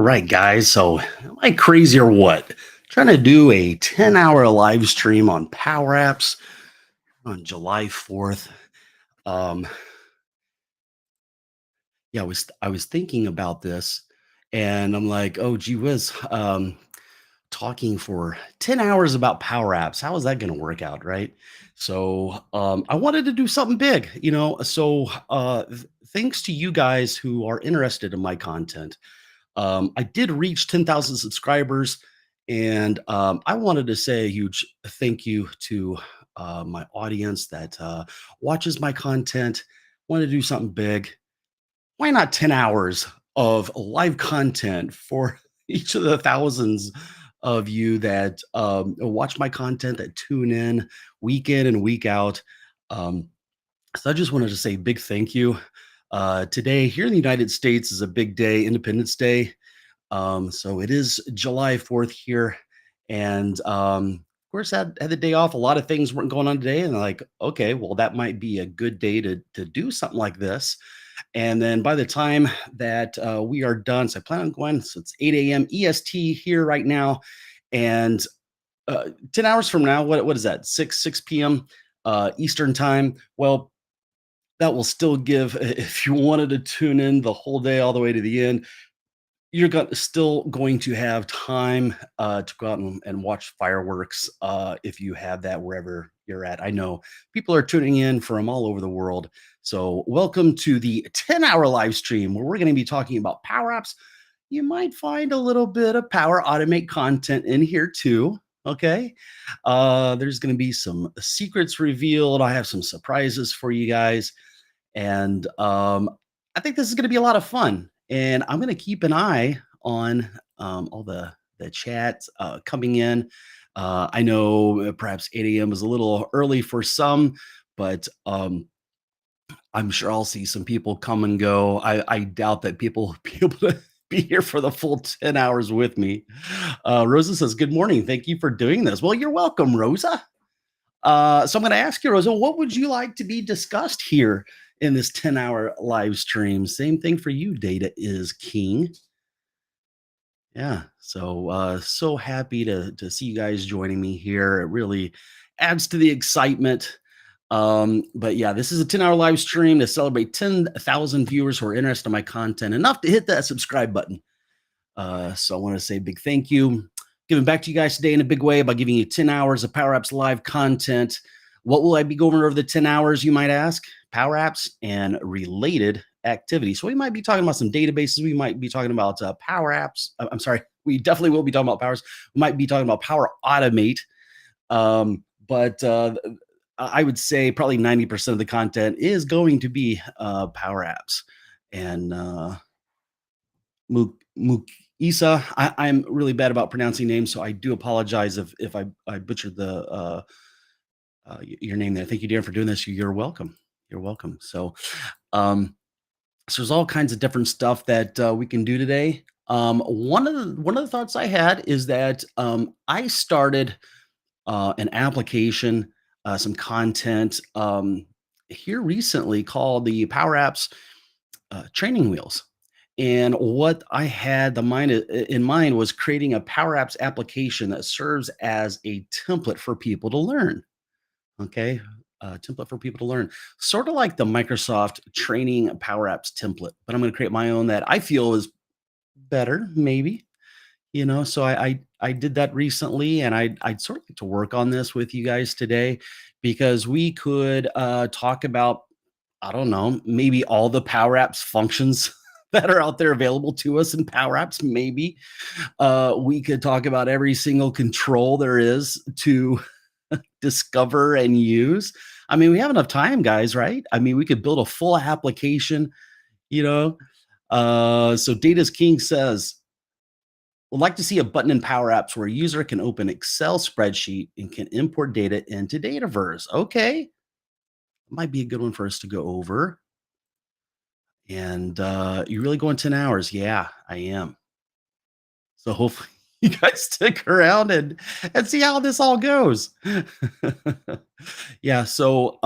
Right, guys. So, am I crazy or what? Trying to do a 10-hour live stream on Power Apps on July 4th. Um, yeah, I was thinking about this and I'm like, oh gee whiz, talking for 10 hours about Power Apps. How is that gonna work out, right? So I wanted to do something big, thanks to you guys who are interested in my content. I did reach 10,000 subscribers, and I wanted to say a huge thank you to my audience that watches my content. Want to do something big? Why not 10 hours of live content for each of the thousands of you that watch my content, that tune in and week out? Um, so I just wanted to say big thank you. Today, here in the United States, is a big day, Independence Day. So it is July 4th here. And of course, had the day off. A lot of things weren't going on today. And like, okay, well, that might be a good day to do something like this. And then by the time that we are done, so I plan on going, so it's 8 a.m. EST here right now. And 10 hours from now, what is that? 6 p.m. Eastern time. Well, that will still give, if you wanted to tune in the whole day all the way to the end, still going to have time to go out and watch fireworks if you have that wherever you're at. I know people are tuning in from all over the world. So, welcome to the 10-hour live stream where we're going to be talking about power apps. You might find a little bit of Power Automate content in here too. Okay. There's going to be some secrets revealed. I have some surprises for you guys. And I think this is going to be a lot of fun. And I'm going to keep an eye on all the chats coming in. I know perhaps 8 a.m. is a little early for some, but I'm sure I'll see some people come and go. I doubt that people will be able to be here for the full 10 hours with me. Rosa says, good morning. Thank you for doing this. Well, you're welcome, Rosa. So I'm going to ask you, Rosa, what would you like to be discussed here in this 10-hour live stream? Same thing for you, Data is King. Yeah. So so happy to see you guys joining me here. It really adds to the excitement. But yeah, this is a 10-hour live stream to celebrate 10,000 viewers who are interested in my content, enough to hit that subscribe button. So I want to say a big thank you. Giving back to you guys today in a big way by giving you 10 hours of Power Apps live content. What will I be going over the 10 hours, you might ask? Power Apps and related activities. So we might be talking about some databases. We might be talking about Power Apps. I'm sorry. We definitely will be talking about Powers. We might be talking about Power Automate. But I would say probably 90% of the content is going to be Power Apps. And Isa. I'm really bad about pronouncing names, so I do apologize if I butchered your name there. Thank you, Darren, for doing this. You're welcome. You're welcome. Um, so there's all kinds of different stuff that we can do today. One of the thoughts I had is that I started an application, some content here recently called the Power Apps training wheels. And what I had in mind was creating a Power Apps application that serves as a template for people to learn. Okay. Template for people to learn, sort of like the Microsoft training Power Apps template, but I'm going to create my own that I feel is better, maybe. So I did that recently, and I'd sort of like to work on this with you guys today because we could talk about, I don't know, maybe all the Power Apps functions that are out there available to us in Power Apps. Maybe we could talk about every single control there is to discover and use. I mean, we have enough time, guys, right? I mean, we could build a full application, you know. So Data's King says, would like to see a button in Power Apps where a user can open Excel spreadsheet and can import data into Dataverse. Okay, might be a good one for us to go over. And you really going 10 hours? Yeah, I am. So hopefully you guys stick around and see how this all goes. Yeah, so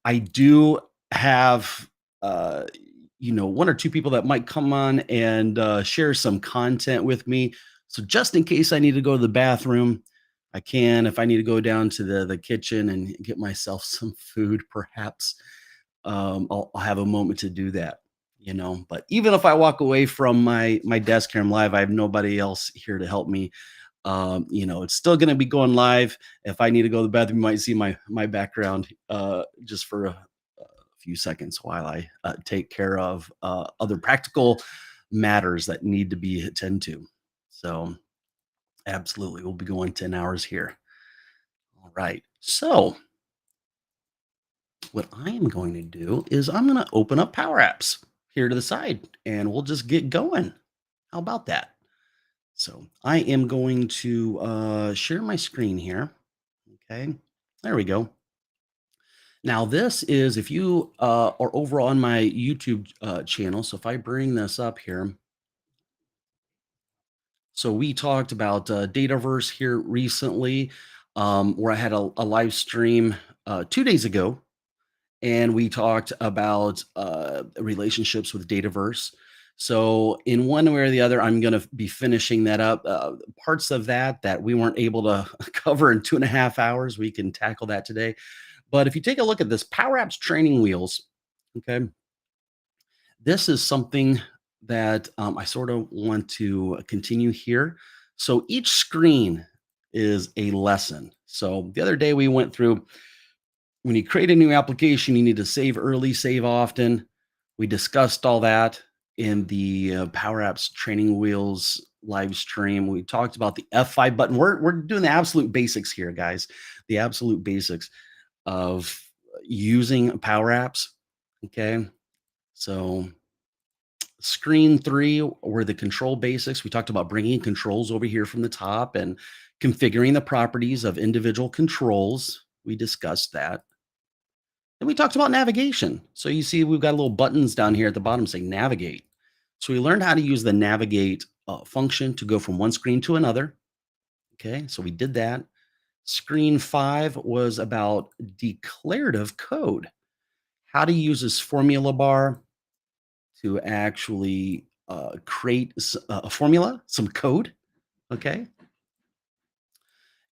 I do have one or two people that might come on and share some content with me. So just in case I need to go to the bathroom, I can. If I need to go down to the kitchen and get myself some food, perhaps I'll have a moment to do that. But even if I walk away from my desk here, I'm live. I have nobody else here to help me. It's still going to be going live. If I need to go to the bathroom, you might see my background just for a few seconds while I take care of other practical matters that need to be attended to. So, absolutely, we'll be going 10 hours here. All right. So, what I am going to do is I'm going to open up Power Apps here to the side and we'll just get going. How about that? So, I am going to share my screen here. Okay. There we go. Now, this is if you are over on my YouTube channel. So, if I bring this up here, so we talked about Dataverse here recently, where I had a live stream 2 days ago, and we talked about relationships with Dataverse. So, in one way or the other, I'm going to be finishing that up. Parts of that we weren't able to cover in 2.5 hours, we can tackle that today. But if you take a look at this Power Apps training wheels, okay, this is something that I sort of want to continue here. So each screen is a lesson. So the other day we went through when you create a new application, you need to save early, save often. We discussed all that in the Power Apps training wheels live stream. We talked about the F5 button. We're doing the absolute basics here, guys. The absolute basics of using Power Apps. Okay. So screen 3 were the control basics. We talked about bringing controls over here from the top and configuring the properties of individual controls. We discussed that. And we talked about navigation. So you see, we've got little buttons down here at the bottom saying navigate. So we learned how to use the navigate function to go from one screen to another. Okay, so we did that. Screen 5 was about declarative code, how to use this formula bar to actually create a formula, some code. Okay.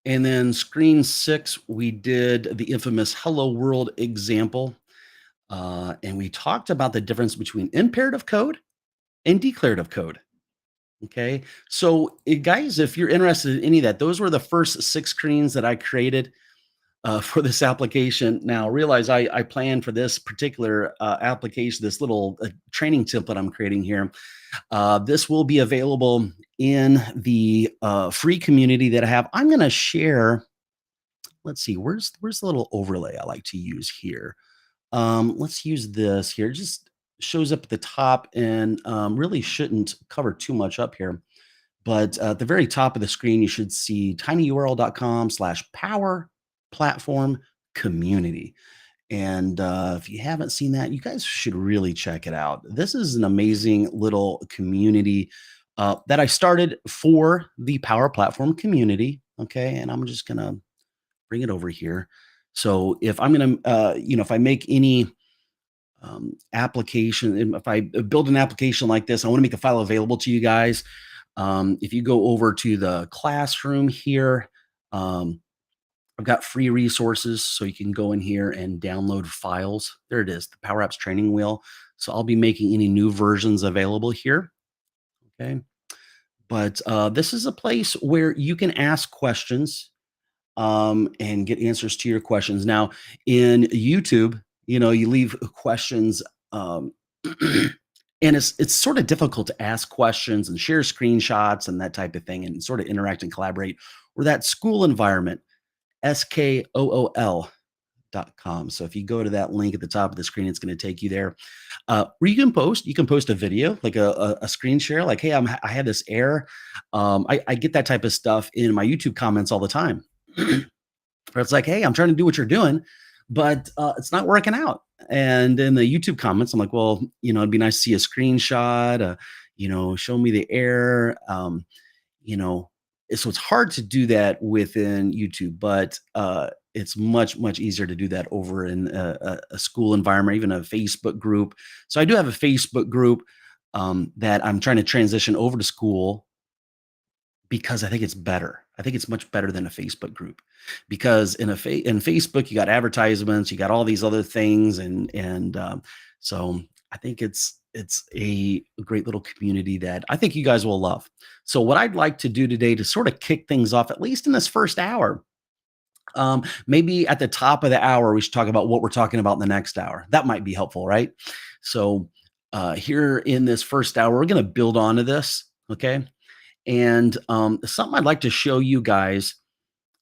And then screen 6, we did the infamous hello world example. And we talked about the difference between imperative code and declarative code. Okay. So, guys, if you're interested in any of that, those were the first 6 screens that I created for this application. Now, realize I planned for this particular application, this little training template I'm creating here. This will be available in the free community that I have. I'm going to share. Let's see, where's the little overlay I like to use here? Let's use this here. It just shows up at the top and really shouldn't cover too much up here. But at the very top of the screen, you should see tinyurl.com/power platform community. And if you haven't seen that, you guys should really check it out. This is an amazing little community that I started for the Power Platform community. Okay. And I'm just going to bring it over here. So if I'm going to, if I make any application, if I build an application like this, I want to make a file available to you guys. If you go over to the classroom here, I've got free resources so you can go in here and download files. There it is, the Power Apps training wheel. So I'll be making any new versions available here. Okay. But this is a place where you can ask questions and get answers to your questions. Now, in YouTube, you leave questions, and it's sort of difficult to ask questions and share screenshots and that type of thing, and sort of interact and collaborate. Or that school environment, skool.com. So if you go to that link at the top of the screen, it's going to take you there. Where you can post. You can post a video, like a screen share, like, "Hey, I had this error." I get that type of stuff in my YouTube comments all the time. Where it's like, "Hey, I'm trying to do what you're doing, but it's not working out." And in the YouTube comments, I'm like, "Well, it'd be nice to see a screenshot. Show me the error." You know, so it's hard to do that within YouTube, but it's much, much easier to do that over in a school environment, even a Facebook group. So I do have a Facebook group that I'm trying to transition over to school because I think it's better. I think it's much better than a Facebook group because in Facebook you got advertisements, you got all these other things, so I think it's a great little community that I think you guys will love. So what I'd like to do today to sort of kick things off, at least in this first hour, maybe at the top of the hour we should talk about what we're talking about in the next hour. That might be helpful, right? So here in this first hour, we're going to build onto this. Okay. And something I'd like to show you guys.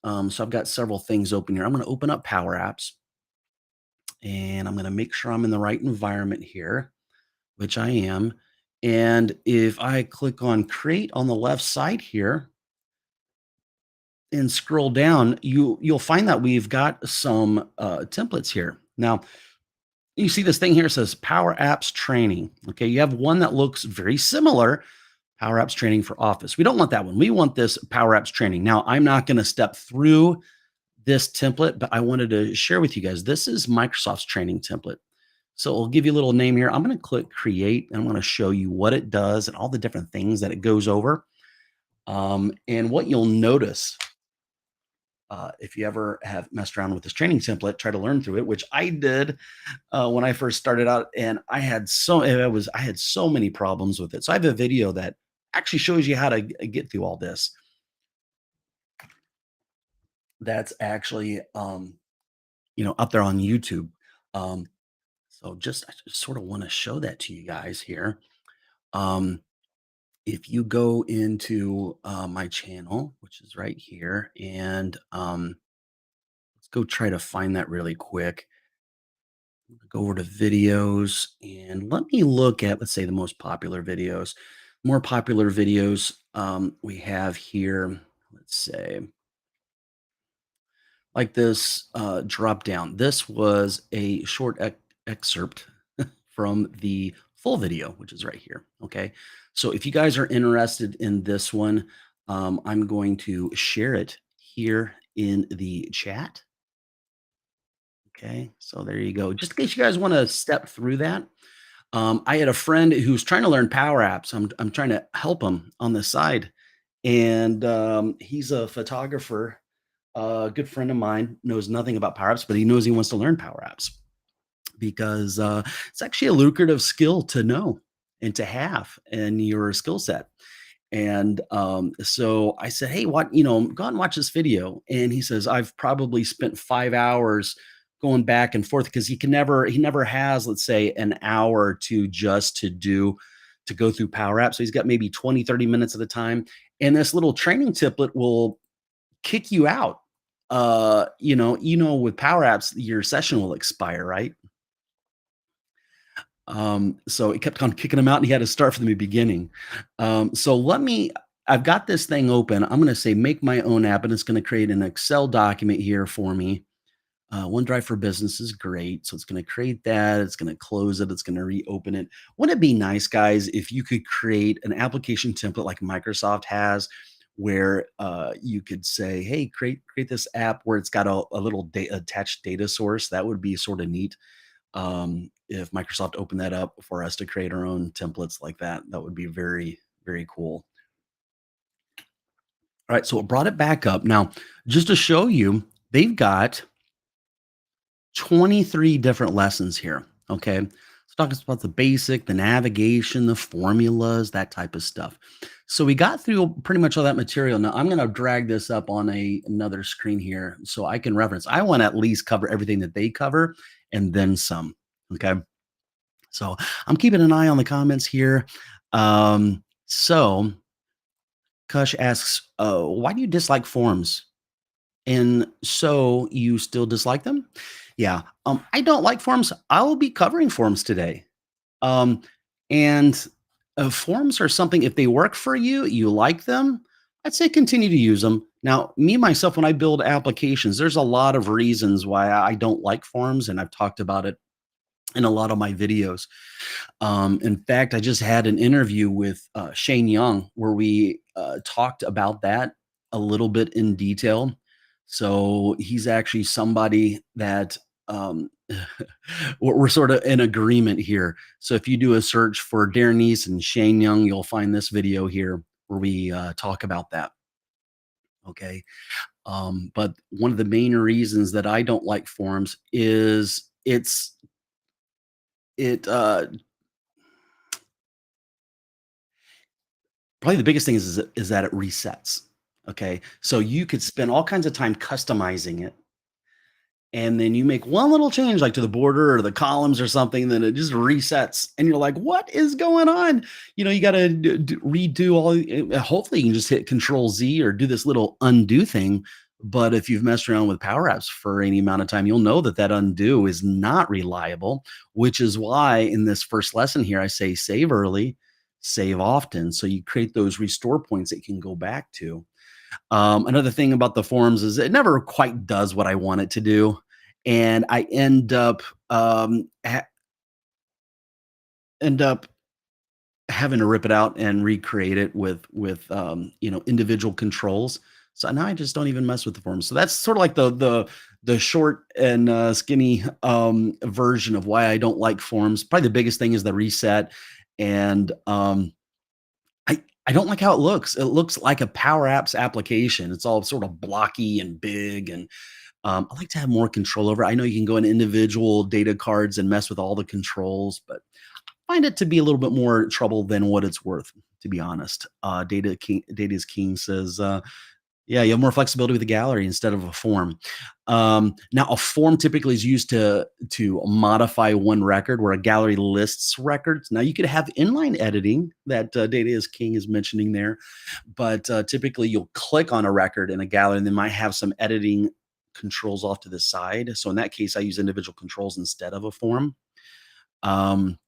So I've got several things open here. I'm going to open up Power Apps and I'm going to make sure I'm in the right environment here, which I am. And if I click on create on the left side here and scroll down, you'll find that we've got some templates here. Now, you see this thing here says Power Apps training. Okay, you have one that looks very similar, Power Apps training for Office. We don't want that one. We want this Power Apps training. Now, I'm not going to step through this template, but I wanted to share with you guys. This is Microsoft's training template. So I'll give you a little name here. I'm going to click create and I'm going to show you what it does and all the different things that it goes over. And what you'll notice if you ever have messed around with this training template, try to learn through it, which I did when I first started out, and I had so many problems with it. So I have a video that actually shows you how to get through all this. That's actually up there on YouTube. Um, so I just sort of want to show that to you guys here. Um, if you go into my channel, which is right here, and let's go try to find that really quick. Go over to videos and let me look at, let's say, the most popular videos. More popular videos we have here, let's say, like this drop down. This was a short excerpt from the full video, which is right here. Okay. So if you guys are interested in this one, I'm going to share it here in the chat. Okay. So there you go. Just in case you guys want to step through that. I had a friend who's trying to learn Power Apps. I'm trying to help him on the side, and he's a photographer. A good friend of mine knows nothing about Power Apps, but he knows he wants to learn Power Apps because it's actually a lucrative skill to know and to have in your skill set. And so I said, "Hey, go out and watch this video." And he says, "I've probably spent 5 hours going back and forth because he never has, let's say, an hour to just to go through Power Apps. So he's got maybe 20, 30 minutes at a time. And this little training template will kick you out. With Power Apps, your session will expire, right? So it kept on kicking him out and he had to start from the beginning. I've got this thing open. I'm going to say make my own app and it's going to create an Excel document here for me. OneDrive for Business is great. So it's going to create that. It's going to close it. It's going to reopen it. Wouldn't it be nice, guys, if you could create an application template like Microsoft has where you could say, hey, create this app where it's got a little attached data source? That would be sort of neat. If Microsoft opened that up for us to create our own templates like that, that would be very, very cool. All right, so it brought it back up. Now, just to show you, they've got 23 different lessons here. Okay. Let's talk about the basic, the navigation, the formulas, that type of stuff. So we got through pretty much all that material. Now I'm going to drag this up on another screen here so I can reference. I want to at least cover everything that they cover and then some. Okay. So I'm keeping an eye on the comments here. So Kush asks, why do you dislike forms? And so you still dislike them? Yeah. I don't like forms. I will be covering forms today. Um, and forms are something, if they work for you, you like them, I'd say continue to use them. Now, me myself, when I build applications, there's a lot of reasons why I don't like forms, and I've talked about it in a lot of my videos. In fact, I just had an interview with Shane Young where we talked about that a little bit in detail. So he's actually somebody that we're sort of in agreement here. So if you do a search for Darren Neese and Shane Young, you'll find this video here where we talk about that. Okay. But one of the main reasons that I don't like forums is it probably the biggest thing is that it resets. Okay. So you could spend all kinds of time customizing it, and then you make one little change like to the border or the columns or something, then it just resets and you're like, what is going on? You got to redo hopefully you can just hit control Z or do this little undo thing. But if you've messed around with power apps for any amount of time, you'll know that that undo is not reliable, which is why in this first lesson here I say save early, save often, so you create those restore points that you can go back to. Another thing about the forums is it never quite does what I want it to do, and I end up having to rip it out and recreate it with individual controls. So now I just don't even mess with the forums. So that's sort of like the short and skinny version of why I don't like forums. Probably the biggest thing is the reset, and I don't like how it looks. It looks like a Power Apps application. It's all sort of blocky and big, and I like to have more control over it. I know you can go in individual data cards and mess with all the controls, but I find it to be a little bit more trouble than what it's worth, to be honest. Data is King says, yeah, you have more flexibility with a gallery instead of a form. Now, a form typically is used to modify one record, where a gallery lists records. Now, you could have inline editing that Data is King is mentioning there, but typically you'll click on a record in a gallery, and they might have some editing controls off to the side. So in that case, I use individual controls instead of a form. Um,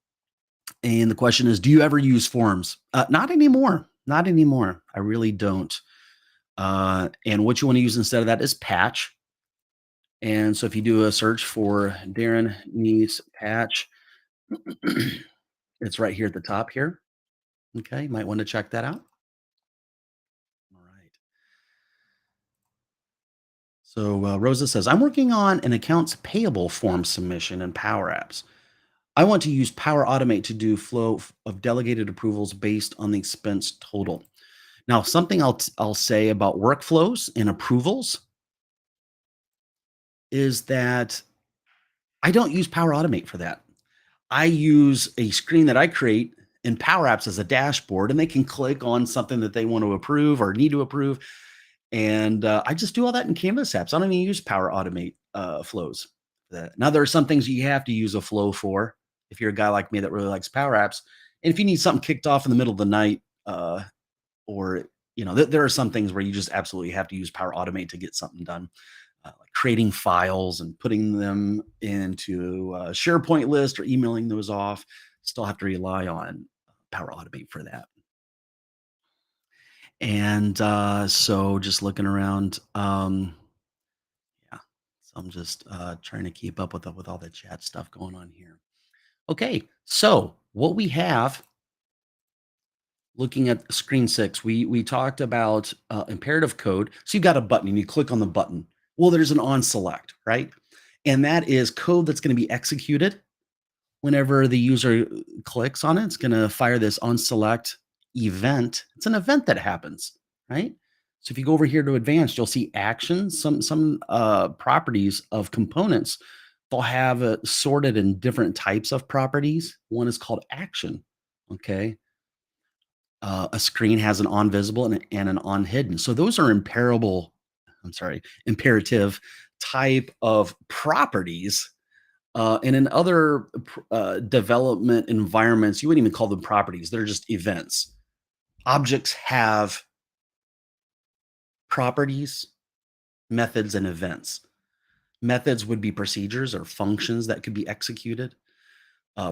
and the question is, do you ever use forms? Not anymore. Not anymore. I really don't. And what you want to use instead of that is patch. And so if you do a search for Darren needs patch, it's right here at the top here. Okay, you might want to check that out. All right. So Rosa says, I'm working on an accounts payable form submission in Power Apps. I want to use Power Automate to do of delegated approvals based on the expense total. Now, something I'll say about workflows and approvals is that I don't use Power Automate for that. I use a screen that I create in Power Apps as a dashboard, and they can click on something that they want to approve or need to approve. And I just do all that in Canvas apps. I don't even use Power Automate flows. Now, there are some things you have to use a flow for if you're a guy like me that really likes Power Apps. And if you need something kicked off in the middle of the night, or there are some things where you just absolutely have to use Power Automate to get something done, like creating files and putting them into a SharePoint list or emailing those off. Still have to rely on Power Automate for that. And so just looking around, yeah. So I'm just trying to keep up with all the chat stuff going on here. Okay, so what we have, looking at screen 6, we talked about imperative code. So you got a button and you click on the button. Well, there's an on select, right? And that is code that's going to be executed whenever the user clicks on it. It's going to fire this on select event. It's an event that happens, right? So if you go over here to advanced, you'll see actions, some properties of components. They'll have it sorted in different types of properties. One is called action. Okay, a screen has an on visible and an on hidden. So those are imperative type of properties. And in other development environments, you wouldn't even call them properties. They're just events. Objects have properties, methods, and events. Methods would be procedures or functions that could be executed.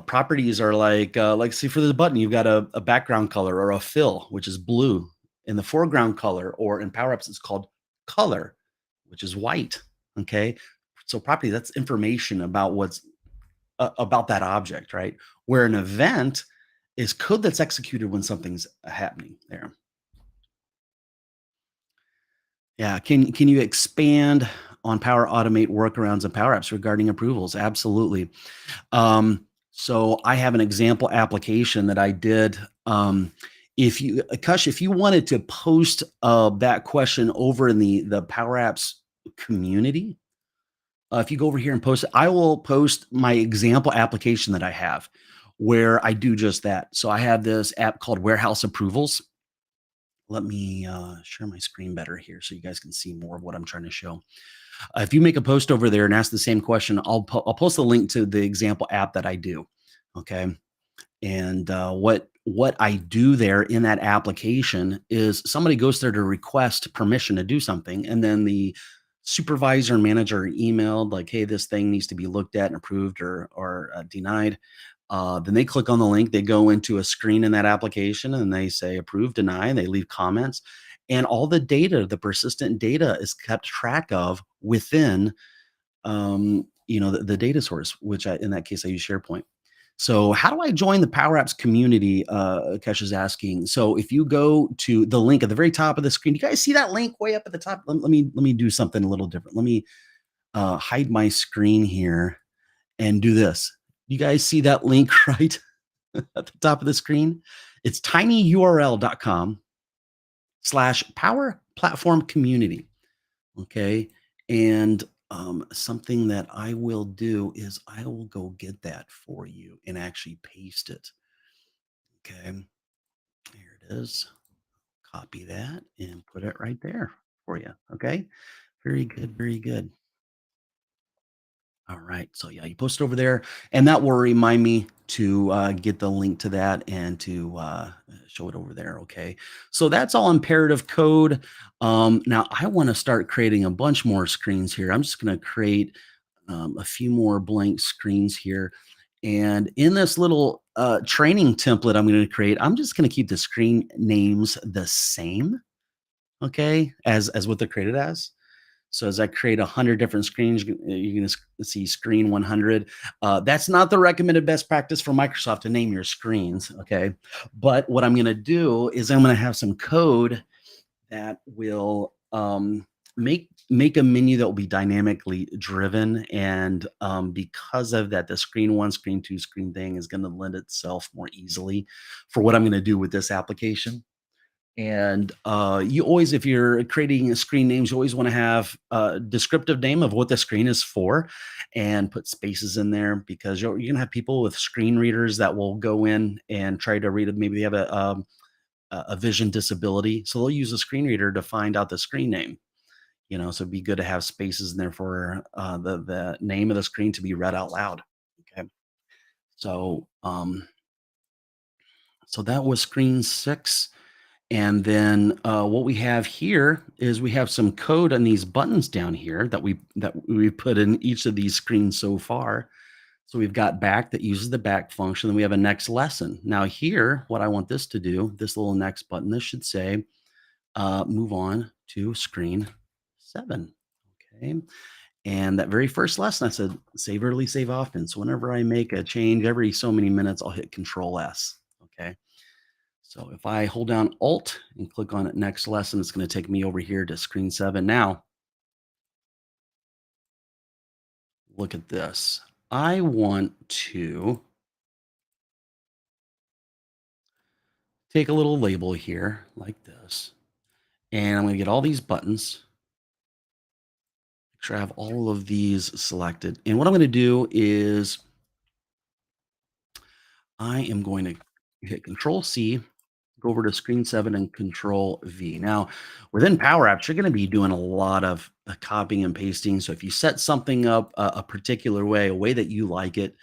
Properties are like see for the button, you've got a background color or a fill, which is blue, in the foreground color, or in Power Apps, it's called color, which is white. Okay, so property, that's information about what's about that object, right? Where an event is code that's executed when something's happening there. Yeah. Can you expand on Power Automate workarounds and Power Apps regarding approvals? Absolutely. So I have an example application that I did. If you, Kush, if you wanted to post that question over in the Power Apps community, if you go over here and post it, I will post my example application that I have where I do just that. So I have this app called Warehouse Approvals. Let me share my screen better here so you guys can see more of what I'm trying to show. If you make a post over there and ask the same question, I'll post a link to the example app that I do. Okay. And what I do there in that application is somebody goes there to request permission to do something, and then the supervisor and manager are emailed like, "Hey, this thing needs to be looked at and approved or denied." Then they click on the link. They go into a screen in that application, and they say approve, deny, and they leave comments. And all the data, the persistent data, is kept track of within the data source, which in that case I use SharePoint. So how do I join the Power Apps community? Kesh is asking. So if you go to the link at the very top of the screen, you guys see that link way up at the top? Let me do something a little different. Let me hide my screen here and do this. You guys see that link right at the top of the screen? It's tinyurl.com/power platform community. Okay. And something that I will do is I will go get that for you and actually paste it. Okay. Here it is. Copy that and put it right there for you. Okay. Very good. Very good. All right. So yeah, you post it over there, and that will remind me to get the link to that and to show it over there. Okay. So that's all imperative code. Now I want to start creating a bunch more screens here. I'm just going to create a few more blank screens here. And in this little training template I'm going to create, I'm just going to keep the screen names the same. Okay. As what they're created as. So as I create 100 different screens, you're going to see screen 100. That's not the recommended best practice for Microsoft to name your screens. Okay. But what I'm going to do is I'm going to have some code that will make a menu that will be dynamically driven. And because of that, the screen one, screen two, screen thing is going to lend itself more easily for what I'm going to do with this application. And you always, if you're creating screen names, you always want to have a descriptive name of what the screen is for and put spaces in there because you're going to have people with screen readers that will go in and try to read it. Maybe they have a vision disability. So they'll use a screen reader to find out the screen name. So it'd be good to have spaces in there for the name of the screen to be read out loud. Okay. So so that was screen six. And then what we have here is we have some code on these buttons down here that we put in each of these screens so far. So we've got back that uses the back function. Then we have a next lesson. Now here, what I want this to do, this little next button, this should say move on to screen 7. Okay. And that very first lesson, I said save early, save often. So whenever I make a change every so many minutes, I'll hit Control S. Okay. So if I hold down Alt and click on it next lesson, it's going to take me over here to screen 7. Now, look at this. I want to take a little label here like this, and I'm going to get all these buttons. Make sure I have all of these selected. And what I'm going to do is I am going to hit Control C, go over to screen 7 and Control V. Now, within Power Apps, you're going to be doing a lot of copying and pasting. So if you set something up a particular way, a way that you like it,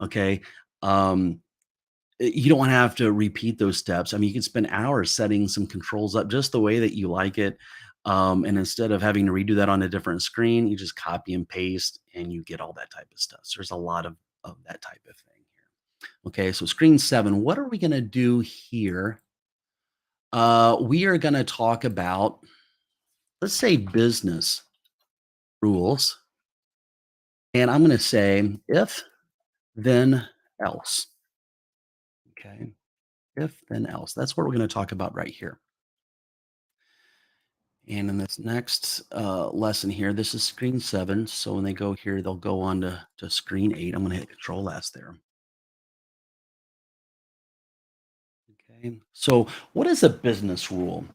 okay, you don't have to repeat those steps. I mean, you can spend hours setting some controls up just the way that you like it. And instead of having to redo that on a different screen, you just copy and paste and you get all that type of stuff. So there's a lot of that type of thing here. Okay, so screen 7, what are we going to do here? We are going to talk about, let's say, business rules. And I'm going to say if, then else. Okay. If, then else. That's what we're going to talk about right here. And in this next lesson here, this is screen 7. So when they go here, they'll go on to screen 8. I'm going to hit Control S there. Okay. So what is a business rule?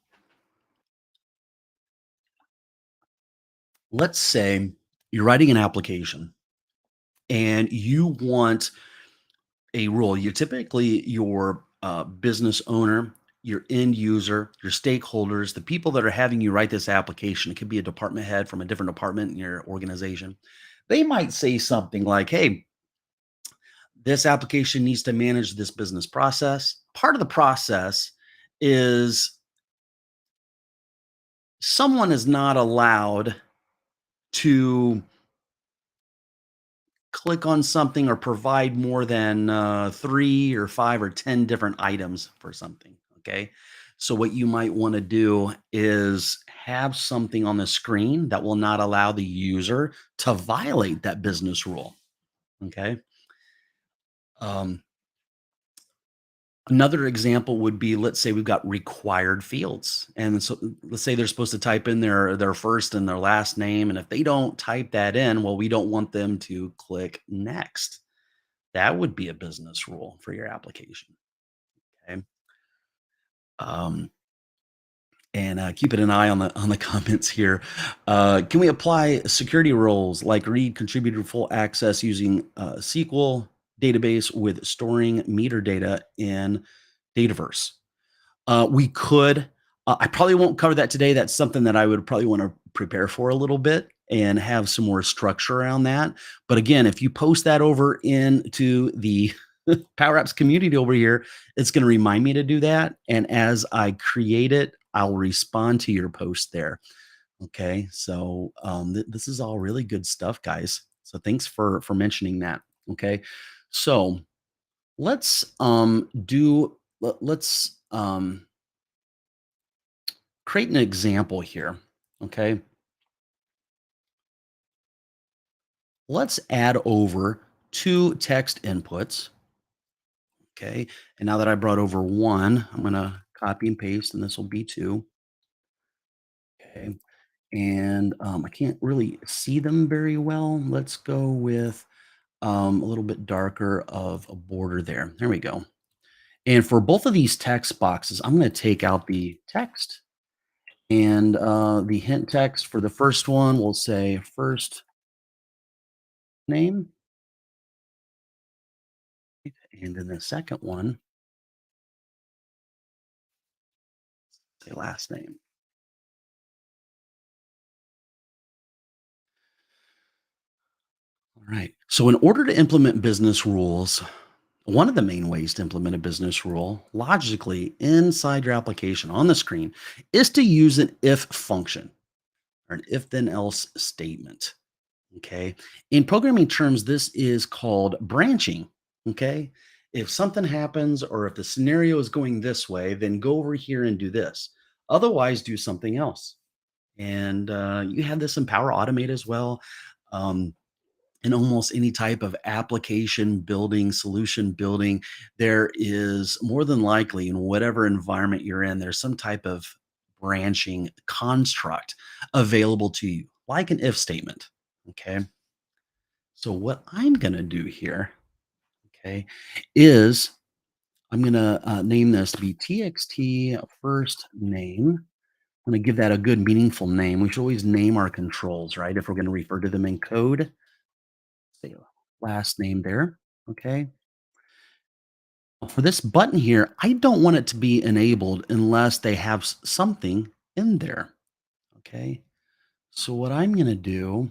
Let's say you're writing an application and you want a rule. You typically your business owner, your end user, your stakeholders, the people that are having you write this application. It could be a department head from a different department in your organization. They might say something like, "Hey, this application needs to manage this business process. Part of the process is someone is not allowed to click on something or provide more than 3 or 5 or 10 different items for something." Okay. So, what you might want to do is have something on the screen that will not allow the user to violate that business rule. Okay. Um, Another example would be, let's say we've got required fields. And so let's say they're supposed to type in their first and their last name. And if they don't type that in, well, we don't want them to click next. That would be a business rule for your application. Okay. Um, and keeping an eye on the comments here. Can we apply security roles like read contributed full access using SQL database with storing meter data in Dataverse? We could. I probably won't cover that today. That's something that I would probably want to prepare for a little bit and have some more structure around that. But again, if you post that over into the Power Apps community over here, it's going to remind me to do that. And as I create it, I'll respond to your post there. Okay, so this is all really good stuff, guys. So thanks for mentioning that. Okay, so let's do let's create an example here. Okay. Let's add over two text inputs. Okay. And now that I brought over one, I'm going to copy and paste, and this will be two. Okay. And I can't really see them very well. Let's go with a little bit darker of a border there. There we go. And for both of these text boxes, I'm going to take out the text and the hint text for the first one. We'll say first name. And then the second one, say last name. All right. So, in order to implement business rules, one of the main ways to implement a business rule logically inside your application on the screen is to use an if function or an if then else statement. Okay. In programming terms, this is called branching. Okay. If something happens or if the scenario is going this way, then go over here and do this. Otherwise, do something else. And you have this in Power Automate as well. Um, in almost any type of application building, solution building, there is more than likely in whatever environment you're in, there's some type of branching construct available to you, like an if statement. Okay. So, what I'm going to do here, okay, is I'm going to name this to be txt first name. I'm going to give that a good, meaningful name. We should always name our controls, right? If we're going to refer to them in code, say last name there. Okay. For this button here, I don't want it to be enabled unless they have something in there. Okay. So what I'm going to do,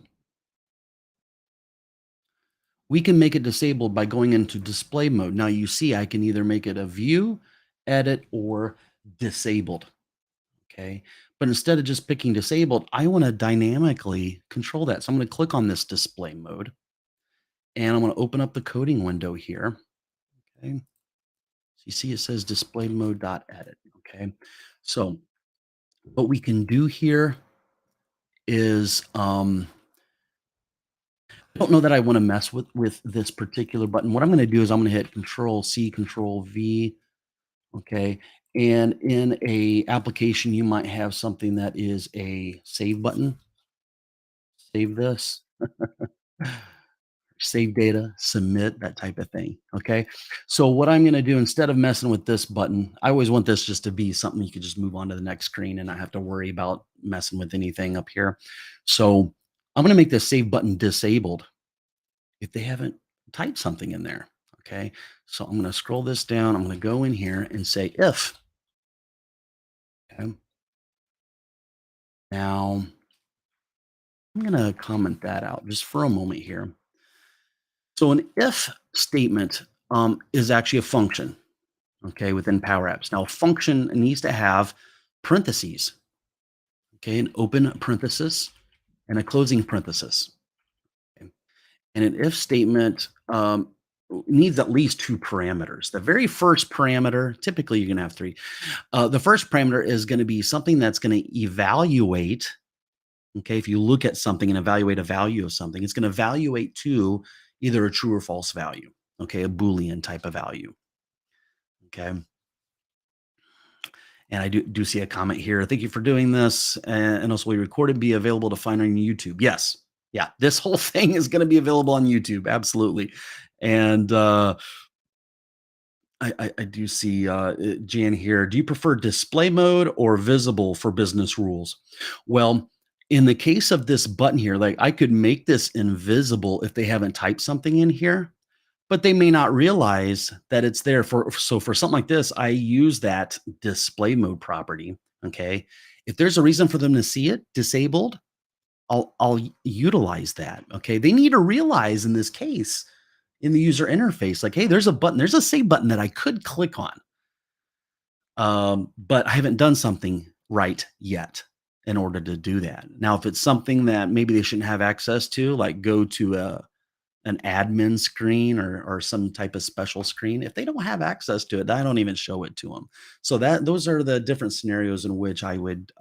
we can make it disabled by going into display mode. Now you see, I can either make it a view, edit, or disabled. Okay. But instead of just picking disabled, I want to dynamically control that. So I'm going to click on this display mode and I'm going to open up the coding window here. Okay. So you see it says display mode dot edit. Okay. So what we can do here is I don't know that I want to mess with this particular button. What I'm going to do is I'm going to hit Control C, Control V. Okay. And in a application, you might have something that is a save button. Save this, save data, submit, that type of thing. Okay. So what I'm going to do instead of messing with this button, I always want this just to be something you could just move on to the next screen and not have to worry about messing with anything up here. So I'm going to make this save button disabled if they haven't typed something in there. Okay. So I'm going to scroll this down. I'm going to go in here and say if. Okay. Now I'm going to comment that out just for a moment here. So an if statement is actually a function, okay, within Power Apps. Now, a function needs to have parentheses, okay, an open parenthesis and a closing parenthesis. Okay? And an if statement needs at least two parameters. The very first parameter, typically you're going to have three. The first parameter is going to be something that's going to evaluate. Okay, if you look at something and evaluate a value of something, it's going to evaluate to either a true or false value. Okay, a Boolean type of value. Okay. And I do see a comment here. Thank you for doing this. And also, we recorded be available to find on YouTube. Yes. Yeah. This whole thing is going to be available on YouTube. Absolutely. And I do see Jan here. Do you prefer display mode or visible for business rules? Well, in the case of this button here, like I could make this invisible if they haven't typed something in here, but they may not realize that it's there for something like this, I use that display mode property, okay? If there's a reason for them to see it disabled, I'll utilize that, okay? They need to realize in this case, in the user interface, like, hey, there's a button, there's a save button that I could click on, but I haven't done something right yet in order to do that. Now, if it's something that maybe they shouldn't have access to, like go to an admin screen or some type of special screen, if they don't have access to it, I don't even show it to them. So that those are the different scenarios in which I would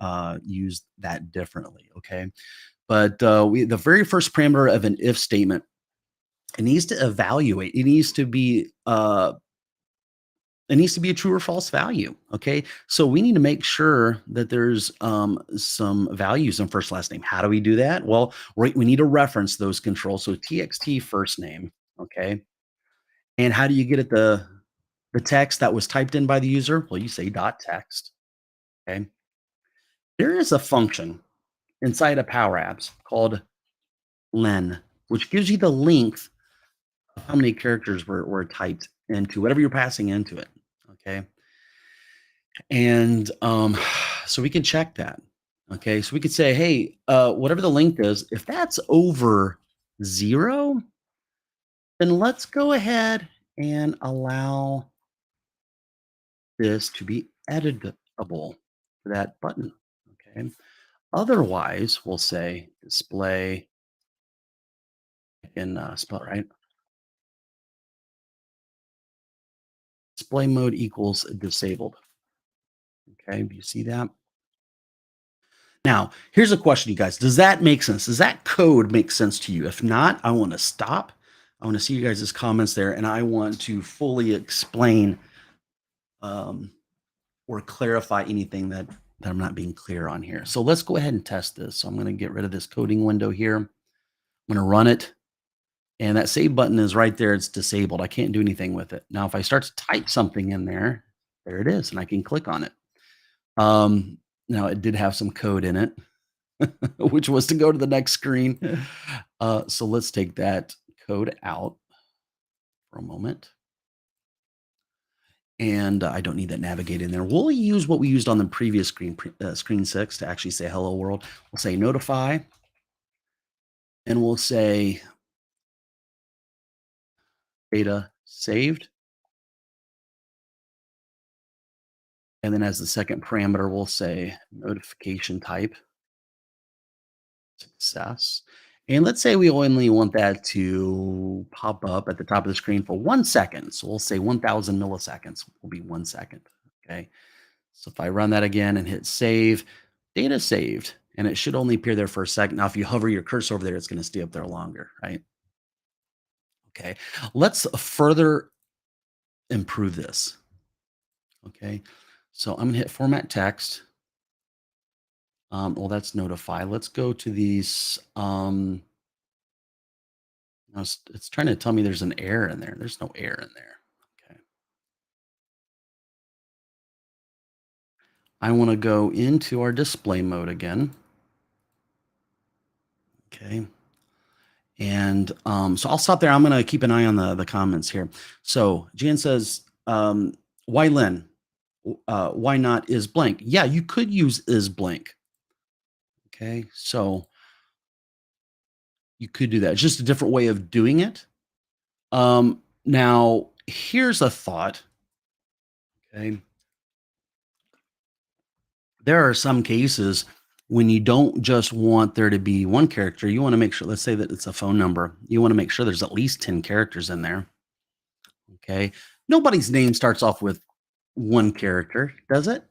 use that differently. Okay, but the very first parameter of an if statement, it needs to evaluate. It needs to be a true or false value. Okay, so we need to make sure that there's some values in first last name. How do we do that? Well, we need to reference those controls. So txt first name. Okay, and how do you get at the text that was typed in by the user? Well, you say dot text. Okay, there is a function inside of Power Apps called len, which gives you the length of how many characters were typed into whatever you're passing into it. Okay, and so we can check that. Okay, so we could say, hey, whatever the length is, if that's over zero, then let's go ahead and allow this to be editable for that button. Okay. Otherwise, we'll say display in spell it right. Display mode equals disabled. Okay. Do you see that? Now, here's a question, you guys. Does that make sense? Does that code make sense to you? If not, I want to stop. I want to see you guys' comments there, and I want to fully explain um, or clarify anything that I'm not being clear on here. So let's go ahead and test this. So I'm going to get rid of this coding window here. I'm going to run it. And that save button is right there. It's disabled. I can't do anything with it. Now, if I start to type something in there, there it is, and I can click on it. Now, it did have some code in it, which was to go to the next screen. So let's take that code out for a moment. And I don't need that navigate in there. We'll use what we used on the previous screen, screen 6, to actually say hello world. We'll say notify, and we'll say data saved. And then as the second parameter, we'll say notification type success. And let's say we only want that to pop up at the top of the screen for 1 second. So we'll say 1000 milliseconds will be 1 second. Okay. So if I run that again and hit save, data saved, and it should only appear there for a second. Now, if you hover your cursor over there, it's going to stay up there longer, right? Okay. Let's further improve this. Okay. So I'm gonna hit format text. Well, that's notify. Let's go to these. It's trying to tell me there's an error in there. There's no error in there. Okay. I want to go into our display mode again. Okay. And so I'll stop there. I'm going to keep an eye on the comments here. So Jan says, why Lynn? Why not is blank? Yeah, you could use is blank. Okay. So you could do that. It's just a different way of doing it. Now, here's a thought. Okay. There are some cases when you don't just want there to be one character, you want to make sure, let's say that it's a phone number. You want to make sure there's at least 10 characters in there. Okay. Nobody's name starts off with one character, does it?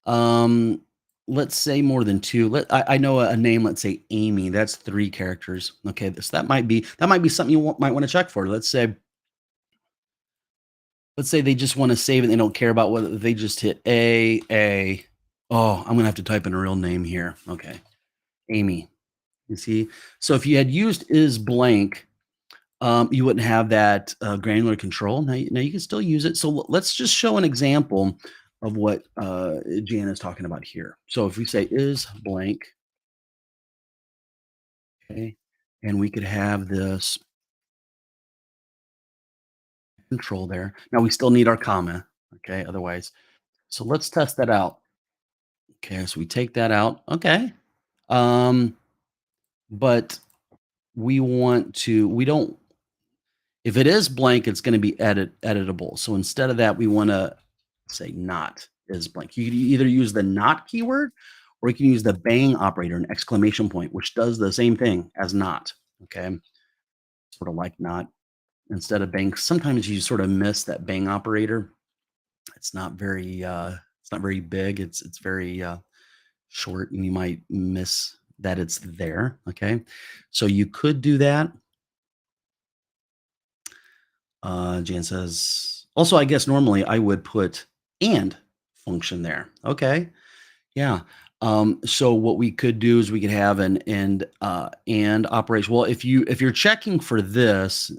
Um, let's say more than two. I know a name, let's say Amy, that's 3 characters. Okay. So that might be something you might want to check for. Let's say they just want to save it. They don't care about whether they just hit A. Oh, I'm gonna have to type in a real name here. Okay, Amy. You see, so if you had used is blank, you wouldn't have that granular control. Now you can still use it. So let's just show an example of what Jan is talking about here. So if we say is blank, okay, and we could have this control there. Now we still need our comma, okay. Otherwise, so let's test that out. Okay, so we take that out. Okay. Um, but we don't, if it is blank, it's going to be editable. So instead of that, we want to say not is blank. You can either use the not keyword or you can use the bang operator, an exclamation point, which does the same thing as not. Okay. Sort of like not instead of bang. Sometimes you sort of miss that bang operator. It's not very big. It's very short and you might miss that it's there. Okay. So you could do that. Jan says, also, I guess normally I would put and function there. Okay. Yeah. So what we could do is we could have an and operation. Well, if you're checking for this,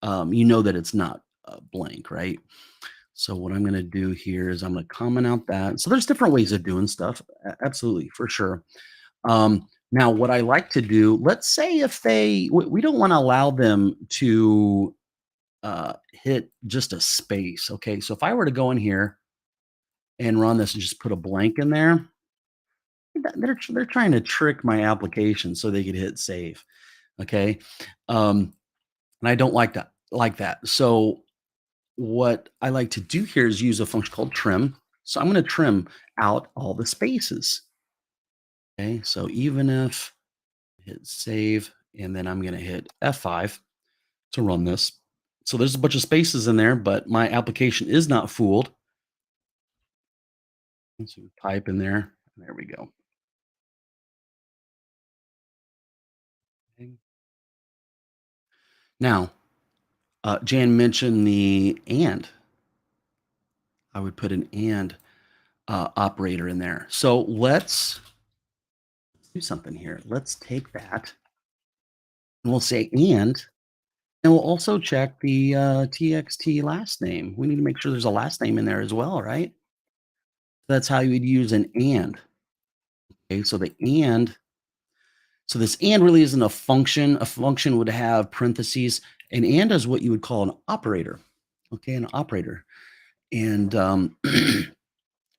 you know that it's not blank, right? So what I'm going to do here is I'm going to comment out that. So there's different ways of doing stuff. Absolutely, for sure. Now, what I like to do, let's say if we don't want to allow them to hit just a space. Okay, so if I were to go in here and run this and just put a blank in there, they're trying to trick my application so they could hit save. Okay, and I don't like that. So what I like to do here is use a function called trim. So I'm going to trim out all the spaces. Okay, so even if hit save and then I'm going to hit F5 to run this. So there's a bunch of spaces in there, but my application is not fooled. So type in there. There we go. Okay. Now, Jan mentioned the and. I would put an and operator in there. So let's do something here. Let's take that and we'll say and we'll also check the TXT last name. We need to make sure there's a last name in there as well, right? That's how you would use an and. Okay, so this and really isn't a function. A function would have parentheses. An and is what you would call an operator. Okay, an operator. And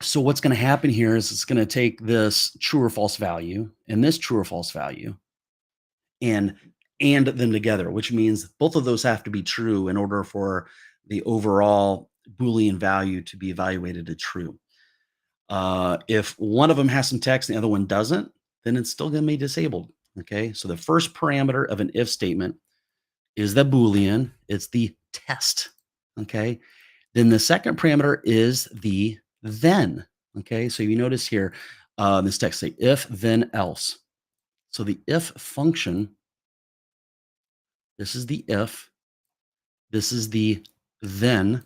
so what's going to happen here is it's going to take this true or false value and this true or false value and them together, which means both of those have to be true in order for the overall Boolean value to be evaluated as true. If one of them has some text and the other one doesn't, then it's still going to be disabled. Okay, so the first parameter of an if statement is the Boolean, it's the test. Okay, then the second parameter is the then. Okay, so you notice here, this text say if then else. So the if function, this is the if, this is the then,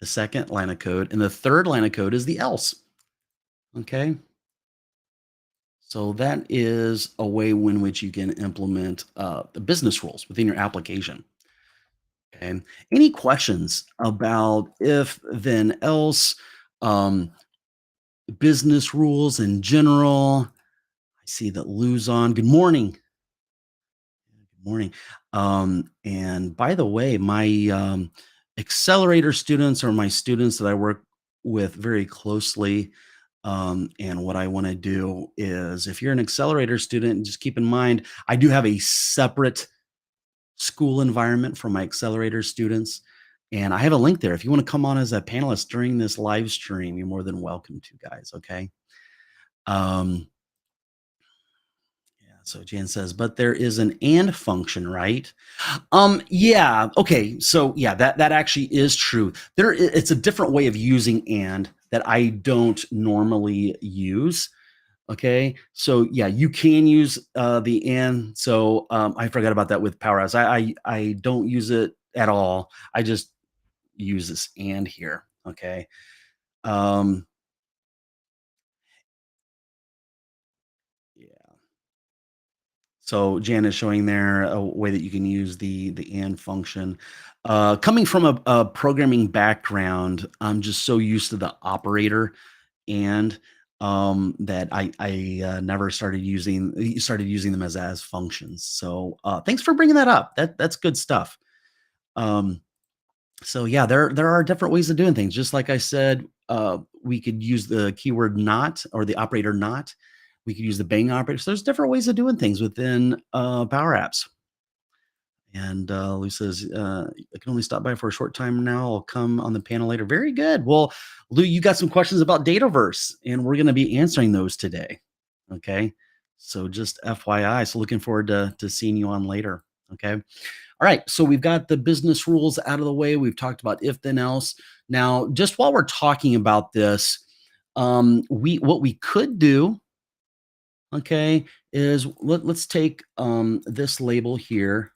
the second line of code, and the third line of code is the else. Okay. So that is a way in which you can implement the business rules within your application. Okay. Any questions about if, then, else, um, business rules in general? I see that Lou's on. Good morning. Good morning. And by the way, my accelerator students are my students that I work with very closely. And what I want to do is, if you're an accelerator student, just keep in mind, I do have a separate school environment for my accelerator students. And I have a link there. If you want to come on as a panelist during this live stream, you're more than welcome to, guys. Okay. Um, yeah, so Jan says, but there is an and function, right? Yeah, okay. So yeah, that actually is true. It's a different way of using and that I don't normally use. Okay. So yeah, you can use the and. So I forgot about that with Powerhouse. I don't use it at all. I just use this and here. Okay. Um, yeah. So Jan is showing there a way that you can use the and function. Coming from a programming background, I'm just so used to the operator and that I never started using them as functions. So thanks for bringing that up. That's good stuff. Um, so yeah, there are different ways of doing things. Just like I said, we could use the keyword not or the operator not. We could use the bang operator. So there's different ways of doing things within Power Apps. And Lou says, I can only stop by for a short time now. I'll come on the panel later. Very good. Well, Lou, you got some questions about Dataverse, and we're going to be answering those today. Okay. So just FYI. So looking forward to seeing you on later. Okay. All right. So we've got the business rules out of the way. We've talked about if then else. Now, just while we're talking about this, we what we could do, okay, is let's take this label here.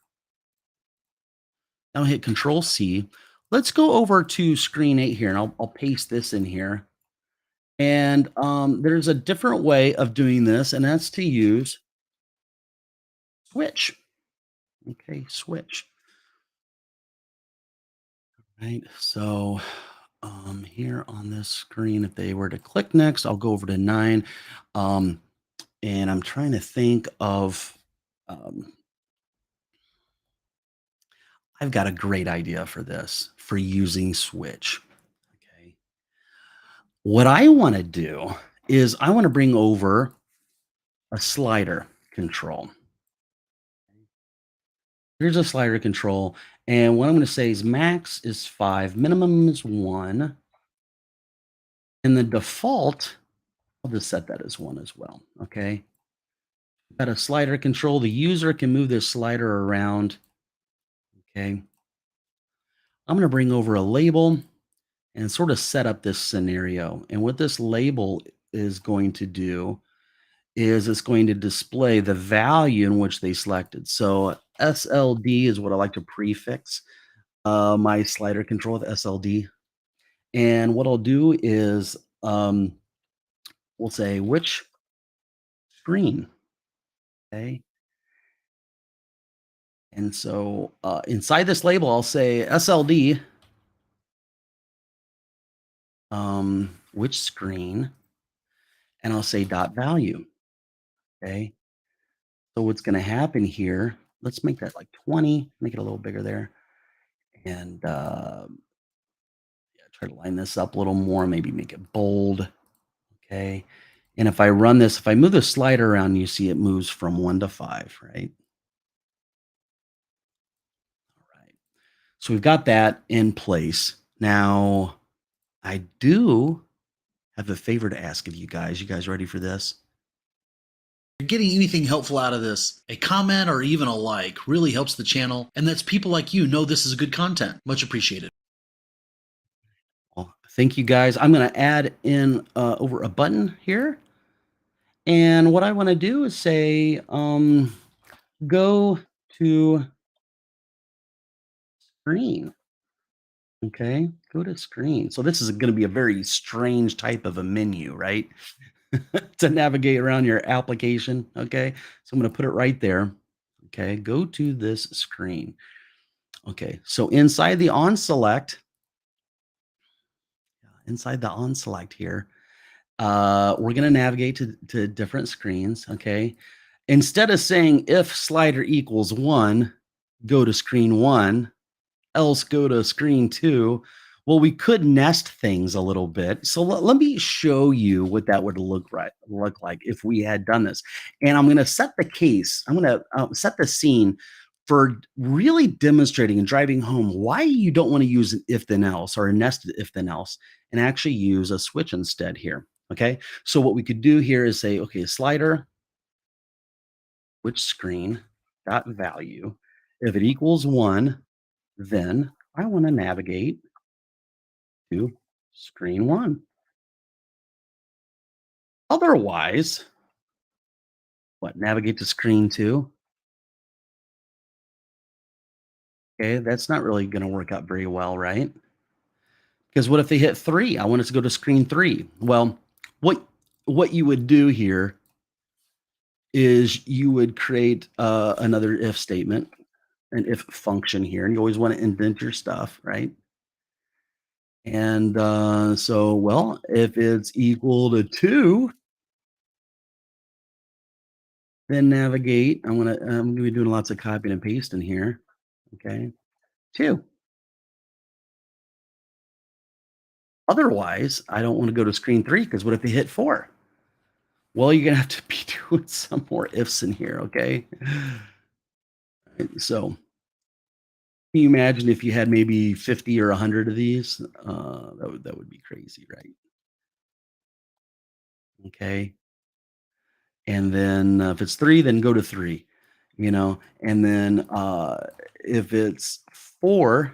Now hit Control C. Let's go over to screen 8 here, and I'll paste this in here. And there's a different way of doing this, and that's to use switch. Okay, switch. Right. So here on this screen, if they were to click next, I'll go over to 9. Um, and I'm trying to think of um, I've got a great idea for this for using switch. Okay. What I want to do is I want to bring over a slider control. Here's a slider control. And what I'm going to say is max is 5, minimum is 1. And the default, I'll just set that as 1 as well. Okay. Got a slider control. The user can move this slider around. Okay. I'm going to bring over a label and sort of set up this scenario. And what this label is going to do is it's going to display the value in which they selected. So SLD is what I like to prefix my slider control with SLD. And what I'll do is we'll say which screen. Okay. And so inside this label, I'll say SLD, which screen, and I'll say dot value. Okay. So what's going to happen here? Let's make that like 20, make it a little bigger there. And yeah, try to line this up a little more, maybe make it bold. Okay. And if I run this, if I move the slider around, you see it moves from 1 to 5, right? All right. So we've got that in place. Now, I do have a favor to ask of you guys. You guys ready for this? If you're getting anything helpful out of this, a comment or even a like really helps the channel and lets people like you know this is good content. Much appreciated. Well, thank you guys. I'm going to add in over a button here. And what I want to do is say, go to screen. Okay, go to screen. So this is going to be a very strange type of a menu, right? To navigate around your application. Okay, so I'm going to put it right there. Okay, go to this screen. Okay, so inside the on select here, we're going to navigate to different screens. Okay, instead of saying if slider equals one, go to screen one, else go to screen two. Well, we could nest things a little bit. So let me show you what that would look like if we had done this. And I'm going to set the case. I'm going to set the scene for really demonstrating and driving home why you don't want to use an if then else or a nested if then else and actually use a switch instead here. Okay. So what we could do here is say, okay, slider, which screen dot value. If it equals one, then I want to navigate to screen one. Otherwise, what? Navigate to screen two. Okay, that's not really going to work out very well, right? Because what if they hit three? I want us to go to screen three. Well, what what you would do here is you would create another if statement, an if function here, and you always want to indent your stuff, right? And well, if it's equal to two, then navigate. I'm gonna be doing lots of copying and pasting here. Okay, two. Otherwise, I don't want to go to screen three because what if they hit four? Well, you're gonna have to be doing some more ifs in here. Okay, so can you imagine if you had maybe 50 or 100 of these? That would be crazy, right? Okay, and then if it's three, then go to three. And then if it's four,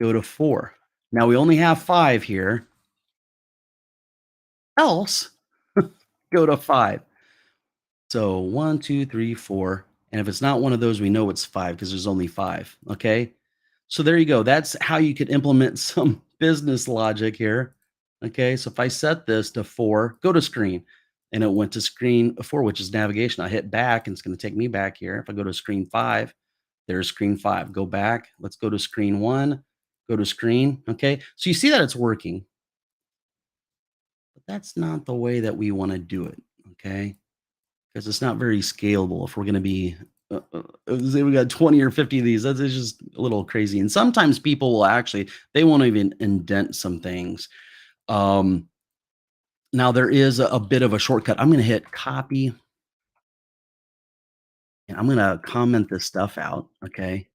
go to four. Now we only have five here. Else, go to five. So one, two, three, four. And if it's not one of those, we know it's five because there's only five. Okay. So there you go. That's how you could implement some business logic here. Okay. So if I set this to four, go to screen, and it went to screen four, which is navigation. I hit back and it's going to take me back here. If I go to screen five, there's screen five. Go back. Let's go to screen one, go to screen. Okay. So you see that it's working, but that's not the way that we want to do it. Okay. Because it's not very scalable if we're going to be say we got 20 or 50 of these. That's it's just a little crazy. And sometimes people will actually they won't even indent some things. um Now there is a bit of a shortcut. I'm going to hit copy and I'm going to comment this stuff out. Okay,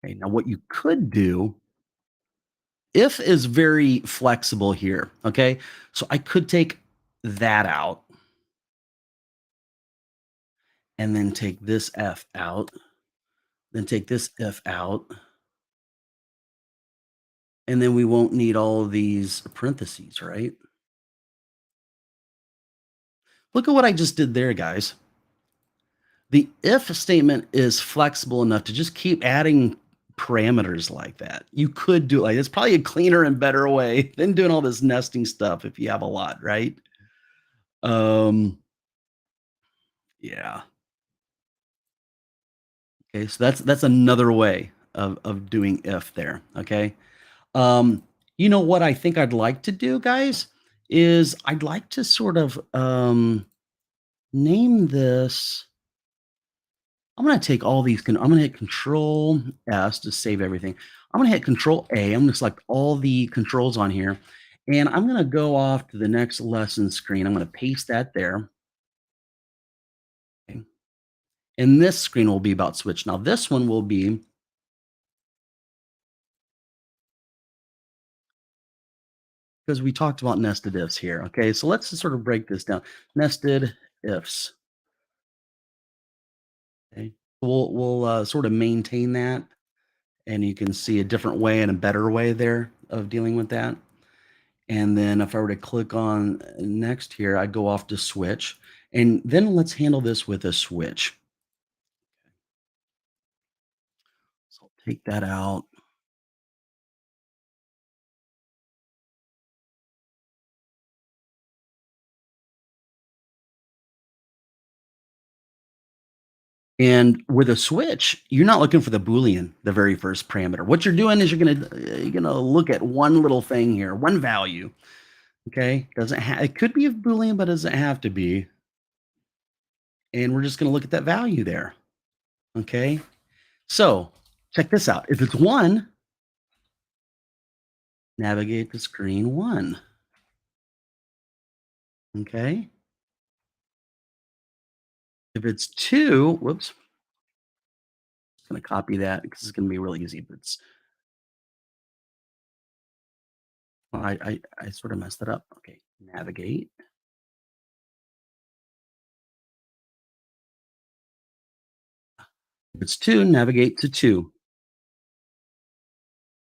now what you could do, if is very flexible here. Okay, so I could take that out and then take this f out, then take this if out, and then we won't need all of these parentheses, right? Look at what I just did there, guys. The if statement is flexible enough to just keep adding parameters like that. You could do it like it's probably a cleaner and better way than doing all this nesting stuff if you have a lot, right? Um, yeah. Okay, so that's another way of doing if there. Okay. You know what I think I'd like to do, guys, is I'd like to sort of name this. I'm gonna take all these. I'm gonna hit Control S to save everything. I'm gonna hit Control A. I'm gonna select all the controls on here, and I'm gonna go off to the next lesson screen. I'm gonna paste that there. Okay. And this screen will be about switch. Now this one will be because we talked about nested ifs here. Okay, so let's just sort of break this down. Nested ifs. Okay, we'll sort of maintain that, and you can see a different way and a better way there of dealing with that. And then if I were to click on next here, I'd go off to switch. And then let's handle this with a switch. So I'll Take that out. And with a switch, you're not looking for the Boolean, the very first parameter. What you're doing is you're gonna look at one little thing here, one value. Okay, doesn't it could be a Boolean, but it doesn't have to be. And we're just gonna look at that value there. Okay, so check this out. If it's one, navigate to screen one. Okay, if it's two, whoops, I'm gonna copy that because it's gonna be really easy. If it's I sort of messed it up. Okay, navigate. If it's two, navigate to two.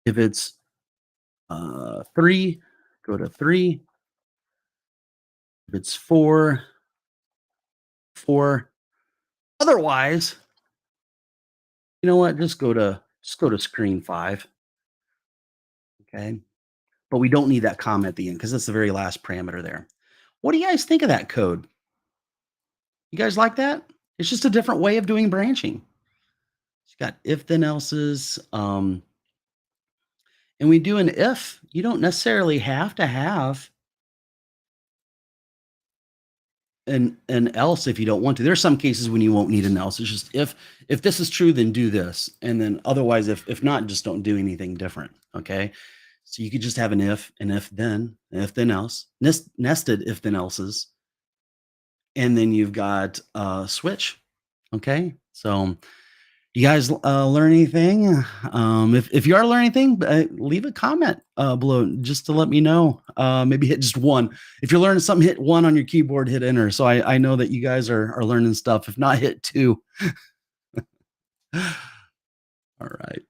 If it's three, go to three. If it's four, four. Otherwise, you know what? Just go to screen five. Okay. But we don't need that comma at the end because that's the very last parameter there. What do you guys think of that code? You guys like that? It's just a different way of doing branching. It's got if then else's. And we do an if. You don't necessarily have to have an else if you don't want to. There's some cases when you won't need an else. It's just if this is true, then do this. And then otherwise, if not, just don't do anything different. Okay. So you could just have an if then else, nested if then else's, and then you've got switch. Okay. So you guys learn anything? If you are learning anything, leave a comment below just to let me know. Maybe hit just one. If you're learning something, hit one on your keyboard, hit enter. So I know that you guys are learning stuff. If not, hit two. All right.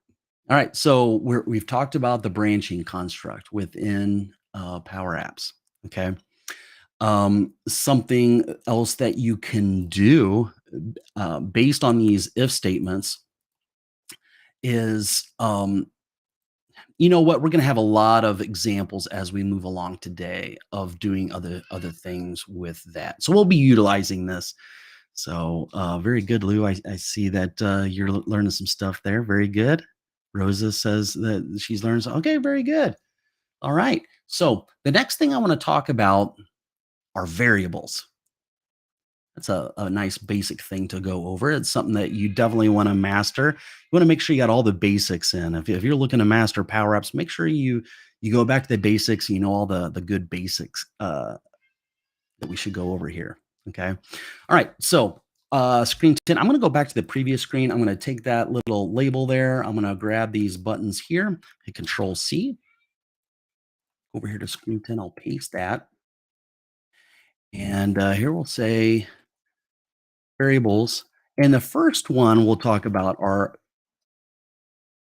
All right. So we've talked about the branching construct within Power Apps. Okay. Something else that you can do based on these if statements is you know what? We're going to have a lot of examples as we move along today of doing other things with that. So we'll be utilizing this. So very good, Lou. I see that you're learning some stuff there. Very good. Rosa says that she's learned. Okay, very good. All right. So the next thing I want to talk about are variables. That's a nice basic thing to go over. It's something that you definitely want to master. You want to make sure you got all the basics in. If you're looking to master power ups, make sure you go back to the basics. You know all the good basics that we should go over here. Okay. All right. So screen 10. I'm going to go back to the previous screen. I'm going to take that little label there. I'm going to grab these buttons here. Hit Control C. Over here to screen 10. I'll paste that. And here we'll say variables. And the first one we'll talk about are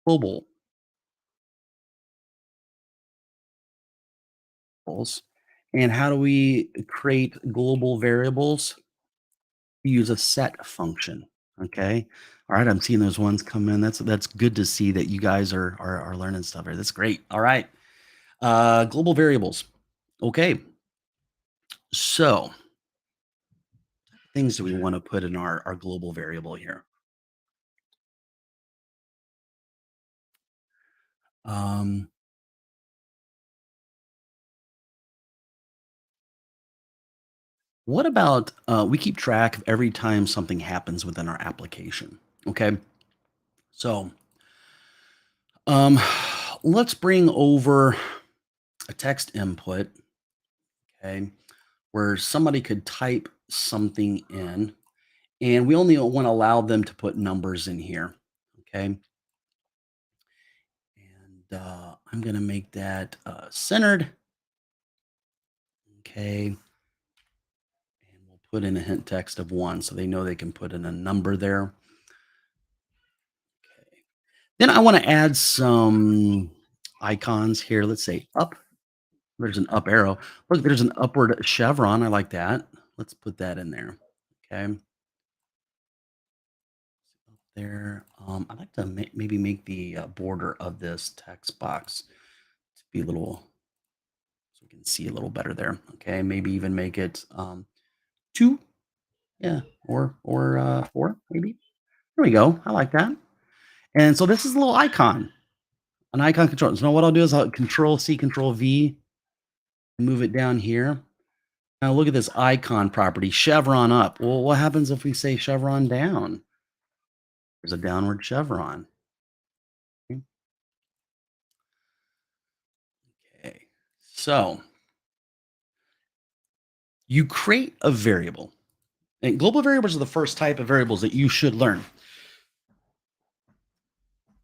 global variables. And how do we create global variables? We use a set function. Okay. All right. I'm seeing those ones come in. That's good to see that you guys are learning stuff here. That's great. All right. Global variables. Okay. So things that we want to put in our global variable here. Um, what about we keep track of every time something happens within our application? Okay. So um, let's bring over a text input, okay, where somebody could type something in, and we only want to allow them to put numbers in here, okay. And I'm going to make that centered, okay, and we'll put in a hint text of one so they know they can put in a number there. Okay. Then I want to add some icons here. Let's say up. There's an up arrow. Look, there's an upward chevron. I like that. Let's put that in there. Okay. there. I'd like to maybe make the border of this text box to be a little, so we can see a little better there. Okay, maybe even make it two, yeah, or four, maybe. There we go. I like that. And so this is a little icon, an icon control. So now what I'll do is I'll Control C, Control V, move it down here. Now look at this icon property, chevron up. Well, what happens if we say chevron down? There's a downward chevron. Okay. So you create a variable. And global variables are the first type of variables that you should learn.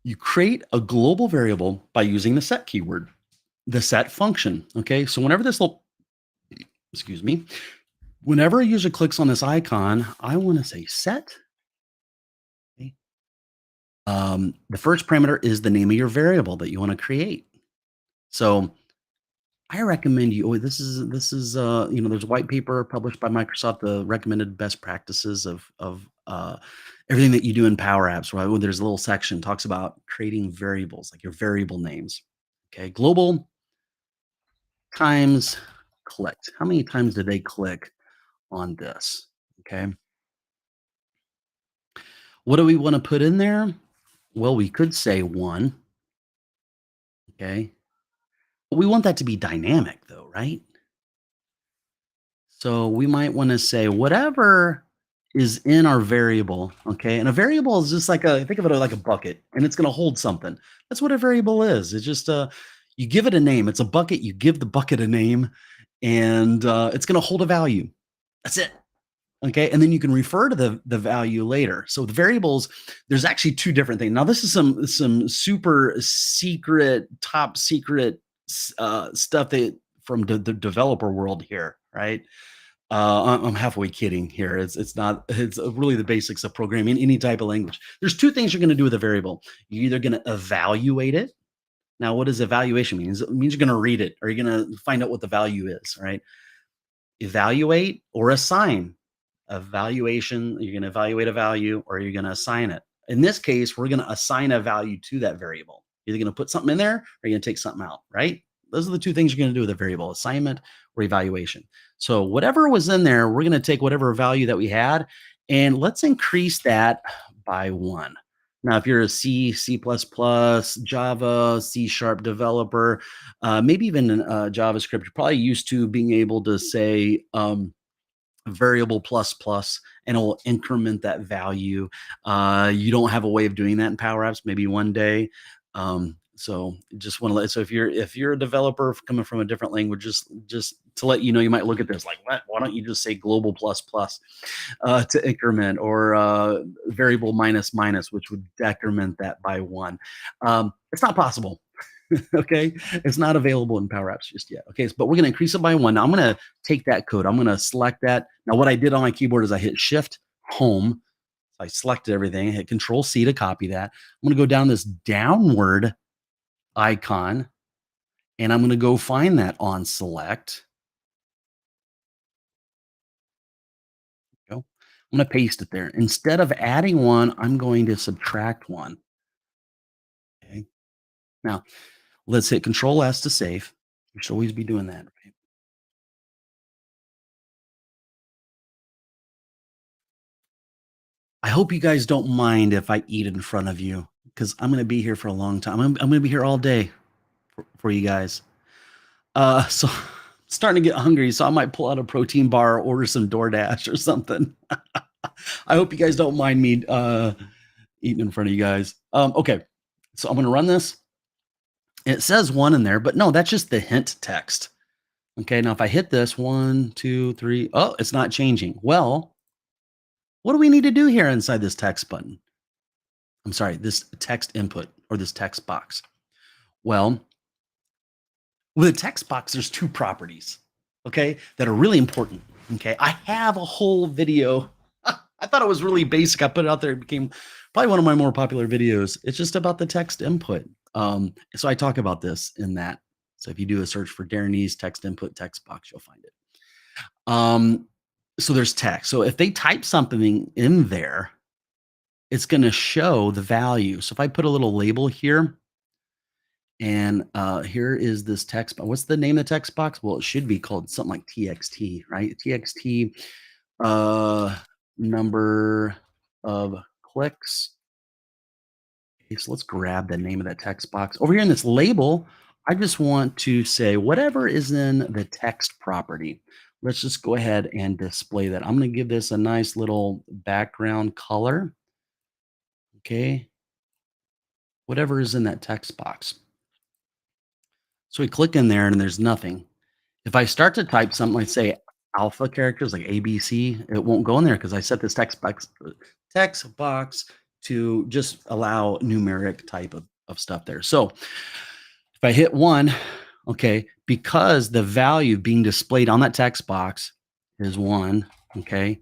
You create a global variable by using the set keyword, the set function. Okay. So whenever this little, excuse me, whenever a user clicks on this icon, I want to say set. Okay. The first parameter is the name of your variable that you want to create. So I recommend you. Oh, this is there's a white paper published by Microsoft, the recommended best practices of everything that you do in Power Apps. Right, well, there's a little section talks about creating variables, like your variable names. Okay, global times clicked. How many times did they click on this? Okay, what do we want to put in there? Well, we could say one. Okay, but we want that to be dynamic, though, right? So we might want to say whatever is in our variable, okay? And a variable is just like think of it like a bucket, and it's going to hold something. That's what a variable is. It's just you give it a name. It's a bucket. You give the bucket a name, and it's going to hold a value. That's it. Okay, and then you can refer to the value later. So the variables, there's actually two different things. Now this is some super secret, top secret stuff that from the developer world here, right? I'm halfway kidding here. It's not. It's really the basics of programming any type of language. There's two things you're going to do with a variable. You're either going to evaluate it. Now, what does evaluation mean? It means you're going to read it, or you're going to find out what the value is, right? Evaluate or assign. Evaluation, you're going to evaluate a value or you're going to assign it. In this case, we're going to assign a value to that variable. You're either going to put something in there or you're going to take something out, right? Those are the two things you're going to do with a variable, assignment or evaluation. So whatever was in there, we're going to take whatever value that we had and let's increase that by one. Now, if you're a C, C++, Java, C# developer, maybe even JavaScript, you're probably used to being able to say, variable plus plus and it will increment that value. You don't have a way of doing that in Power Apps, maybe one day. So just want to let, so if you're a developer coming from a different language, just to let you know, you might look at this like, what? Why don't you just say global plus plus to increment, or variable minus minus, which would decrement that by one. It's not possible. Okay, it's not available in Power Apps just yet. Okay, but we're going to increase it by one. Now I'm going to take that code. I'm going to select that. Now what I did on my keyboard is I hit Shift Home. I selected everything. I hit Control C to copy that. I'm going to go down this downward icon, and I'm going to go find that on Select. Go. I'm going to paste it there. Instead of adding one, I'm going to subtract one. Okay. Now let's hit Control S to save. You should always be doing that. Right? I hope you guys don't mind if I eat in front of you because I'm going to be here for a long time. I'm going to be here all day for you guys. So starting to get hungry, so I might pull out a protein bar or order some DoorDash or something. I hope you guys don't mind me eating in front of you guys. Okay, so I'm going to run this. It says one in there, but no, that's just the hint text. Okay, now if I hit this, 1, 2, 3, oh, it's not changing. Well, what do we need to do here inside this text button? I'm sorry, this text input or this text box. Well, with a text box, there's two properties, okay, that are really important. Okay, I have a whole video. I thought it was really basic. I put it out there. It became probably one of my more popular videos. It's just about the text input. So I talk about this in that. So if you do a search for Darren Neese text input text box, you'll find it. So there's text. So if they type something in there, it's going to show the value. So if I put a little label here, and here is this text box. What's the name of the text box? Well, it should be called something like TXT, right? TXT uh, number of clicks. Okay, so let's grab the name of that text box. Over here in this label, I just want to say whatever is in the text property. Let's just go ahead and display that. I'm going to give this a nice little background color. Okay, whatever is in that text box. So we click in there and there's nothing. If I start to type something like say alpha characters like ABC, it won't go in there because I set this text box to just allow numeric type of stuff there. So if I hit one, okay, because the value being displayed on that text box is one, okay,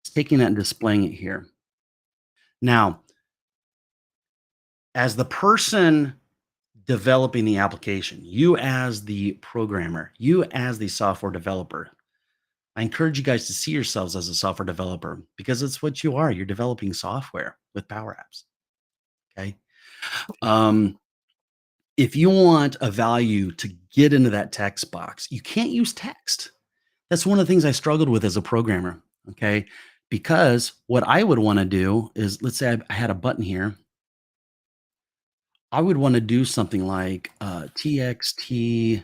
it's taking that and displaying it here. Now, as the person developing the application, you as the programmer, you as the software developer, I encourage you guys to see yourselves as a software developer because it's what you are. You're developing software with Power Apps. Okay. Um, if you want a value to get into that text box, you can't use text. That's one of the things I struggled with as a programmer. Okay. Because what I would want to do is, let's say I had a button here. I would want to do something like TXT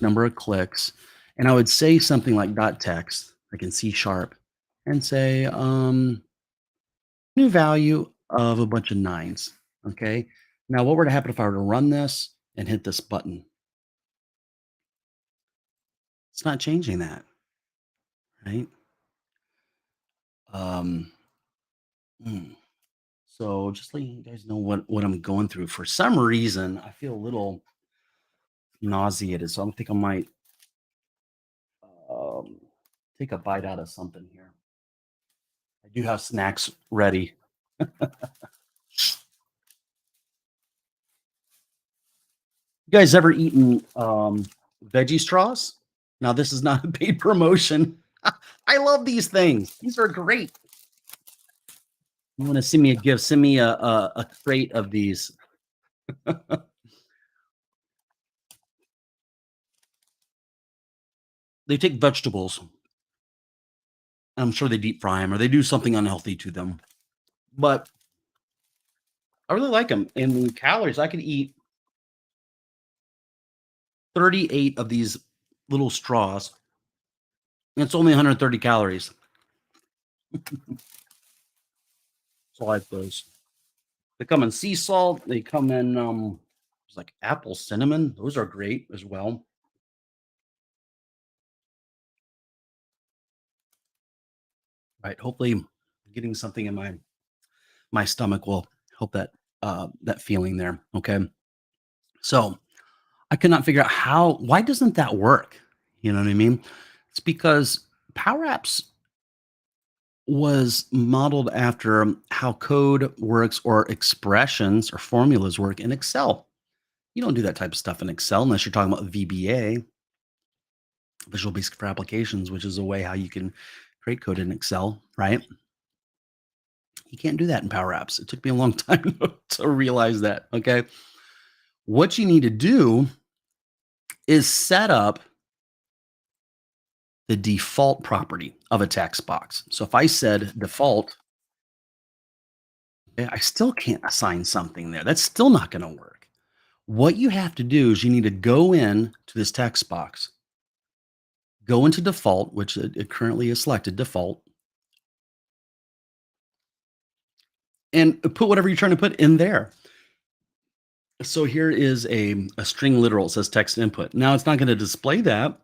number of clicks, and I would say something like dot text, like in C sharp, and say new value of a bunch of nines. Okay. Now, what were to happen if I were to run this and hit this button? It's not changing that, right? Um, hmm. So just letting you guys know what I'm going through. For some reason, I feel a little nauseated, so I think I might um, take a bite out of something here. I do have snacks ready. You guys ever eaten veggie straws? Now, this is not a paid promotion. I love these things. These are great. You want to send me a gift? Send me a crate of these. They take vegetables. I'm sure they deep fry them or they do something unhealthy to them. But I really like them. And the calories, I could eat 38 of these little straws. And it's only 130 calories. So I like those. They come in sea salt. They come in it's like apple cinnamon. Those are great as well. Right. Hopefully getting something in my stomach will help that feeling there. Okay. So I could not figure out why doesn't that work? You know what I mean? It's because Power Apps was modeled after how code works or expressions or formulas work in Excel. You don't do that type of stuff in Excel unless you're talking about VBA, Visual Basic for Applications, which is a way how you can create code in Excel, right? You can't do that in Power Apps. It took me a long time to realize that. Okay. What you need to do is set up the default property of a text box. So if I said default, I still can't assign something there. That's still not going to work. What you have to do is you need to go in to this text box, go into default, which it currently is selected default, and put whatever you're trying to put in there. So here is a string literal. It says text input. Now it's not going to display that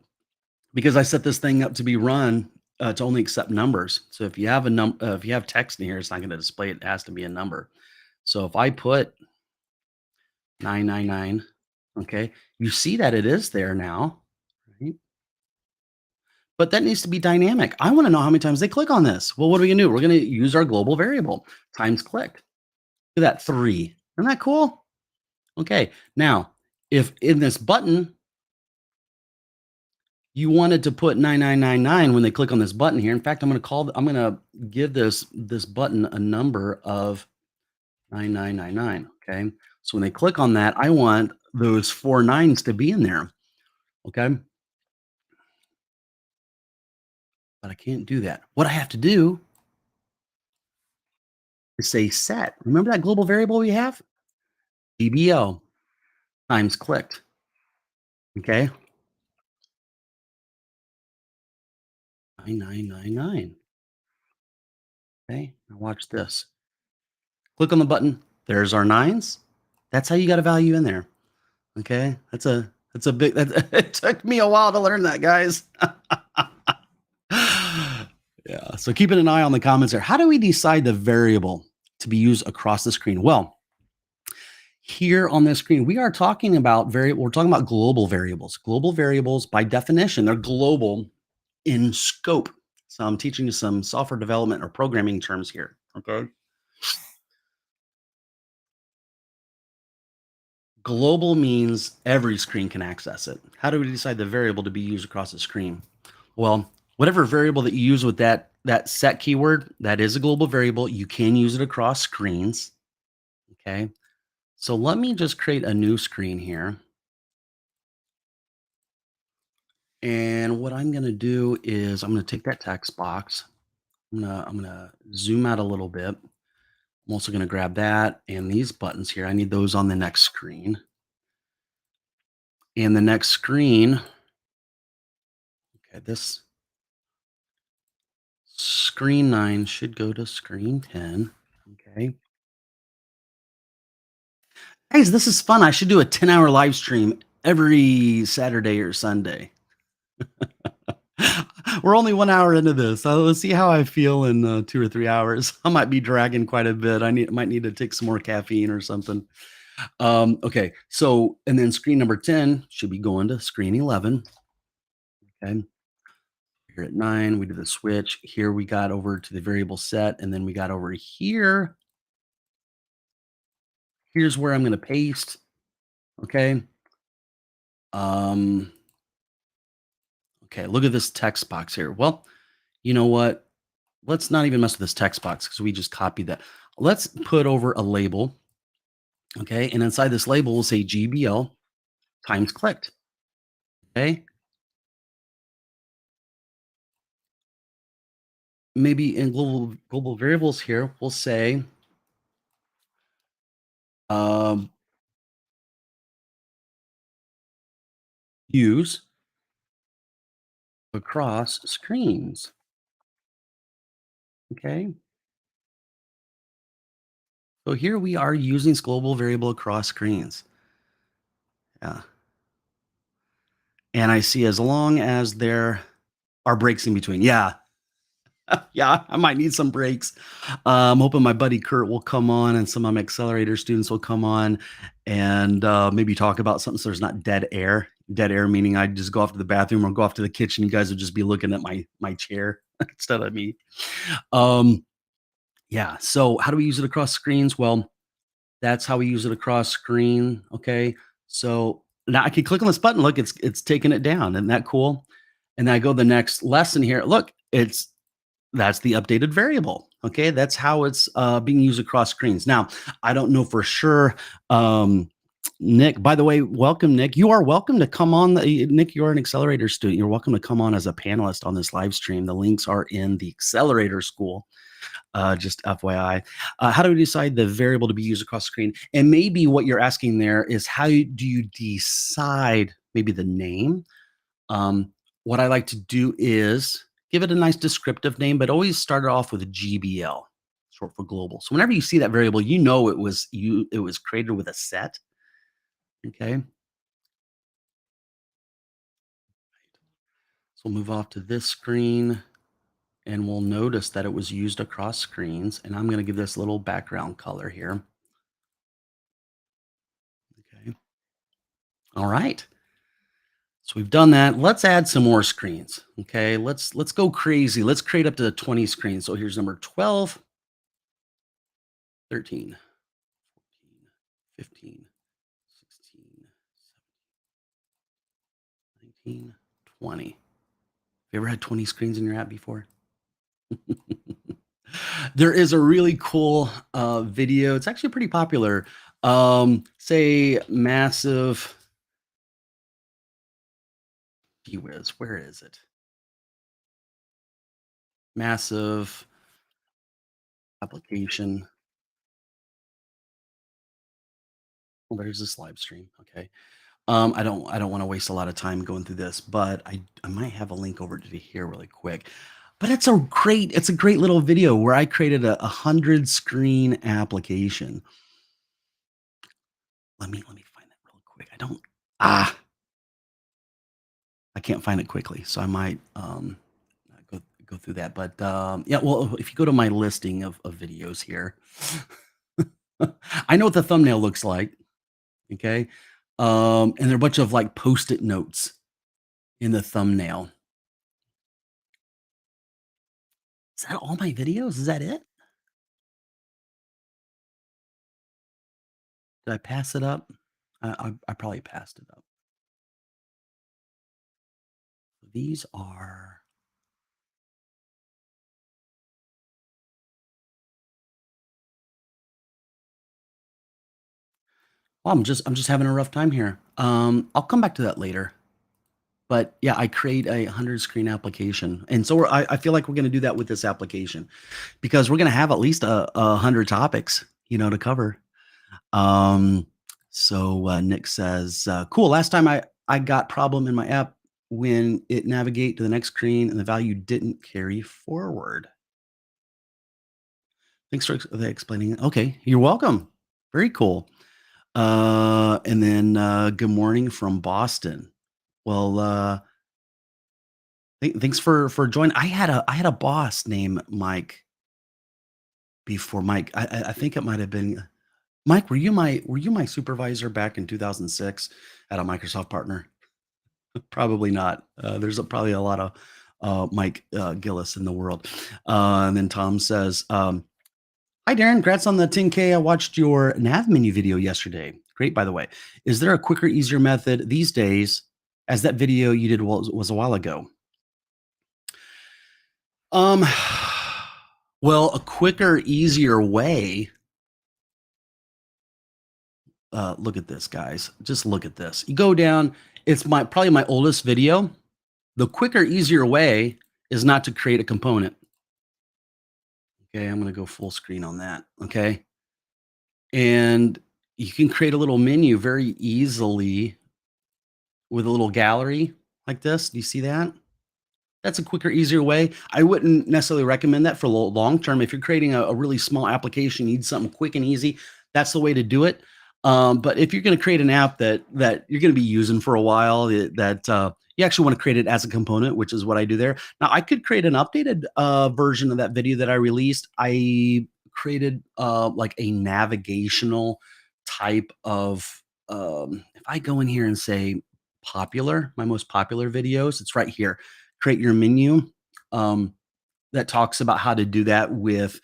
because I set this thing up to be run to only accept numbers. So if you have if you have text in here, it's not going to display it. It has to be a number. So if I put 999, okay, you see that it is there now, right? But that needs to be dynamic. I want to know how many times they click on this. Well, what are we going to do? We're going to use our global variable times clicked. Look at that 3. Isn't that cool? Okay. Now, if in this button you wanted to put 9999 when they click on this button here. In fact, I'm going to give this button a number of 9999. Okay. So when they click on that, I want those four nines to be in there. Okay. But I can't do that. What I have to do is say set. Remember that global variable we have? DBO times clicked. Okay. 9999. Okay. Now watch this. Click on the button. There's our nines. That's how you got a value in there. Okay. That's a big it took me a while to learn that, guys. Yeah. So keeping an eye on the comments there. How do we decide the variable to be used across the screen? Well, here on this screen, we're talking about global variables. Global variables, by definition, they're global in scope. So I'm teaching you some software development or programming terms here. Okay. Global means every screen can access it. How do we decide the variable to be used across the screen? Well, whatever variable that you use with that set keyword, that is a global variable. You can use it across screens. Okay. So let me just create a new screen here. And what I'm going to do is I'm going to take that text box. I'm gonna zoom out a little bit. I'm also going to grab that and these buttons here. I need those on the next screen. And the next screen, okay, this screen 9 should go to screen 10. Okay. Guys, this is fun. I should do a 10-hour live stream every Saturday or Sunday. We're only 1 hour into this. So let's see how I feel in 2 or 3 hours. I might be dragging quite a bit. Might need to take some more caffeine or something. Okay. So, and then screen number 10 should be going to screen 11. Okay. Here at 9, we did the switch. Here we got over to the variable set, and then we got over here. Here's where I'm going to paste. Okay. Um, okay. Look at this text box here. Well, you know what? Let's not even mess with this text box because we just copied that. Let's put over a label. Okay. And inside this label, we'll say GBL times clicked. Okay. Maybe in global variables here, we'll say um, use across screens. Okay. So here we are using this global variable across screens. Yeah. And I see as long as there are breaks in between. Yeah. Yeah, I might need some breaks. I'm hoping my buddy Kurt will come on and some of my accelerator students will come on and maybe talk about something so there's not dead air. Dead air meaning I just go off to the bathroom or go off to the kitchen. You guys would just be looking at my chair instead of me. Um, yeah. So how do we use it across screens? Well, that's how we use it across screen. Okay. So now I can click on this button. Look, it's taking it down. Isn't that cool? And then I go to the next lesson here. Look, that's the updated variable. Okay, that's how it's being used across screens. Now, I don't know for sure. Nick, by the way, welcome, Nick. You are welcome to come on. Nick, you're an accelerator student. You're welcome to come on as a panelist on this live stream. The links are in the accelerator school. Just FYI. How do we decide the variable to be used across screen? And maybe what you're asking there is how do you decide maybe the name? What I like to do is give it a nice descriptive name, but always start it off with a GBL, short for global. So whenever you see that variable, you know it was created with a set. Okay. So we'll move off to this screen and we'll notice that it was used across screens. And I'm going to give this little background color here. Okay. All right. So we've done that. Let's add some more screens. Okay. Let's go crazy. Let's create up to 20 screens. So here's number 12, 13, 14, 15, 16, 17, 19, 20. you ever had 20 screens in your app before? There is a really cool, video, it's actually pretty popular, say massive gee whiz, where is it? Massive application. Well, there's this live stream, okay. I don't wanna waste a lot of time going through this, but I might have a link over to here really quick. But it's a great little video where I created a 100 screen application. Let me find that real quick. Ah, I can't find it quickly, so I might, go through that, but, yeah, well, if you go to my listing of videos here, I know what the thumbnail looks like, okay? And there are a bunch of, like, Post-it notes in the thumbnail. Is that all my videos? Is that it? Did I pass it up? I probably passed it up. These are well, I'm just having a rough time here. I'll come back to that later. But yeah, I create a 100 screen application, and so I feel like we're going to do that with this application because we're going to have at least a 100 topics, to cover. Um, Nick says, "Cool. Last time I got problem in my app when it navigate to the next screen and the value didn't carry forward." Thanks for explaining it. Okay, you're welcome. Very cool. And then good morning from Boston. Well, thanks for joining. I had a boss named Mike before Mike. I think it might have been Mike. Were you my supervisor back in 2006 at a Microsoft partner? Probably not. Probably a lot of Mike Gillis in the world. And then Tom says, "Hi, Darren. Congrats on the 10K. I watched your nav menu video yesterday. Great, by the way. Is there a quicker, easier method these days, as that video you did was a while ago?" Um, well, a quicker, easier way. Look at this, guys. Just look at this. You go down. It's probably my oldest video. The quicker, easier way is not to create a component. Okay, I'm going to go full screen on that. Okay, and you can create a little menu very easily with a little gallery like this. Do you see that? That's a quicker, easier way. I wouldn't necessarily recommend that for long term. If you're creating a really small application, you need something quick and easy, that's the way to do it. But if you're going to create an app that you're going to be using for a while, that you actually want to create it as a component, which is what I do there. Now, I could create an updated version of that video that I released. I created like a navigational type of. If I go in here and say my most popular videos, it's right here, create your menu, um, that talks about how to do that with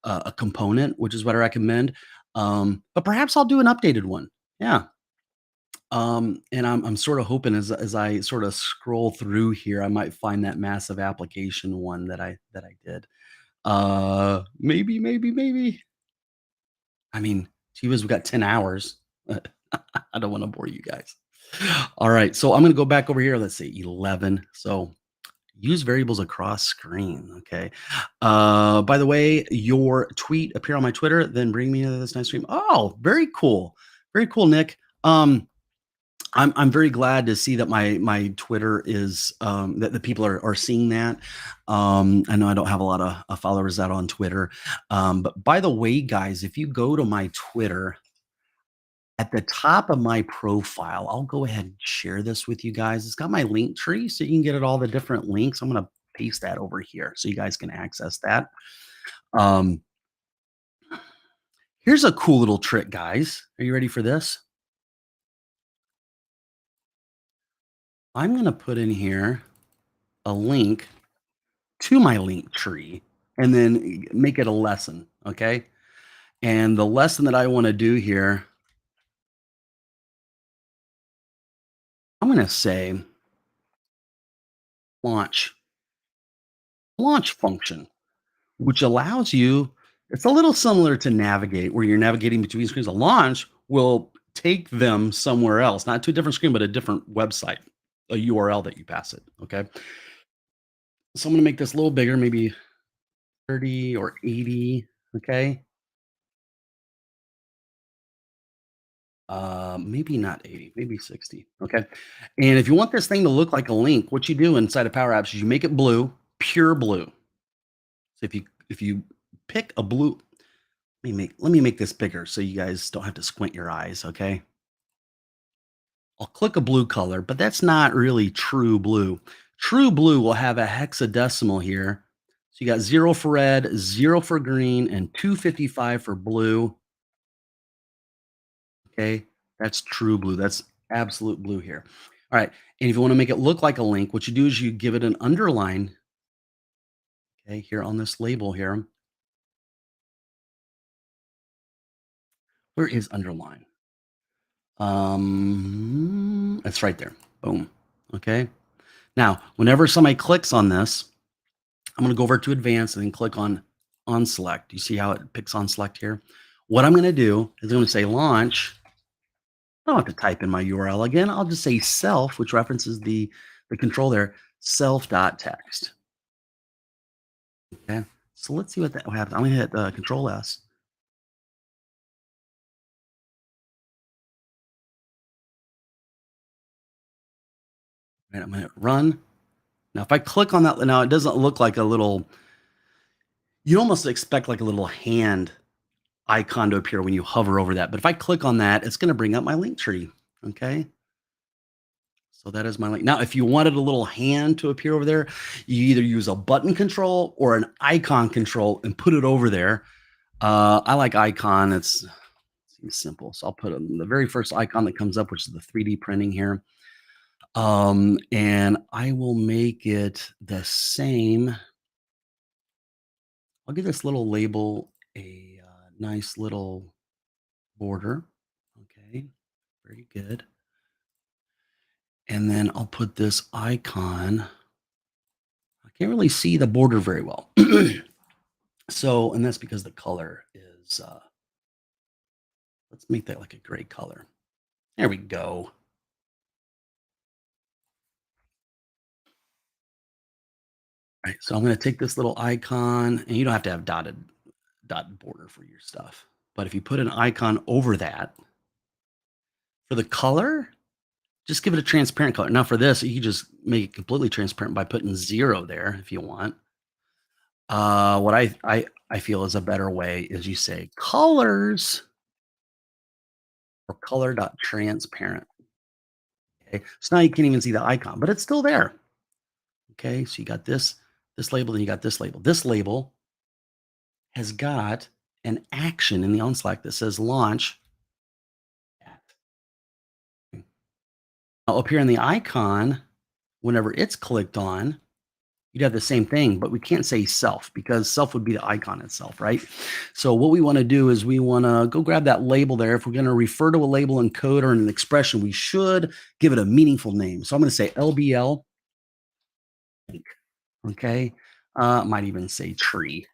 a component, which is what I recommend. But perhaps I'll do an updated one. Yeah. And I'm sort of hoping as I sort of scroll through here, I might find that massive application one that I did. Maybe. I mean, gee whiz, we got 10 hours. I don't want to bore you guys. All right. So I'm going to go back over here. Let's see, 11. So use variables across screen. Okay. By the way, your tweet appear on my Twitter, then bring me into this nice stream. Oh, very cool. Very cool, Nick. I'm very glad to see that my Twitter is that the people are seeing that. I know I don't have a lot of followers out on Twitter. But by the way, guys, if you go to my Twitter, at the top of my profile, I'll go ahead and share this with you guys. It's got my link tree, so you can get it all the different links. I'm gonna paste that over here so you guys can access that. Um, Here's a cool little trick, guys. Are you ready for this? I'm gonna put in here a link to my link tree and then make it a lesson. Okay. And the lesson that I want to do here, I'm gonna say launch. launch function, which allows you, it's a little similar to navigate where you're navigating between screens. A launch will take them somewhere else, not to a different screen, but a different website, a URL that you pass it. Okay. So I'm going to make this a little bigger, maybe 30 or 80. Okay. Maybe not 80, maybe 60. Okay. And if you want this thing to look like a link, what you do inside of Power Apps is you make it blue, pure blue. So if you pick a blue, let me make this bigger so you guys don't have to squint your eyes. Okay. I'll click a blue color, but that's not really true blue. True blue will have a hexadecimal here. So you got 0 for red, 0 for green, and 255 for blue. Okay. That's true blue. That's absolute blue here. All right. And if you want to make it look like a link, what you do is you give it an underline, okay, here on this label here. Where is underline? It's right there. Boom. Okay. Now, whenever somebody clicks on this, I'm going to go over to advanced and then click on select. You see how it picks on select here? What I'm going to do is I'm going to say launch. I don't have to type in my URL again. I'll just say self, which references the control there, self.text. Okay. So let's see what happens. I'm going to hit control S. Right, I'm going to hit run. Now, if I click on that, now it doesn't look like a little, you almost expect like a little hand icon to appear when you hover over that. But if I click on that, it's going to bring up my link tree. Okay. So that is my link. Now, if you wanted a little hand to appear over there, you either use a button control or an icon control and put it over there. I like icon. Seems simple. So I'll put the very first icon that comes up, which is the 3D printing here. And I will make it the same. I'll give this little label a nice little border. Okay, very good. And then I'll put this icon. I can't really see the border very well. So, and that's because the color is, let's make that like a gray color. There we go. All right, so I'm going to take this little icon, and you don't have to have dotted border for your stuff. But if you put an icon over that, for the color, just give it a transparent color. Now for this, you can just make it completely transparent by putting 0 there if you want. What I feel is a better way is you say colors or color dot transparent. Okay, so now you can't even see the icon, but it's still there. Okay, so you got this label, and you got this label. This label has got an action in the on Slack that says launch at. Now up here in the icon, whenever it's clicked on, you'd have the same thing, but we can't say self because self would be the icon itself, right? So what we want to do is we want to go grab that label there. If we're going to refer to a label in code or in an expression, we should give it a meaningful name. So I'm going to say LBL, okay? Might even say tree.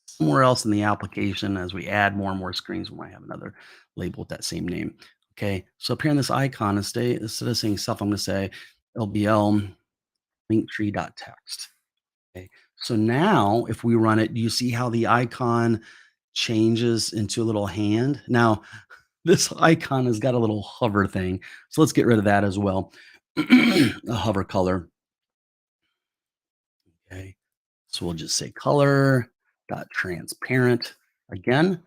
Somewhere else in the application, as we add more and more screens, we might have another label with that same name. Okay, so up here in this icon, instead of saying self, I'm going to say LBL linktree.text. Okay. So now if we run it, do you see how the icon changes into a little hand? Now, this icon has got a little hover thing. So let's get rid of that as well. A hover color. Okay. So we'll just say color dot transparent. Again,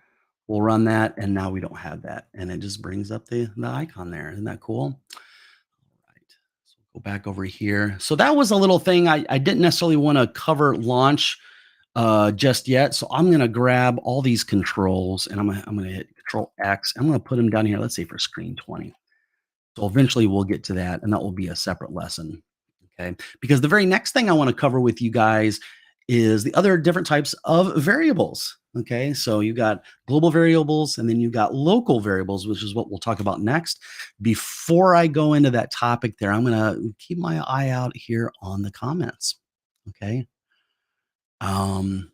we'll run that and now we don't have that. And it just brings up the icon there. Isn't that cool? All right. So go back over here. So that was a little thing. I didn't necessarily want to cover launch just yet. So I'm going to grab all these controls and I'm gonna hit Control X. I'm going to put them down here. Let's say for screen 20. So eventually we'll get to that, and that will be a separate lesson. Okay, because the very next thing I want to cover with you guys is the other different types of variables. Okay, so you got global variables and then you got local variables, which is what we'll talk about next. Before I go into that topic there, I'm going to keep my eye out here on the comments. Okay. Um,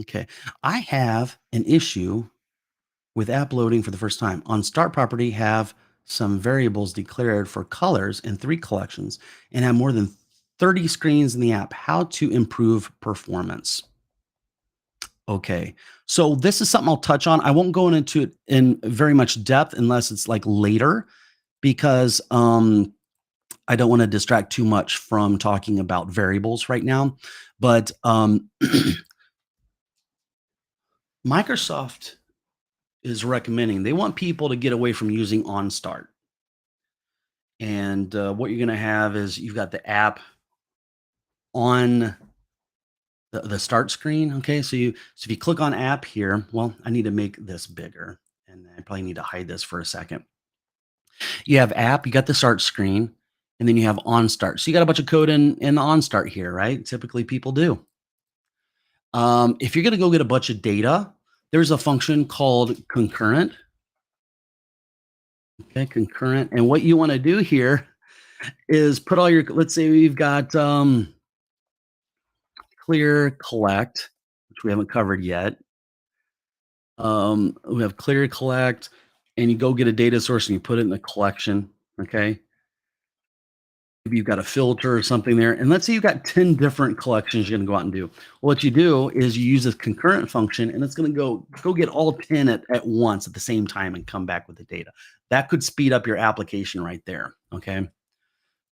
okay. I have an issue with app loading for the first time. On start property, have some variables declared for colors in three collections and have more than 30 screens in the app. How to improve performance? Okay. So this is something I'll touch on. I won't go into it in very much depth unless it's like later because I don't want to distract too much from talking about variables right now. But Microsoft is recommending they want people to get away from using OnStart. And what you're going to have is you've got the app on the start screen. Okay, so if you click on app here, well, I need to make this bigger, and I probably need to hide this for a second. You have app, you got the start screen, and then you have on start. So you got a bunch of code in on start here, right? Typically people do. If you're going to go get a bunch of data, there's a function called concurrent. Okay, concurrent, and what you want to do here is put all your. Let's say we've got clear collect, which we haven't covered yet. We have clear collect, and you go get a data source and you put it in the collection. Okay. Maybe you've got a filter or something there. And let's say you've got 10 different collections you're going to go out and do. What you do is you use this concurrent function and it's going to go get all 10 at once at the same time and come back with the data. That could speed up your application right there. Okay.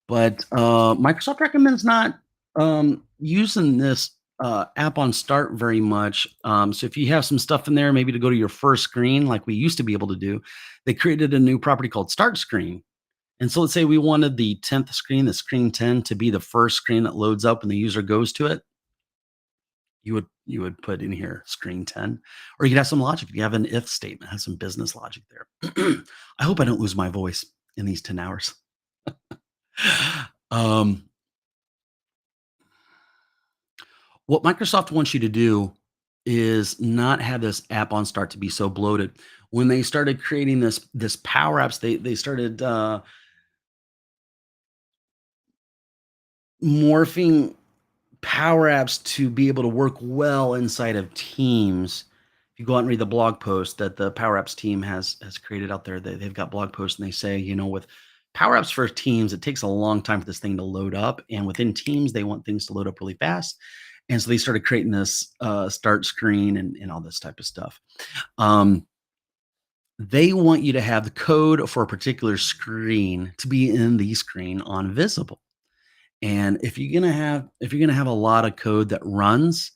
But Microsoft recommends not using this app on start very much. So if you have some stuff in there, maybe to go to your first screen, like we used to be able to do, they created a new property called Start Screen. And so let's say we wanted the 10th screen, the screen 10, to be the first screen that loads up when the user goes to it. You would put in here screen 10, or you could have some logic. You have an if statement, has some business logic there. I hope I don't lose my voice in these 10 hours. um, what Microsoft wants you to do is not have this app on start to be so bloated. When they started creating this power apps, they started morphing power apps to be able to work well inside of teams. If you go out and read the blog post that the Power Apps team has created out there, they've got blog posts and they say, with Power Apps for teams, it takes a long time for this thing to load up, and within teams, they want things to load up really fast. And so they started creating this start screen and all this type of stuff. Um, they want you to have the code for a particular screen to be in the screen on visible. And if you're gonna have a lot of code that runs,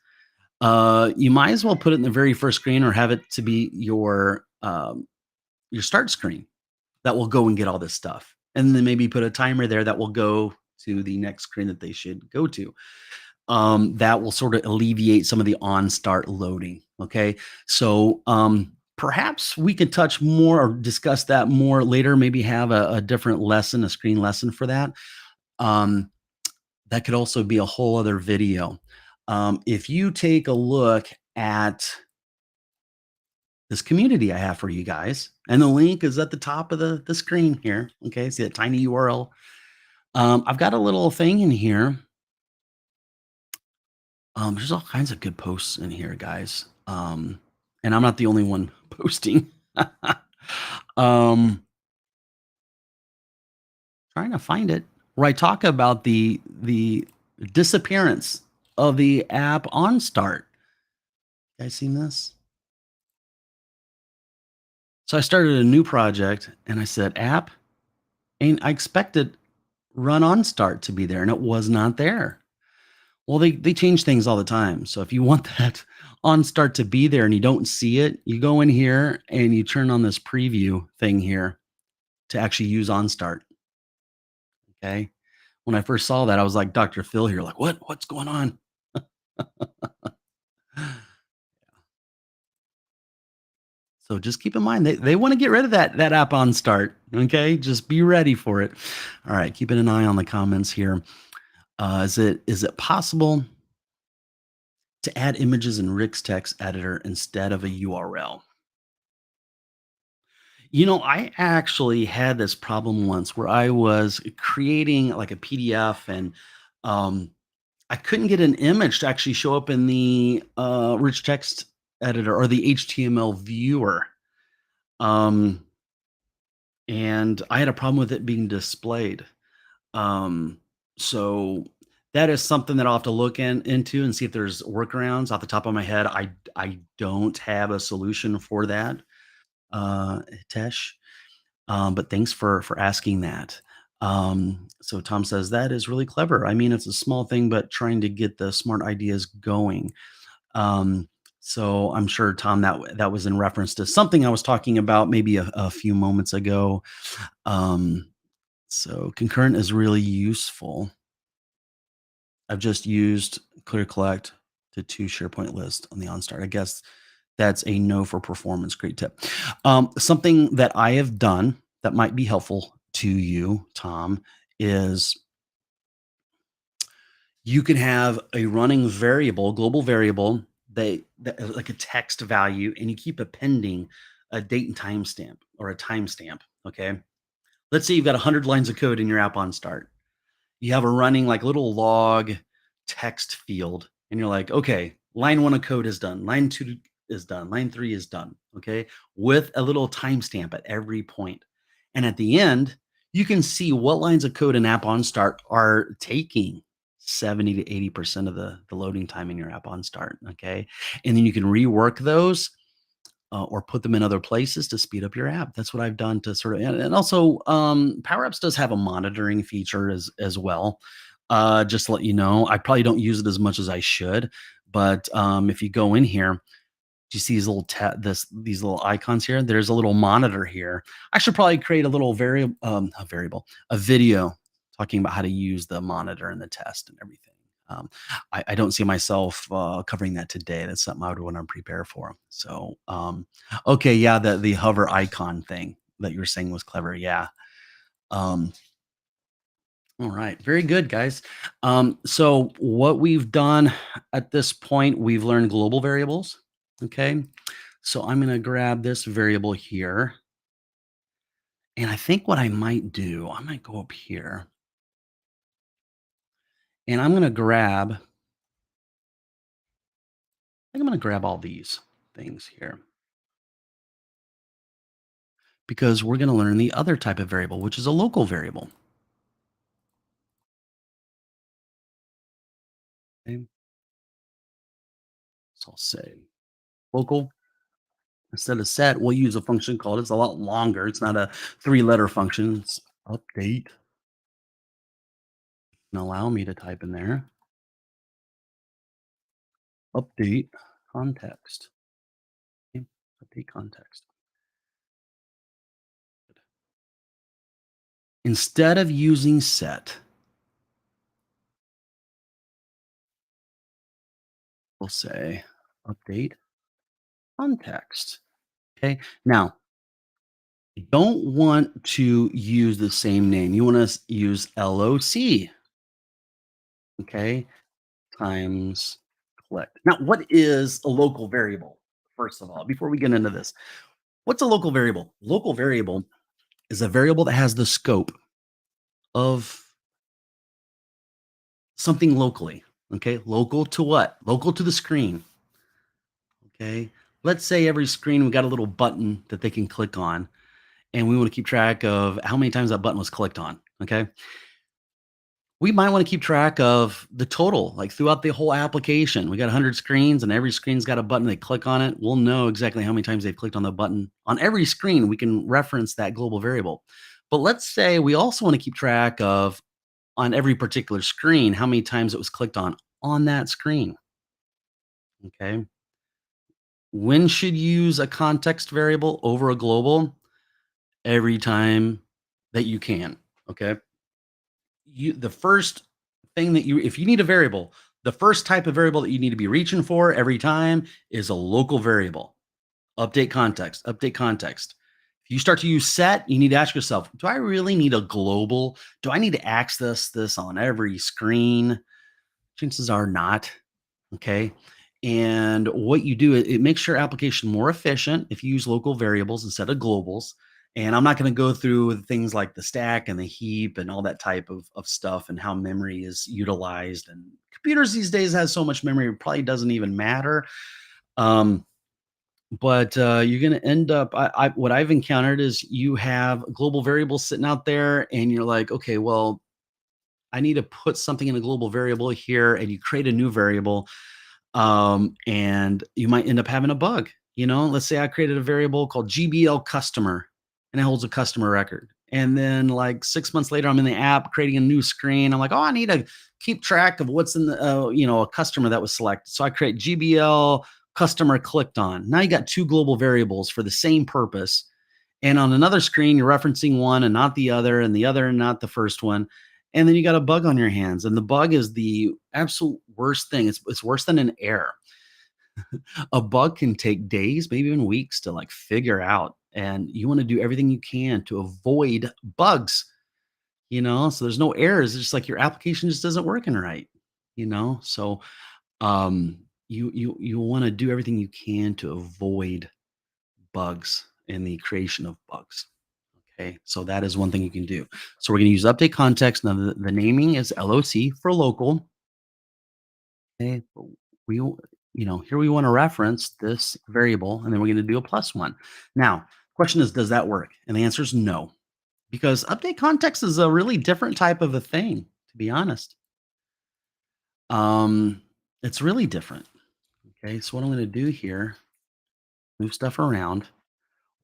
you might as well put it in the very first screen or have it to be your start screen that will go and get all this stuff. And then maybe put a timer there that will go to the next screen that they should go to. That will sort of alleviate some of the on start loading. Okay. So perhaps we could touch more or discuss that more later, maybe have a different lesson, a screen lesson for that. Um, that could also be a whole other video. If you take a look at this community I have for you guys, and the link is at the top of the screen here. Okay, see that tiny URL. I've got a little thing in here. There's all kinds of good posts in here, guys. And I'm not the only one posting. um, trying to find it where I talk about the disappearance of the app on start. You guys seen this? So I started a new project and I said app, and I expected run on start to be there, and it was not there. Well, they change things all the time. So if you want that on start to be there and you don't see it, you go in here and you turn on this preview thing here to actually use on start. Okay. When I first saw that, I was like Dr. Phil here, like, what? What's going on? So just keep in mind they want to get rid of that app on start. Okay. Just be ready for it. All right. Keeping an eye on the comments here. Is it possible to add images in Rick's text editor instead of a URL? I actually had this problem once where I was creating like a PDF and um, I couldn't get an image to actually show up in the rich text editor or the HTML viewer. Um, and I had a problem with it being displayed. Um, so that is something that I'll have to look into and see if there's workarounds. Off the top of my head, I don't have a solution for that, Tesh. But thanks for asking that. So Tom says that is really clever. I mean, it's a small thing, but trying to get the smart ideas going. Um, so I'm sure Tom that was in reference to something I was talking about maybe a few moments ago. Um, so concurrent is really useful. I've just used clear collect to two SharePoint list on the OnStart. I guess that's a no for performance. Great tip. Something that I have done that might be helpful to you, Tom, is you can have a running variable, global variable, that like a text value, and you keep appending a date and timestamp or a timestamp. Okay. Let's say you've got 100 lines of code in your app on start. You have a running like little log text field, and you're like, okay, line one of code is done, line two is done, line three is done. Okay, with a little timestamp at every point. And at the end, you can see what lines of code an app on start are taking 70 to 80% of the loading time in your app on start. Okay. And then you can rework those or put them in other places to speed up your app. That's what I've done to sort of, and also Power Apps does have a monitoring feature as well. Just to let you know, I probably don't use it as much as I should, but if you go in here, do you see these little these little icons here? There's a little monitor here. I should probably create a little a video talking about how to use the monitor and the test and everything. I don't see myself covering that today. That's something I would want to prepare for. So, okay, yeah, the hover icon thing that you were saying was clever. Yeah. Um, all right, very good, guys. So what we've done at this point, we've learned global variables. Okay, so I'm going to grab this variable here, and I think what I might do, I might go up here, and I'm going to grab all these things here because we're going to learn the other type of variable, which is a local variable. Okay, so I'll say local instead of set. We'll use a function called. It's a lot longer. It's not a three-letter function. It's update and allow me to type in there update context. Okay, update context. Instead of using set, we'll say update context. Okay. Now, you don't want to use the same name. You want to use LOC. Okay. Times collect. Now, what is a local variable? First of all, before we get into this, what's a local variable? Local variable is a variable that has the scope of something locally. Okay. Local to what? Local to the screen. Okay. Let's say every screen we got a little button that they can click on, and we want to keep track of how many times that button was clicked on. Okay. We might want to keep track of the total, like throughout the whole application. We got 100 screens, and every screen's got a button. They click on it. We'll know exactly how many times they've clicked on the button on every screen. We can reference that global variable. But let's say we also want to keep track of on every particular screen how many times it was clicked on that screen. Okay. When should you use a context variable over a global? Every time that you can. Okay. The first thing that you if you need a variable, the first type of variable that you need to be reaching for every time is a local variable. Update context, update context. If you start to use set, you need to ask yourself, do I really need a global? Do I need to access this on every screen? Chances are not. Okay. And what you do, it makes your application more efficient if you use local variables instead of globals. And I'm not going to go through things like the stack and the heap and all that type of stuff and how memory is utilized. And computers these days has so much memory, it probably doesn't even matter. Um, but you're going to end up, what I've encountered is you have global variables sitting out there and you're like, okay, well, I need to put something in a global variable here, and you create a new variable, and you might end up having a bug. Let's say I created a variable called GBL customer, and it holds a customer record. And then, like 6 months later, I'm in the app creating a new screen. I'm like, oh, I need to keep track of what's in the, a customer that was selected. So I create GBL customer clicked on. Now you got two global variables for the same purpose. And on another screen, you're referencing one and not the other, and the other and not the first one. And then you got a bug on your hands. And the bug is the absolute worst thing. It's worse than an error. A bug can take days, maybe even weeks to like figure out. And you want to do everything you can to avoid bugs, so there's no errors. It's just like your application just isn't working right, So you want to do everything you can to avoid bugs and the creation of bugs. Okay, so that is one thing you can do. So we're going to use update context. Now the naming is LOC for local. Okay, but here we want to reference this variable, and then we're going to do a plus one. Now, question is, does that work? And the answer is no, because update context is a really different type of a thing, to be honest. It's really different. Okay, so what I'm going to do here, move stuff around.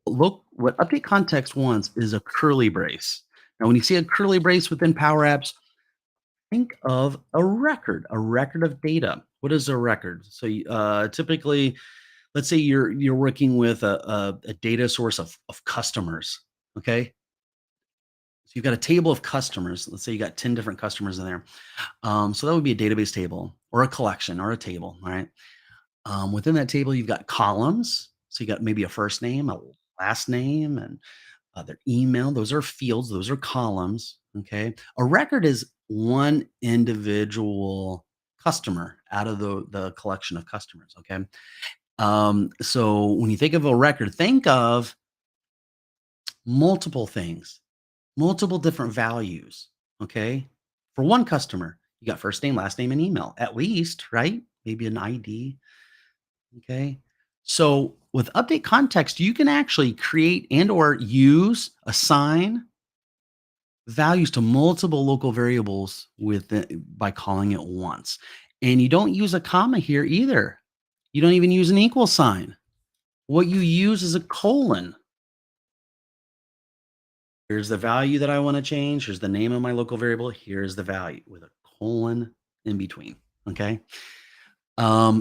Look, what update context wants is a curly brace. Now, when you see a curly brace within Power Apps, think of a record of data. What is a record? So, typically, let's say you're working with a data source of customers. Okay, so you've got a table of customers. Let's say you got 10 different customers in there. So that would be a database table or a collection or a table. All right. Within that table, you've got columns. So you got maybe a first name, a last name, and their email. Those are fields. Those are columns. Okay. A record is one individual customer out of the collection of customers. Okay. So when you think of a record, think of multiple things, multiple different values. Okay. For one customer, you got first name, last name, and email, at least, right? Maybe an ID. Okay. So with update context, you can actually create and or assign values to multiple local variables by calling it once. And you don't use a comma here either. You don't even use an equal sign. What you use is a colon. Here's the value that I want to change. Here's the name of my local variable. Here's the value with a colon in between. Okay.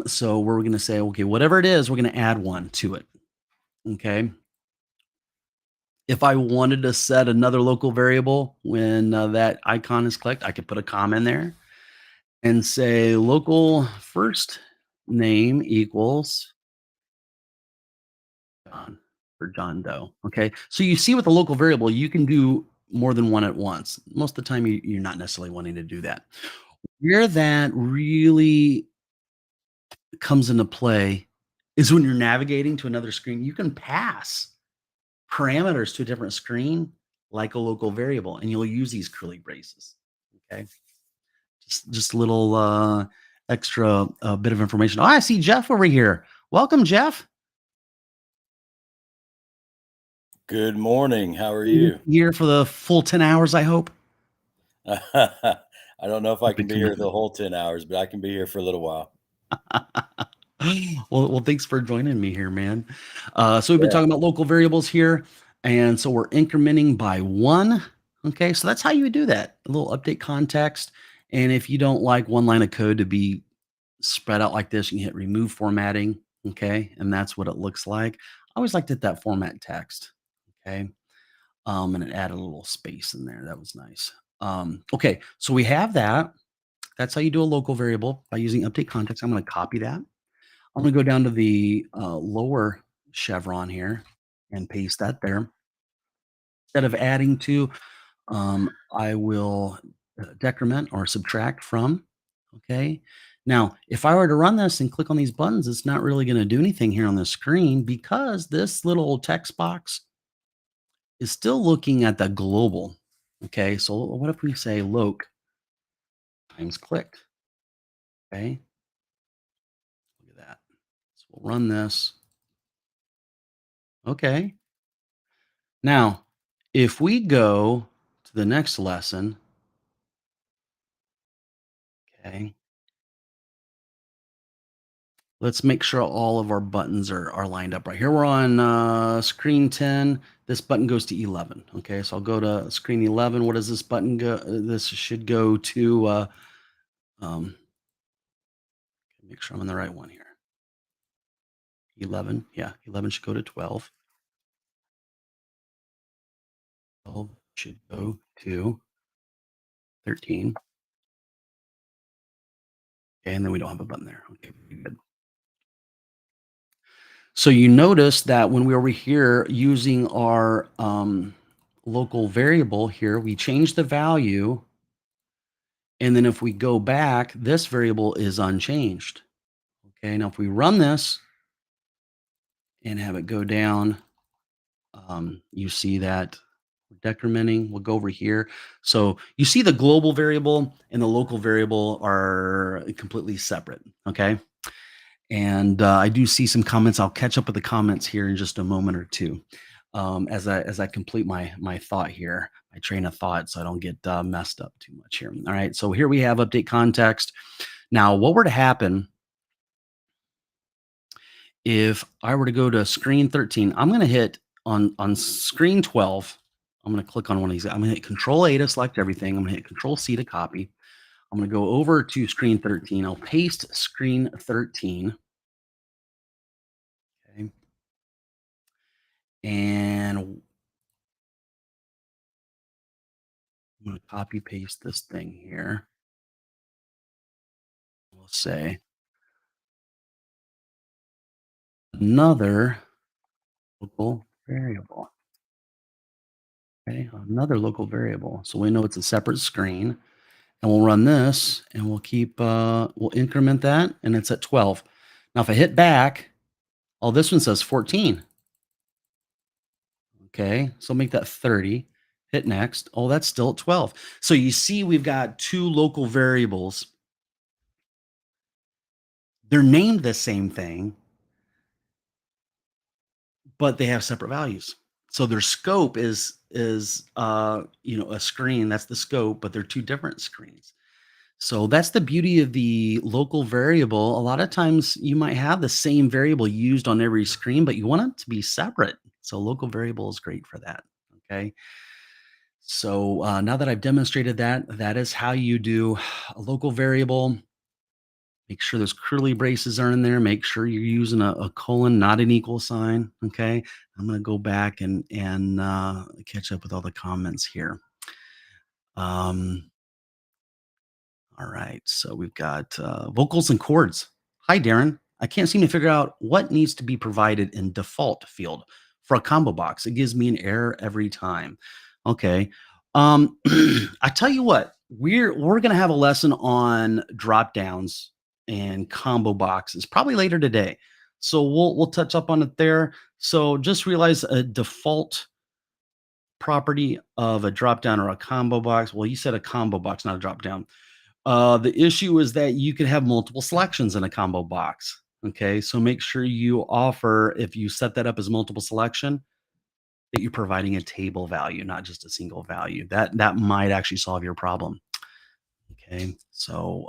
So we're going to say, okay, whatever it is, we're going to add one to it. Okay. If I wanted to set another local variable when that icon is clicked, I could put a comma in there and say local first name equals John for John Doe. Okay. So you see with the local variable, you can do more than one at once. Most of the time, you're not necessarily wanting to do that. Where that really comes into play is when you're navigating to another screen, you can pass parameters to a different screen like a local variable, and you'll use these curly braces. Okay. Just a little extra bit of information. Oh, I see Jeff over here. Welcome, Jeff. Good morning. How are You you? here for the full 10 hours, I hope. I don't know if I Big can be here the commitment. whole 10 hours, but I can be here for a little while. Well, thanks for joining me here, man. So we've been Yeah. talking about local variables here, and so we're incrementing by one. Okay, so that's how you would do that. A little update context, and if you don't like one line of code to be spread out like this, you can hit remove formatting. Okay, and that's what it looks like. I always liked it that format text. Okay, and it added a little space in there. That was nice. Okay, so we have that. That's how you do a local variable by using update context. I'm going to copy that. I'm going to go down to the lower chevron here and paste that there. Instead of adding to, I will decrement or subtract from. Okay. Now, if I were to run this and click on these buttons, it's not really going to do anything here on the screen because this little text box is still looking at the global. Okay, so what if we say loc times clicked? Okay, look at that. So we'll run this. Okay. Now, if we go to the next lesson, okay, let's make sure all of our buttons are lined up right here. We're on screen 10. This button goes to 11. Okay, so I'll go to screen 11. What does this button go? This should go to, um, make sure I'm on the right one here. 11. Yeah, 11 should go to 12. 12 should go to 13. Okay, and then we don't have a button there. Okay, good. So you notice that when we were here using our local variable here, we change the value. And then if we go back, this variable is unchanged. Okay, now if we run this and have it go down, you see that we're decrementing. We'll go over here. So you see the global variable and the local variable are completely separate. Okay. And I do see some comments. I'll catch up with the comments here in just a moment or two, as I complete my thought here, my train of thought, so I don't get messed up too much here. All right, so here we have update context. Now, what were to happen if I were to go to screen 13? I'm going to hit on screen 12. I'm going to click on one of these. I'm going to hit Control A to select everything. I'm going to hit Control C to copy. I'm going to go over to screen 13. I'll paste screen 13. Okay. And I'm going to copy paste this thing here. We'll say another local variable. Okay, another local variable. So we know it's a separate screen. And we'll run this and we'll increment that and it's at 12. Now if I hit back, oh, this one says 14. Okay, so make that 30. Hit next. Oh, that's still at 12. So you see we've got two local variables. They're named the same thing, but they have separate values. So their scope is a screen, that's the scope, but they're two different screens. So that's the beauty of the local variable. A lot of times you might have the same variable used on every screen, but you want it to be separate. So local variable is great for that. Okay. So now that I've demonstrated that, that is how you do a local variable. Make sure those curly braces are in there. Make sure you're using a colon, not an equal sign. Okay. I'm going to go back and catch up with all the comments here. All right. So we've got vocals and chords. Hi, Darren. I can't seem to figure out what needs to be provided in default field for a combo box. It gives me an error every time. Okay. I tell you what, we're gonna have a lesson on drop downs and combo boxes probably later today. So we'll touch up on it there. So just realize a default property of a drop down or a combo box. Well, you said a combo box, not a drop down. The issue is that you can have multiple selections in a combo box. Okay, so make sure you offer, if you set that up as multiple selection, that you're providing a table value, not just a single value. That might actually solve your problem. Okay, so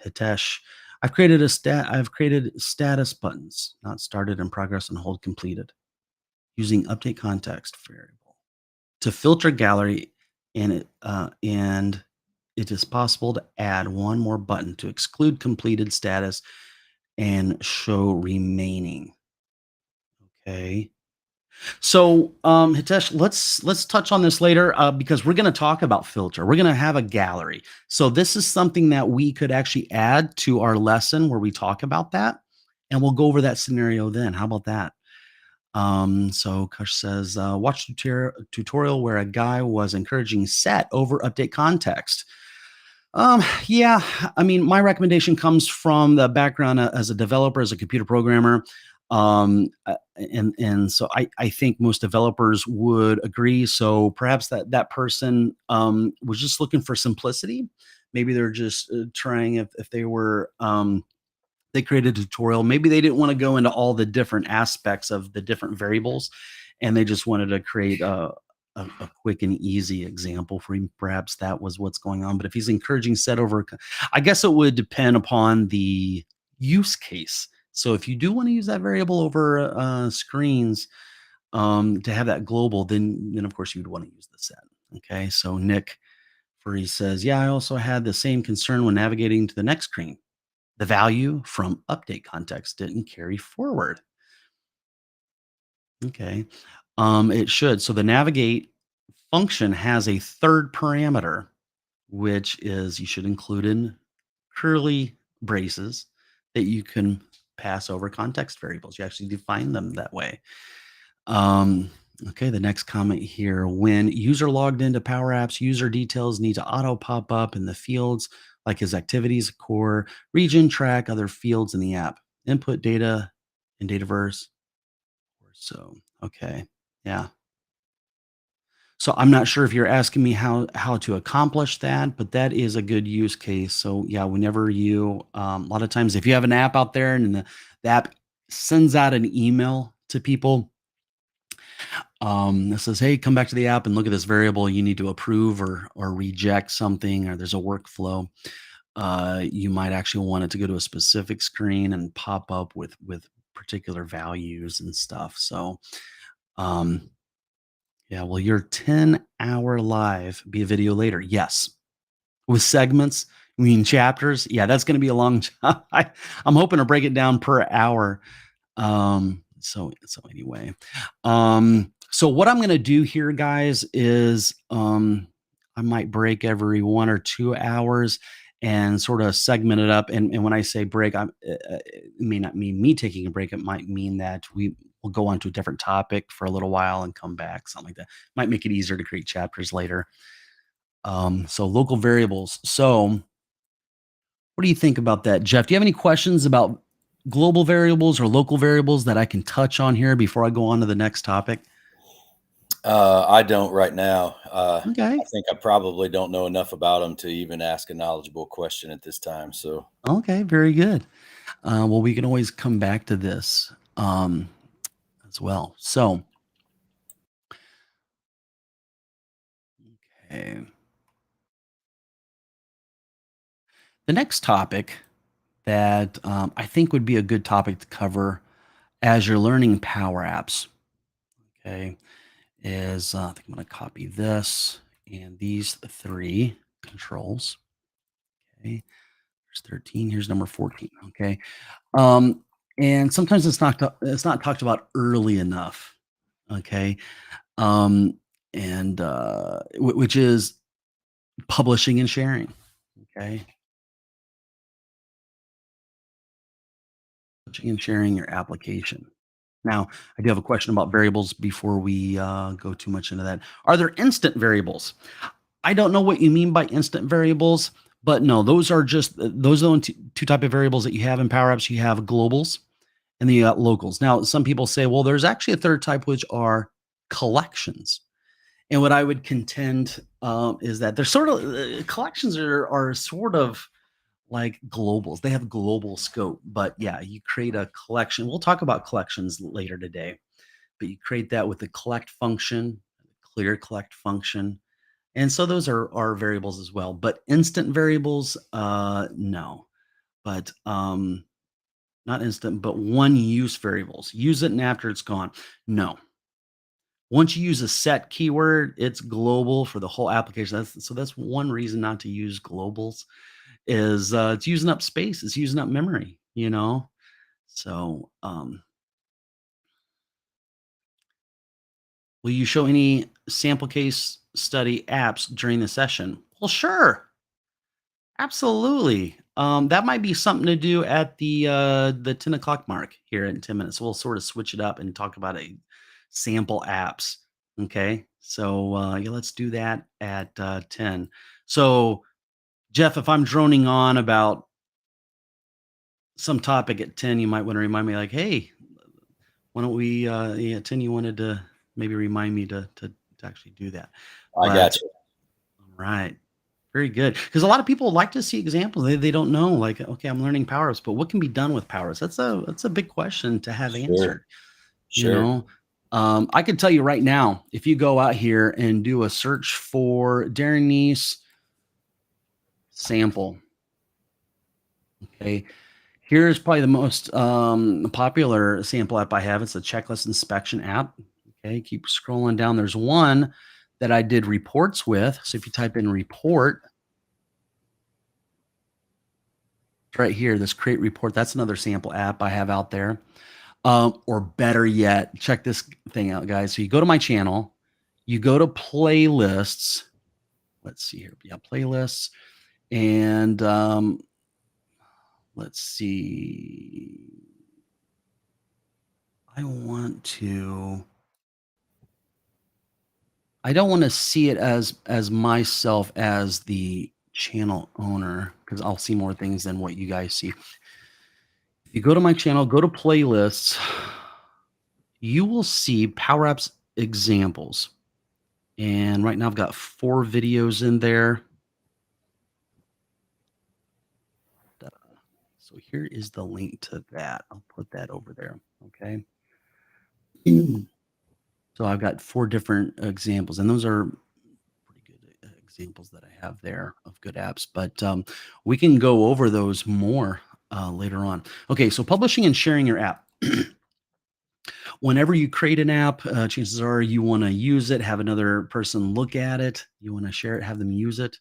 Hitesh, I've created status buttons, not started, in progress, and hold completed, using update context variable to filter gallery, and it is possible to add one more button to exclude completed status and show remaining. Okay. So, Hitesh, let's touch on this later because we're going to talk about filter. We're going to have a gallery. So this is something that we could actually add to our lesson where we talk about that, and we'll go over that scenario then. How about that? So Kush says, watch tutorial where a guy was encouraging set over update context. Yeah, I mean, my recommendation comes from the background as a developer, as a computer programmer. And so I think most developers would agree. So perhaps that person was just looking for simplicity. Maybe they're just trying if they were they created a tutorial. Maybe they didn't want to go into all the different aspects of the different variables, and they just wanted to create a quick and easy example for him. Perhaps that was what's going on. But if he's encouraging set over, I guess it would depend upon the use case. So if you do want to use that variable over screens to have that global, then of course you'd want to use the set. Okay, so Nick for he says, yeah, I also had the same concern when navigating to the next screen. The value from update context didn't carry forward. Okay. It should. So the navigate function has a third parameter, which is you should include in curly braces that you can pass over context variables. You actually define them that way. Um, okay, the next comment here. When user logged into Power Apps, user details need to auto pop up in the fields like his activities, core, region, track, other fields in the app. Input data in Dataverse. So, okay. Yeah. So I'm not sure if you're asking me how to accomplish that, but that is a good use case. So yeah, whenever you a lot of times if you have an app out there and the app sends out an email to people that says, "Hey, come back to the app and look at this variable. You need to approve or reject something, or there's a workflow." You might actually want it to go to a specific screen and pop up with particular values and stuff. So, um, yeah. Will your 10-hour live be a video later? Yes, with segments. I mean chapters. Yeah, that's going to be a long job. I'm hoping to break it down per hour. So anyway, so what I'm gonna do here, guys, is I might break every 1 or 2 hours and sort of segment it up. And when I say break, it may not mean me taking a break. It might mean that we will go on to a different topic for a little while and come back, something like that. Might make it easier to create chapters later. So local variables. So what do you think about that, Jeff? Do you have any questions about global variables or local variables that I can touch on here before I go on to the next topic? I don't right now. Okay. I think I probably don't know enough about them to even ask a knowledgeable question at this time. So, Okay. Very good. Well, we can always come back to this as well. So, okay. The next topic that I think would be a good topic to cover as you're learning Power Apps, okay, is I think I'm going to copy this and these three controls. Okay. Here's 13. Here's number 14. Okay. Um, and sometimes it's not talked about early enough. Okay. Um, and which is publishing and sharing. Okay. Publishing and sharing your application. Now, I do have a question about variables before we go too much into that. Are there instant variables? I don't know what you mean by instant variables, but no, those are just those are the only two type of variables that you have in Power Apps. You have globals and the locals. Now, some people say, well, there's actually a third type, which are collections. And what I would contend is that they're sort of collections are sort of like globals. They have global scope, but yeah, you create a collection. We'll talk about collections later today, but you create that with the collect function, clear collect function, and so those are variables as well. But instant variables, no. But not instant, but one use variables. Use it and after it's gone. No. Once you use a set keyword, it's global for the whole application. That's one reason not to use globals is it's using up space, it's using up memory, you know. So will you show any sample case study apps during the session? Well, sure. Absolutely. That might be something to do at the 10 o'clock mark here in 10 minutes. We'll sort of switch it up and talk about a sample apps. Okay. So yeah, let's do that at 10. So Jeff, if I'm droning on about some topic at 10, you might want to remind me like, hey, Why don't we, yeah, Tin, you wanted to maybe remind me to actually do that. I got But you. right. Very good. Because a lot of people like to see examples. They don't know, like, okay, I'm learning power ups, but what can be done with power ups? That's a big question to have Sure. answered. You Sure. know, I can tell you right now, if you go out here and do a search for Darren Neese sample, okay, here's probably the most popular sample app I have. It's a checklist inspection app. Okay, keep scrolling down. There's one that I did reports with. So if you type in report, right here, this create report, that's another sample app I have out there. Or better yet, check this thing out, guys. So you go to my channel, you go to playlists. Let's see here. Yeah, playlists. And let's see. I want to. I don't want to see it as myself as the channel owner because I'll see more things than what you guys see. If you go to my channel, go to playlists, you will see Power Apps examples. And right now I've got 4 videos in there. So here is the link to that. I'll put that over there. Okay. So I've got 4 different examples, and those are pretty good examples that I have there of good apps. But we can go over those more later on. Okay. So publishing and sharing your app. Whenever you create an app, chances are you want to use it, have another person look at it. You want to share it, have them use it.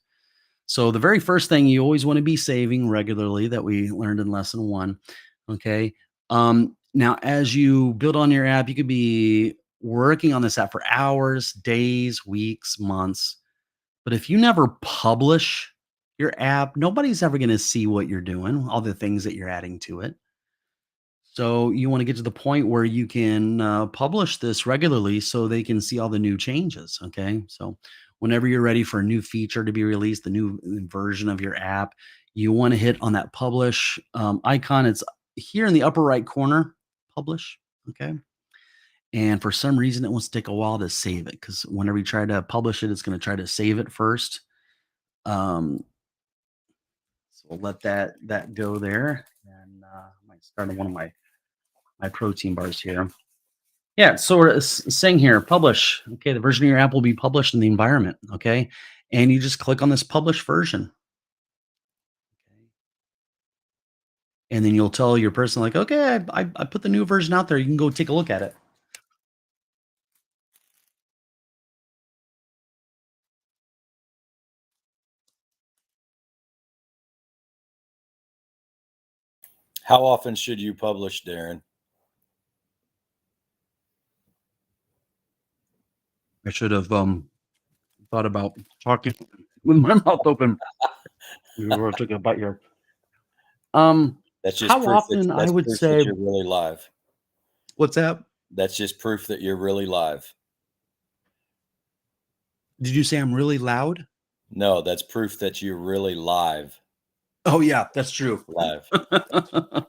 So the very first thing you always want to be saving regularly that we learned in lesson 1. Okay. Now, as you build on your app, you could be working on this app for hours, days, weeks, months. But if you never publish your app, nobody's ever going to see what you're doing, all the things that you're adding to it. So you want to get to the point where you can publish this regularly so they can see all the new changes. Okay. So whenever you're ready for a new feature to be released, the new version of your app, you want to hit on that publish icon. It's here in the upper right corner, publish. Okay. And for some reason, it wants to take a while to save it because whenever you try to publish it, it's going to try to save it first. Um, so we'll let that go there. And I might start on one of my protein bars here. Yeah, so we're saying here, publish. Okay, the version of your app will be published in the environment. Okay, and you just click on this publish version. Okay, and then you'll tell your person like, okay, I put the new version out there. You can go take a look at it. How often should you publish, Darren? I should have thought about talking with my mouth open. You took a bite here. That's just How proof that often I that's would proof that say, you're really live. what's that? That's just proof that you're really live. Did you say I'm really loud? No, that's proof that you're really live. Oh yeah, that's true. Live. I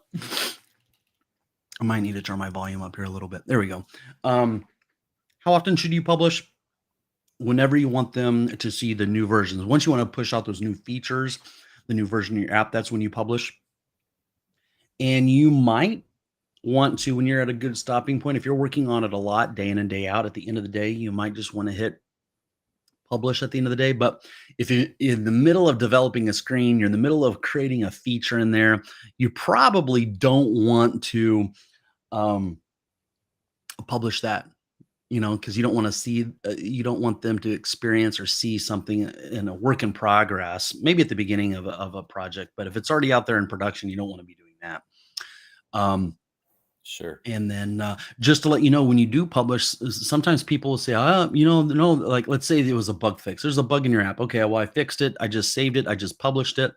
might need to turn my volume up here a little bit. There we go. How often should you publish? Whenever you want them to see the new versions. Once you want to push out those new features, the new version of your app, that's when you publish. And you might want to, when you're at a good stopping point, if you're working on it a lot, day in and day out, at the end of the day, you might just want to hit publish at the end of the day. But if you're in the middle of developing a screen, you're in the middle of creating a feature in there, you probably don't want to um, publish that, because you don't want to see, you don't want them to experience or see something in a work in progress, maybe at the beginning of a project. But if it's already out there in production, you don't want to be doing that. Sure. And then just to let you know, when you do publish, sometimes people will say, no, like let's say it was a bug fix. There's a bug in your app. Okay, well, I fixed it. I just saved it. I just published it.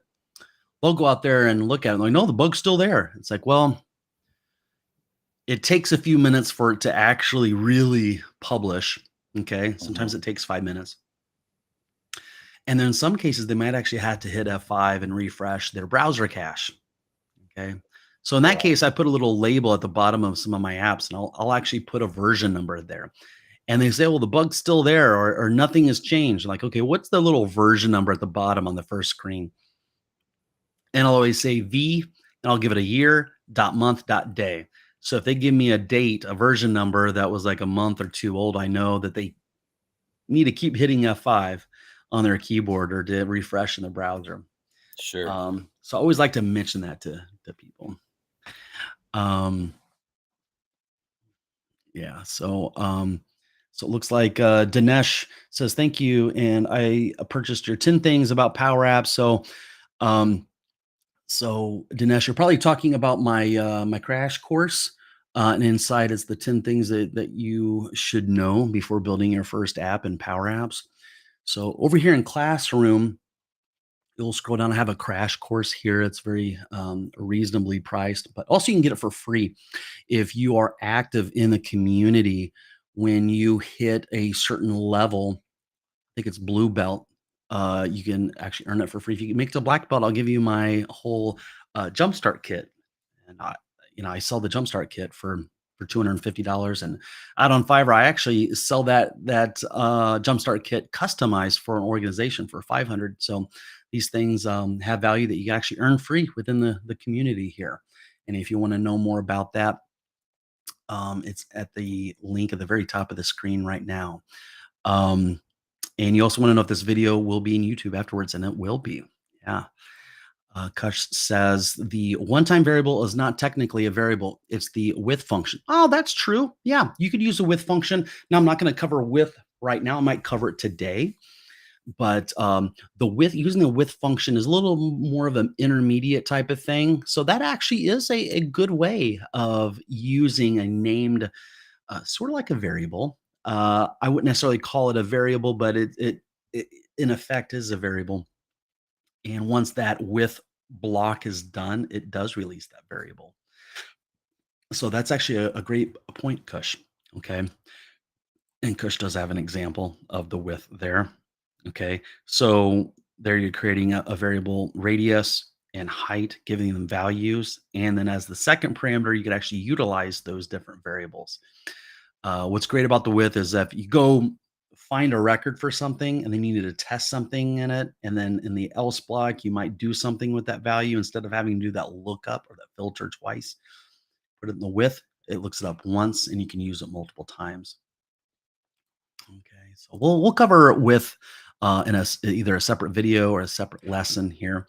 They'll go out there and look at it. Like, no, the bug's still there. It's like, well, it takes a few minutes for it to actually really publish. Okay. Sometimes Mhm. it takes 5 minutes. And then in some cases, they might actually have to hit F5 and refresh their browser cache. Okay. So in that Right. case, I put a little label at the bottom of some of my apps, and I'll actually put a version number there. And they say, "Well, the bug's still there, or nothing has changed." Like, okay, what's the little version number at the bottom on the first screen? And I'll always say V, and I'll give it a year, dot month, dot day. So if they give me a date, a version number that was like a month or two old, I know that they need to keep hitting F5 on their keyboard or to refresh in the browser. Sure. So I always like to mention that to people. Um, yeah. So it looks like Dinesh says thank you, and I purchased your 10 things about Power Apps. Um, So, Dinesh, you're probably talking about my crash course, and inside is the 10 things that you should know before building your first app in Power Apps. So, over here in Classroom, you'll scroll down. I have a crash course here. It's very reasonably priced, but also you can get it for free if you are active in the community. When you hit a certain level, I think it's blue belt. You can actually earn it for free. If you can make it to black belt, I'll give you my whole jumpstart kit. And I sell the jumpstart kit for $250, and out on Fiverr, I actually sell that jumpstart kit customized for an organization for 500. So these things have value that you can actually earn free within the community here. And if you want to know more about that, it's at the link at the very top of the screen right now. Um, and you also want to know if this video will be in YouTube afterwards, and it will be. Yeah. Kush says the one-time variable is not technically a variable. It's the with function. Oh, that's true. Yeah, you could use a with function. Now, I'm not going to cover with right now. I might cover it today, but the with using the with function is a little more of an intermediate type of thing. So that actually is a good way of using a named sort of like a variable. I wouldn't necessarily call it a variable, but it in effect is a variable. And once that with block is done, it does release that variable. So that's actually a great point, Kush. Okay. And Kush does have an example of the with there. Okay. So there you're creating a variable radius and height, giving them values. And then as the second parameter, you could actually utilize those different variables. What's great about the width is that if you go find a record for something and then you need to test something in it, and then in the else block, you might do something with that value instead of having to do that lookup or that filter twice. Put it in the width, it looks it up once, and you can use it multiple times. Okay, so we'll cover width in either a separate video or a separate lesson here.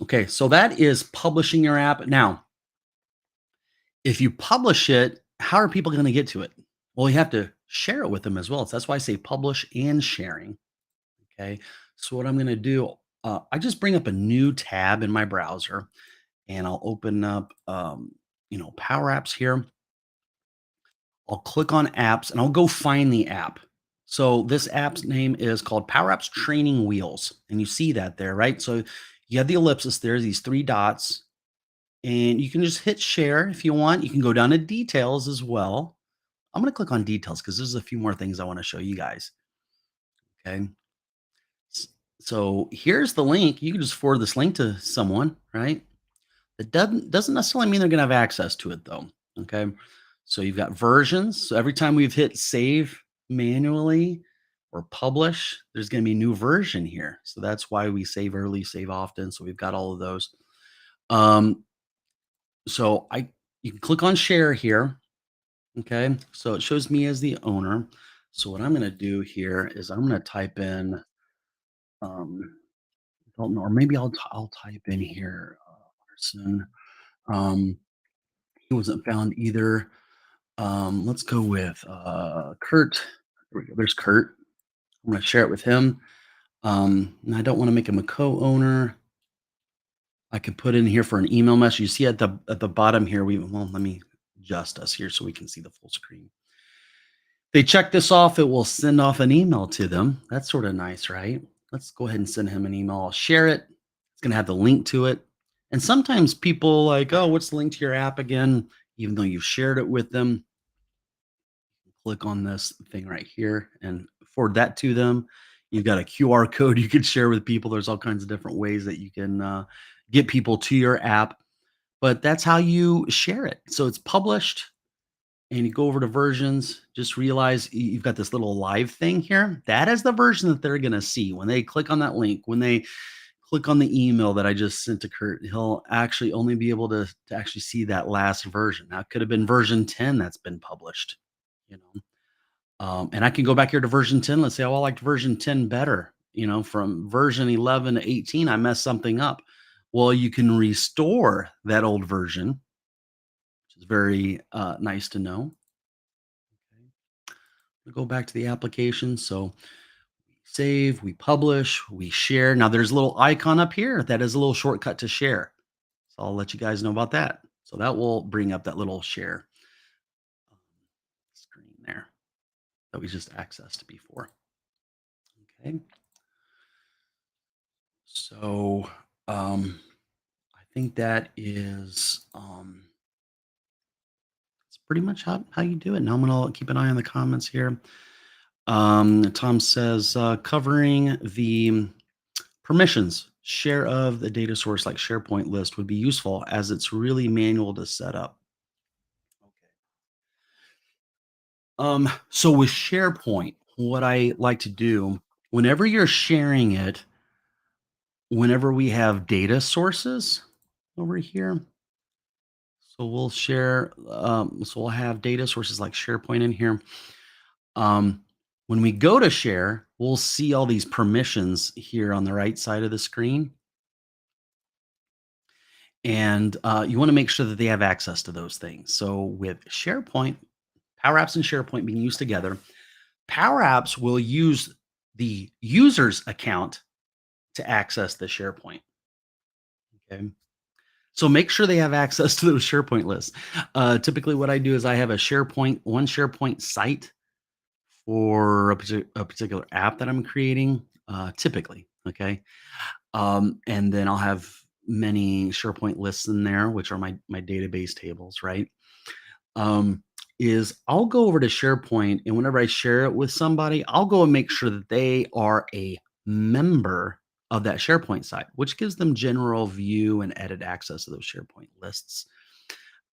Okay, so that is publishing your app. Now, if you publish it, how are people going to get to it? Well, you have to share it with them as well. So that's why I say publish and sharing. Okay. So what I'm going to do, I just bring up a new tab in my browser, and I'll open up, Power Apps here. I'll click on apps and I'll go find the app. So this app's name is called Power Apps Training Wheels. And you see that there, right? So you have the ellipsis there, these three dots, and you can just hit share if you want. You can go down to details as well. I'm going to click on details because there's a few more things I want to show you guys. Okay. S- So here's the link. You can just forward this link to someone, right? It doesn't necessarily mean they're going to have access to it though. Okay. So you've got versions. So every time we've hit save manually or publish, there's going to be a new version here. So that's why we save early, save often. So we've got all of those. Um, so you can click on share here. Okay. So it shows me as the owner. So what I'm going to do here is I'm going to type in, um, I don't know, or maybe I'll type in here, person. Um, he wasn't found either. Let's go with Kurt. There we go. There's Kurt. I'm going to share it with him. And I don't want to make him a co-owner. I could put in here for an email message. You see at the bottom here, let me adjust us here so we can see the full screen. They check this off, it will send off an email to them. That's sort of nice, right? Let's go ahead and send him an email. I'll share it. It's going to have the link to it. And sometimes people like, oh, what's the link to your app again? Even though you've shared it with them, click on this thing right here and forward that to them. You've got a QR code you can share with people. There's all kinds of different ways that you can get people to your app. but that's how you share it. So it's published, and you go over to versions, just realize you've got this little live thing here. That is the version that they're going to see when they click on that link, when they click on the email that I just sent to Kurt. He'll actually only be able to actually see that last version. Now, it could have been version 10 that's been published, you know. And I can go back here to version 10. Let's say, oh, I liked version 10 better. From version 11 to 18, I messed something up. Well, you can restore that old version, which is very nice to know. Okay. We go back to the application. So we save, we publish, we share. Now there's a little icon up here that is a little shortcut to share. So I'll let you guys know about that. So that will bring up that little share um, screen there that we just accessed before. Okay. So I think that is it's pretty much how you do it. Now I'm gonna keep an eye on the comments here. Tom says covering the permissions share of the data source like SharePoint list would be useful as it's really manual to set up. Okay. So with SharePoint, what I like to do whenever you're sharing it, whenever we have data sources over here, so we'll share, so we'll have data sources like SharePoint in here. Um, when we go to share, we'll see all these permissions here on the right side of the screen. And you want to make sure that they have access to those things. So with SharePoint, Power Apps and SharePoint being used together, Power Apps will use the user's account to access the SharePoint. Okay. So make sure they have access to those SharePoint lists. Typically, what I do is I have one SharePoint site for a particular app that I'm creating, typically. Okay. And then I'll have many SharePoint lists in there, which are my database tables, right? Is I'll go over to SharePoint, and whenever I share it with somebody, I'll go and make sure that they are a member of that SharePoint site, which gives them general view and edit access to those SharePoint lists.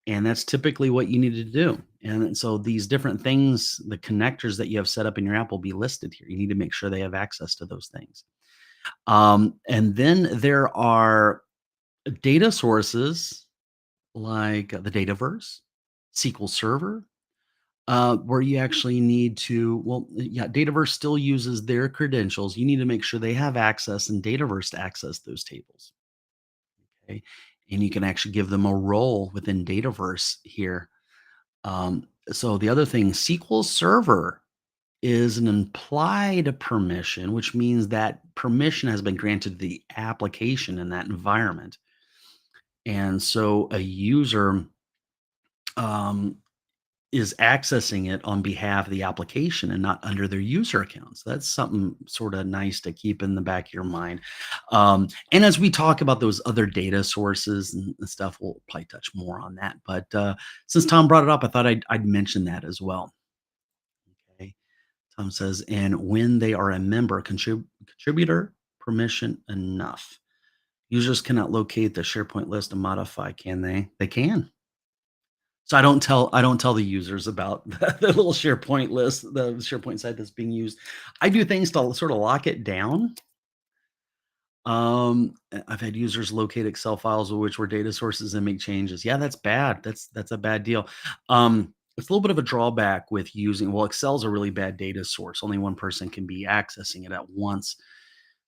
And that's typically what you need to do. And so these different things, the connectors that you have set up in your app will be listed here. You need to make sure they have access to those things. And then there are data sources like the Dataverse, SQL Server, where you actually need to, well, yeah, Dataverse still uses their credentials. You need to make sure they have access and Dataverse to access those tables. Okay. And you can actually give them a role within Dataverse here. So the other thing, SQL Server is an implied permission, which means that permission has been granted to the application in that environment. And so a user um, is accessing it on behalf of the application and not under their user account. So that's something sort of nice to keep in the back of your mind. And as we talk about those other data sources and stuff, we'll probably touch more on that. But since Tom brought it up, I thought I'd mention that as well. Okay. Tom says, and when they are a member, contributor permission enough. Users cannot locate the SharePoint list and modify, can they? They can. So I don't tell the users about the little SharePoint list, the SharePoint site that's being used. I do things to sort of lock it down. I've had users locate Excel files which were data sources and make changes. Yeah, that's bad. That's a bad deal. It's a little bit of a drawback with using, well, Excel's a really bad data source. Only one person can be accessing it at once.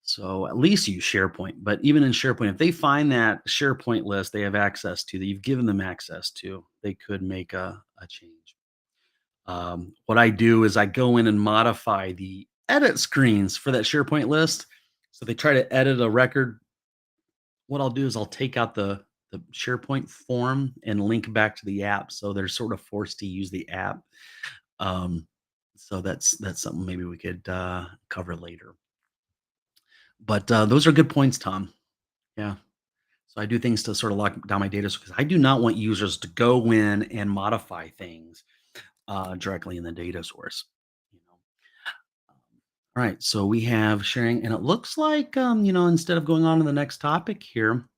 So at least use SharePoint. But even in SharePoint, if they find that SharePoint list they have access to, that you've given them access to, they could make a change. What I do is I go in and modify the edit screens for that SharePoint list. So they try to edit a record. What I'll do is I'll take out the SharePoint form and link back to the app. So they're sort of forced to use the app. Um, so that's something maybe we could cover later. But those are good points, Tom. Yeah. So I do things to sort of lock down my data because I do not want users to go in and modify things directly in the data source. You know. All right. So we have sharing, and it looks like instead of going on to the next topic here,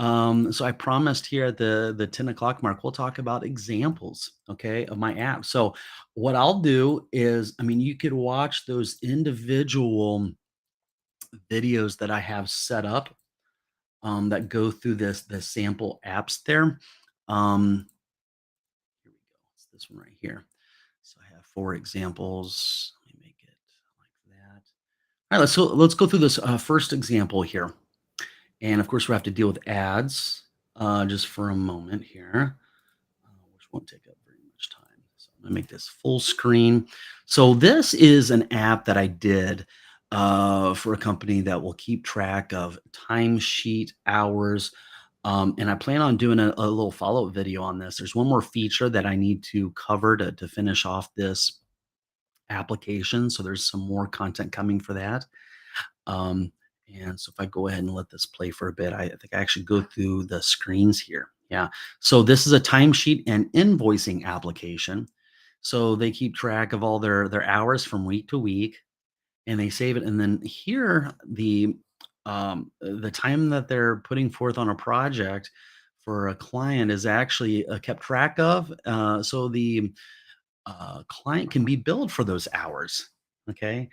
So I promised here at the 10 o'clock mark, we'll talk about examples, okay, of my app. So what I'll do is, I mean, you could watch those individual videos that I have set up that go through the sample apps there. Here we go. It's this one right here. So I have 4 examples. Let me make it like that. All right, let's go through this first example here. And of course, we have to deal with ads just for a moment here, which won't take up very much time. So I'm going to make this full screen. So this is an app that I did for a company that will keep track of timesheet hours. And I plan on doing a little follow up video on this. There's one more feature that I need to cover to finish off this application. So there's some more content coming for that. Um, and so if I go ahead and let this play for a bit, I think I actually go through the screens here. Yeah. So this is a timesheet and invoicing application. So they keep track of all their hours from week to week, and they save it. And then here the time that they're putting forth on a project for a client is actually kept track of. So the client can be billed for those hours. Okay,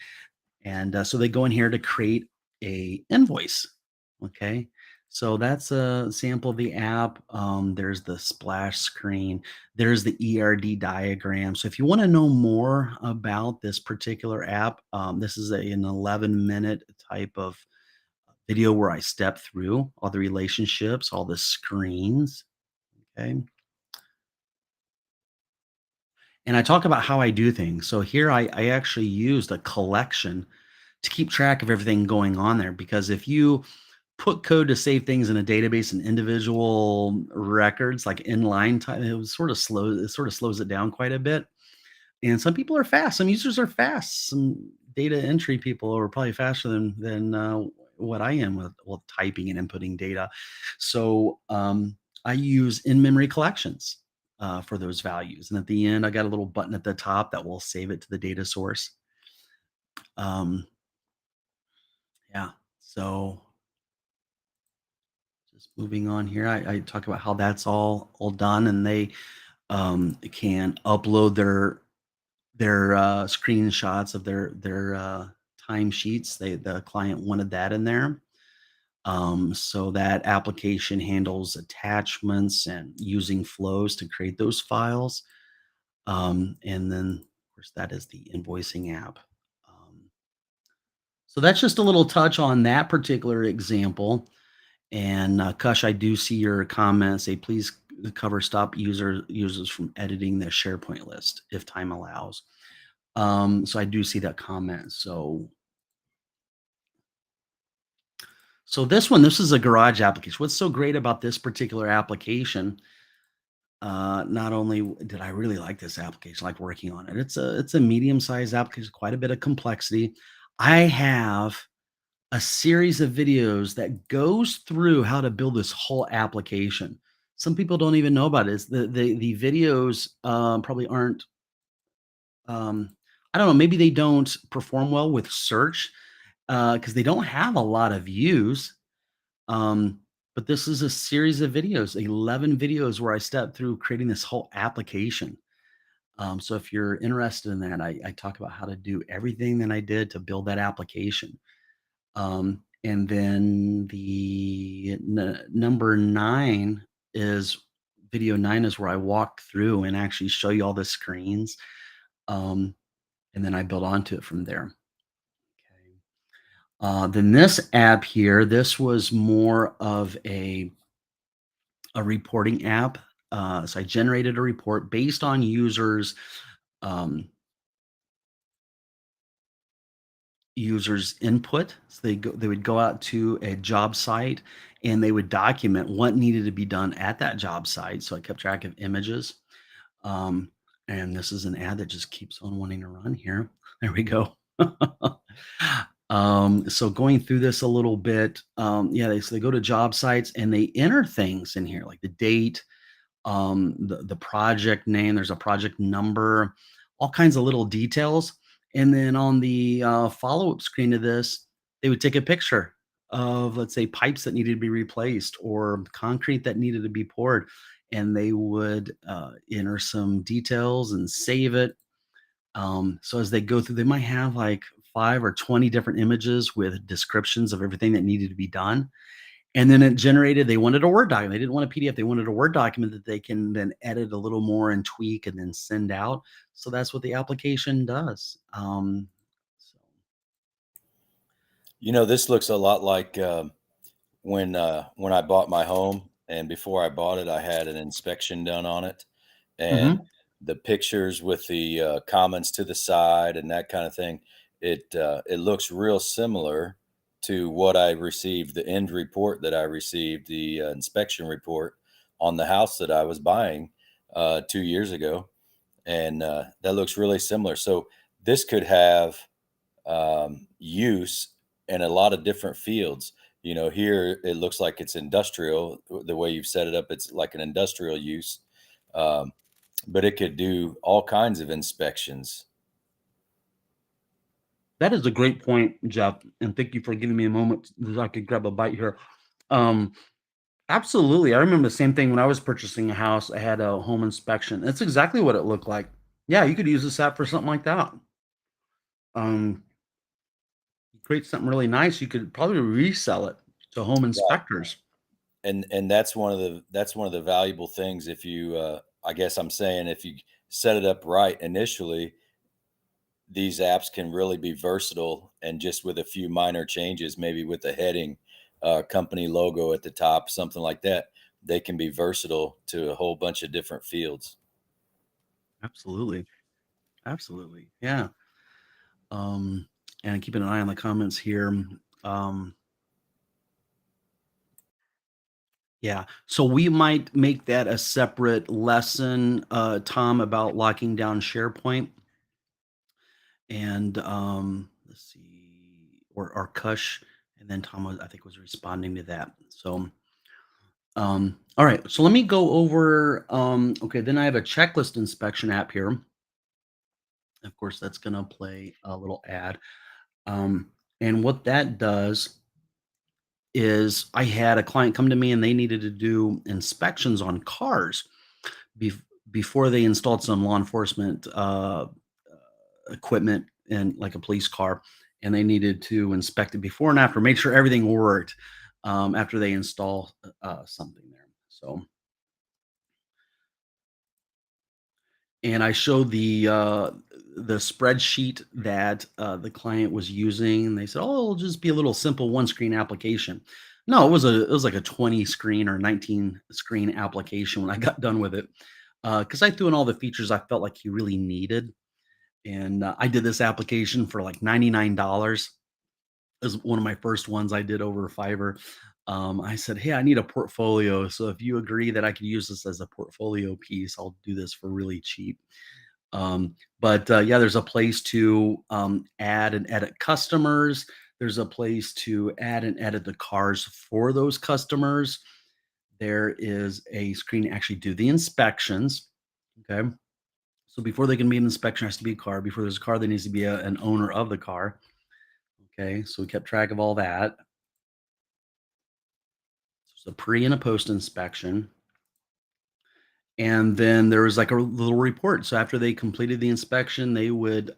and so they go in here to create a invoice. Okay. So that's a sample of the app. There's the splash screen. There's the ERD diagram. So if you want to know more about this particular app, this is an 11-minute type of video where I step through all the relationships, all the screens. Okay. And I talk about how I do things. So here I actually used a collection to keep track of everything going on there, because if you put code to save things in a database and individual records like inline time, it was sort of slow. It sort of slows it down quite a bit. And some people are fast. Some users are fast. Some data entry people are probably faster than what I am with typing and inputting data. So I use in-memory collections for those values. And at the end, I got a little button at the top that will save it to the data source. Um, yeah. So just moving on here, I talk about how that's all done, and they can upload their screenshots of their timesheets. The client wanted that in there. So that application handles attachments and using flows to create those files. And then, of course, that is the invoicing app. So that's just a little touch on that particular example. And Kush, I do see your comment. Say, please cover stop users from editing their SharePoint list if time allows. So I do see that comment. So this is a garage application. What's so great about this particular application? Not only did I really like this application, like working on it. It's a medium-sized application, quite a bit of complexity. I have a series of videos that goes through how to build this whole application. Some people don't even know about it. It's the videos probably aren't I don't know, maybe they don't perform well with search because they don't have a lot of views. Um, but this is a series of videos, 11 videos where I step through creating this whole application. So if you're interested in that, I talk about how to do everything that I did to build that application. And then number 9 is video 9 is where I walk through and actually show you all the screens. Um, and then I build onto it from there. Okay. Then this app here, this was more of a reporting app. So I generated a report based on um, users input. So they would go out to a job site and they would document what needed to be done at that job site. So I kept track of images. Um, and this is an ad that just keeps on wanting to run here. There we go. So going through this a little bit, yeah, they go to job sites and they enter things in here like the date, the project name. There's a project number, all kinds of little details. And then on the follow up screen of this, they would take a picture of, let's say, pipes that needed to be replaced or concrete that needed to be poured. And they would enter some details and save it. So as they go through, they might have like 5 or 20 different images with descriptions of everything that needed to be done. And then it generated, they wanted a Word document. They didn't want a PDF. They wanted a Word document that they can then edit a little more and tweak and then send out. So that's what the application does. So, This looks a lot like when I bought my home, and before I bought it, I had an inspection done on it, and mhm. the pictures with the comments to the side and that kind of thing. It looks real similar to what I received, the end report that I received, the inspection report on the house that I was buying 2 years ago, and that looks really similar. So this could have use in a lot of different fields. Here it looks like it's industrial. The way you've set it up, it's like an industrial use, um, but it could do all kinds of inspections. That is a great point, Jeff. And thank you for giving me a moment so I could grab a bite here. Um, Absolutely. I remember the same thing when I was purchasing a house. I had a home inspection. That's exactly what it looked like. Yeah, you could use this app for something like that. Um, create something really nice. You could probably resell it to home Right. inspectors. And that's one of the valuable things. If you I guess I'm saying, if you set it up right initially, these apps can really be versatile, and just with a few minor changes, maybe with the heading, company logo at the top, something like that, they can be versatile to a whole bunch of different fields. Absolutely. Absolutely. Yeah. Um, and keeping an eye on the comments here. Um, yeah. So we might make that a separate lesson, Tom, about locking down SharePoint. And let's see, or Kush, and then Tom was, I think, was responding to that. So all right, so let me go over okay, then I have a checklist inspection app here. Of course, that's gonna play a little ad. And what that does is I had a client come to me and they needed to do inspections on cars bef- before they installed some law enforcement equipment in like a police car, and they needed to inspect it before and after, make sure everything worked after they install something there. So, and I showed the spreadsheet that the client was using, and they said, "Oh, it'll just be a little simple one screen application." No, it was like a 20 screen or 19 screen application when I got done with it, because I threw in all the features I felt like he really needed. And I did this application for like $99. Is one of my first ones I did over Fiverr. I said, "Hey, I need a portfolio. So if you agree that I could use this as a portfolio piece, I'll do this for really cheap." But yeah, there's a place to add and edit customers. There's a place to add and edit the cars for those customers. There is a screen to actually do the inspections. Okay. So before they can be an inspection, there has to be a car. Before there's a car, there needs to be an owner of the car. Okay. So we kept track of all that. So pre and a post inspection. And then there was like a little report. So after they completed the inspection, they would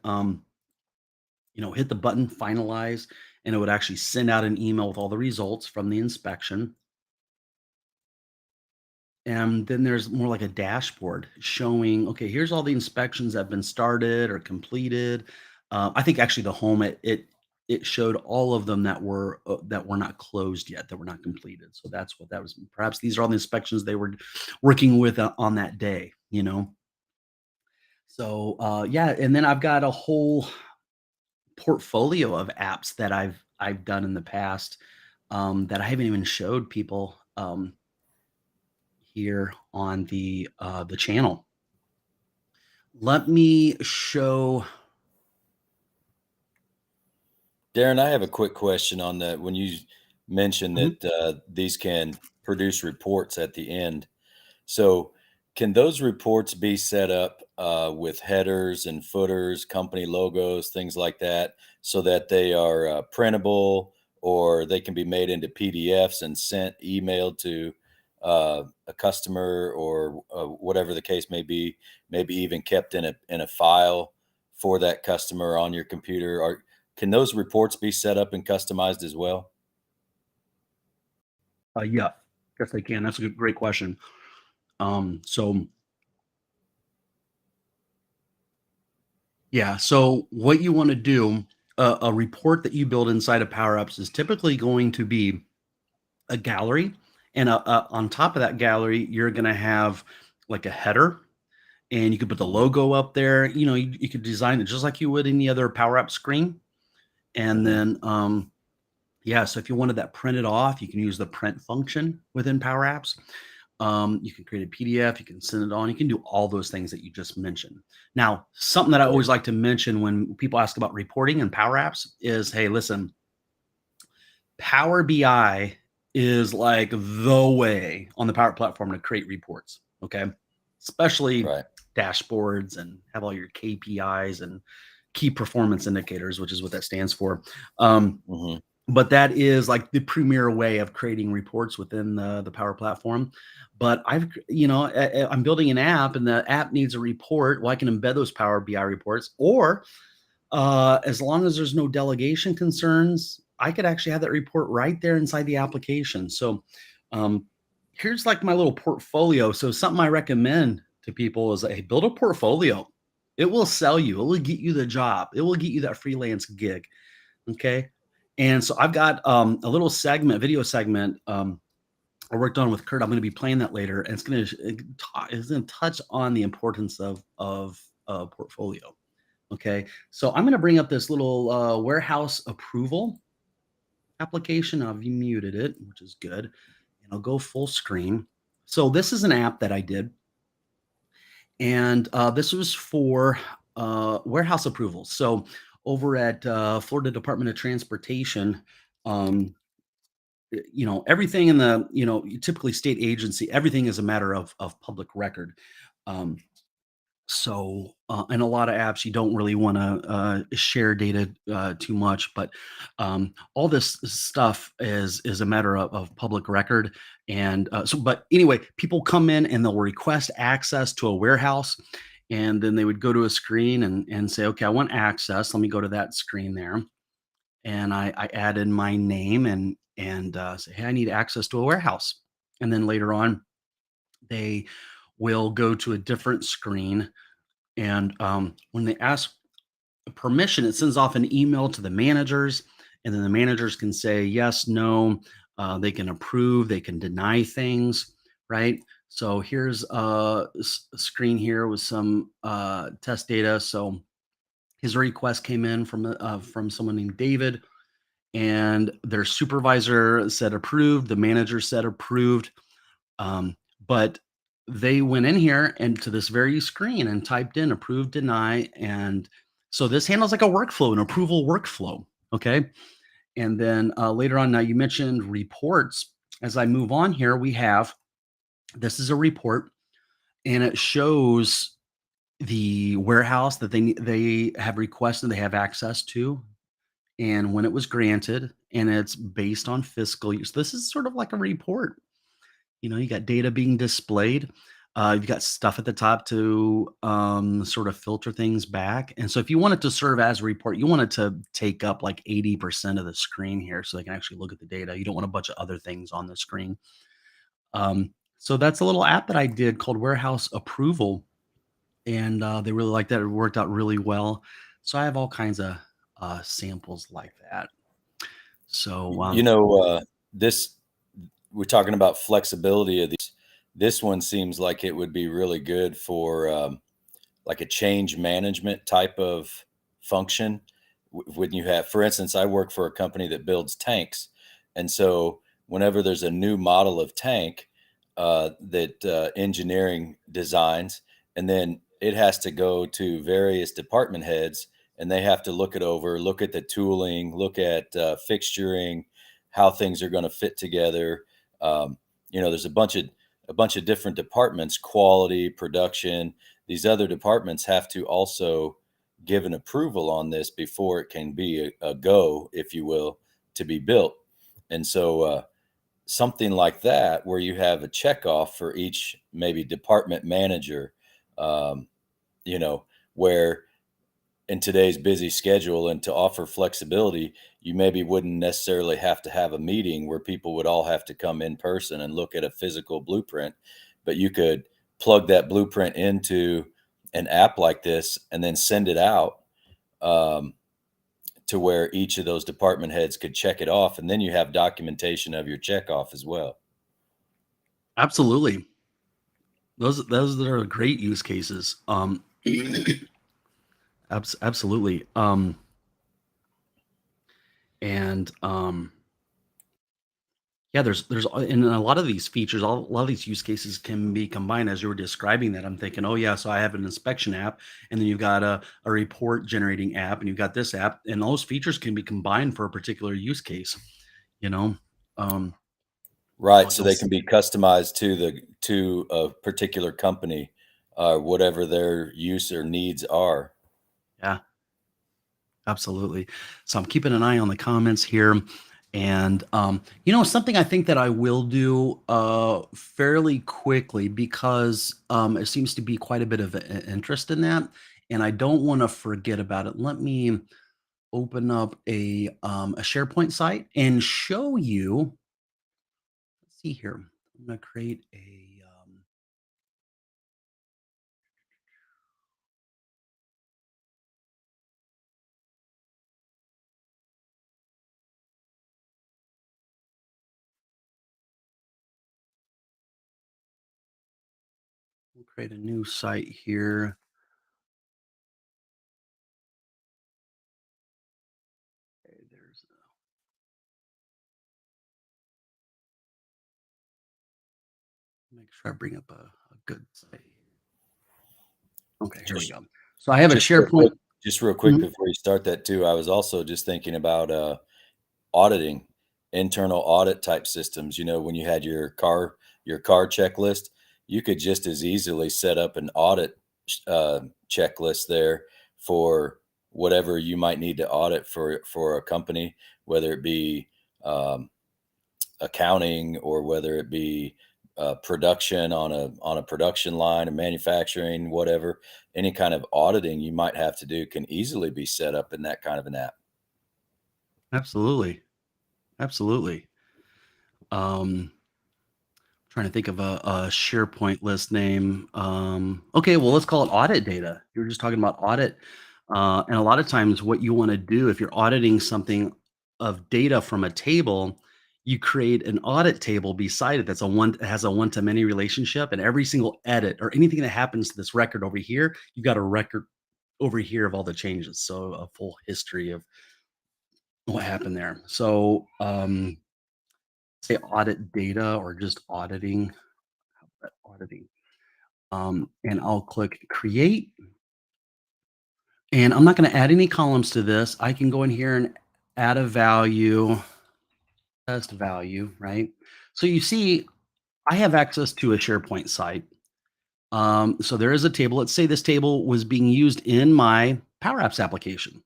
hit the button finalize, and it would actually send out an email with all the results from the inspection. And then there's more like a dashboard showing, okay, here's all the inspections that have been started or completed. I think actually the home it showed all of them that were not closed yet, that were not completed. So that's what that was. Perhaps these are all the inspections they were working with on that day. So yeah, and then I've got a whole portfolio of apps that I've done in the past that I haven't even showed people here on the channel. Let me show. Darren, I have a quick question on that. When you mentioned Mhm. that these can produce reports at the end, so can those reports be set up with headers and footers, company logos, things like that, so that they are printable, or they can be made into PDFs and sent, emailed to a customer, or whatever the case may be. Maybe even kept in a file for that customer on your computer. Or can those reports be set up and customized as well? Yeah, yes, they can. That's a great question. So yeah, so what you want to do, a report that you build inside of Power Apps is typically going to be a gallery, and on top of that gallery, you're going to have like a header, and you could put the Hmm. logo up there. You could design it just like you would any other Power App screen, and Hmm. then yeah, so if you wanted that printed off, you can use the print function within Power Apps. You can create a PDF, you can send it on, you can do all those things that you just mentioned. Now, something that I always Great. like to mention when people ask about reporting and Power Apps is, hey, listen, Power BI is like the way on the Power Platform to create reports. Okay. Especially Right. dashboards and have all your KPIs and key performance indicators, which is what that stands for. Um, Hmm. but that is like the premier way of creating reports within the Power Platform. But I'm building an app and the app needs a report. Well, I can embed those Power BI reports, or as long as there's no delegation concerns, I could actually have that report right there inside the application. So um, here's like my little portfolio. So something I recommend to people is, hey, build a portfolio. It will sell you. It will get you the job. It will get you that freelance gig. Okay. And so I've got a little segment, video segment I worked on with Kurt. I'm going to be playing that later, and it's going to touch on the importance of portfolio. Okay, so I'm going to bring up this little warehouse approval application. I've muted it, which is good, and I'll go full screen. So this is an app that I did, and this was for warehouse approvals. So over at Florida Department of Transportation, um, everything in the typically state agency, everything is a matter of public record. Um, So, in a lot of apps, you don't really want to share data too much, but all this stuff is a matter of public record. And but anyway, people come in and they'll request access to a warehouse, and then they would go to a screen and say, "Okay, I want access. Let me go to that screen there." And I add in my name and say, "Hey, I need access to a warehouse." And then later on, they will go to a different screen, and when they ask permission, it sends off an email to the managers, and then the managers can say yes, no. They can approve, they can deny things, right? So here's a screen here with some test data. So his request came in from someone named David, and their supervisor said approved. The manager said approved. Um, but they went in here and to this very screen and typed in approve, deny. And so this handles like a workflow, an approval workflow. Okay. And then later on, now you mentioned reports. As I move on here, we have this is a report, and it shows the warehouse that they have requested, they have access to, and when it was granted, and it's based on fiscal use. This is sort of like a report. You got data being displayed. You've got stuff at the top to sort of filter things back. And so if you want it to serve as a report, you want it to take up like 80% of the screen here so they can actually look at the data. You don't want a bunch of other things on the screen. So that's a little app that I did called Warehouse Approval. And they really liked that. It worked out really well. So I have all kinds of samples like that. So You know, this we're talking about flexibility of these. This one seems like it would be really good for like a change management type of function. When you have, for instance, I work for a company that builds tanks, and so whenever there's a new model of tank that engineering designs, and then it has to go to various department heads, and they have to look it over, look at the tooling, look at fixturing, how things are going to fit together. Um, there's a bunch of different departments, quality, production. These other departments have to also give an approval on this before it can be a go, if you will, to be built. And so something like that, where you have a checkoff for each maybe department manager, um, you know, where in today's busy schedule and to offer flexibility, you maybe wouldn't necessarily have to have a meeting where people would all have to come in person and look at a physical blueprint, but you could plug that blueprint into an app like this and then send it out, um, to where each of those department heads could check it off, and then you have documentation of your check off as well. Absolutely. Those are great use cases. Absolutely. And Yeah, there's in a lot of these features, a lot of these use cases can be combined as you were describing that. I'm thinking, oh yeah, so I have an inspection app, and then you've got a report generating app, and you've got this app, and those features can be combined for a particular use case. You know, um, Right, you'll, so you'll they s- can be customized to a particular company, whatever their use or needs are. yeah, absolutely. So I'm keeping an eye on the comments here. And something I think that I will do fairly quickly because there seems to be quite a bit of interest in that, and I don't want to forget about it. Let me open up a SharePoint site and show you. Let's see here. I'm going to create we'll create a new site here. Okay, there's make sure I bring up a good site. Okay, here we Just go. So I have a just real quick SharePoint. just real quick Mhm. before you start that too, I was also just thinking about, auditing, internal audit type systems. When you had your car checklist, you could just as easily set up an audit checklist there for whatever you might need to audit for a company, whether it be um, accounting or whether it be production on a production line, and manufacturing, whatever. Any kind of auditing you might have to do can easily be set up in that kind of an app. Absolutely. Absolutely. Um, Trying to think of a SharePoint list name. Okay, well, let's call it audit data. You were just talking about audit. And a lot of times, what you want to do if you're auditing something of data from a table, you create an audit table beside it that's has a one to many relationship. And every single edit or anything that happens to this record over here, you've got a record over here of all the changes. So a full history of what happened there. So, say audit data or just auditing. Auditing. And I'll click create. And I'm not going to add any columns to this. I can go in here and add a value, test value, right? So you see, I have access to a SharePoint site. So there is a table. Let's say this table was being used in my Power Apps application.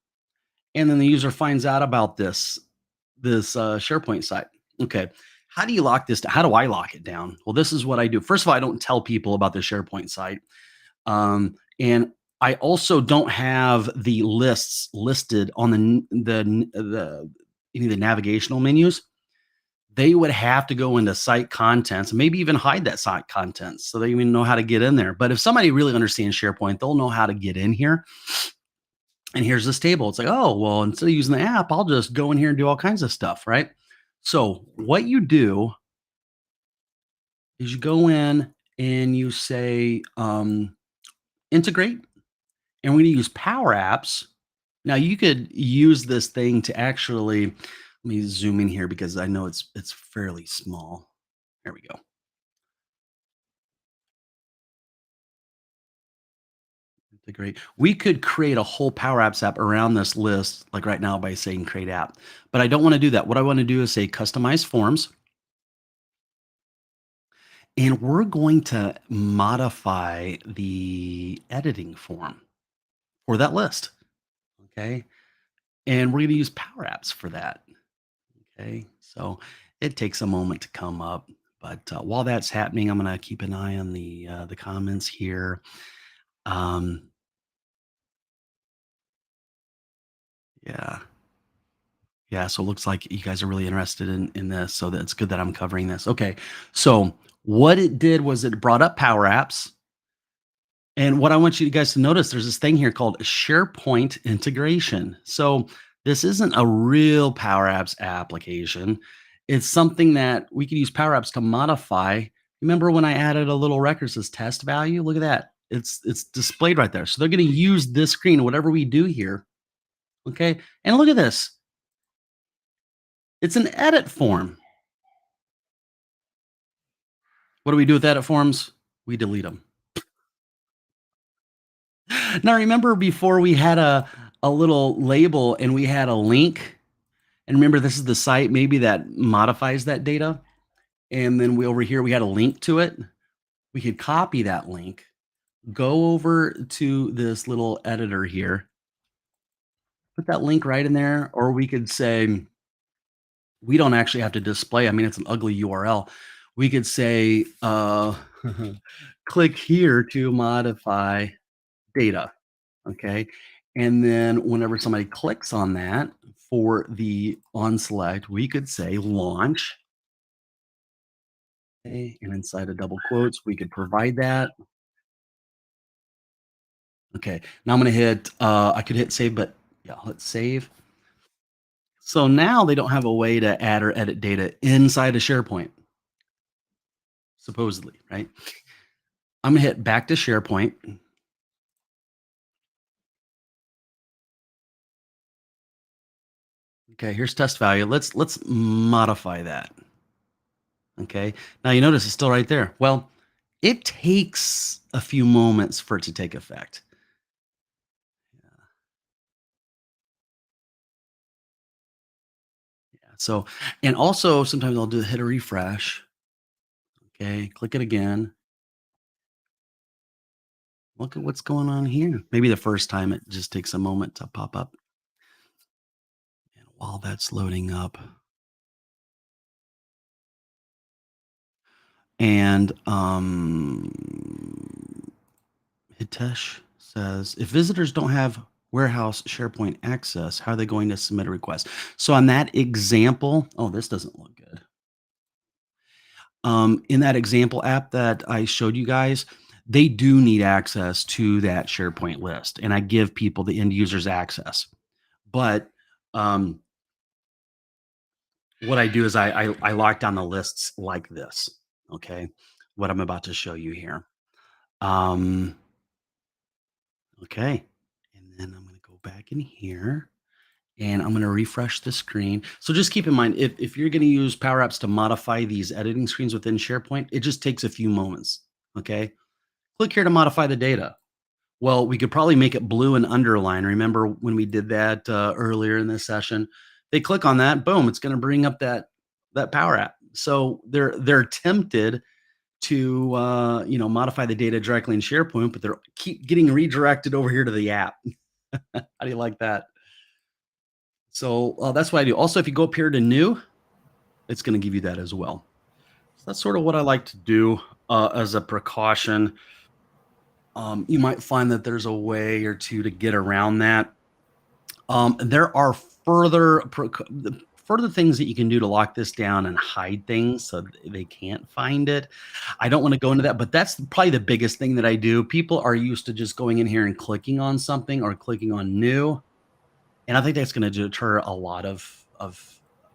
And then the user finds out about this SharePoint site. Okay. How do you lock this down? How do I lock it down? Well, this is what I do. First of all, I don't tell people about the SharePoint site. And I also don't have the lists listed on the any of the navigational menus. They would have to go into site contents, maybe even hide that site contents so they even know how to get in there. But if somebody really understands SharePoint, they'll know how to get in here. And here's this table. It's like, oh, well, instead of using the app, I'll just go in here and do all kinds of stuff, right? So what you do is you go in and you say integrate, and we're going to use Power Apps. Now you could use this thing to actually, let me zoom in here because I know it's fairly small. There we go. Integrate. We could create a whole Power Apps app around this list, like right now by saying create app. But I don't want to do that. What I want to do is say customize forms. And we're going to modify the editing form for that list. Okay. And we're going to use Power Apps for that. Okay, so it takes a moment to come up, but while that's happening, I'm gonna keep an eye on the comments here. Um, yeah, yeah. So it looks like you guys are really interested in this, so that's good that I'm covering this. Okay, so what it did was it brought up Power Apps. And what I want you guys to notice, there's this thing here called SharePoint integration. So this isn't a real Power Apps application. It's something that we could use Power Apps to modify. Remember when I added a little record that says test value? Look at that. It's displayed right there. So they're going to use this screen, whatever we do here. Okay. And look at this. It's an edit form. What do we do with edit forms? We delete them. Now remember before we had a little label and we had a link. And remember, this is the site maybe that modifies that data. And then over here, we had a link to it. We could copy that link, go over to this little editor here, put that link right in there. Or we could say, we don't actually have to display. I mean, it's an ugly URL. We could say, click here to modify data. Okay. And then whenever somebody clicks on that for the on select, we could say launch. Okay, and inside of double quotes, we could provide that. Okay, now I'm gonna hit, I could hit save, but yeah, let's save. So now they don't have a way to add or edit data inside of SharePoint, supposedly, right? I'm gonna hit back to SharePoint. Okay, here's test value. Let's modify that. Okay, now you notice it's still right there. Well, it takes a few moments for it to take effect. Yeah, so, and also sometimes I'll do hit a refresh. Okay, click it again. Look at what's going on here. Maybe the first time it just takes a moment to pop up. And while that's loading up, and Hitesh says, if visitors don't have warehouse SharePoint access, how are they going to submit a request? So on that example, oh, this doesn't look good. In that example app that I showed you guys, they do need access to that SharePoint list, and I give people, the end users, access. But what I do is I lock down the lists like this. Okay, what I'm about to show you here. Um, okay, and then I'm going to go back in here. And I'm going to refresh the screen. So just keep in mind, if you're going to use Power Apps to modify these editing screens within SharePoint, it just takes a few moments. Okay. Click here to modify the data. Well, we could probably make it blue and underline. Remember when we did that earlier in this session? They click on that, boom, it's going to bring up that Power App. So they're tempted to modify the data directly in SharePoint, but they're keep getting redirected over here to the app. How do you like that? So that's what I do. Also, if you go up here to new, it's going to give you that as well. So that's sort of what I like to do as a precaution. You might find that there's a way or two to get around that. There are further things that you can do to lock this down and hide things so they can't find it. I don't want to go into that, but that's probably the biggest thing that I do. People are used to just going in here and clicking on something or clicking on new. And I think that's going to deter a lot of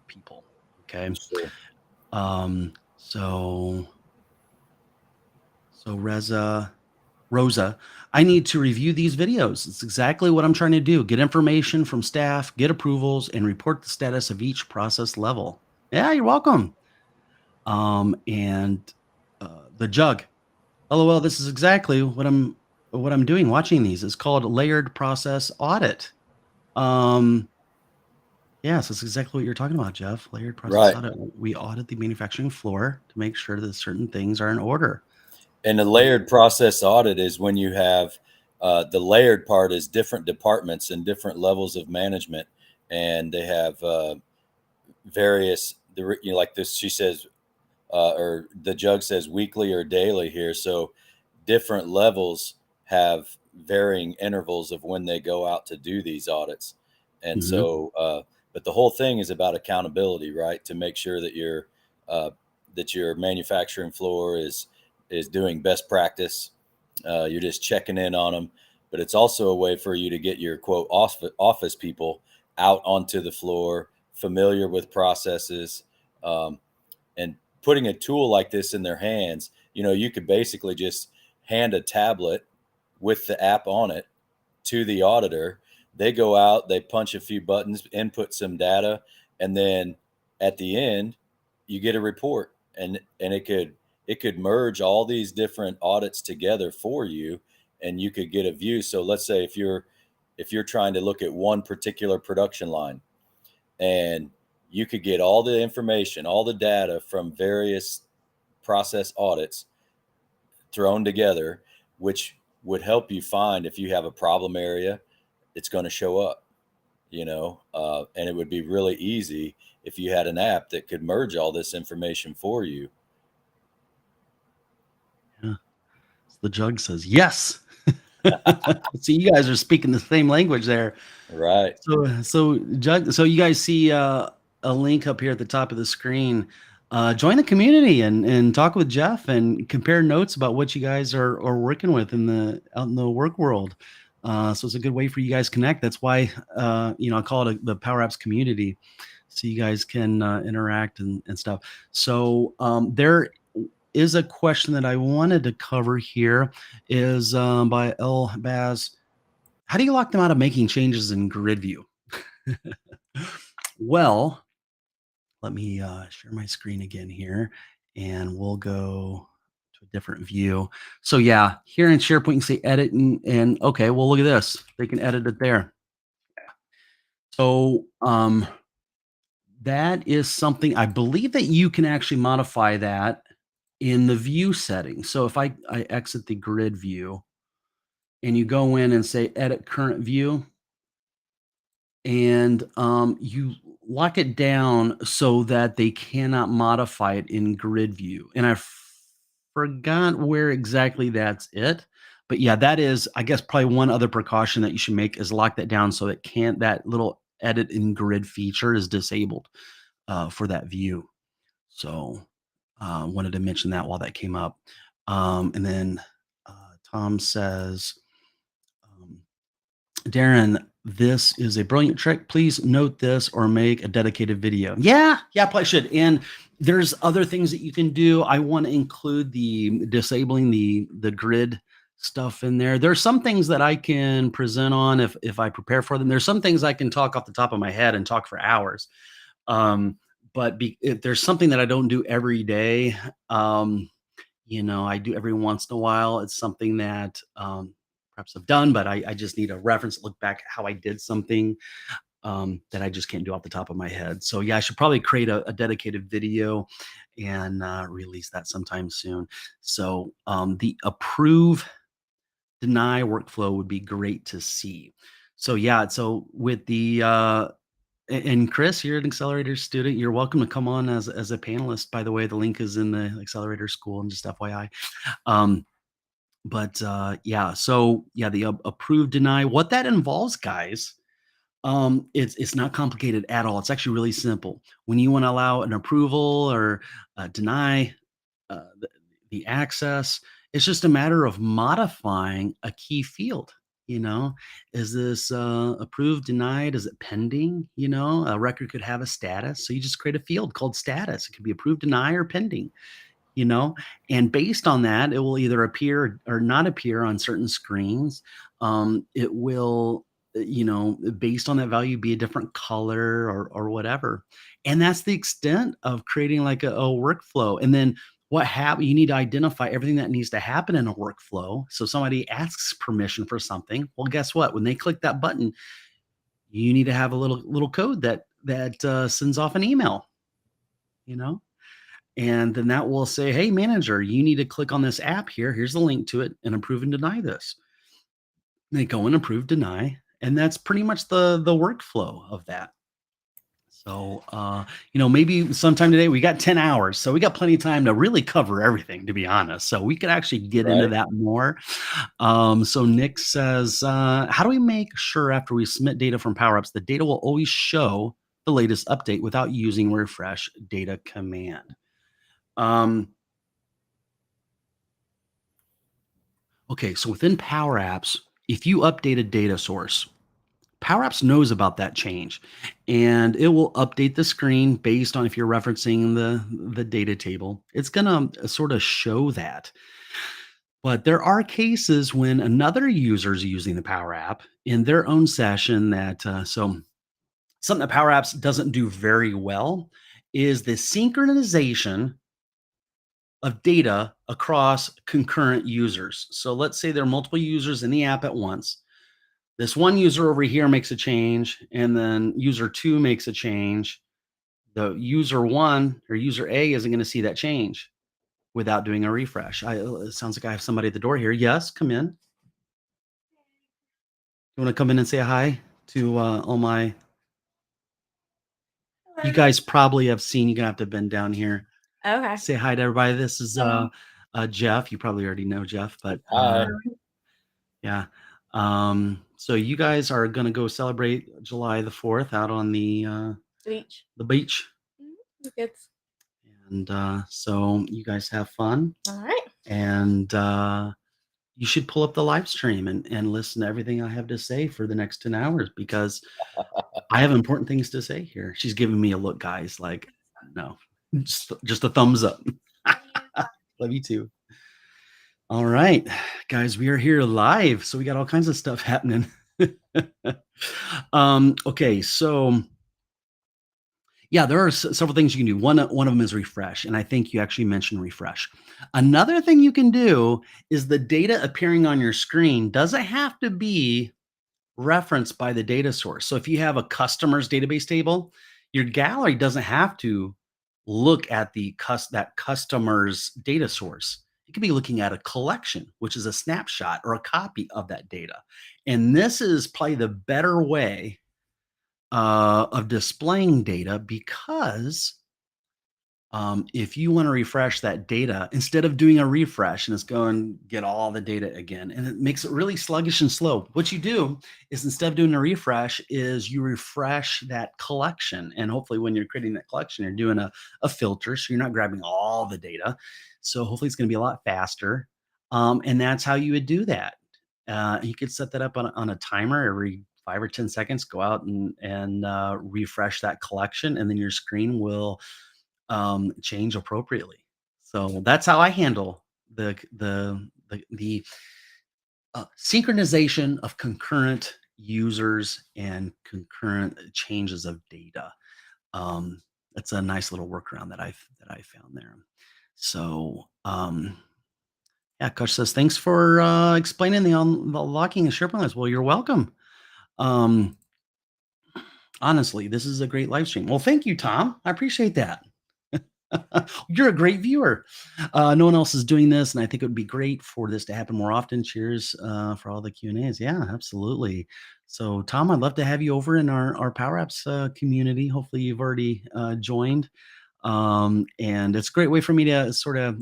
people. Okay. Sure. So Rosa, I need to review these videos. It's exactly what I'm trying to do. Get information from staff, get approvals, and report the status of each process level. Yeah, you're welcome. And the jug. LOL, this is exactly what I'm doing watching these. It's called layered process audit. Yes, that's exactly what you're talking about, Jeff. Layered process Right. audit. We audit the manufacturing floor to make sure that certain things are in order. And the layered process audit is when you have the layered part is different departments and different levels of management, and they have various like this, she says, or the jug says weekly or daily here. So different levels have varying intervals of when they go out to do these audits. And Mhm. so, but the whole thing is about accountability, right? To make sure uh, that your manufacturing floor is doing best practice. You're just checking in on them, but it's also a way for you to get your quote office people out onto the floor, familiar with processes, um, and putting a tool like this in their hands. You could basically just hand a tablet with the app on it to the auditor. They go out, they punch a few buttons, input some data, and then at the end, you get a report. And it could merge all these different audits together for you, and you could get a view. So let's say if you're trying to look at one particular production line, and you could get all the information, all the data from various process audits thrown together, which would help you find if you have a problem area, it's going to show up, and it would be really easy if you had an app that could merge all this information for you. Yeah. The jug says, "Yes." So you guys are speaking the same language there. Right. So you guys see, a link up here at the top of the screen. Join the community and talk with Jeff and compare notes about what you guys are working with out in the work world. So it's a good way for you guys to connect. That's why, I call it the Power Apps community, so you guys can interact and stuff. So there is a question that I wanted to cover here is by El Baz. How do you lock them out of making changes in grid view? Well, let me share my screen again here, and we'll go to a different view. So yeah, here in SharePoint, you can say edit and okay, well, look at this. They can edit it there. So that is something I believe that you can actually modify that in the view settings. So if I exit the grid view and you go in and say edit current view, and you lock it down so that they cannot modify it in grid view. And forgot where exactly that's it. But yeah, that is, I guess, probably one other precaution that you should make is lock that down so that little edit in grid feature is disabled for that view. So wanted to mention that while that came up. And then Tom says, um, Darren, this is a brilliant trick. Please note this or make a dedicated video. Yeah, probably should. And there's other things that you can do. I want to include the disabling the grid stuff in there. There's some things that I can present on if I prepare for them. There's some things I can talk off the top of my head and talk for hours. But if there's something that I don't do every day, I do every once in a while. It's something that perhaps I've done, but I just need a reference, look back how I did something that I just can't do off the top of my head. So yeah, I should probably create a dedicated video and release that sometime soon. So the approve deny workflow would be great to see. So yeah, so with the and Chris, you're an accelerator student. You're welcome to come on as a panelist. By the way, the link is in the accelerator school, and just FYI. Um, but yeah, so yeah, the approve deny. What that involves, guys, it's not complicated at all. It's actually really simple. When you want to allow an approval or deny the access, it's just a matter of modifying a key field. Is this approved, denied? Is it pending? A record could have a status. So you just create a field called status. It could be approved, deny, or pending, you know, and based on that, it will either appear or not appear on certain screens. It will, based on that value, be a different color or whatever. And that's the extent of creating like a workflow. And then you need to identify everything that needs to happen in a workflow. So somebody asks permission for something. Well, guess what? When they click that button, you need to have a little code that sends off an email, you know and then that will say, hey, manager, you need to click on this app here. Here's the link to it and approve and deny this. They go and approve, deny. And that's pretty much the workflow of that. So, maybe sometime today we got 10 hours. So we got plenty of time to really cover everything, to be honest. So we could actually get into Right. that more. So Nick says, how do we make sure after we submit data from Power Apps, the data will always show the latest update without using refresh data command? Um, okay, so within Power Apps, if you update a data source, Power Apps knows about that change, and it will update the screen based on if you're referencing the data table. It's gonna sort of show that. But there are cases when another user is using the Power App in their own session so something that Power Apps doesn't do very well is the synchronization of data across concurrent users. So let's say there are multiple users in the app at once. This one user over here makes a change, and then user two makes a change. The user one or user A isn't going to see that change without doing a refresh. It sounds like I have somebody at the door here. Yes, come in. You want to come in and say hi to all my? You guys probably have seen. You're gonna have to bend down here. Okay. Say hi to everybody. This is Hello. Jeff. You probably already know Jeff, but Hi. yeah. So you guys are gonna go celebrate July the 4th out on Beach. the beach. It's And so you guys have fun, all right. and you should pull up the live stream and listen to everything I have to say for the next 10 hours because I have important things to say here. She's giving me a look, guys, like, no, just a thumbs up. Love you too. All right, guys, we are here live. So we got all kinds of stuff happening. Okay, so yeah, there are several things you can do. One of them is refresh, and I think you actually mentioned refresh. Another thing you can do is the data appearing on your screen doesn't have to be referenced by the data source. So if you have a customer's database table, your gallery doesn't have to look at that customer's data source. It could be looking at a collection, which is a snapshot or a copy of that data. And this is probably the better way of displaying data because if you want to refresh that data, instead of doing a refresh and it's going get all the data again, and it makes it really sluggish and slow. What you do is instead of doing a refresh, is you refresh that collection, and hopefully when you're creating that collection, you're doing a filter, so you're not grabbing all the data. So hopefully it's going to be a lot faster, and that's how you would do that. You could set that up on a timer every 5 or 10 seconds. Go out and refresh that collection, and then your screen will change appropriately. So that's how I handle the synchronization of concurrent users and concurrent changes of data. That's a nice little workaround that I found there. So yeah, Coach says thanks for explaining the locking and SharePoint list. Well, you're welcome. Um, Honestly, this is a great live stream. Well, thank you, Tom. I appreciate that. You're a great viewer. No one else is doing this, and I think it would be great for this to happen more often. Cheers for all the Q&As. Yeah, absolutely. So, Tom, I'd love to have you over in our Power Apps community. Hopefully, you've already joined. And it's a great way for me to sort of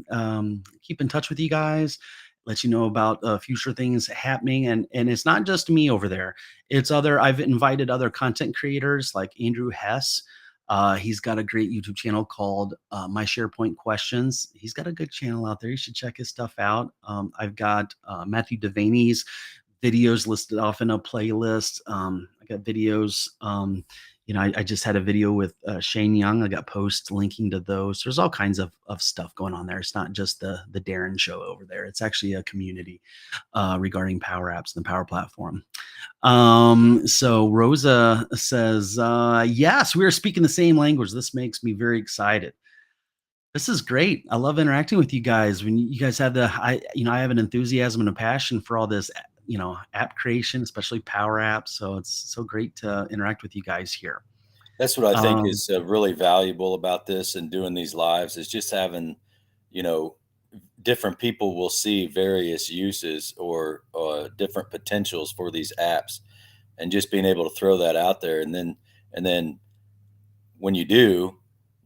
keep in touch with you guys, let you know about future things happening. And it's not just me over there. I've invited other content creators like Andrew Hess. He's got a great YouTube channel called My SharePoint Questions. He's got a good channel out there. You should check his stuff out. I've got Matthew Devaney's videos listed off in a playlist. I got videos. I just had a video with Shane Young. I got posts linking to those. There's all kinds of stuff going on there. It's not just the Darren show over there. It's actually a community regarding Power Apps and the Power Platform. So Rosa says, yes, we are speaking the same language. This makes me very excited. This is great. I love interacting with you guys. When you guys have I have an enthusiasm and a passion for all this, app creation, especially Power Apps. So it's so great to interact with you guys here. That's what I think Um, is really valuable about this and doing these lives is just having, you know, different people will see various uses or different potentials for these apps, and just being able to throw that out there, and then when you do,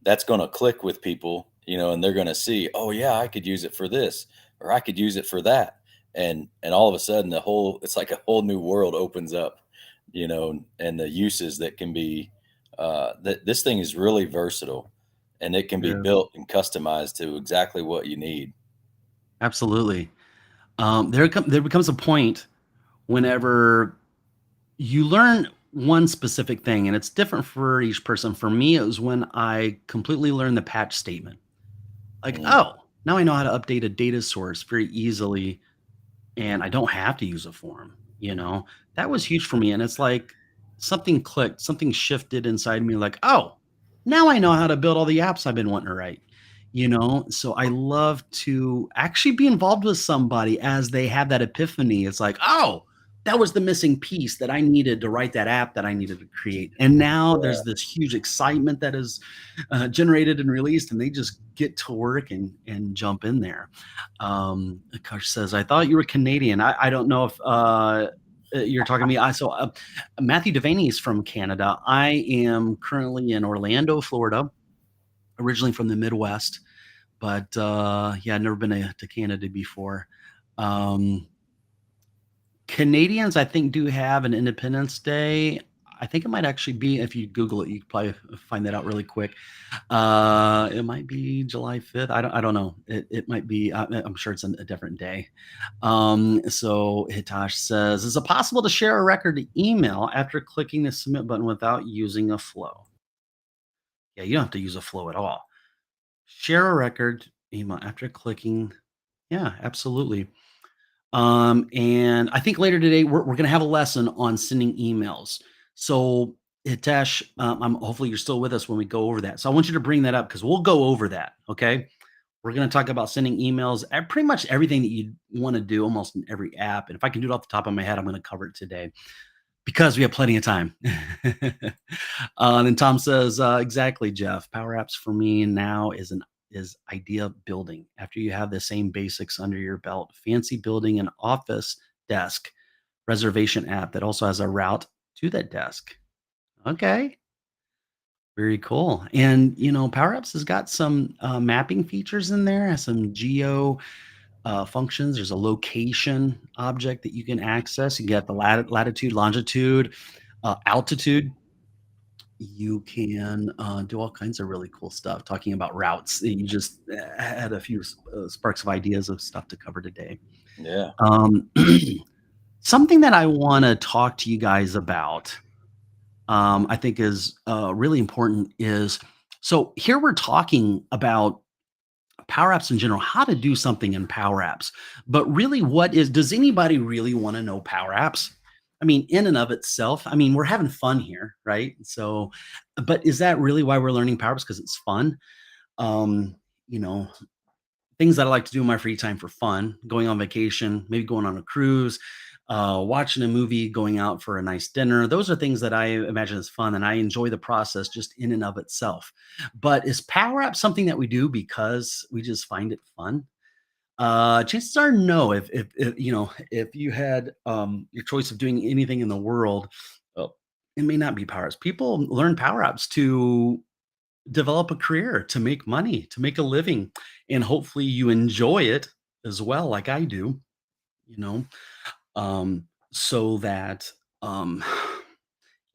that's going to click with people, and they're going to see, oh yeah, I could use it for this, or I could use it for that. And all of a sudden it's like a whole new world opens up, and the uses that can be, that this thing is really versatile, and it can be Yeah, built and customized to exactly what you need. absolutely. There becomes a point whenever you learn one specific thing, and it's different for each person. For me, it was when I completely learned the patch statement. Like, Mm, oh, now I know how to update a data source very easily and I don't have to use a form, you know? That was huge for me, and it's like something clicked, something shifted inside me like, "Oh, now I know how to build all the apps I've been wanting to write." You know? So I love to actually be involved with somebody as they have that epiphany. It's like, "Oh, that was the missing piece that I needed to write that app that I needed to create." And now yeah. there's this huge excitement that is, generated and released, and they just get to work and jump in there. Akash says, "I thought you were Canadian." I don't know if you're talking to me. Matthew Devaney is from Canada. I am currently in Orlando, Florida, originally from the Midwest, but yeah, I've never been to Canada before. Um, Canadians, I think, do have an Independence Day. I think it might actually be, if you Google it, you could probably find that out really quick. It might be July 5th. I don't know. It might be, I'm sure it's a different day. So Hitash says, is it possible to share a record email after clicking the submit button without using a flow? Yeah, you don't have to use a flow at all. Share a record email after clicking. Yeah, absolutely. And I think later today we're going to have a lesson on sending emails. So Hitesh, I'm hopefully you're still with us when we go over that. So I want you to bring that up because we'll go over that. Okay. We're going to talk about sending emails, pretty much everything that you want to do almost in every app. And if I can do it off the top of my head, I'm going to cover it today because we have plenty of time. And Tom says, exactly, Jeff. Power apps for me now is idea building. After you have the same basics under your belt, fancy building an office desk reservation app that also has a route to that desk. Okay, very cool. And Power Apps has got some mapping features in there, has some geo functions. There's a location object that you can access. You get the latitude, longitude, altitude. You can do all kinds of really cool stuff. Talking about routes, you just had a few sparks of ideas of stuff to cover today. Yeah. Um, something that I want to talk to you guys about, I think is really important. Is so here we're talking about Power Apps in general, how to do something in Power Apps. But really, does anybody really want to know Power Apps? I mean, in and of itself, I mean, we're having fun here, right? So, but is that really why we're learning Power Apps? Because it's fun. Um, you know, things that I like to do in my free time for fun, going on vacation, maybe going on a cruise, watching a movie, going out for a nice dinner. Those are things that I imagine as fun and I enjoy the process just in and of itself. But is Power App something that we do because we just find it fun? Chances are no. If you had your choice of doing anything in the world, it may not be Power Apps. People learn Power Apps to develop a career, to make money, to make a living, and hopefully you enjoy it as well, like I do, you know, so that, um,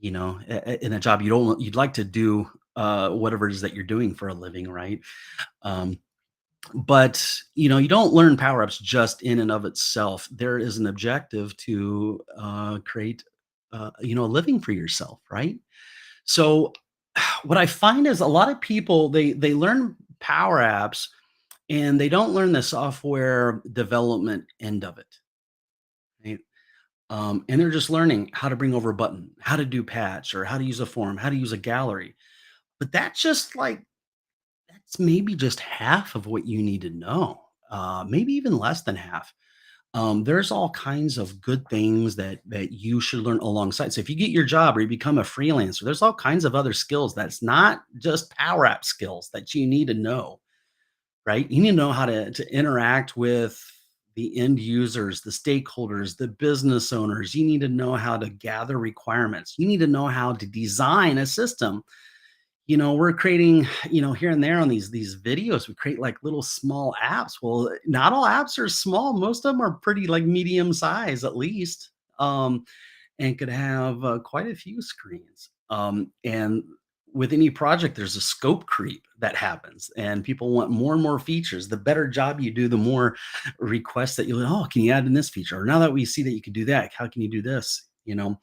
in a job you'd like to do, whatever it is that you're doing for a living, right? Um, but you don't learn power ups just in and of itself. There is an objective to create, a living for yourself, right? So what I find is a lot of people they learn power apps and they don't learn the software development end of it. Right? And they're just learning how to bring over a button, how to do patch, or how to use a form, how to use a gallery. But that's maybe just half of what you need to know. Maybe even less than half. There's all kinds of good things that you should learn alongside. So if you get your job or you become a freelancer, there's all kinds of other skills that's not just power app skills that you need to know, right? You need to know how to interact with the end users, the stakeholders, the business owners. You need to know how to gather requirements. You need to know how to design a system. we're creating, here and there on these videos, we create like little small apps. Well, not all apps are small. Most of them are pretty like medium size at least. And could have quite a few screens. And with any project, there's a scope creep that happens, and people want more and more features. The better job you do, the more requests that oh, can you add in this feature? Or now that we see that you can do that, how can you do this? And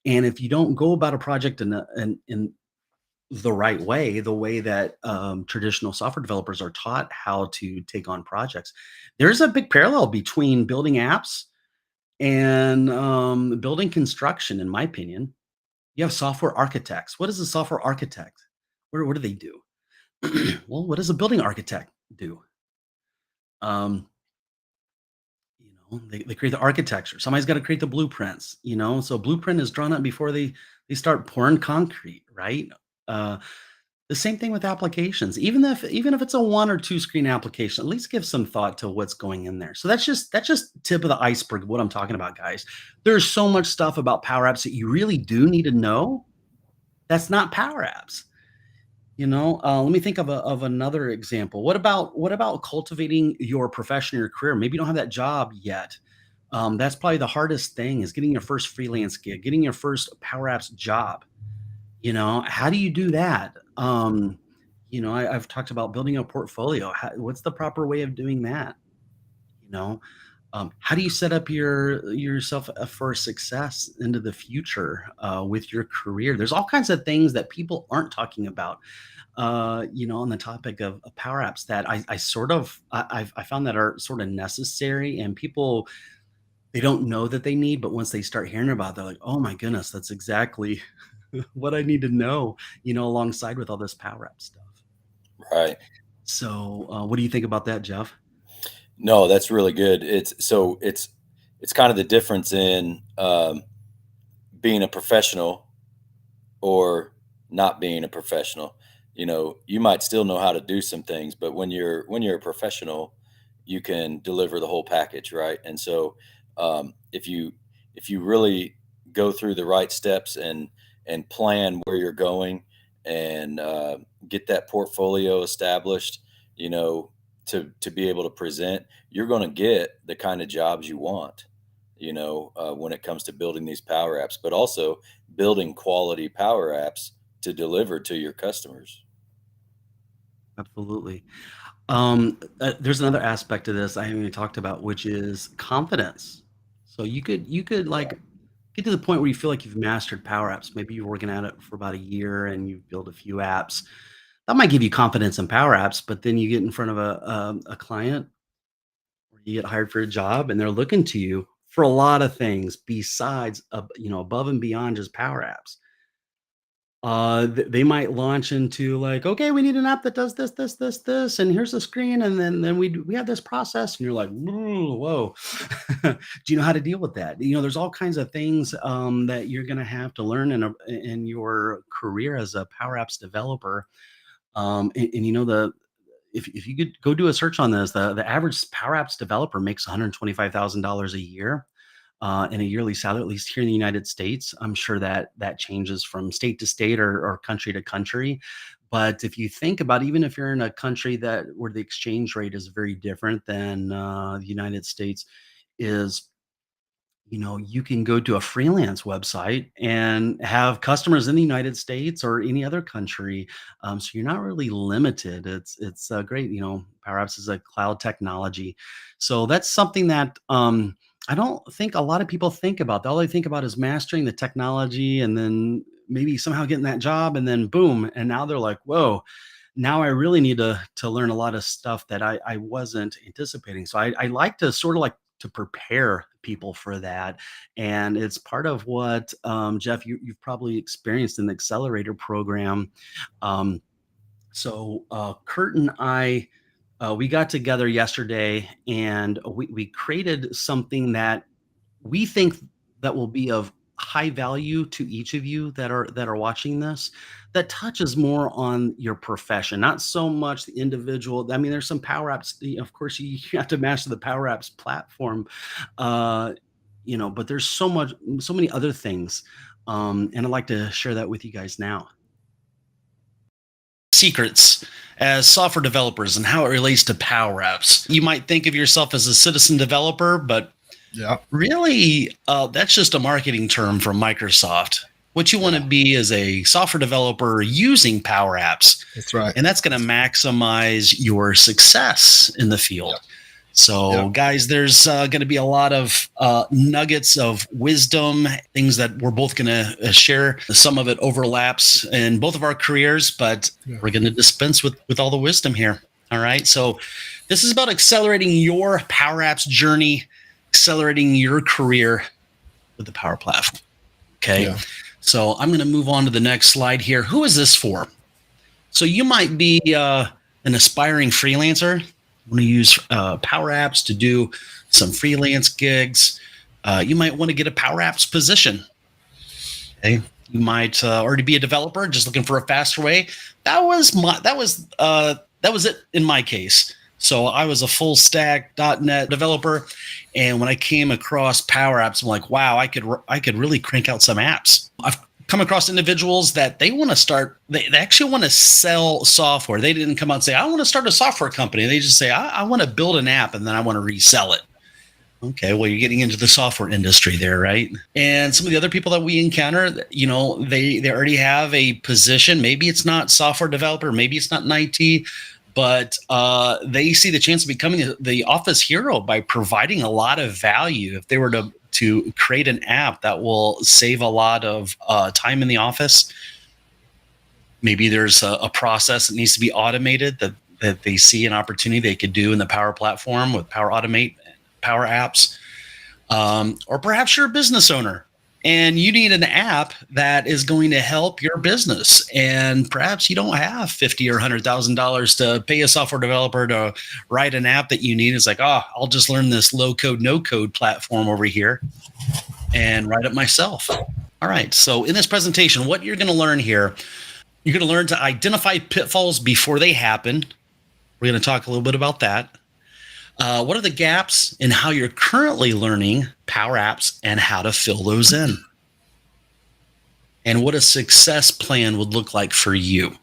if you don't go about a project in the right way, the way that traditional software developers are taught how to take on projects, there's a big parallel between building apps and building construction, in my opinion. You have software architects. What is a software architect? What do they do? Well, what does a building architect do? Um, they create the architecture. Somebody's got to create the blueprints. So blueprint is drawn up before they start pouring concrete, right? Uh, the same thing with applications. Even if it's a one or two screen application, at least give some thought to what's going in there. So that's just tip of the iceberg of what I'm talking about, guys. There's so much stuff about Power Apps that you really do need to know. That's not Power Apps. Let me think of another example. What about cultivating your profession or your career? Maybe you don't have that job yet. That's probably the hardest thing is getting your first freelance gig, getting your first Power Apps job. How do you do that? I've talked about building a portfolio. What's the proper way of doing that? You know, how do you set up yourself for success into the future with your career? There's all kinds of things that people aren't talking about. On the topic of power apps that I sort of I found that are sort of necessary, and people they don't know that they need, but once they start hearing about it, they're like, oh my goodness, that's exactly what I need to know, alongside with all this power app stuff. Right. So, what do you think about that, Jeff? No, that's really good. It's kind of the difference in being a professional or not being a professional. You might still know how to do some things, but when you're a professional, you can deliver the whole package, right? And so, if you really go through the right steps and plan where you're going and get that portfolio established, you know, to be able to present, you're going to get the kind of jobs you want. When it comes to building these power apps, but also building quality power apps to deliver to your customers. Absolutely. There's another aspect to this I haven't even talked about, which is confidence. So you could like get to the point where you feel like you've mastered Power Apps. Maybe you're working at it for about a year and you've built a few apps. That might give you confidence in Power Apps, but then you get in front of a client or you get hired for a job and they're looking to you for a lot of things besides, above and beyond just Power Apps. They might launch into like, okay, we need an app that does this, this, this, this, and here's the screen, and then we have this process, and you're like, "Ooh, whoa, do you know how to deal with that? There's all kinds of things that you're going to have to learn in your career as a Power Apps developer. And if you could go do a search on this, the average Power Apps developer makes $125,000 a year in a yearly salary, at least here in the United States. I'm sure that that changes from state to state or country to country. But if you think about, even if you're in a country that where the exchange rate is very different than the United States, is you can go to a freelance website and have customers in the United States or any other country. So you're not really limited. It's great. Power Apps is a cloud technology, so that's something that I don't think a lot of people think about. All they think about is mastering the technology and then maybe somehow getting that job, and then boom, and now they're like, whoa. Now I really need to learn a lot of stuff that I wasn't anticipating. So I like to sort of like to prepare people for that. And it's part of what, Jeff, you've probably experienced in the accelerator program. Kurt and I, we got together yesterday and we created something that we think that will be of high value to each of you that are watching this, that touches more on your profession, not so much the individual. I mean, there's some power apps, of course you have to master the power apps platform, uh but there's so many other things, and I'd like to share that with you guys now. secrets as software developers and how it relates to Power Apps. You might think of yourself as a citizen developer, but really, that's just a marketing term from Microsoft. What you want to be is a software developer using Power Apps. That's right. And that's going to maximize your success in the field. So, guys, there's going to be a lot of nuggets of wisdom, things that we're both going to share. Some of it overlaps in both of our careers, but we're going to dispense with all the wisdom here. All right. So this is about accelerating your Power Apps journey, accelerating your career with the Power Platform. Okay. Yeah. So I'm going to move on to the next slide here. Who is this for? So you might be an aspiring freelancer. Want to use Power Apps to do some freelance gigs. You might want to get a Power Apps position. Okay. You might already be a developer, just looking for a faster way. That was it in my case. So I was a full stack .NET developer, and when I came across Power Apps, I'm like, wow, I could really crank out some apps. I've come across individuals that they want to start, they actually want to sell software. They didn't come out and say, I want to start a software company. They just say, I want to build an app and then I want to resell it. Okay, well, you're getting into the software industry there, right? And some of the other people that we encounter, you know, they already have a position. Maybe it's not software developer, maybe it's not in IT, but they see the chance of becoming the office hero by providing a lot of value. If they were to create an app that will save a lot of time in the office, maybe there's a process that needs to be automated that they see an opportunity they could do in the Power Platform with Power Automate, Power Apps. Or perhaps you're a business owner and you need an app that is going to help your business. And perhaps you don't have $50,000 or $100,000 to pay a software developer to write an app that you need. It's like, I'll just learn this low code, no code platform over here and write it myself. All right. So in this presentation, what you're going to learn here, you're going to learn to identify pitfalls before they happen. We're going to talk a little bit about that. What are the gaps in how you're currently learning Power Apps and how to fill those in? And what a success plan would look like for you.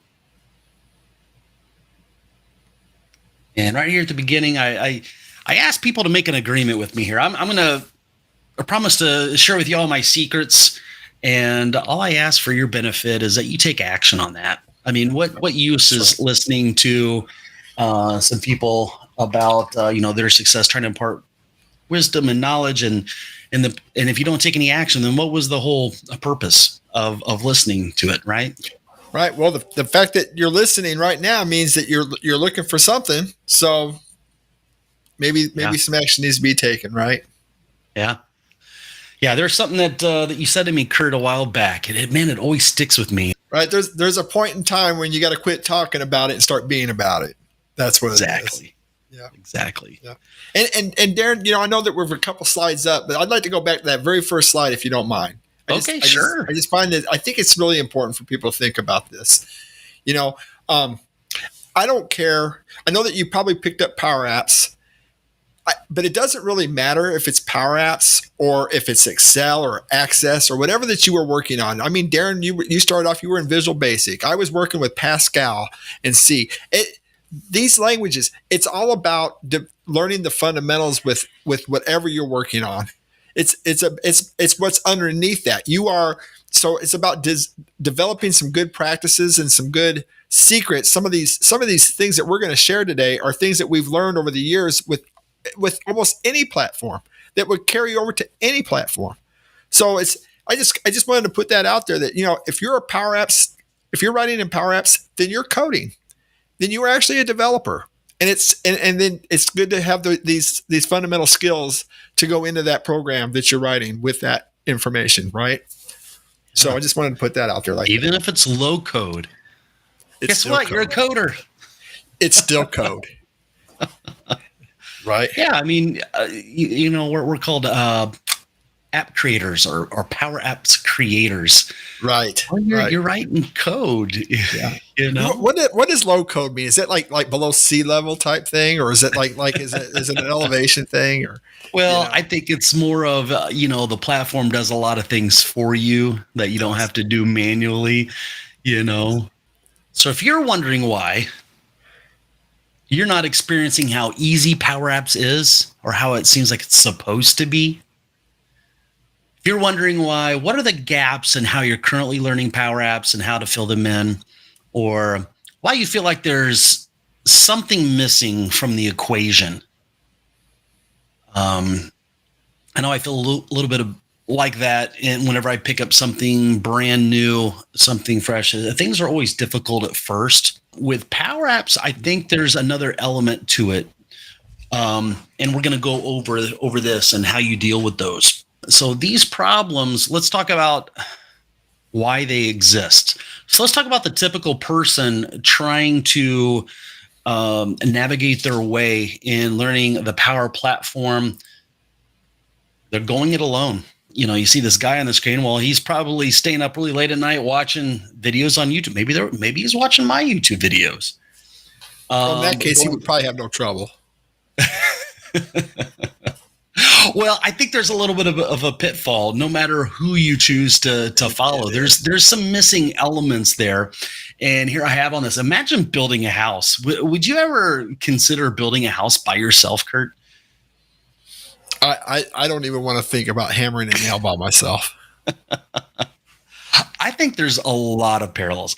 And right here at the beginning, I asked people to make an agreement with me here. I promise to share with you all my secrets, and all I ask for your benefit is that you take action on that. I mean, what use is listening to some people about their success, trying to impart wisdom and knowledge, and if you don't take any action, then what was the whole purpose of listening to it, right? Right. Well, the fact that you're listening right now means that you're looking for something. So maybe some action needs to be taken, right? Yeah. Yeah. There's something that you said to me, Kurt, a while back, and it always sticks with me. Right. There's a point in time when you got to quit talking about it and start being about it. That's what exactly. It is. Yeah, exactly. Yeah, and Darren, I know that we're a couple slides up, but I'd like to go back to that very first slide if you don't mind. Sure. I just find that I think it's really important for people to think about this. I don't care. I know that you probably picked up Power Apps, but it doesn't really matter if it's Power Apps or if it's Excel or Access or whatever that you were working on. I mean, Darren, you started off, you were in Visual Basic. I was working with Pascal and C. These languages, it's all about learning the fundamentals with whatever you're working on. It's what's underneath that. So it's about developing some good practices and some good secrets. Some of these things that we're going to share today are things that we've learned over the years with almost any platform that would carry over to any platform. So I just wanted to put that out there that, if you're if you're writing in Power Apps, then you're coding. Then you are actually a developer, and then it's good to have these fundamental skills to go into that program that you're writing with that information, right? So I just wanted to put that out there, even if it's low code. Guess what? Code. You're a coder. It's still code, right? Yeah, I mean, we're called app creators or Power Apps creators. Right. Well, you're writing code. Yeah. What does low code mean? Is it like below sea level type thing, or is it is it an elevation thing? Or I think it's more of the platform does a lot of things for you that you don't have to do manually. So if you're wondering why you're not experiencing how easy Power Apps is or how it seems like it's supposed to be, if you're wondering why, what are the gaps in how you're currently learning Power Apps and how to fill them in, or why you feel like there's something missing from the equation. I know I feel a little bit like that, and whenever I pick up something brand new, something fresh, things are always difficult at first. With Power Apps, I think there's another element to it, and we're going to go over this and how you deal with those. So these problems, let's talk about why they exist. So let's talk about the typical person trying to navigate their way in learning the Power Platform. They're going it alone. You know, you see this guy on the screen. Well, he's probably staying up really late at night watching videos on YouTube. Maybe he's watching my YouTube videos. In that case, he would probably have no trouble. Well, I think there's a little bit of a pitfall, no matter who you choose to follow. There's some missing elements there. And here I have on this. Imagine building a house. Would you ever consider building a house by yourself, Kurt? I don't even want to think about hammering a nail by myself. I think there's a lot of parallels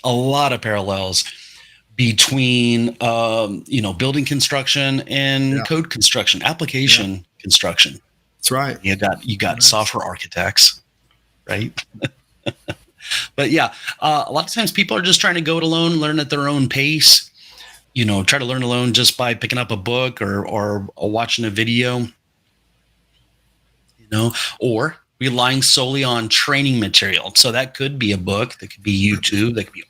between building construction and code construction, application construction. That's right. You got software architects, right? But yeah, a lot of times people are just trying to go it alone, learn at their own pace. You know, try to learn alone just by picking up a book or watching a video. Or relying solely on training material. So that could be a book, that could be YouTube, that could be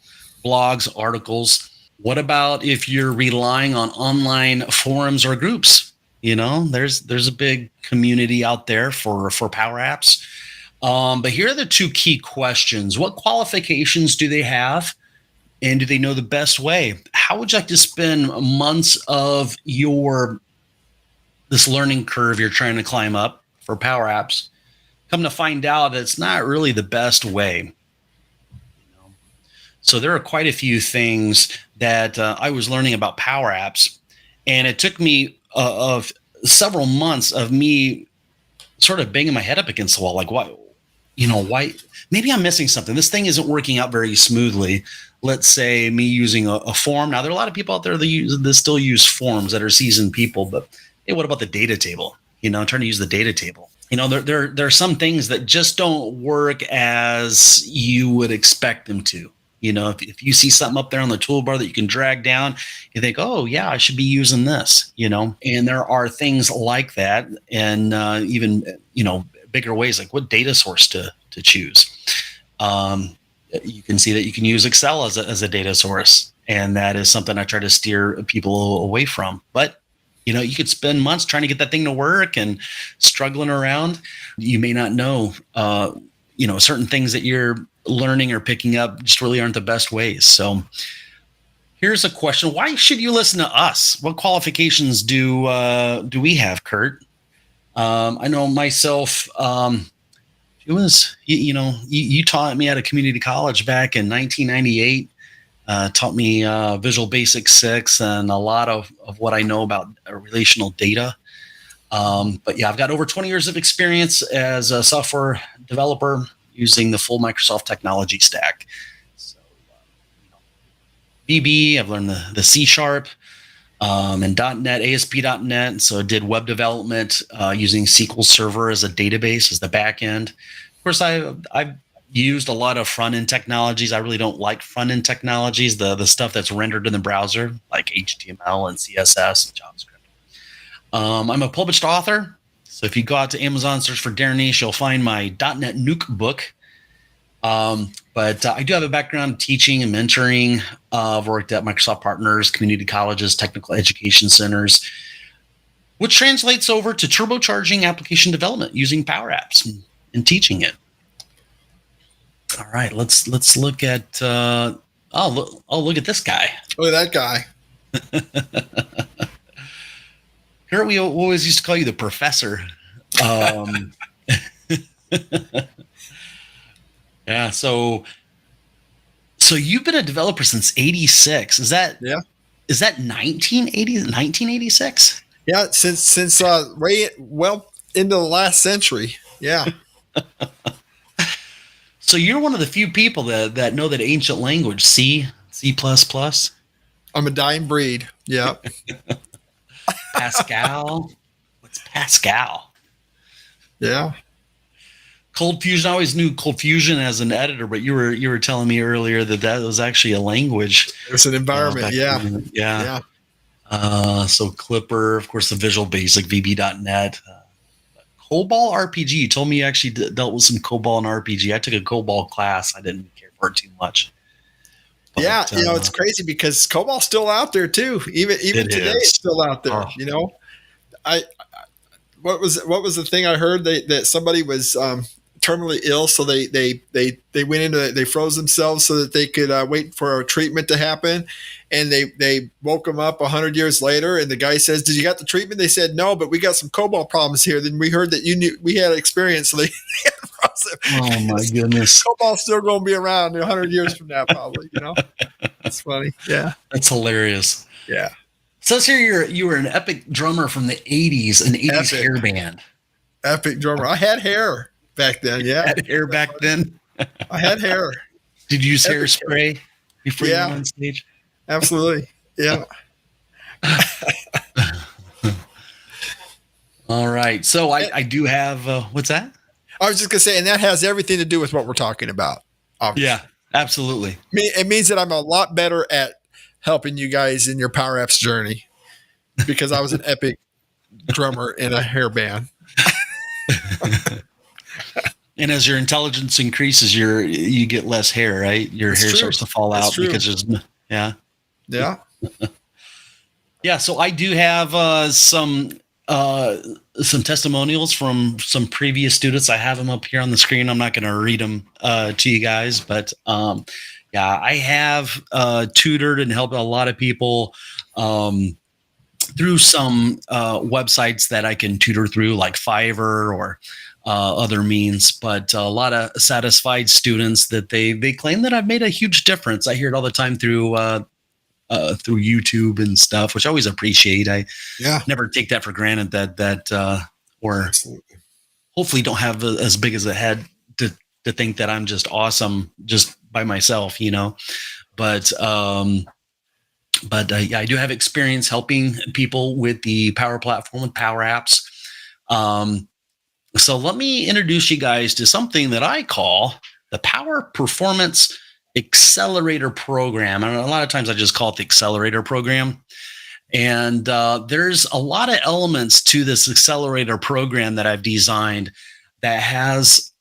blogs, articles. What about if you're relying on online forums or groups? You know, there's a big community out there for Power Apps. But here are the two key questions. What qualifications do they have? And do they know the best way? How would you like to spend months of this learning curve you're trying to climb up for Power Apps? Come to find out that it's not really the best way. So there are quite a few things that I was learning about Power Apps, and it took me of several months of me sort of banging my head up against the wall. Like, why? Maybe I'm missing something. This thing isn't working out very smoothly. Let's say me using a form. Now, there are a lot of people out there that still use forms that are seasoned people, but hey, what about the data table? Trying to use the data table. There are some things that just don't work as you would expect them to. If you see something up there on the toolbar that you can drag down, you think, oh, yeah, I should be using this, And there are things like that, and even, bigger ways, like what data source to choose. You can see that you can use Excel as a data source, and that is something I try to steer people away from. But you could spend months trying to get that thing to work and struggling around. You may not know, certain things that you're learning or picking up just really aren't the best ways. So here's a question. Why should you listen to us? What qualifications do we have, Kurt? I know myself, it was, you taught me at a community college back in 1998. Taught me Visual Basic 6 and a lot of what I know about relational data. But yeah, I've got over 20 years of experience as a software developer using the full Microsoft technology stack. So, VB, I've learned the C# and .NET, ASP.NET. So I did web development using SQL Server as a database, as the back end. Of course, I've used a lot of front-end technologies. I really don't like front-end technologies, the stuff that's rendered in the browser, like HTML and CSS and JavaScript. I'm a published author. So if you go out to Amazon, search for Darren Neese, you'll find my .NET Nuke book. But I do have a background in teaching and mentoring. I've worked at Microsoft partners, community colleges, technical education centers, which translates over to turbocharging application development using Power Apps and teaching it. All right, let's look at look at this guy. Look at that guy. Kurt, we always used to call you the professor. Yeah, so So you've been a developer since 86. Is that Yeah. 1986? Yeah, since right well into the last century. Yeah. So you're one of the few people that know that ancient language, C, C++, I'm a dying breed. Yeah. Pascal. What's Pascal? Yeah. Cold Fusion. I always knew Cold Fusion as an editor, but you were telling me earlier that was actually a language. It's an environment. back Yeah. then. Yeah. Yeah. So Clipper, of course, the Visual Basic, VB.net. COBOL RPG. You told me you actually dealt with some COBOL and RPG. I took a COBOL class. I didn't care for it too much. But, Yeah, it's crazy because COBOL's still out there too. Even today, is. it's still out there. Oh. I what was the thing I heard that somebody was terminally ill, so they went into they froze themselves so that they could wait for a treatment to happen, and they woke them up 100 years later, and the guy says, "Did you got the treatment?" They said, "No, but we got some COBOL problems here." Then we heard that you knew we had experience, so they froze them. Oh my goodness, COBOL's still going to be around 100 years from now, probably. It's funny. Yeah, that's hilarious. yeah. So let's hear you were an epic drummer from the 80s, an 80s hair band. Epic drummer. I had hair back then. Yeah. Had hair back then? I had hair. Did you use hairspray before you Yeah. went on stage? Absolutely. Yeah. All right. So I do have, what's that? I was just going to say, and that has everything to do with what we're talking about. Obviously. Yeah, absolutely. It means that I'm a lot better at helping you guys in your Power Apps journey because I was an epic drummer in a hair band. And as your intelligence increases, you get less hair, right? Your That's hair true. starts to fall That's out true. because there's, yeah. Yeah. Yeah. So I do have some testimonials from some previous students. I have them up here on the screen. I'm not going to read them to you guys, but yeah, I have tutored and helped a lot of people through some websites that I can tutor through, like Fiverr or other means. But a lot of satisfied students that they claim that I've made a huge difference. I hear it all the time through YouTube and stuff, which I always appreciate. I never take that for granted that or Absolutely. hopefully don't have as big as a head to think that I'm just awesome just by myself, but yeah, I do have experience helping people with the Power Platform with Power Apps. So let me introduce you guys to something that I call the Power Performance Accelerator Program. And a lot of times I just call it the Accelerator Program. And there's a lot of elements to this Accelerator Program that I've designed that has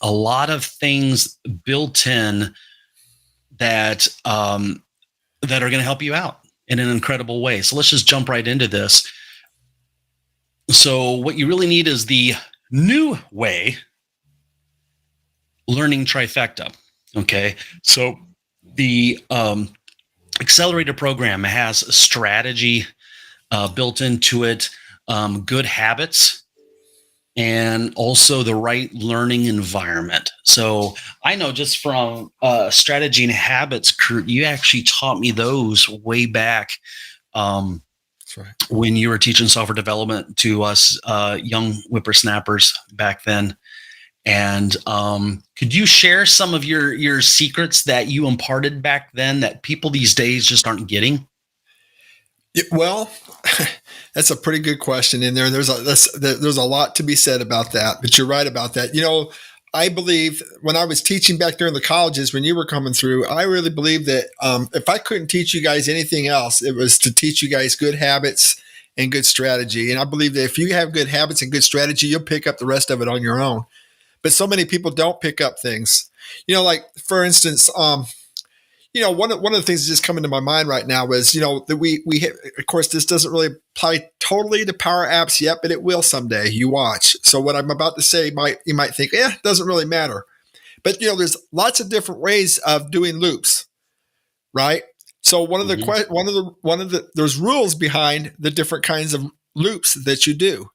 a lot of things built in that that are going to help you out in an incredible way. So let's just jump right into this. So what you really need is the new way learning trifecta. Okay. So the Accelerator Program has a strategy built into it, good habits, and also the right learning environment. So I know just from strategy and habits, Kurt, you actually taught me those way back That's right. when you were teaching software development to us young whippersnappers back then. And could you share some of your secrets that you imparted back then that people these days just aren't getting? Well, that's a pretty good question in there. There's a lot to be said about that, but you're right about that. I believe when I was teaching back there in the colleges, when you were coming through, I really believe that if I couldn't teach you guys anything else, it was to teach you guys good habits and good strategy. And I believe that if you have good habits and good strategy, you'll pick up the rest of it on your own. But so many people don't pick up things, like for instance, one of the things that's just coming to my mind right now is, that we of course, this doesn't really apply totally to Power Apps yet, but it will someday. You watch. So what I'm about to say you might think, it doesn't really matter. But, there's lots of different ways of doing loops, right? So one of the there's rules behind the different kinds of loops that you do.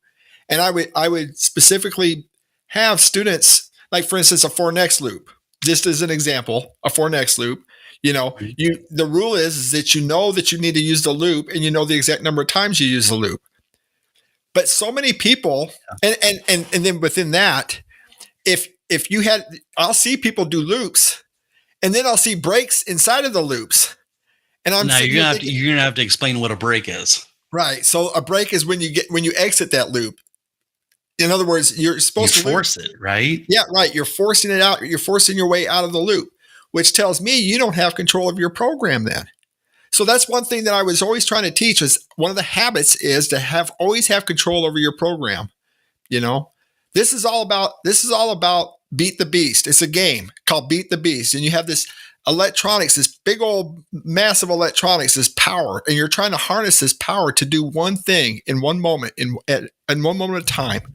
And I would specifically have students, like for instance, a for next loop. just as an example, a for next loop. The rule is that you know that you need to use the loop, and you know the exact number of times you use the loop. But so many people, and then within that, if you had, I'll see people do loops, and then I'll see breaks inside of the loops, and I'm Now sitting you're here gonna thinking, have to explain what a break is. right. So a break is when you exit that loop. In other words, you're supposed to force it, right? Yeah, right. You're forcing it out. You're forcing your way out of the loop, which tells me you don't have control of your program then. So that's one thing that I was always trying to teach is one of the habits is to always have control over your program. This is all about Beat the Beast. It's a game called Beat the Beast. And you have this electronics, this big old massive electronics, this power, and you're trying to harness this power to do one thing in one moment, in one moment of time.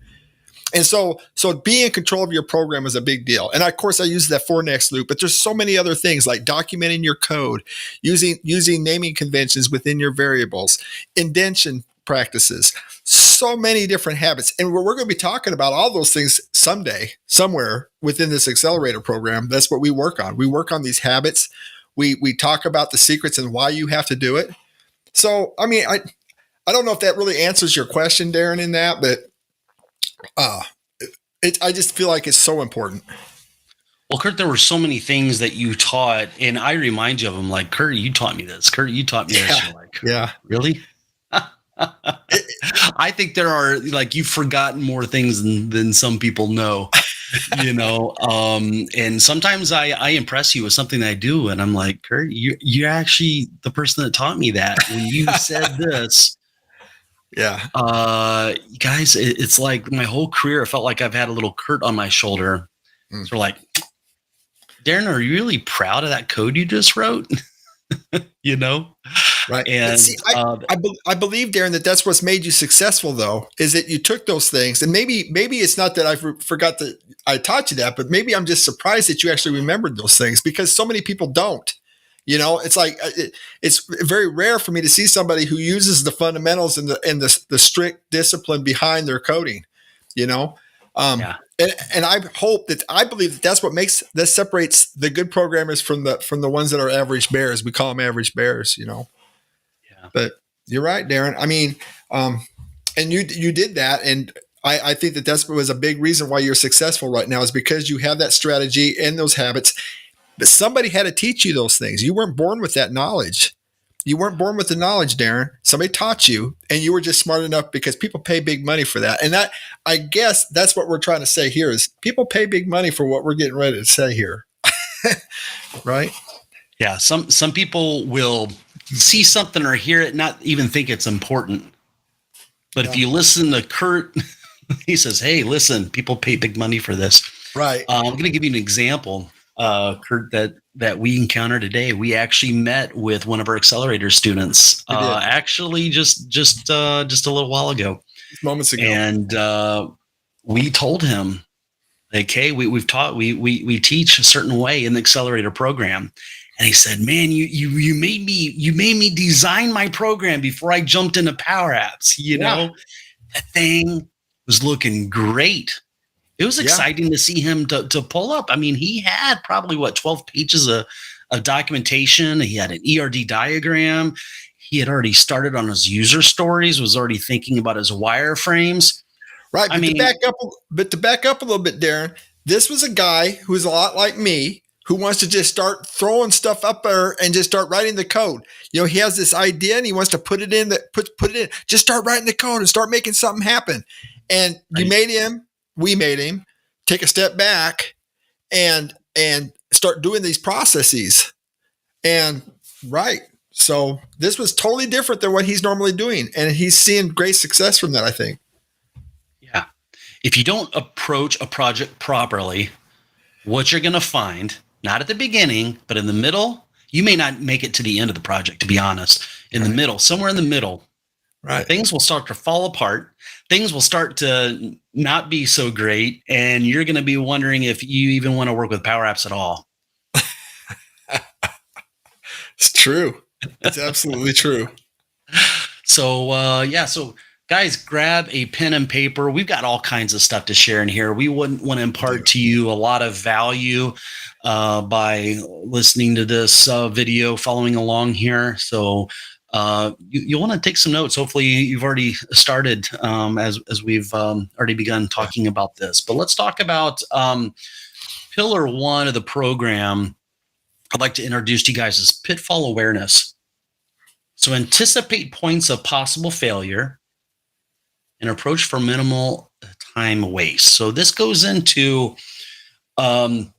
And so being in control of your program is a big deal. And of course I use that for next loop, but there's so many other things like documenting your code, using naming conventions within your variables, indentation practices, so many different habits. And we're going to be talking about all those things someday, somewhere within this accelerator program. That's what we work on. We work on these habits. We talk about the secrets and why you have to do it. So, I mean, I don't know if that really answers your question, Darren, in that, but I just feel like it's so important. Well, Kurt, there were so many things that you taught, and I remind you of them. Like, Kurt, you taught me this. Kurt, you taught me this. You're like, Yeah. Really? I think there are, like, you've forgotten more things than some people know, and sometimes I impress you with something that I do, and I'm like, Kurt, you're actually the person that taught me that. When you said this, yeah, guys, it's like my whole career, I felt like I've had a little Kurt on my shoulder. So like, Darren, are you really proud of that code you just wrote? Right. And see, I believe, Darren, that's what's made you successful, though, is that you took those things, and maybe it's not that I forgot that I taught you that, but maybe I'm just surprised that you actually remembered those things because so many people don't. It's like it's very rare for me to see somebody who uses the fundamentals and the strict discipline behind their coding. And I believe that's what separates the good programmers from the ones that are average bears. We call them average bears. Yeah. But you're right, Darren. I mean, and you did that, and I think that was a big reason why you're successful right now is because you have that strategy and those habits. But somebody had to teach you those things. You weren't born with that knowledge. You weren't born with the knowledge, Darren. Somebody taught you, and you were just smart enough because people pay big money for that. And that, I guess, that's what we're trying to say here is people pay big money for what we're getting ready to say here, right? Yeah, some people will see something or hear it, not even think it's important. But if you listen to Kurt, he says, "Hey, listen, people pay big money for this." Right. I'm going to give you an example, Kurt, that we encountered today. We actually met with one of our accelerator students, actually just a little while ago, moments ago, and we told him, like, "Hey, we teach a certain way in the accelerator program." And he said, "Man, you made me design my program before I jumped into Power Apps. That thing was looking great." It was exciting to see him to pull up. I mean, he had probably 12 pages of documentation. He had an ERD diagram. He had already started on his user stories, was already thinking about his wireframes. Right. But to back up a little bit, Darren, this was a guy who was a lot like me, who wants to just start throwing stuff up there and just start writing the code. He has this idea and he wants to put it in, just start writing the code and start making something happen. And we made him take a step back and start doing these processes. And so this was totally different than what he's normally doing. And he's seeing great success from that, I think. Yeah. If you don't approach a project properly, what you're going to find, not at the beginning, but in the middle, you may not make it to the end of the project, to be honest. In the middle, somewhere in the middle, things will start to fall apart. Things will start to not be so great. And you're going to be wondering if you even want to work with Power Apps at all. It's true. It's absolutely true. So Guys, grab a pen and paper. We've got all kinds of stuff to share in here. We wouldn't want to impart to you a lot of value by listening to this video, following along here. So you want to take some notes. Hopefully you've already started as we've already begun talking about this. But let's talk about pillar 1 of the program. I'd like to introduce to you guys is pitfall awareness. So anticipate points of possible failure and approach for minimal time waste. So this goes into planning,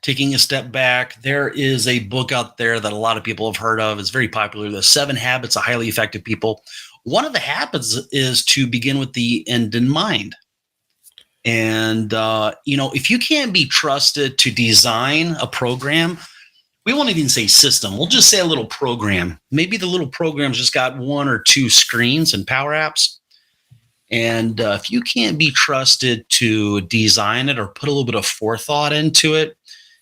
taking a step back. There is a book out there that a lot of people have heard of. It's very popular, The 7 Habits of Highly Effective People. One of the habits is to begin with the end in mind. And, if you can't be trusted to design a program, we won't even say system. We'll just say a little program. Maybe the little program's just got 1 or 2 screens and Power Apps. And if you can't be trusted to design it or put a little bit of forethought into it,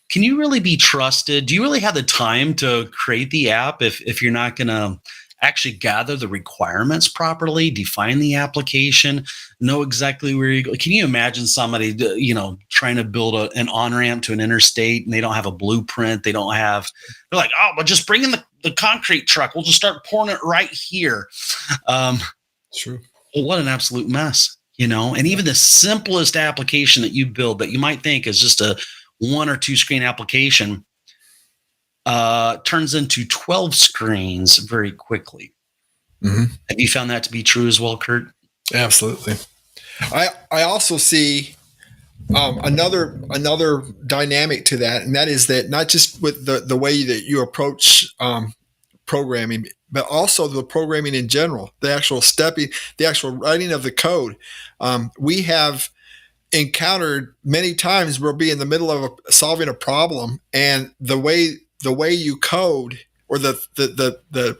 can you really be trusted? Do you really have the time to create the app if you're not going to actually gather the requirements properly, define the application, know exactly where you go? Can you imagine somebody, trying to build an on-ramp to an interstate and they don't have a blueprint? They're like, oh, but just bring in the concrete truck. We'll just start pouring it right here. True. Well, what an absolute mess, and even the simplest application that you build that you might think is just a 1 or 2 screen application turns into 12 screens very quickly. Mm-hmm. Have you found that to be true as well, Kurt? Absolutely. I also see another dynamic to that, and that is that not just with the way that you approach programming, but also the programming in general, the actual writing of the code. We have encountered many times we'll be in the middle of solving a problem, and the way you code, or the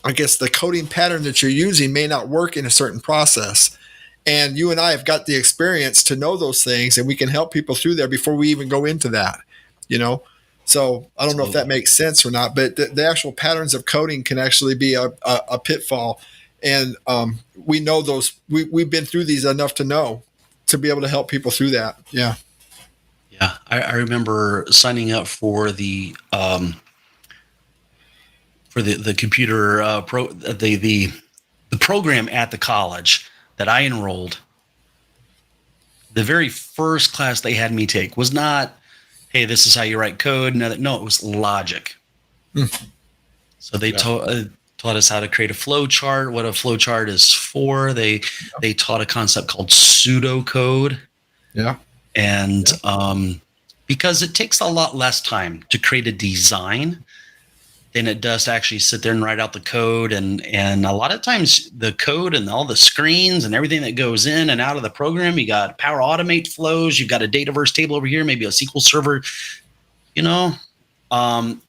I guess the coding pattern that you're using may not work in a certain process. And you and I have got the experience to know those things, and we can help people through there before we even go into that, So I don't know if that makes sense or not, but the actual patterns of coding can actually be a pitfall. And we know those, we've been through these enough to know to be able to help people through that. Yeah. Yeah. I remember signing up for the computer the program at the college that I enrolled. The very first class they had me take was not, hey, this is how you write code. No, it was logic. So they taught us how to create a flow chart, what a flow chart is for. They taught a concept called pseudocode. Yeah. And because it takes a lot less time to create a design than it does to actually sit there and write out the code. And a lot of times the code and all the screens and everything that goes in and out of the program, you got Power Automate flows, you've got a Dataverse table over here, maybe a SQL Server.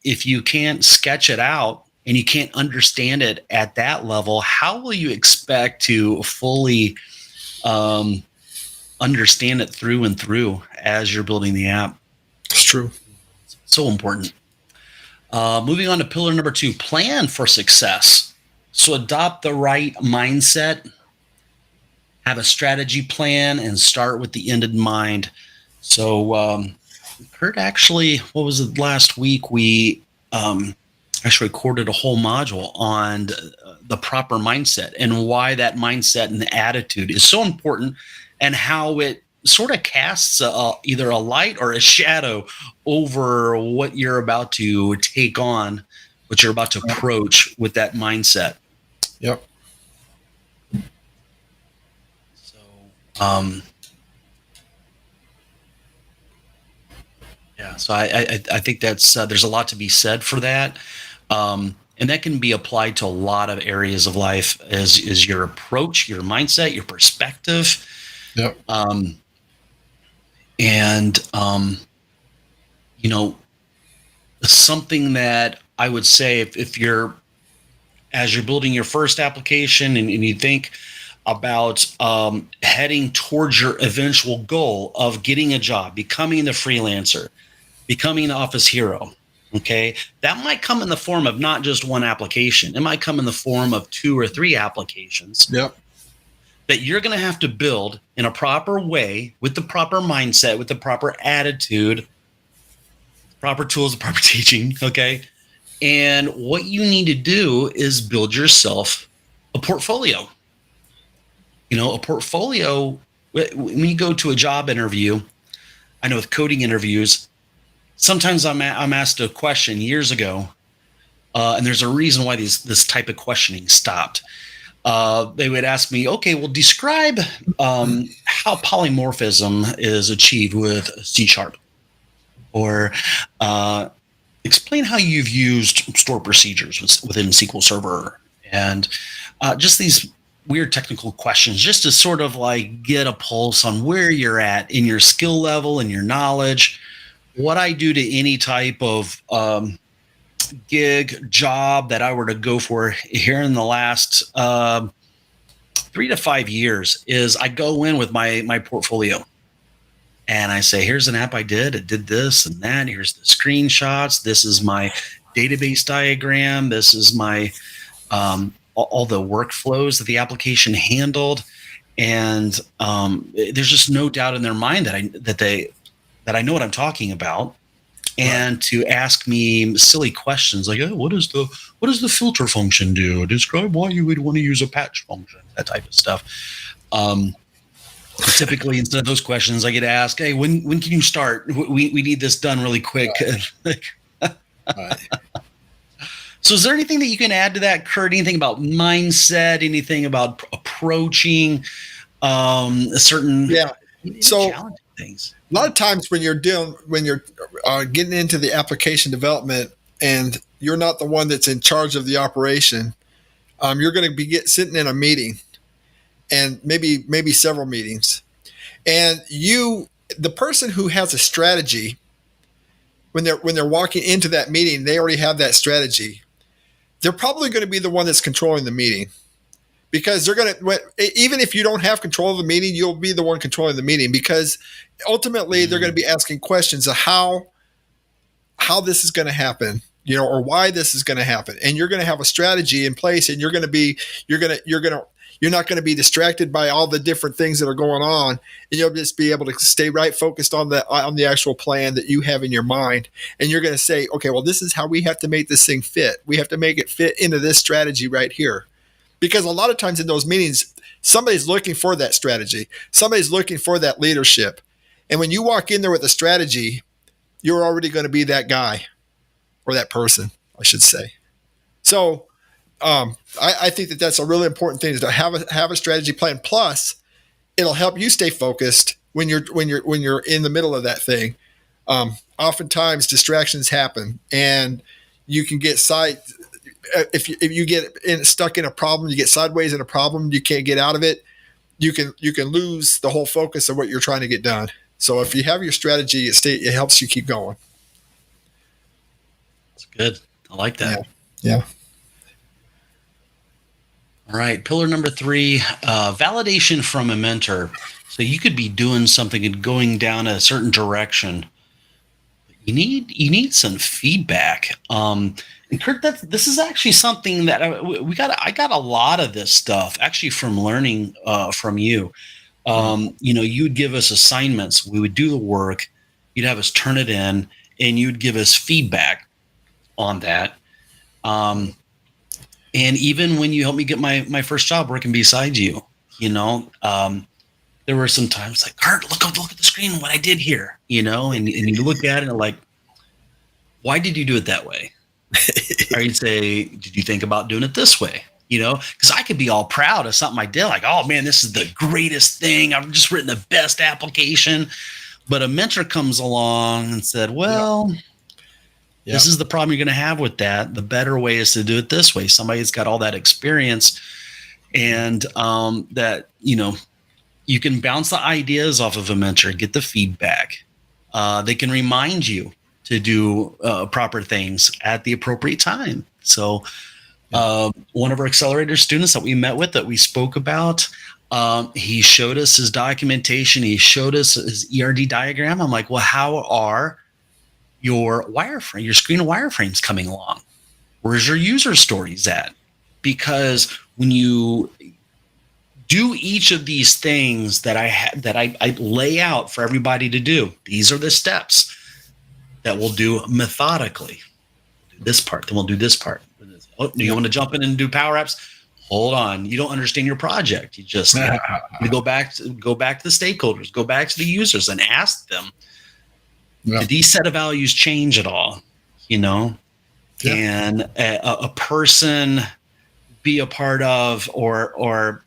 If you can't sketch it out and you can't understand it at that level, how will you expect to fully understand it through and through as you're building the app? It's true. So important. Moving on to pillar number 2, plan for success. So adopt the right mindset, have a strategy plan, and start with the end in mind. So Kurt, actually, what was it last week? We actually recorded a whole module on the proper mindset and why that mindset and the attitude is so important, and how it sort of casts either a light or a shadow over what you're about to take on, what you're about to approach with that mindset. Yep. So, so I think that's there's a lot to be said for that. And that can be applied to a lot of areas of life, is your approach, your mindset, your perspective. Yep. Something that I would say, if you're, as you're building your first application and you think about heading towards your eventual goal of getting a job, becoming the freelancer, becoming the office hero, Okay. That might come in the form of not just one application. It might come in the form of 2 or 3 applications. Yep. That you're going to have to build in a proper way, with the proper mindset, with the proper attitude, proper tools, the proper teaching. Okay. And what you need to do is build yourself a portfolio. A portfolio, when you go to a job interview, I know with coding interviews, sometimes I'm asked a question years ago, and there's a reason why this type of questioning stopped. They would ask me, okay, well, describe how polymorphism is achieved with C#, or explain how you've used stored procedures within SQL Server, and just these weird technical questions, just to sort of like get a pulse on where you're at in your skill level and your knowledge. What I do to any type of gig job that I were to go for here in the last 3 to 5 years is I go in with my portfolio and I say, here's an app I did. It did this and that. Here's the screenshots. This is my database diagram. This is my all the workflows that the application handled. And there's just no doubt in their mind that I know what I'm talking about. And to ask me silly questions like, oh, what does the filter function do? Describe why you would want to use a patch function, that type of stuff. Typically, instead of those questions, I get asked, hey, when can you start? We need this done really quick. Right. So is there anything that you can add to that, Kurt? Anything about mindset, anything about approaching a certain So challenging things? a lot of times when you're getting into the application development and you're not the one that's in charge of the operation, you're going to be sitting in a meeting, and maybe several meetings, and the person who has a strategy, when they're walking into that meeting, they already have that strategy. They're probably going to be the one that's controlling the meeting, because they're going to, even if you don't have control of the meeting, you'll be the one controlling the meeting, because ultimately they're going to be asking questions of how this is going to happen, or why this is going to happen. And you're going to have a strategy in place, and you're not going to be distracted by all the different things that are going on, and you'll just be able to stay right focused on the actual plan that you have in your mind. And you're going to say, okay, well, this is how we have to make this thing fit. We have to make it fit into this strategy right here. Because a lot of times in those meetings, somebody's looking for that strategy. Somebody's looking for that leadership. And when you walk in there with a strategy, you're already going to be that guy, or that person, I should say. So I think that that's a really important thing, is to have a strategy plan. Plus, it'll help you stay focused when you're in the middle of that thing. Oftentimes distractions happen, and you can get if you get stuck in a problem, you get sideways in a problem, you can't get out of it. You can lose the whole focus of what you're trying to get done. So if you have your strategy, it helps you keep going. That's good. I like that. Yeah. All right. Pillar number 3, validation from a mentor. So you could be doing something and going down a certain direction. You need some feedback. And Kurt, this is actually something that I got a lot of this stuff actually from learning from you. You'd give us assignments, we would do the work, you'd have us turn it in, and you'd give us feedback on that. And even when you helped me get my first job working beside you, there were some times like, Kurt, look at the screen, what I did here, and you look at it and like, why did you do it that way? Or you'd say, did you think about doing it this way? Because I could be all proud of something I did, like, oh man, this is the greatest thing. I've just written the best application. But a mentor comes along and said, well, this is the problem you're going to have with that. The better way is to do it this way. Somebody's got all that experience, and that, you can bounce the ideas off of a mentor, get the feedback. They can remind you to do proper things at the appropriate time. So one of our accelerator students that we met with, that we spoke about, he showed us his documentation. He showed us his ERD diagram. I'm like, well, how are your wireframe, your screen of wireframes coming along? Where's your user stories at? Because when you do each of these things that I lay out for everybody to do, these are the steps that we'll do methodically. Do this part, then we'll do this part. Oh, do you want to jump in and do Power Apps? Hold on, you don't understand your project. You just you go back to the stakeholders, go back to the users, and ask them, did these set of values change at all? You know, can a person be a part of or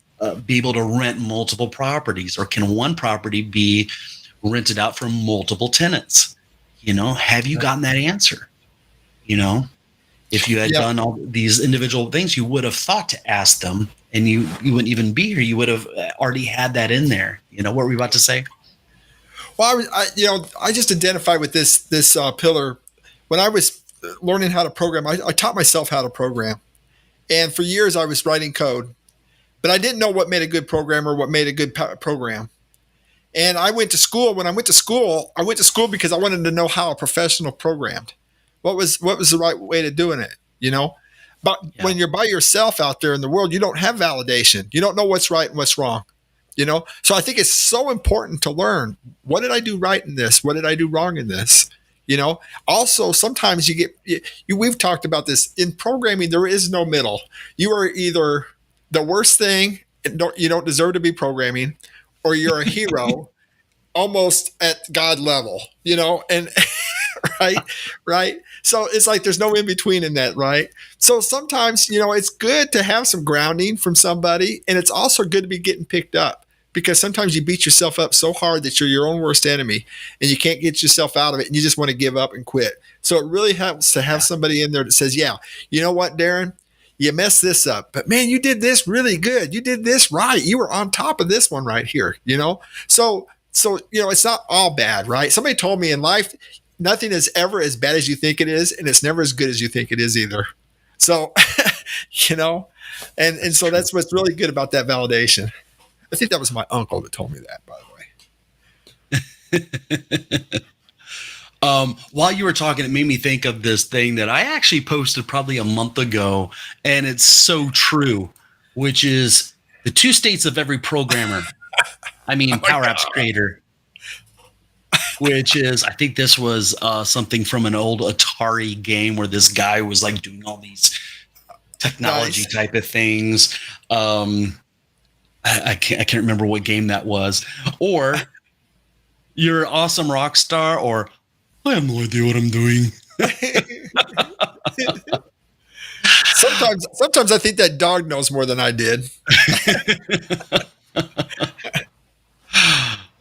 be able to rent multiple properties, or can one property be rented out from multiple tenants? You know, have you gotten that answer? You know, if you had done all these individual things, you would have thought to ask them, and you wouldn't even be here. You would have already had that in there. You know, what were we about to say? Well, I just identified with this pillar when I was learning how to program. I taught myself how to program, and for years I was writing code, but I didn't know what made a good programmer, what made a good program. And I went to school. When I went to school because I wanted to know how a professional programmed. What was the right way to doing it, you know? But when you're by yourself out there in the world, you don't have validation. You don't know what's right and what's wrong, you know? So I think it's so important to learn, what did I do right in this? What did I do wrong in this? You know, also sometimes we've talked about this in programming. There is no middle. You are either the worst thing and you don't deserve to be programming, or you're a hero almost at God level, you know, and right. So it's like, there's no in between in that. Right. So sometimes, you know, it's good to have some grounding from somebody, and it's also good to be getting picked up, because sometimes you beat yourself up so hard that you're your own worst enemy and you can't get yourself out of it, and you just want to give up and quit. So it really helps to have somebody in there that says, yeah, you know what, Darren, you messed this up, but man, you did this really good. You did this right. You were on top of this one right here, you know? So, you know, it's not all bad, right? Somebody told me in life, nothing is ever as bad as you think it is, and it's never as good as you think it is either. So, you know, and so that's what's really good about that validation. I think that was my uncle that told me that, by the way. While you were talking, it made me think of this thing that I actually posted probably a month ago, and it's so true, which is the 2 states of every programmer. I mean, Power Apps creator, which is, I think this was something from an old Atari game where this guy was like doing all these technology type of things. I can't remember what game that was. Or you're an awesome rock star, or I have no idea what I'm doing. Sometimes I think that dog knows more than I did.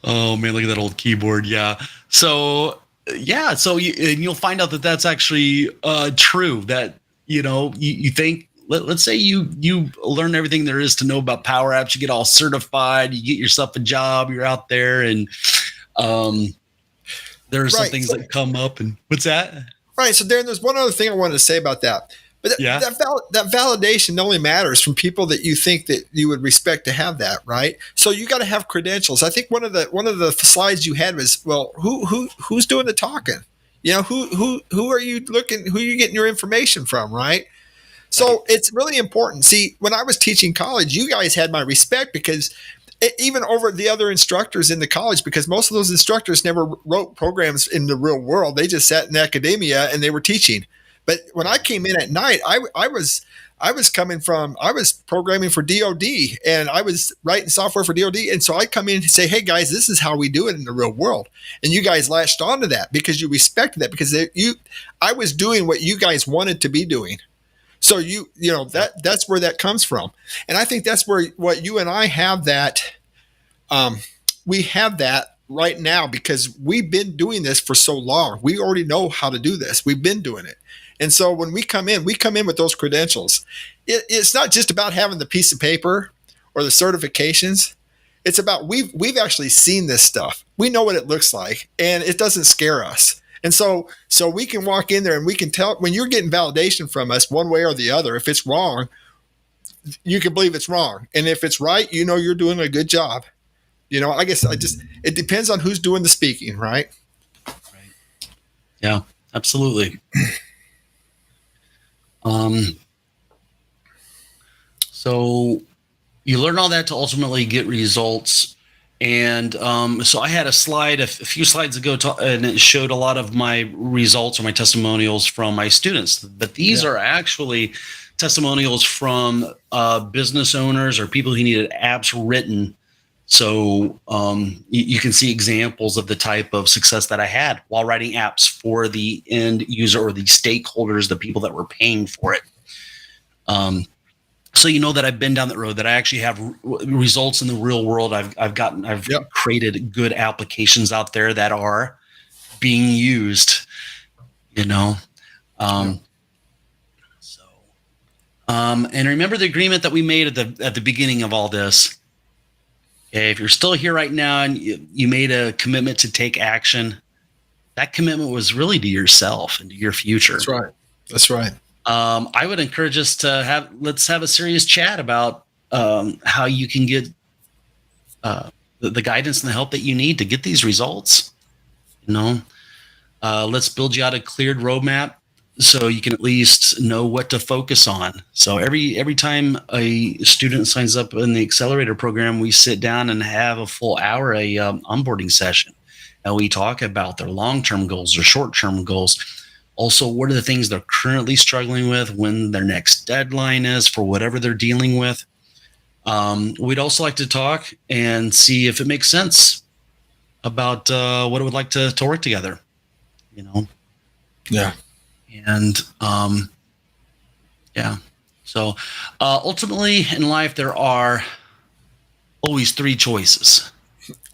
Oh man, look at that old keyboard. Yeah. So you'll find out that that's actually true. That, you know, you think, let's say you learn everything there is to know about Power Apps, you get all certified, you get yourself a job, you're out there, and there are some things that come up. And what's that? Right. So Darren, there's one other thing I wanted to say about that. But that validation only matters from people that you think that you would respect to have that, right? So you got to have credentials. I think one of the slides you had was, well, who's doing the talking? You know, who are you looking? Who are you getting your information from, right? So it's really important. See, when I was teaching college, you guys had my respect, because even over the other instructors in the college, because most of those instructors never wrote programs in the real world. They just sat in academia and they were teaching. But when I came in at night, I was programming for DOD, and I was writing software for DOD. And so I come in and say, hey guys, this is how we do it in the real world. And you guys latched onto that because you respected that, because I was doing what you guys wanted to be doing. So you know, that's where that comes from. And I think that's where what you and I have that, we have that right now, because we've been doing this for so long. We already know how to do this. We've been doing it. And so when we come in with those credentials. It's not just about having the piece of paper or the certifications. It's about we've actually seen this stuff. We know what it looks like, and it doesn't scare us. And so we can walk in there and we can tell when you're getting validation from us one way or the other. If it's wrong, you can believe it's wrong. And if it's right, you know you're doing a good job. You know, I guess it depends on who's doing the speaking, right? Yeah. Absolutely. So you learn all that to ultimately get results. And so I had a slide a few slides ago, and it showed a lot of my results or my testimonials from my students. But these are actually testimonials from business owners or people who needed apps written. So you can see examples of the type of success that I had while writing apps for the end user or the stakeholders, the people that were paying for it. So you know that I've been down that road, that I actually have results in the real world. I've created good applications out there that are being used, you know. And remember the agreement that we made at the beginning of all this. Okay, if you're still here right now and you made a commitment to take action, that commitment was really to yourself and to your future. That's right. That's right. I would encourage us to let's have a serious chat about how you can get the guidance and the help that you need to get these results. You know, let's build you out a cleared roadmap so you can at least know what to focus on. So every time a student signs up in the accelerator program, we sit down and have a full hour onboarding session, and we talk about their long-term goals, their short-term goals. Also, what are the things they're currently struggling with, when their next deadline is for whatever they're dealing with. We'd also like to talk and see if it makes sense about what it would like to work together, you know? Yeah. And so ultimately in life, there are always three choices.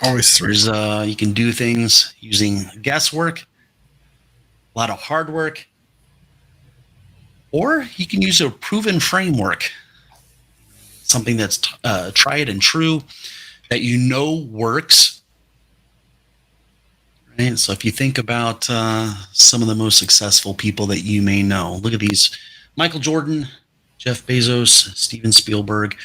Always three. There's, you can do things using guesswork, a lot of hard work, or you can use a proven framework, something that's tried and true, that you know works. Right? So if you think about some of the most successful people that you may know, look at these: Michael Jordan, Jeff Bezos, Steven Spielberg.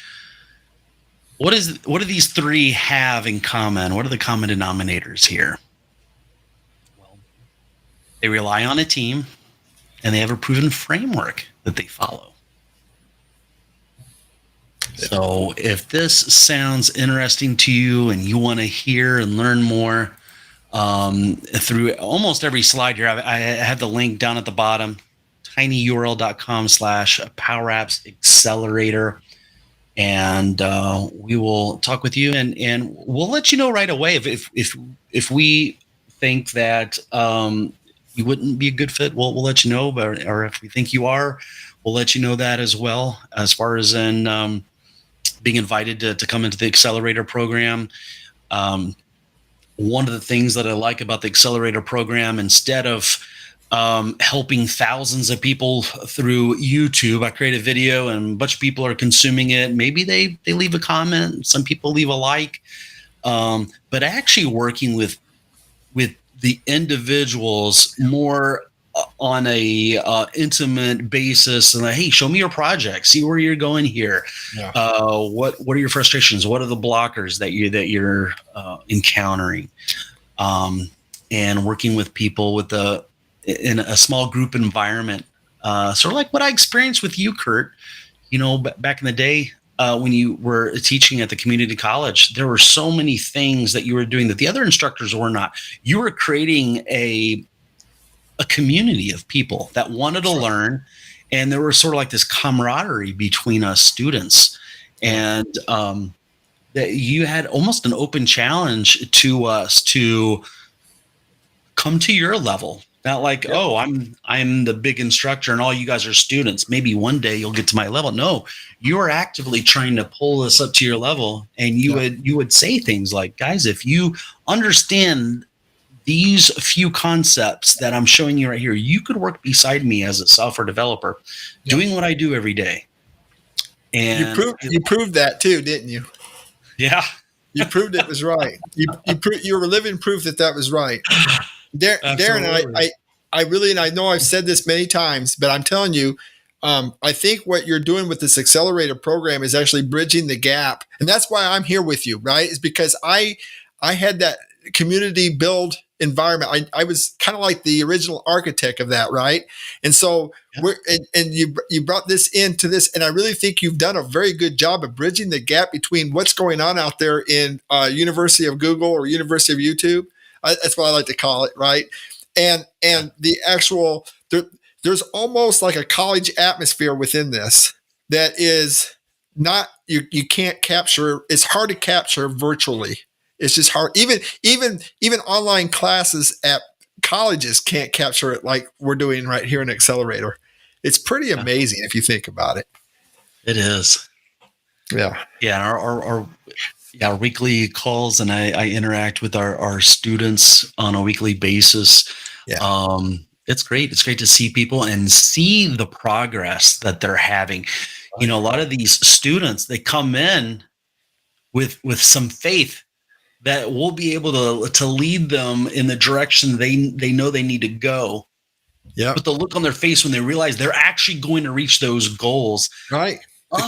What do these three have in common? What are the common denominators here? They rely on a team, and they have a proven framework that they follow. So if this sounds interesting to you and you want to hear and learn more, through almost every slide here, I have the link down at the bottom, tinyurl.com/PowerAppsAccelerator. And we will talk with you, and we'll let you know right away if we think that you wouldn't be a good fit. We'll let you know, or if we think you are, we'll let you know that as well. As far as in being invited to come into the accelerator program, one of the things that I like about the accelerator program, instead of helping thousands of people through YouTube, I create a video and a bunch of people are consuming it. Maybe they leave a comment. Some people leave a like, but actually working with the individuals more on a intimate basis, and hey, show me your project, see where you're going here. Yeah. What are your frustrations? What are the blockers that you're encountering? And working with people in a small group environment, sort of like what I experienced with you, Kurt. You know, back in the day when you were teaching at the community college, there were so many things that you were doing that the other instructors were not. You were creating a community of people that wanted to learn, and there was sort of like this camaraderie between us students, and that you had almost an open challenge to us to come to your level. Not like, oh, I'm the big instructor and all you guys are students. Maybe one day you'll get to my level. No, you are actively trying to pull us up to your level, and you would say things like, guys, if you understand these few concepts that I'm showing you right here, you could work beside me as a software developer, doing what I do every day. And you proved that too, didn't you? Yeah, you proved it was right. You were living proof that was right. Darren, I really, and I know I've said this many times, but I'm telling you, I think what you're doing with this accelerator program is actually bridging the gap, and that's why I'm here with you, right? Is because I had that community build environment. I was kind of like the original architect of that, right? And so you brought this into this, and I really think you've done a very good job of bridging the gap between what's going on out there in University of Google or University of YouTube. That's what I like to call it, right? And the actual there's almost like a college atmosphere within this that is not you can't capture. It's hard to capture virtually. It's just hard. Even online classes at colleges can't capture it like we're doing right here in Accelerator. It's pretty amazing if you think about it. It is. Yeah. Yeah. Our weekly calls, and I interact with our students on a weekly basis. Yeah. It's great. It's great to see people and see the progress that they're having. You know, a lot of these students, they come in with some faith that we'll be able to lead them in the direction they know they need to go. Yeah. But the look on their face when they realize they're actually going to reach those goals. Right. The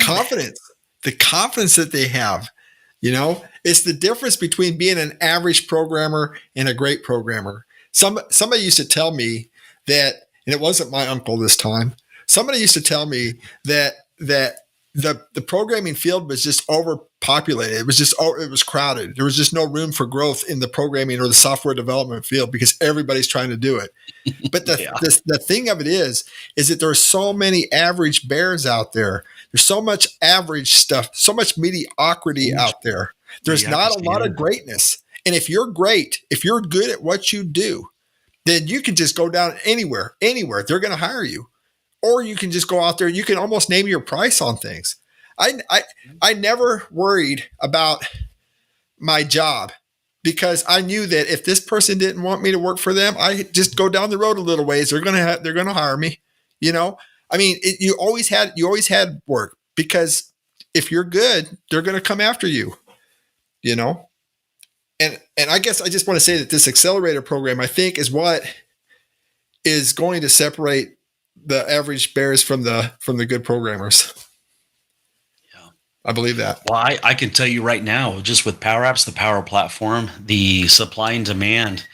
confidence that they have, it's the difference between being an average programmer and a great programmer. Somebody used to tell me that, and it wasn't my uncle this time. Somebody used to tell me that the programming field was just overpopulated. It was crowded. There was just no room for growth in the programming or the software development field because everybody's trying to do it. But the thing of it is that there are so many average bears out there. There's so much average stuff, so much mediocrity out there. There's not a lot of greatness. And if you're great, if you're good at what you do, then you can just go down anywhere. They're going to hire you. Or you can just go out there. You can almost name your price on things. I never worried about my job because I knew that if this person didn't want me to work for them, I just go down the road a little ways. They're gonna hire me. I mean, you always had work because if you're good, they're gonna come after you. And I guess I just want to say that this accelerator program, I think, is what is going to separate the average bears from the good programmers. Yeah, I believe that. Well, I can tell you right now, just with Power Apps, the Power Platform, the supply and demand,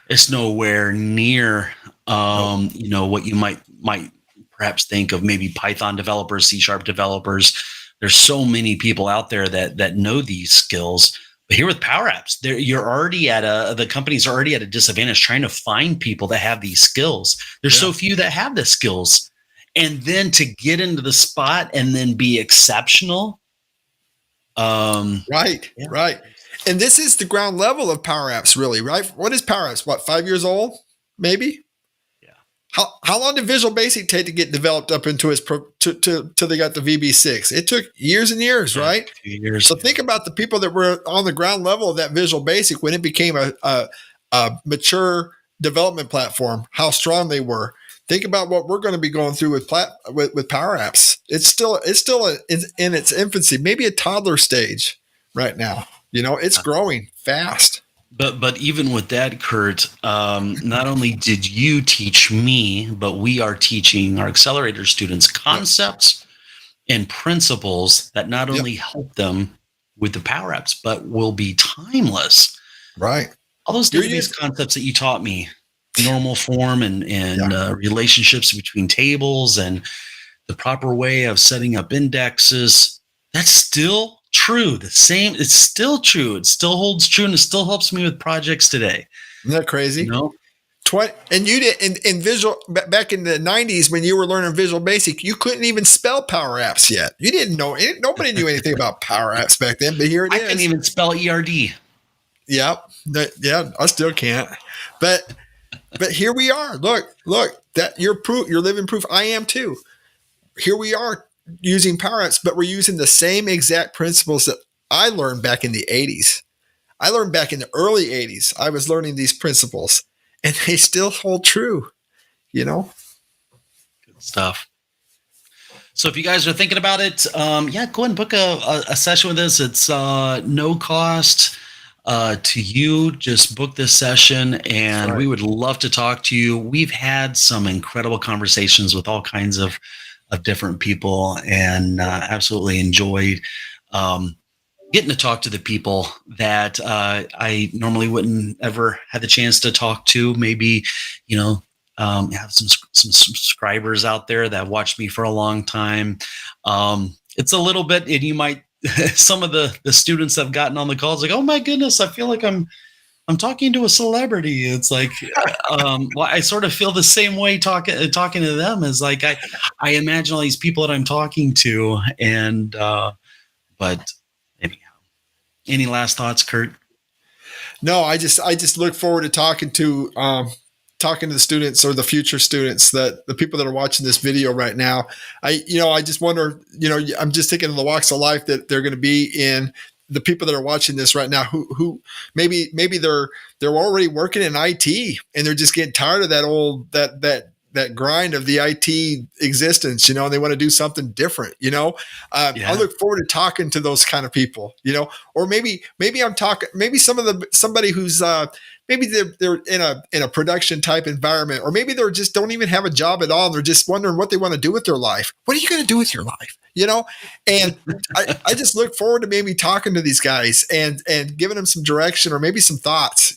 it's nowhere near what you might perhaps think of maybe Python developers, C# developers. There's so many people out there that know these skills. But here with Power Apps, the company's already at a disadvantage trying to find people that have these skills. There's so few that have the skills. And then to get into the spot and then be exceptional. Right. And this is the ground level of Power Apps, really, right? What is Power Apps? 5 years old? Maybe? Yeah. How long did Visual Basic take to get developed up into its till they got the VB6? It took years and years, right? 2 years. So think about the people that were on the ground level of that Visual Basic when it became a mature development platform, how strong they were. Think about what we're going to be going through with Power Apps. It's still in its infancy, maybe a toddler stage right now. It's growing fast. But even with that, Kurt, not only did you teach me, but we are teaching our accelerator students concepts and principles that not only help them with the Power Apps, but will be timeless. Right. All those database concepts that you taught me, normal form and relationships between tables and the proper way of setting up indexes, that's still true. It's still true. It still holds true, and it still helps me with projects today. Isn't that crazy? And you did in Visual back in the 90s when you were learning Visual Basic, you couldn't even spell Power Apps yet. You didn't know it. Nobody knew anything about Power Apps back then, but here it is. I couldn't even spell ERD. Yep. I still can't. But here we are. Look, that you're proof. You're living proof. I am too. Here we are using Power Apps, but we're using the same exact principles that I learned back in the 80s. I learned back in the early 80s. I was learning these principles, and they still hold true. Good stuff. So if you guys are thinking about it, go ahead and book a session with us. It's no cost to you. Just book this session, and we would love to talk to you. We've had some incredible conversations with all kinds of different people, and absolutely enjoyed getting to talk to the people that I normally wouldn't ever have the chance to talk to. Maybe, you know, have some subscribers out there that watched me for a long time. It's a little bit, and you might some of the students have gotten on the calls like, oh my goodness, I feel like I'm talking to a celebrity. It's like, well, I sort of feel the same way talking to them. Is like I imagine all these people that I'm talking to, and but anyhow, any last thoughts, Kurt? No, I just look forward to talking to the students or the future students, that the people that are watching this video right now. I just wonder, I'm just thinking of the walks of life that they're going to be in. The people that are watching this right now, who maybe they're already working in IT and they're just getting tired of that grind of the IT existence, and they want to do something different. I look forward to talking to those kind of people, or maybe I'm talking, maybe somebody who's maybe they're in a production type environment, or maybe they're just don't even have a job at all. And they're just wondering what they want to do with their life. What are you going to do with your life? And I just look forward to maybe talking to these guys and giving them some direction or maybe some thoughts.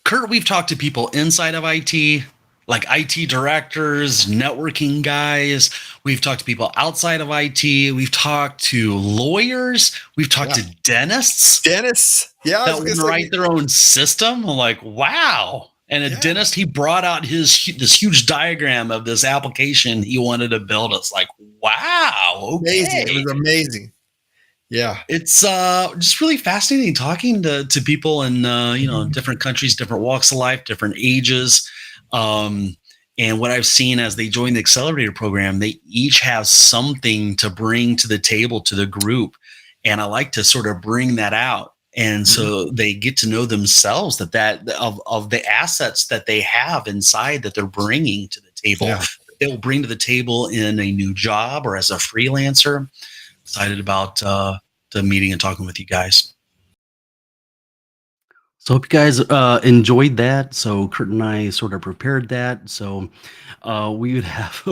Kurt, we've talked to people inside of IT, like IT directors, networking guys. We've talked to people outside of IT. We've talked to lawyers. We've talked to dentists. Yeah, that want to write their own system. I'm like, wow. And a dentist, he brought out this huge diagram of this application he wanted to build. It's like, wow, okay. Amazing. It was amazing. Yeah. It's just really fascinating talking to people in different countries, different walks of life, different ages. And what I've seen as they join the accelerator program, they each have something to bring to the table, to the group. And I like to sort of bring that out. And so they get to know themselves that of the assets that they have inside that they're bringing to the table. Yeah. They'll bring to the table in a new job or as a freelancer. Excited about the meeting and talking with you guys. So hope you guys enjoyed that. So Kurt and I sort of prepared that. So we would have,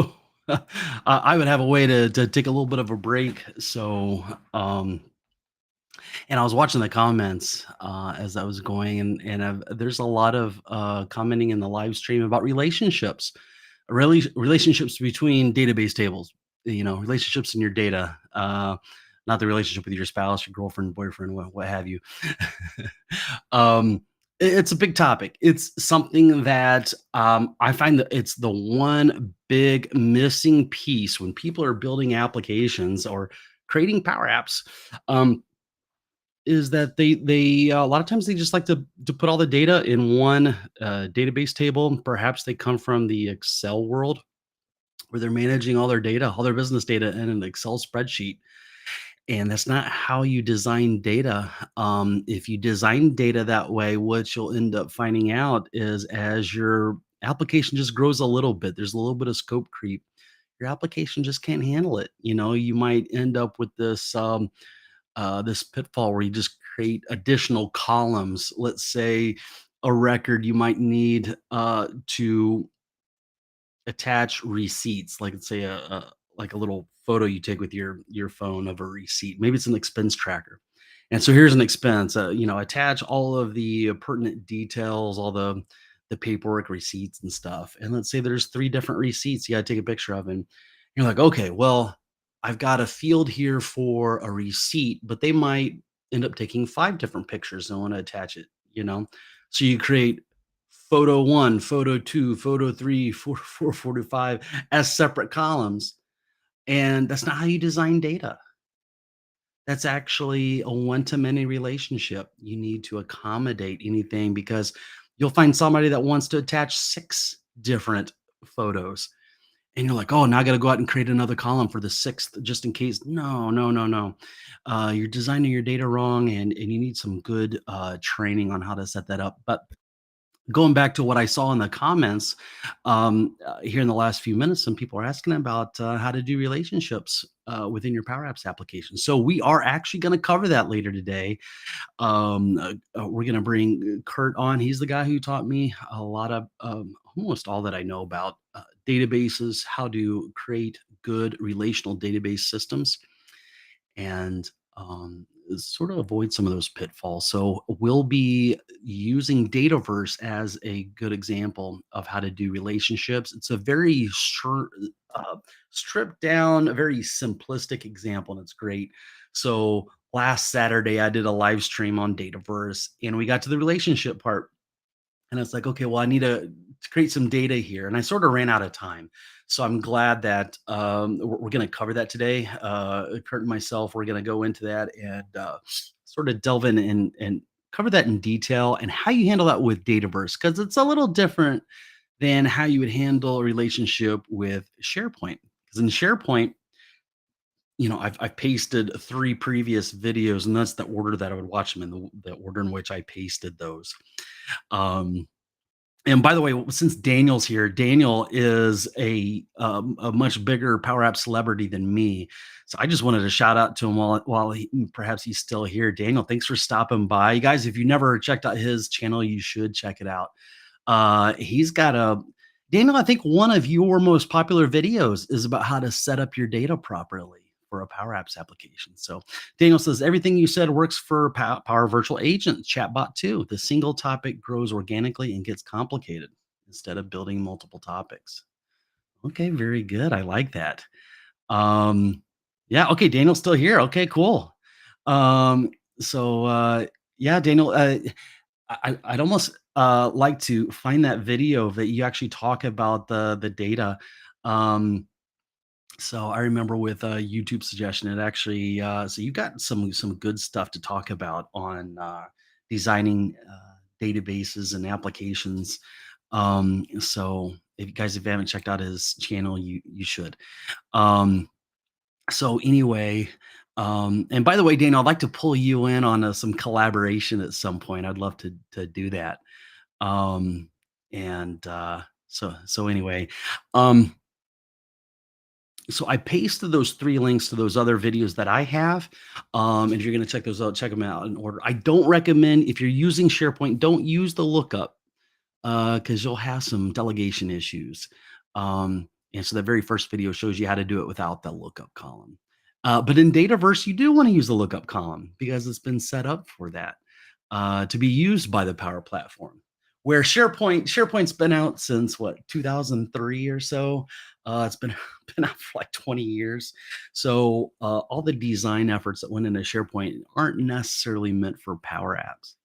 I would have a way to take a little bit of a break. So, and I was watching the comments as I was going, and there's a lot of commenting in the live stream about relationships, really relationships between database tables, relationships in your data. Not the relationship with your spouse, your girlfriend, boyfriend, what have you. It's a big topic. It's something that I find that it's the one big missing piece when people are building applications or creating power apps. Is that they a lot of times they just like to put all the data in one database table. Perhaps they come from the Excel world where they're managing all their data, all their business data in an Excel spreadsheet. And that's not how you design data. If you design data that way, what you'll end up finding out is as your application just grows a little bit, there's a little bit of scope creep. Your application just can't handle it. You might end up with this pitfall where you just create additional columns. Let's say a record you might need to attach receipts, like let's say a little photo you take with your phone of a receipt. Maybe it's an expense tracker. And so here's an expense. Attach all of the pertinent details, all the paperwork, receipts, and stuff. And let's say there's 3 different receipts you got to take a picture of, and you're like, okay, well, I've got a field here for a receipt, but they might end up taking 5 different pictures and want to attach it. So you create photo 1, photo 2, photo 3, photo 4, photo 5 as separate columns. And that's not how you design data. That's actually a one-to-many relationship. You need to accommodate anything because you'll find somebody that wants to attach 6 different photos. And you're like, oh, now I got to go out and create another column for the 6th just in case. No, no, no, no. You're designing your data wrong, and you need some good training on how to set that up. But going back to what I saw in the comments here in the last few minutes, some people are asking about how to do relationships within your Power Apps application. So we are actually going to cover that later today. We're going to bring Kurt on. He's the guy who taught me a lot of almost all that I know about databases, how to create good relational database systems. And sort of avoid some of those pitfalls. So we'll be using Dataverse as a good example of how to do relationships. It's a very short, stripped down, a very simplistic example, and it's great. So last Saturday, I did a live stream on Dataverse, and we got to the relationship part. And it's like, okay, well, I need to create some data here. And I sort of ran out of time. So I'm glad that we're going to cover that today. Kurt and myself, we're going to go into that and sort of delve in and cover that in detail and how you handle that with Dataverse, because it's a little different than how you would handle a relationship with SharePoint. Because in SharePoint, I've pasted 3 previous videos, and that's the order that I would watch them in, the order in which I pasted those. Um, and by the way, since Daniel's here, Daniel is a much bigger Power App celebrity than me. So I just wanted to shout out to him while perhaps he's still here. Daniel, thanks for stopping by. You guys, if you never checked out his channel, you should check it out. He's got a Daniel, I think one of your most popular videos is about how to set up your data properly for a Power Apps application. So Daniel says everything you said works for Power Virtual Agent chatbot too. The single topic grows organically and gets complicated instead of building multiple topics. Okay, very good. I like that. Um, yeah, okay, Daniel's still here. Okay, cool. Um, yeah, Daniel, I'd almost like to find that video that you actually talk about the data. Um, so I remember with a YouTube suggestion, it actually so you got some good stuff to talk about on designing databases and applications. So if you haven't checked out his channel, you should. Um, so anyway, and by the way, Dana, I'd like to pull you in on some collaboration at some point. I'd love to do that. Um, and so anyway, um, so I pasted those 3 links to those other videos that I have. And if you're going to check those out, check them out in order. I don't recommend, if you're using SharePoint, don't use the lookup because you'll have some delegation issues. And so the very first video shows you how to do it without the lookup column. But in Dataverse, you do want to use the lookup column because it's been set up for that to be used by the Power Platform. Where SharePoint's been out since what, 2003 or so. It's been been out for like 20 years. So all the design efforts that went into SharePoint aren't necessarily meant for Power Apps.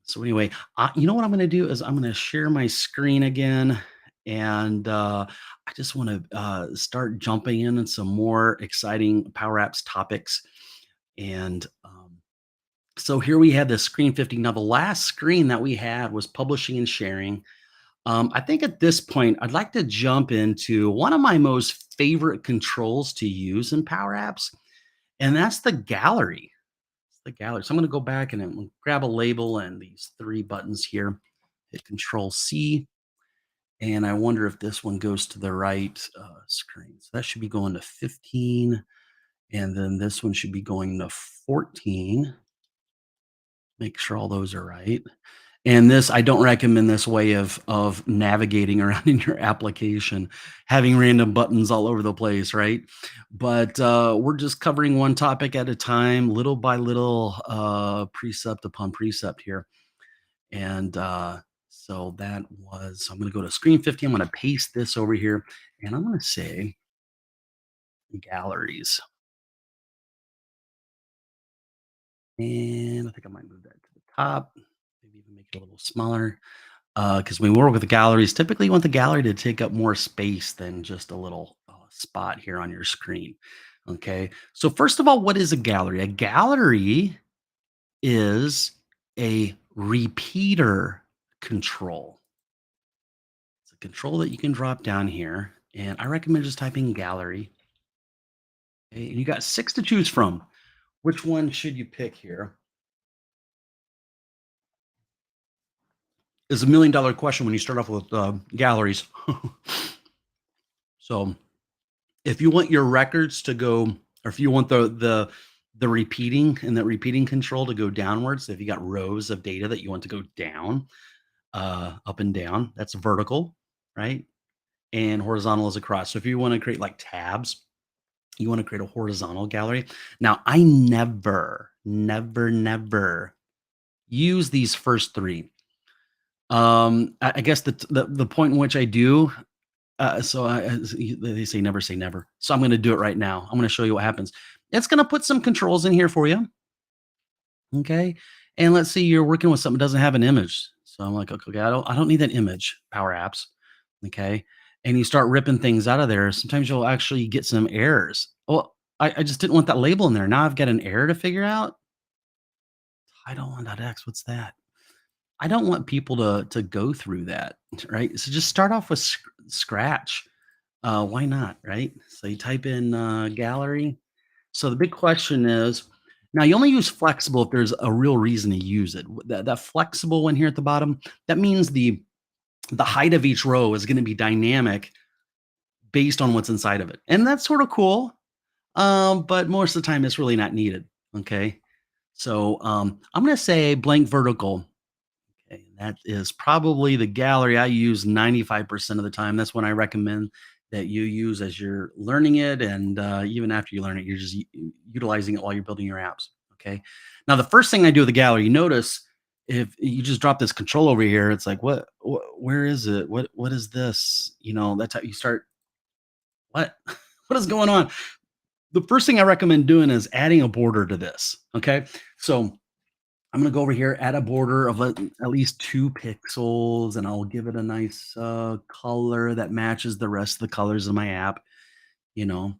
So anyway, you know what I'm going to do is I'm going to share my screen again, and I just want to start jumping in some more exciting Power Apps topics. And so here we have the screen 50. Now the last screen that we had was publishing and sharing. I think at this point, I'd like to jump into one of my most favorite controls to use in Power Apps, and that's the gallery. The gallery. So I'm going to go back and grab a label and these 3 buttons here. Hit Control C, and I wonder if this one goes to the right screen. So that should be going to 15, and then this one should be going to 14. Make sure all those are right. And this, I don't recommend this way of navigating around in your application, having random buttons all over the place, right? But we're just covering one topic at a time, little by little, precept upon precept here. And so that was, I'm going to go to screen 50. I'm going to paste this over here, and I'm going to say galleries. And I think I might move that to the top, maybe even make it a little smaller. Because when we work with the galleries, typically you want the gallery to take up more space than just a little spot here on your screen. Okay. So first of all, what is a gallery? A gallery is a repeater control. It's a control that you can drop down here. And I recommend just typing gallery. Okay, and you got 6 to choose from. Which one should you pick here? Is a $1 million question when you start off with galleries. So if you want your records to go, or if you want the repeating and that repeating control to go downwards, if you got rows of data that you want to go down, up and down, that's vertical, right? And horizontal is across. So if you want to create like tabs, You want to create a horizontal gallery. Now, I never use these first three. I guess the point in which I do, they say never. So I'm going to do it right now. I'm going to show you what happens. It's going to put some controls in here for you. Okay. And let's see, you're working with something that doesn't have an image. So I'm like, okay, I don't need that image, Power Apps. Okay. And you start ripping things out of there. Sometimes you'll actually get some errors. Well, I just didn't want that label in there. Now I've got an error to figure out. Title1.x, what's that? I don't want people to go through that, right? So just start off with scratch. Why not, right? So you type in gallery. So the big question is, now you only use flexible if there's a real reason to use it. That flexible one here at the bottom, that means the height of each row is going to be dynamic based on what's inside of it. And that's sort of cool. But most of the time it's really not needed. Okay. So I'm going to say blank vertical. Okay, that is probably the gallery I use 95% of the time. That's when I recommend that you use as you're learning it. And even after you learn it, you're just utilizing it while you're building your apps. Okay. Now, the first thing I do with the gallery, you notice if you just drop this control over here, it's like, where is it? What is this? That's how you start. What, what is going on? The first thing I recommend doing is adding a border to this. Okay. So I'm going to go over here, add a border of at least 2 pixels, and I'll give it a nice color that matches the rest of the colors of my app, you know.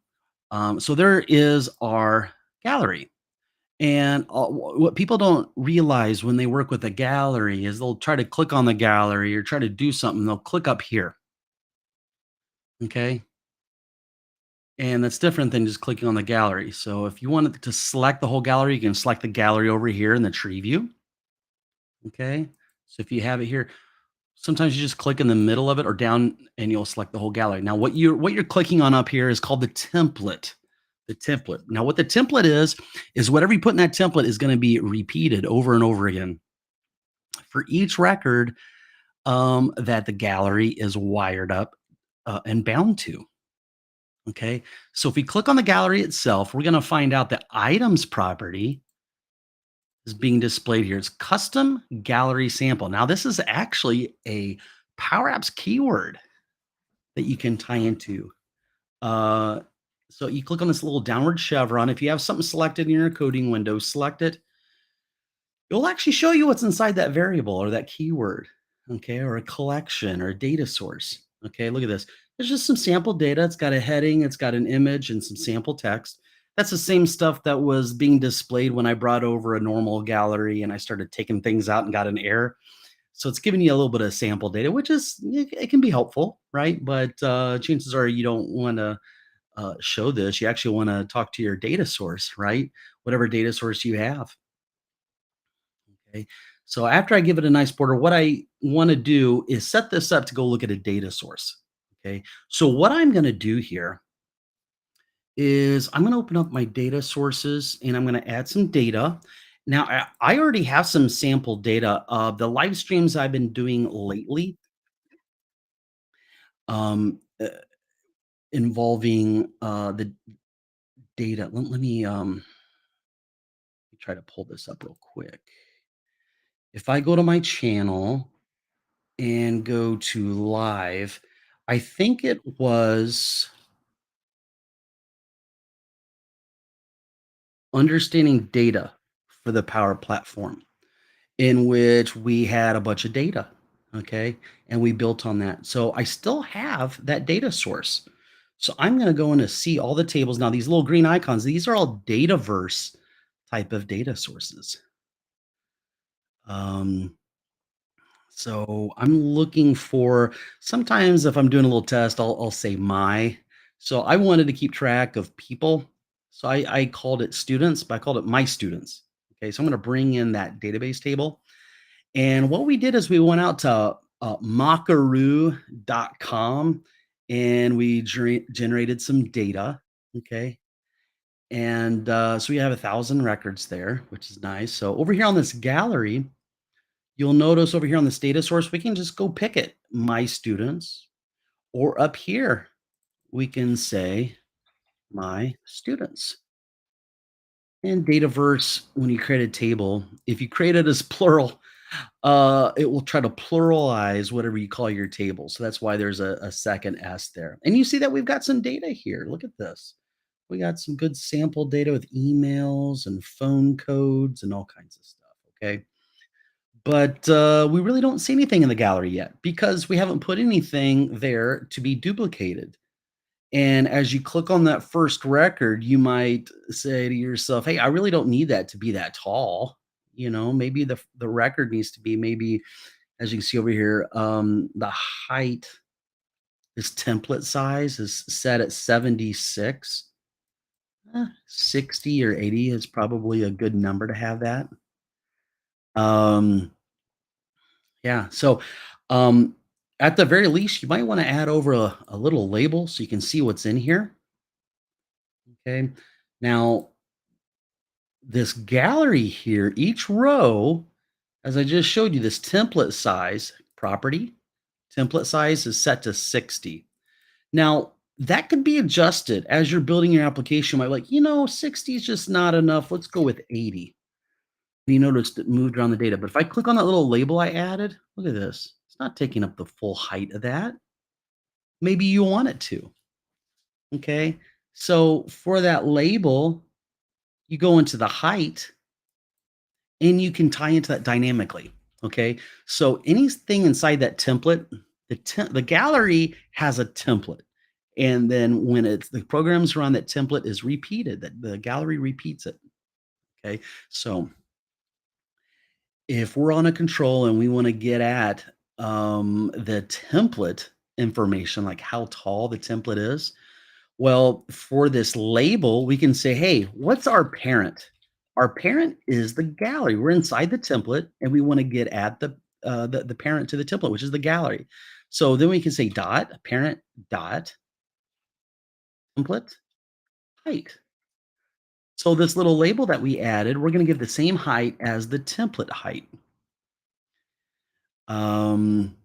So there is our gallery. And what people don't realize when they work with a gallery is they'll try to click on the gallery or try to do something. They'll click up here. Okay. And that's different than just clicking on the gallery. So if you wanted to select the whole gallery, you can select the gallery over here in the tree view. Okay. So if you have it here, sometimes you just click in the middle of it or down and you'll select the whole gallery. Now what you're clicking on up here is called the template. The template. Now what the template is whatever you put in that template is going to be repeated over and over again for each record that the gallery is wired up and bound to. Okay. So if we click on the gallery itself, we're going to find out the items property is being displayed here. It's custom gallery sample. Now, this is actually a Power Apps keyword that you can tie into. So you click on this little downward chevron. If you have something selected in your coding window, select it. It'll actually show you what's inside that variable or that keyword, okay, or a collection or a data source. Okay, look at this. There's just some sample data. It's got a heading, it's got an image and some sample text. That's the same stuff that was being displayed when I brought over a normal gallery and I started taking things out and got an error. So it's giving you a little bit of sample data, which it can be helpful, right? But chances are you don't want to show this. You actually want to talk to your data source, right? Whatever data source you have. Okay. So after I give it a nice border, what I want to do is set this up to go look at a data source. Okay. So what I'm going to do here is I'm going to open up my data sources and I'm going to add some data. Now, I already have some sample data of the live streams I've been doing lately um, uh, involving the data. Let me try to pull this up real quick. If I go to my channel and go to live, I think it was understanding data for the Power Platform, in which we had a bunch of data. Okay. And we built on that. So I still have that data source. So I'm going to go in to see all the tables. Now, these little green icons, these are all Dataverse type of data sources. So I'm looking for, sometimes if I'm doing a little test, I'll say my. So I wanted to keep track of people. So I called it students, but I called it my students. Okay. So I'm going to bring in that database table. And what we did is we went out to Mockaroo.com and we generated some data. Okay. And so we have 1,000 records there, which is nice. So over here on this gallery, you'll notice over here on this data source, we can just go pick it, my students, or up here, we can say my students. And Dataverse, when you create a table, if you create it as plural, it will try to pluralize whatever you call your table. So that's why there's a second S there. And you see that we've got some data here. Look at this. We got some good sample data with emails and phone codes and all kinds of stuff. Okay. But we really don't see anything in the gallery yet because we haven't put anything there to be duplicated. And as you click on that first record, you might say to yourself, "Hey, I really don't need that to be that tall." Maybe the record needs to be maybe, as you can see over here, the height, this template size is set at 76. 60 or 80 is probably a good number to have that. Um, yeah. So, um, at the very least, you might want to add over a little label so you can see what's in here. Okay. Now, this gallery here, each row, as I just showed you, this template size property, template size is set to 60. Now, that could be adjusted as you're building your application. You might like, 60 is just not enough. Let's go with 80. And you noticed it moved around the data. But if I click on that little label I added, look at this. It's not taking up the full height of that. Maybe you want it to. Okay. So for that label, you go into the height and you can tie into that dynamically. Okay. So anything inside that template, the gallery has a template. And then when the programs run, that template is repeated, that the gallery repeats it. Okay. So if we're on a control and we want to get at the template information, like how tall the template is, well, for this label, we can say, hey, what's our parent? Our parent is the gallery. We're inside the template and we want to get at the parent to the template, which is the gallery. So then we can say dot parent dot template height. So this little label that we added, we're going to give the same height as the template height. Um,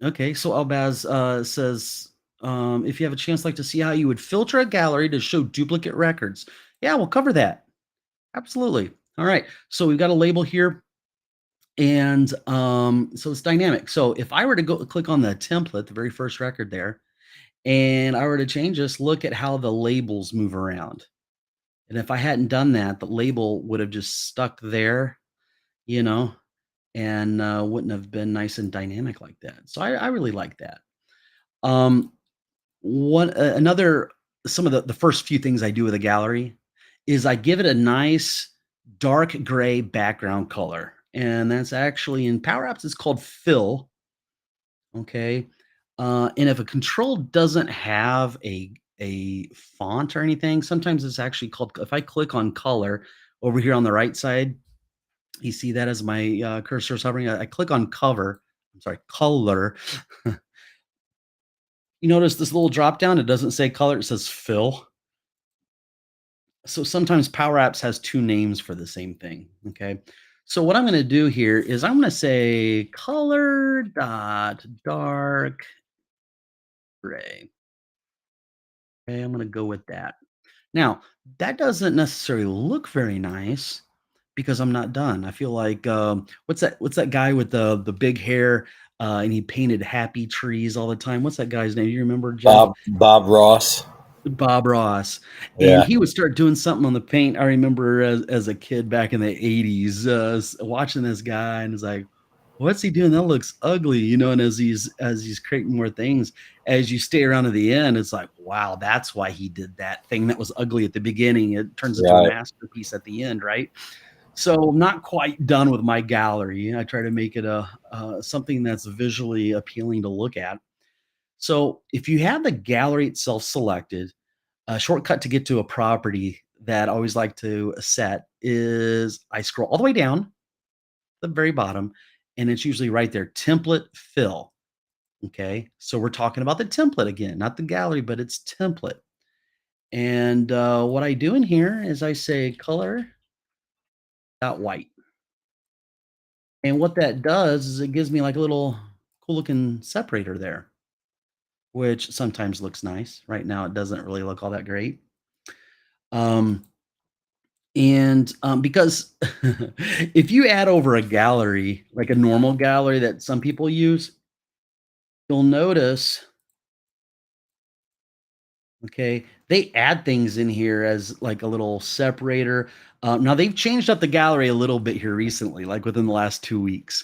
okay, so Albaz says, if you have a chance, like to see how you would filter a gallery to show duplicate records. Yeah, we'll cover that. Absolutely. All right. So we've got a label here. And so it's dynamic. So if I were to go click on the template, the very first record there, and I were to change this, look at how the labels move around. And if I hadn't done that, the label would have just stuck there, you know, and wouldn't have been nice and dynamic like that. So I really like that. Um, one another some of the first few things I do with a gallery is I give it a nice dark gray background color, and that's actually in Power Apps. It's called fill. Okay, and if a control doesn't have a font or anything, sometimes it's actually called. If I click on color over here on the right side, you see that as my cursor is hovering. I click on cover. I'm sorry, color. You notice this little drop down, it doesn't say color, it says fill. So sometimes Power Apps has two names for the same thing. Okay. So what I'm going to do here is I'm going to say color dot dark gray. Okay, I'm going to go with that. Now, that doesn't necessarily look very nice because I'm not done. I feel like what's that guy with the big hair and he painted happy trees all the time? What's that guy's name? You remember, Joe? Bob Ross. Bob Ross, and Yeah. he would start doing something on the paint. I remember as a kid back in the 80s, watching this guy and it's like, what's he doing? That looks ugly, and as he's creating more things, as you stay around to the end, it's like, wow, that's why he did that thing that was ugly at the beginning. It turns into a Right. masterpiece at the end, right? So I'm not quite done with my gallery. I try to make it a something that's visually appealing to look at. So if you have the gallery itself selected, a shortcut to get to a property that I always like to set is I scroll all the way down the very bottom, and it's usually right there, template fill. Okay. So we're talking about the template again, not the gallery, but it's template. And what I do in here is I say color dot white. And what that does is it gives me like a little cool looking separator there. which sometimes looks nice. Right now, it doesn't really look all that great. Um, and because if you add over a gallery, like a normal gallery that some people use, you'll notice, okay, they add things in here as like a little separator. Now they've changed up the gallery a little bit here recently, like within the last 2 weeks.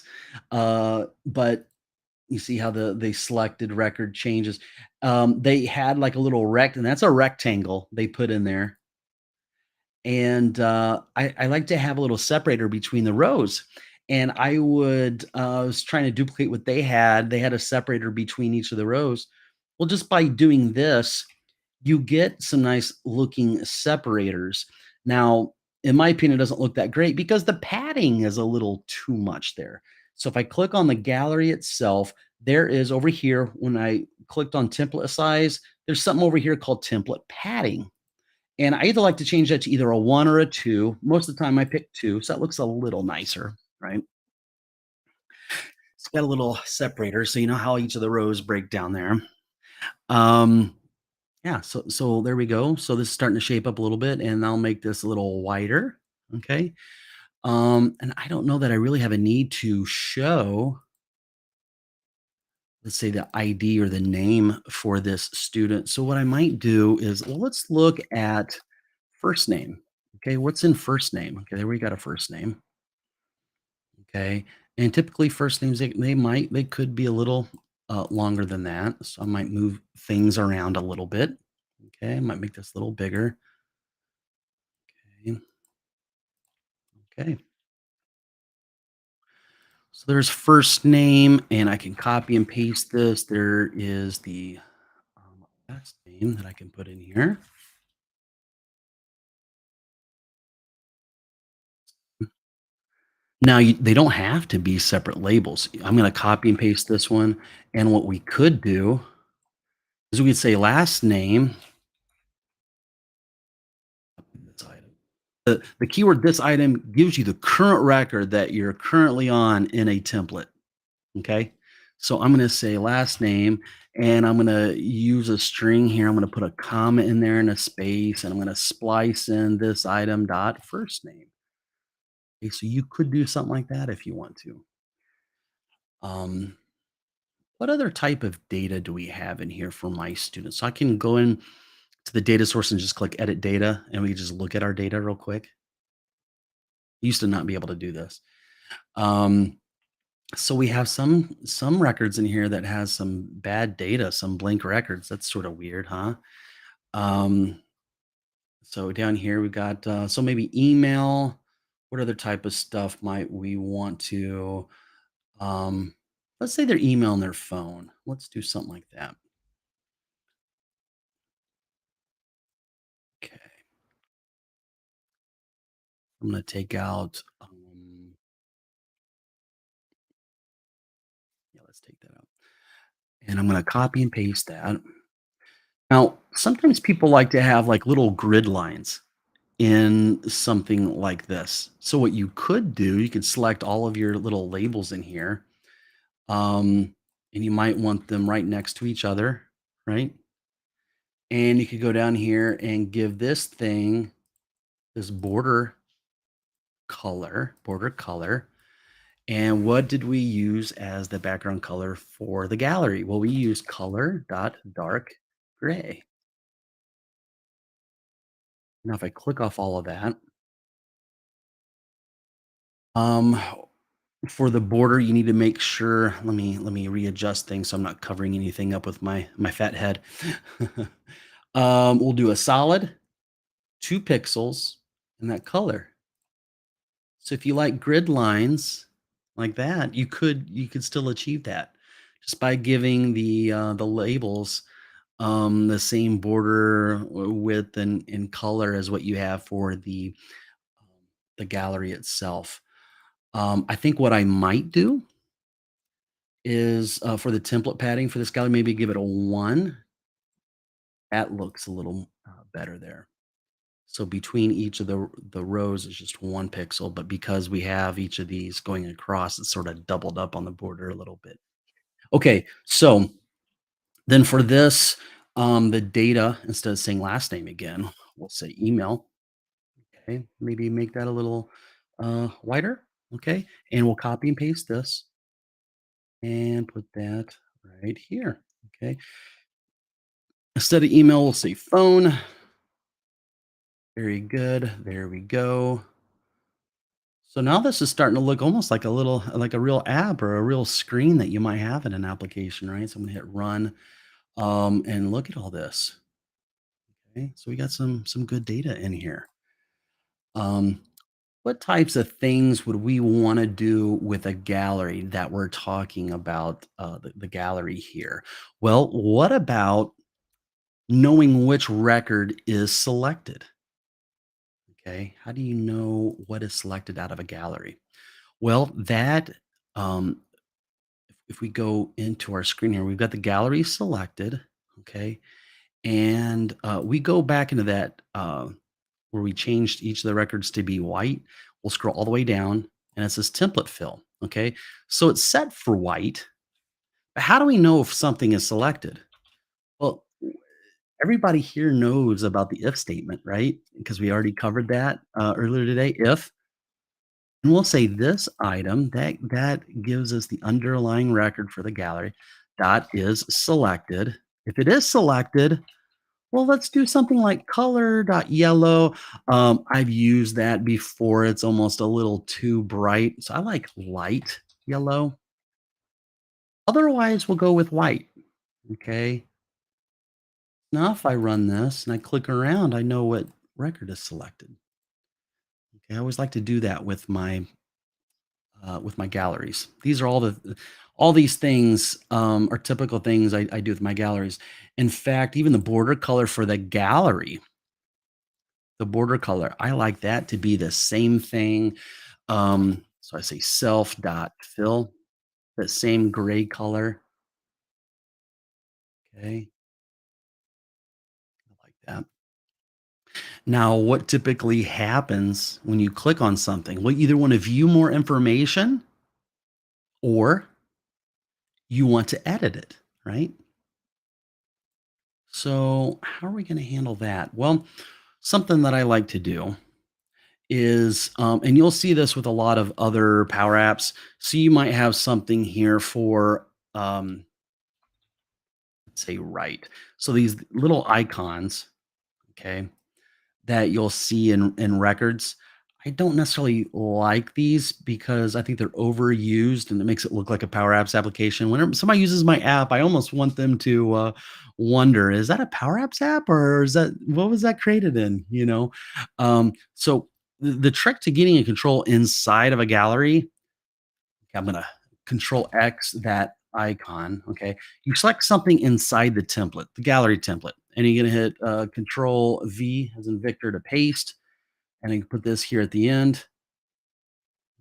But you see how the selected record changes. They had like a little and that's a rectangle they put in there. And I like to have a little separator between the rows. And I was trying to duplicate what they had. They had a separator between each of the rows. Well, just by doing this, you get some nice looking separators. Now, in my opinion, it doesn't look that great because the padding is a little too much there. So if I click on the gallery itself, there is over here, when I clicked on template size, there's something over here called template padding. And I either like to change that to either a 1 or a 2. Most of the time I pick 2, so that looks a little nicer, right? It's got a little separator, so you know how each of the rows break down there. Um, yeah, so there we go. So this is starting to shape up a little bit, and I'll make this a little wider, okay? And I don't know that I really have a need to show, let's say, the ID or the name for this student. So what I might do is, well, let's look at first name. Okay, what's in first name? Okay, there we got a first name. Okay, and typically first names they could be a little longer than that. So I might move things around a little bit. Okay, I might make this a little bigger. Okay, okay. So there's first name, and I can copy and paste this. There is the last name that I can put in here. Now, they don't have to be separate labels. I'm going to copy and paste this one. And what we could do is we could say last name. This item. The keyword this item gives you the current record that you're currently on in a template. Okay. So I'm going to say last name, and I'm going to use a string here. I'm going to put a comma in there and a space, and I'm going to splice in this item dot first name. Okay, so you could do something like that if you want to. Um, what other type of data do we have in here for my students? So I can go in to the data source and just click edit data, and we can just look at our data real quick. Used to not be able to do this. Um, so we have some records in here that has some bad data, some blank records. That's sort of weird, huh? Um, so down here we've got so maybe email. What other type of stuff might we want to? Um, let's say their email and their phone. Let's do something like that. Okay, I'm going to take out. Yeah, let's take that out, and I'm going to copy and paste that. Now, sometimes people like to have like little grid lines in something like this. So what you could do, you could select all of your little labels in here, and you might want them right next to each other, right? And you could go down here and give this thing this border color. And what did we use as the background color for the gallery? Well, we use color dot dark gray. Now, if I click off all of that, um, for the border, you need to make sure. Let me readjust things so I'm not covering anything up with my fat head. We'll do a solid 2 pixels in that color. So if you like grid lines like that, you could still achieve that just by giving the labels the same border width and color as what you have for the gallery itself. I think what I might do is for the template padding for this gallery, maybe give it a 1. That looks a little better there. So between each of the rows is just 1 pixel, but because we have each of these going across, it's sort of doubled up on the border a little bit. Okay, so Then for this, the data, instead of saying last name again, we'll say email. Okay, maybe make that a little wider. Okay, and we'll copy and paste this and put that right here. Okay, instead of email, we'll say phone. Very good. There we go. So now this is starting to look almost like a little, like a real app or a real screen that you might have in an application, right? So I'm gonna hit run, and look at all this. Okay, so we got some good data in here. Um, what types of things would we want to do with a gallery that we're talking about? The gallery here. Well, what about knowing which record is selected? Okay, how do you know what is selected out of a gallery? Well, that um, if we go into our screen here, we've got the gallery selected. Okay, and we go back into that where we changed each of the records to be white. We'll scroll all the way down, and it says template fill. Okay, so it's set for white. But how do we know if something is selected? Well, everybody here knows about the if statement, right? Because we already covered that earlier today. If, and we'll say this item that gives us the underlying record for the gallery dot is selected. If it is selected, well, let's do something like color dot yellow. I've used that before. It's almost a little too bright, so I like light yellow. Otherwise, we'll go with white. Okay. Now, if I run this and I click around, I know what record is selected. Okay, I always like to do that with my galleries. These are all these things are typical things I do with my galleries. In fact, even the border color for the gallery, the border color, I like that to be the same thing. So I say self dot fill, that same gray color. Okay, I like that. Now, what typically happens when you click on something? Well, you either want to view more information or you want to edit it, right? So, how are we going to handle that? Well, something that I like to do is, and you'll see this with a lot of other Power Apps. So, you might have something here for, let's say, right. So, these little icons, okay, that you'll see in records. I don't necessarily like these because I think they're overused and it makes it look like a Power Apps application. Whenever somebody uses my app, I almost want them to wonder, is that a Power Apps app or is that what was that created in? So the trick to getting a control inside of a gallery, I'm gonna control X that icon. Okay. You select something inside the template, the gallery template, and you're gonna hit control V as in Victor to paste. And I can put this here at the end.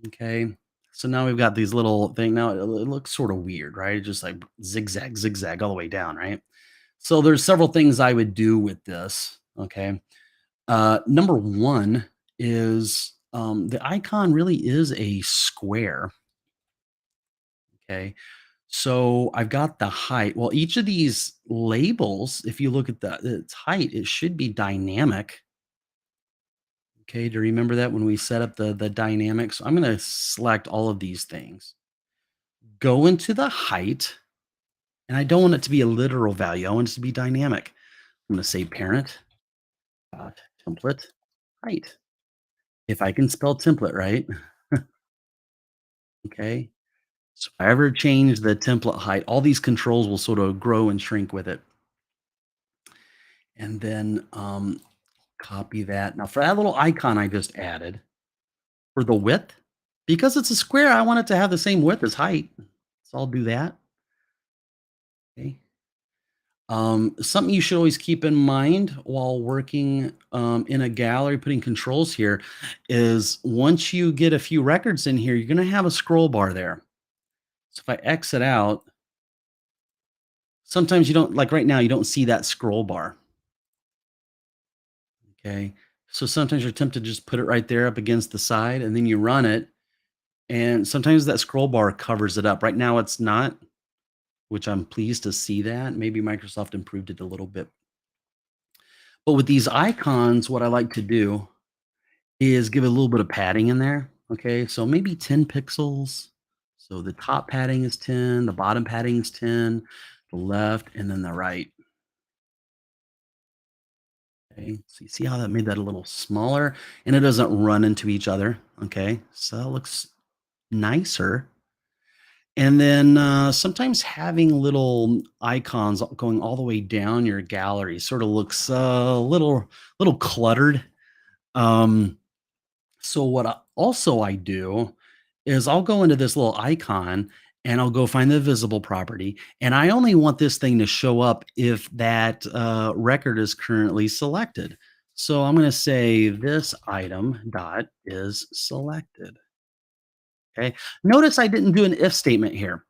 Okay. So now we've got these little thing. Now it looks sort of weird, right? It just like zigzag, zigzag all the way down, right? So there's several things I would do with this. Okay. Number one is the icon really is a square. Okay. So I've got the height. Well, each of these labels, if you look at its height, it should be dynamic. Okay, do you remember that when we set up the dynamics? I'm going to select all of these things. Go into the height, and I don't want it to be a literal value. I want it to be dynamic. I'm going to say parent template height. If I can spell template right, okay. So if I ever change the template height, all these controls will sort of grow and shrink with it. And then copy that. Now for that little icon I just added, for the width, because it's a square, I want it to have the same width as height. So I'll do that. Okay. Something you should always keep in mind while working in a gallery, putting controls here, is once you get a few records in here, you're going to have a scroll bar there. So if I exit out, sometimes you don't, like right now, you don't see that scroll bar. Okay. So sometimes you're tempted to just put it right there up against the side and then you run it. And sometimes that scroll bar covers it up. Right now, it's not. which I'm pleased to see that. Maybe Microsoft improved it a little bit. But with these icons, what I like to do is give it a little bit of padding in there. Okay, so maybe 10 pixels. So the top padding is 10, the bottom padding is 10, the left, and then the right. Okay, so you see how that made that a little smaller and it doesn't run into each other. Okay, so that looks nicer. And then sometimes having little icons going all the way down your gallery sort of looks a little cluttered. Um, so what I do is I'll go into this little icon and I'll go find the visible property, and I only want this thing to show up if that record is currently selected. So I'm going to say this item dot is selected. Okay. Notice I didn't do an if statement here.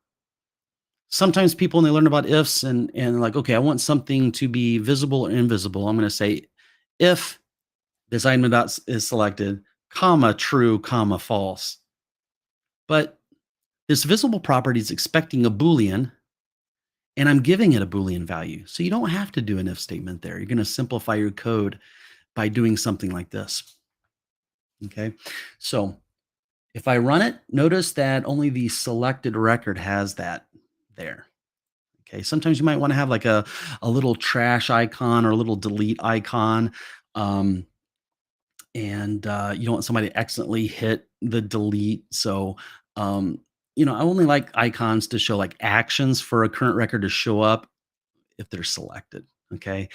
Sometimes people, when they learn about ifs and like, okay, I want something to be visible or invisible, I'm going to say if this item dot is selected, comma true, comma false. But this visible property is expecting a Boolean, and I'm giving it a Boolean value. So you don't have to do an if statement there. You're going to simplify your code by doing something like this. Okay. So if I run it, notice that only the selected record has that there. Okay. Sometimes you might want to have like a little trash icon or a little delete icon. And you don't want somebody to accidentally hit the delete. So, I only like icons to show like actions for a current record to show up if they're selected. Okay.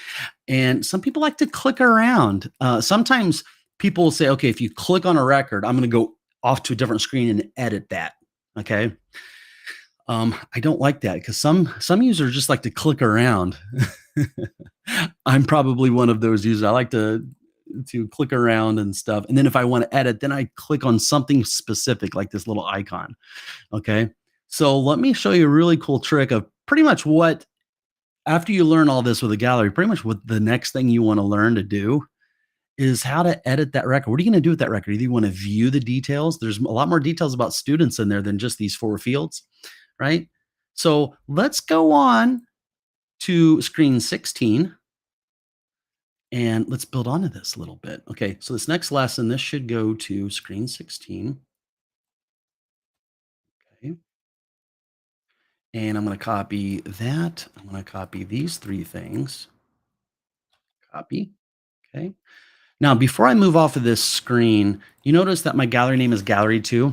And some people like to click around. Sometimes people will say, okay, if you click on a record, I'm going to go off to a different screen and edit that. Okay. I don't like that because some users just like to click around. I'm probably one of those users. I like to click around and stuff. And then if I want to edit, then I click on something specific like this little icon. Okay. So let me show you a really cool trick of pretty much what, after you learn all this with a gallery, pretty much what the next thing you want to learn to do is how to edit that record. What are you going to do with that record? Either you want to view the details. There's a lot more details about students in there than just these 4 fields, right? So let's go on to screen 16 and let's build onto this a little bit. Okay, so this next lesson, this should go to screen 16. Okay. And I'm going to copy that. I'm going to copy these 3 things. Copy. Okay. Now, before I move off of this screen, you notice that my gallery name is Gallery 2.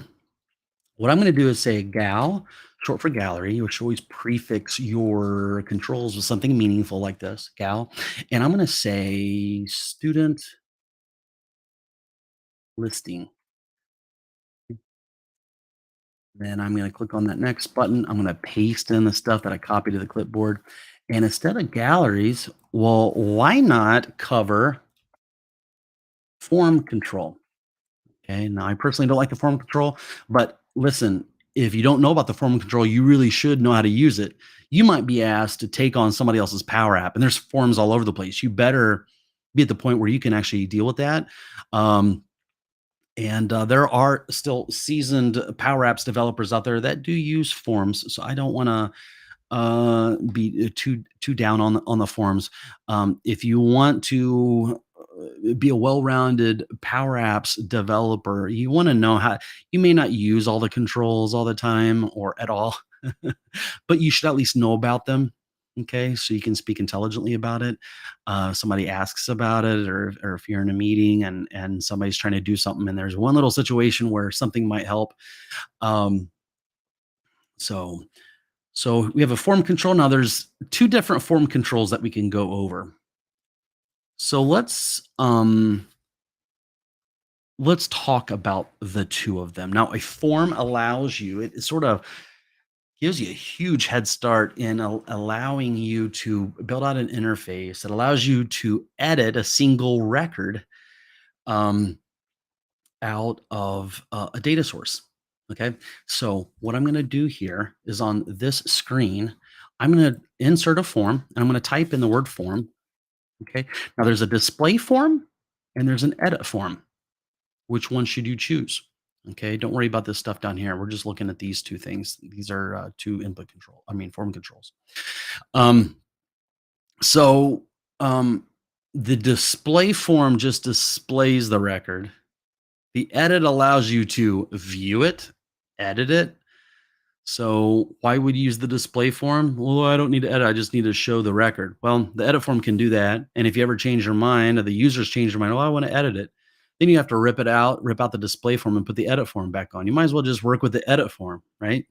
What I'm going to do is say gal, short for gallery. You should always prefix your controls with something meaningful like this, gal. And I'm going to say student listing. Then I'm going to click on that next button. I'm going to paste in the stuff that I copied to the clipboard. And instead of galleries, well, why not cover form control? Okay. Now, I personally don't like the form control, but listen, if you don't know about the form control, you really should know how to use it. You might be asked to take on somebody else's Power App, and there's forms all over the place. You better be at the point where you can actually deal with that. And there are still seasoned Power Apps developers out there that do use forms. So I don't want to be too down on the forms. If you want to be a well-rounded Power Apps developer, you want to know how. You may not use all the controls all the time or at all, but you should at least know about them. Okay, so you can speak intelligently about it. Somebody asks about it, or if you're in a meeting and somebody's trying to do something, and there's one little situation where something might help. So we have a form control. Now there's 2 different form controls that we can go over. So let's talk about the 2 of them. Now, a form allows you, it sort of gives you a huge head start in allowing you to build out an interface that allows you to edit a single record out of a data source. Okay, so what I'm going to do here is on this screen, I'm going to insert a form and I'm going to type in the word form. Okay, now there's a display form and there's an edit form. Which one should you choose? Okay, don't worry about this stuff down here. We're just looking at these two things. These are two input control. I mean, form controls. Um, so um, the display form just displays the record. The edit allows you to view it, edit it. So why would you use the display form? Well, I don't need to edit. I just need to show the record. Well, the edit form can do that. And if you ever change your mind or the users change their mind, oh, I want to edit it. Then you have to rip out the display form and put the edit form back on. You might as well just work with the edit form, right?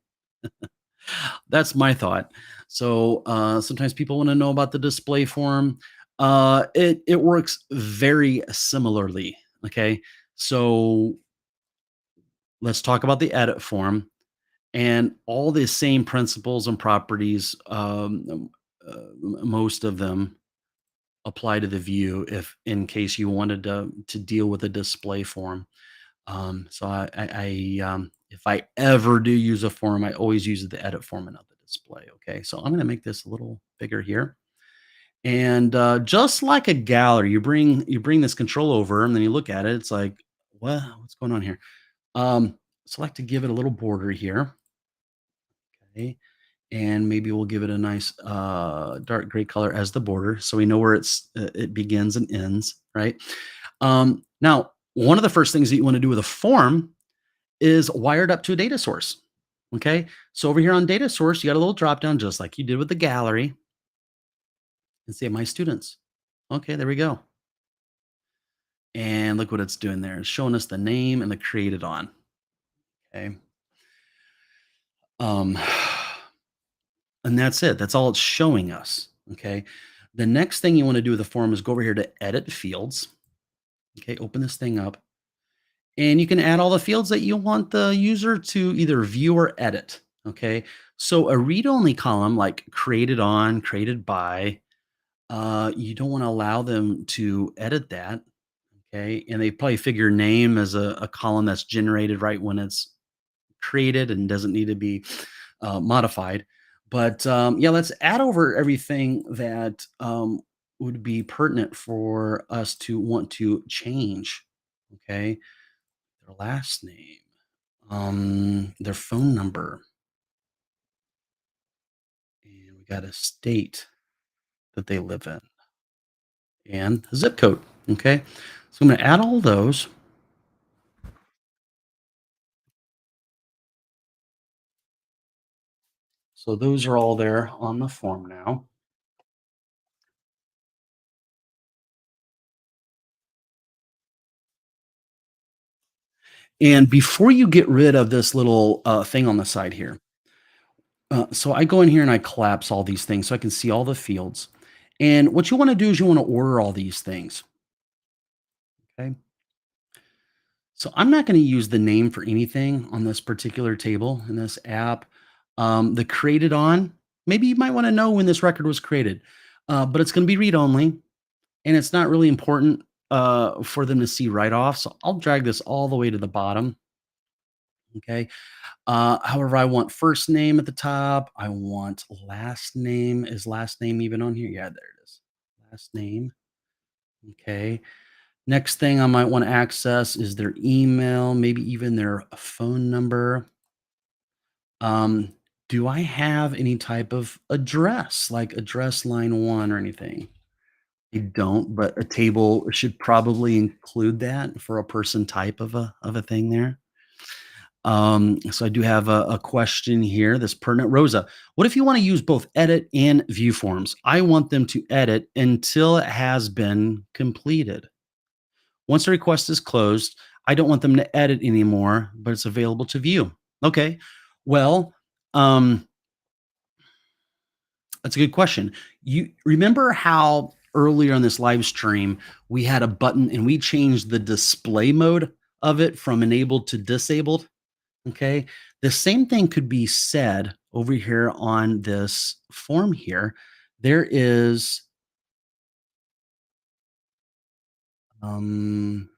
That's my thought. So sometimes people want to know about the display form. It works very similarly. Okay, so let's talk about the edit form and all the same principles and properties. Most of them apply to the view if in case you wanted to deal with a display form. If I ever do use a form, I always use the edit form and not the display. Okay, so I'm going to make this a little bigger here, and just like a gallery, you bring this control over, and then you look at it. It's like, well, what's going on here? So I like to give it a little border here. Okay, and maybe we'll give it a nice dark gray color as the border, so we know where it begins and ends, right? Now, one of the first things that you want to do with a form is wired up to a data source. Okay. So over here on data source, you got a little drop down just like you did with the gallery and say my students. Okay, there we go. And look what it's doing there. It's showing us the name and the created on. Okay. Um, and that's it. That's all it's showing us. Okay. The next thing you want to do with the form is go over here to edit fields. Okay. Open this thing up. And you can add all the fields that you want the user to either view or edit. Okay. So a read only column like created on, created by, you don't want to allow them to edit that. Okay. And they probably figure name as a column that's generated right when it's created and doesn't need to be modified. But yeah, let's add over everything that would be pertinent for us to want to change. Okay. Their last name, their phone number, and we got a state that they live in, and a zip code. Okay, so I'm going to add all those. So those are all there on the form now. And before you get rid of this little thing on the side here, so I go in here and I collapse all these things so I can see all the fields. And what you want to do is you want to order all these things. Okay. So I'm not going to use the name for anything on this particular table in this app. The created on, maybe you might want to know when this record was created, but it's going to be read only, and it's not really important for them to see right off. So I'll drag this all the way to the bottom. Okay. However, I want first name at the top. I want last name. Is last name even on here? Yeah, there it is. Last name. Okay. Next thing I might want to access is their email, maybe even their phone number. Um, do I have any type of address, like address line one or anything? I don't, but a table should probably include that for a person type of a thing there. So I do have a question here. This pertinent Rosa. What if you want to use both edit and view forms? I want them to edit until it has been completed. Once the request is closed, I don't want them to edit anymore, but it's available to view. Okay. Well, um, that's a good question. You remember how earlier on this live stream we had a button and we changed the display mode of it from enabled to disabled? Okay. The same thing could be said over here on this form here. There is um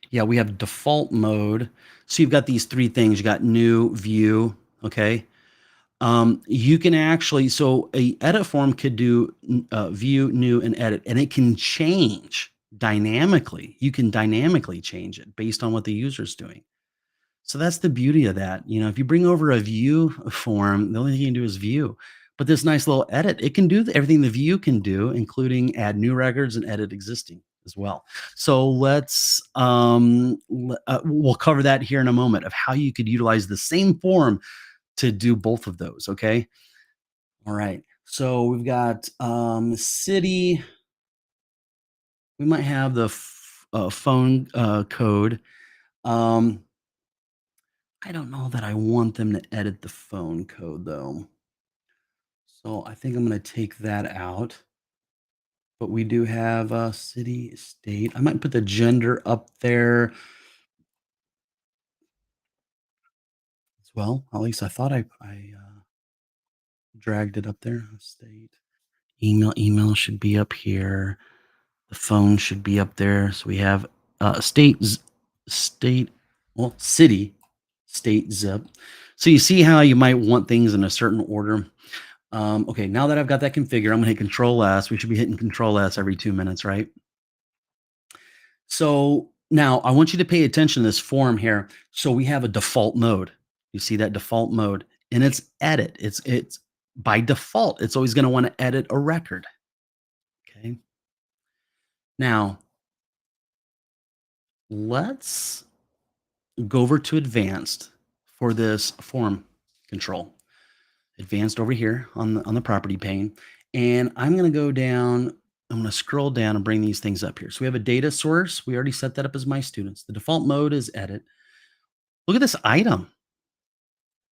yeah, we have default mode. So you've got these three things. You got new, view, okay? You can actually, so a edit form could do view, new, and edit, and it can change dynamically. You can dynamically change it based on what the user's doing. So that's the beauty of that. If you bring over a view form, the only thing you can do is view. But this nice little edit, it can do everything the view can do, including add new records and edit existing as well. So we'll cover that here in a moment of how you could utilize the same form to do both of those. Okay. All right. So we've got city. We might have the phone code. Um, I don't know that I want them to edit the phone code though. So I think I'm going to take that out. But we do have city, state. I might put the gender up there as well. At least I thought I dragged it up there. State. Email should be up here. The phone should be up there. So we have state, well, city, state, zip. So you see how you might want things in a certain order. Okay, now that I've got that configured, I'm going to hit Control S. We should be hitting Control S every 2 minutes, right? So now I want you to pay attention to this form here. So we have a default mode. You see that default mode, and it's edit. It's by default. It's always going to want to edit a record. Okay. Now let's go over to advanced for this form control. Advanced over here on the property pane, and I'm going to go down. I'm going to scroll down and bring these things up here. So we have a data source. We already set that up as my students. The default mode is edit. Look at this item.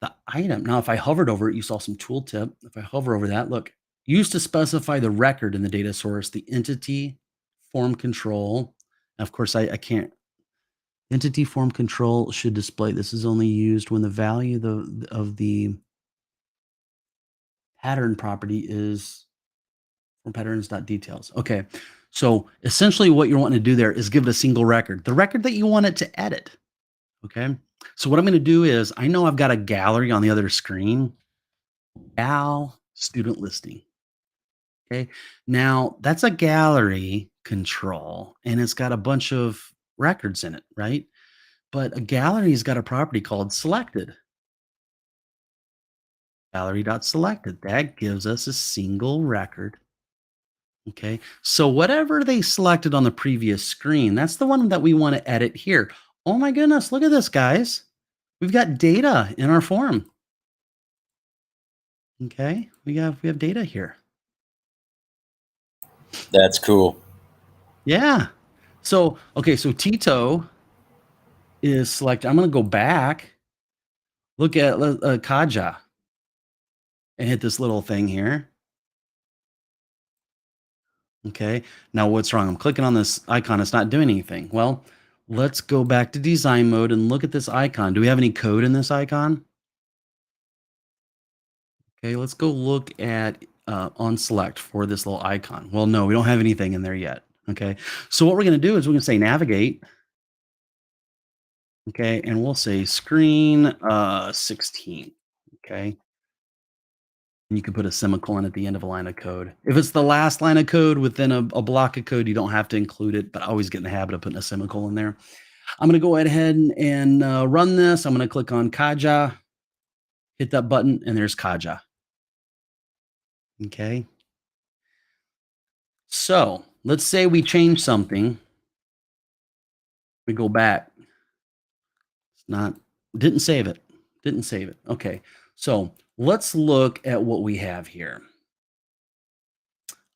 The item. Now, if I hovered over it, you saw some tooltip. If I hover over that, look, used to specify the record in the data source, the entity form control. Now, of course, I can't. Entity form control should display. This is only used when the value of the pattern property is from patterns.details. Okay. So essentially what you're wanting to do there is give it a single record, the record that you want it to edit. Okay. So what I'm going to do is, I know I've got a gallery on the other screen, gal student listing. Okay. Now that's a gallery control and it's got a bunch of records in it, right? But a gallery's got a property called selected. Gallery.selected. That gives us a single record. Okay. So whatever they selected on the previous screen, that's the one that we want to edit here. Oh my goodness, look at this, guys. We've got data in our form. Okay. We have data here. That's cool. Yeah. So, okay, so Tito is selected. I'm going to go back. Look at Kaja and hit this little thing here. Okay. Now what's wrong? I'm clicking on this icon. It's not doing anything. Well, let's go back to design mode and look at this icon. Do we have any code in this icon? Okay, let's go look at on select for this little icon. Well, no, we don't have anything in there yet. Okay. So what we're going to do is we're going to say navigate. Okay. And we'll say screen 16. Okay. And you can put a semicolon at the end of a line of code. If it's the last line of code within a block of code, you don't have to include it, but I always get in the habit of putting a semicolon there. I'm going to go ahead and run this. I'm going to click on Kaja, hit that button, and there's Kaja. Okay. So let's say we change something. We go back. Didn't save it. Okay. So let's look at what we have here.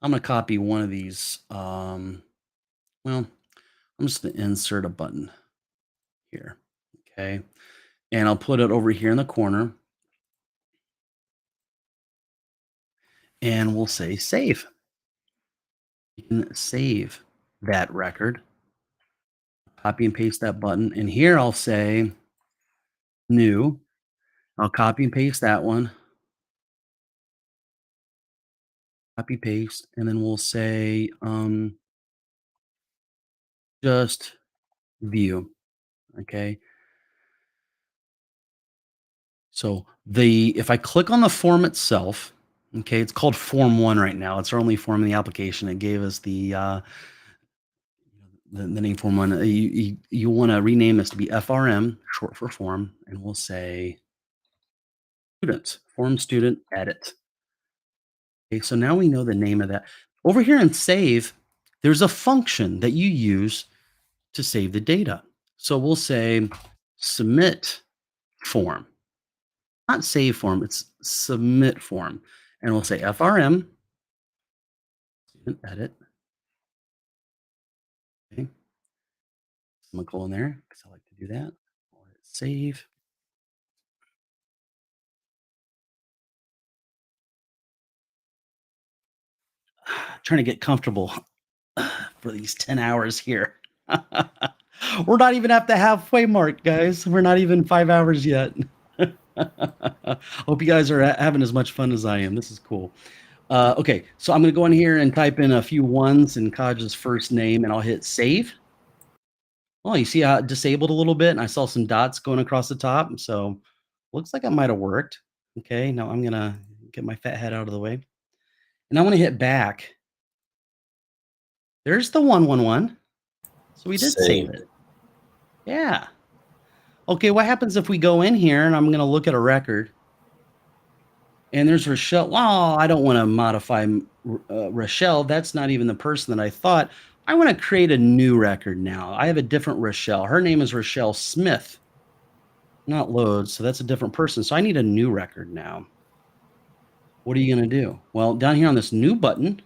I'm going to copy one of these. I'm just going to insert a button here. Okay. And I'll put it over here in the corner. And we'll say save. You can save that record. Copy and paste that button. And here I'll say new. I'll copy and paste that one. Copy paste. And then we'll say just view. Okay. So if I click on the form itself, okay, it's called Form One right now. It's our only form in the application. It gave us the name Form One. You want to rename this to be FRM, short for form, and we'll say student, form student edit. Okay, so now we know the name of that. Over here in save, there's a function that you use to save the data. So we'll say submit form, not save form, it's submit form. And we'll say FRM, student edit. Okay, semicolon there, because I like to do that. I'll hit save. Trying to get comfortable for these 10 hours here. We're not even at the halfway mark, guys. We're not even 5 hours yet. Hope you guys are having as much fun as I am. This is cool. Okay, so I'm going to go in here and type in a few ones in Kaj's first name, and I'll hit save. Well, you see how it disabled a little bit, and I saw some dots going across the top. So looks like it might have worked. Okay, now I'm going to get my fat head out of the way. And I'm going to hit back. There's the 111. So we did save it. Yeah. Okay, what happens if we go in here and I'm going to look at a record and there's Rochelle? Well, I don't want to modify Rochelle. That's not even the person that I thought. I want to create a new record now. I have a different Rochelle. Her name is Rochelle Smith. Not load, so that's a different person. So I need a new record now. What are you going to do? Well, down here on this new button,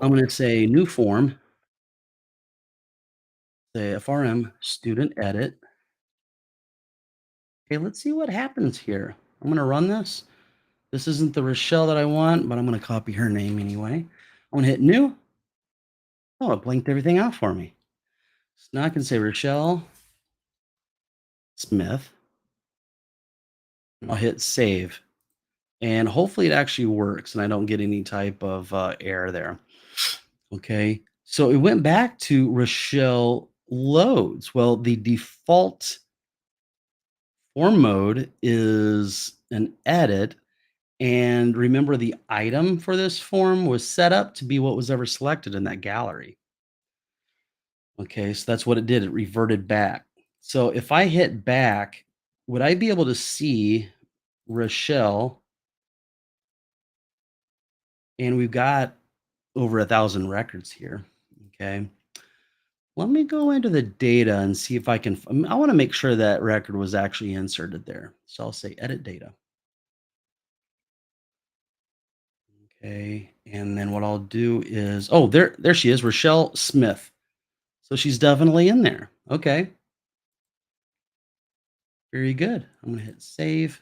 I'm going to say new form. Say FRM student edit. Okay, let's see what happens here. I'm going to run this. This isn't the Rochelle that I want, but I'm going to copy her name anyway. I'm going to hit new. Oh, it blinked everything out for me. So now I can say Rochelle Smith. I'll hit save. And hopefully it actually works and I don't get any type of error there. Okay, so it went back to Rochelle loads. Well, the default form mode is an edit. And remember, the item for this form was set up to be what was ever selected in that gallery. Okay, so that's what it did. It reverted back. So if I hit back, would I be able to see Rochelle? And we've got over 1,000 records here. Okay. Let me go into the data and see if I can. I want to make sure that record was actually inserted there. So I'll say edit data. Okay. And then what I'll do is, oh, there she is, Rochelle Smith. So she's definitely in there. Okay. Very good. I'm going to hit save.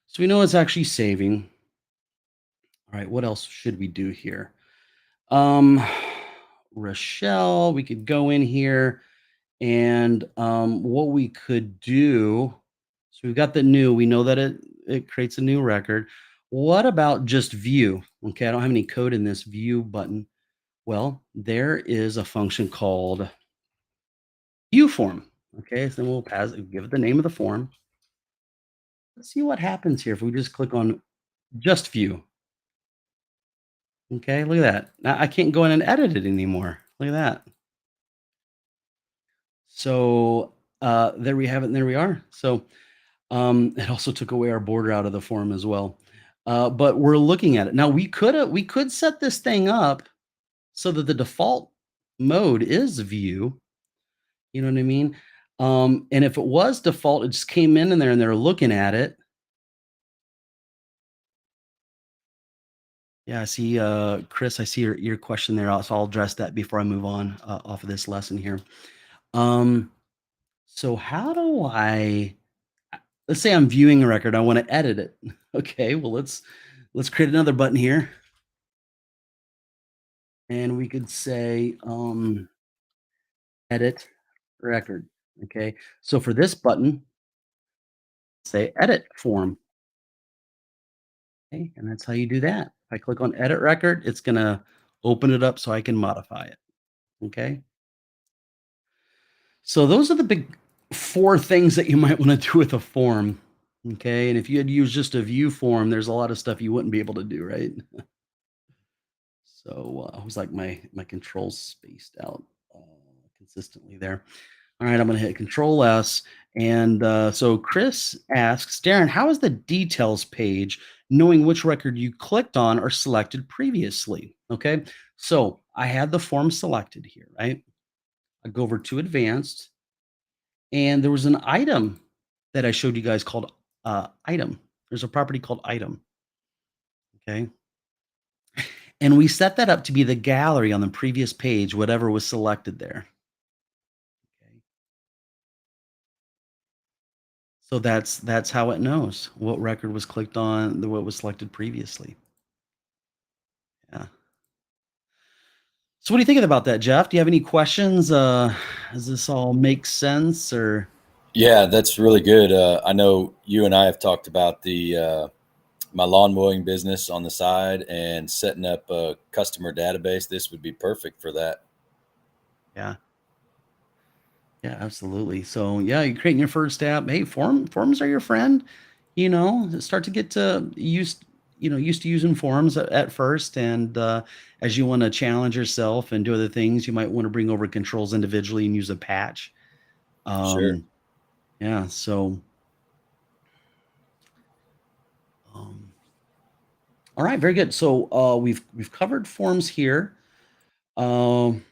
So we know it's actually saving. All right. What else should we do here? Rochelle, we could go in here and what we could do. So we've got the new, we know that it creates a new record. What about just view? Okay. I don't have any code in this view button. Well, there is a function called view form. Okay, so then we'll give it the name of the form. Let's see what happens here if we just click on just view. Okay, look at that. Now I can't go in and edit it anymore. Look at that. So there we have it, and there we are. So it also took away our border out of the form as well. But we're looking at it now. We could set this thing up so that the default mode is view. You know what I mean? And if it was default, it just came in there and they're looking at it. Yeah, I see, Chris, I see your question there. So I'll address that before I move on off of this lesson here. So how do let's say I'm viewing a record. I want to edit it. Okay, well, let's create another button here. And we could say edit record. Okay, so for this button, say edit form. Okay, and that's how you do that. If I click on edit record, it's going to open it up so I can modify it. Okay. So those are the big 4 things that you might wanna do with a form, okay? And if you had used just a view form, there's a lot of stuff you wouldn't be able to do, right? So, I was like my controls spaced out, consistently there. Alright, I'm gonna hit Control S, and, so Chris asks, "Darren, how is the details page knowing which record you clicked on or selected previously?" Okay, so I had the form selected here, right? I go over to Advanced, and there was an item that I showed you guys called, item. There's a property called item, okay? And we set that up to be the gallery on the previous page, whatever was selected there, okay? So that's how it knows what record was clicked on, what was selected previously. Yeah. So what are you thinking about that, Jeff? Do you have any questions? Does this all make sense or Yeah, that's really good. I know you and I have talked about the my lawn mowing business on the side and setting up a customer database. This would be perfect for that. yeah. Yeah, absolutely. So yeah, you're creating your first app. Hey, forms are your friend. Start to get to used to using forms at first, and as you want to challenge yourself and do other things, you might want to bring over controls individually and use a patch. Sure. Um, yeah. So, um, all right, very good. So we've covered forms here. Um,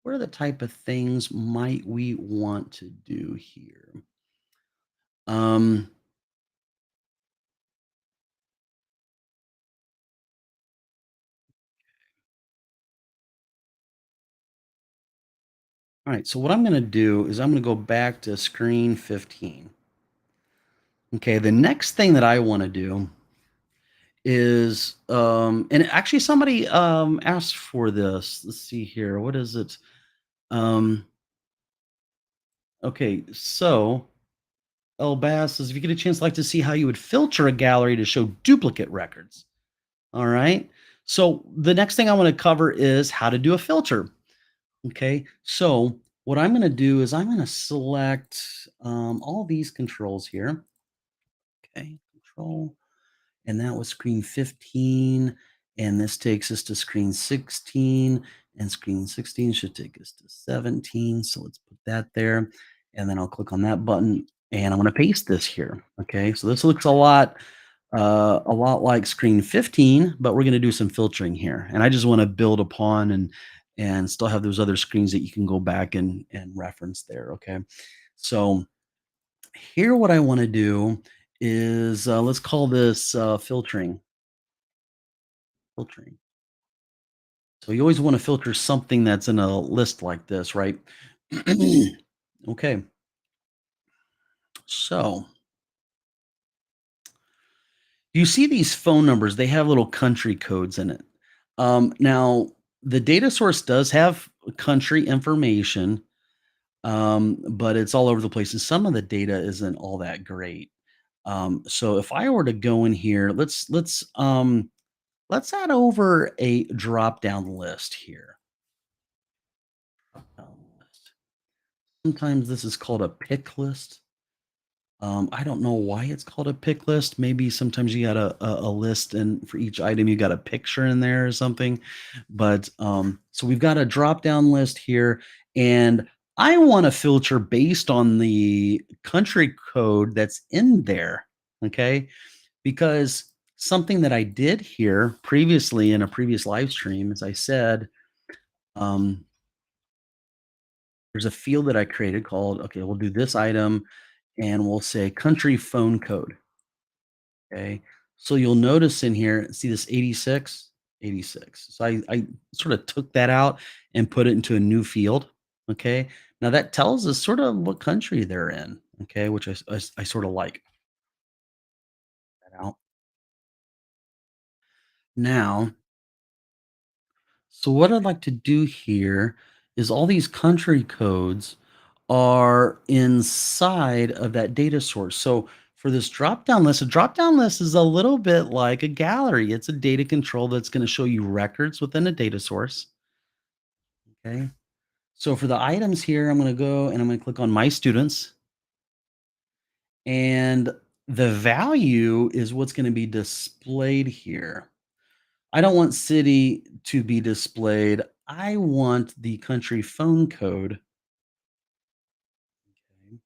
what are the type of things might we want to do here? Um, All right, so what I'm going to do is I'm going to go back to screen 15. Okay, the next thing that I want to do is, and actually somebody asked for this. Let's see here. What is it? Um, okay, so El Bass says if you get a chance, I'd like to see how you would filter a gallery to show duplicate records. All right. So the next thing I want to cover is how to do a filter. Okay, so what I'm going to do is I'm going to select all these controls here. Okay, control, and that was screen 15, and this takes us to screen 16, and screen 16 should take us to 17. So let's put that there, and then I'll click on that button, and I'm going to paste this here. Okay, so this looks a lot like screen 15, but we're going to do some filtering here, and I just want to build upon and still have those other screens that you can go back and reference there. Okay, so here, what I want to do is let's call this filtering. Filtering. So you always want to filter something that's in a list like this, right? Okay. So you see these phone numbers, they have little country codes in it. Now, the data source does have country information, but it's all over the place. And some of the data isn't all that great. So if I were to go in here, let's add over a drop down list here. Drop-down list. Sometimes this is called a pick list. I don't know why it's called a pick list. Maybe sometimes you got a list, and for each item you got a picture in there or something. But so we've got a drop down list here, and I want to filter based on the country code that's in there. Okay, because something that I did here previously in a previous live stream, as I said, um, there's a field that I created called, okay, we'll do this item and we'll say country phone code. Okay. So you'll notice in here, see this 86, 86. So I sort of took that out and put it into a new field. Okay. Now that tells us sort of what country they're in. Okay. Which I sort of like that out. Now, so what I'd like to do here is all these country codes are inside of that data source. So for this drop down list, a drop down list is a little bit like a gallery. It's a data control that's going to show you records within a data source. Okay. So for the items here, I'm going to go and I'm going to click on my students, and the value is what's going to be displayed here. I don't want city to be displayed. I want the country phone code. Okay.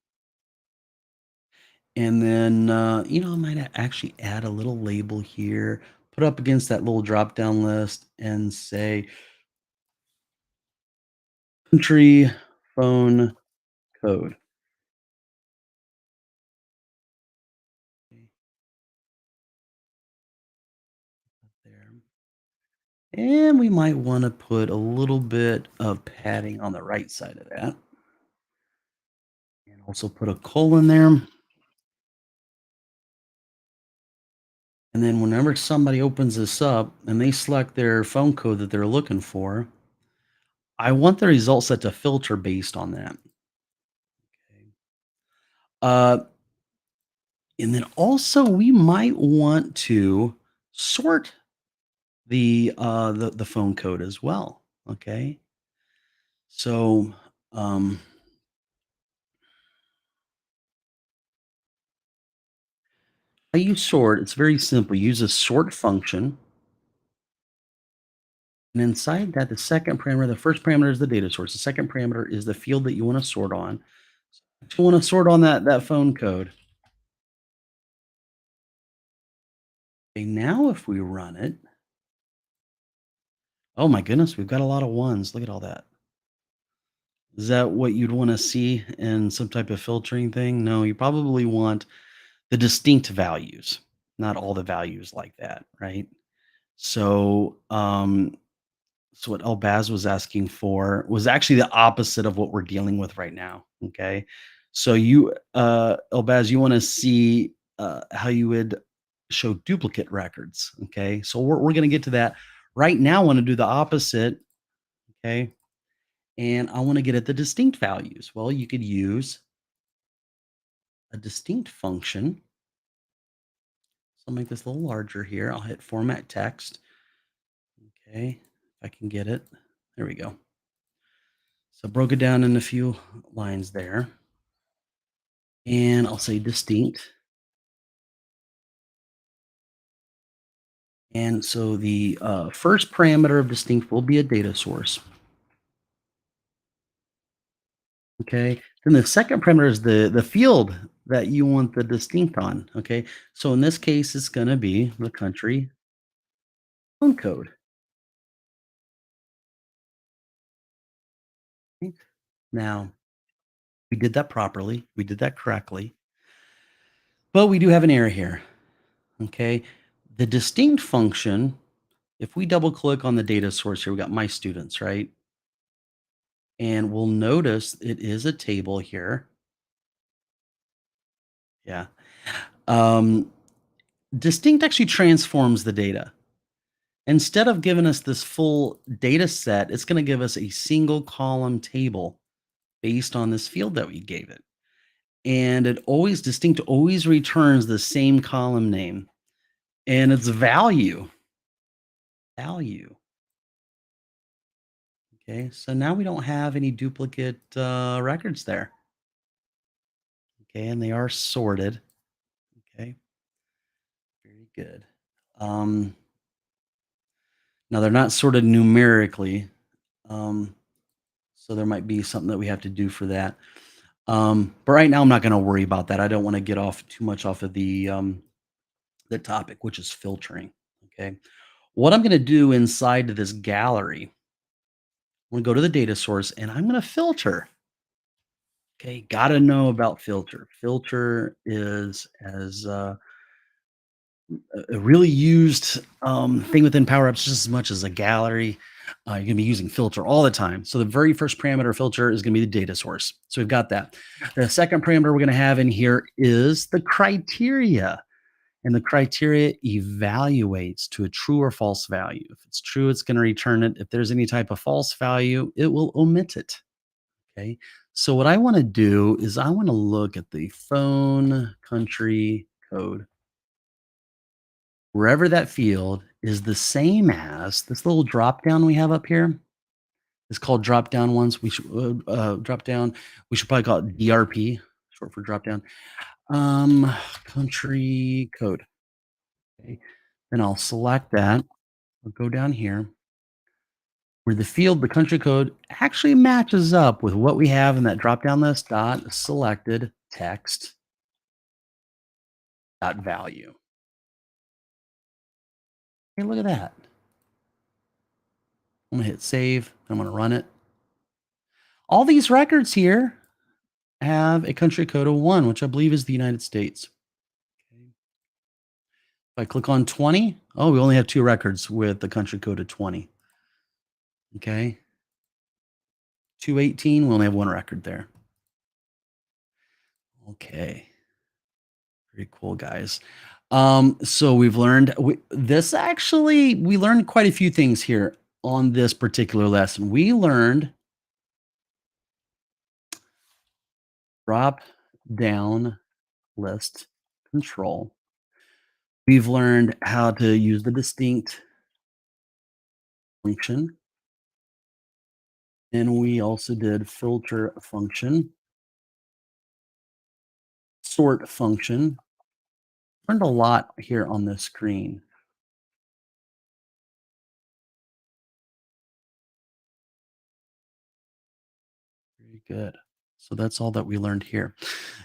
And then, I might actually add a little label here, put up against that little drop down list and say country phone code. Okay, there. And we might want to put a little bit of padding on the right side of that. And also put a colon there. And then whenever somebody opens this up and they select their phone code that they're looking for, I want the result set to filter based on that. Okay. Uh, and then also we might want to sort the phone code as well. Okay. So um, how you sort, it's very simple. Use a sort function. And inside that, the second parameter, the first parameter is the data source. The second parameter is the field that you want to sort on. So you want to sort on that phone code. Okay, now if we run it, oh my goodness, we've got a lot of ones. Look at all that. Is that what you'd want to see in some type of filtering thing? No, you probably want the distinct values, not all the values like that, right? So, so what Elbaz was asking for was actually the opposite of what we're dealing with right now. Okay. So Elbaz, you want to see how you would show duplicate records. Okay. So we're going to get to that. Right now, I want to do the opposite. Okay. And I want to get at the distinct values. Well, you could use a distinct function. So I'll make this a little larger here. I'll hit format text. Okay. If I can get it. There we go. So broke it down in a few lines there. And I'll say distinct. And so the first parameter of distinct will be a data source. Okay. Then the second parameter is the field that you want the distinct on. Okay. So in this case, it's going to be the country phone code. Okay. Now, we did that properly. We did that correctly. But we do have an error here. Okay. The distinct function, if we double click on the data source here, we got my students, right? And we'll notice it is a table here. Yeah. Um, distinct actually transforms the data. Instead of giving us this full data set, it's going to give us a single column table based on this field that we gave it. And distinct always returns the same column name and its value. Value. Okay, so now we don't have any duplicate records there. Okay, and they are sorted. Okay, very good. Now they're not sorted numerically, so there might be something that we have to do for that. But right now, I'm not going to worry about that. I don't want to get off too much off of the topic, which is filtering. Okay, what I'm going to do inside of this gallery, I'm going to go to the data source and I'm going to filter. Okay, got to know about filter. Filter is as a really used thing within Power Apps just as much as a gallery. You're going to be using filter all the time. So the very first parameter filter is going to be the data source. So we've got that. The second parameter we're going to have in here is the criteria. And the criteria evaluates to a true or false value. If it's true, it's going to return it. If there's any type of false value, it will omit it. Okay. So what I want to do is I want to look at the phone country code. Wherever that field is the same as this little drop down we have up here. It's called drop down ones. We should drop down. We should probably call it DRP, short for drop down. Country code. Okay. Then I'll select that. I'll go down here where the field, the country code actually matches up with what we have in that drop down list. Dot selected text dot value. Hey, look at that. I'm gonna hit save. I'm gonna run it. All these records here have a country code of 1, which I believe is the United States. Okay. If I click on 20, oh, we only have 2 records with the country code of 20. Okay. 218, we only have 1 record there. Okay. Pretty cool, guys. So we've learned we learned quite a few things here on this particular lesson. We learned drop down list control. We've learned how to use the distinct function. And we also did filter function, sort function. Learned a lot here on this screen. Very good. So that's all that we learned here.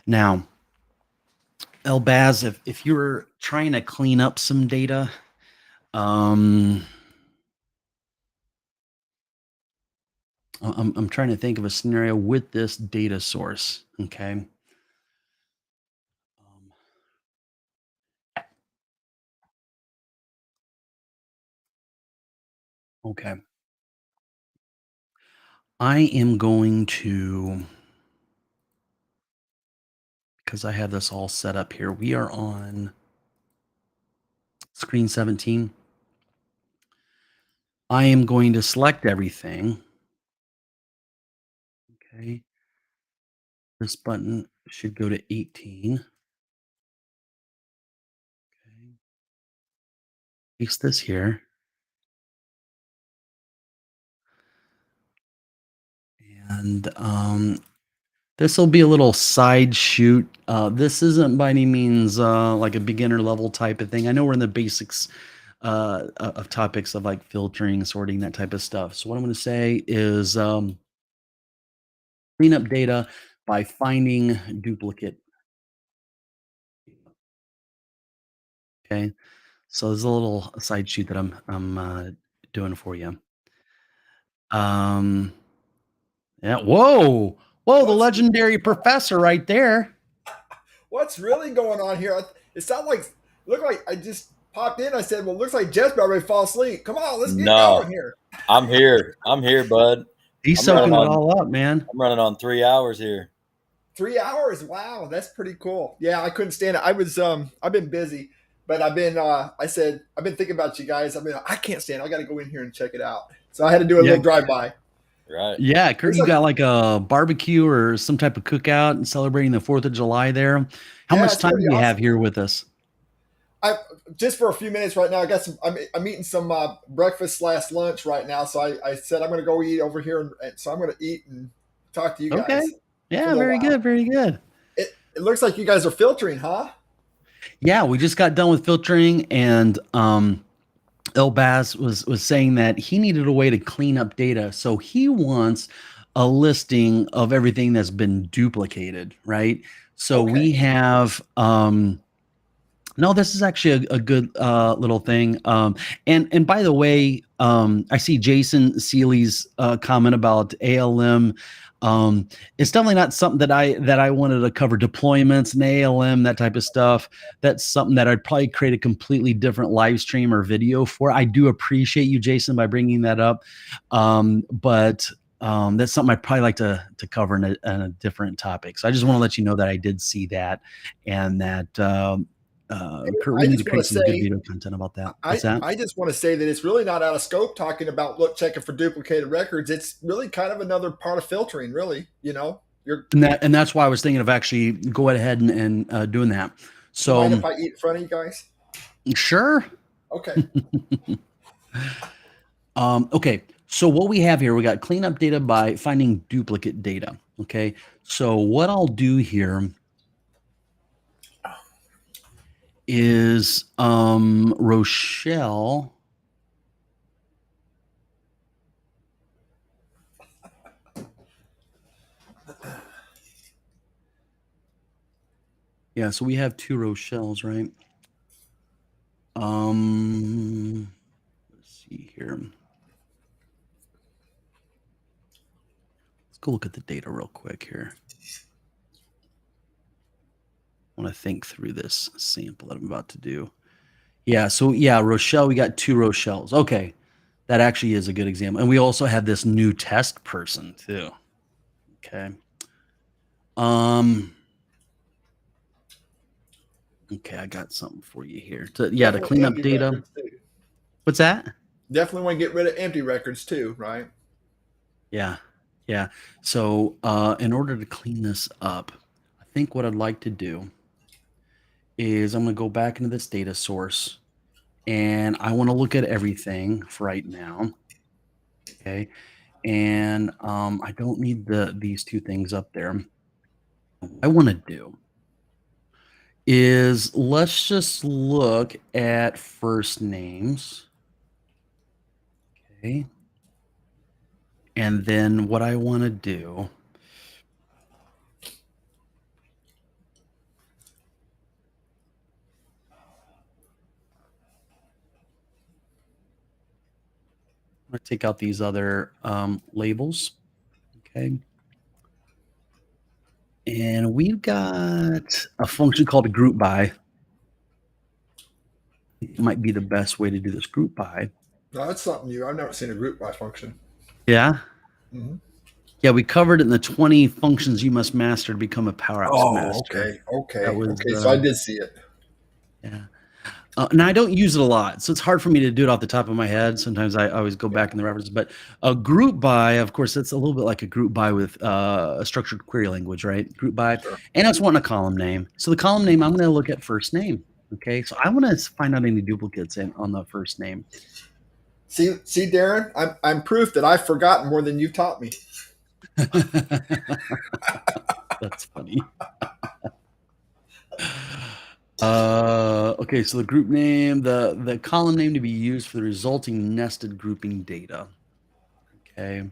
Now, Elbaz, if you were trying to clean up some data, I'm trying to think of a scenario with this data source. Okay. Okay. I am going to, because I have this all set up here. We are on screen 17. I am going to select everything. Okay. This button should go to 18. Okay. Paste this here. And this will be a little side shoot. This isn't by any means like a beginner level type of thing. I know we're in the basics of topics of like filtering, sorting, that type of stuff. So what I'm going to say is clean up data by finding duplicate. Okay. So there's a little side shoot that I'm doing for you. Yeah. Whoa. The legendary professor right there. What's really going on here? It sounded like, looked like I just popped in. I said, well, looks like Jeff's about ready to fall asleep. Come on, let's get going here. I'm here, bud. He's soaking it all up, man. I'm running on 3 hours here. 3 hours? Wow, that's pretty cool. Yeah, I couldn't stand it. I've been busy, but I've been thinking about you guys. I can't stand it. I got to go in here and check it out. So I had to do a little drive-by. Right. Yeah, Kurt, you got like a barbecue or some type of cookout and celebrating the 4th of July there. How much time do you have here with us? I just for a few minutes right now. I got some. I'm eating some breakfast / lunch right now. So I said I'm going to go eat over here, and so I'm going to eat and talk to you guys. Okay. Yeah, very good, very good. It looks like you guys are filtering, huh? Yeah, we just got done with filtering, and Elbaz was saying that he needed a way to clean up data. So he wants a listing of everything that's been duplicated, right? So we have no, this is actually a good little thing. And by the way, I see Jason Seeley's comment about ALM. It's definitely not something that I wanted to cover. Deployments and ALM, that type of stuff. That's something that I'd probably create a completely different live stream or video for. I do appreciate you, Jason, by bringing that up. But that's something I'd probably like to cover in a different topic. So I just want to let you know that I did see that, and that Kurt, we need to create some good video content about that. I just want to say that it's really not out of scope talking about checking for duplicated records. It's really kind of another part of filtering, really. And that's why I was thinking of actually go ahead and doing that. So mind if I eat in front of you guys? Sure. Okay. Okay. So what we have here, we got cleanup data by finding duplicate data. Okay. So what I'll do here is Rochelle. Yeah, so we have 2 Rochelles, right? Let's see here. Let's go look at the data real quick here. I want to think through this sample that I'm about to do. Yeah, so yeah, Rochelle, we got 2 Rochelles. Okay, that actually is a good example. And we also have this new test person too. Okay. Okay, I got something for you here. To clean up empty data. records, too. What's that? Definitely want to get rid of empty records too, right? Yeah. Yeah. So in order to clean this up, I think what I'd like to do is I'm going to go back into this data source and I want to look at everything for right now. Okay. And I don't need these 2 things up there. What I want to do is let's just look at first names. Okay. And then what I want to do I'm going to take out these other labels. Okay. And we've got a function called a group by. It might be the best way to do this group by. No, that's something new. I've never seen a group by function. Yeah. Mm-hmm. Yeah, we covered it in the 20 functions you must master to become a Power Apps master. Okay. That was, Okay. So I did see it. Yeah. Now I don't use it a lot, so it's hard for me to do it off the top of my head. Sometimes I always go back in the references, but a group by, of course, it's a little bit like a group by with a structured query language, right? Group by, Sure. and I just want a column name. So the column name, I'm going to look at first name. Okay, so I want to find out any duplicates on the first name. See, Darren, I'm proof that I've forgotten more than you've taught me. That's funny. Okay, so the group name, the column name to be used for the resulting nested grouping data. Okay.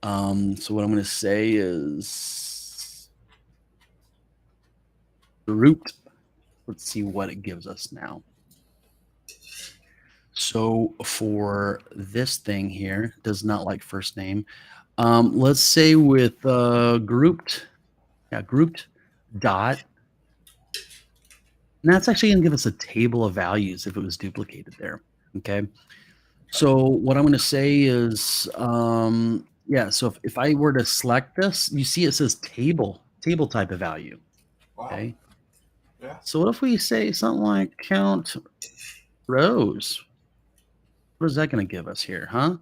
So what I'm going to say is grouped. Let's see what it gives us now. So for this thing here, does not like first name. Let's say with grouped dot. And that's actually going to give us a table of values if it was duplicated there. Okay. So what I'm going to say is, so if I were to select this, you see it says table type of value. Wow. Okay. Yeah. So what if we say something like count rows? What is that going to give us here, huh?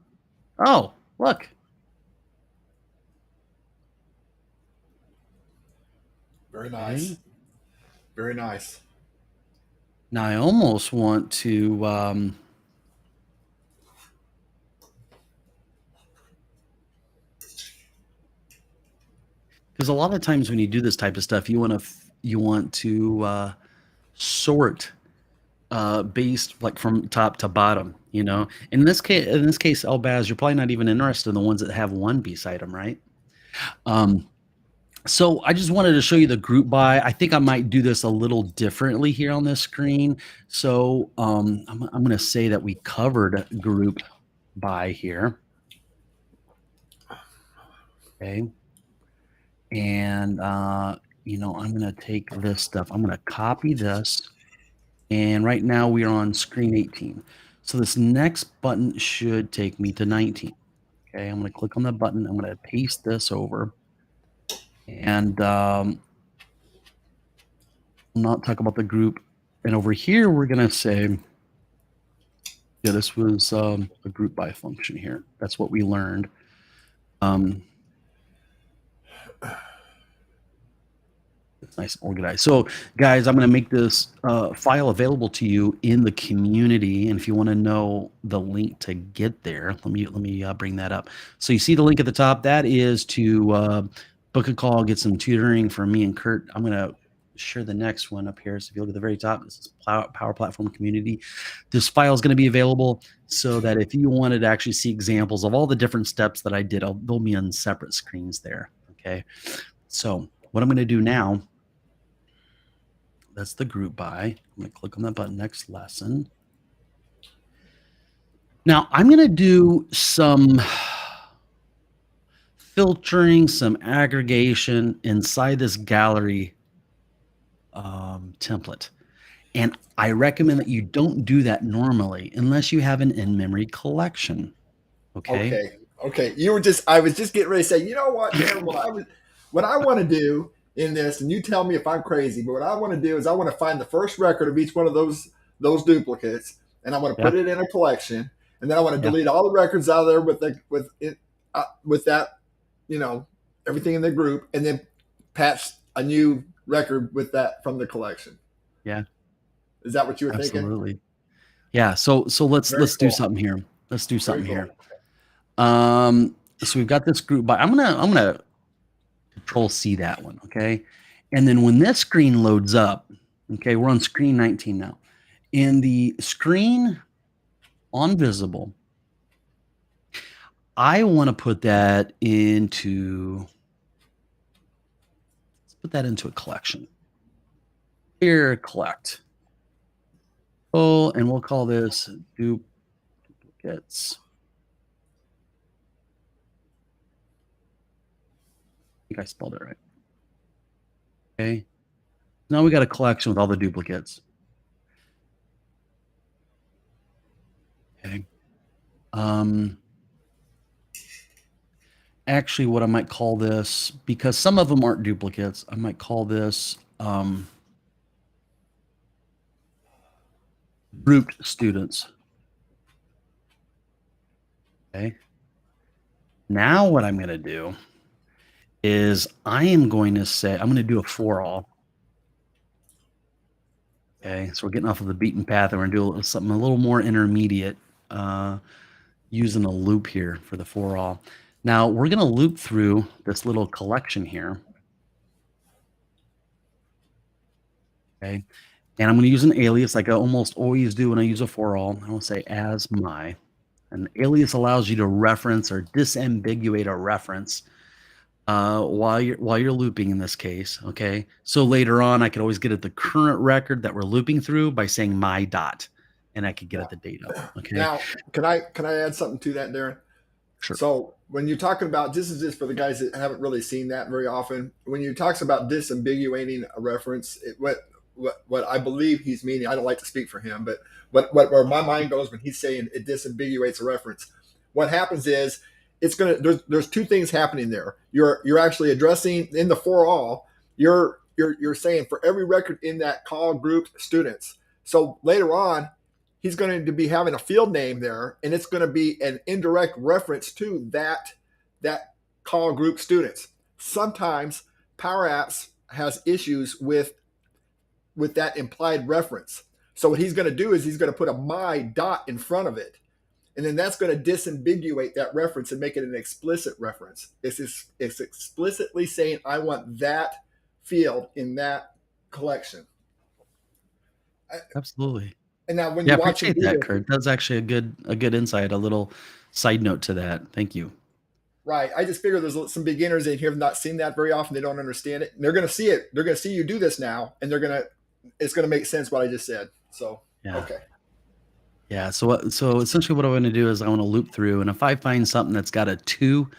Oh, look. Very nice. Okay. Very nice. Now I almost want to because a lot of times when you do this type of stuff, you want to sort based like from top to bottom. You know, in this case, Elbaz, you're probably not even interested in the ones that have one beside them, right? So I just wanted to show you the group by. I think I might do this a little differently here on this screen. So I'm going to say that we covered group by here. Okay. And, I'm going to take this stuff. I'm going to copy this. And right now we are on screen 18. So this next button should take me to 19. Okay. I'm going to click on the button. I'm going to paste this over. And I'll not talk about the group. And over here, we're going to say, yeah, this was a group by function here. That's what we learned. It's nice and organized. So, guys, I'm going to make this file available to you in the community, and if you want to know the link to get there, let me bring that up. So, you see the link at the top. That is to book a call, get some tutoring from me and Kurt. I'm going to share the next one up here. So, if you look at the very top, this is Power Platform Community. This file is going to be available so that if you wanted to actually see examples of all the different steps that I did, they'll be on separate screens there. Okay. So, what I'm going to do now. That's the group by. I'm going to click on that button, next lesson. Now, I'm going to do some filtering, some aggregation inside this gallery template. And I recommend that you don't do that normally unless you have an in-memory collection. Okay. Okay. I was just getting ready to say, you know what, Darren, what I want to do in this, and you tell me if I'm crazy, but what I want to do is I want to find the first record of each one of those duplicates, and I want to put it in a collection, and then I want to delete all the records out of there with that, everything in the group, and then patch a new record with that from the collection. Yeah. Is that what you were thinking? Absolutely. Yeah. So let's do something here. Let's do something here. So we've got this group by. I'm gonna Control C that one, okay? And then when this screen loads up, okay, we're on screen 19 now. In the screen on visible, I want to put that into, let's put that into a collection. Here, collect. Oh, and we'll call this duplicates. I think I spelled it right. Okay. Now we got a collection with all the duplicates. Okay. Actually, what I might call this, because some of them aren't duplicates, I might call this grouped students. Okay. Now what I'm going to do is I am going to say, I'm going to do a for all. Okay, so we're getting off of the beaten path and we're going to do something a little more intermediate using a loop here for the for all. Now we're going to loop through this little collection here. Okay, and I'm going to use an alias like I almost always do when I use a for all. I will say as my. An alias allows you to reference or disambiguate a reference while you're looping in this case. Okay, so later on I could always get at the current record that we're looping through by saying my dot, and I could get at the data. Okay. Now, can I add something to that, Darren? Sure. So when you're talking about, this is just for the guys that haven't really seen that very often. When you talks about disambiguating a reference, what I believe he's meaning, I don't like to speak for him, but where my mind goes when he's saying it disambiguates a reference, what happens is it's gonna there's two things happening there. You're actually addressing in the for all, you're saying for every record in that call group students. So later on, he's going to be having a field name there, and it's going to be an indirect reference to that call group students. Sometimes Power Apps has issues with that implied reference. So what he's going to do is he's going to put a my dot in front of it. And then that's going to disambiguate that reference and make it an explicit reference. It's explicitly saying, I want that field in that collection. Absolutely. And now when you watch appreciate that, Kurt. That's actually a good insight, a little side note to that. Thank you. Right. I just figure there's some beginners in here have not seen that very often. They don't understand it. And they're going to see it. They're going to see you do this now, and it's going to make sense what I just said. So, yeah. Okay. Yeah. So essentially what I want to do is I want to loop through, and if I find something that's got a 2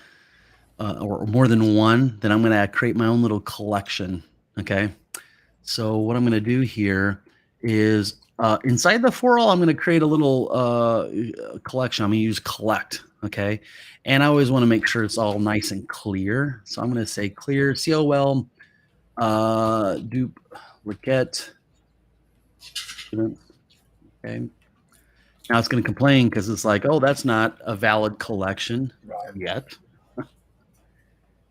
or more than 1, then I'm going to create my own little collection. Okay. So what I'm going to do here is inside the for all, I'm going to create a little collection. I'm going to use collect. Okay. And I always want to make sure it's all nice and clear. So I'm going to say clear, COL, duplicate. Okay. Now it's going to complain because it's like, oh, that's not a valid collection yet.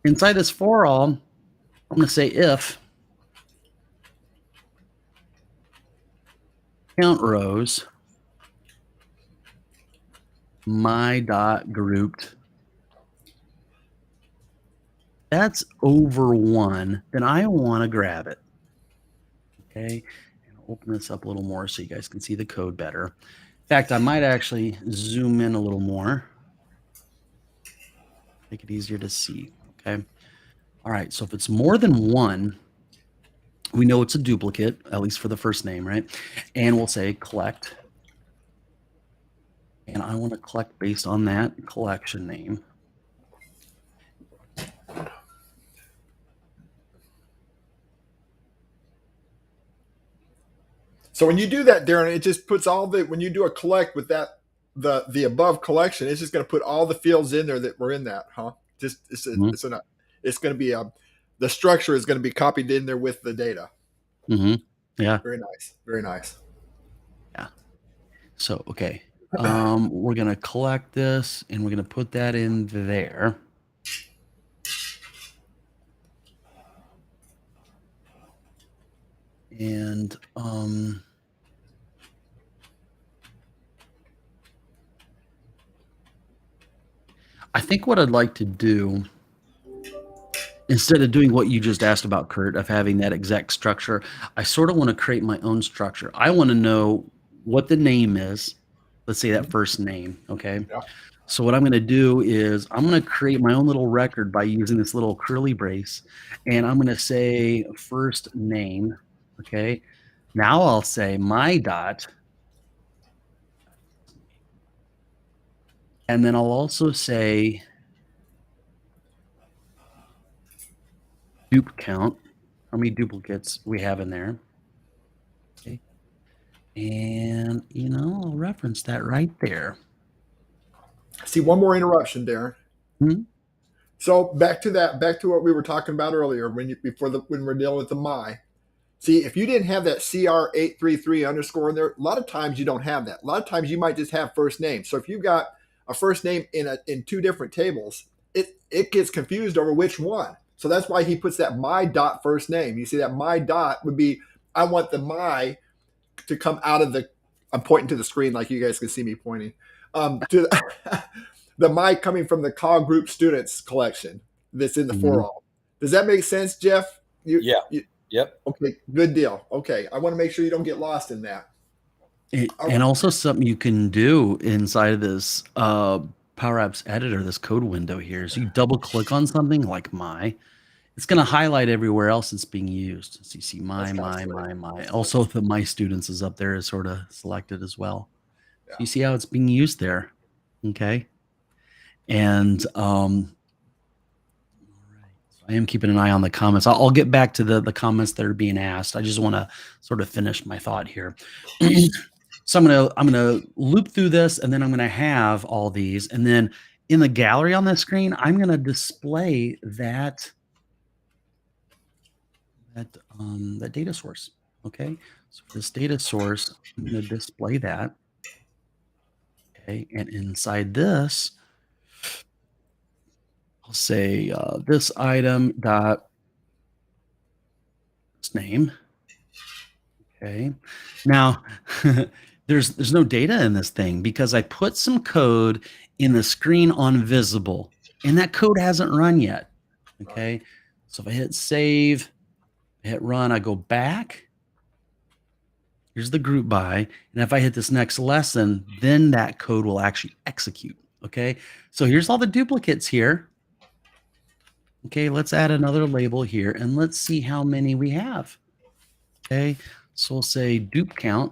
Inside this for all, I'm going to say if count rows, my dot grouped. That's over 1, then I want to grab it. Okay, and I'll open this up a little more so you guys can see the code better. In fact, I might actually zoom in a little more. Make it easier to see. Okay. All right. So if it's more than 1, we know it's a duplicate, at least for the first name, right? And we'll say collect. And I want to collect based on that collection name. So when you do that, Darren, it just puts all the, when you do a collect with that, the above collection, it's just going to put all the fields in there that were in that, huh? Just it's going to be the structure is going to be copied in there with the data. Yeah. Very nice. Very nice. Yeah. So, okay. We're going to collect this and we're going to put that in there. And I think what I'd like to do, instead of doing what you just asked about, Kurt, of having that exact structure, I sort of want to create my own structure. I want to know what the name is. Let's say that first name. Okay. Yeah. So what I'm going to do is I'm going to create my own little record by using this little curly brace, and I'm going to say first name. Okay. Now I'll say my dot. And then I'll also say dupe count, how many duplicates we have in there. Okay. And, I'll reference that right there. See, one more interruption, Darren. So back to what we were talking about earlier when we're dealing with the my. See, if you didn't have that CR833 underscore in there, a lot of times you don't have that. A lot of times you might just have first name. So if you've got a first name in 2 different tables, it gets confused over which one. So that's why he puts that my dot first name. You see that my dot would be, I want the my to come out of the, I'm pointing to the screen like you guys can see me pointing, to the my coming from the call group students collection that's in the for all. Does that make sense, Jeff? Yep. Okay, good deal. Okay, I want to make sure you don't get lost in that. And also something you can do inside of this Power Apps editor, this code window here, is you double click on something like it's going to highlight everywhere else it's being used. So you see my. Also the my students is up there is sort of selected as well. Yeah. So you see how it's being used there. Okay. And I am keeping an eye on the comments. I'll get back to the comments that are being asked. I just want to sort of finish my thought here. So I'm gonna loop through this, and then I'm gonna have all these, and then in the gallery on the screen, I'm gonna display that data source. Okay, so for this data source, I'm gonna display that. Okay, and inside this, I'll say this item dot name. Okay, now there's no data in this thing because I put some code in the screen on visible, and that code hasn't run yet. Okay, so if I hit save, hit run, I go back. Here's the group by, and if I hit this next lesson, then that code will actually execute. Okay, so here's all the duplicates here. Okay, let's add another label here, and let's see how many we have. Okay, so we'll say dupe count.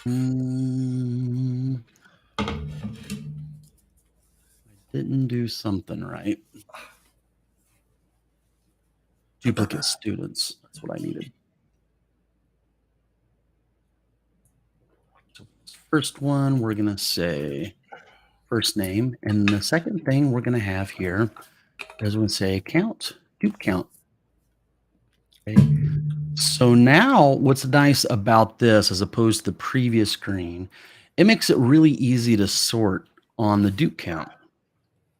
I didn't do something right. Duplicate students. That's what I needed. So first one, we're going to say first name. And the second thing we're going to have here is we're going to say count, dupe count. Okay. So now what's nice about this as opposed to the previous screen, it makes it really easy to sort on the dupe count.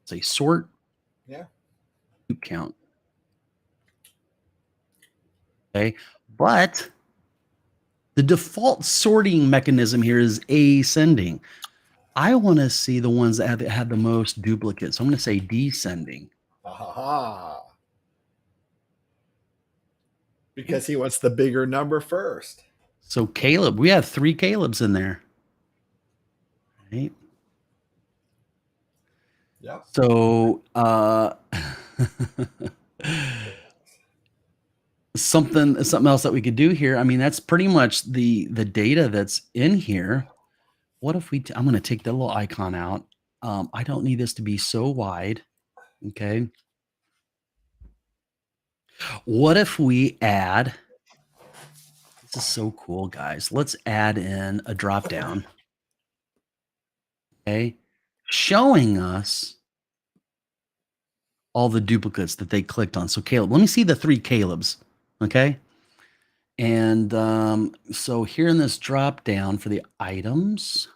Say sort, yeah, dupe count. Okay. But the default sorting mechanism here is ascending. I want to see the ones that have had the most duplicates. So I'm going to say descending. Aha. Because he wants the bigger number first. So Caleb, we have 3 Calebs in there. Right. Yeah. So something else that we could do here. I mean, that's pretty much the data that's in here. What if we? I'm going to take the little icon out. I don't need this to be so wide. Okay. What if we add? This is so cool, guys. Let's add in a drop down. Okay, showing us all the duplicates that they clicked on. So Caleb, let me see the 3 Calebs. Okay. And so here in this drop down for the items,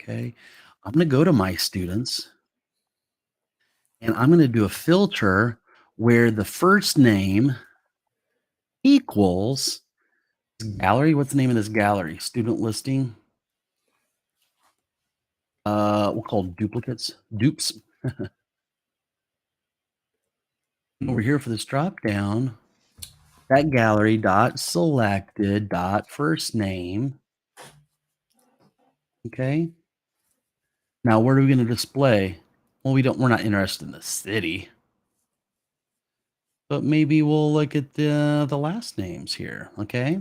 okay, I'm going to go to my students and I'm going to do a filter where the first name equals gallery. What's the name of this gallery? Student listing. We'll call duplicates, dupes. Over here for this drop down, that gallery dot selected dot first name. Okay. Now, where are we going to display? Well, we're not interested in the city, but maybe we'll look at the last names here. Okay.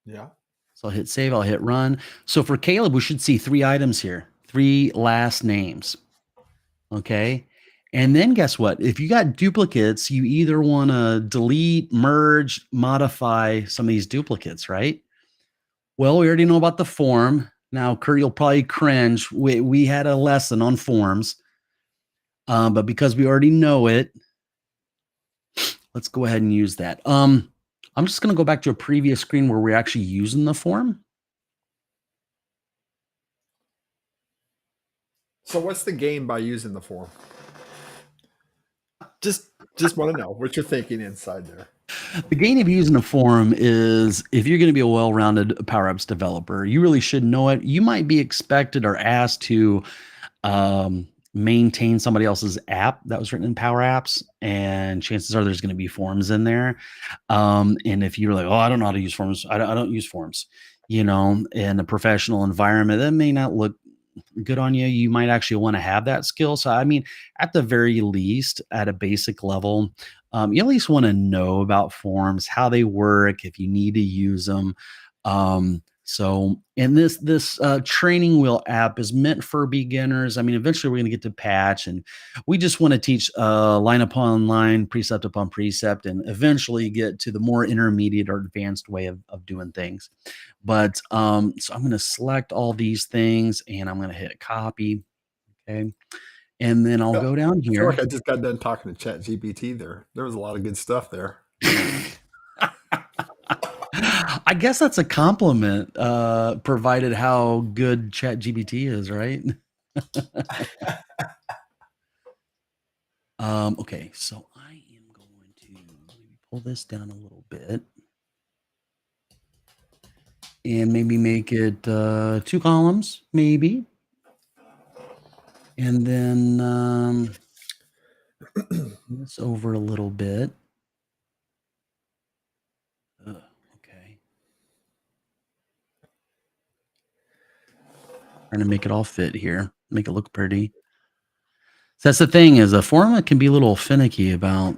Yeah. So I'll hit save. I'll hit run. So for Caleb, we should see 3 items here, 3 last names. Okay. And then guess what? If you got duplicates, you either want to delete, merge, modify some of these duplicates, right? Well, we already know about the form. Now, Kurt, you'll probably cringe. We had a lesson on forms, but because we already know it, let's go ahead and use that. I'm just going to go back to a previous screen where we're actually using the form. So what's the gain by using the form? Just want to know what you're thinking inside there. The gain of using a form is if you're going to be a well-rounded Power Apps developer, you really should know it. You might be expected or asked to maintain somebody else's app that was written in Power Apps, and chances are there's going to be forms in there. And if you're like, oh, I don't know how to use forms, I don't use forms, in a professional environment, that may not look good on you. You might actually want to have that skill. So, I mean, at the very least, at a basic level, you at least want to know about forms, how they work, if you need to use them. So, and this training wheel app is meant for beginners. I mean, eventually we're going to get to patch, and we just want to teach line upon line, precept upon precept, and eventually get to the more intermediate or advanced way of doing things. But so I'm going to select all these things, and I'm going to hit copy. Okay. And then I'll go down I feel here. like I just got done talking to ChatGPT there. There was a lot of good stuff there. I guess that's a compliment, provided how good ChatGPT is, right? Okay, so I am going to maybe pull this down a little bit and maybe make it 2 columns, maybe. And then this over a little bit. Okay. Trying to make it all fit here, make it look pretty. So that's the thing, is a format can be a little finicky about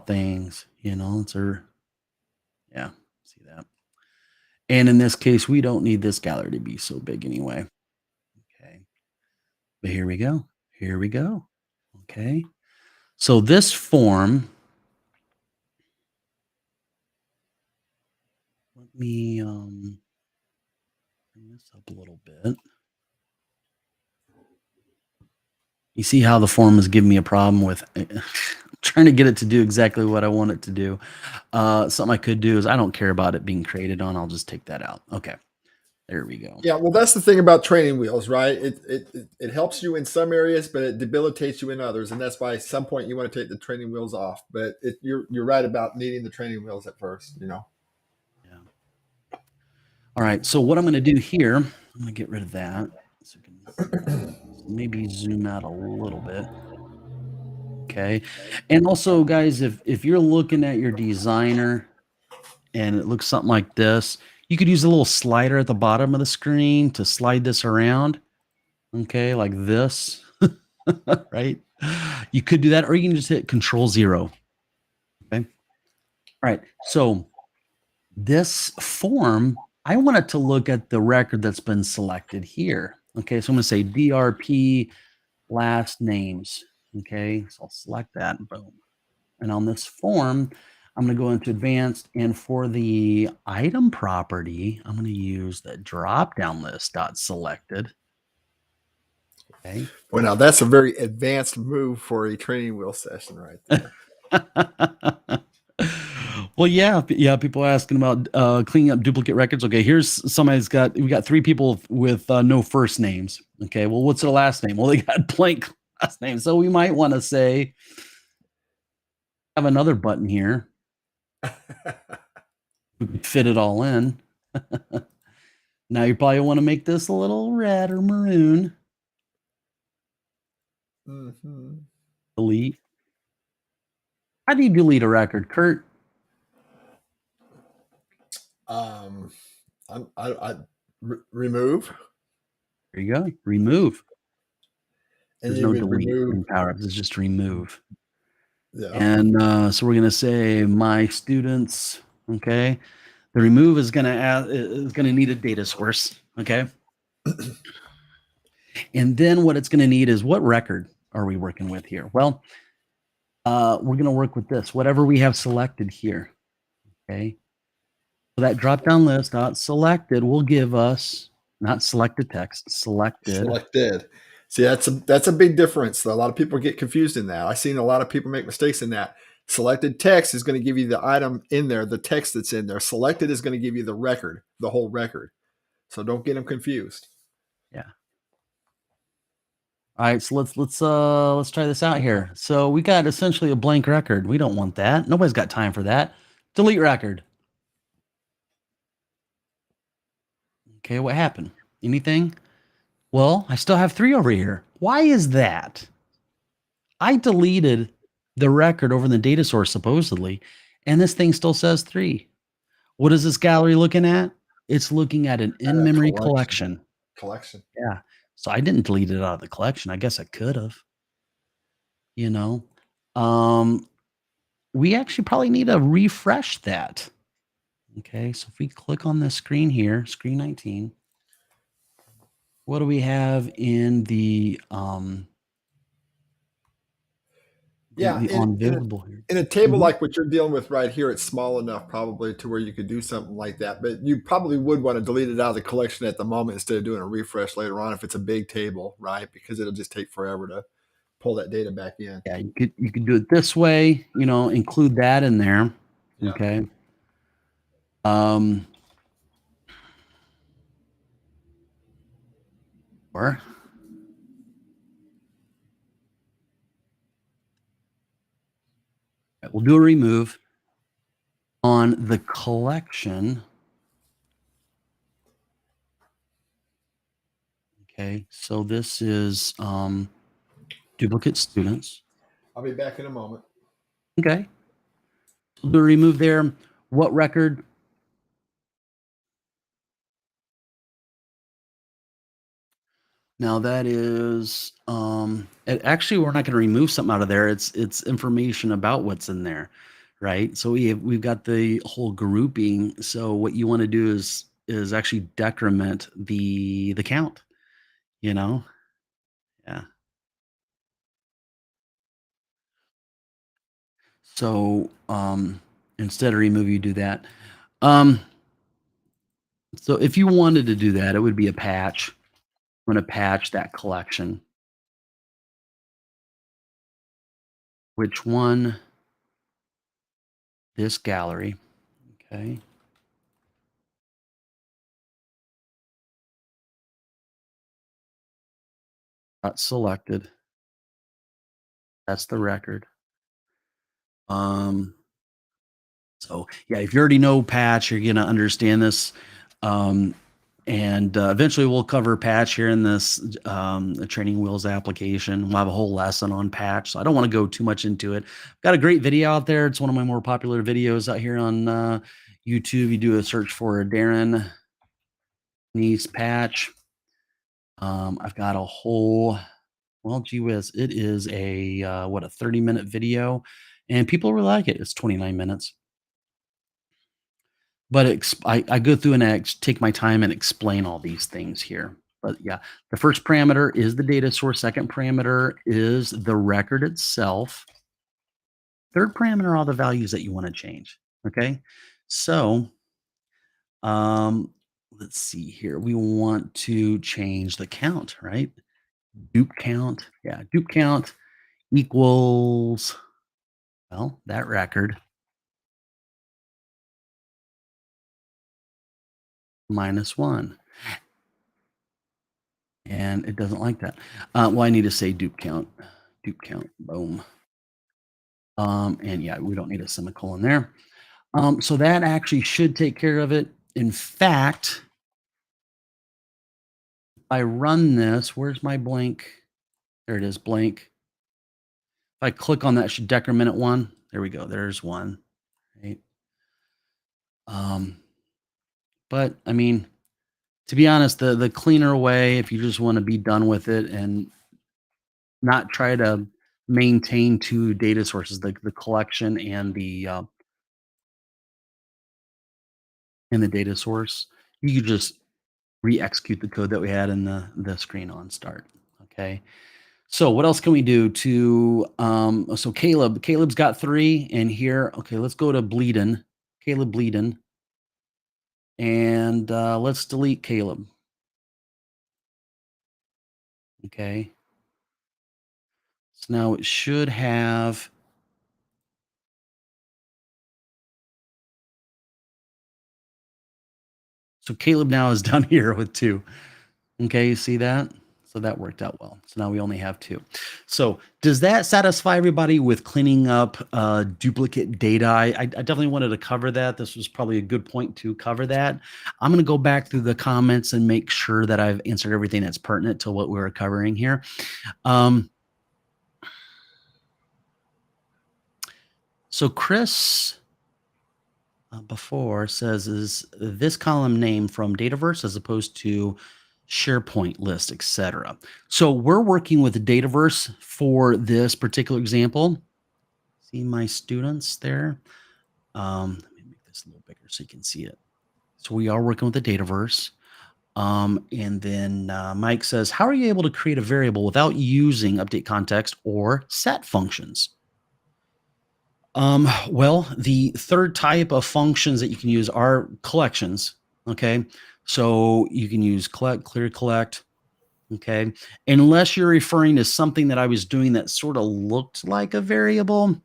things, It's yeah, see that. And in this case, we don't need this gallery to be so big anyway. Okay. But here we go. Here we go. Okay. So this form, let me bring this up a little bit. You see how the form is giving me a problem with trying to get it to do exactly what I want it to do. Something I could do is I don't care about it being created on. I'll just take that out. Okay. There we go. Yeah, well, that's the thing about training wheels, right? It helps you in some areas, but it debilitates you in others, and that's why at some point you want to take the training wheels off. But you're right about needing the training wheels at first. Yeah. All right. So what I'm going to do here, I'm going to get rid of that. So maybe zoom out a little bit. Okay. And also, guys, if you're looking at your designer and it looks something like this, you could use a little slider at the bottom of the screen to slide this around. Okay, like this. Right? You could do that, or you can just hit Control-0. Okay. All right. So this form, I want it to look at the record that's been selected here. Okay, so I'm going to say DRP last names. Okay, so I'll select that. Boom. And on this form, I'm going to go into advanced, and for the item property, I'm going to use the drop down list dot selected. Okay. Well, now that's a very advanced move for a training wheel session, right there. Well, yeah. People are asking about cleaning up duplicate records. Okay, here's we got 3 people with no first names. Okay, well, what's their last name? Well, they got blank last name. So we might want to say, have another button here. We could fit it all in. Now you probably want to make this a little red or maroon. Mm-hmm. Delete. How do you delete a record, Kurt? Remove. There you go. Remove. And There's you no would delete remove. in PowerApps. It's just remove. Yeah. And so we're going to say my students. Okay. The remove is going to need a data source. Okay. And then what it's going to need is, what record are we working with here? Well, we're going to work with this, whatever we have selected here. Okay. So that drop down list selected will give us not selected text, selected. See, that's a big difference. A lot of people get confused in that. I've seen a lot of people make mistakes in that. Selected text is going to give you the item in there, the text that's in there. Selected is going to give you the record, the whole record. So don't get them confused. Yeah. All right, so let's try this out here. So we got essentially a blank record. We don't want that. Nobody's got time for that. Delete record. Okay, what happened? Anything? Well, I still have 3 over here. Why is that? I deleted the record over in the data source supposedly, and this thing still says 3. What is this gallery looking at? It's looking at an in-memory collection. Yeah. So I didn't delete it out of the collection. I guess I could have. We actually probably need to refresh that. Okay, so if we click on this screen here, screen 19, what do we have in the on visible here? In a table like what you're dealing with right here, it's small enough probably to where you could do something like that. But you probably would want to delete it out of the collection at the moment instead of doing a refresh later on if it's a big table, right? Because it'll just take forever to pull that data back in. Yeah, you could do it this way, include that in there. Yeah. Okay. Or we'll do a remove on the collection. Okay, so this is duplicate students. I'll be back in a moment. Okay. We'll do a remove there. What record? Now that is actually, we're not going to remove something out of there. It's information about what's in there, right? So we've got the whole grouping. So what you want to do is actually decrement the count, Yeah. So instead of remove, you do that. So if you wanted to do that, it would be a patch. I'm going to patch that collection. Which one? This gallery. Okay. got selected. That's the record. Um, so yeah, if you already know patch, you're gonna understand this. Um, and eventually we'll cover patch here in this training wheels application. We'll have a whole lesson on patch. So I don't want to go too much into it. Got a great video out there. It's one of my more popular videos out here on YouTube. You do a search for Darren Neese patch. I've got a whole, well, gee whiz, it is a 30-minute video, and people really like it. It's 29 minutes. But I go through and take my time and explain all these things here. But yeah, the first parameter is the data source. Second parameter is the record itself. Third parameter are all the values that you want to change. Okay. So let's see here. We want to change the count, right? Dupe count. Yeah, dupe count equals, well, that record -1. And it doesn't like that. Well, I need to say dupe count. Dupe count. Boom. And yeah, we don't need a semicolon there. So that actually should take care of it. In fact, if I run this, where's my blank? There it is, blank. If I click on that decrement one, there we go. There's one. Right. But I mean, to be honest, the cleaner way, if you just want to be done with it and not try to maintain two data sources, the collection and the data source, you could just re-execute the code that we had in the screen on start. Okay. So what else can we do to so Caleb's got 3 and here. Okay, let's go to Bleedin. Caleb Bleedin. And let's delete Caleb. Okay. So now it should have. So Caleb now is down here with 2. Okay, you see that? So that worked out well. So now we only have 2. So does that satisfy everybody with cleaning up duplicate data? I definitely wanted to cover that. This was probably a good point to cover that. I'm going to go back through the comments and make sure that I've answered everything that's pertinent to what we were covering here. So Chris before says, is this column name from Dataverse as opposed to SharePoint list, etc. So we're working with Dataverse for this particular example. See my students there? Let me make this a little bigger so you can see it. So we are working with the Dataverse. And then Mike says, how are you able to create a variable without using update context or set functions? Well, the third type of functions that you can use are collections. Okay. So you can use collect, clear, collect. Okay. Unless you're referring to something that I was doing that sort of looked like a variable.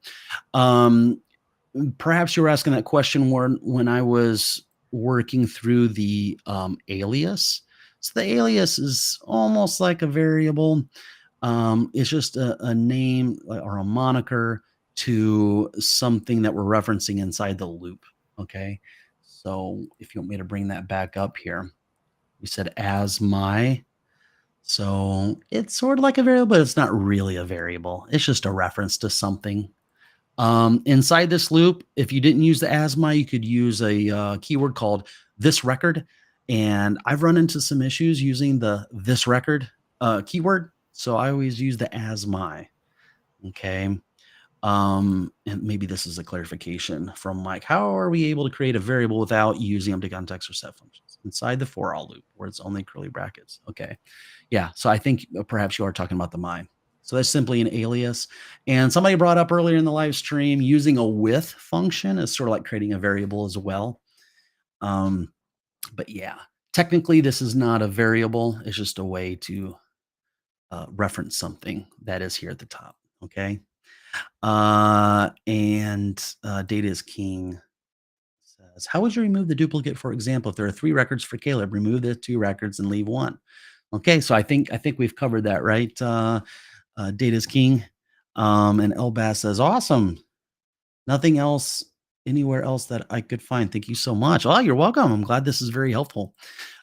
Perhaps you were asking that question when I was working through the alias. So the alias is almost like a variable. It's just a name or a moniker to something that we're referencing inside the loop. Okay. So if you want me to bring that back up here, we said as my. So it's sort of like a variable, but it's not really a variable. It's just a reference to something. Inside this loop, if you didn't use the as my, you could use a keyword called this record. And I've run into some issues using the this record keyword. So I always use the as my. Okay. And maybe this is a clarification from Mike. How are we able to create a variable without using empty context or set functions inside the for all loop where it's only curly brackets? Okay. Yeah. So I think perhaps you are talking about the my. So that's simply an alias. And somebody brought up earlier in the live stream using a with function is sort of like creating a variable as well. But yeah, technically this is not a variable. It's just a way to reference something that is here at the top. Okay. Data is king says, how would you remove the duplicate? For example, if there are 3 records for Caleb, remove the 2 records and leave 1. Okay, so I think we've covered that, right? Data's king. And Elbass says, awesome. Nothing else anywhere else that I could find. Thank you so much. Oh, you're welcome. I'm glad this is very helpful.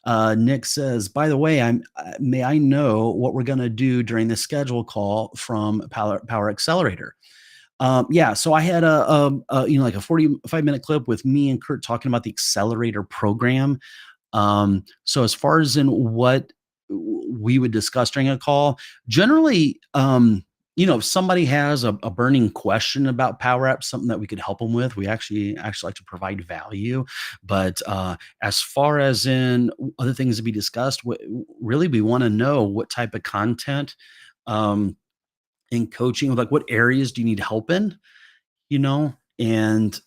Nick says, by the way, may I know what we're going to do during the schedule call from Power Accelerator? Yeah, so I had like a 45-minute clip with me and Kurt talking about the accelerator program. So as far as in what we would discuss during a call, generally, if somebody has a burning question about Power Apps, something that we could help them with, we actually like to provide value. But as far as in other things to be discussed, really we want to know what type of content in coaching, like what areas do you need help in, and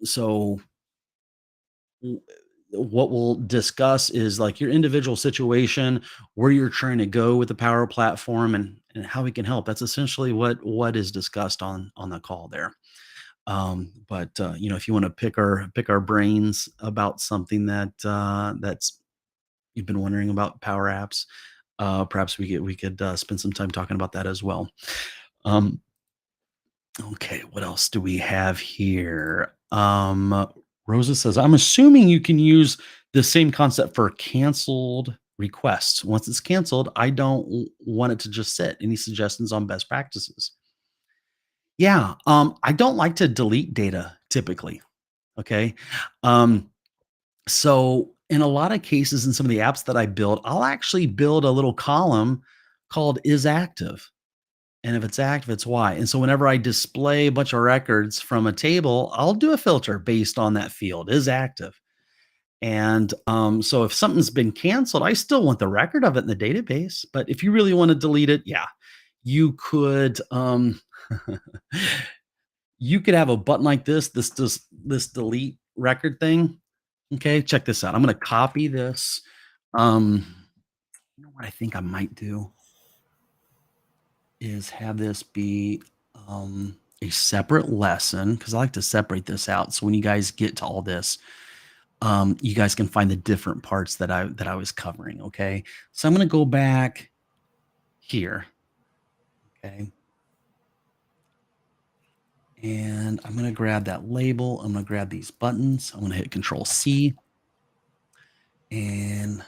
so what we'll discuss is like your individual situation, where you're trying to go with the Power Platform, and how we can help. That's essentially what is discussed on the call there. But if you want to pick our brains about something that's you've been wondering about Power Apps, perhaps we could spend some time talking about that as well. Um, okay, what else do we have here? Rosa says, I'm assuming you can use the same concept for canceled requests. Once it's canceled, I don't want it to just sit. Any suggestions on best practices? Yeah, I don't like to delete data typically. Okay. Um, so in a lot of cases, in some of the apps that I build, I'll actually build a little column called is active. And if it's active, it's why. And so whenever I display a bunch of records from a table, I'll do a filter based on that field is active. And so if something's been canceled, I still want the record of it in the database. But if you really want to delete it, yeah, you could you could have a button like this delete record thing. Okay, check this out. I'm going to copy this. You know what I think I might do is have this be a separate lesson, because I like to separate this out. So when you guys get to all this, you guys can find the different parts that I was covering. Okay, so I'm going to go back here. Okay, and I'm going to grab that label. I'm going to grab these buttons. I'm going to hit Control C, and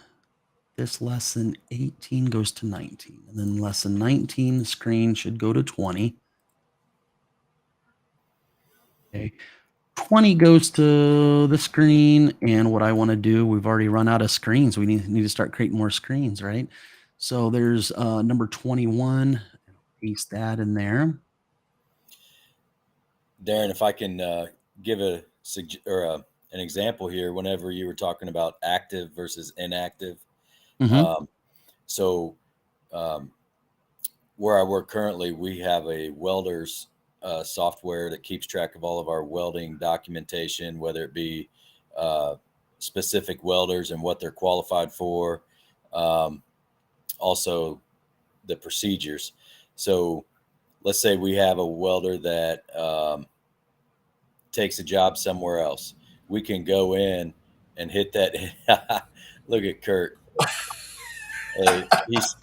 this lesson 18 goes to 19, and then lesson 19 screen should go to 20. Okay. 20 goes to the screen, and what I want to do, we've already run out of screens. We need to start creating more screens, right? So there's number 21. Paste that in there. Darren, if I can give an example here, whenever you were talking about active versus inactive. So where I work currently, we have a welder's software that keeps track of all of our welding documentation, whether it be specific welders and what they're qualified for, also the procedures. So let's say we have a welder that takes a job somewhere else. We can go in and hit that. Look at Kurt.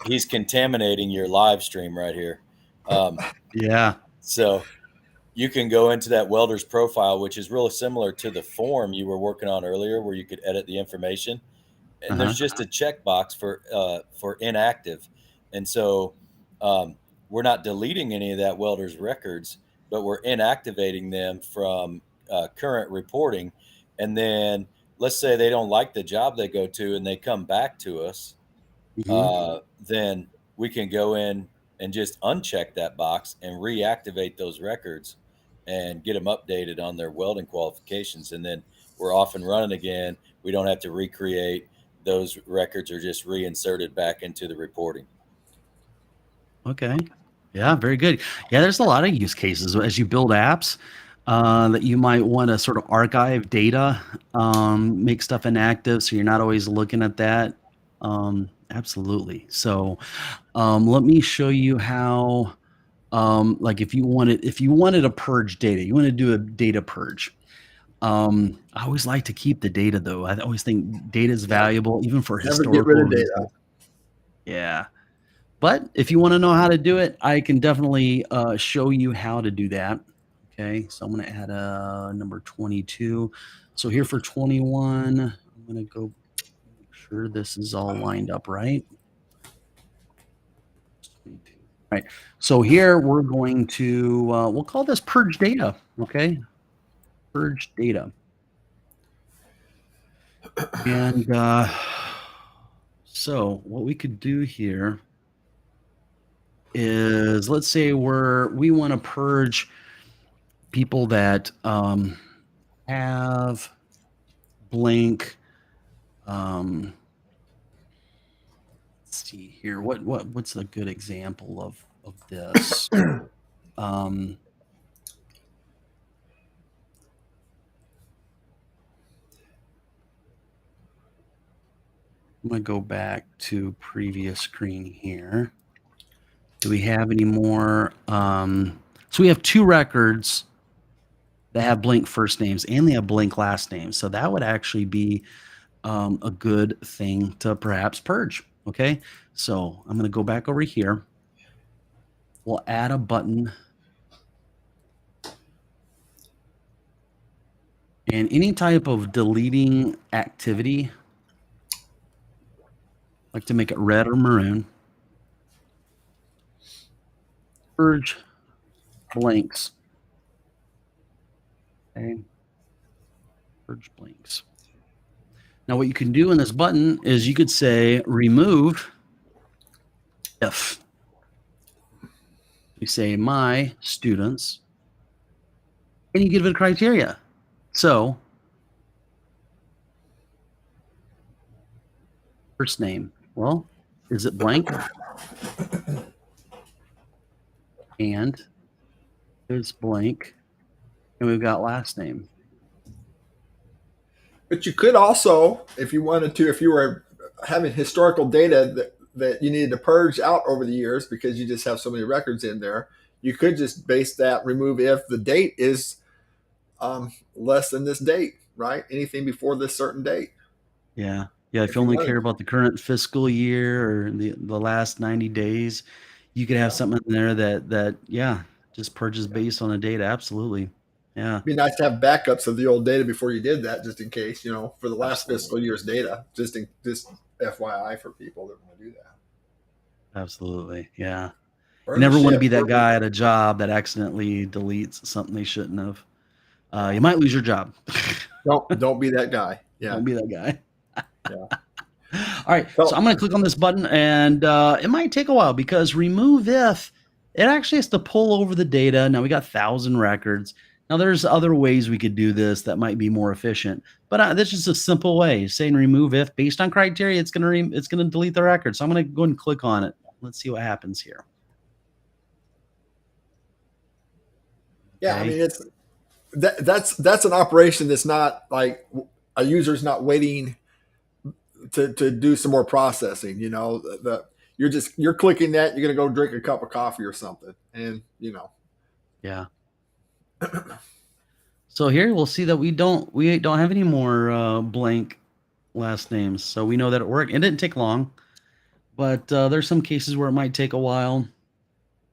He's contaminating your live stream right here. Yeah. So you can go into that welder's profile, which is really similar to the form you were working on earlier, where you could edit the information. And there's just a checkbox for inactive. And so we're not deleting any of that welder's records, but we're inactivating them from current reporting. And then let's say they don't like the job they go to and they come back to us. Then we can go in and just uncheck that box and reactivate those records and get them updated on their welding qualifications. And then we're off and running again. We don't have to recreate. Those records are just reinserted back into the reporting. Okay. Yeah, very good. Yeah, there's a lot of use cases as you build apps that you might want to sort of archive data, make stuff inactive so you're not always looking at that. Absolutely. So let me show you how, like if you wanted to purge data, you want to do a data purge. I always like to keep the data though. I always think data is valuable, even for Never get rid historical of data. reasons. Yeah. But if you want to know how to do it, I can definitely show you how to do that. Okay. So I'm going to add a number 22. So here for 21, I'm going to go make sure this is all lined up right. 22. All right. So here we're going to, we'll call this purge data. Okay. Purge data. And so what we could do here is, let's say we want to purge people that have blank. Let's see here. What's a good example of this? I'm gonna go back to previous screen here. Do we have any more? So we have 2 records that have blank first names and they have blank last names. So that would actually be a good thing to perhaps purge. Okay. So I'm going to go back over here. We'll add a button. And any type of deleting activity, like to make it red or maroon, purge blanks. Okay. Purge blanks. Now, what you can do in this button is you could say remove if. You say my students, and you give it a criteria. So, first name. Well, is it blank? And it's blank. And we've got last name. But you could also, if you wanted to, if you were having historical data that you needed to purge out over the years because you just have so many records in there, you could just base that remove if the date is less than this date, right? Anything before this certain date. Yeah. Yeah. If you only care about the current fiscal year or the last 90 days, you could have something in there that just purges based on a date. Absolutely. Yeah. It'd be nice to have backups of the old data before you did that, just in case, for the last fiscal year's data, just FYI for people that want to do that. Absolutely. Yeah. You never want to be that guy at a job that accidentally deletes something they shouldn't have. You might lose your job. Don't be that guy. Yeah. Don't be that guy. Yeah. All right. So I'm going to click on this button and it might take a while because remove if it actually has to pull over the data. Now we got 1,000 records. Now there's other ways we could do this that might be more efficient, but this is a simple way saying remove if based on criteria. It's going to delete the record. So I'm going to go ahead and click on it. Let's see what happens here. Yeah. Okay. I mean, that's an operation that's not like a user's not waiting to do some more processing. You're clicking that, you're going to go drink a cup of coffee or something. And, Yeah. So here we'll see that we don't have any more blank last names. So we know that it worked. It didn't take long, but there's some cases where it might take a while.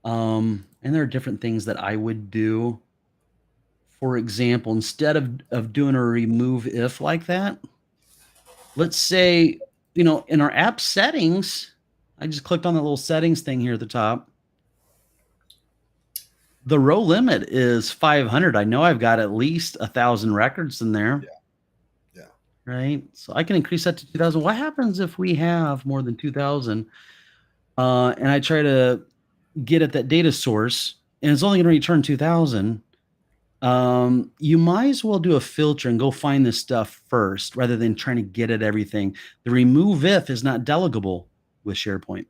And there are different things that I would do. For example, instead of doing a remove if like that, let's say, in our app settings, I just clicked on the little settings thing here at the top. The row limit is 500. I know I've got at least 1,000 records in there. Yeah. Right. So I can increase that to 2,000. What happens if we have more than 2,000? And I try to get at that data source and it's only going to return 2,000. You might as well do a filter and go find this stuff first rather than trying to get at everything. The remove if is not delegable with SharePoint.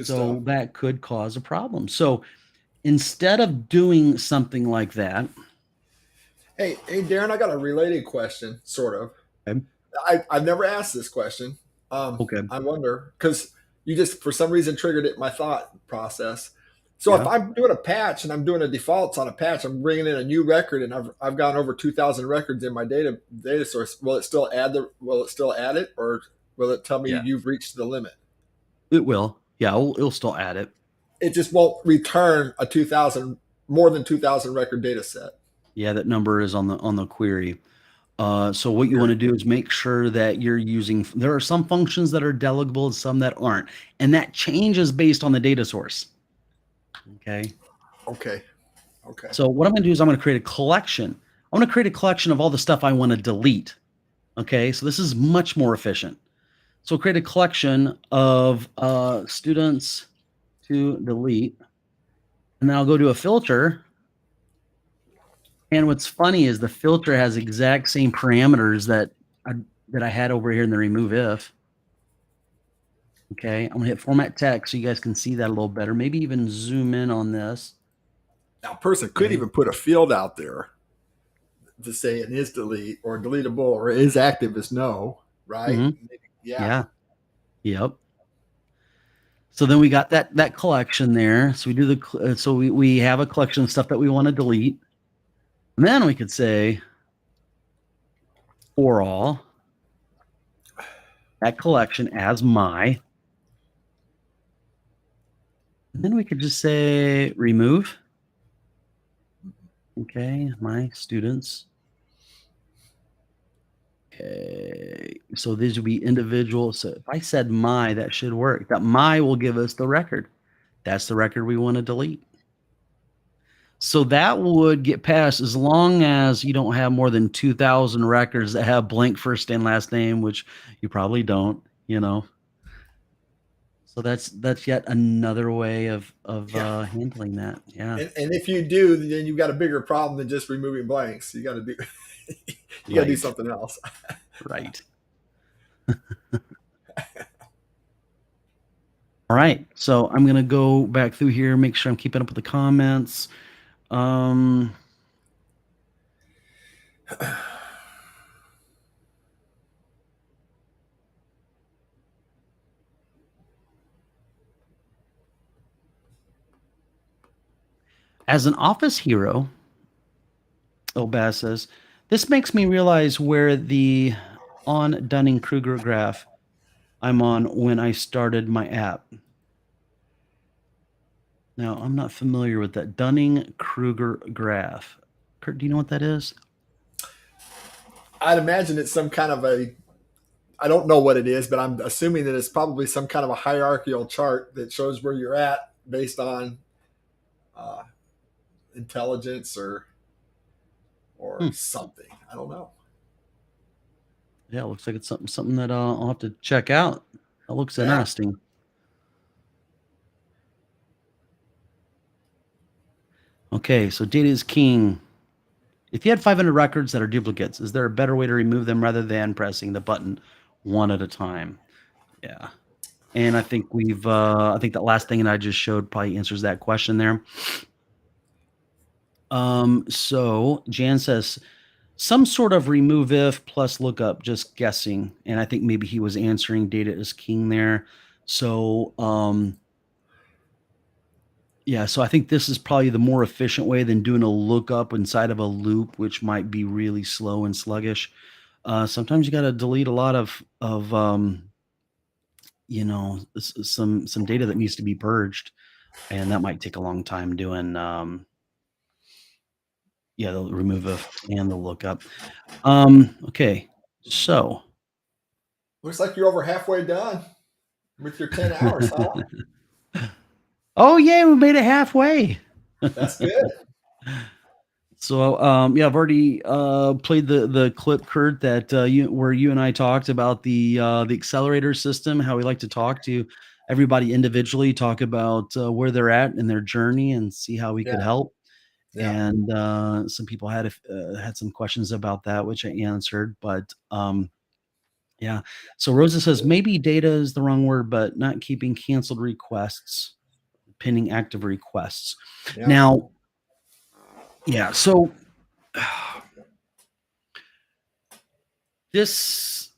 So that could cause a problem. So instead of doing something like that. Hey, Darren, I got a related question, sort of. Okay. I've never asked this question. Okay. I wonder, because you just, for some reason, triggered it in my thought process. So if I'm doing a patch and I'm doing a defaults on a patch, I'm bringing in a new record and I've gone over 2,000 records in my data source. Will it still add it, or will it tell me you've reached the limit? It will. Yeah, it'll still add it. It just won't return a 2,000 more than 2,000 record data set. Yeah, that number is on the query. So what you want to do is make sure that you're using. There are some functions that are delegable and some that aren't, and that changes based on the data source. Okay. Okay. So what I'm going to do is I'm going to create a collection. I want to create a collection of all the stuff I want to delete. Okay. So this is much more efficient. So create a collection of students to delete, and then I'll go to a filter. And what's funny is the filter has exact same parameters that I had over here in the remove if. Okay, I'm gonna hit format text so you guys can see that a little better. Maybe even zoom in on this. Now, a person could even put a field out there to say it is delete or deletable or is active as no, right? Mm-hmm. Yeah. Yep. So then we got that collection there. So we do we have a collection of stuff that we want to delete, and then we could say for all that collection as my. And then we could just say remove. Okay, my students. Okay, so these would be individual. So if I said my, that should work. That my will give us the record. That's the record we want to delete. So that would get passed as long as you don't have more than 2,000 records that have blank first and last name, which you probably don't, So that's yet another way of handling that. Yeah. And if you do, then you've got a bigger problem than just removing blanks. You got to do got to do something else. Right. All right. So I'm gonna go back through here, make sure I'm keeping up with the comments. As an office hero, Obaz says, this makes me realize where the on Dunning-Kruger graph I'm on when I started my app. Now, I'm not familiar with that Dunning-Kruger graph. Kurt, do you know what that is? I'd imagine it's some kind of I don't know what it is, but I'm assuming that it's probably some kind of a hierarchical chart that shows where you're at based on intelligence or something. I don't know. Yeah, it looks like it's something that I'll have to check out. That looks interesting. Okay, so data is king. If you had 500 records that are duplicates, is there a better way to remove them rather than pressing the button one at a time? Yeah. And I think I think that last thing that I just showed probably answers that question there. So Jan says, some sort of remove if plus lookup, just guessing. And I think maybe he was answering data is king there. So, yeah, so I think this is probably the more efficient way than doing a lookup inside of a loop, which might be really slow and sluggish. Sometimes you got to delete a lot of some data that needs to be purged, and that might take a long time doing. The remove if and the lookup. Okay, so looks like you're over halfway done with your 10 hours, huh? Oh yeah, we made it halfway. That's good. So I've already played the clip, Kurt, that where you and I talked about the accelerator system, how we like to talk to everybody individually, talk about where they're at in their journey, and see how we could help. Yeah. And some people had some questions about that, which I answered. But yeah. So Rosa says maybe data is the wrong word, but not keeping canceled requests, pending active requests. Yeah. Now, yeah. So this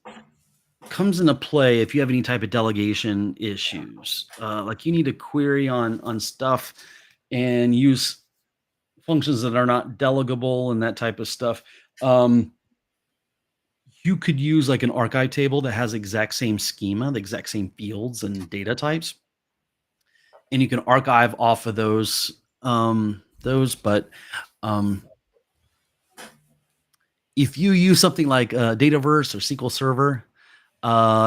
comes into play if you have any type of delegation issues, like you need to query on stuff and use functions that are not delegable and that type of stuff. you could use like an archive table that has the exact same schema, the exact same fields and data types, and you can archive off of those. But um, if you use something like Dataverse or SQL Server,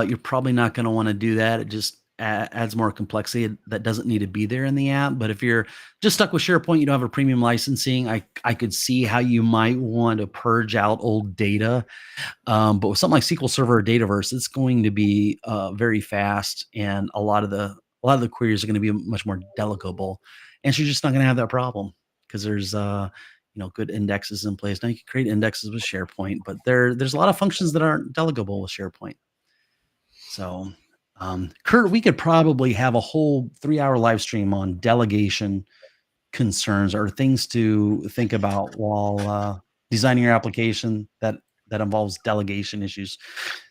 you're probably not going to want to do that. It just adds more complexity that doesn't need to be there in the app. But if you're just stuck with SharePoint, you don't have a premium licensing, I could see how you might want to purge out old data. But with something like SQL Server or Dataverse, it's going to be very fast, and a lot of the queries are going to be much more delegable, and so you're just not going to have that problem because there's good indexes in place. Now you can create indexes with SharePoint, but there's a lot of functions that aren't delegable with SharePoint. So, Kurt, we could probably have a whole 3-hour live stream on delegation concerns or things to think about while designing your application that involves delegation issues,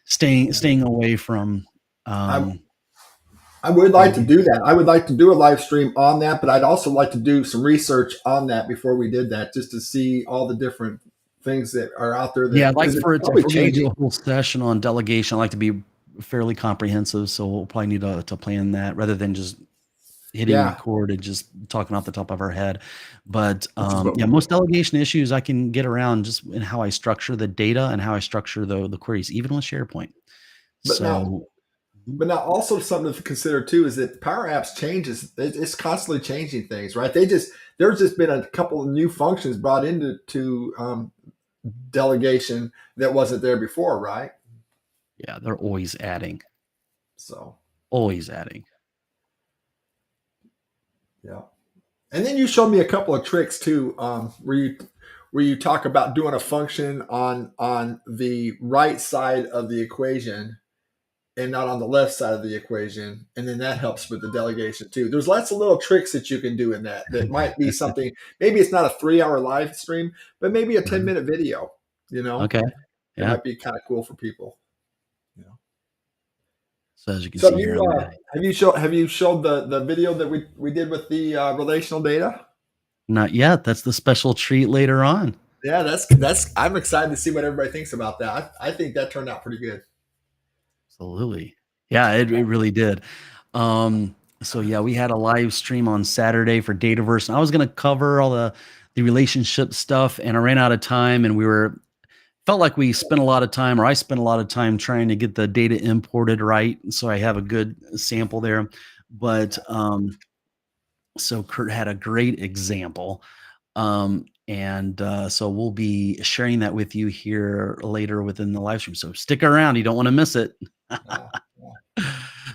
staying away from. I would like to do that. I would like to do a live stream on that, but I'd also like to do some research on that before we did that, just to see all the different things that are out there. That, yeah, I'd like for it to, if we're going to do changing. a whole session on delegation, I'd like to be fairly comprehensive. So we'll probably need to plan that rather than just hitting record and just talking off the top of our head. But most delegation issues I can get around just in how I structure the data and how I structure the queries, even with SharePoint. But now also something to consider too is that Power Apps changes. It's constantly changing things, right? There's just been a couple of new functions brought into delegation that wasn't there before, right? Yeah, they're always adding. So always adding. Yeah, and then you showed me a couple of tricks too, where you talk about doing a function on the right side of the equation and not on the left side of the equation. And then that helps with the delegation too. There's lots of little tricks that you can do in that might be something, maybe it's not a 3-hour live stream, but maybe a 10-minute video, Okay. It might be kind of cool for people. So as you can see here, have you showed the video that we did with the relational data? Not yet. That's the special treat later on. Yeah, that's I'm excited to see what everybody thinks about that. I think that turned out pretty good. Absolutely. Yeah, it really did. So yeah, we had a live stream on Saturday for Dataverse, and I was going to cover all the relationship stuff, and I ran out of time, and felt like we spent a lot of time, or I spent a lot of time trying to get the data imported right. So I have a good sample there, but so Kurt had a great example. So we'll be sharing that with you here later within the live stream. So stick around. You don't want to miss it.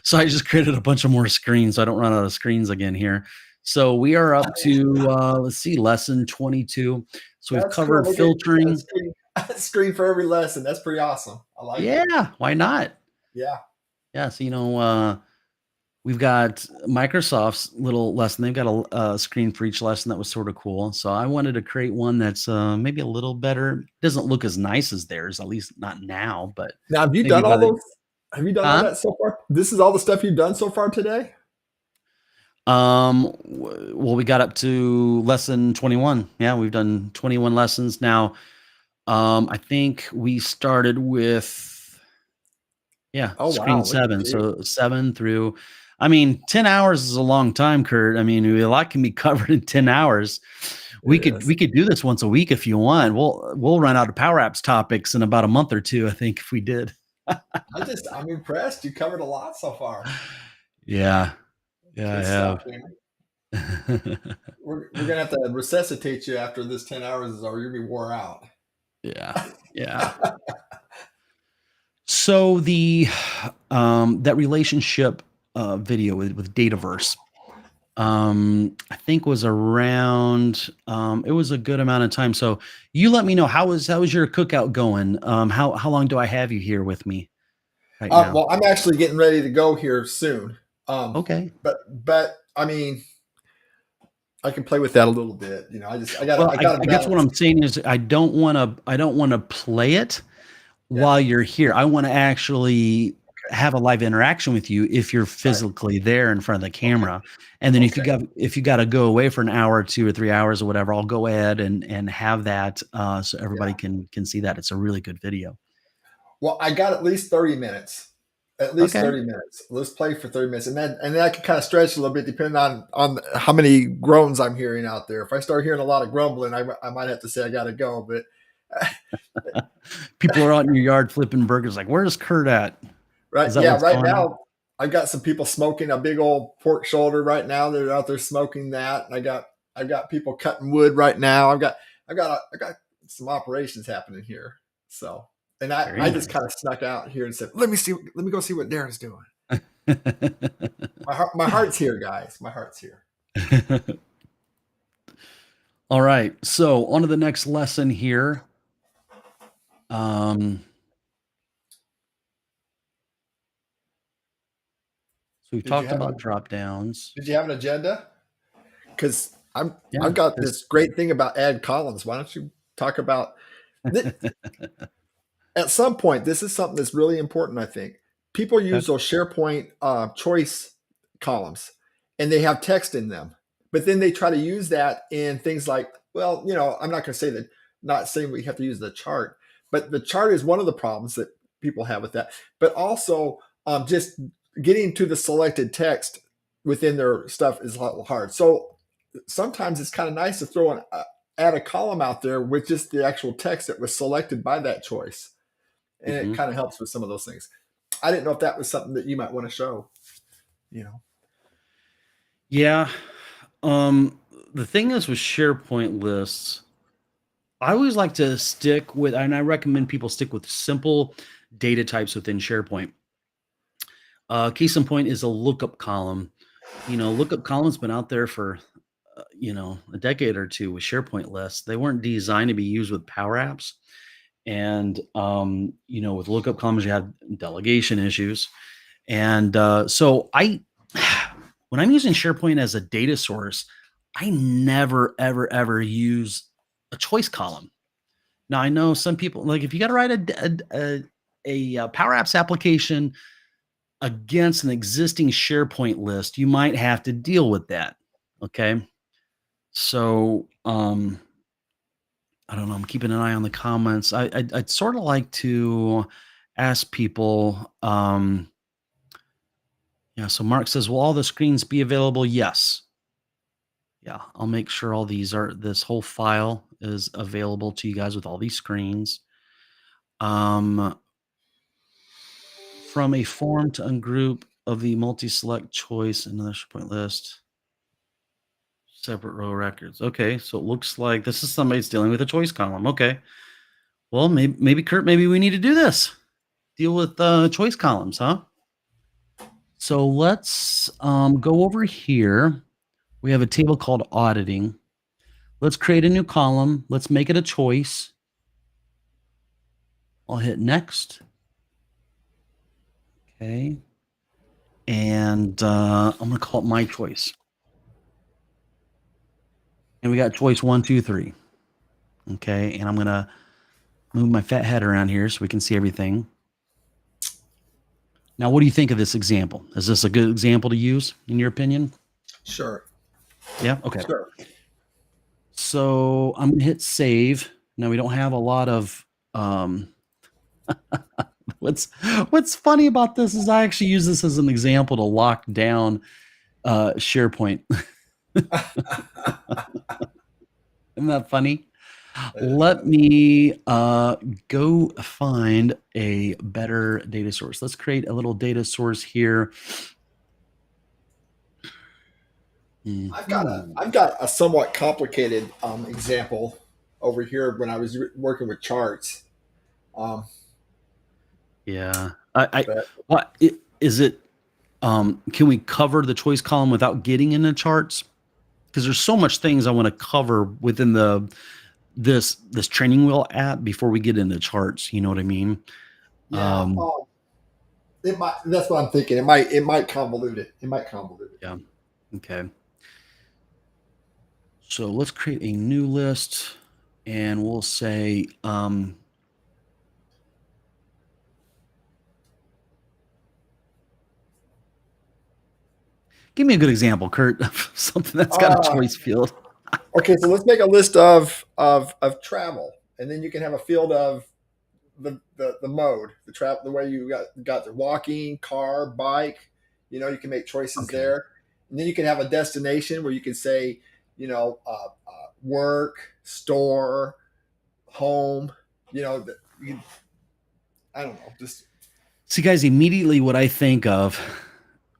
So I just created a bunch of more screens so I don't run out of screens again here. So we are up to, let's see, lesson 22. So we've covered filtering. Screen for every lesson. That's pretty awesome. I like it. Yeah, why not? Yeah. Yeah, so, we've got Microsoft's little lesson. They've got a screen for each lesson that was sort of cool. So I wanted to create one that's maybe a little better. Doesn't look as nice as theirs, at least not now. But now, have you done all those? Have you done all that so far? This is all the stuff you've done so far today? Well, we got up to lesson 21. Yeah, we've done 21 lessons now. I think we started with screen 7. So 7 through, 10 hours is a long time, Kurt. A lot can be covered in 10 hours. We could do this once a week if you want. We'll run out of Power Apps topics in about a month or two, I think, if we did. I'm impressed. You covered a lot so far. Yeah. Yeah, I have. We're gonna have to resuscitate you after this 10 hours is over. You're gonna be wore out. Yeah. So the that relationship video with Dataverse, I think was around. It was a good amount of time. So you let me know how was your cookout going? How long do I have you here with me right now? Well, I'm actually getting ready to go here soon. Okay, but I can play with that a little bit. I guess what I'm saying is I don't want to play it while you're here. I want to actually have a live interaction with you if you're physically there in front of the camera. And then if you got to go away for an hour or 2 or 3 hours or whatever, I'll go ahead and have that so everybody can see that. It's a really good video. Well, I got at least 30 minutes. At least Okay. 30 minutes. Let's play for 30 minutes. And then I can kind of stretch a little bit depending on how many groans I'm hearing out there. If I start hearing a lot of grumbling, I might have to say I got to go. But People are out in your yard flipping burgers. Like, where's Kurt at? right, Is that yeah, what's right going on? now I've got some people smoking a big old pork shoulder right now. They're out there smoking that. And I've got people cutting wood right now. I've got some operations happening here. So, and Very I just nice. kind of snuck out here and said, let me go see what Darren's doing. My heart's here, guys. My heart's here. All right. So on to the next lesson here. So we've Did you talked have about drop downs. Did you have an agenda? Because Yeah, I've got this- this great thing about add columns. Why don't you talk about at some point? This is something that's really important. I think people use those SharePoint choice columns, and they have text in them. But then they try to use that in things like, well, I'm not going to say that. Not saying we have to use the chart, but the chart is one of the problems that people have with that. But also, just getting to the selected text within their stuff is a little hard. So sometimes it's kind of nice to throw add a column out there with just the actual text that was selected by that choice, and it kind of helps with some of those things. I didn't know if that was something that you might want to show. Yeah. The thing is with SharePoint lists, I always like to stick with, and I recommend people stick with simple data types within SharePoint. Case in point is a lookup column. Lookup column's been out there for, a decade or two with SharePoint lists. They weren't designed to be used with Power Apps. And, with lookup columns, you have delegation issues. And so when I'm using SharePoint as a data source, I never, ever, ever use a choice column. Now, I know some people, like if you got to write a Power Apps application against an existing SharePoint list, you might have to deal with that. Okay. So, I don't know. I'm keeping an eye on the comments. I'd sort of like to ask people. Yeah. So Mark says, "Will all the screens be available?" Yes. Yeah. I'll make sure this whole file is available to you guys with all these screens. From a form to ungroup of the multi-select choice, another SharePoint list. Separate row records. Okay, so it looks like this is somebody's dealing with a choice column. Okay. Well, maybe Kurt, maybe we need to do this. Deal with choice columns, huh? So let's go over here. We have a table called auditing. Let's create a new column. Let's make it a choice. I'll hit next. Okay. And I'm going to call it my choice. And we got choice 1, 2, 3. Okay. And I'm going to move my fat head around here so we can see everything. Now, what do you think of this example? Is this a good example to use, in your opinion? Sure. Yeah? Okay. Sure. So I'm going to hit save. Now, we don't have a lot of... What's funny about this is I actually use this as an example to lock down SharePoint. Isn't that funny? Let me go find a better data source. Let's create a little data source here. I've got a somewhat complicated example over here when I was working with charts. Yeah. What is it? Can we cover the choice column without getting into charts? Because there's so much things I want to cover within this training wheel app before we get into charts. You know what I mean? Yeah. It might. That's what I'm thinking. It might convolute it. Yeah. Okay. So let's create a new list, and we'll say give me a good example, Kurt, of something that's got a choice field. Okay, so let's make a list of travel, and then you can have a field of the mode, the way you got the walking, car, bike. You can make choices Okay. there, and then you can have a destination where you can say, work, store, home. You can, I don't know, just See, guys, immediately what I think of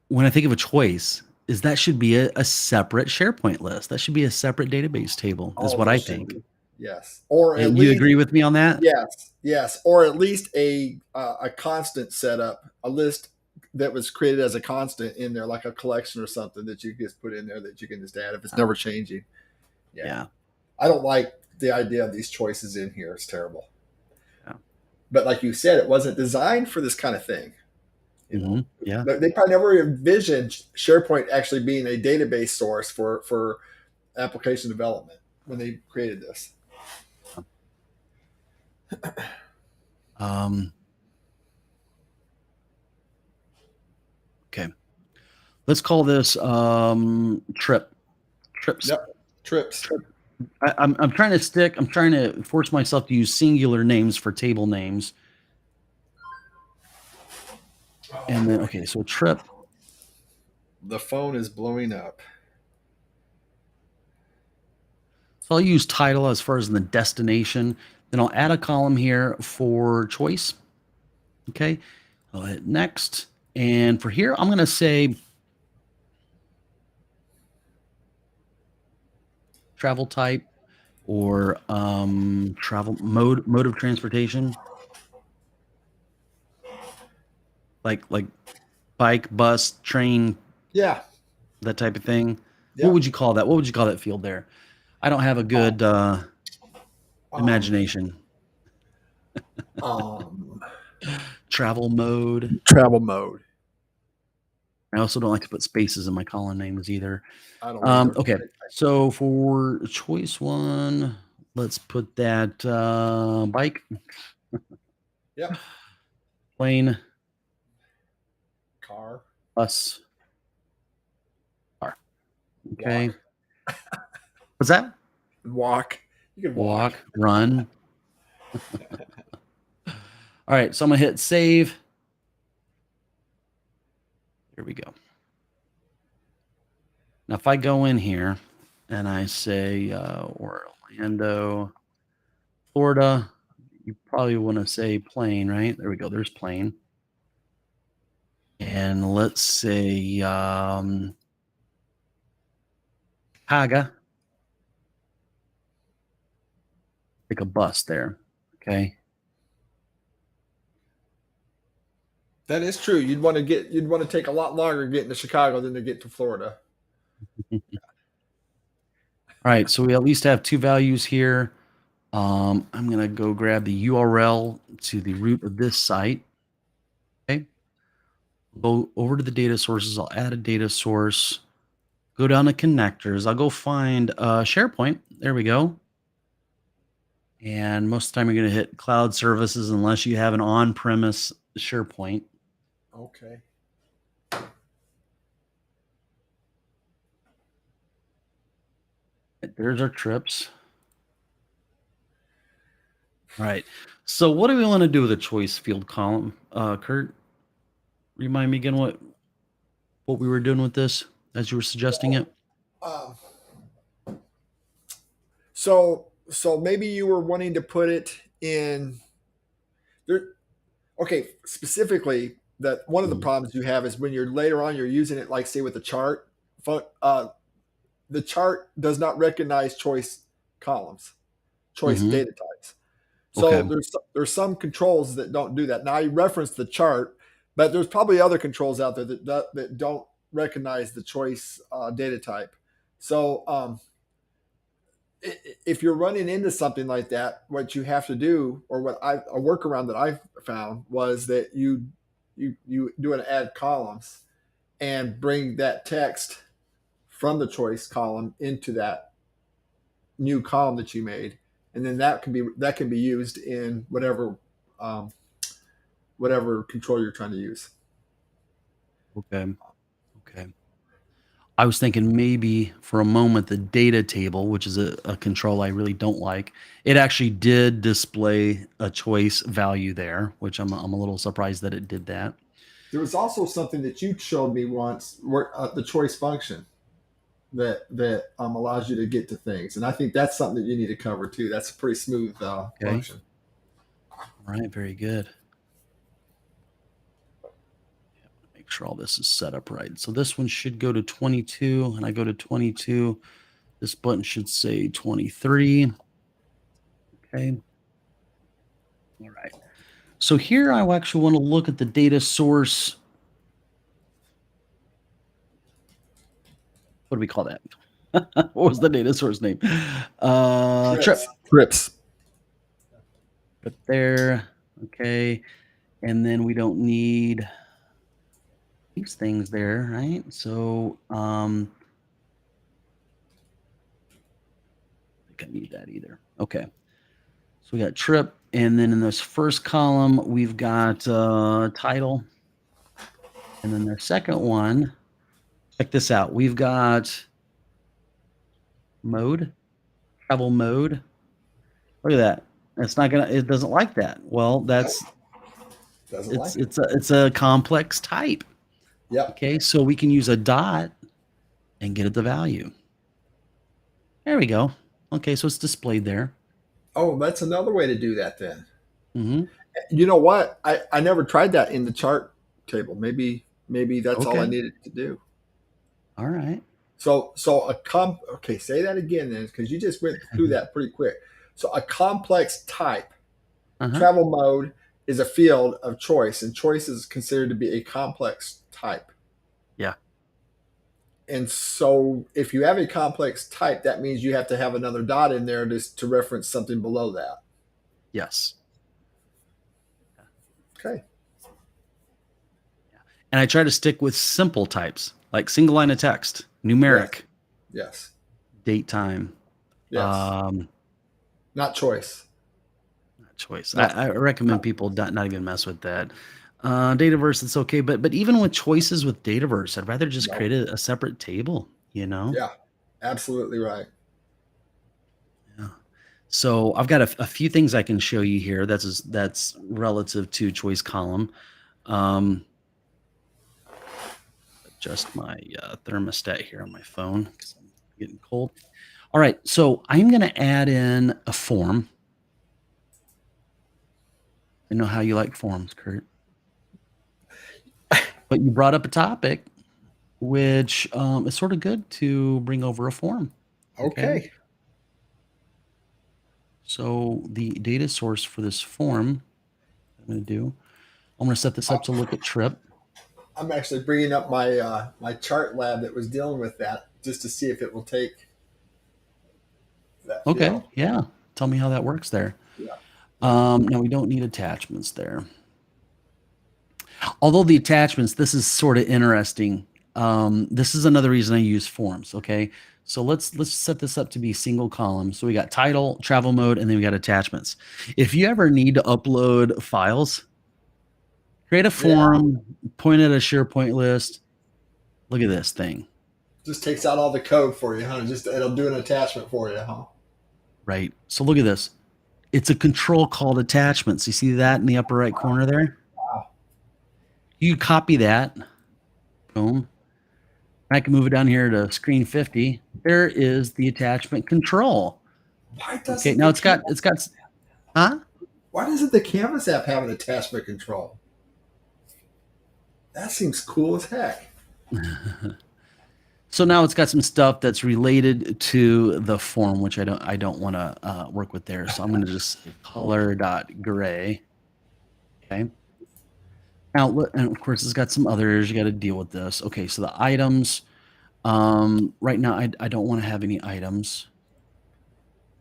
when I think of a choice is that should be a separate SharePoint list. That should be a separate database table, is all of what I those should think. be. Yes, or at And you least agree with me on that? yes, or at least a constant setup, a list that was created as a constant in there, like a collection or something that you just put in there that you can just add if it's never changing. Yeah. I don't like the idea of these choices in here. It's terrible. Yeah. But like you said, it wasn't designed for this kind of thing. Yeah. They probably never envisioned SharePoint actually being a database source for application development when they created this. Okay. Let's call this trips. Yep. Trips. I'm trying to force myself to use singular names for table names. And then, okay, so trip. The phone is blowing up. So I'll use title as far as the destination. Then I'll add a column here for choice. Okay. I'll hit next. And for here, I'm going to say travel type or travel mode of transportation. Like bike, bus, train, Yeah. that type of thing. Yeah. What would you call that? What would you call that field there? I don't have a good imagination. Travel mode. Travel mode. I also don't like to put spaces in my column names either. I don't either. Okay, so for choice one, let's put that bike. Yep. Plane. Car. Bus. Car. Okay. Walk. What's that? Walk. You can Walk. Run. All right, so I'm going to hit save. Here we go. Now, if I go in here and I say Orlando, Florida, you probably want to say plane, right? There we go. There's plane. And let's say Haga. Take a bus there. Okay. That is true. You'd want to take a lot longer getting to Chicago than to get to Florida. All right, so we at least have two values here. I'm going to go grab the URL to the root of this site. Okay. Go over to the data sources. I'll add a data source. Go down to connectors. I'll go find SharePoint. There we go. And most of the time, you're going to hit cloud services unless you have an on-premise SharePoint. Okay. There's our trips. All right. So what do we want to do with a choice field column? Kurt, remind me again what we were doing with this as you were suggesting it. So maybe you were wanting to put it in there. Okay, specifically that one of the problems you have is when you're later on you're using it, like say with the chart. The chart does not recognize choice columns, choice data types. So Okay. there's some controls that don't do that. Now I referenced the chart, but there's probably other controls out there that don't recognize the choice data type. So if you're running into something like that, what you have to do, or a workaround that I found was that you do an add columns and bring that text from the choice column into that new column that you made, and then that can be used in whatever control you're trying to use. Okay. I was thinking maybe for a moment the data table, which is a control I really don't like, it actually did display a choice value there, which I'm a little surprised that it did that. There was also something that you showed me once, where the choice function that allows you to get to things, and I think that's something that you need to cover too. That's a pretty smooth function. All right, very good. Make sure all this is set up right. So this one should go to 22, and I go to 22. This button should say 23. Okay. All right. So here I actually want to look at the data source. What do we call that? What was the data source name? Trip. Trips. Put there. Okay. And then we don't need these things there, right? So I think I need that either. Okay. So we got trip, and then in this first column we've got title, and then the second one, check this out. We've got mode, travel mode. Look at that. It's not gonna. It doesn't like that. Well, that's Doesn't like it. it's a complex type. Yep. Okay, so we can use a dot and get at the value. There we go. Okay, so it's displayed there. Oh, that's another way to do that then. Mm-hmm. You know what? I never tried that in the chart table. Maybe that's all I Okay. needed to do. All right. So okay, say that again then, because you just went through that pretty quick. So a complex type, Uh-huh. travel mode, is a field of choice, and choice is considered to be a complex type. Yeah. And so if you have a complex type, that means you have to have another dot in there to reference something below that. Yes. Okay. And I try to stick with simple types, like single line of text, numeric, Yes. date time, Yes. Not choice. not choice. No. I recommend people not even mess with that. Dataverse, it's okay, but even with choices with Dataverse, I'd rather just No. create a separate table, you know? Yeah. Absolutely right. Yeah. So I've got a few things I can show you here. That's relative to choice column. Adjust my thermostat here on my phone because I'm getting cold. All right, so I'm going to add in a form. I know how you like forms, Kurt. But you brought up a topic, which is sort of good to bring over a form. Okay. So the data source for this form, I'm going to set this up to look at trip. I'm actually bringing up my my chart lab that was dealing with that just to see if it will take that. Okay, field. yeah. Tell me how that works there. Yeah. Now we don't need attachments there. Although the attachments, this is sort of interesting. This is another reason I use forms. Okay, so let's set this up to be single column. So we got title, travel mode, and then we got attachments. If you ever need to upload files, create a form, point at a SharePoint list. Look at this thing. Just takes out all the code for you, huh? Just it'll do an attachment for you, huh? Right. So look at this. It's a control called attachments. You see that in the upper right corner there? Wow. You copy that. Boom. I can move it down here to screen 50. There is the attachment control. Why doesn't Okay, now it's got, huh? Why doesn't the Canvas app have an attachment control? That seems cool as heck. So now it's got some stuff that's related to the form, which I don't want to work with there. So I'm going to just color.gray. Okay. Now, and of course, it's got some others. You got to deal with this. Okay, so the items. Right now, I don't want to have any items.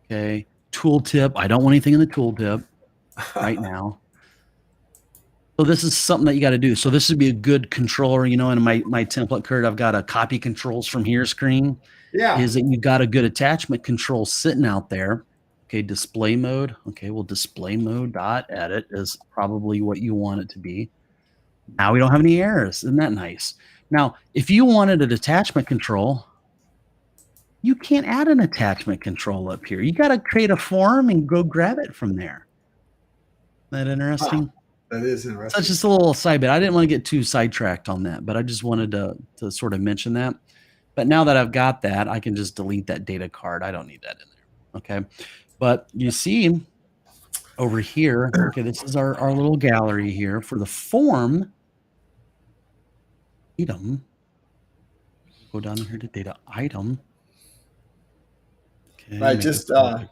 Okay. Tooltip. I don't want anything in the tooltip right now. So this is something that you got to do. So this would be a good controller, in my template, Kurt, I've got a copy controls from here screen. Yeah. Is that you've got a good attachment control sitting out there. Okay, display mode. Okay, well, display mode dot edit is probably what you want it to be. Now we don't have any errors. Isn't that nice? Now, if you wanted an attachment control, you can't add an attachment control up here. You got to create a form and go grab it from there. Isn't that interesting? That is So interesting. that's just a little side bit. I didn't want to get too sidetracked on that, but I just wanted to sort of mention that. But now that I've got that, I can just delete that data card. I don't need that in there. Okay. But you see over here, okay, this is our little gallery here for the form item. Go down here to data item. Okay. Right, make this a little bigger.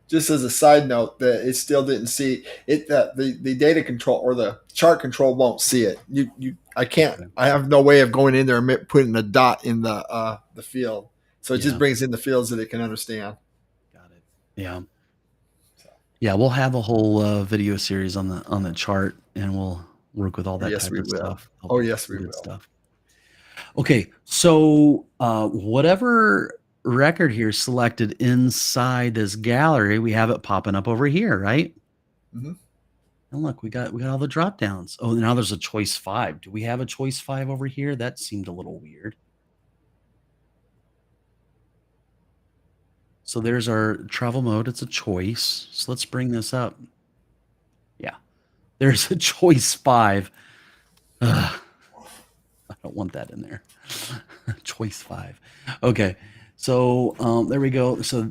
just as a side note, that it still didn't see it. That the data control or the chart control won't see it. I can't. Okay. I have no way of going in there and putting a dot in the field. So it Yeah. just brings in the fields that it can understand. Got it. Yeah. Yeah, we'll have a whole video series on the chart, and we'll work with all that Yes, type we of will. stuff. Oh, yes, we Good will. stuff. Okay, so whatever record here selected inside this gallery, we have it popping up over here, right? Mhm. And look, we got all the drop downs. Oh, now there's a choice 5. Do we have a choice 5 over here? That seemed a little weird. So there's our travel mode. It's a choice. So let's bring this up. Yeah, there's a choice 5. Ugh, I don't want that in there. Choice 5. Okay, so there we go. So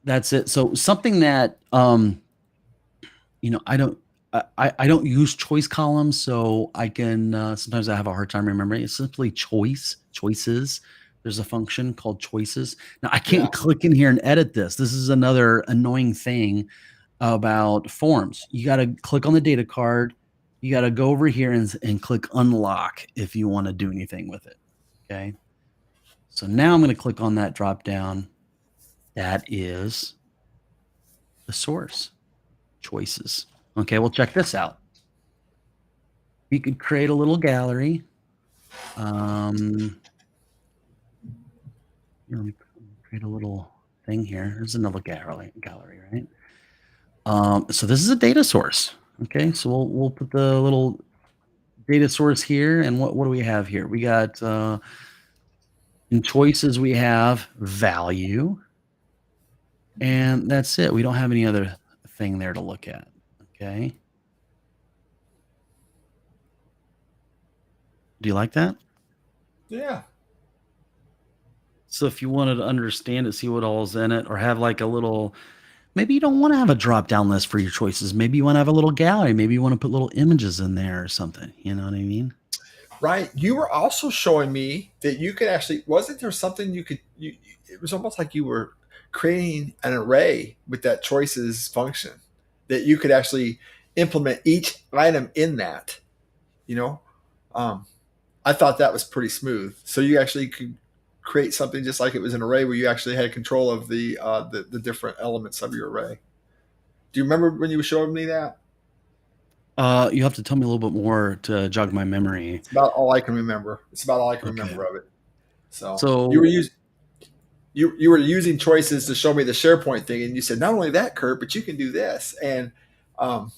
that's it. So something that I don't use choice columns, so I can sometimes I have a hard time remembering. It's simply choices. There's a function called choices. Now I can't Yeah. click in here and edit this. This is another annoying thing about forms. You got to click on the data card. You got to go over here and click unlock if you want to do anything with it. Okay. So now I'm going to click on that drop down. That is the source choices. Okay. Well, check this out. You could create a little gallery. Let me create a little thing here. There's another gallery, right? So this is a data source. Okay, so we'll put the little data source here, and what do we have here? We got in choices we have value, and that's it. We don't have any other thing there to look at. Okay. Do you like that? Yeah. So if you wanted to understand it, see what all is in it, or have like a little, maybe you don't want to have a drop down list for your choices. Maybe you want to have a little gallery. Maybe you want to put little images in there or something. You know what I mean? Right. You were also showing me that you could actually, wasn't there something it was almost like you were creating an array with that choices function that you could actually implement each item in that, you know? I thought that was pretty smooth. So you actually could create something just like it was an array where you actually had control of the different elements of your array. Do you remember when you were showing me that? You have to tell me a little bit more to jog my memory. It's about all I can remember. It's about all I can Okay. remember of it. So So you were using choices to show me the SharePoint thing, and you said not only that, Kurt, but you can do this. And mhm.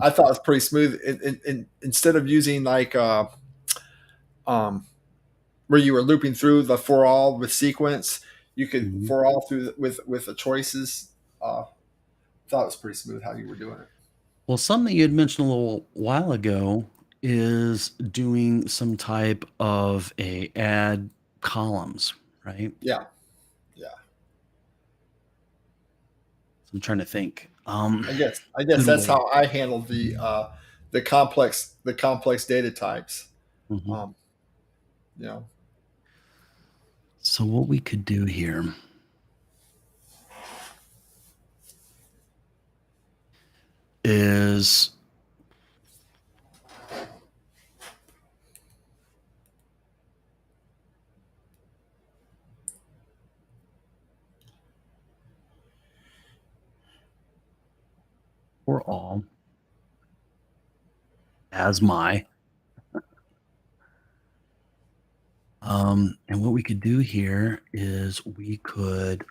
I thought it was pretty smooth. And instead of using like where you were looping through the for all with sequence, you could Mhm. for all through with the choices. Thought it was pretty smooth how you were doing it. Well, something you had mentioned a little while ago is doing some type of a add columns, right? Yeah. So I'm trying to think. I guess Good that's way. how I handled the complex data types. Mhm. You know, So what we could do here is for all as my and what we could do here is we could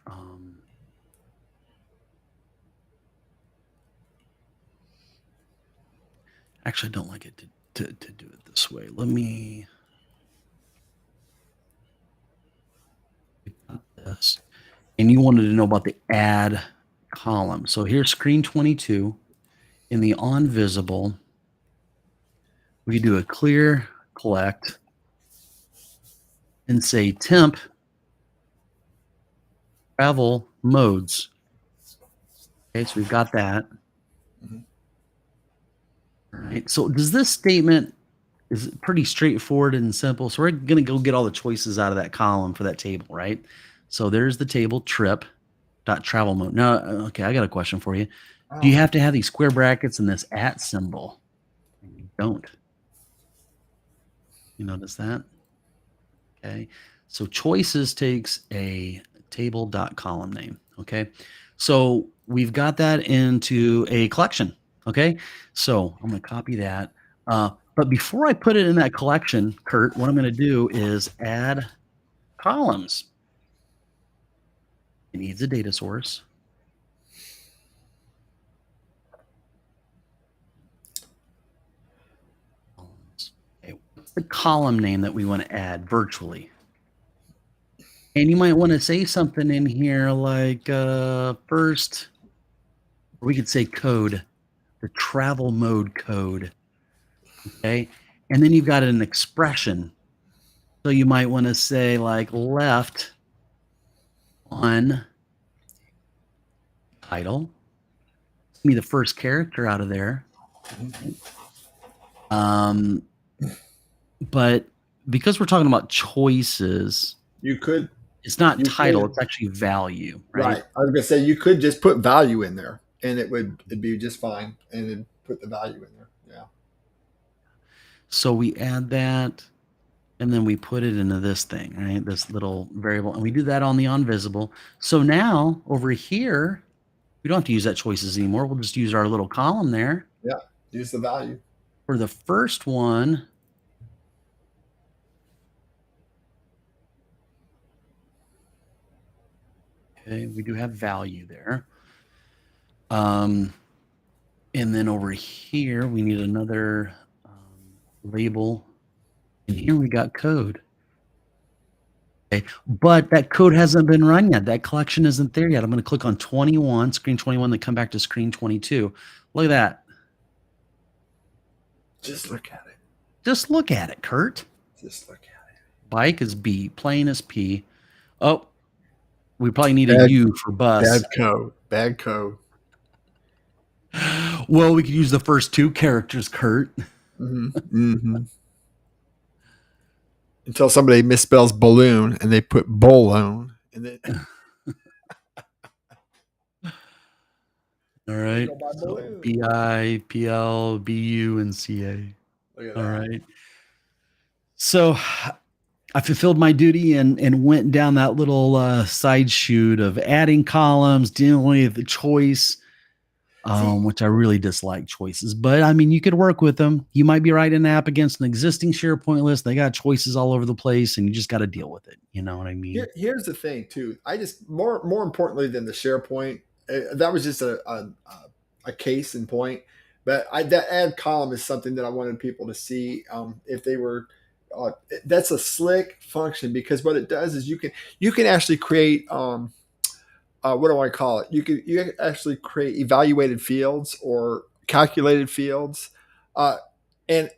actually I don't like it to do it this way. Let me this. And you wanted to know about the add column. So here's screen 22. In the on visible, we do a clear collect and say temp travel modes. Okay, so we've got that. Mhm. All right. So does this statement is pretty straightforward and simple? So we're going to go get all the choices out of that column for that table, right? So there's the table trip dot travel mode. Now, okay, I got a question for you. Do you have to have these square brackets and this at symbol? You don't. You notice that? Okay. So choices takes a table dot column name. Okay. So we've got that into a collection. Okay. So I'm going to copy that. But before I put it in that collection, Kurt, what I'm going to do is add columns. It needs a data source. Okay. What's the column name that we want to add virtually? And you might want to say something in here like first, or we could say code, the travel mode code. Okay. And then you've got an expression. So you might want to say like left on title. Give me the first character out of there. But because we're talking about choices, You could, it's not You title, could. it's actually value, right? right. I was gonna say you could just put value in there, and it'd be just fine, and then put the value in there. Yeah. So we add that, and then we put it into this thing, right? This little variable, and we do that on the on visible. So now over here, we don't have to use that choices anymore. We'll just use our little column there. Yeah. Use the value. For the first one, okay, we do have value there. And then over here, we need another label. And here we got code. Okay, but that code hasn't been run yet. That collection isn't there yet. I'm going to click on 21, screen 21, then come back to screen 22. Look at that. Just look at it. Just look at it, Kurt. Just look at it. Bike is B, plane is P. Oh, we probably need a Bad- U for bus. Bad code. Bad code. Well, we could use the first two characters, Kurt. Mm-hmm. Mm-hmm. Until somebody misspells balloon and they put bolone, and then All right. Go by So balloon. BI, PL, BU, and CA. look at All that. right. So I fulfilled my duty and went down that little side chute of adding columns, dealing with the choice, which I really dislike choices. But I mean, you could work with them. You might be writing an app against an existing SharePoint list. They got choices all over the place, and you just got to deal with it. You know what I mean? Here's the thing, too. I just more importantly than the SharePoint, that was just a case in point. But that add column is something that I wanted people to see if they were. That's a slick function because what it does is you can actually create what do I call it? You can actually create evaluated fields or calculated fields, and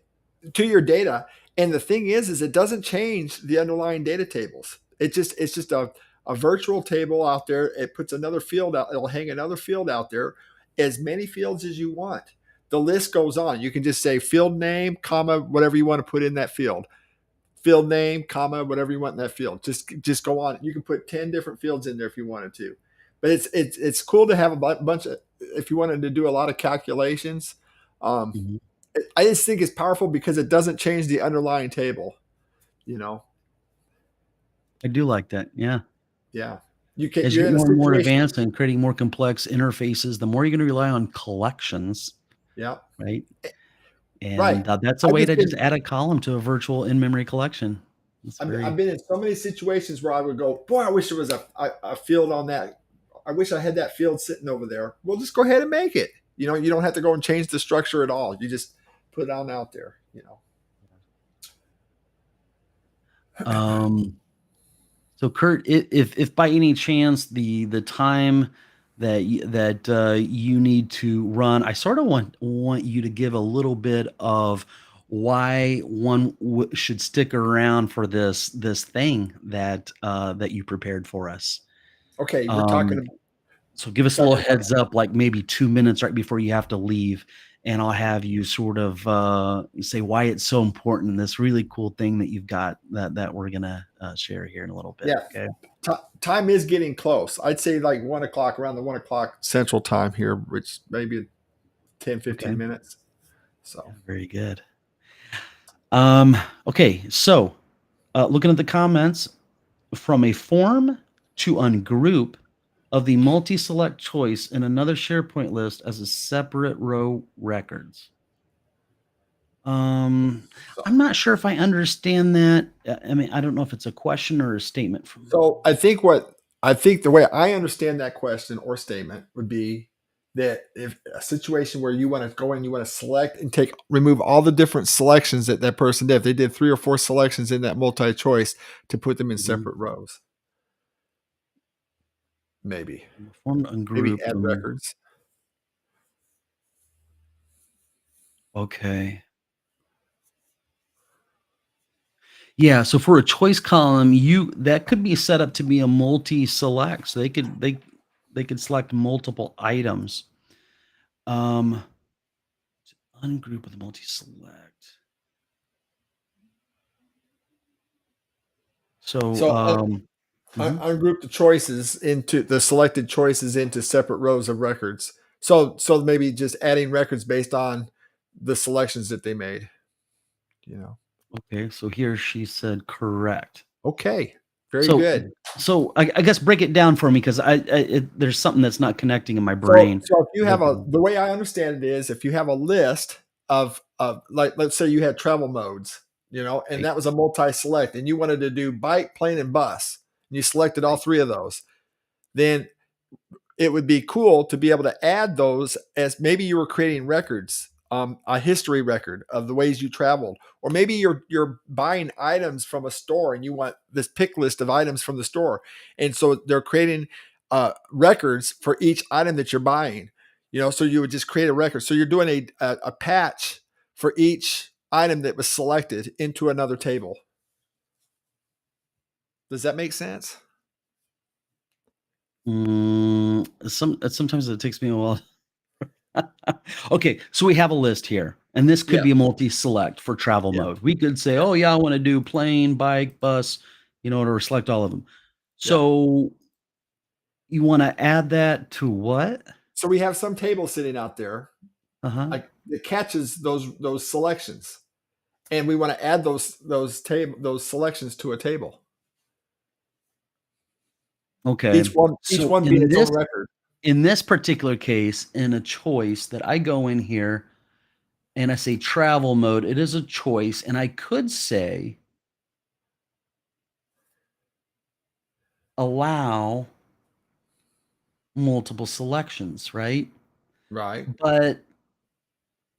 to your data. And the thing is it doesn't change the underlying data tables. It's just a virtual table out there. It puts another field out. It'll hang another field out there, as many fields as you want. The list goes on. You can just say field name, comma, whatever you want to put in that field. Field name, comma, whatever you want in that field. Just go on. You can put 10 different fields in there if you wanted to. But it's cool to have a bunch of, if you wanted to do a lot of calculations. Mhm. I just think it's powerful because it doesn't change the underlying table. You know, I do like that. Yeah. yeah. You can. As you You're get in a more and more situation. advanced and creating more complex interfaces, the more you're going to rely on collections, Yeah. right? And Right. that's a I've way just to just been- add a column to a virtual in-memory collection. It's very, I've been in so many situations where I would go, boy, I wish there was a field on that. I wish I had that field sitting over there. Well, just go ahead and make it. You know, you don't have to go and change the structure at all. You just put it on out there. You know. so So Kurt, if by any chance the time that you need to run, I sort of want you to give a little bit of why one should stick around for this thing that you prepared for us. Okay, we're talking. Um, so give us a little heads up, like maybe 2 minutes right before you have to leave, and I'll have you sort of say why it's so important and this really cool thing that you've got that we're gonna share here in a little bit. Yeah, Okay. time is getting close. I'd say like 1 o'clock, around the 1 o'clock Central Time here, which maybe 10, 15 Okay. minutes. So Very good. Okay. So looking at the comments, from a form to ungroup of the multi-select choice in another SharePoint list as a separate row records. I'm not sure if I understand that. I mean, I don't know if it's a question or a statement from. So I think the way I understand that question or statement would be that if a situation where you want to go in, you want to select and remove all the different selections that person did. If they did 3 or 4 selections in that multi-choice, to put them in separate rows. Maybe Form to maybe ungroup add them. records. Okay. Yeah, so for a choice column, that could be set up to be a multi-select. So they could select multiple items. Ungroup with multi-select. So Mhm. Ungroup the choices into the selected choices into separate rows of records. So maybe just adding records based on the selections that they made. Okay, so here she said correct. Okay, very So good. so I guess break it down for me because there's something that's not connecting in my So brain. if you have the way I understand it is, if you have a list of like, let's say you had travel modes, and Right. that was a multi-select, and you wanted to do bike, plane, and bus, and you selected all 3 of those, then it would be cool to be able to add those as maybe you were creating records, a history record of the ways you traveled, or maybe you're buying items from a store and you want this pick list of items from the store, and so they're creating records for each item that you're buying. So you would just create a record. So you're doing a patch for each item that was selected into another table. Does that make sense? Sometimes it takes me a while. Okay, so we have a list here, and this could Yeah. be a multi-select for travel Yeah. mode. We could say, "Oh yeah, I want to do plane, bike, bus," or select all of them. So you want to add that to what? So we have some table sitting out there, Uh-huh. like that catches those selections, and we want to add those selections to a table. Okay. Each one being its own record. In this particular case, in a choice that I go in here and I say travel mode, it is a choice, and I could say allow multiple selections, right? Right. But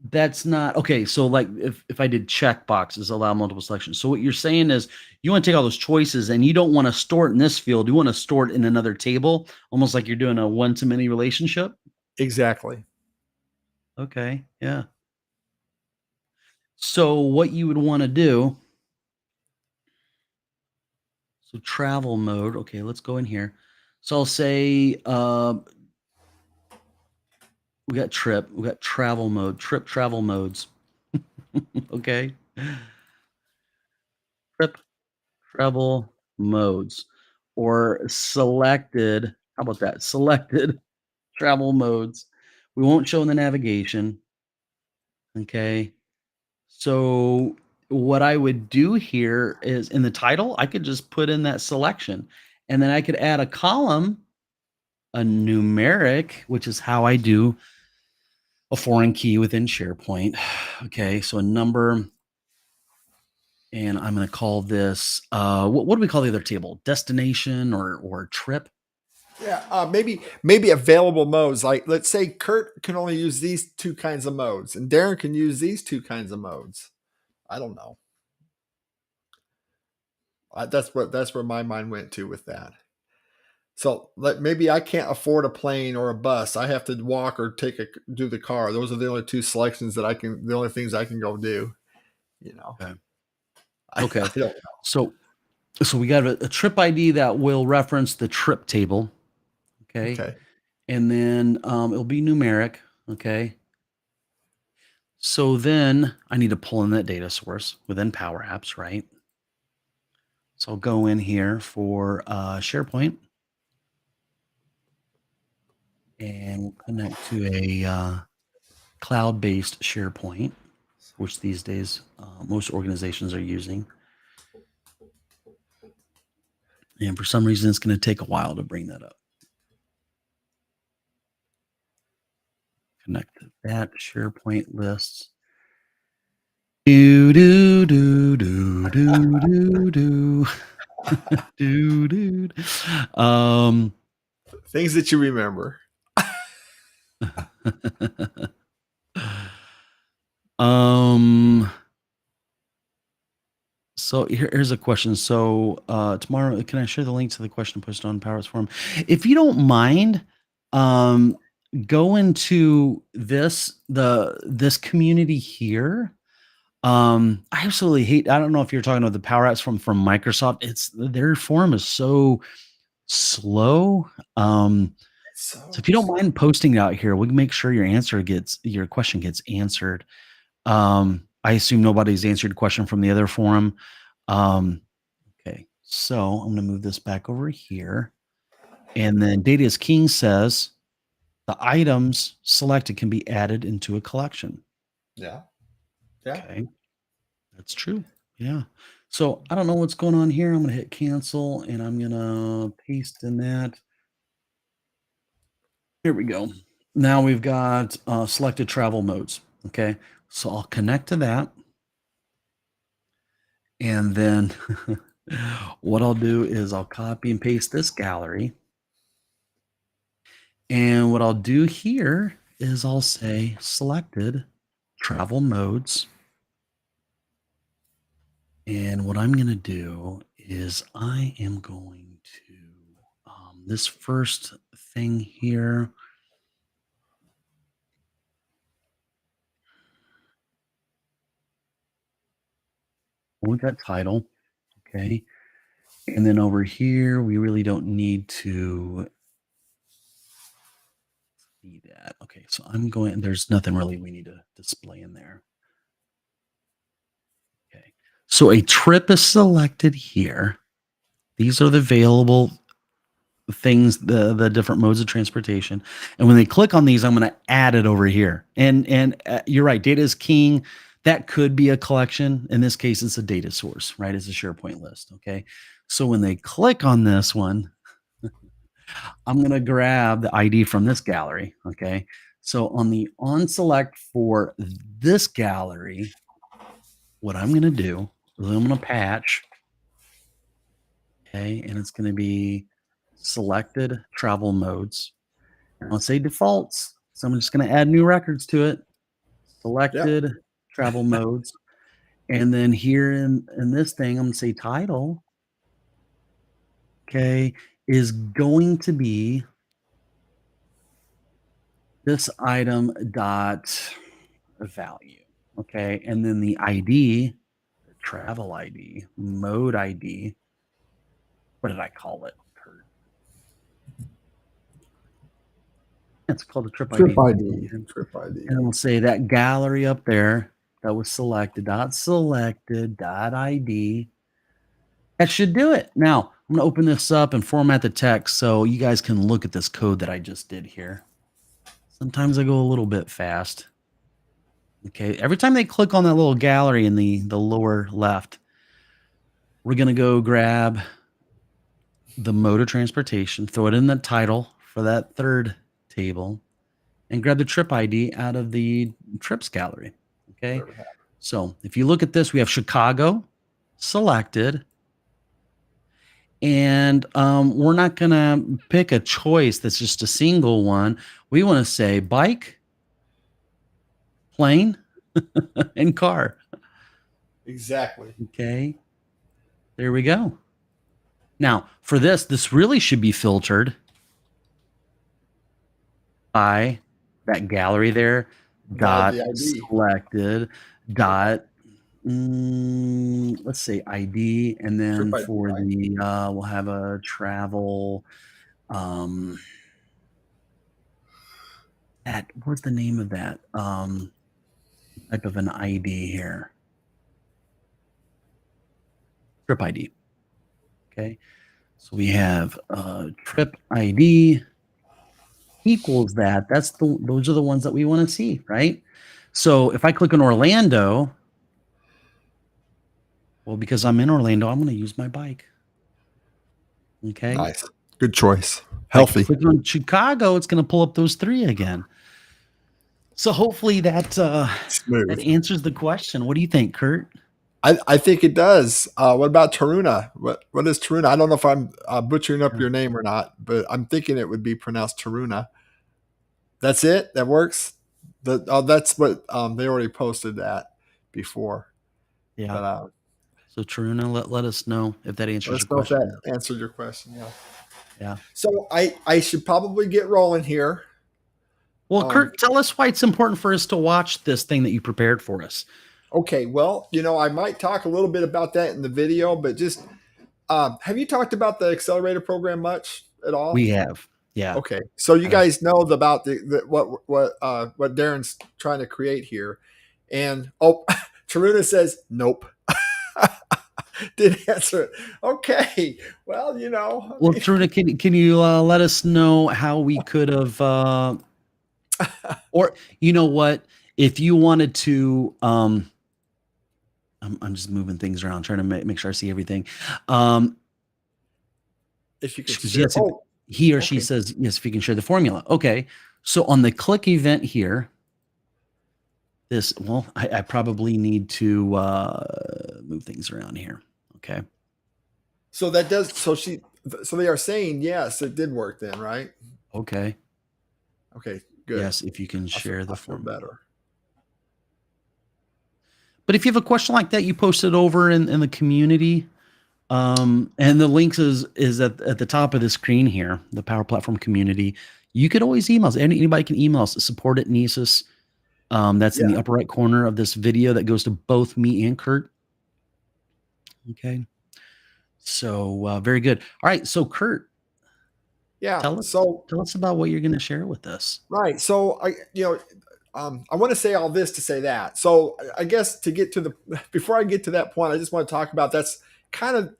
that's not okay. So, like, if I did check boxes, allow multiple selections. So, what you're saying is you want to take all those choices and you don't want to store it in this field. You want to store it in another table, almost like you're doing a one-to-many relationship. Exactly. Okay. Yeah. So, what you would want to do. So, travel mode. Okay, let's go in here. So, I'll say we got trip, we got travel mode, trip travel modes. Okay. Trip travel modes or selected. How about that? Selected travel modes. We won't show in the navigation. Okay. So what I would do here is in the title, I could just put in that selection and then I could add a column, a numeric, which is how I do a foreign key within SharePoint. Okay. So a number. And I'm going to call this, what do we call the other table? Destination or trip? Yeah. Maybe available modes. Like, let's say Kurt can only use these 2 kinds of modes, and Darren can use these 2 kinds of modes. I don't know. That's where my mind went to with that. So maybe I can't afford a plane or a bus. I have to walk or do the car. Those are the only two selections that the only things I can go do. You know. Okay. I Okay. don't know. So we got a trip ID that will reference the trip table. Okay. Okay. And then it'll be numeric. Okay. So then I need to pull in that data source within Power Apps, right? So I'll go in here for SharePoint and we'll connect to a cloud-based SharePoint, which these days most organizations are using. And for some reason, it's going to take a while to bring that up. Connect to that SharePoint lists. Do do do do do do do do do. Things that you remember. So here's a question. So tomorrow, can I share the link to the question posted on Power Apps Forum? If you don't mind, go into this community here. I absolutely hate. I don't know if you're talking about the Power Apps from Microsoft. It's their forum is so slow. So if you don't mind posting it out here, we can make sure your question gets answered. I assume nobody's answered a question from the other forum. Okay, so I'm going to move this back over here. And then Data is King says the items selected can be added into a collection. Yeah. Okay, that's true. Yeah. So I don't know what's going on here. I'm going to hit cancel and I'm going to paste in that. Here we go. Now we've got selected travel modes. Okay. So I'll connect to that. And then what I'll do is I'll copy and paste this gallery. And what I'll do here is I'll say selected travel modes. And what I'm going to do is I am going to, this first thing here. We got title. Okay. And then over here, we really don't need to see that. Okay. So there's nothing really we need to display in there. Okay. So a trip is selected here. These are the available things, the different modes of transportation. And when they click on these, I'm going to add it over here. And you're right. Data is king. That could be a collection. In this case, it's a data source, right? It's a SharePoint list. Okay. So when they click on this one, I'm going to grab the ID from this gallery. Okay. So on the on select for this gallery, what I'm going to do is I'm going to patch. Okay. And it's going to be selected travel modes. And I'll say defaults. So I'm just going to add new records to it. Selected travel modes. And then here in this thing, I'm going to say title. Okay. Is going to be this item dot value. Okay. And then the ID, the travel ID, mode ID. What did I call it? It's called a trip ID. Trip ID. Trip ID. And we'll say that gallery up there that was selected dot ID. That should do it. Now I'm going to open this up and format the text so you guys can look at this code that I just did here. Sometimes I go a little bit fast. Okay. Every time they click on that little gallery in the lower left, we're going to go grab the mode of transportation, throw it in the title for that third table, and grab the trip ID out of the trips gallery. Okay. So if you look at this, we have Chicago selected. And we're not going to pick a choice that's just a single one. We want to say bike, plane, and car. Exactly. Okay. There we go. Now, for this really should be filtered by that gallery there, By dot the ID. selected, dot, let's say ID, and then Trip ID, for right? the, we'll have a travel, what's the name of that, type of an ID here? Trip ID. Okay. So we have trip ID equals that. Those are the ones that we want to see, right? So if I click on Orlando, well, because I'm in Orlando, I'm going to use my bike. Okay. Nice. Good choice. If I Healthy. click on Chicago, it's going to pull up those 3 again. So hopefully that Smooth. answers the question. What do you think, Kurt? I think it does. What about Taruna? What is Taruna? I don't know if I'm butchering up your name or not, but I'm thinking it would be pronounced Taruna. That's it. That works. That's what they already posted that before. Yeah. But, so Taruna, let us know if that answers your let's know if question. that answered your question. Yeah. Yeah. So I should probably get rolling here. Well, Kurt, tell us why it's important for us to watch this thing that you prepared for us. Okay, well, I might talk a little bit about that in the video, but just have you talked about the accelerator program much at all? We have, yeah. Okay, so you guys know about what Darren's trying to create here, and Taruna says nope. Didn't answer it. Okay, well, Well, Taruna, can you let us know how we could have, or you know what, if you wanted to, I'm just moving things around, trying to make sure I see everything. If you could Yes, share, he or she says yes, if you can share the formula. Okay, so on the click event here, I probably need to move things around here. Okay. So that does. So they are saying yes, it did work then, right? Okay. Okay. Good. Yes, if you can share the form better. But if you have a question like that, you post it over in the community. And the links is at the top of the screen here, the Power Platform community. You could always email us. Anybody can email us, support@Neese. That's in the upper right corner of this video that goes to both me and Kurt. Okay. So very good. All right. So Kurt. Yeah. Tell us about what you're going to share with us. Right. So I want to say all this to say that. So I guess before I get to that point, I just want to talk about it's kind of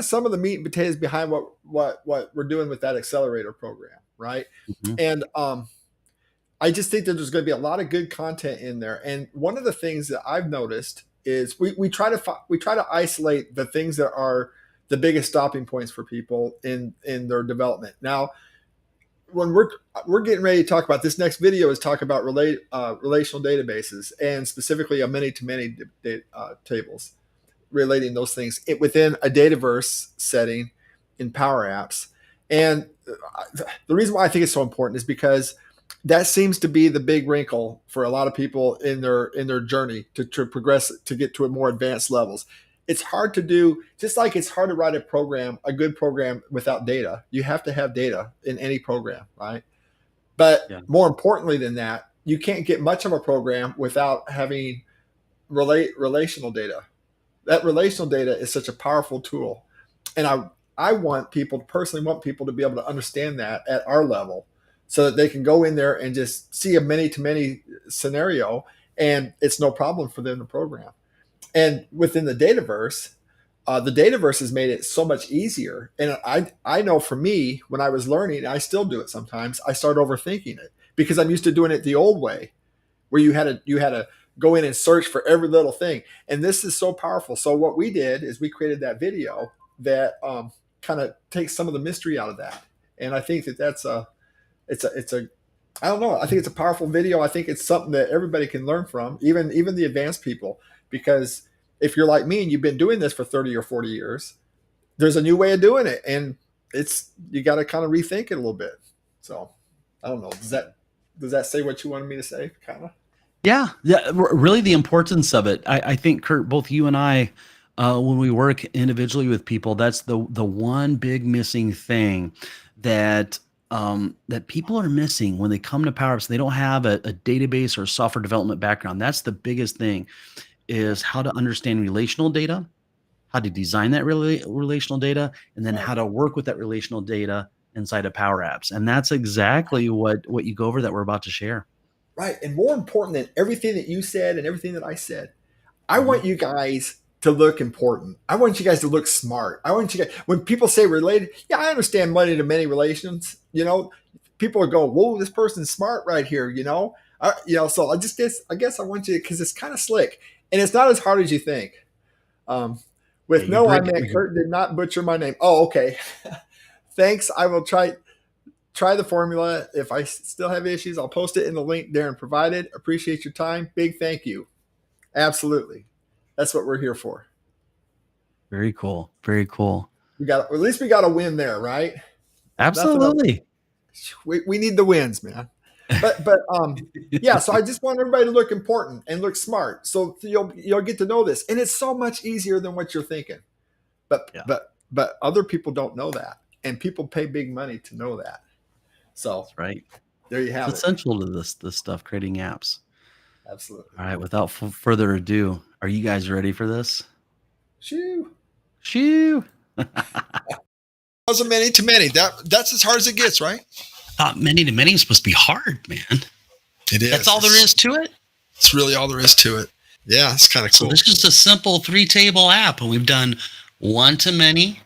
some of the meat and potatoes behind what we're doing with that accelerator program, right? Mm-hmm. And I just think that there's going to be a lot of good content in there. And one of the things that I've noticed is we try to isolate the things that are the biggest stopping points for people in their development. Now, when we're getting ready to talk about this next video is talk about relational databases and specifically a many-to-many tables, relating those things within a Dataverse setting in Power Apps. And the reason why I think it's so important is because that seems to be the big wrinkle for a lot of people in their journey to progress, to get to more advanced levels. It's hard to do, just like it's hard to write a good program without data. You have to have data in any program, right? But more importantly than that, you can't get much of a program without having relational data. That relational data is such a powerful tool. And I personally want people to be able to understand that at our level so that they can go in there and just see a many-to-many scenario and it's no problem for them to program. And within the Dataverse has made it so much easier. And I know for me, when I was learning, I still do it sometimes, I start overthinking it because I'm used to doing it the old way, where you had to go in and search for every little thing. And this is so powerful. So what we did is we created that video that kind of takes some of the mystery out of that. And I think that I don't know. I think it's a powerful video. I think it's something that everybody can learn from, even the advanced people, because if you're like me and you've been doing this for 30 or 40 years, there's a new way of doing it. And you got to kind of rethink it a little bit. So I don't know. Does that say what you wanted me to say? Kind of. Yeah. Really the importance of it. I think, Kurt, both you and I when we work individually with people, that's the one big missing thing that that people are missing when they come to Power Apps. They don't have a database or software development background. That's the biggest thing, is how to understand relational data, how to design that relational data, and then how to work with that relational data inside of Power Apps. And that's exactly what you go over that we're about to share. Right. And more important than everything that you said and everything that I said, I Mhm. want you guys to look important. I want you guys to look smart. I want you guys, when people say related, yeah, I understand money to many relations. People are going, whoa, this person's smart right here. So I guess I want you, because it's kind of slick and it's not as hard as you think. Yeah, With no, I meant Kurt did not butcher my name. Oh, okay. Thanks. I will try the formula. If I still have issues, I'll post it in the link Darren provided. Appreciate your time. Big thank you. Absolutely. That's what we're here for. Very cool. Very cool. At least we got a win there, right? Absolutely. We need the wins, man. But yeah, so I just want everybody to look important and look smart. So you'll get to know this. And it's so much easier than what you're thinking. But other people don't know that. And people pay big money to know that. So That's right. There you have it's essential to this stuff, creating apps. Absolutely. All right. Without further ado, are you guys ready for this? Shoo. How's a many to many? That's as hard as it gets, right? Many to many is supposed to be hard, man. It is. That's all there is to it. It's really all there is to it. Yeah, it's kind of cool. So this is a simple 3-table app, and we've done one to many,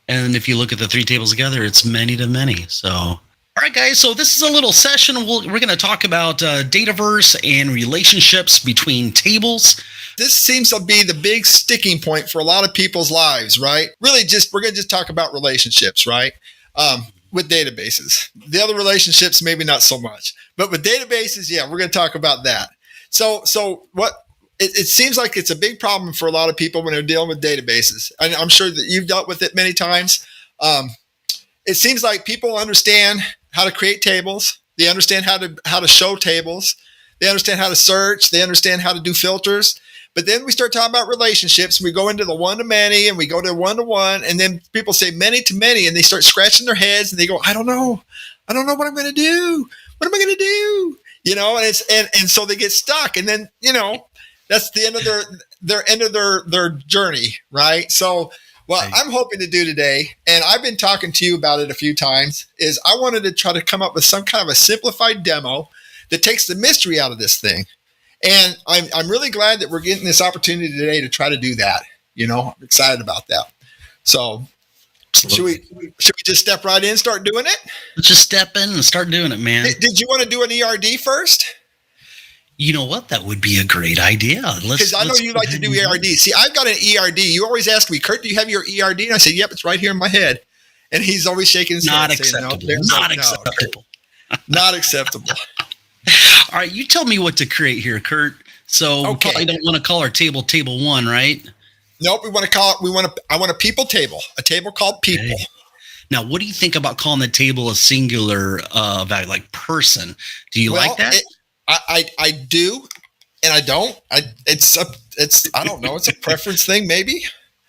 and if you look at the 3 tables together, it's many to many. So, all right, guys. So this is a little session. We're going to talk about Dataverse and relationships between tables. This seems to be the big sticking point for a lot of people's lives, right? Really, we're going to just talk about relationships, right? With databases. The other relationships, maybe not so much. But with databases, yeah, we're going to talk about that. So what it seems like it's a big problem for a lot of people when they're dealing with databases. And I'm sure that you've dealt with it many times. It seems like people understand how to create tables. They understand how to show tables. They understand how to search. They understand how to do filters. But then we start talking about relationships. We go into the one-to-many and we go to one-to-one. And then people say many-to-many and they start scratching their heads and they go, I don't know what I'm going to do. What am I going to do? And so they get stuck. And then, that's the end of their journey, right? So what I'm hoping to do today, and I've been talking to you about it a few times, is I wanted to try to come up with some kind of a simplified demo that takes the mystery out of this thing. And I'm really glad that we're getting this opportunity today to try to do that. I'm excited about that. So should we just step right in, start doing it? Let's just step in and start doing it, man. Did you want to do an ERD first? You know what? That would be a great idea. Because I know you like to do ERD. See, I've got an ERD. You always ask me, Kurt, do you have your ERD? And I say, yep, it's right here in my head. And he's always shaking his head. Acceptable. Saying, Not acceptable. Not acceptable. All right, you tell me what to create here, Kurt. So we probably don't want to call our table 1, right? Nope, we want to call it. I want a people table, a table called people. Okay. Now, what do you think about calling the table a singular value, like person? Do you like that? I do, and I don't. I don't know. It's a preference thing, maybe.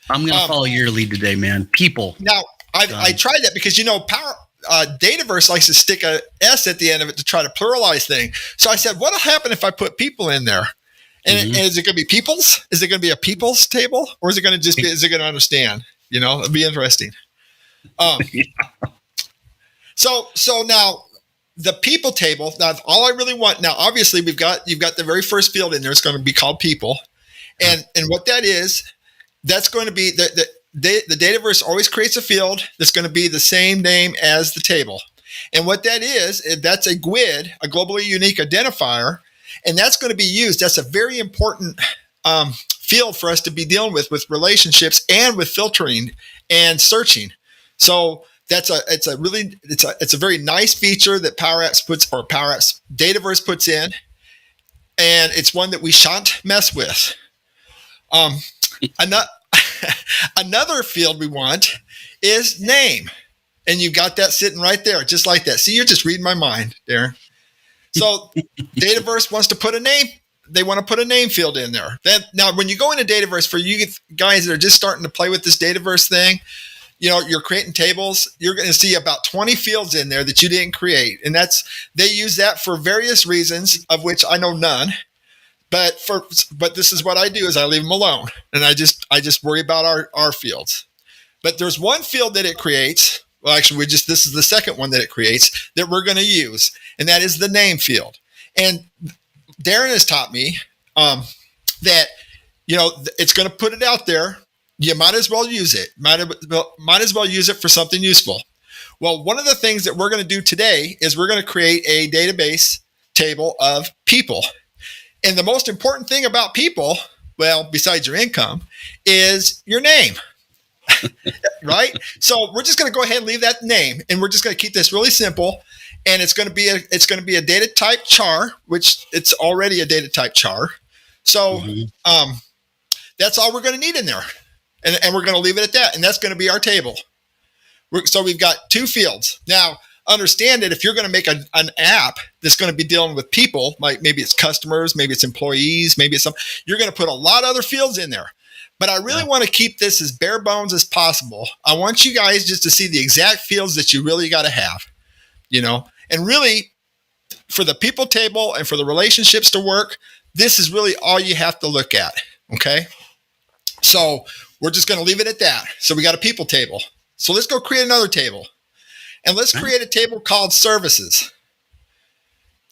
I'm going to follow your lead today, man. People. Now, I tried that because Dataverse likes to stick a S at the end of it to try to pluralize things. So I said, what'll happen if I put people in there? And is it going to be people's? Is it going to be a people's table, or is it going to just be? Is it going to understand? It'll be interesting. So now the people table. Now, all I really want now, obviously, you've got the very first field in there. It's going to be called people, and what that is, that's going to be the Dataverse always creates a field that's going to be the same name as the table. And what that is, that's a GUID, a globally unique identifier, and that's going to be used. That's a very important field for us to be dealing with relationships and with filtering and searching. So it's a very nice feature that Dataverse puts in, and it's one that we shan't mess with. Another field we want is name. And you've got that sitting right there, just like that. See, you're just reading my mind, Darren. So Dataverse wants to put a name they want to put a name field in there. Now, when you go into Dataverse, for you guys that are just starting to play with this Dataverse thing, you're creating tables. You're going to see about 20 fields in there that you didn't create, and they use that for various reasons, of which I know none. But this is what I do: is I leave them alone, and I just worry about our fields. But there's one field that it creates. Well, actually, this is the second one that it creates that we're going to use, and that is the name field. And Darren has taught me that it's going to put it out there. You might as well use it. Might as well use it for something useful. Well, one of the things that we're going to do today is we're going to create a database table of people. And the most important thing about people, well, besides your income, is your name. Right? So we're just going to go ahead and leave that name, and we're just going to keep this really simple. And it's going to be a data type char, which it's already a data type char. So that's all we're going to need in there. And we're going to leave it at that. And that's going to be our table. So we've got 2 fields. Now, understand that if you're going to make an app that's going to be dealing with people, like maybe it's customers, maybe it's employees, maybe it's you're going to put a lot of other fields in there. But I really want to keep this as bare bones as possible. I want you guys just to see the exact fields that you really got to have, And really, for the people table and for the relationships to work, this is really all you have to look at, okay? So we're just going to leave it at that. So we got a people table. So let's go create another table. And let's create a table called services.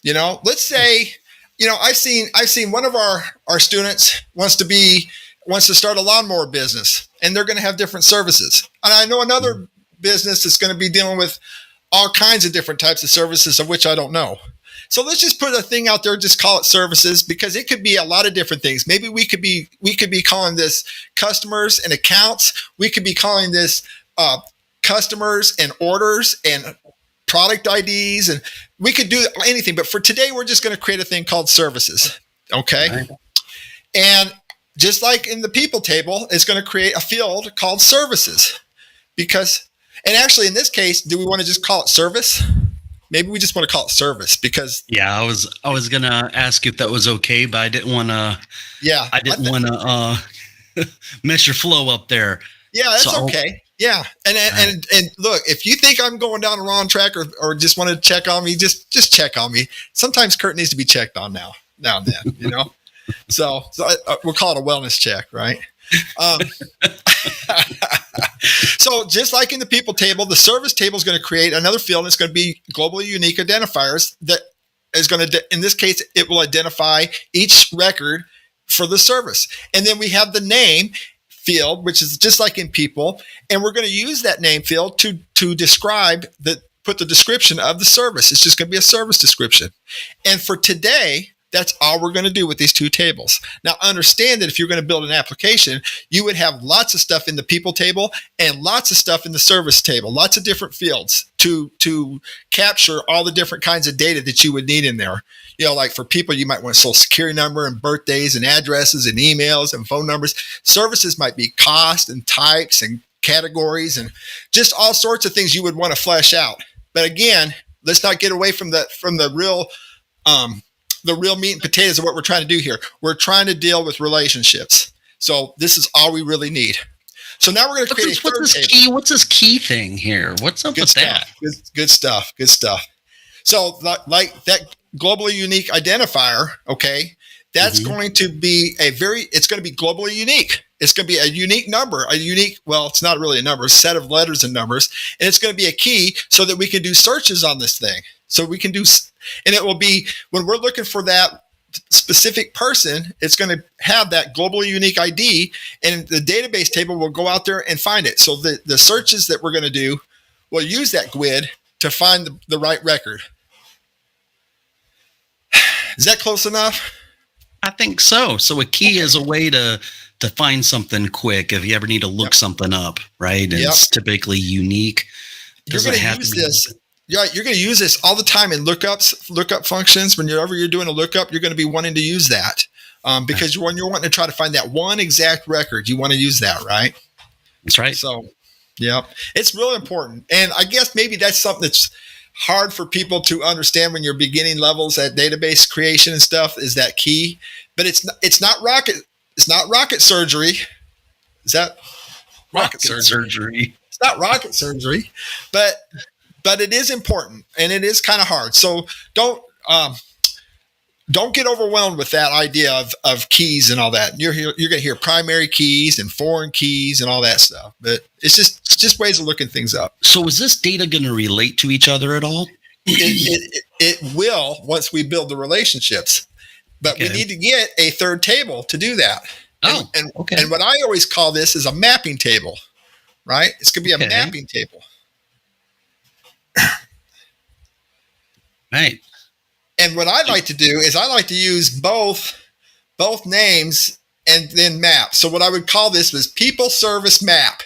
Let's say, I've seen one of our students wants to start a lawnmower business, and they're going to have different services. And I know another business that's going to be dealing with all kinds of different types of services, of which I don't know. So let's just put a thing out there, just call it services, because it could be a lot of different things. Maybe we could be calling this customers and accounts. We could be calling this customers and orders and product IDs, and we could do anything. But for today, we're just going to create a thing called services. Okay. Right. And just like in the people table, it's going to create a field called services and actually in this case, do we want to just call it service? Maybe we just want to call it service because. Yeah, I was going to ask if that was okay, but I didn't want to. Yeah. I didn't want to mess your flow up there. Yeah, that's okay. Yeah. And look, if you think I'm going down the wrong track or just want to check on me, just check on me. Sometimes Kurt needs to be checked on now and then, So we'll call it a wellness check, right? So just like in the people table, the service table is going to create another field, and it's going to be globally unique identifiers that is going to, in this case, it will identify each record for the service. And then we have the name field, which is just like in people, and we're going to use that name field to describe put the description of the service. It's just going to be a service description. And for today, that's all we're going to do with these 2 tables. Now, understand that if you're going to build an application, you would have lots of stuff in the people table and lots of stuff in the service table, lots of different fields to capture all the different kinds of data that you would need in there. Like for people, you might want a social security number and birthdays and addresses and emails and phone numbers. Services might be cost and types and categories and just all sorts of things you would want to flesh out. But again, let's not get away from the real meat and potatoes of what we're trying to do here. We're trying to deal with relationships. So this is all we really need. So now we're going to create a third table. What's this key thing here? What's up with that? Good stuff. So like that globally unique identifier, okay, that's going to be it's going to be globally unique. It's going to be a unique number, it's not really a number, a set of letters and numbers. And it's going to be a key so that we can do searches on this thing. So we can do, and it will be, when we're looking for that specific person, it's going to have that globally unique ID, and the database table will go out there and find it. So the searches that we're going to do will use that GUID to find the right record. Is that close enough? I think so. So a key is a way to find something quick if you ever need to look something up, right? And it's typically unique. You're going to use this. Yeah, you're going to use this all the time in lookup functions. Whenever you're doing a lookup, you're going to be wanting to use that because when you're wanting to try to find that one exact record, you want to use that, right? That's right. So, yeah, it's really important. And I guess maybe that's something that's hard for people to understand when you're beginning levels at database creation and stuff, is that key. but it's not rocket surgery. Is that rocket surgery? It's not rocket surgery, but it is important and it is kind of hard. So don't get overwhelmed with that idea of keys and all that. You're going to hear primary keys and foreign keys and all that stuff, but it's just ways of looking things up. So is this data going to relate to each other at all? It will once we build the relationships, but we need to get a third table to do that. And what I always call this is a mapping table, right? It's going to be a mapping table. Right. And what I like to do is I like to use both names and then map. So what I would call this was people service map.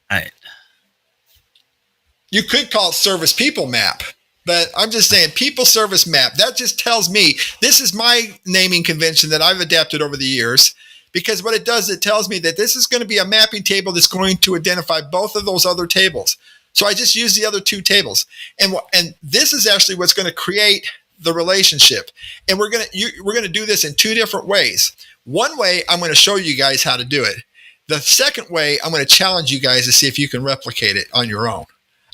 Right. You could call it service people map, but I'm just saying people service map. That just tells me this is my naming convention that I've adapted over the years, because what it does, it tells me that this is going to be a mapping table that's going to identify both of those other tables. So I just use the other two tables, and this is actually what's going to create the relationship. And we're going to do this in two different ways. One way, I'm going to show you guys how to do it. The second way, I'm going to challenge you guys to see if you can replicate it on your own.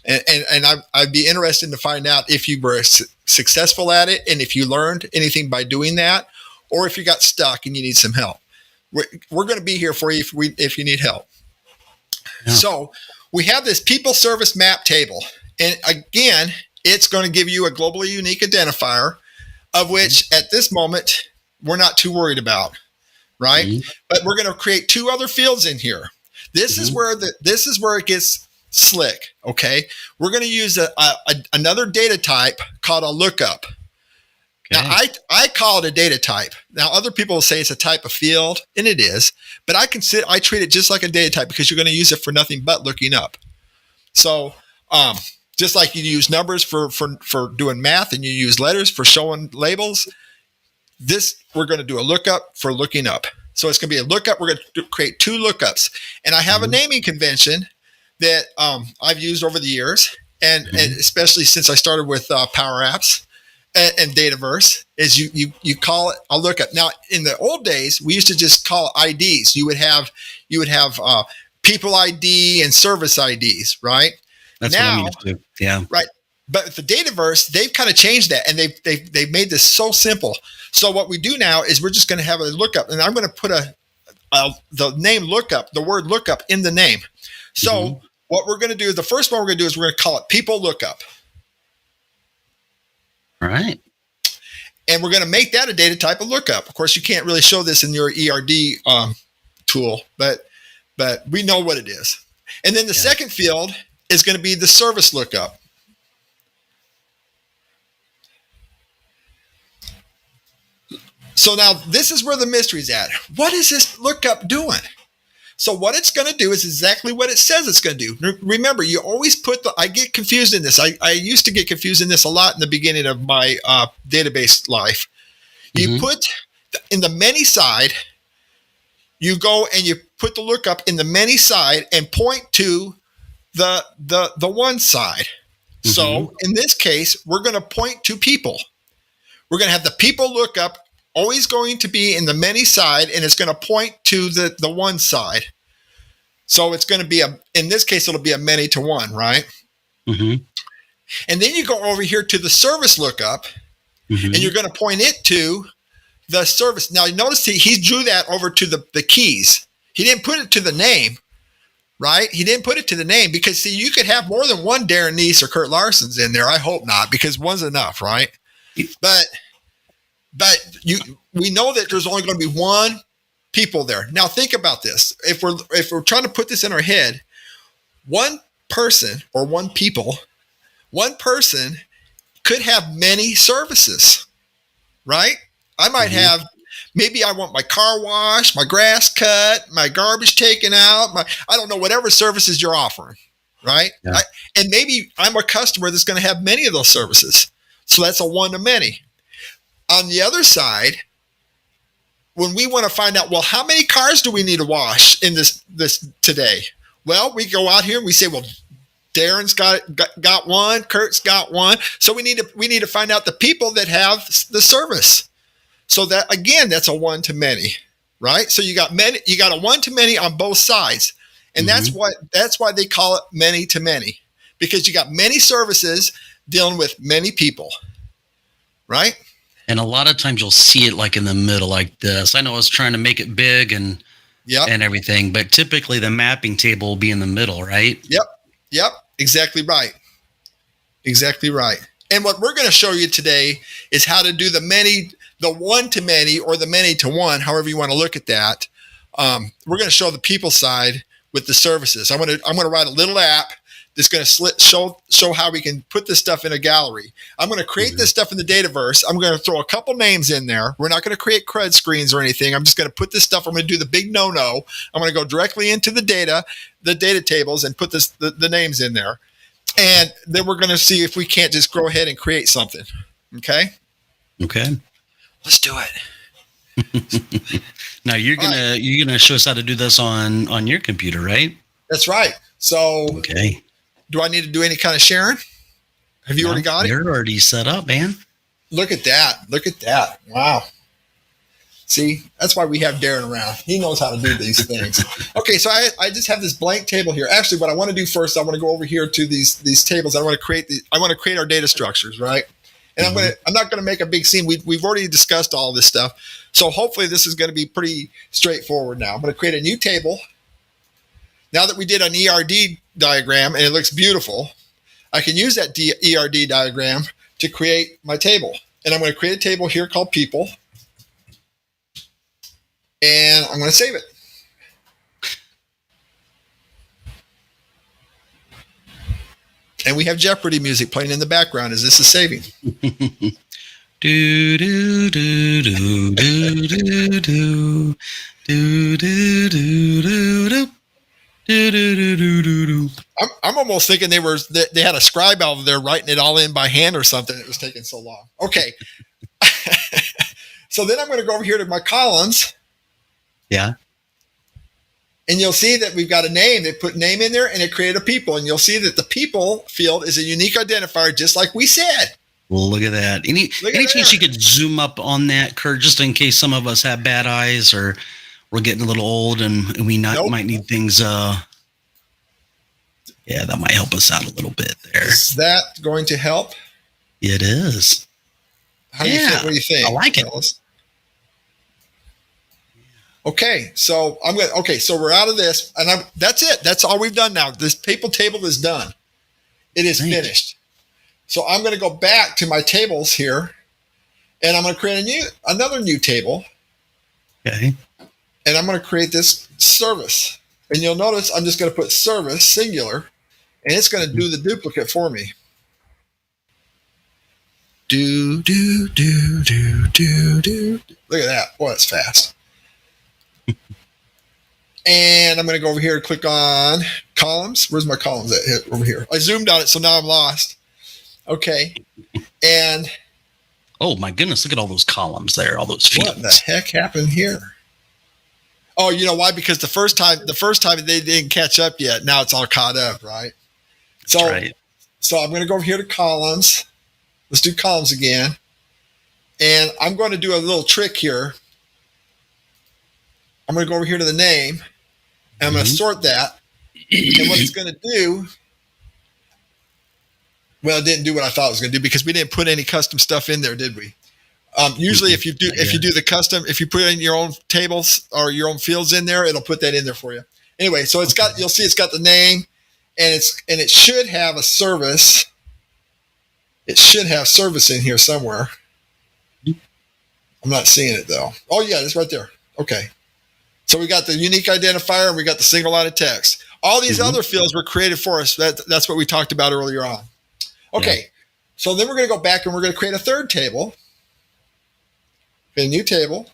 And I'd be interested to find out if you were successful at it, and if you learned anything by doing that, or if you got stuck and you need some help. We're going to be here for you if you need help. Yeah. So we have this people service map table. And again, it's going to give you a globally unique identifier, of which at this moment, we're not too worried about, right? Mm-hmm. But we're going to create two other fields in here. This is where it gets slick, okay? We're going to use another data type called a lookup. Okay. Now, I call it a data type. Now, other people will say it's a type of field, and it is, but I treat it just like a data type, because you're going to use it for nothing but looking up. So, just like you use numbers for doing math, and you use letters for showing labels, we're going to do a lookup for looking up. So it's going to be a lookup. We're going to create two lookups, and I have a naming convention that I've used over the years, and especially since I started with Power Apps and Dataverse, is you call it a lookup. Now, in the old days, we used to just call it IDs. You would have people ID and service IDs, right? That's now, what I'm used to. Yeah. Right. But with the Dataverse, they've kind of changed that, and they've made this so simple. So what we do now is we're just going to have a lookup, and I'm going to put the name lookup, the word lookup, in the name. So what we're going to do, the first one we're going to do is we're going to call it people lookup. All right. And we're going to make that a data type of lookup. Of course, you can't really show this in your ERD tool, but we know what it is. And then the second field is going to be the service lookup. So now this is where the mystery's at. What is this lookup doing? So what it's going to do is exactly what it says it's going to do. Remember, you always I get confused in this. I used to get confused in this a lot in the beginning of my database life. You put in the many side, you go and you put the lookup in the many side and point to the one side. So in this case, we're going to point to people. We're going to have the people lookup always going to be in the many side, and it's going to point to the one side. So it's going to be in this case, it'll be a many to one, right? And then you go over here to the service lookup, and you're going to point it to the service. Now, you notice he drew that over to the keys. He didn't put it to the name, right? He didn't put it to the name because, see, you could have more than one Darren Neese or Kurt Larson's in there. I hope not, because one's enough, right? But we know that there's only going to be one people there. Now think about this. If we're trying to put this in our head, one person could have many services, right? I might have, maybe I want my car washed, my grass cut, my garbage taken out, I don't know, whatever services you're offering, right? Yeah. And maybe I'm a customer that's going to have many of those services. So that's a one to many. On the other side, when we want to find out, well, how many cars do we need to wash in this today? Well, we go out here and we say, well, Darren's got one, Kurt's got one. So we need to find out the people that have the service. So that, again, that's a one-to-many, right? So you got a one-to-many on both sides. And that's why they call it many-to-many, because you got many services dealing with many people, right? And a lot of times you'll see it like in the middle like this. I know I was trying to make it big and everything, but typically the mapping table will be in the middle, right? Yep. Exactly right. And what we're going to show you today is how to do the one-to-many or the many-to-one, however you want to look at that. We're going to show the people side with the services. I'm going to write a little app that's going to show how we can put this stuff in a gallery. I'm going to create this stuff in the Dataverse. I'm going to throw a couple names in there. We're not going to create CRUD screens or anything. I'm just going to put this stuff. I'm going to do the big no-no. I'm going to go directly into the data tables, and put the names in there. And then we're going to see if we can't just go ahead and create something. Okay. Let's do it. Now you're gonna show us how to do this on your computer, right? That's right. So okay. Do I need to do any kind of sharing? Have you already got it? You're already set up, man. Look at that. Wow. See, that's why we have Darren around. He knows how to do these things. Okay, so I just have this blank table here. Actually, what I want to do first, I want to go over here to these tables. I want to create our data structures, right? And I'm not going to make a big scene. We've already discussed all this stuff. So hopefully this is going to be pretty straightforward now. I'm going to create a new table. Now that we did an ERD diagram and it looks beautiful, I can use that ERD diagram to create my table. And I'm going to create a table here called people. And I'm going to save it. And we have Jeopardy music playing in the background as this is saving. Do do do do do do do do do do do. I'm almost thinking they had a scribe out there writing it all in by hand or something. It was taking so long. Okay. So then I'm going to go over here to my columns. Yeah. And you'll see that we've got a name. They put name in there and it created a people. And you'll see that the people field is a unique identifier, just like we said. Well, look at that. Any chance you could zoom up on that, Kurt, just in case some of us have bad eyes or we're getting a little old and we might need things. Yeah, that might help us out a little bit there. Is that going to help? It is. What do you think? I like it. Okay, so so we're out of this, and that's it. That's all we've done now. This people table is done. It is finished. So I'm going to go back to my tables here, and I'm going to create another new table. Okay. And I'm going to create this service. And you'll notice I'm just going to put service, singular, and it's going to do the duplicate for me. Do, do, do, do, do, do. Look at that. Boy, that's fast. And I'm going to go over here and click on columns. Where's my columns at? Over here. I zoomed on it, so now I'm lost. Okay. And oh my goodness, look at all those columns there, all those fields. What the heck happened here? Oh, you know why? Because the first time they didn't catch up yet. Now it's all caught up, right? So I'm going to go over here to columns. Let's do columns again. And I'm going to do a little trick here. I'm going to go over here to the name. And I'm going to sort that. And what it's going to do, well, it didn't do what I thought it was going to do because we didn't put any custom stuff in there, did we? Usually if you do the custom, if you put in your own tables or your own fields in there, it'll put that in there for you. Anyway, so you'll see it's got the name and it should have a service. It should have service in here somewhere. I'm not seeing it though. Oh yeah, it's right there. Okay. So we got the unique identifier and we got the single line of text. All these other fields were created for us. That's what we talked about earlier on. Okay. So then we're going to go back and we're going to create a third table. A new table.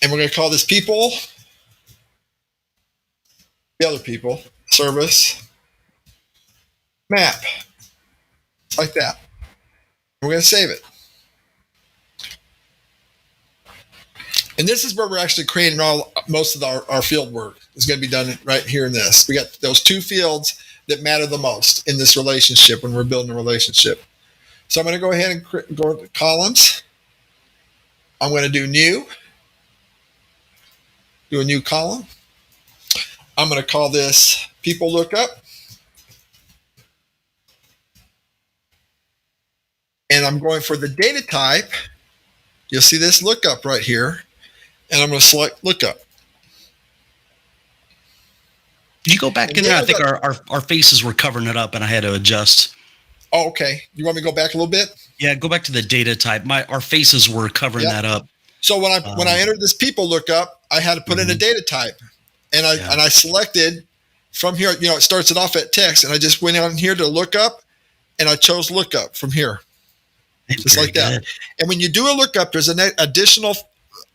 And we're going to call this people. The other people. Service. Map. Like that. We're going to save it. And this is where we're actually creating most of our field work is going to be done right here in this. We got those two fields that matter the most in this relationship when we're building a relationship. So I'm going to go ahead and go to columns. I'm going to do new. Do a new column. I'm going to call this people lookup. And I'm going for the data type. You'll see this lookup right here. And I'm going to select lookup. Did you go back in there? I think our faces were covering it up and I had to adjust. Oh, okay. You want me to go back a little bit? Yeah, go back to the data type. Our faces were covering that up. So when I entered this people lookup, I had to put in a data type. And I selected from here, it starts it off at text, and I just went on here to lookup, and I chose lookup from here. Just like that. And when you do a lookup, there's an additional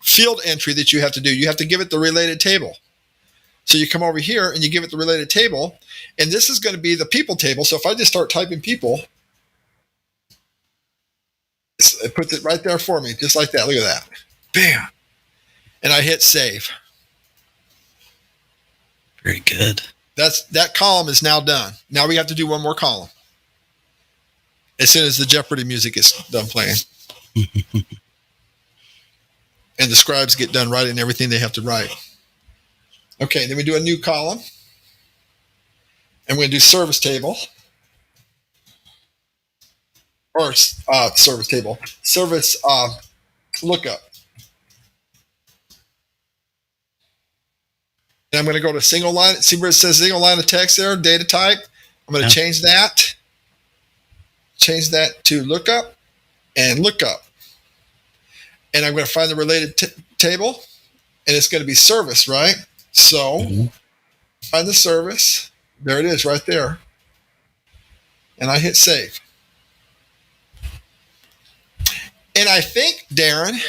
field entry that you have to do. You have to give it the related table. So you come over here and you give it the related table, and this is going to be the people table. So if I just start typing people, it puts it right there for me, just like that. Look at that. Bam. And I hit save. Very good. That column is now done. Now we have to do one more column. As soon as the Jeopardy music is done playing. And the scribes get done writing everything they have to write. Okay, then we do a new column. And we're going to do service table. Or service table. Service lookup. And I'm going to go to single line. See where it says single line of text there, data type. I'm going to change that. Change that to lookup and lookup. And I'm going to find the related table. And it's going to be service, right? So find the service. There it is right there. And I hit save. And I think, Darren,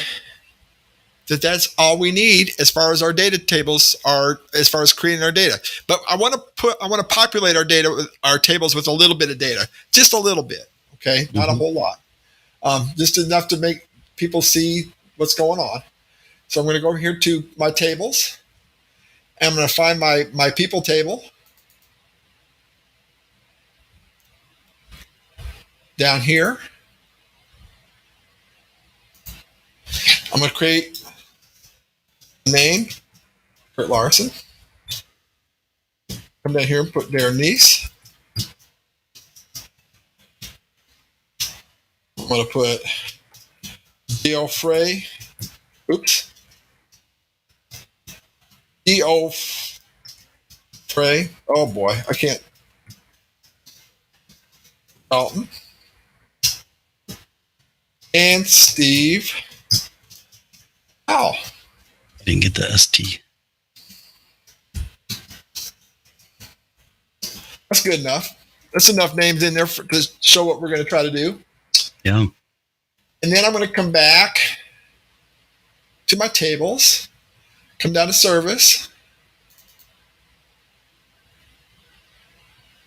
that's all we need as far as our data tables are, as far as creating our data. But I want to populate our tables with a little bit of data, just a little bit. Okay, not a whole lot, just enough to make people see what's going on. So I'm going to go over here to my tables. And I'm going to find my people table. Down here. I'm going to create a name, Kurt Larson. Come down here and put Darren Neese. I'm going to put D.O. Frey. Oops. D.O. Frey. Oh boy, I can't. Dalton. And Steve. Ow. I didn't get the ST. That's good enough. That's enough names in there to show what we're going to try to do. Yeah. And then I'm going to come back to my tables, come down to service,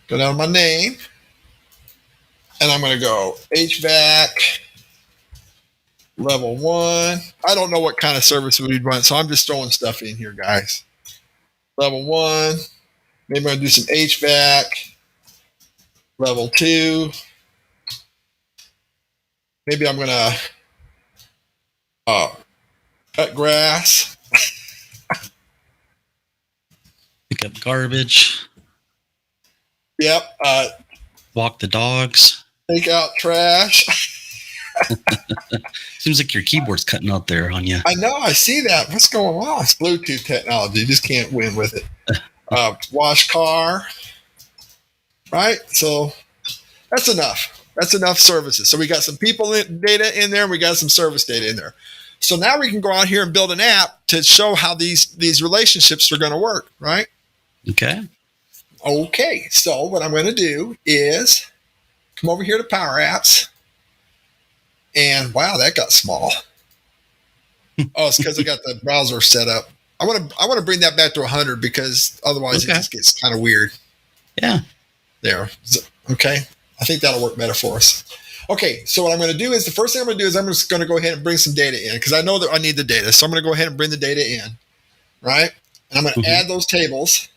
go down to my name, and I'm going to go HVAC, level 1. I don't know what kind of service we'd run, so I'm just throwing stuff in here, guys. Level 1, maybe I'm going to do some HVAC, level 2. Maybe I'm going to cut grass. Pick up garbage. Yep. Walk the dogs. Take out trash. Seems like your keyboard's cutting out there on you. I know. I see that. What's going on? It's Bluetooth technology. You just can't win with it. Wash car. Right? So that's enough. That's enough services. So we got some people data in there. We got some service data in there. So now we can go out here and build an app to show how these relationships are going to work, right? Okay. Okay. So what I'm going to do is come over here to Power Apps. And wow, that got small. Oh, it's because I got the browser set up. I want to bring that back to 100 because otherwise it just gets kind of weird. Yeah. There. Okay. I think that'll work better for us. Okay, so what I'm going to do is the first thing I'm going to do is I'm just going to go ahead and bring some data in because I know that I need the data. So I'm going to go ahead and bring the data in, right? And I'm going to add those tables.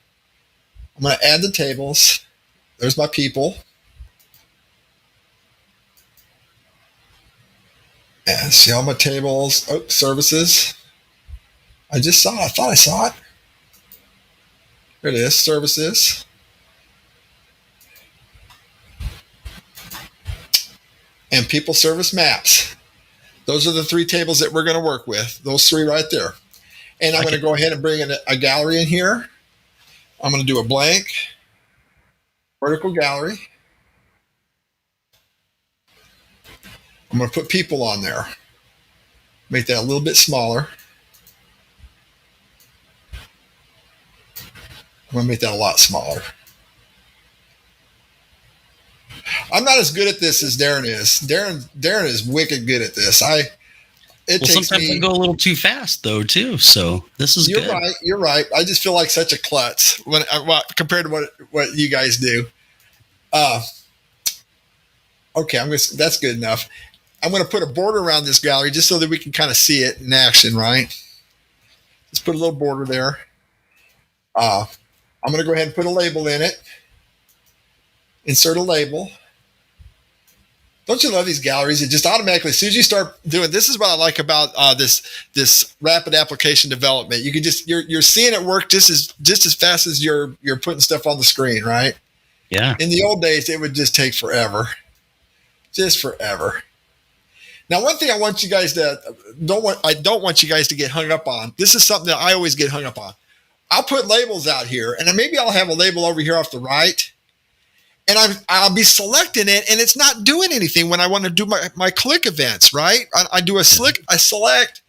I'm going to add the tables. There's my people. And see all my tables. Oh, services. I just saw it. I thought I saw it. There it is. Services. And people service maps. Those are the 3 tables that we're going to work with. Those 3 right there. And I'm going to go ahead and bring in a gallery in here. I'm going to do a blank vertical gallery. I'm going to put people on there. Make that a little bit smaller. I'm going to make that a lot smaller. I'm not as good at this as Darren is. Darren is wicked good at this. Sometimes I go a little too fast though too. So this is good. Right. You're right. I just feel like such a klutz compared to what you guys do. Okay, that's good enough. I'm going to put a border around this gallery just so that we can kind of see it in action, right? Just put a little border there. I'm going to go ahead and put a label in it. Insert a label. Don't you love these galleries? It just automatically, as soon as you start doing, this is what I like about this rapid application development. You can you're seeing it work just as fast as you're putting stuff on the screen, right? Yeah. In the old days, it would just take forever, just forever. Now, one thing I want you guys I don't want you guys to get hung up on. This is something that I always get hung up on. I'll put labels out here, and then maybe I'll have a label over here off the right. And I'll be selecting it, and it's not doing anything when I want to do my click events, right? I do a select,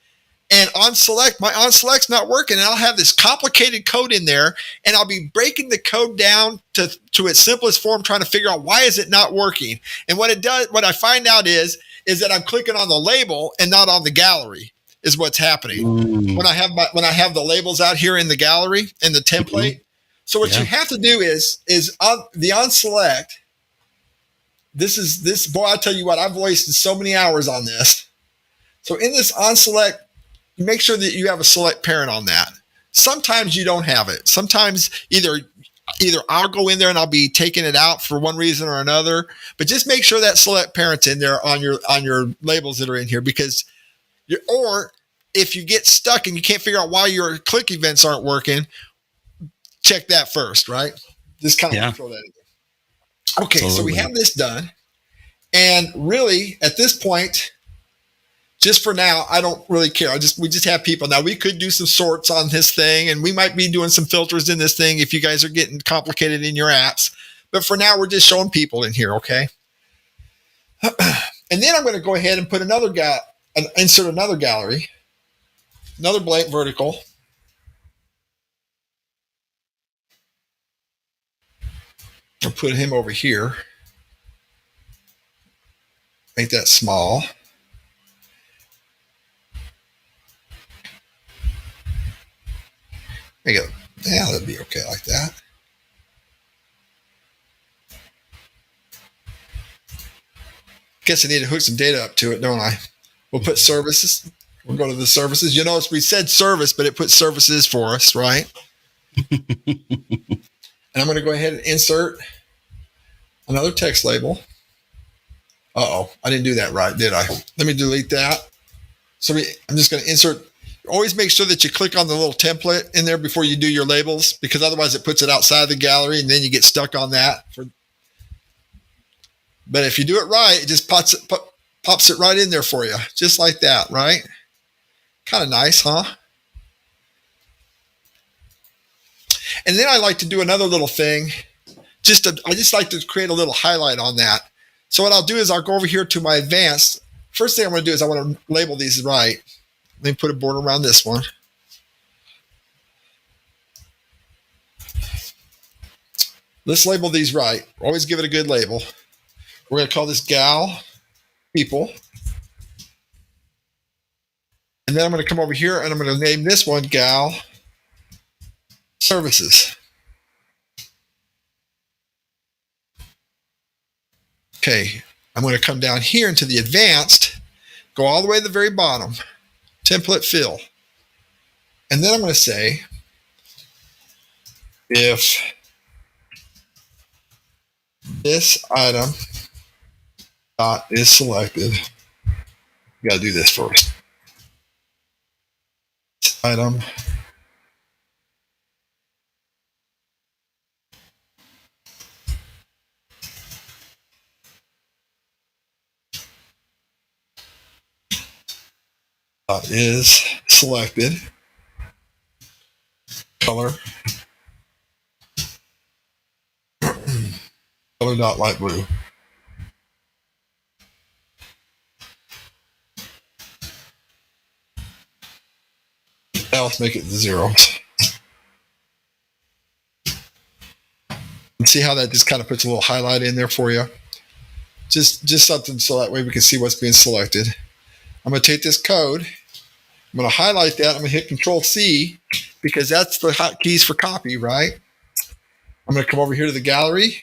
and on select, my on select's not working, and I'll have this complicated code in there, and I'll be breaking the code down to its simplest form, trying to figure out why is it not working. And what I find out is that I'm clicking on the label and not on the gallery is what's happening. When I have the labels out here in the gallery in the template. So what you have to do is on the on select. This boy, I tell you what, I've wasted so many hours on this. So in this on select, make sure that you have a select parent on that. Sometimes you don't have it. Sometimes either I'll go in there and I'll be taking it out for one reason or another. But just make sure that select parent's in there on your labels that are in here, because or if you get stuck and you can't figure out why your click events aren't working, check that first, right? Just kind of throw that in there. Okay, so we have this done. And really, at this point, just for now, I don't really care. We just have people. Now, we could do some sorts on this thing, and we might be doing some filters in this thing if you guys are getting complicated in your apps. But for now, we're just showing people in here, okay? And then I'm going to go ahead and put insert another gallery, another blank vertical. I'll put him over here. Make that small. There you go. Yeah, that'd be okay like that. Guess I need to hook some data up to it, don't I? We'll put services. We'll go to the services. You notice we said service, but it puts services for us, right? And I'm going to go ahead and insert another text label. Uh-oh, I didn't do that right, did I? Let me delete that. So I'm just going to insert. Always make sure that you click on the little template in there before you do your labels, because otherwise it puts it outside the gallery and then you get stuck on that. But if you do it right, it just pops it right in there for you, just like that, right? Kind of nice, huh? And then I like to do another little thing. I just like to create a little highlight on that. So what I'll do is I'll go over here to my advanced. First thing I'm going to do is I want to label these right. Let me put a border around this one. Let's label these right. Always give it a good label. We're going to call this gal people. And then I'm going to come over here and I'm going to name this one gal services. Okay, I'm going to come down here into the advanced, go all the way to the very bottom, template fill. And then I'm going to say, if this item dot is selected, We got to do this first. Item. Is selected. Color. Color dot light blue. Now let's make it 0. And see how that just kind of puts a little highlight in there for you. Just something so that way we can see what's being selected. I'm going to take this code. I'm going to highlight that. I'm going to hit Control C because that's the hotkeys for copy, right? I'm going to come over here to the gallery.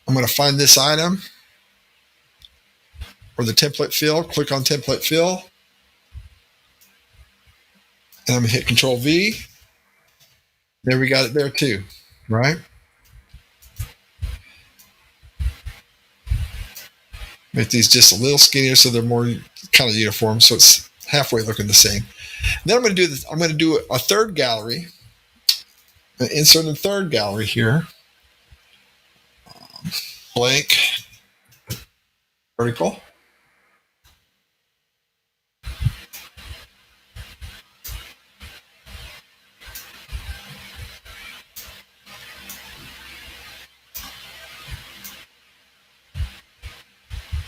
I'm going to find this item or the template fill. Click on template fill. And I'm going to hit Control V. There we got it there too, right? Make these just a little skinnier so they're more kind of uniform, so it's halfway looking the same. Then I'm going to do this. I'm going to do a third gallery. I'm going to insert a third gallery here. Blank. Vertical.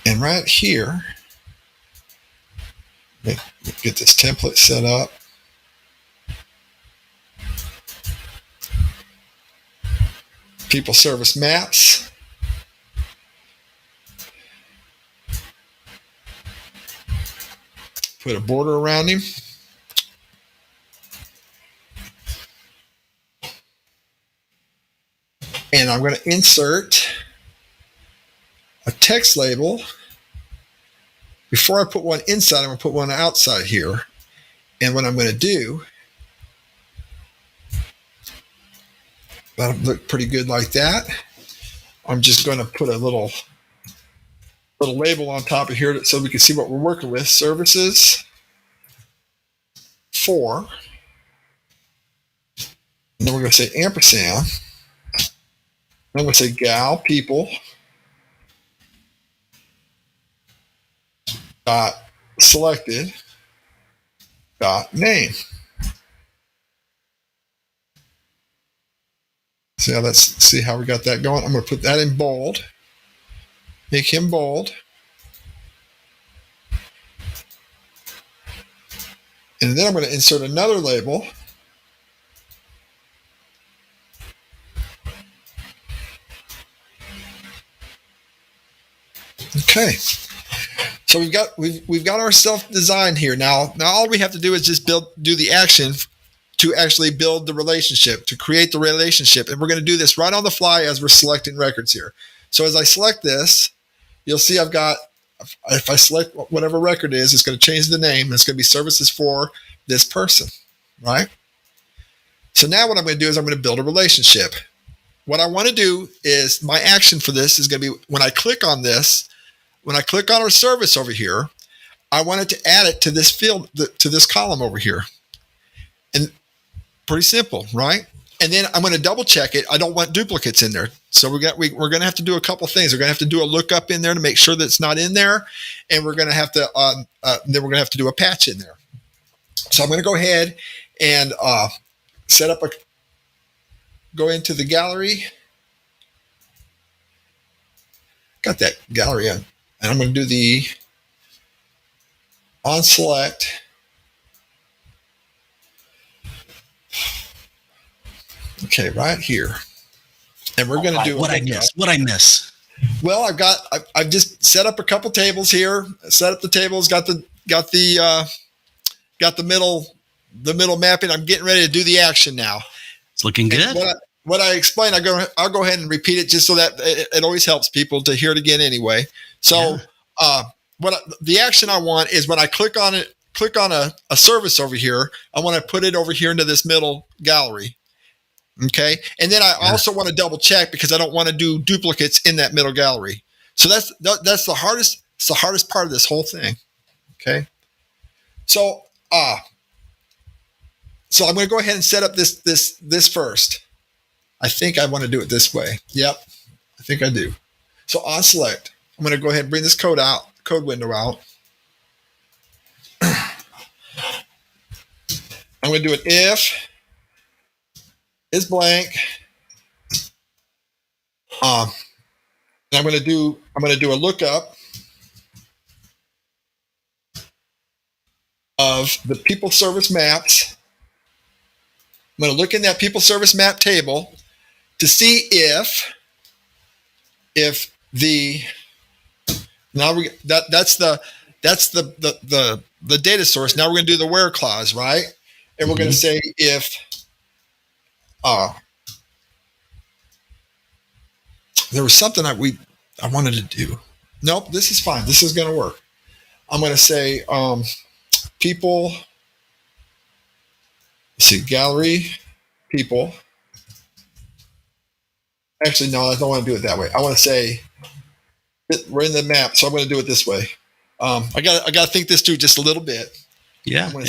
And right here, get this template set up. People service maps. Put a border around him. And I'm going to insert a text label. Before I put one inside, I'm going to put one outside here. And what I'm going to do, that'll look pretty good like that. I'm just going to put a little label on top of here so we can see what we're working with. Services for, and then we're going to say ampersand. I'm going to say gal people dot selected dot name. So let's see how we got that going. I'm going to put that in bold. Make him bold. And then I'm going to insert another label. Okay. So we've got our self-design here. Now all we have to do is just do the action to actually build the relationship, to create the relationship. And we're going to do this right on the fly as we're selecting records here. So as I select this, you'll see I've got, if I select whatever record it is, it's going to change the name. It's going to be services for this person, right? So now what I'm going to do is I'm going to build a relationship. What I want to do is my action for this is going to be when I click on this, when I click on our service over here, I want it to add it to this field, to this column over here. And pretty simple, right? And then I'm going to double check it. I don't want duplicates in there. So we're going to have to do a couple things. We're going to have to do a lookup in there to make sure that it's not in there. And we're going to have to, then we're going to have to do a patch in there. So I'm going to go ahead and set up go into the gallery. Got that gallery on. And I'm going to do the on select. Okay, right here. And we're going to do what I miss. Well, I've just set up a couple tables here. Set up the tables, got the middle mapping. I'm getting ready to do the action now. It's looking good. What I explained, I'll go ahead and repeat it just so that it always helps people to hear it again anyway. So the action I want is when I click on a service over here, I want to put it over here into this middle gallery. Okay. And then I also want to double check because I don't want to do duplicates in that middle gallery. So that's the hardest It's the hardest part of this whole thing. Okay. So I'm going to go ahead and set up this first. I think I want to do it this way. Yep. I think I do. So on select, I'm going to go ahead and bring this code window out. I'm going to do an if is blank. And I'm going to do a lookup of the people service maps. I'm going to look in that people service map table to see if the that's the data source. Now we're going to do the where clause, right? And we're going to say if there was something I wanted to do. Nope, this is fine. This is going to work. I'm going to say people. Let's see, gallery people. Actually, no, I don't want to do it that way. I want to say we're in the map, so I'm going to do it this way. I got to think this through just a little bit. Yeah. I'm going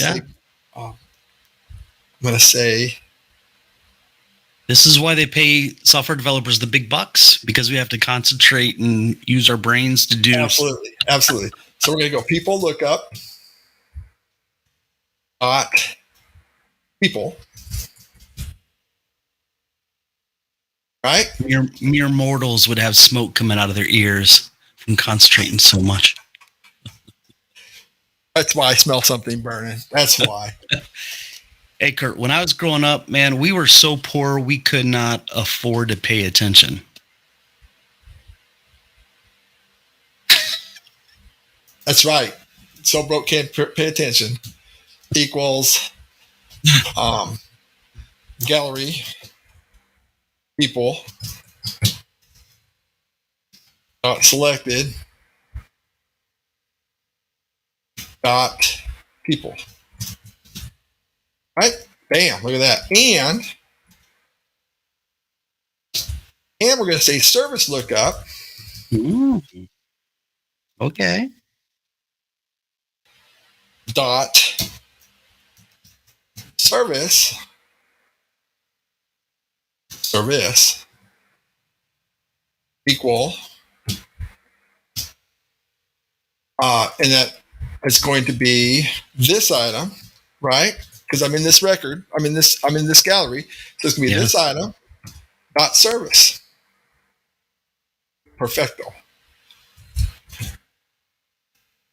to say. This is why they pay software developers the big bucks, because we have to concentrate and use our brains to do. Absolutely. So we're going to go people lookup people. Right? Mere mortals would have smoke coming out of their ears from concentrating so much. That's why I smell something burning. That's why. Hey, Kurt, when I was growing up, man, we were so poor we could not afford to pay attention. That's right. So broke can't pay attention equals gallery people selected dot people. Right? Bam, look at that. And we're going to say service lookup. Ooh. Okay. Dot service equal and that is going to be this item, right? Because I'm in this record, I'm in this gallery, so it's going to be this item dot service. Perfecto.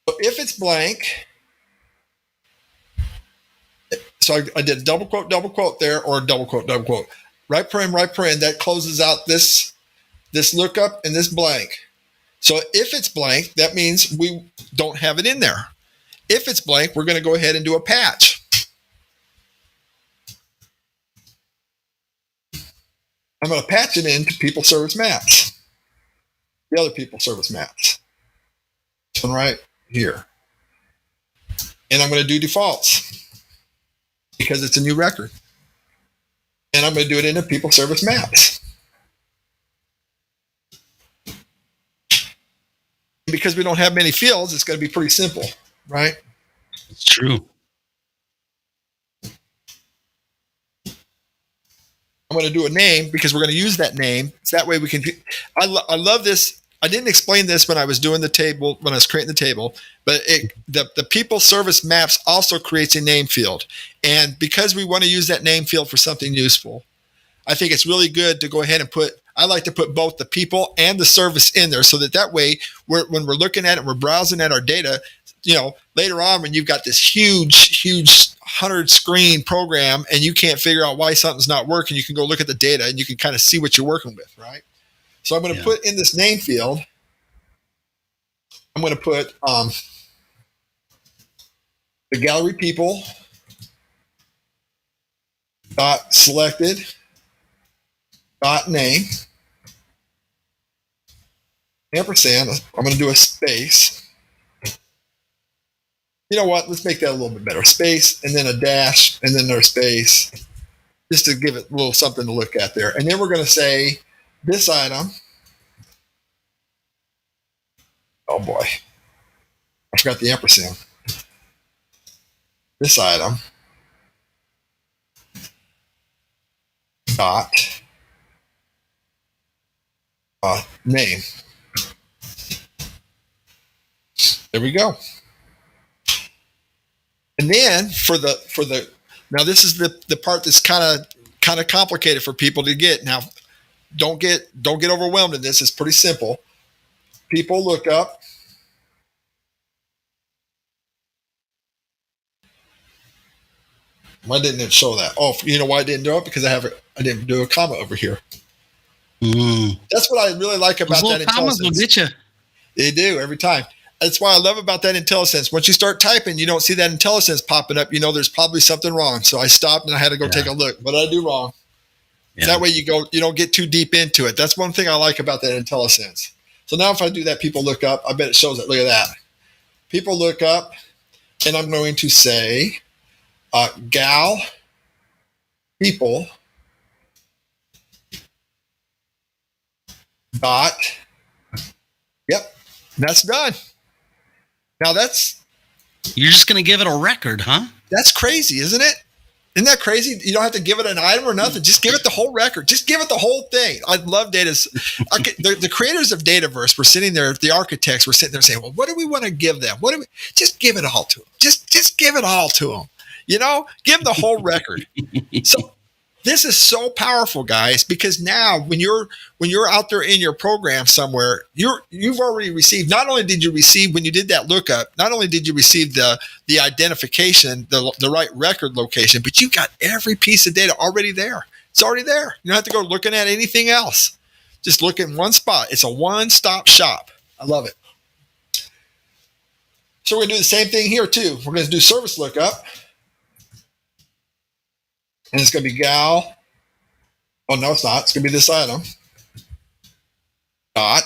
So if it's blank, so I did double quote there, or double quote, right paren, that closes out this lookup and this blank. So if it's blank, that means we don't have it in there. If it's blank, we're going to go ahead and do a patch. I'm going to patch it into people service maps. The other people service maps. This one right here. And I'm going to do defaults because it's a new record. And I'm going to do it into people service maps. Because we don't have many fields, it's going to be pretty simple, right? It's true. I'm going to do a name because we're going to use that name. So that way we can. I love this. I didn't explain this when I was doing the table, when I was creating the table, but the people service maps also creates a name field. And because we want to use that name field for something useful, I think it's really good to go ahead and I like to put both the people and the service in there so that way when we're looking at it, we're browsing at our data, later on when you've got this huge 100 screen program and you can't figure out why something's not working, you can go look at the data and you can kind of see what you're working with, right? So I'm going to put in this name field, I'm going to put the gallery people dot selected dot name ampersand. I'm going to do a space. You know what? Let's make that a little bit better. Space and then a dash and then another space, just to give it a little something to look at there. And then we're going to say this item. Oh boy. I forgot the ampersand. This item dot name. There we go. And then for the now this is the part that's kind of complicated for people to get. Now don't get overwhelmed in this. It's pretty simple. People look up why didn't it show that? Oh, you know why I didn't do it? Because I didn't do a comma over here. That's what I really like about that commas will get you. They do every time. That's why I love about that IntelliSense. Once you start typing, you don't see that IntelliSense popping up. You know there's probably something wrong. So I stopped and I had to go take a look. What did I do wrong? Yeah. That way you don't get too deep into it. That's one thing I like about that IntelliSense. So now if I do that, people look up. I bet it shows it. Look at that. People look up, and I'm going to say, gal, people, dot. Yep, that's done. Now you're just going to give it a record, huh? That's crazy, isn't it? Isn't that crazy? You don't have to give it an item or nothing. Just give it the whole record. Just give it the whole thing. I love data. The creators of Dataverse were sitting there. The architects were sitting there saying, "Well, what do we want to give them? Just give it all to them. Just give it all to them. You know, give them the whole record." So this is so powerful, guys, because now when you're out there in your program somewhere, you've already received. Not only did you receive when you did that lookup, not only did you receive the identification, the right record location, but you got every piece of data already there. It's already there. You don't have to go looking at anything else. Just look in one spot. It's a one-stop shop. I love it. So we're going to do the same thing here too. We're going to do service lookup. And it's going to be gal. Oh, no, it's not. It's going to be this item. Dot.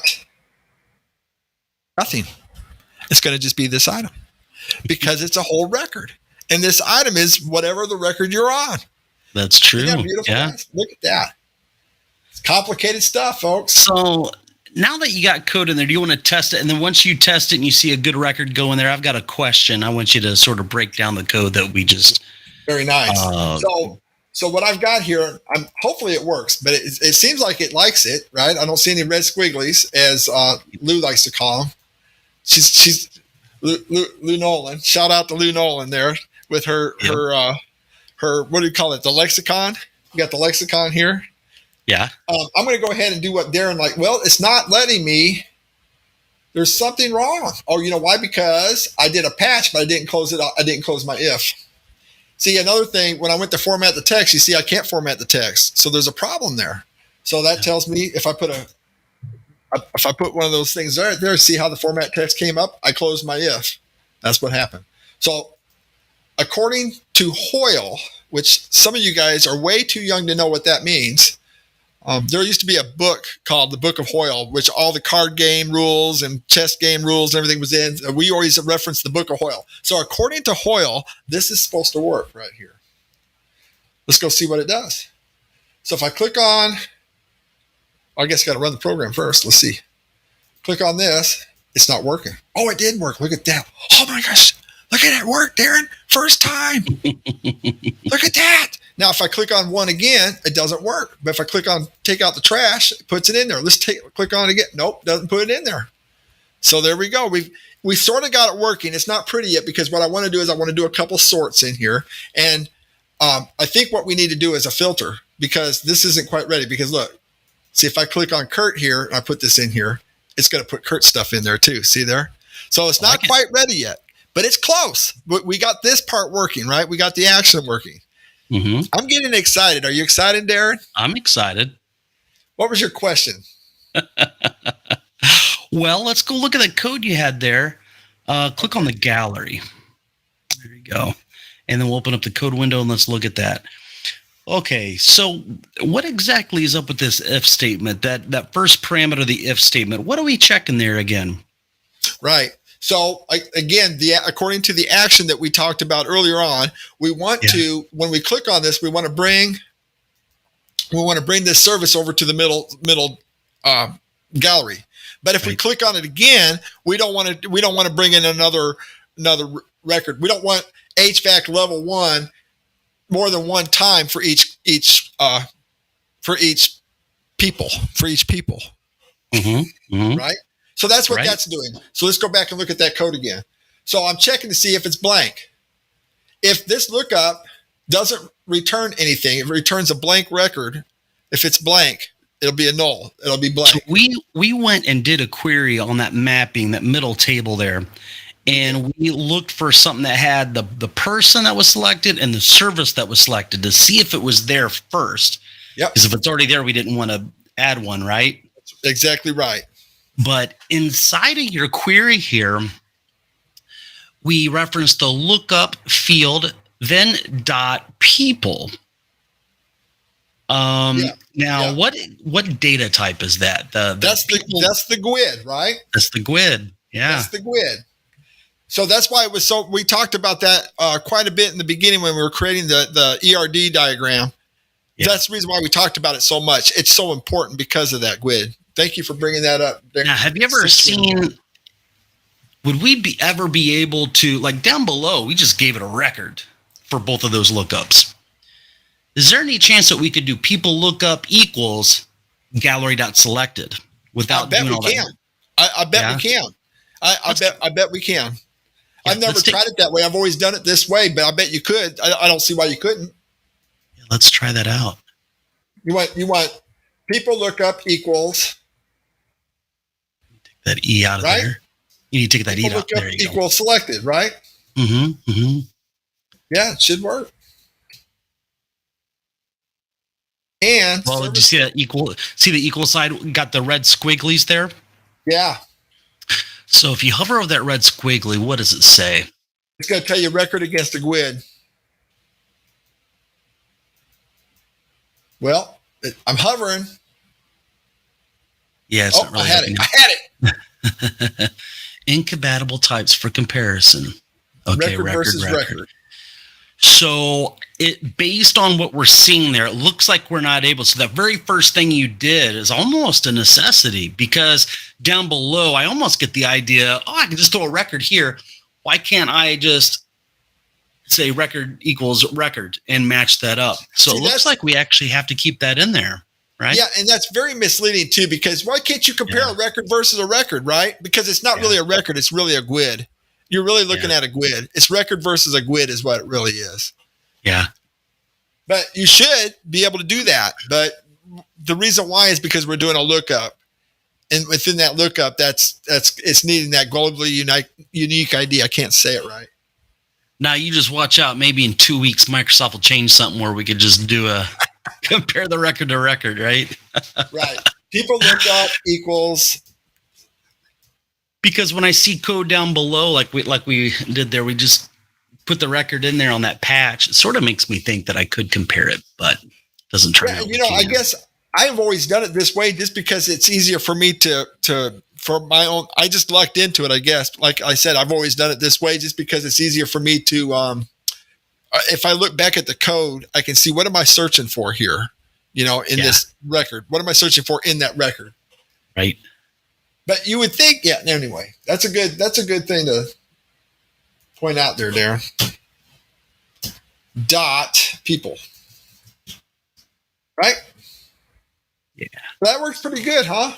Nothing. It's going to just be this item because it's a whole record. And this item is whatever the record you're on. That's true. Isn't that beautiful, guys? Look at that. It's complicated stuff, folks. So now that you got code in there, do you want to test it? And then once you test it and you see a good record go in there, I've got a question. I want you to sort of break down the code that we just. Very nice. So what I've got here, hopefully it works, but it seems like it likes it, right? I don't see any red squigglies, as Lou likes to call them. She's Lou Nolan. Shout out to Lou Nolan there with her what do you call it? The lexicon. You got the lexicon here. Yeah. I'm going to go ahead and do what Darren well, it's not letting me. There's something wrong. Oh, you know why? Because I did a patch, but I didn't close it. I didn't close my if. See, another thing, when I went to format the text, you see I can't format the text. So there's a problem there. So that tells me if I put one of those things there, see how the format text came up? I closed my if. That's what happened. So according to Hoyle, which some of you guys are way too young to know what that means, there used to be a book called the Book of Hoyle, which all the card game rules and chess game rules and everything was in. We always reference the Book of Hoyle. So according to Hoyle, this is supposed to work right here. Let's go see what it does. So if I click on, I guess I got to run the program first. Let's see. Click on this. It's not working. Oh, it did work. Look at that. Oh my gosh. Look at it work, Darren. First time. Look at that. Now, if I click on one again, it doesn't work. But if I click on take out the trash, it puts it in there. Let's click on it again. Nope, doesn't put it in there. So there we go. We sort of got it working. It's not pretty yet because what I want to do is I want to do a couple sorts in here. And I think what we need to do is a filter because this isn't quite ready. Because look, see if I click on Kurt here and I put this in here, it's going to put Kurt's stuff in there too. See there? So it's not quite ready yet, but it's close. We got this part working, right? We got the action working. Mm-hmm. I'm getting excited. Are you excited, Darren? I'm excited. What was your question? Well, let's go look at the code you had there. Click on the gallery. There you go. And then we'll open up the code window and let's look at that. Okay, so what exactly is up with this if statement? That first parameter of the if statement. What are we checking there again? Right. So again, according to the action that we talked about earlier on, we want to, when we click on this, we want to bring this service over to the middle gallery. But if we Right. click on it again, we don't want to bring in another record. We don't want HVAC level 1 more than one time for each people. Right? So that's what Right. that's doing. So let's go back and look at that code again. So I'm checking to see if it's blank. If this lookup doesn't return anything, it returns a blank record. If it's blank, it'll be a null. It'll be blank. So we went and did a query on that mapping, that middle table there, and we looked for something that had the person that was selected and the service that was selected to see if it was there first. Yep. Because if it's already there, we didn't want to add one, right? That's exactly right. But inside of your query here, we reference the lookup field, then dot people. Now, Yeah. what data type is that? That's the GUID, right? That's the GUID. Yeah. That's the GUID. So that's why it was so. We talked about that quite a bit in the beginning when we were creating the ERD diagram. Yeah. That's the reason why we talked about it so much. It's so important because of that GUID. Thank you for bringing that up. Now, have you ever seen? Would we ever be able to, like down below? We just gave it a record for both of those lookups. Is there any chance that we could do people lookup equals gallery.selected without I bet doing we all can. that? I bet we can. I bet we can. Yeah, I've never let's take- tried it that way. I've always done it this way, but I bet you could. I don't see why you couldn't. Yeah, let's try that out. You want people lookup equals That E out of Right? there. You need to take that E people out. lookup There you go. equals selected, right? Yeah, it should work. And Well, did you see that equal? See the equal side got the red squigglies there. yeah, So if you hover over that red squiggly, what does it say? it's going to tell you record against the GUID. Well, I'm hovering. Yeah, it's Oh, not really. I had helping it. I had it. Incompatible types for comparison. Okay, Record versus record. So it based on what we're seeing there, it looks like we're not able. So that very first thing you did is almost a necessity because down below, I almost get the idea, I can just throw a record here. Why can't I just say record equals record and match that up? So See, it looks that's- like we actually have to keep that in there, right? Yeah, and that's very misleading too, because why can't you compare Yeah. a record versus a record, right? Because it's not Yeah. really a record, it's really a GUID. You're really looking Yeah. at a GUID. It's record versus a GUID is what it really is. Yeah. But you should be able to do that. But the reason why is because we're doing a lookup. And within that lookup, it's needing that globally unique ID. I can't say it right. Now you just watch out. Maybe in 2 weeks, Microsoft will change something where we could just do a compare the record to record, right? Right. People lookup equals. Because when I see code down below, like we did there, we just put the record in there on that patch. It sort of makes me think that I could compare it, but it doesn't turn Yeah, out. I guess I've always done it this way just because it's easier for me to for my own. I just lucked into it, I guess. Like I said, I've always done it this way just because it's easier for me to. If I look back at the code, I can see what am I searching for here, in this record. What am I searching for in that record? Right. But you would think, yeah. Anyway, that's a good thing to point out there, Darren. Dot people, right? Yeah. That works pretty good, huh?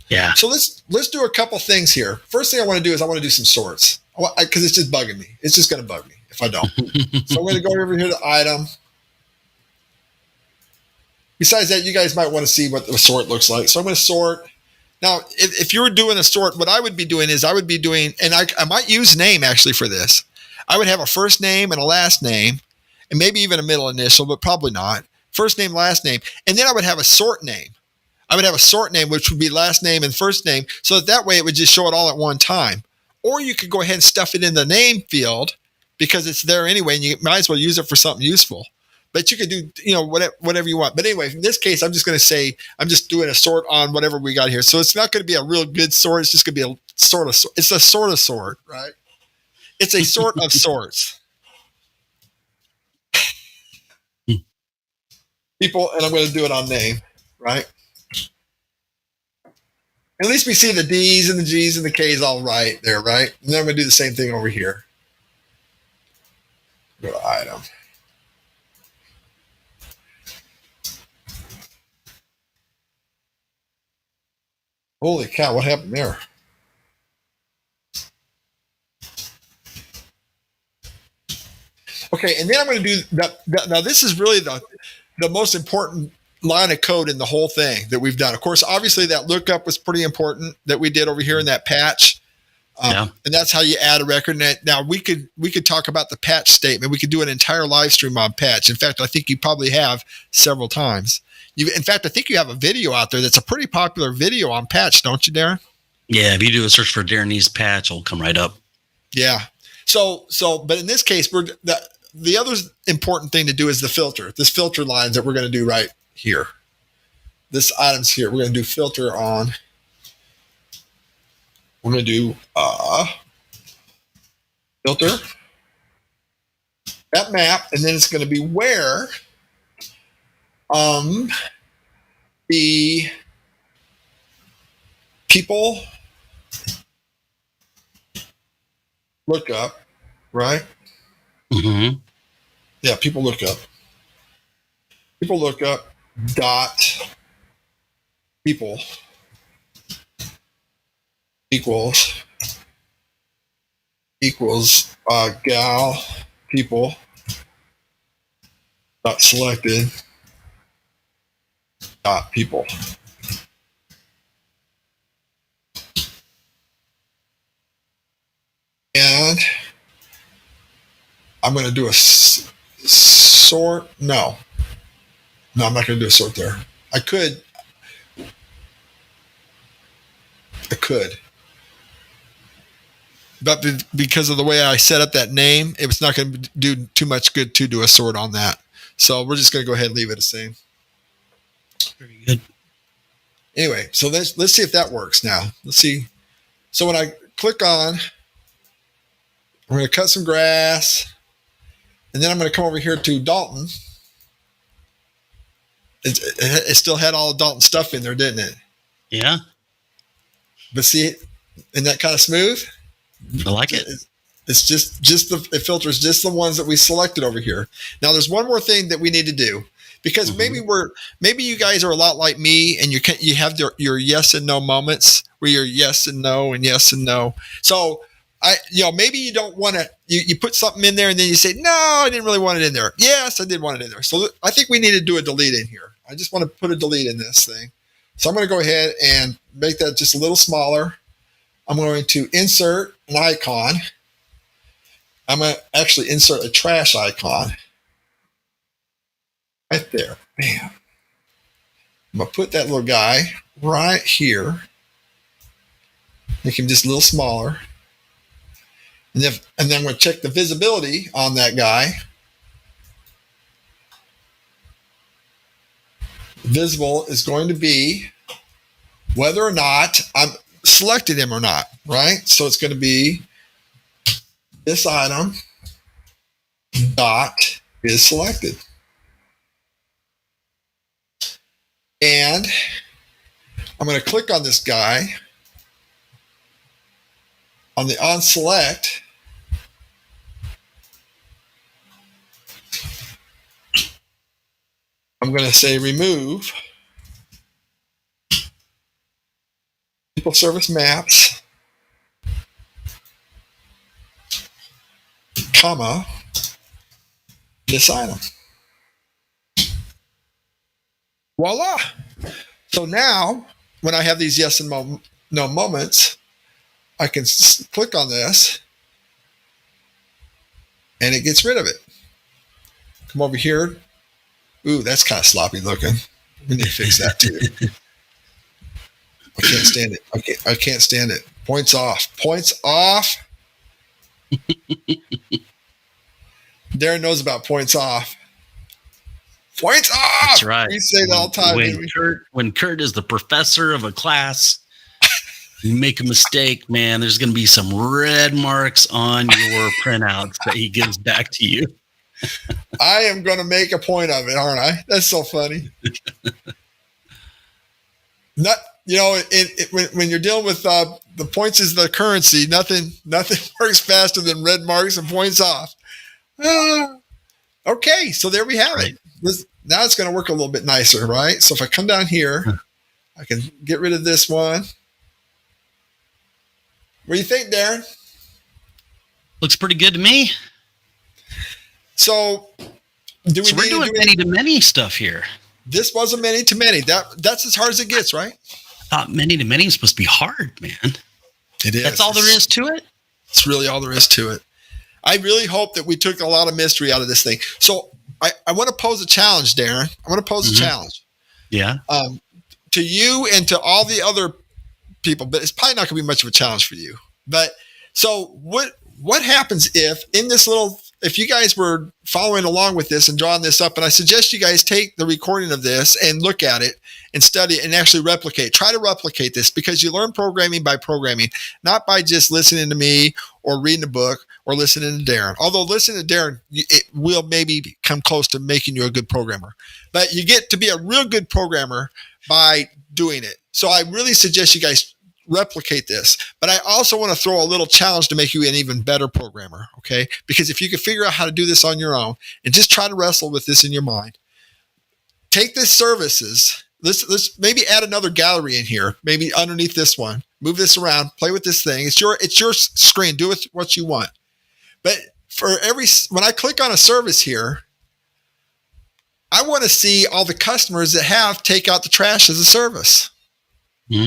Yeah. So let's do a couple things here. First thing I want to do is I want to do some sorts because it's just bugging me. It's just going to bug me if I don't. So I'm going to go over here to item. Besides that, you guys might want to see what the sort looks like. So I'm going to sort. Now, if you were doing a sort, what I would be doing is and I might use name actually for this. I would have a first name and a last name, and maybe even a middle initial, but probably not. First name, last name. And then I would have a sort name. I would have a sort name, which would be last name and first name. So that way it would just show it all at one time. Or you could go ahead and stuff it in the name field because it's there anyway, and you might as well use it for something useful. But you could do, whatever you want. But anyway, in this case, I'm just going to say, I'm just doing a sort on whatever we got here. So it's not going to be a real good sort. It's just going to be a sort of sort. It's a sort of sort, right? It's a sort of sorts. People, and I'm going to do it on name, right? At least we see the D's and the G's and the K's all right there, right? And then I'm going to do the same thing over here. Go to item. Holy cow, what happened there? Okay, and then I'm going to do that. Now, this is really the most important line of code in the whole thing that we've done. Of course, obviously, that lookup was pretty important that we did over here in that patch. And that's how you add a record. Now, we could talk about the patch statement. We could do an entire live stream on patch. In fact, I think you probably have several times. In fact, I think you have a video out there that's a pretty popular video on patch, don't you, Darren? Yeah, if you do a search for Darren Neese patch, it'll come right up. Yeah. So, but in this case, the other important thing to do is the filter. This filter lines that we're going to do right here. This item's here. We're going to do filter on. We're going to do filter that map, and then it's going to be where the people look up, right? Mm-hmm. Yeah, people look up. People look up dot people equals gal people dot selected dot people. And I'm going to do a sort. No, I'm not going to do a sort there. I could. But because of the way I set up that name, it was not going to do too much good to do a sort on that. So we're just going to go ahead and leave it the same. Very good. Anyway, so let's see if that works now. Let's see. So when I click on, I'm going to cut some grass, and then I'm going to come over here to Dalton. It still had all of Dalton's stuff in there, didn't it? Yeah. But see, isn't that kind of smooth? I like it. It's it filters just the ones that we selected over here. Now, there's one more thing that we need to do, because maybe you guys are a lot like me, and you have your yes and no moments where you're yes and no and yes and no. So maybe you don't want to. You put something in there and then you say, no, I didn't really want it in there. Yes, I did want it in there. So I think we need to do a delete in here. I just want to put a delete in this thing. So I'm going to go ahead and make that just a little smaller. I'm going to insert an icon. I'm going to actually insert a trash icon right there. Bam. I'm going to put that little guy right here. Make him just a little smaller. And then I'm going to check the visibility on that guy. Visible is going to be whether or not I'm selected him or not, right? So it's going to be this item dot is selected. And I'm going to click on this guy on the on select. I'm going to say remove people service maps, comma, this item. Voila. So now when I have these yes and no moments, I can click on this and it gets rid of it. Come over here. Ooh, that's kind of sloppy looking. We need to fix that too. I can't stand it. I can't stand it. Points off. Points off. Darren knows about points off. Points off. That's right. We say that all the time. When Kurt is the professor of a class, you make a mistake, man, there's going to be some red marks on your printouts that he gives back to you. I am going to make a point of it, aren't I? That's so funny. when you're dealing with the points is the currency, nothing works faster than red marks and points off. Okay, so there we have it. Now it's going to work a little bit nicer, right? So if I come down here, I can get rid of this one. What do you think, Darren? Looks pretty good to me. So we're doing many-to-many stuff here. This was a many-to-many. That's as hard as it gets, right? I thought many-to-many is supposed to be hard, man. It is. That's all there is to it? It's really all there is to it. I really hope that we took a lot of mystery out of this thing. So I want to pose a challenge, Darren. I want to pose a challenge. Yeah. To you and to all the other people, but it's probably not going to be much of a challenge for you. But so what happens if you guys were following along with this and drawing this up, and I suggest you guys take the recording of this and look at it and study it and actually try to replicate this, because you learn programming by programming, not by just listening to me or reading a book or listening to Darren. Although listening to Darren, it will maybe come close to making you a good programmer, but you get to be a real good programmer by doing it. So I really suggest you guys replicate this, but I also want to throw a little challenge to make you an even better programmer. Okay. Because if you can figure out how to do this on your own and just try to wrestle with this in your mind, take this services. Let's maybe add another gallery in here, maybe underneath this one, move this around, play with this thing. It's your screen. Do with what you want. But when I click on a service here, I want to see all the customers that have take out the trash as a service. Or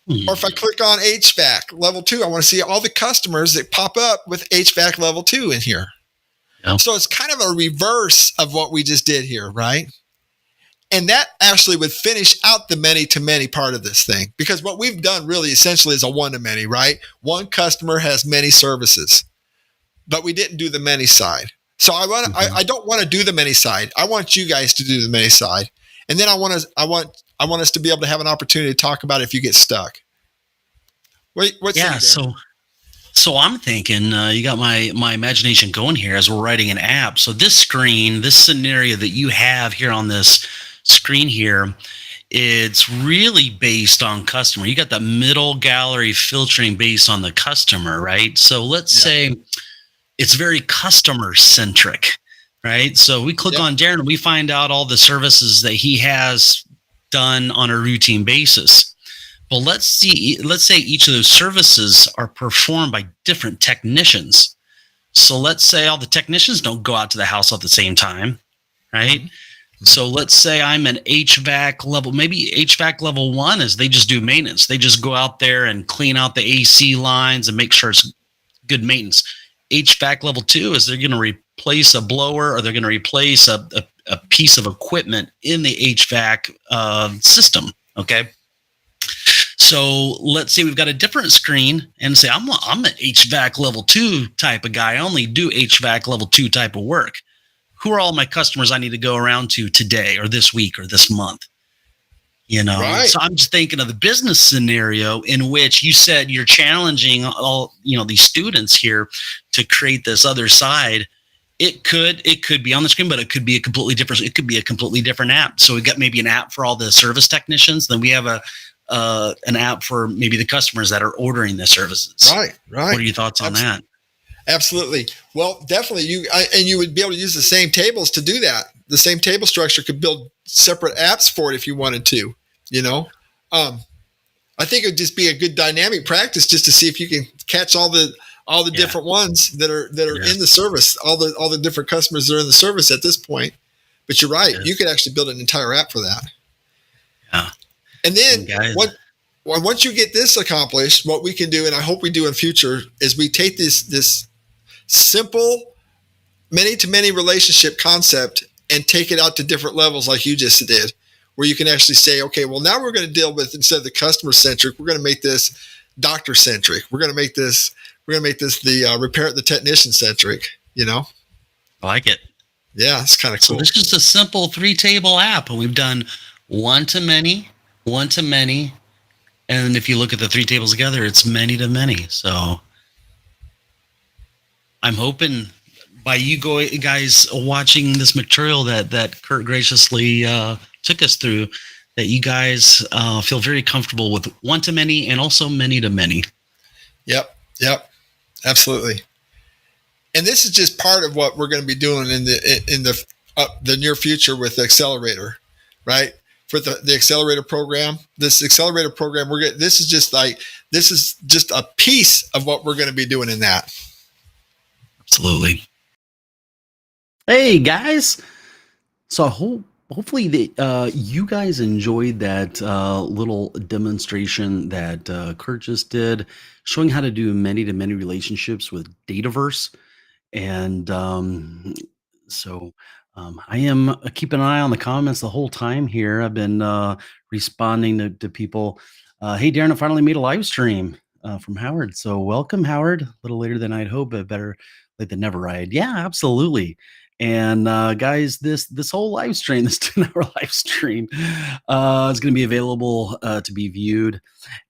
if I click on HVAC level 2, I want to see all the customers that pop up with HVAC level 2 in here. Yep. So it's kind of a reverse of what we just did here, right? And that actually would finish out the many-to-many part of this thing, because what we've done really essentially is a one-to-many, right? One customer has many services, but we didn't do the many side. So I don't want to do the many side. I want you guys to do the many side, and then I want us to be able to have an opportunity to talk about it if you get stuck. So I'm thinking you got my imagination going here as we're writing an app. So this scenario that you have here on this screen here, it's really based on customer. You got the middle gallery filtering based on the customer, right? So let's say it's very customer centric, right? So we click on Darren and we find out all the services that he has done on a routine basis. Well, let's say each of those services are performed by different technicians. So let's say all the technicians don't go out to the house at the same time, right? So let's say I'm an HVAC level, maybe HVAC level 1 is they just do maintenance. They just go out there and clean out the AC lines and make sure it's good maintenance. HVAC level 2 is they're going to replace a blower, or they're going to replace a piece of equipment in the HVAC system. Okay. So let's say we've got a different screen and say, I'm an HVAC level 2 type of guy. I only do HVAC level 2 type of work. Who are all my customers I need to go around to today or this week or this month? Right. So I'm just thinking of the business scenario in which you said you're challenging all, these students here to create this other side. It could be on the screen, but it could be a completely different app. So we've got maybe an app for all the service technicians. Then we have an app for maybe the customers that are ordering the services. Right. What are your thoughts on that? Absolutely. Well, definitely. You would be able to use the same tables to do that. The same table structure could build separate apps for it if you wanted to. I think it would just be a good dynamic practice just to see if you can catch all the different ones that are in the service, all the different customers that are in the service at this point. But you're right. You could actually build an entire app for that. Yeah. And then once you get this accomplished, what we can do, and I hope we do in future, is we take this simple many-to-many relationship concept and take it out to different levels like you just did, where you can actually say, okay, well, now we're going to deal with, instead of the customer-centric, we're going to make this doctor-centric. We're going to make this the technician-centric, I like it. Yeah, it's kind of cool. So this is a simple 3-table app, and we've done one-to-many, one-to-many, and if you look at the 3 tables together, it's many-to-many. So I'm hoping by you guys watching this material that Kurt graciously took us through, that you guys feel very comfortable with one to many and also many to many. Yep. Absolutely. And this is just part of what we're going to be doing in the near future with the accelerator, right? For the accelerator program, this is just a piece of what we're going to be doing in that. Absolutely. Hey guys, so hopefully you guys enjoyed that little demonstration that Kurt just did, showing how to do many-to-many relationships with Dataverse. And so I am keeping an eye on the comments the whole time here. I've been responding to people. Hey, Darren, I finally made a live stream from Howard. So welcome, Howard. A little later than I'd hope, but better late than never, right? Yeah, absolutely. And guys, this whole live stream, this 10-hour live stream, is going to be available to be viewed.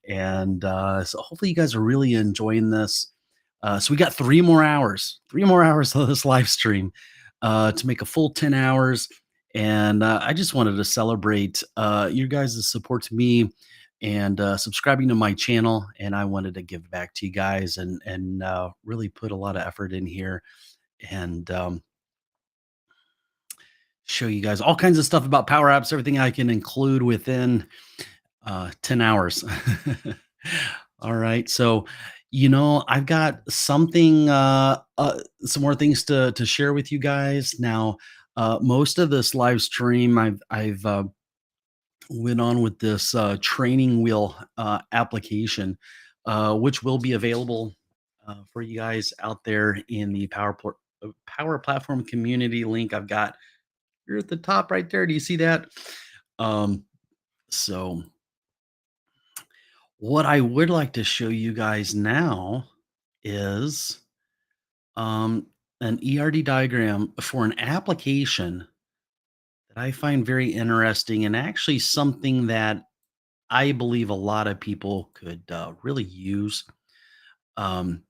And so hopefully you guys are really enjoying this. So we got 3 more hours of this live stream to make a full 10 hours. And I just wanted to celebrate your guys' support to me and subscribing to my channel. And I wanted to give back to you guys and really put a lot of effort in here and show you guys all kinds of stuff about Power Apps, everything I can include within 10 hours. All right. So, I've got something, some more things to share with you guys. Now, most of this live stream, I've went on with this training wheel application, which will be available for you guys out there in the Power Platform community link I've got here at the top right there. Do you see that? So what I would like to show you guys now is an ERD diagram for an application that I find very interesting and actually something that I believe a lot of people could really use. Um,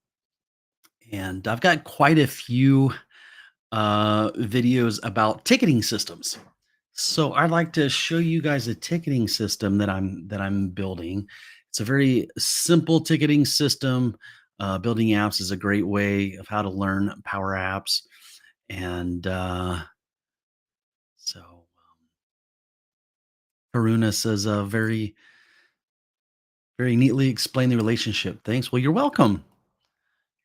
and I've got quite a few videos about ticketing systems. So I'd like to show you guys a ticketing system that I'm building. It's a very simple ticketing system. Building apps is a great way of how to learn Power Apps, and so Haruna says very neatly explain the relationship. Thanks. Well, you're welcome.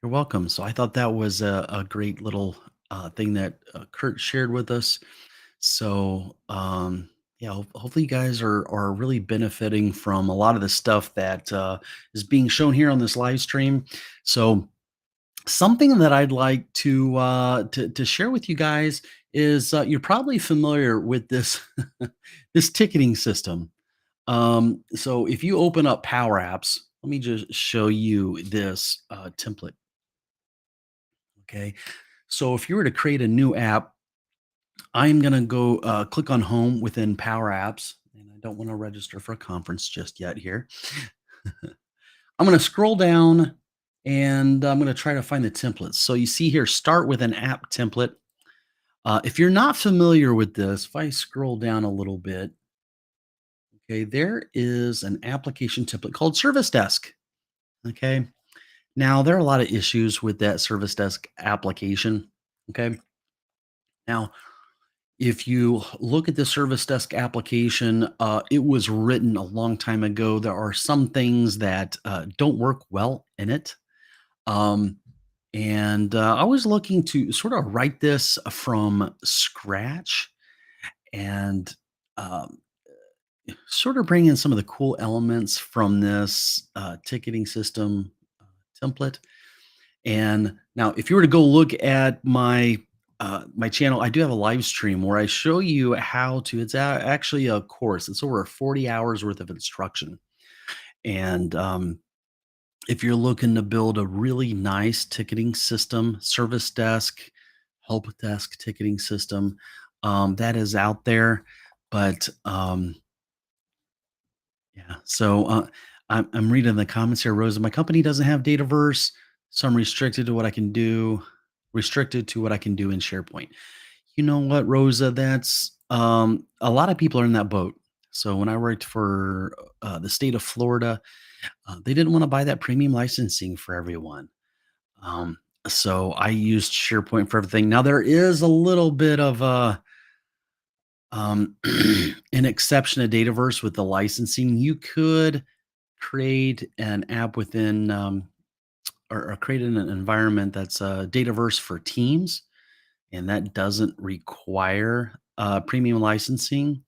You're welcome. So I thought that was a great little thing that Kurt shared with us. So, yeah, hopefully you guys are really benefiting from a lot of the stuff that is being shown here on this live stream. So, something that I'd like to share with you guys is you're probably familiar with this this ticketing system. So, if you open up Power Apps, let me just show you this template. Okay, so if you were to create a new app, I'm going to go click on home within Power Apps. And I don't want to register for a conference just yet here. I'm going to scroll down and I'm going to try to find the templates. So you see here, start with an app template. If you're not familiar with this, if I scroll down a little bit, okay, there is an application template called Service Desk. Okay. Now, there are a lot of issues with that Service Desk application. Okay. Now, if you look at the Service Desk application, it was written a long time ago. There are some things that don't work well in it. And I was looking to sort of write this from scratch and um, sort of bring in some of the cool elements from this ticketing system template. And now, if you were to go look at my channel, I do have a live stream where I show you how to. It's actually a course. It's over 40 hours worth of instruction. And if you're looking to build a really nice ticketing system, service desk, help desk ticketing system, that is out there. But yeah, so I'm reading the comments here, Rosa. My company doesn't have Dataverse, so I'm restricted to what I can do. Restricted to what I can do in SharePoint. You know what, Rosa? That's a lot of people are in that boat. So when I worked for the state of Florida, they didn't want to buy that premium licensing for everyone. Um, so I used SharePoint for everything. Now there is a little bit of an exception to Dataverse with the licensing. You could create an app within or create an environment that's Dataverse for Teams, and that doesn't require premium licensing.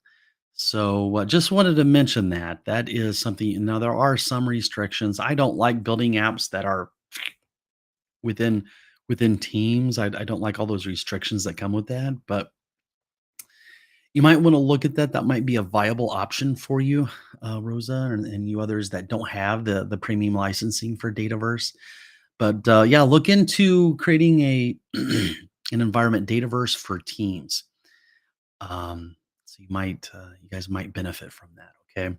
So just wanted to mention that that is something. Now there are some restrictions. I don't like building apps that are within within Teams. I don't like all those restrictions that come with that, but you might want to look at that. That might be a viable option for you, Rosa, and you others that don't have the premium licensing for Dataverse. But yeah, look into creating a an environment Dataverse for Teams. So you guys might benefit from that. Okay.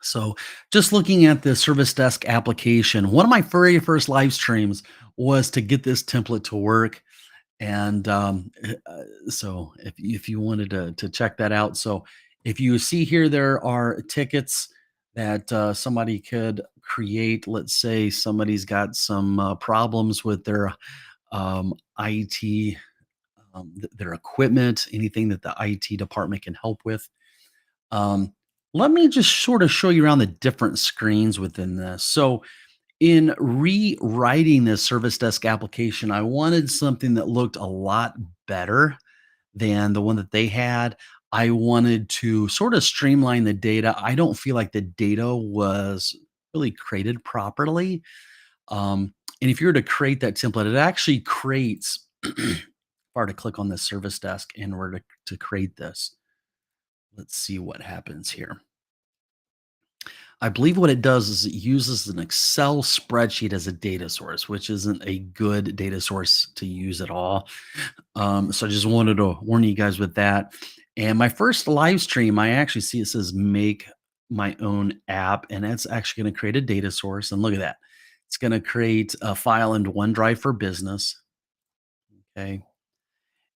So just looking at the service desk application, one of my very first live streams was to get this template to work. And so if you wanted to check that out, so if you see here, there are tickets that somebody could create. Let's say somebody's got some problems with their IT, their equipment, anything that the IT department can help with. Um, Let me just sort of show you around the different screens within this. So in rewriting this service desk application, I wanted something that looked a lot better than the one that they had. I wanted to sort of streamline the data. I don't feel like the data was really created properly. And if you were to create that template, it actually creates, if I were to click on this service desk in order to create this, let's see what happens here. I believe what it does is it uses an Excel spreadsheet as a data source, which isn't a good data source to use at all. So I just wanted to warn you guys with that. And my first live stream, I actually see it says make my own app, and that's actually going to create a data source. And look at that. It's going to create a file into OneDrive for Business. Okay.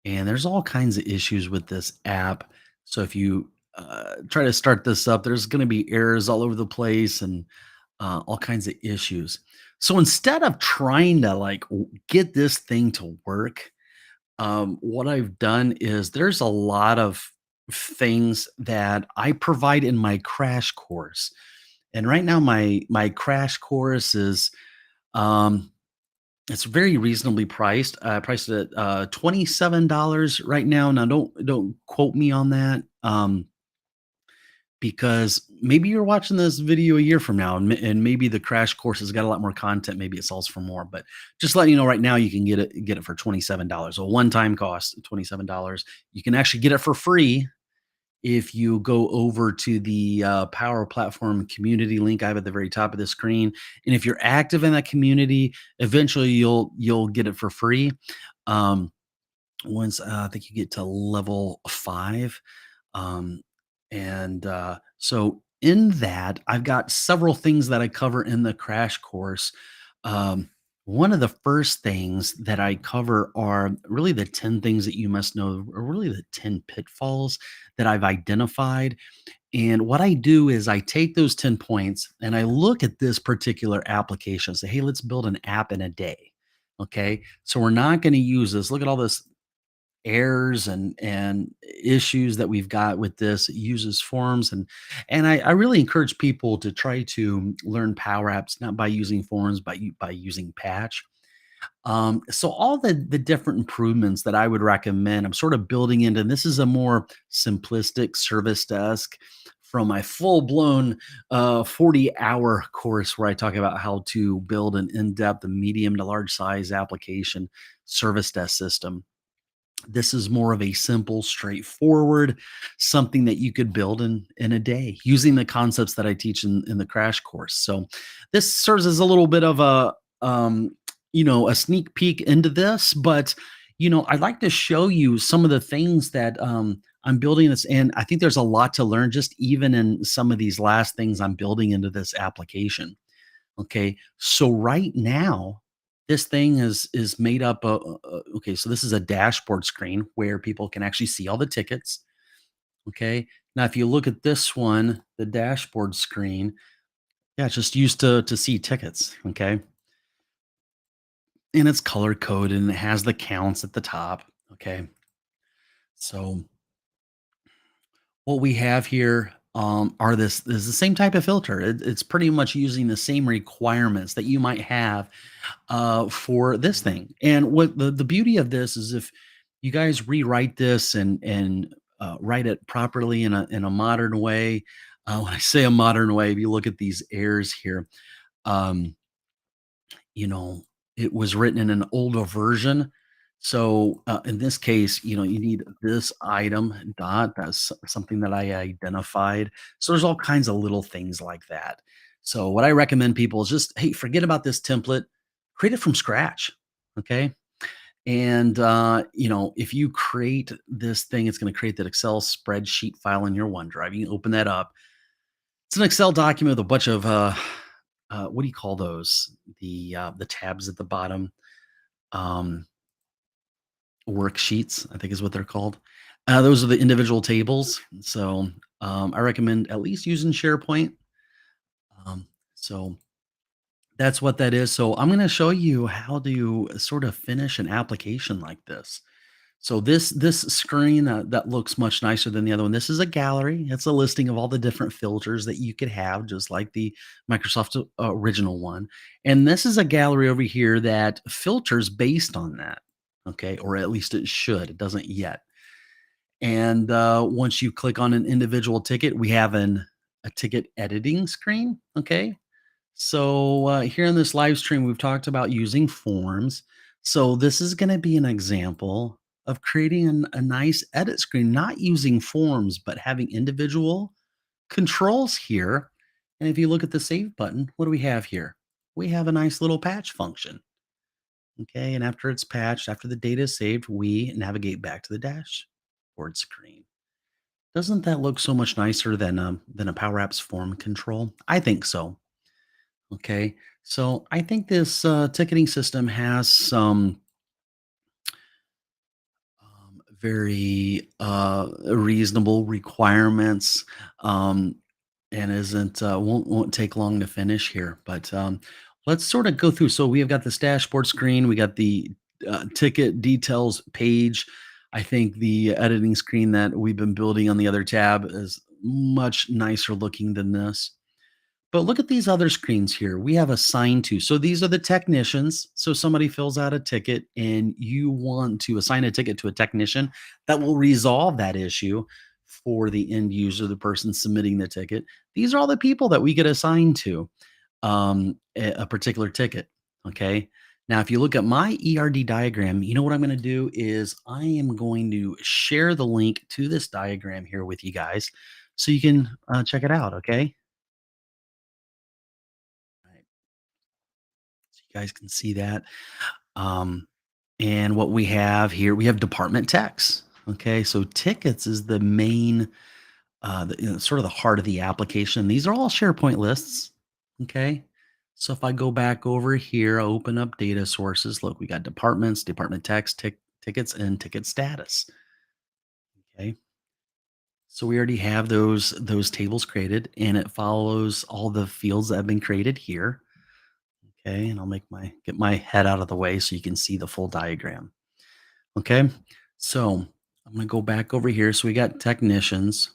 And there's all kinds of issues with this app. So if you try to start this up, there's going to be errors all over the place and all kinds of issues. So instead of trying to get this thing to work, what I've done is there's a lot of things that I provide in my crash course. And right now, my crash course is um, it's very reasonably priced. I priced it at $27 right now. Now, don't quote me on that. Because maybe you're watching this video a year from now, and maybe the crash course has got a lot more content. Maybe it sells for more, but just letting you know right now, you can get it for $27. A one-time cost, $27. You can actually get it for free if you go over to the Power Platform community link I have at the very top of the screen. And if you're active in that community, eventually you'll get it for free. Um, Once I think you get to level 5. Um, and so in that, I've got several things that I cover in the crash course. Um, One of the first things that I cover are really the 10 things that you must know, or really the 10 pitfalls that I've identified. And what I do is I take those 10 points and I look at this particular application and say, hey, let's build an app in a day. Okay. So we're not going to use this. Look at all this errors and issues that we've got with this. It uses forms, and I really encourage people to try to learn Power Apps not by using forms, but by using Patch. So all the different improvements that I would recommend, I'm sort of building into. And this is a more simplistic service desk from my full blown 40-hour course where I talk about how to build an in-depth, a medium to large size application service desk system. This is more of a simple, straightforward, something that you could build in a day using the concepts that I teach in the crash course. So this serves as a little bit of a sneak peek into this, but I'd like to show you some of the things that I'm building this, and I think there's a lot to learn just even in some of these last things I'm building into this application. Okay, so right now, this thing is made up of. Okay, so this is a dashboard screen where people can actually see all the tickets. Okay, Now, if you look at this one, the dashboard screen, yeah, it's just used to see tickets. Okay. And it's color coded and it has the counts at the top. Okay. So what we have here are this is the same type of filter. It's pretty much using the same requirements that you might have for this thing. And what the beauty of this is, if you guys rewrite this and write it properly in a modern way. When I say a modern way, if you look at these errors here, um, you know, it was written in an older version. So in this case, you need this item dot. That's something that I identified. So there's all kinds of little things like that. So what I recommend people is just, hey, forget about this template, create it from scratch. Okay. And if you create this thing, it's going to create that Excel spreadsheet file in your OneDrive. You can open that up. It's an Excel document with a bunch of what do you call those? The tabs at the bottom, um, worksheets, I think is what they're called. Those are the individual tables. So I recommend at least using SharePoint. So that's what that is. So I'm going to show you how to sort of finish an application like this. So this screen that looks much nicer than the other one. This is a gallery. It's a listing of all the different filters that you could have, just like the Microsoft original one. And this is a gallery over here that filters based on that. Okay, or at least it should. It doesn't yet. And once you click on an individual ticket, we have a ticket editing screen. Okay, so here in this live stream, we've talked about using forms. So this is going to be an example of creating a nice edit screen, not using forms, but having individual controls here. And if you look at the save button, what do we have here? We have a nice little patch function. Okay, and after it's patched, after the data is saved, we navigate back to the dashboard screen. Doesn't that look so much nicer than a Power Apps form control? I think so. Okay, so I think this ticketing system has some very reasonable requirements, and isn't won't take long to finish here. But let's sort of go through. So we have got this dashboard screen. We got the ticket details page. I think the editing screen that we've been building on the other tab is much nicer looking than this. But look at these other screens here. We have assign to. So these are the technicians. So somebody fills out a ticket and you want to assign a ticket to a technician that will resolve that issue for the end user, the person submitting the ticket. These are all the people that we get assigned to a particular ticket. Okay. Now, if you look at my ERD diagram, you know what I'm going to do is I am going to share the link to this diagram here with you guys so you can check it out. Okay. So you guys can see that. Um, and what we have here, we have department techs. Okay, so tickets is the main, sort of the heart of the application. These are all SharePoint lists. Okay, so if I go back over here, open up data sources. Look, we got departments, department techs, tickets, and ticket status. Okay, so we already have those tables created, and it follows all the fields that have been created here. Okay, and I'll get my head out of the way so you can see the full diagram. Okay, so I'm gonna go back over here. So we got technicians,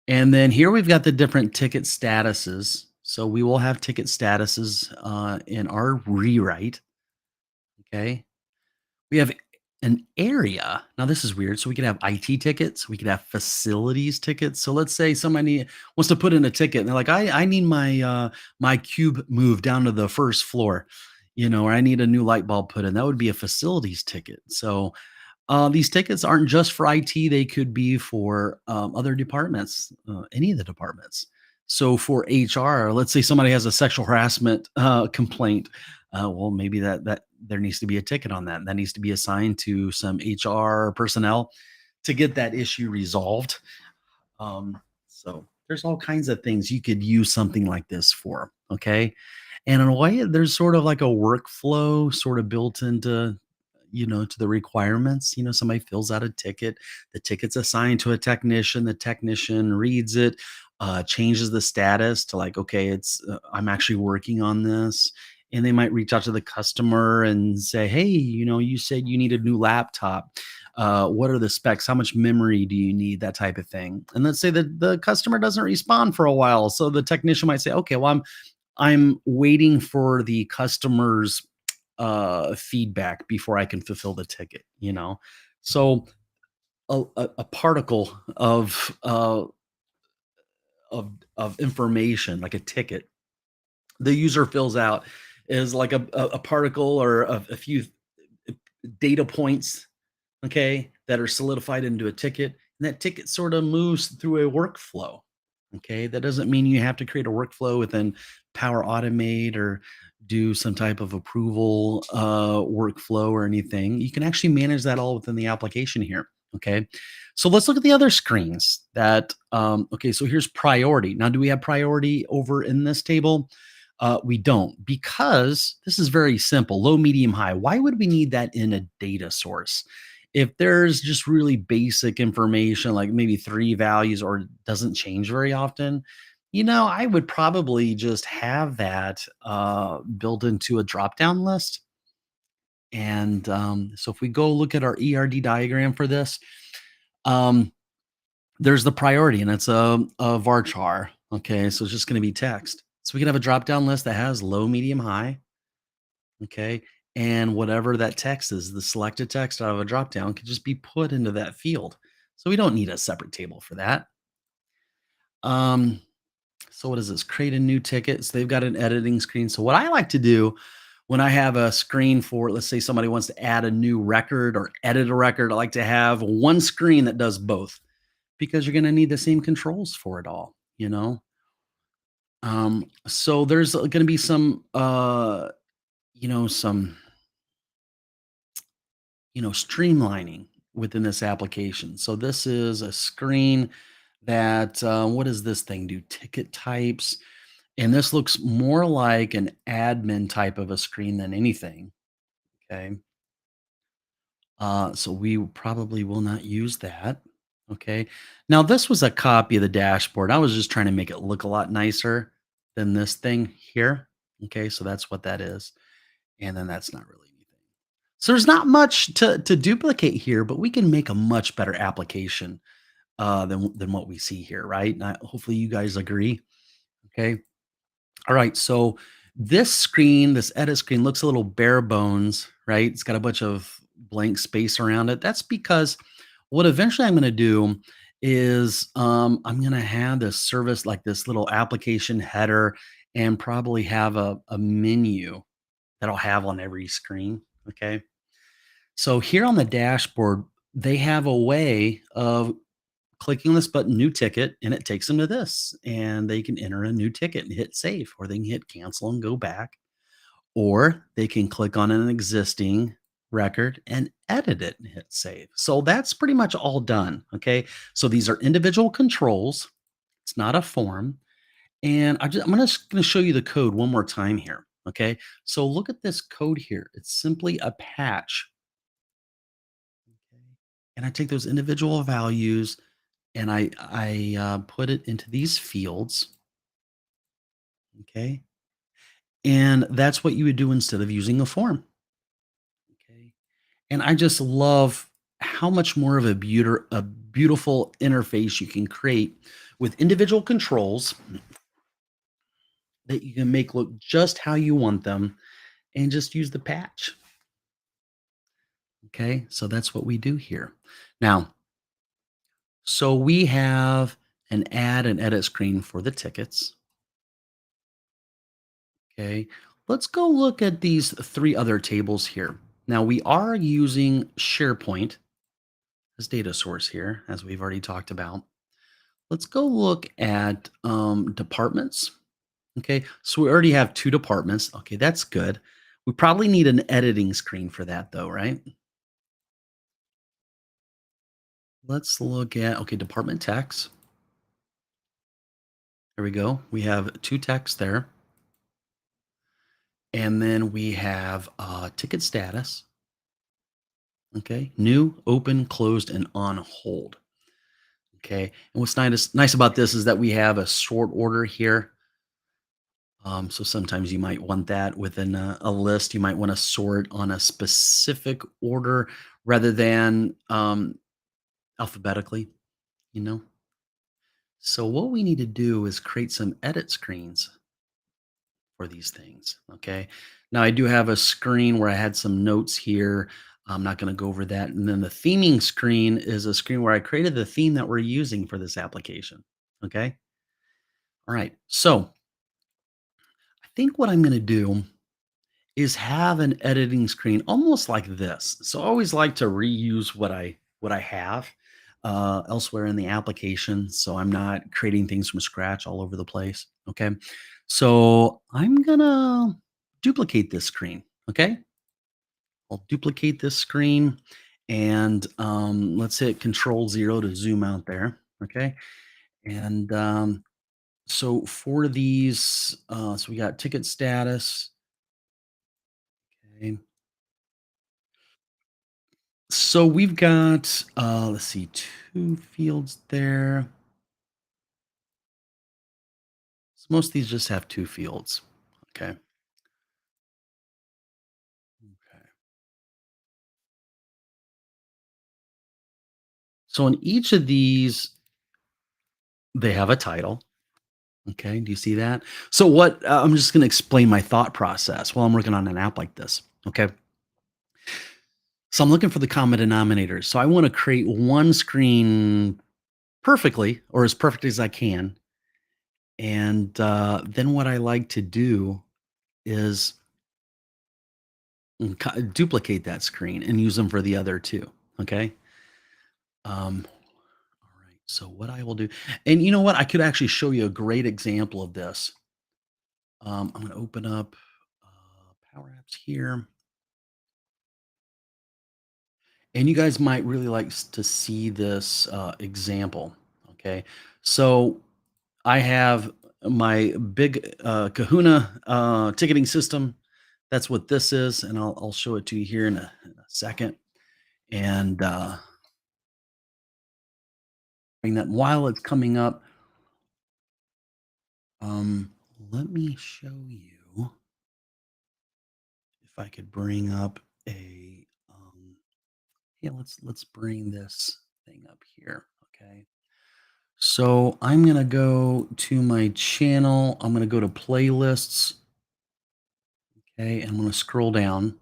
and then here we've got the different ticket statuses. So we will have ticket statuses in our rewrite. Okay, we have an area. Now this is weird. So we could have IT tickets. We could have facilities tickets. So let's say somebody wants to put in a ticket, and they're like, I need my cube moved down to the first floor, or I need a new light bulb put in. That would be a facilities ticket. So these tickets aren't just for IT; they could be for other departments, any of the departments. So for HR, let's say somebody has a sexual harassment complaint. Well, maybe that there needs to be a ticket on that. That needs to be assigned to some HR personnel to get that issue resolved. So there's all kinds of things you could use something like this for. Okay, and in a way, there's sort of like a workflow sort of built into to the requirements. Somebody fills out a ticket, the ticket's assigned to a technician, the technician reads it, changes the status to like, okay, it's I'm actually working on this. And they might reach out to the customer and say, hey, you said you need a new laptop. What are the specs? How much memory do you need? That type of thing. And let's say that the customer doesn't respond for a while. So the technician might say, okay, well, I'm waiting for the customer's feedback before I can fulfill the ticket. So a particle of information, like a ticket, the user fills out is like a particle or a few data points, okay, that are solidified into a ticket. And that ticket sort of moves through a workflow. Okay. That doesn't mean you have to create a workflow within Power Automate or do some type of approval workflow or anything. You can actually manage that all within the application here. Okay. So let's look at the other screens that, okay, so here's priority. Now, do we have priority over in this table? We don't, because this is very simple: low, medium, high. Why would we need that in a data source? If there's just really basic information, like maybe three values or it doesn't change very often, I would probably just have that built into a drop down list. And so if we go look at our ERD diagram for this, um, there's the priority, and it's a varchar. Okay, so it's just going to be text. So we can have a drop down list that has low, medium, high. Okay. And whatever that text is, the selected text out of a drop down could just be put into that field. So we don't need a separate table for that. Um, so what is this? Create a new ticket. So they've got an editing screen. So what I like to do when I have a screen for, let's say somebody wants to add a new record or edit a record, I like to have one screen that does both, because you're going to need the same controls for it all. So there's going to be some, some streamlining within this application. So this is a screen that, what does this thing do? Ticket types. And this looks more like an admin type of a screen than anything. Okay. So we probably will not use that. Okay. Now, this was a copy of the dashboard. I was just trying to make it look a lot nicer than this thing here. Okay. So that's what that is. And then that's not really anything. So there's not much to duplicate here, but we can make a much better application than what we see here, right? And hopefully you guys agree. Okay. All right. So this screen, this edit screen, looks a little bare bones, right? It's got a bunch of blank space around it. That's because what eventually I'm going to do is I'm going to have this service, like this little application header, and probably have a menu that I'll have on every screen. Okay. So here on the dashboard, they have a way of clicking this button, new ticket, and it takes them to this. And they can enter a new ticket and hit save, or they can hit cancel and go back, or they can click on an existing record and edit it and hit save. So that's pretty much all done. Okay. So these are individual controls. It's not a form. And I'm just going to show you the code one more time here. Okay. So look at this code here. It's simply a patch. Okay. And I take those individual values and I put it into these fields. Okay. And that's what you would do instead of using a form. Okay. And I just love how much more of a beautiful interface you can create with individual controls that you can make look just how you want them, and just use the patch. Okay, so that's what we do here. Now, so we have an add and edit screen for the tickets. Okay, let's go look at these three other tables here. Now, we are using SharePoint as data source here, as we've already talked about. Let's go look at departments. Okay, so we already have two departments. Okay, that's good. We probably need an editing screen for that though, right? Let's look at, okay, department text. There we go. We have two texts there. And then we have ticket status. Okay. New, open, closed, and on hold. Okay. And what's nice about this is that we have a sort order here. So sometimes you might want that within a list. You might want to sort on a specific order rather than alphabetically, you know. So what we need to do is create some edit screens for these things. Okay. Now I do have a screen where I had some notes here. I'm not going to go over that. And then the theming screen is a screen where I created the theme that we're using for this application. Okay. All right. So I think what I'm going to do is have an editing screen almost like this. So I always like to reuse what I have elsewhere in the application, so I'm not creating things from scratch all over the place. Okay, so I'm gonna duplicate this screen. Okay, I'll duplicate this screen, and let's hit Control 0 to zoom out there. Okay, and so for these, so we got ticket status. Okay. So we've got, let's see, two fields there. So most of these just have two fields. Okay. Okay. So in each of these, they have a title. Okay. Do you see that? So what, I'm just going to explain my thought process while I'm working on an app like this. Okay. So I'm looking for the common denominators. So I want to create one screen perfectly or as perfect as I can. And then what I like to do is and duplicate that screen and use them for the other two. Okay. All right. So what I will do, and you know what, I could actually show you a great example of this. I'm going to open up Power Apps here, and you guys might really like to see this example. Okay. So I have my big Kahuna ticketing system. That's what this is, and I'll show it to you here in a second. And that while it's coming up, um, let me show you if I could bring up a yeah, let's bring this thing up here. Okay. So I'm gonna go to my channel. I'm gonna go to playlists. Okay, and I'm gonna scroll down.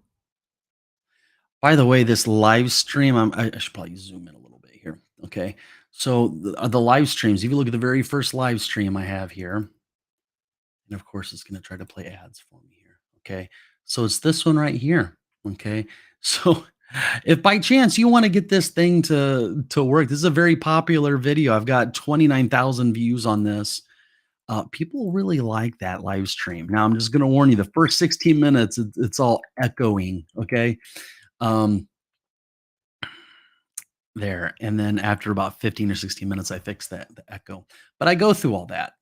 By the way, this live stream, I should probably zoom in a little bit here. Okay. So the live streams, if you look at the very first live stream I have here, and of course, it's going to try to play ads for me here. Okay. So it's this one right here. Okay. So if by chance you want to get this thing to work, this is a very popular video. I've got 29,000 views on this. People really like that live stream. Now, I'm just going to warn you, the first 16 minutes, it's all echoing. Okay. Um, there. And then after about 15 or 16 minutes, I fix the echo. But I go through all that.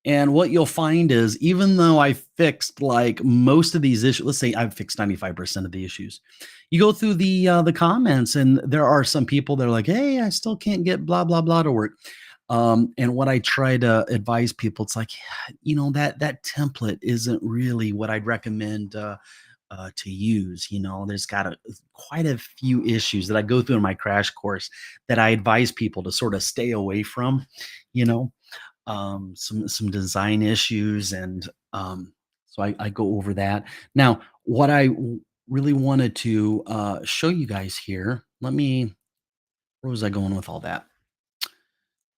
And what you'll find is, even though I fixed like most of these issues, let's say I've fixed 95% of the issues, you go through the comments, and there are some people that are like, "Hey, I still can't get blah blah blah to work." And what I try to advise people, it's like, that template isn't really what I'd recommend to use. There's quite a few issues that I go through in my crash course that I advise people to sort of stay away from. You know, some design issues, and so I go over that. Now, what I really wanted to show you guys here. Where was I going with all that?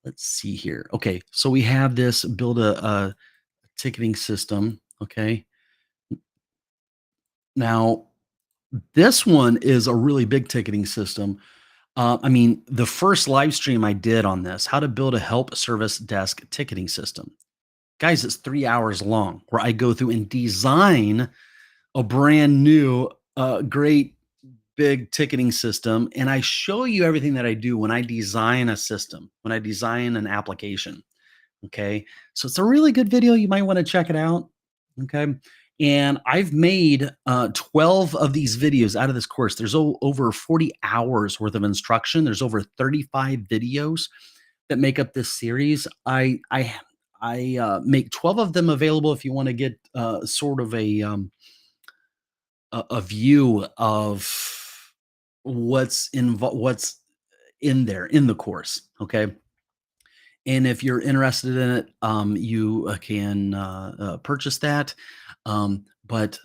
Let's see here. Okay, so we have this build a ticketing system. Okay, now this one is a really big ticketing system. I mean, the first live stream I did on this, how to build a help service desk ticketing system. Guys, it's 3 hours long where I go through and design a brand new, great big ticketing system. And I show you everything that I do when I design a system, when I design an application. Okay. So it's a really good video. You might want to check it out. Okay. And I've made 12 of these videos out of this course. There's over 40 hours worth of instruction. There's over 35 videos that make up this series. I make 12 of them available if you want to get sort of a view of what's in there in the course. Okay. And if you're interested in it, you can purchase that. But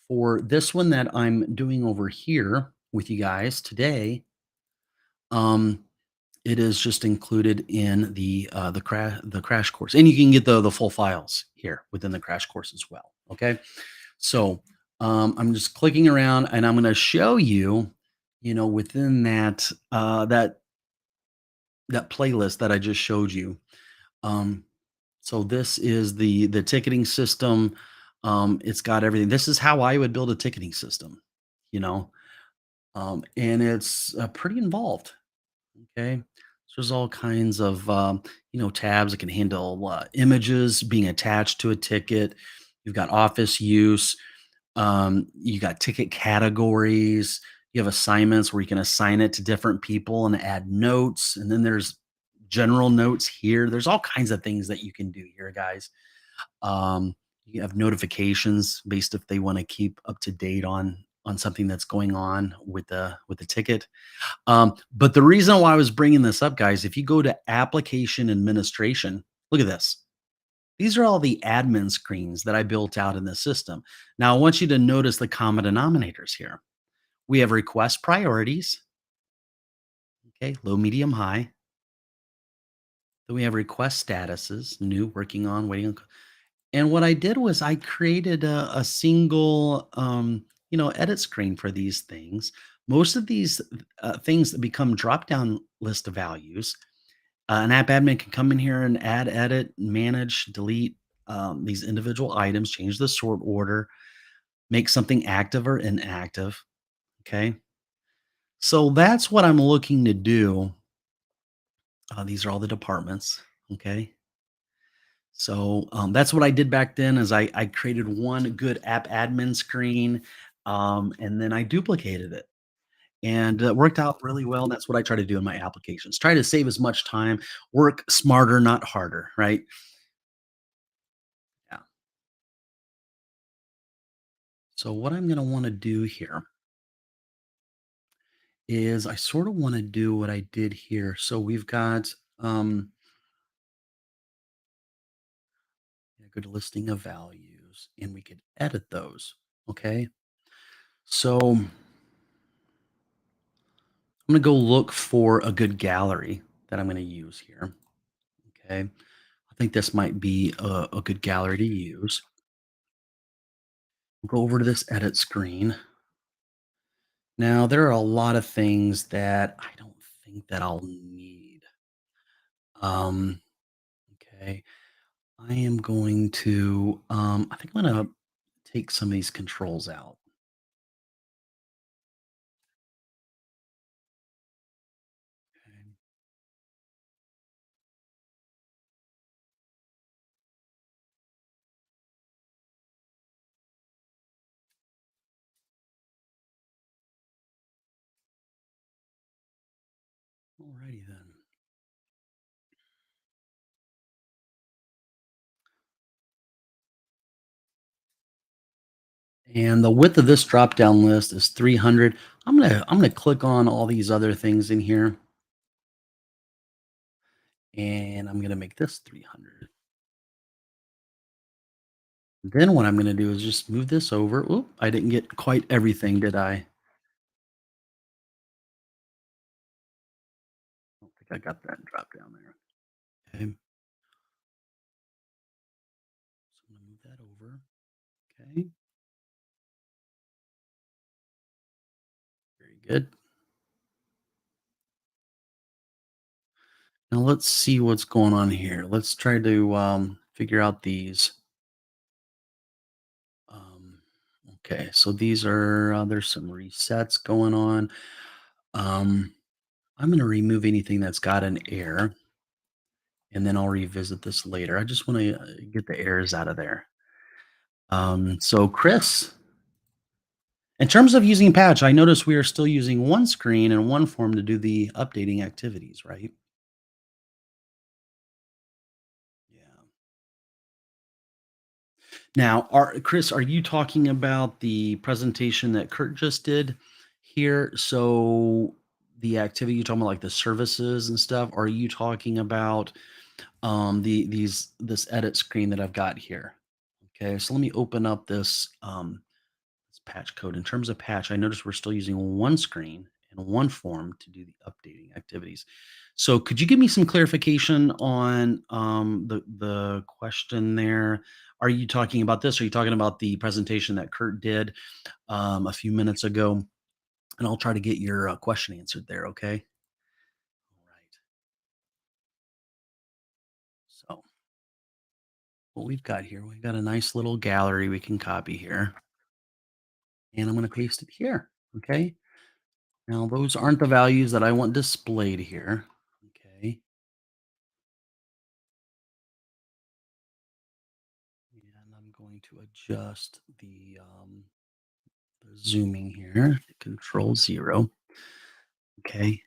for this one that I'm doing over here with you guys today, um, it is just included in the crash course, and you can get the full files here within the crash course as well. Okay, so I'm just clicking around, and I'm going to show you, within that playlist that I just showed you. Um, so this is the ticketing system. It's got everything. This is how I would build a ticketing system, you know, and it's pretty involved. Okay. So there's all kinds of tabs that can handle images being attached to a ticket. You've got office use. You got ticket categories. You have assignments where you can assign it to different people and add notes. And then there's general notes here. There's all kinds of things that you can do here, guys. You have notifications based if they want to keep up to date on something that's going on with the ticket. But the reason why I was bringing this up, guys, if you go to application administration, look at this. These are all the admin screens that I built out in the system. Now, I want you to notice the common denominators here. We have request priorities, okay, low, medium, high. Then we have request statuses, new, working on, waiting on. And what I did was I created a single, edit screen for these things. Most of these things that become drop-down list of values. An app admin can come in here and add, edit, manage, delete these individual items, change the sort order, make something active or inactive. Okay. So that's what I'm looking to do. These are all the departments. Okay. So that's what I did back then is I created one good app admin screen, and then I duplicated it. And it worked out really well. And that's what I try to do in my applications. Try to save as much time, work smarter, not harder, right? Yeah. So what I'm going to want to do here is I sort of want to do what I did here. So we've got a good listing of values, and we could edit those. Okay. So I'm going to go look for a good gallery that I'm going to use here. Okay. I think this might be a good gallery to use. Go over to this edit screen. Now, there are a lot of things that I don't think that I'll need. Um, okay. I am going to, I think I'm going to take some of these controls out. Okay. Alrighty then. And the width of this drop down list is 300. I'm gonna click on all these other things in here, and I'm gonna make this 300. Then what I'm gonna do is just move this over. Oop, I didn't get quite everything, did I? I don't think I got that drop down there. Okay, so I'm gonna move that over. Okay, very good. Now let's see what's going on here. Let's try to figure out these. Um, okay, so these are there's some resets going on. Um, I'm going to remove anything that's got an error, and then I'll revisit this later. I just want to get the errors out of there. So Chris, in terms of using Patch, I notice we are still using one screen and one form to do the updating activities, right? Yeah. Now, Chris, are you talking about the presentation that Kurt just did here? So the activity you're talking about, like the services and stuff, are you talking about this edit screen that I've got here? Okay, so let me open up this patch code. In terms of patch, I notice we're still using one screen and one form to do the updating activities. So could you give me some clarification on the question there? Are you talking about this? Are you talking about the presentation that Kurt did a few minutes ago? And I'll try to get your question answered there. Okay. All right. So what we've got here, we've got a nice little gallery we can copy here, and I'm going to paste it here. Okay. Now, those aren't the values that I want displayed here. Okay. And I'm going to adjust the zooming here to control 0. Okay.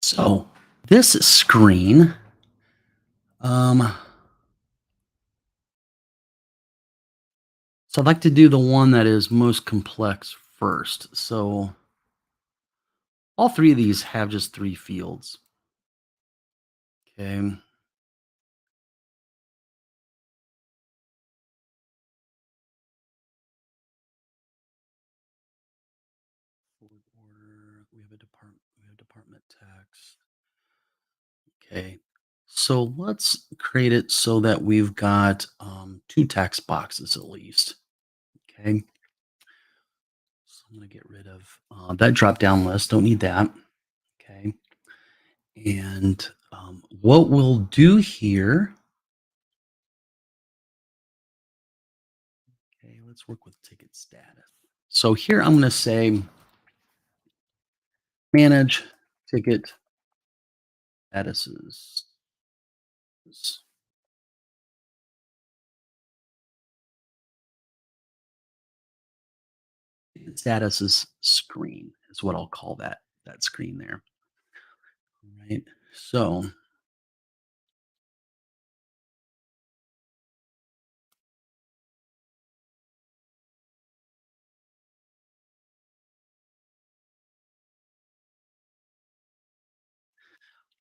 So this screen, um, so I'd like to do the one that is most complex first. So all three of these have just 3 fields. Okay. Forward order. We have department tax. Okay. So let's create it so that we've got 2 text boxes at least. Okay. So I'm going to get rid of that drop down list. Don't need that. Okay. And what we'll do here, okay, let's work with ticket status. So here I'm going to say manage ticket statuses. Statuses screen is what I'll call that screen there. All right. So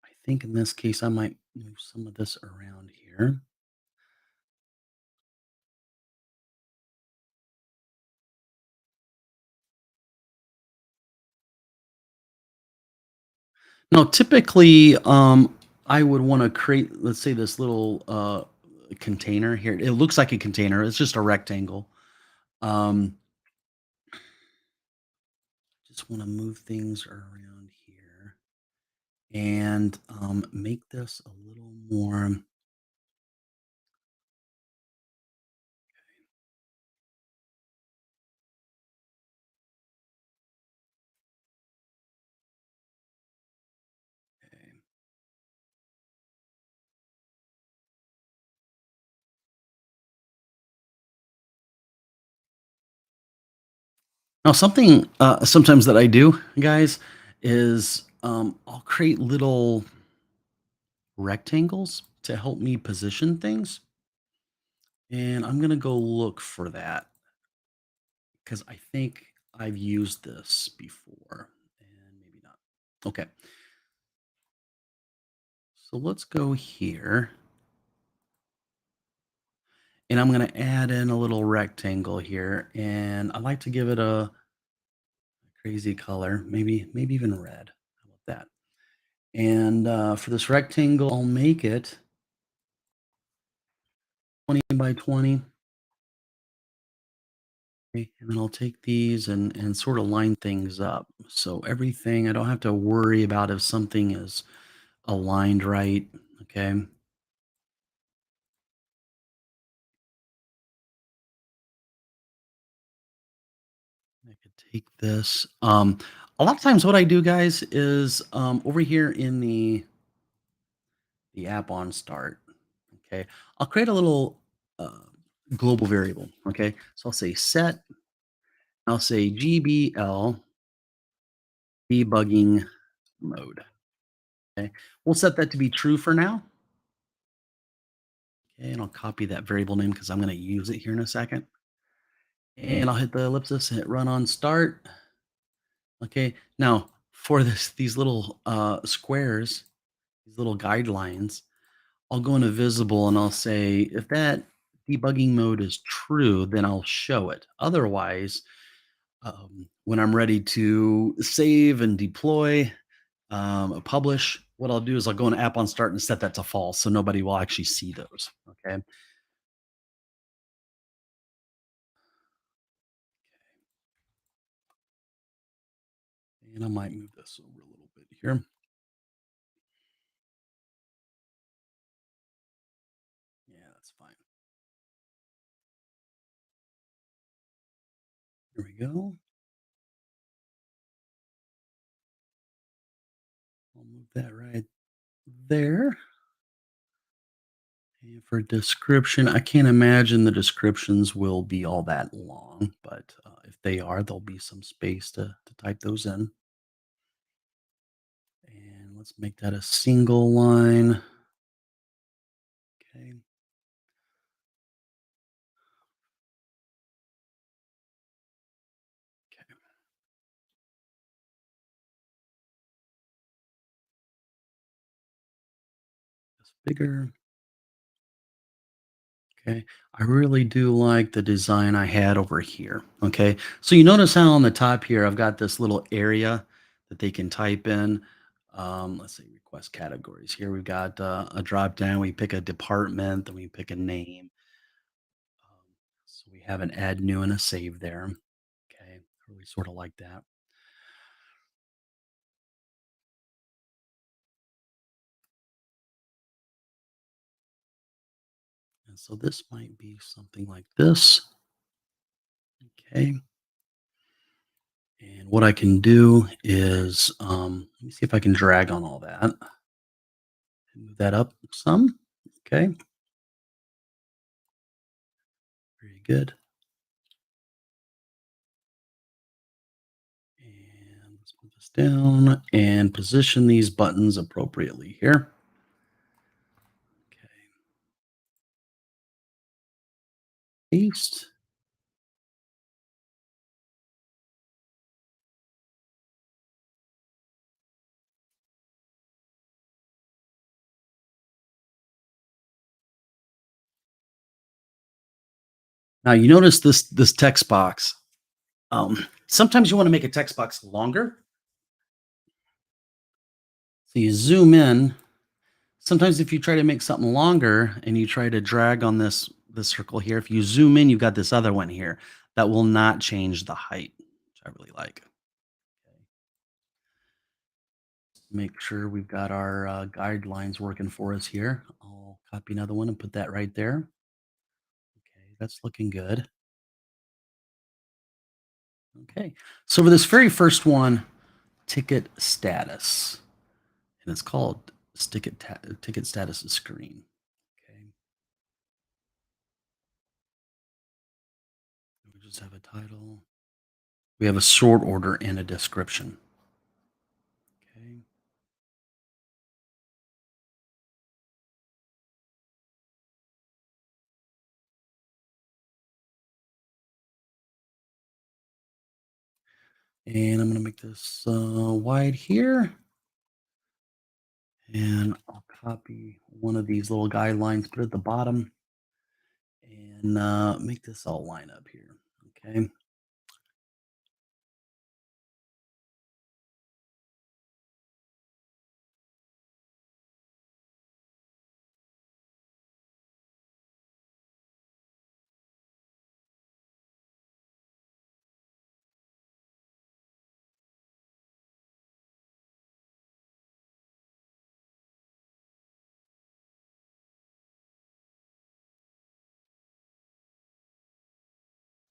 I think in this case I might move some of this around here. Now, typically, I would want to create, let's say, this little container here. It looks like a container. It's just a rectangle. Um, just want to move things around here and make this a little more. Okay. Now, something sometimes that I do, guys, is I'll create little rectangles to help me position things. And I'm going to go look for that because I think I've used this before and maybe not. Okay. So let's go here. And I'm going to add in a little rectangle here. And I like to give it a crazy color, maybe even red. How about that? And for this rectangle, I'll make it 20 by 20. Okay, and then I'll take these and sort of line things up. So everything, I don't have to worry about if something is aligned right. Okay. I could take this. A lot of times what I do, guys, is over here in the app on start. Okay. I'll create a little global variable. Okay. So I'll say set, I'll say GBL debugging mode. Okay. We'll set that to be true for now. Okay. And I'll copy that variable name because I'm going to use it here in a second. And I'll hit the ellipsis, hit run on start. Okay. Now for these little squares, these little guidelines, I'll go into visible and I'll say if that debugging mode is true, then I'll show it. Otherwise, when I'm ready to save and deploy, publish, what I'll do is I'll go in app on start and set that to false so nobody will actually see those. Okay. And I might move this over a little bit here. Yeah, that's fine. Here we go. I'll move that right there. And for description, I can't imagine the descriptions will be all that long, but if they are, there'll be some space to type those in. And let's make that a single line. Okay. Okay. Just bigger. Okay. I really do like the design I had over here. Okay. So you notice how on the top here, I've got this little area that they can type in. Let's say request categories. Here we've got a drop down. We pick a department, then we pick a name. So we have an add new and a save there. Okay. I really sort of like that. And so this might be something like this. Okay. And what I can do is, let me see if I can drag on all that. Move that up some. Okay. Very good. And let's move this down and position these buttons appropriately here. Okay. Paste. Now you notice this text box. Sometimes you want to make a text box longer. So you zoom in. Sometimes if you try to make something longer and you try to drag on this circle here, if you zoom in, you've got this other one here that will not change the height, which I really like. Okay. Make sure we've got our guidelines working for us here. I'll copy another one and put that right there. Okay, that's looking good. Okay, so for this very first one, ticket status, and it's called ticket status screen. Okay, we just have a title. We have a sort order and a description. Okay. And I'm going to make this wide here. And I'll copy one of these little guidelines, put it at the bottom, and make this all line up here. Okay.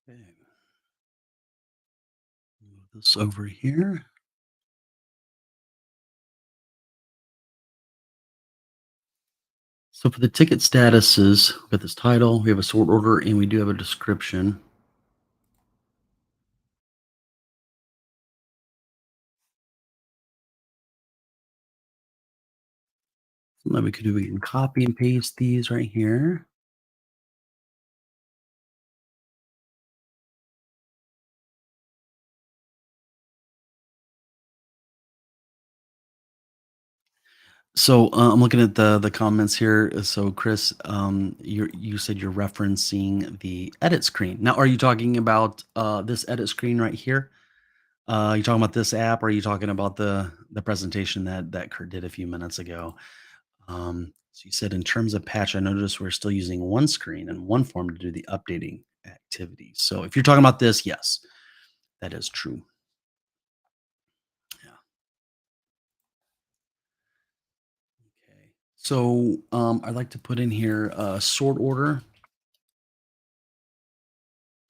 Okay. Move this over here. So for the ticket statuses, we got this title, we have a sort order, and we do have a description. Something we could do, we can copy and paste these right here. So I'm looking at the comments here. So Chris, you said you're referencing the edit screen. Now, are you talking about this edit screen right here? You talking about this app, or are you talking about the presentation that Kurt did a few minutes ago? So you said in terms of patch, I noticed we're still using one screen and one form to do the updating activities. So if you're talking about this, yes, that is true. Yeah. Okay. So I'd like to put in here a sort order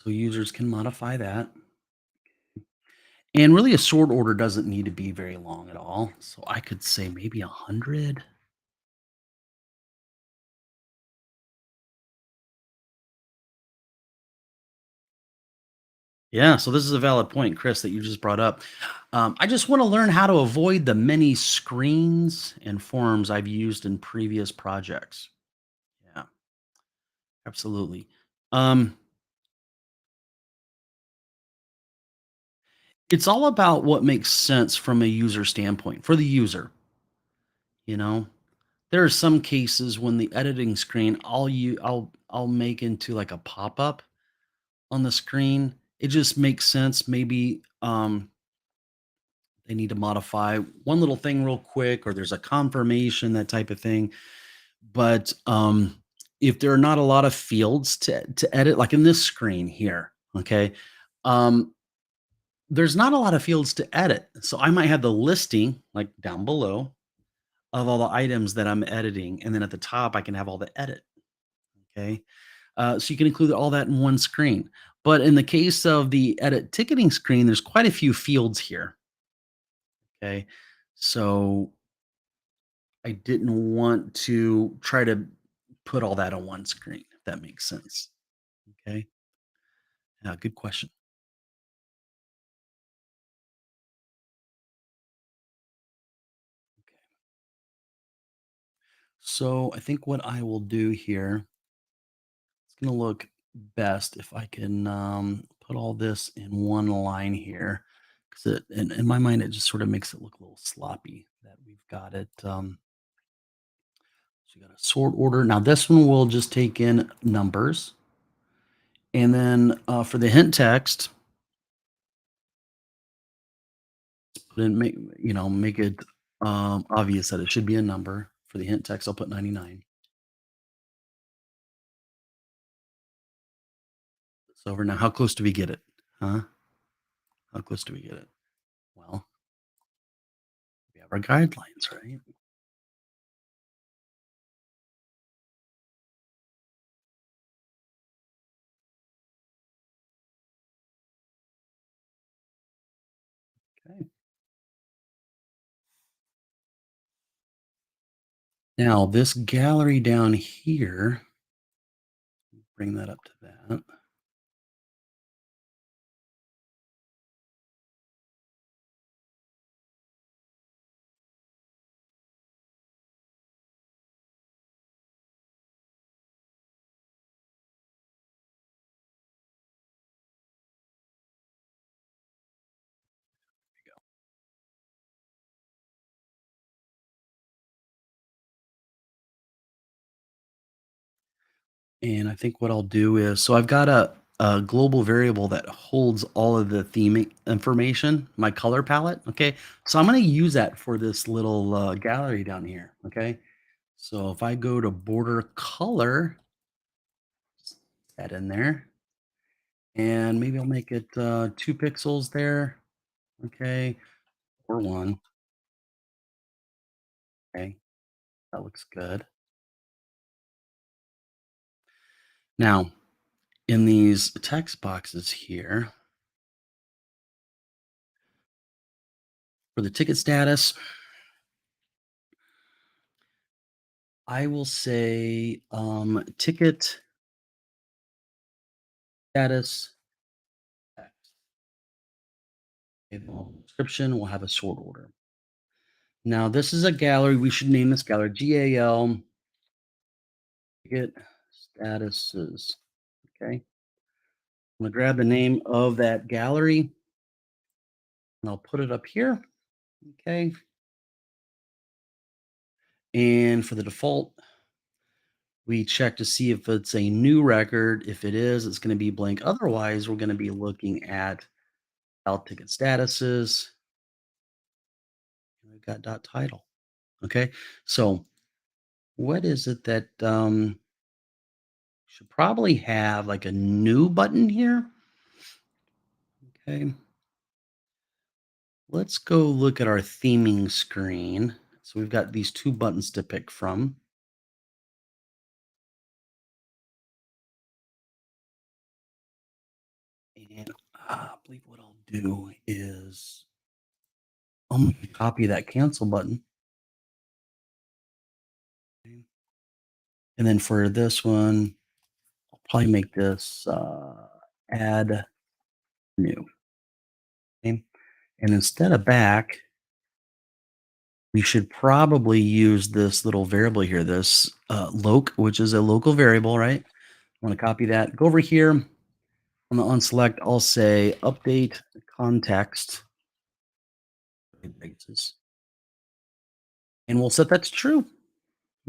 so users can modify that. And really, a sort order doesn't need to be very long at all. So I could say maybe 100. Yeah, so this is a valid point, Chris, that you just brought up. I just want to learn how to avoid the many screens and forms I've used in previous projects. Yeah, absolutely. Um, it's all about what makes sense from a user standpoint for the user. You know, there are some cases when the editing screen, I'll make into like a pop up on the screen. It just makes sense. Maybe they need to modify one little thing real quick, or there's a confirmation, that type of thing. But if there are not a lot of fields to edit, like in this screen here, okay, um, there's not a lot of fields to edit. So I might have the listing like down below of all the items that I'm editing, and then at the top I can have all the edit. Okay, so you can include all that in one screen. But in the case of the edit ticketing screen, there's quite a few fields here. Okay, so I didn't want to try to put all that on one screen, if that makes sense. Okay. Yeah, good question. Okay. So I think what I will do here, it's going to look best if I can put all this in one line here. Because in my mind, it just sort of makes it look a little sloppy that we've got it. So you got a sort order. Now this one will just take in numbers. And then for the hint text, then make it obvious that it should be a number. For the hint text, I'll put 99. It's over now. How close do we get it? Huh? How close do we get it? Well, we have our guidelines, right? Okay. Now this gallery down here, bring that up to that. And I think what I'll do is, so I've got a global variable that holds all of the theming information, my color palette. Okay. So I'm going to use that for this little gallery down here. Okay. So if I go to border color, that in there, and maybe I'll make it 2 pixels there. Okay. Or one. Okay. That looks good. Now, in these text boxes here, for the ticket status, I will say ticket status. Description will have a sort order. Now, this is a gallery. We should name this gallery GAL ticket statuses. Okay. I'm going to grab the name of that gallery and I'll put it up here. Okay. And for the default, we check to see if it's a new record. If it is, it's going to be blank. Otherwise, we're going to be looking at out ticket statuses. We've got dot title. Okay. So what is it that should probably have like a new button here? Okay. Let's go look at our theming screen. So we've got these two buttons to pick from. And I believe what I'll do is I'm going to copy that cancel button. And then for this one, I'll probably make this add new. Okay. And instead of back, we should probably use this little variable here, this loc, which is a local variable, right? I want to copy that. Go over here on the unselect. I'll say update context. And we'll set that to true.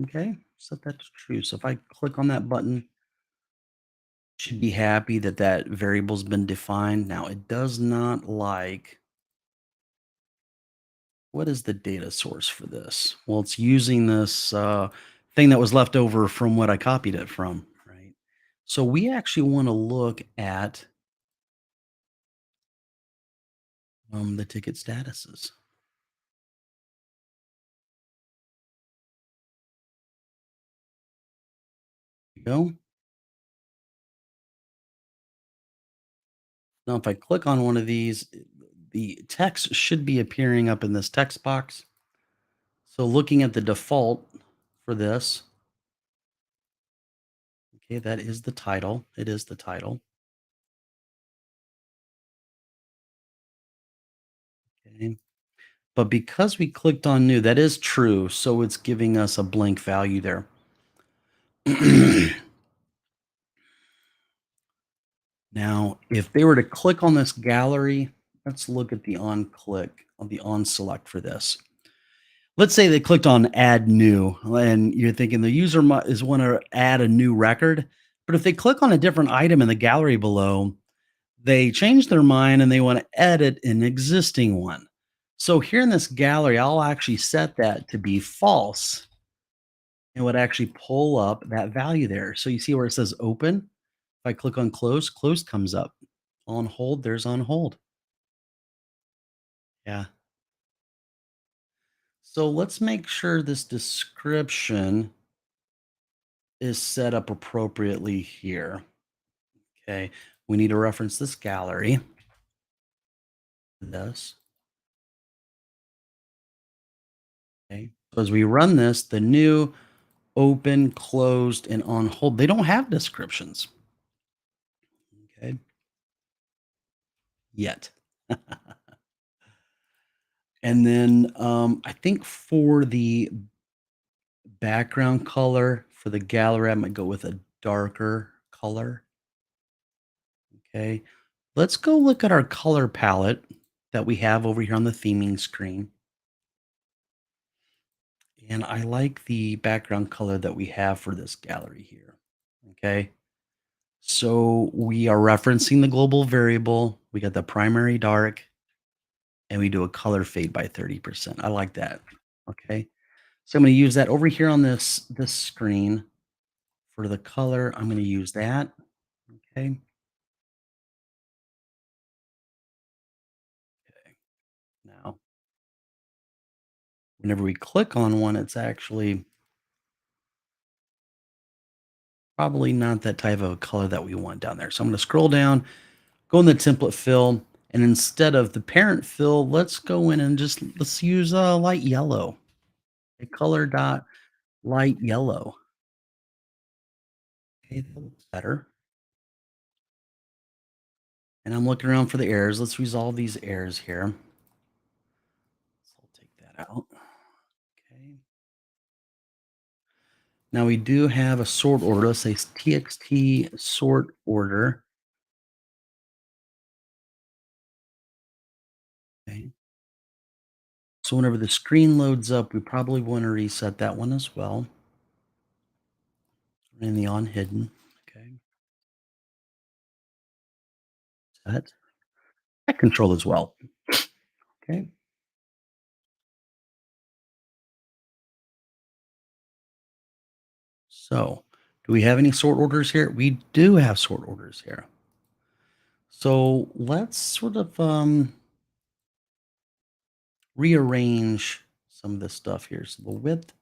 Okay, set that to true. So if I click on that button, should be happy that that variable's been defined. Now it does not like, what is the data source for this? Well, it's using this thing that was left over from what I copied it from, right? So we actually want to look at the ticket statuses. Go. Now, if I click on one of these, the text should be appearing up in this text box. So looking at the default for this, okay, that is the title. It is the title. Okay. But because we clicked on new, that is true. So it's giving us a blank value there. Now, if they were to click on this gallery, let's look at the on click, on the on select for this. Let's say they clicked on add new and you're thinking the user is want to add a new record. But if they click on a different item in the gallery below, they change their mind and they want to edit an existing one. So here in this gallery, I'll actually set that to be false. It would actually pull up that value there. So you see where it says open. If I click on close, close comes up. On hold, there's on hold. Yeah. So let's make sure this description is set up appropriately here. Okay. We need to reference this gallery. This. Okay. So as we run this, the new, open, closed, and on hold, they don't have descriptions. Okay. Yet. And then I think for the background color for the gallery, I might go with a darker color. Okay. Let's go look at our color palette that we have over here on the theming screen. And I like the background color that we have for this gallery here. Okay. So we are referencing the global variable. We got the primary dark and we do a color fade by 30%. I like that. Okay. So I'm going to use that over here on this screen for the color. I'm going to use that. Okay. Now, whenever we click on one, it's actually probably not that type of a color that we want down there. So I'm going to scroll down, go in the template fill, and instead of the parent fill, let's go in and let's use a light yellow. A color dot light yellow. Okay, that looks better. And I'm looking around for the errors. Let's resolve these errors here. So I'll take that out. Okay. Now we do have a sort order. Let's say txt sort order. Okay. So whenever the screen loads up, we probably want to reset that one as well. In the on hidden. Okay. Set. That control as well. Okay. So do we have any sort orders here? We do have sort orders here. So let's sort of rearrange some of this stuff here. So the width,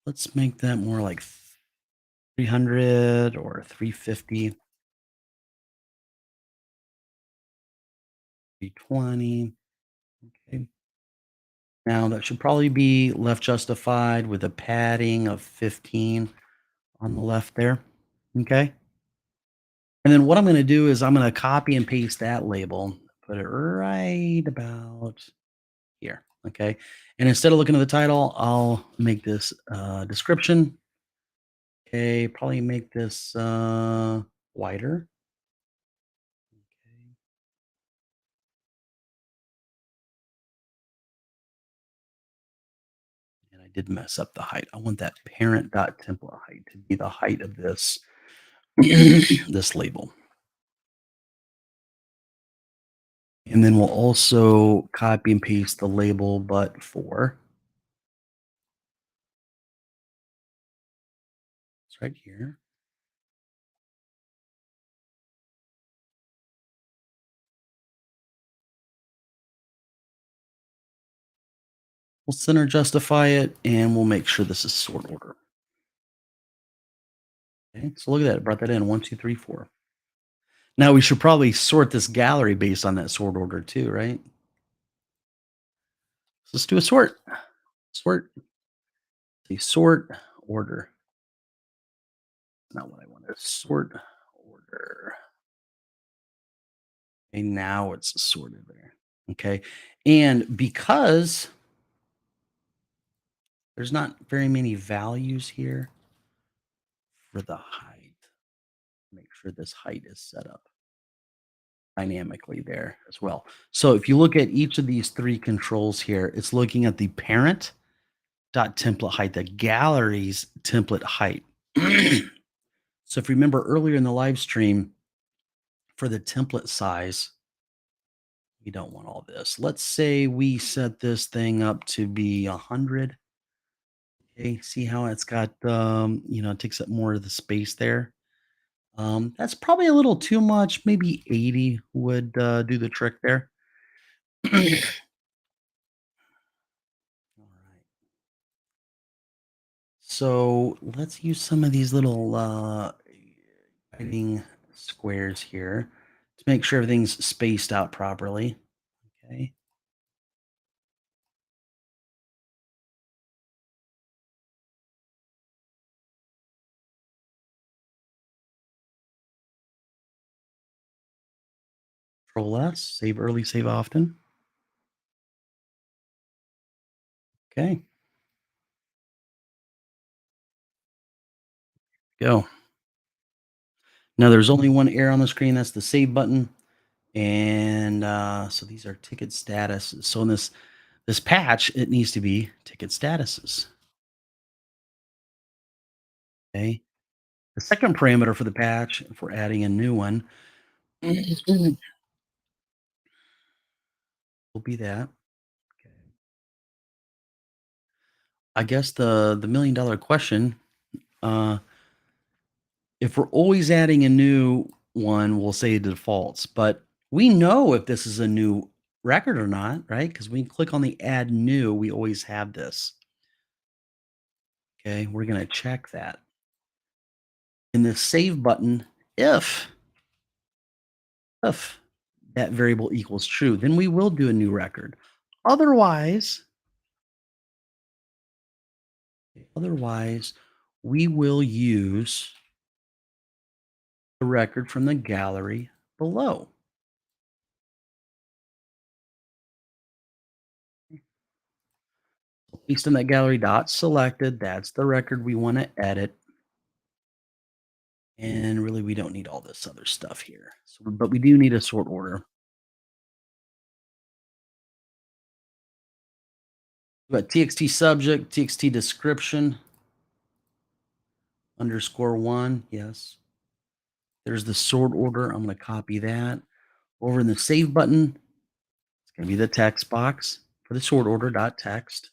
let's make that more like 300 or 350, 320. Okay. Now that should probably be left justified with a padding of 15 on the left there. Okay. And then what I'm going to do is I'm going to copy and paste that label, put it right about here. Okay. And instead of looking at the title, I'll make this description. Okay. Probably make this wider. Okay. And I did mess up the height. I want that parent.template height to be the height of this, this label. And then we'll also copy and paste the label, but for it's right here. We'll center justify it, and we'll make sure this is sort order. Okay, so look at that. It brought that in 1, 2, 3, 4. Now we should probably sort this gallery based on that sort order too, right? So let's do a sort. Sort. Say sort order. Not what I wanted. Sort order. Okay, now it's sorted there. Okay. And because there's not very many values here for the height, make sure this height is set up dynamically there as well. So if you look at each of these three controls here, it's looking at the parent dot template height, the gallery's template height. So if you remember earlier in the live stream, for the template size, we don't want all this. Let's say we set this thing up to be 100. Okay, see how it's got, it takes up more of the space there. That's probably a little too much. Maybe 80 would do the trick there. All right. So let's use some of these little guiding squares here to make sure everything's spaced out properly. Okay. Control S, save early, save often. Okay. Go. Now there's only one error on the screen. That's the save button. And so these are ticket statuses. So in this patch, it needs to be ticket statuses. Okay. The second parameter for the patch, if we're adding a new one, will be that. Okay. I guess the $1 million question, if we're always adding a new one, we'll say defaults, but we know if this is a new record or not, right? Because we click on the add new, we always have this. Okay, we're going to check that. In the save button, if that variable equals true, then we will do a new record. Otherwise, Otherwise, we will use the record from the gallery below. Based on that gallery dot selected, that's the record we want to edit. And really, we don't need all this other stuff here. So, but we do need a sort order. We've got txt subject, txt description, _1. Yes. There's the sort order. I'm going to copy that. Over in the save button, it's going to be the text box for the sort order dot text.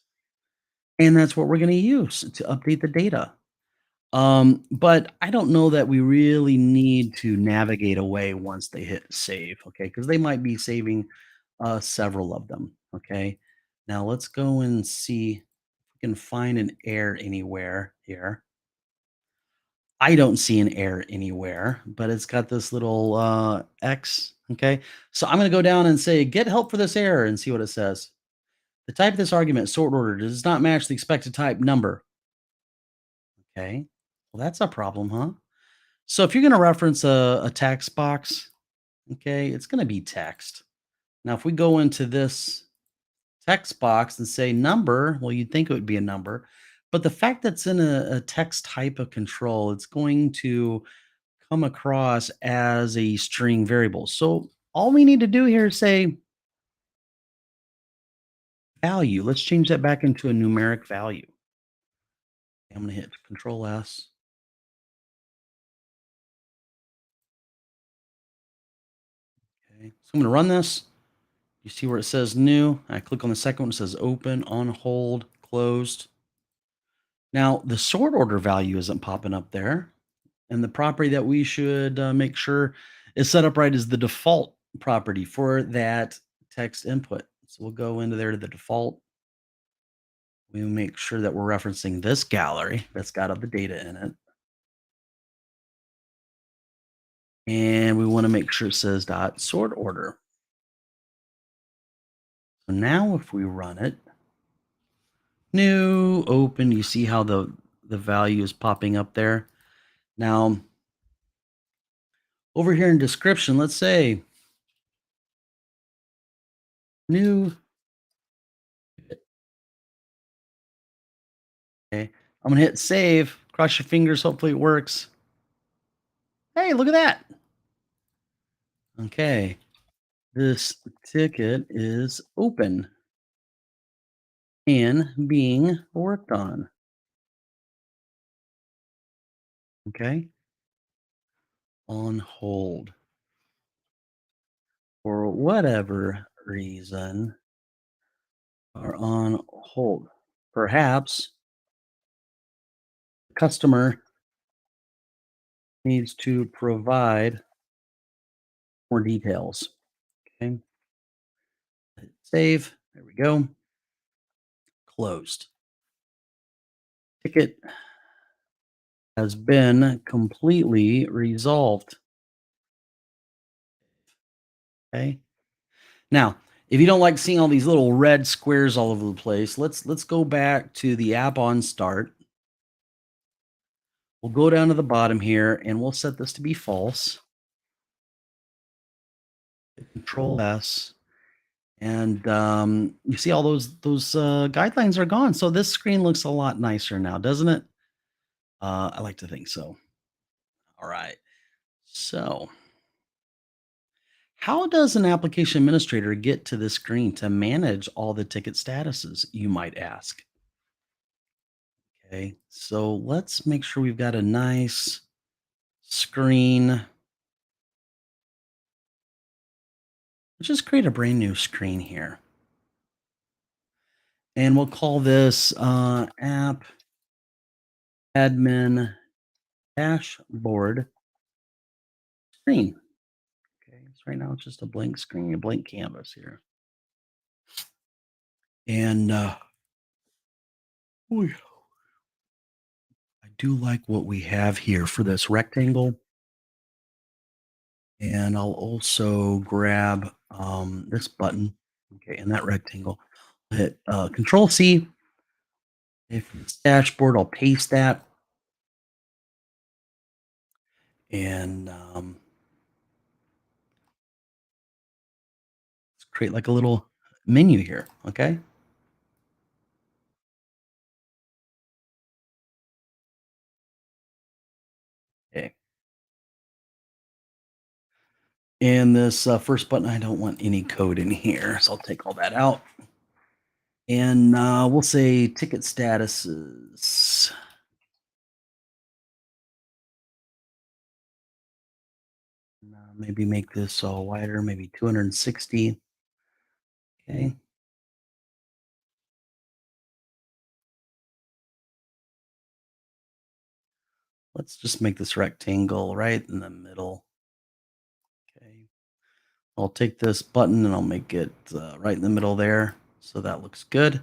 And that's what we're going to use to update the data. But I don't know that we really need to navigate away once they hit save, okay? Because they might be saving several of them, okay? Now let's go and see if we can find an error anywhere here. I don't see an error anywhere, but it's got this little X, okay? So I'm going to go down and say, get help for this error and see what it says. The type of this argument, sort order, does not match the expected type number. Okay, well, that's a problem, huh? So if you're going to reference a text box, okay, it's going to be text. Now, if we go into this text box and say number, well, you'd think it would be a number, but the fact that's in a text type of control, it's going to come across as a string variable. So all we need to do here is say value. Let's change that back into a numeric value. I'm going to hit Control S. Okay, so I'm going to run this. You see where it says new. I click on the second one. It says open, on hold, closed. Now, the sort order value isn't popping up there. And the property that we should make sure is set up right is the default property for that text input. So we'll go into there to the default. We make sure that we're referencing this gallery that's got all the data in it. And we want to make sure it says dot sort order. So now if we run it, new, open, you see how the value is popping up there. Now, over here in description, let's say new. Okay, I'm gonna hit save. Cross your fingers. Hopefully it works. Hey, look at that. Okay, this ticket is open and being worked on. Okay, on hold for whatever reason are on hold. Perhaps the customer needs to provide more details. Okay, hit save. There we go. Closed. Ticket has been completely resolved. Okay. Now, if you don't like seeing all these little red squares all over the place, let's go back to the app on start. We'll go down to the bottom here and we'll set this to be false. Control S. And you see all those guidelines are gone. So this screen looks a lot nicer now, doesn't it? I like to think so. All right. So how does an application administrator get to this screen to manage all the ticket statuses, you might ask? Okay, so let's make sure we've got a nice screen. Let's just create a brand new screen here. And we'll call this app admin dashboard screen. Okay, so right now it's just a blank screen, a blank canvas here. And I do like what we have here for this rectangle. And I'll also grab this button, okay, and that rectangle. Hit Control C If it's dashboard, I'll paste that. And let's create like a little menu here. Okay. Okay. And this first button, I don't want any code in here. So I'll take all that out. And we'll say ticket statuses. Maybe make this all wider, maybe 260. Okay. Let's just make this rectangle right in the middle. Okay. I'll take this button and I'll make it right in the middle there. So that looks good.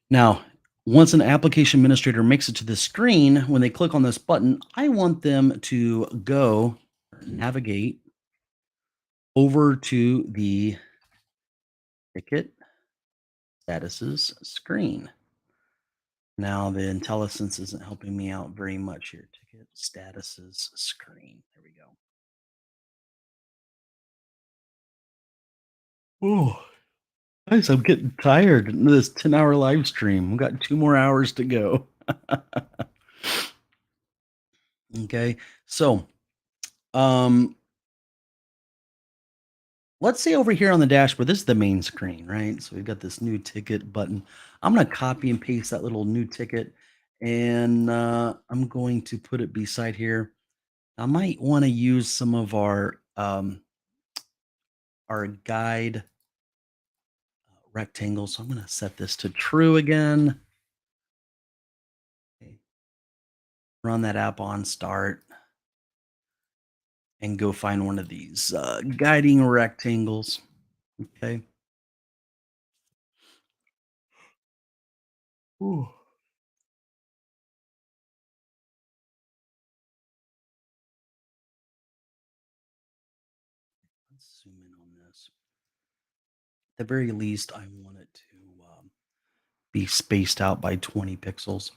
Now, once an application administrator makes it to the screen, when they click on this button, I want them to go navigate over to the ticket statuses screen. Now the IntelliSense isn't helping me out very much here. Ticket statuses screen. There we go. Oh, guys, I'm getting tired in this 10-hour live stream. We've got 2 more hours to go. Okay, so let's say over here on the dashboard, this is the main screen, right? So we've got this new ticket button. I'm going to copy and paste that little new ticket, and I'm going to put it beside here. I might want to use some of our guide rectangle. So I'm going to set this to true again. Okay. Run that app on start and go find one of these guiding rectangles. Okay. Ooh. Let's zoom in on this. At the very least, I want it to be spaced out by 20 pixels.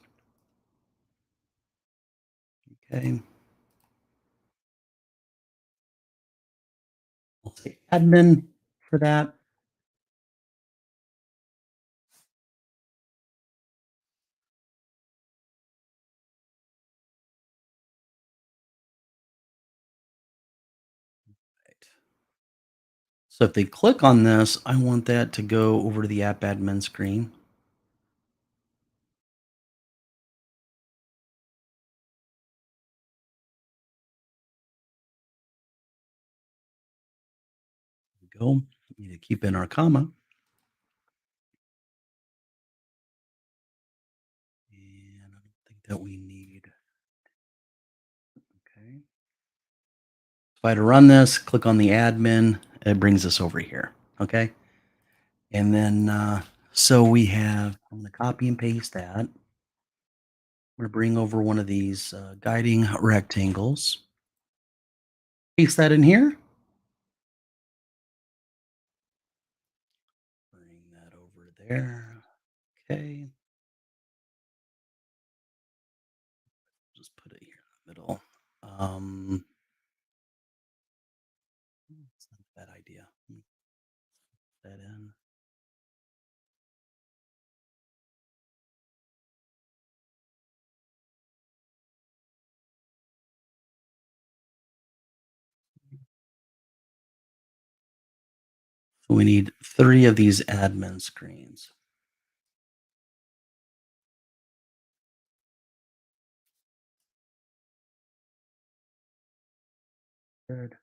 Okay. I'll say admin for that. Right. So if they click on this, I want that to go over to the app admin screen. Go. Need to keep in our comma. And I don't think that we need. Okay. If I had to run this, click on the admin, it brings us over here. Okay. And then, so we have, I'm going to copy and paste that. I'm going to bring over one of these guiding rectangles. Paste that in here. Bring that over there. Okay. Just put it here in the middle. It's not a bad idea. Put that in. So we need 3 of these admin screens. Good.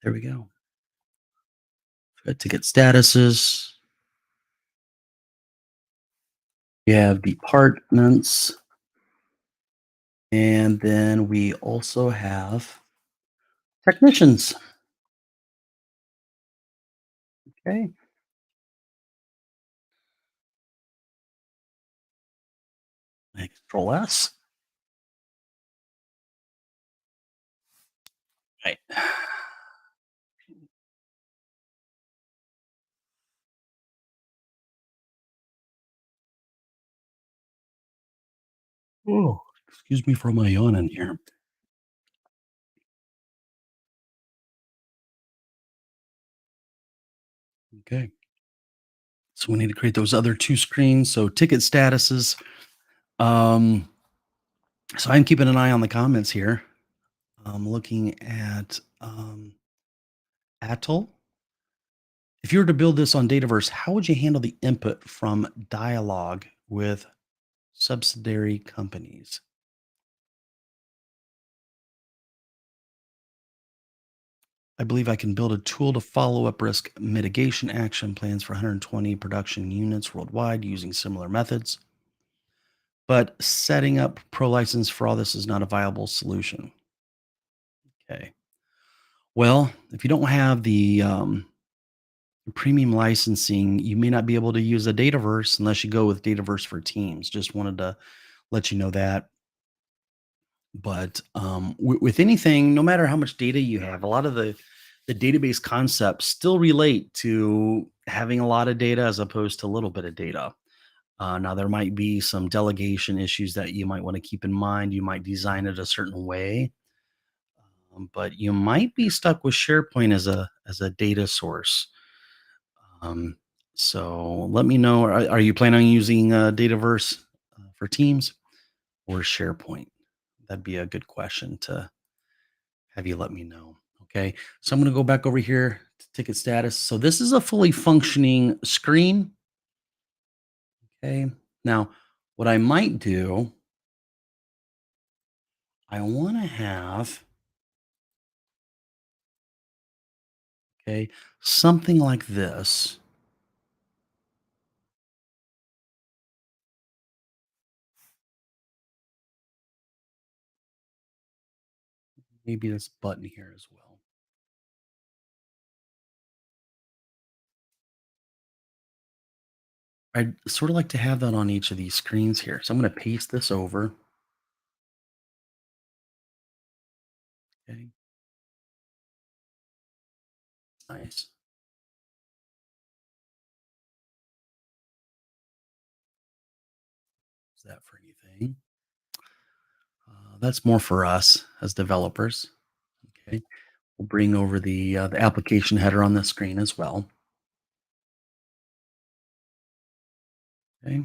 There we go. Got ticket statuses. You have departments. And And then we also have technicians. Okay. Control S. Right. Oh, excuse me for my yawning here. Okay. So we need to create those other two screens. So ticket statuses. Um, so I'm keeping an eye on the comments here. I'm looking at Atoll. If you were to build this on Dataverse, how would you handle the input from dialogue with subsidiary companies? I believe I can build a tool to follow up risk mitigation action plans for 120 production units worldwide using similar methods. But setting up pro license for all this is not a viable solution. Okay. Well, if you don't have the premium licensing, you may not be able to use a Dataverse unless you go with Dataverse for Teams. Just wanted to let you know that. But with anything, no matter how much data you have, a lot of the database concepts still relate to having a lot of data as opposed to a little bit of data. Now, there might be some delegation issues that you might want to keep in mind. You might design it a certain way, but you might be stuck with SharePoint as a data source. Um, so let me know. Are you planning on using Dataverse for Teams or SharePoint? That'd be a good question to have you let me know. Okay. So I'm going to go back over here to ticket status. So this is a fully functioning screen. Okay. Now, what I might do, I want to have, okay, something like this. Maybe this button here as well. I'd sort of like to have that on each of these screens here. So I'm going to paste this over. Okay. Nice. Is that for anything? That's more for us as developers. Okay. We'll bring over the application header on the screen as well. Okay.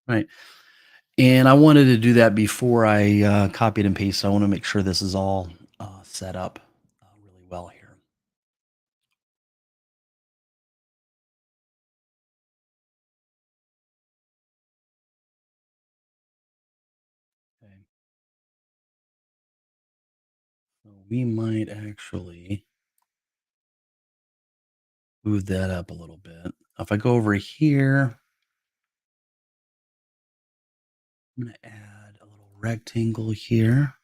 Right. And I wanted to do that before I copied and pasted. I want to make sure this is all set up really well here. Okay. So we might actually move that up a little bit. If I go over here, I'm going to add a little rectangle here.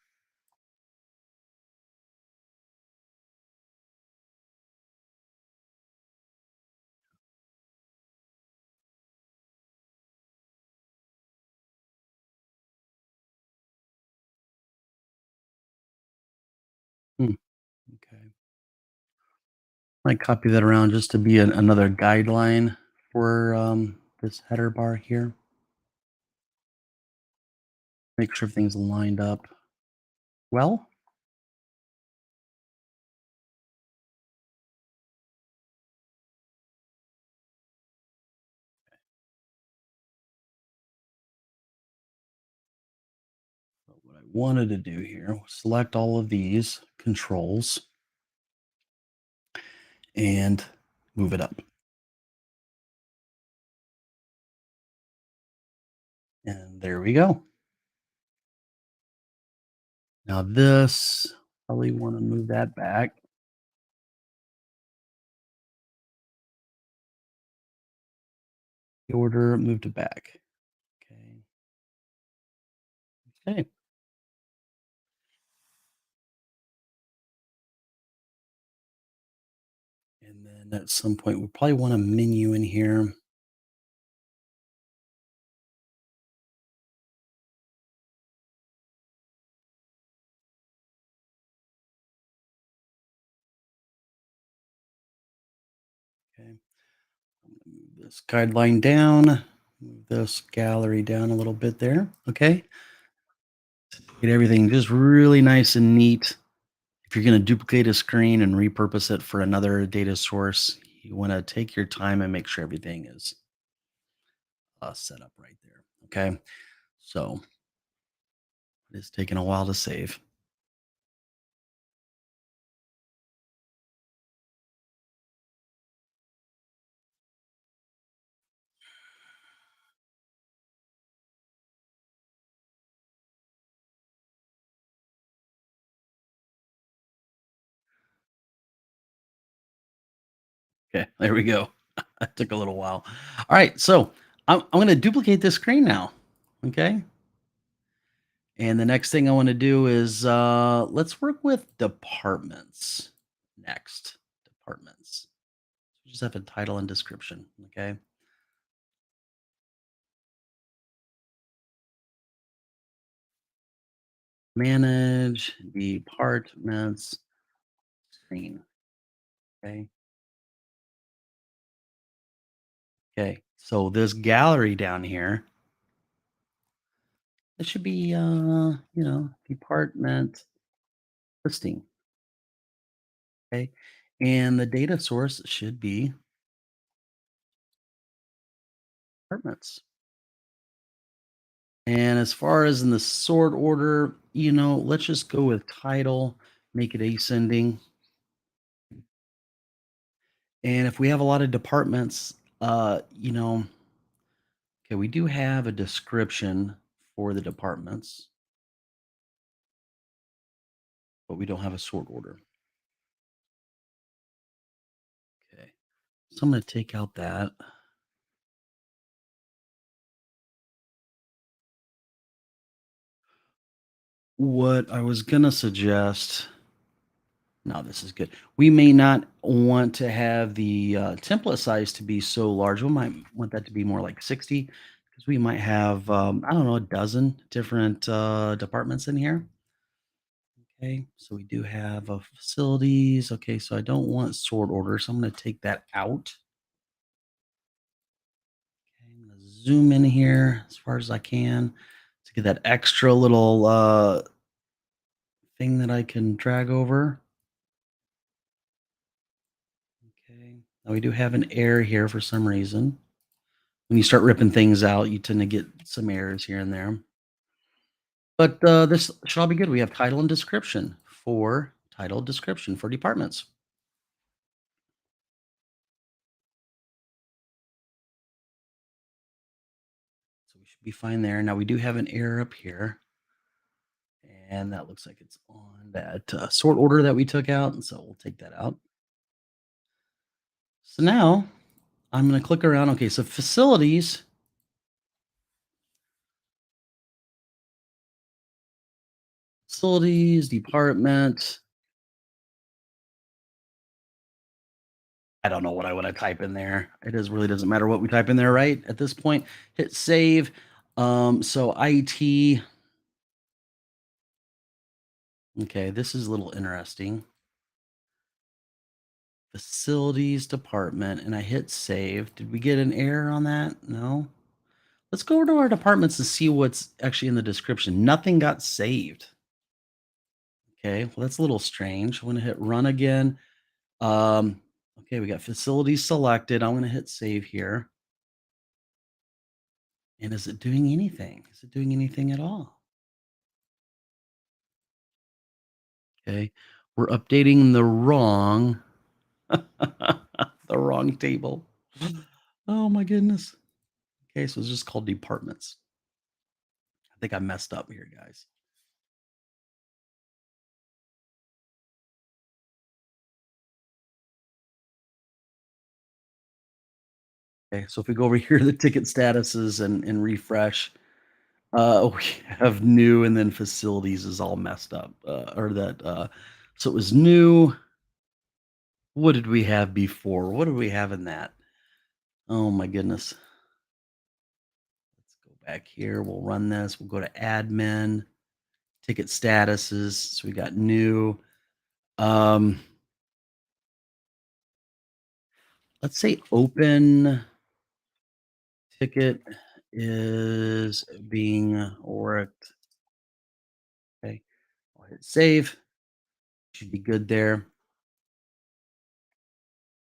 Hmm, okay. Might copy that around just to be another guideline for this header bar here. Make sure everything's lined up well. So what I wanted to do here was select all of these controls and move it up. And there we go. Now this, probably want to move that back. The order moved it back. Okay. And then at some point, we probably want a menu in here. Okay. Move this guideline down, move this gallery down a little bit there. Okay. Get everything just really nice and neat. If you're going to duplicate a screen and repurpose it for another data source, you want to take your time and make sure everything is set up right there. Okay. So it's taking a while to save. Okay. There we go. That took a little while. All right. So I'm going to duplicate this screen now. Okay. And the next thing I want to do is let's work with departments next. Departments. Just have a title and description. Okay. Manage departments screen. Okay. Okay. So this gallery down here, it should be department listing. Okay. And the data source should be departments. And as far as in the sort order, let's just go with title, make it ascending. And if we have a lot of departments, okay, we do have a description for the departments, but we don't have a sort order. Okay. So I'm going to take out that. What I was going to suggest, no, this is good. We may not want to have the template size to be so large. We might want that to be more like 60 because we might have, I don't know, a dozen different departments in here. Okay, so we do have facilities. Okay, so I don't want sort order, so I'm going to take that out. Okay, I'm going to zoom in here as far as I can to get that extra little thing that I can drag over. Okay, now we do have an error here for some reason. When you start ripping things out, you tend to get some errors here and there. But this should all be good. We have title and description for departments. So we should be fine there. Now we do have an error up here. And that looks like it's on that sort order that we took out. And so we'll take that out. So now I'm going to click around. Okay, so facilities. Facilities, department. I don't know what I want to type in there. It really doesn't matter what we type in there, right? At this point, hit save. So IT. Okay, this is a little interesting. Facilities department, and I hit save. Did we get an error on that? No. Let's go over to our departments and see what's actually in the description. Nothing got saved. Okay, well, that's a little strange. I'm going to hit run again. Okay, we got facilities selected. I'm going to hit save here. And is it doing anything? Is it doing anything at all? Okay, we're updating the wrong the wrong table. Oh my goodness. Okay, so it's just called departments. I think I messed up here, guys. Okay, so if we go over here to the ticket statuses and refresh, We have new, and then facilities is all messed up. Or that so it was new. What did we have before? What did we have in that? Oh my goodness. Let's go back here. We'll run this. We'll go to admin, ticket statuses. So we got new. Um, let's say open ticket is being worked. Okay. I'll hit save. Should be good there.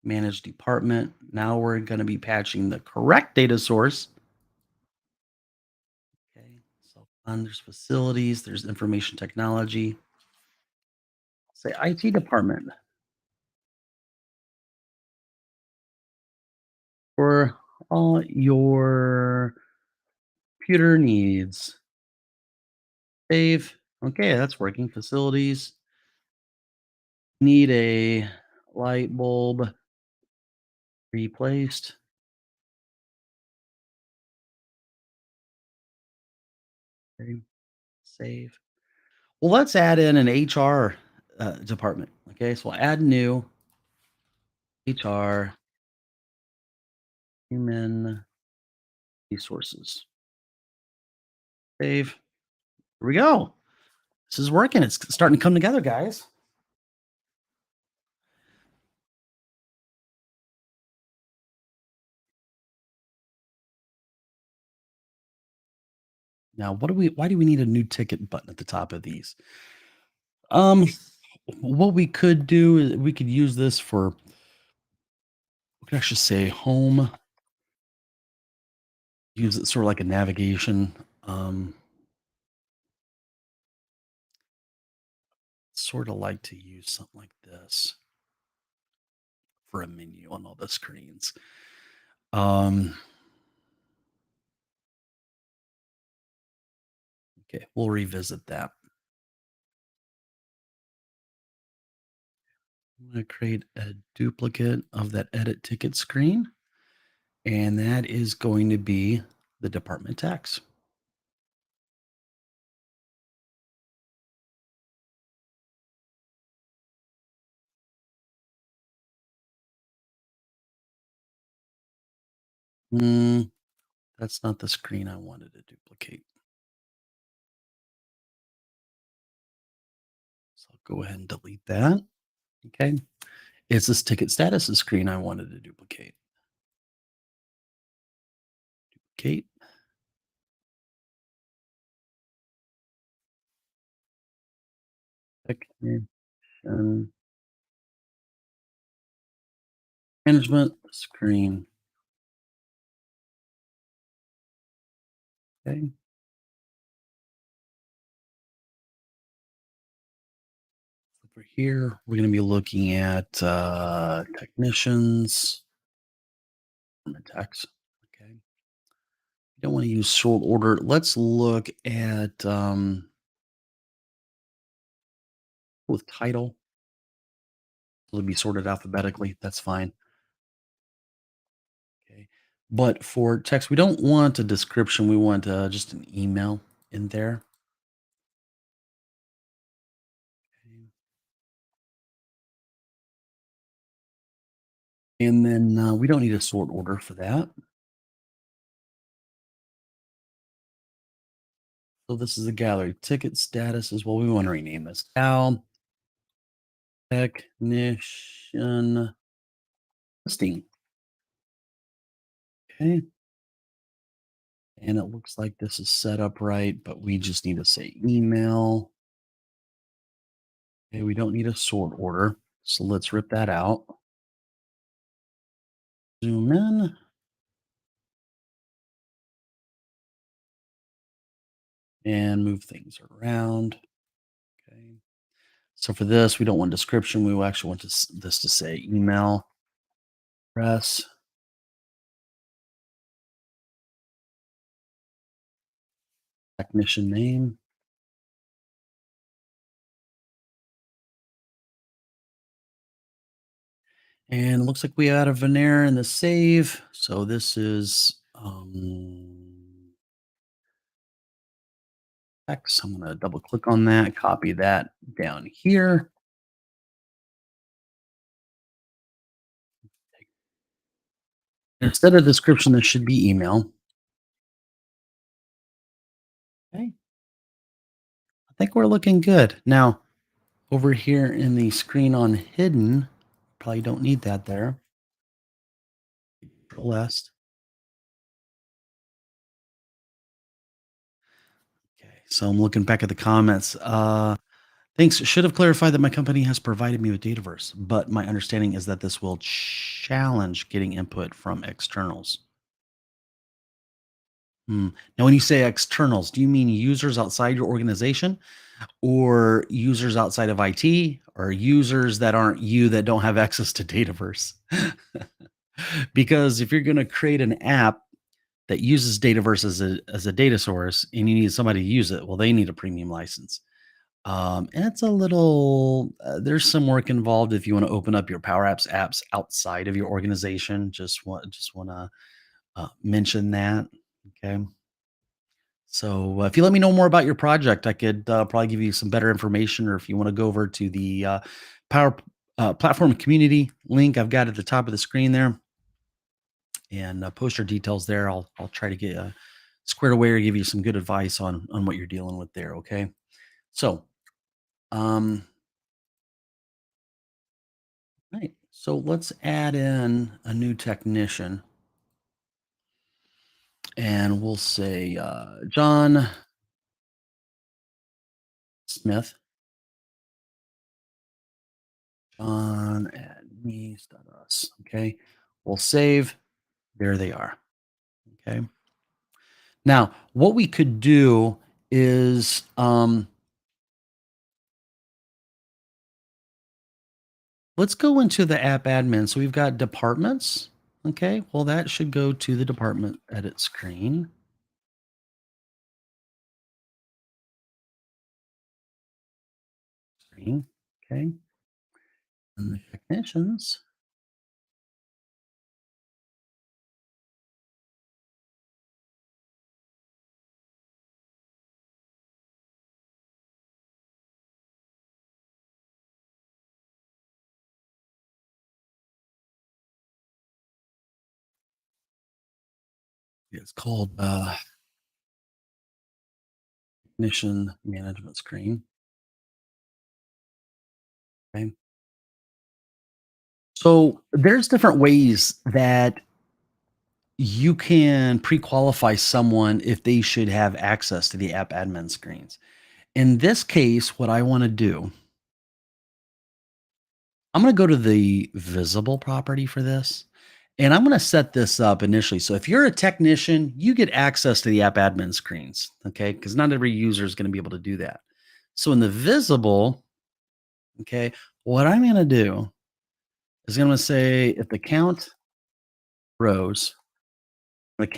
Manage department. Now we're going to be patching the correct data source. Okay. So there's facilities, there's information technology. Say IT department. For all your computer needs. Save. Okay, that's working. Facilities. Need a light bulb replaced. Okay, save. Well, let's add in an HR department. Okay, so we'll add new HR, human resources. Save. Here we go. This is working. It's starting to come together, guys. Now, why do we need a new ticket button at the top of these? Um, what we could do is we could use this for, we could actually say home, use it sort of like a navigation. Sort of like to use something like this for a menu on all the screens. Okay, we'll revisit that. I'm going to create a duplicate of that edit ticket screen, and that is going to be the department tax. That's not the screen I wanted to duplicate. So I'll go ahead and delete that. Okay. It's this ticket status screen I wanted to duplicate. Duplicate. Technician management screen. Okay. Over here, we're going to be looking at technicians. Tax. Okay. You don't want to use sort order. Let's look at with title. It'll be sorted alphabetically. That's fine. Okay. But for text, we don't want a description. We want just an email in there. Okay. And then we don't need a sort order for that. So this is a gallery. Ticket status is what we want to rename this. Cal technician listing. Okay. And it looks like this is set up right, but we just need to say email. Okay, we don't need a sort order. So let's rip that out. Zoom in. And move things around. Okay. So for this, we don't want description. We actually want this to say email, press, technician name. And it looks like we add a veneer in the save. So this is X. I'm going to double click on that, copy that down here. Instead of description, this should be email. Okay. I think we're looking good. Now, over here in the screen on hidden, probably don't need that there. Control S. Okay, so I'm looking back at the comments. Thanks. Should have clarified that my company has provided me with Dataverse, but my understanding is that this will challenge getting input from externals. Now, when you say externals, do you mean users outside your organization or users outside of IT or users that aren't you that don't have access to Dataverse? Because if you're going to create an app that uses Dataverse as a data source and you need somebody to use it, well, they need a premium license. And it's a little, there's some work involved if you want to open up your Power apps outside of your organization. Just want to mention that. Okay. So if you let me know more about your project, I could probably give you some better information. Or if you want to go over to the Power Platform community link I've got at the top of the screen there, and post your details there. I'll try to get squared away or give you some good advice on what you're dealing with there. Okay. So, um, right. So let's add in a new technician, and we'll say John Smith. John at Neese.us. Okay. We'll save. There they are. Okay. Now, what we could do is let's go into the app admin. So we've got departments. Okay. Well, that should go to the department edit screen. Okay. And the technicians. It's called technician management screen. Okay. So there's different ways that you can pre-qualify someone if they should have access to the app admin screens. In this case, what I want to do, I'm going to go to the visible property for this, and I'm going to set this up initially. So if you're a technician, you get access to the app admin screens, okay? Because not every user is going to be able to do that. So in the visible, okay, what I'm going to do is I'm going to say if the count rows of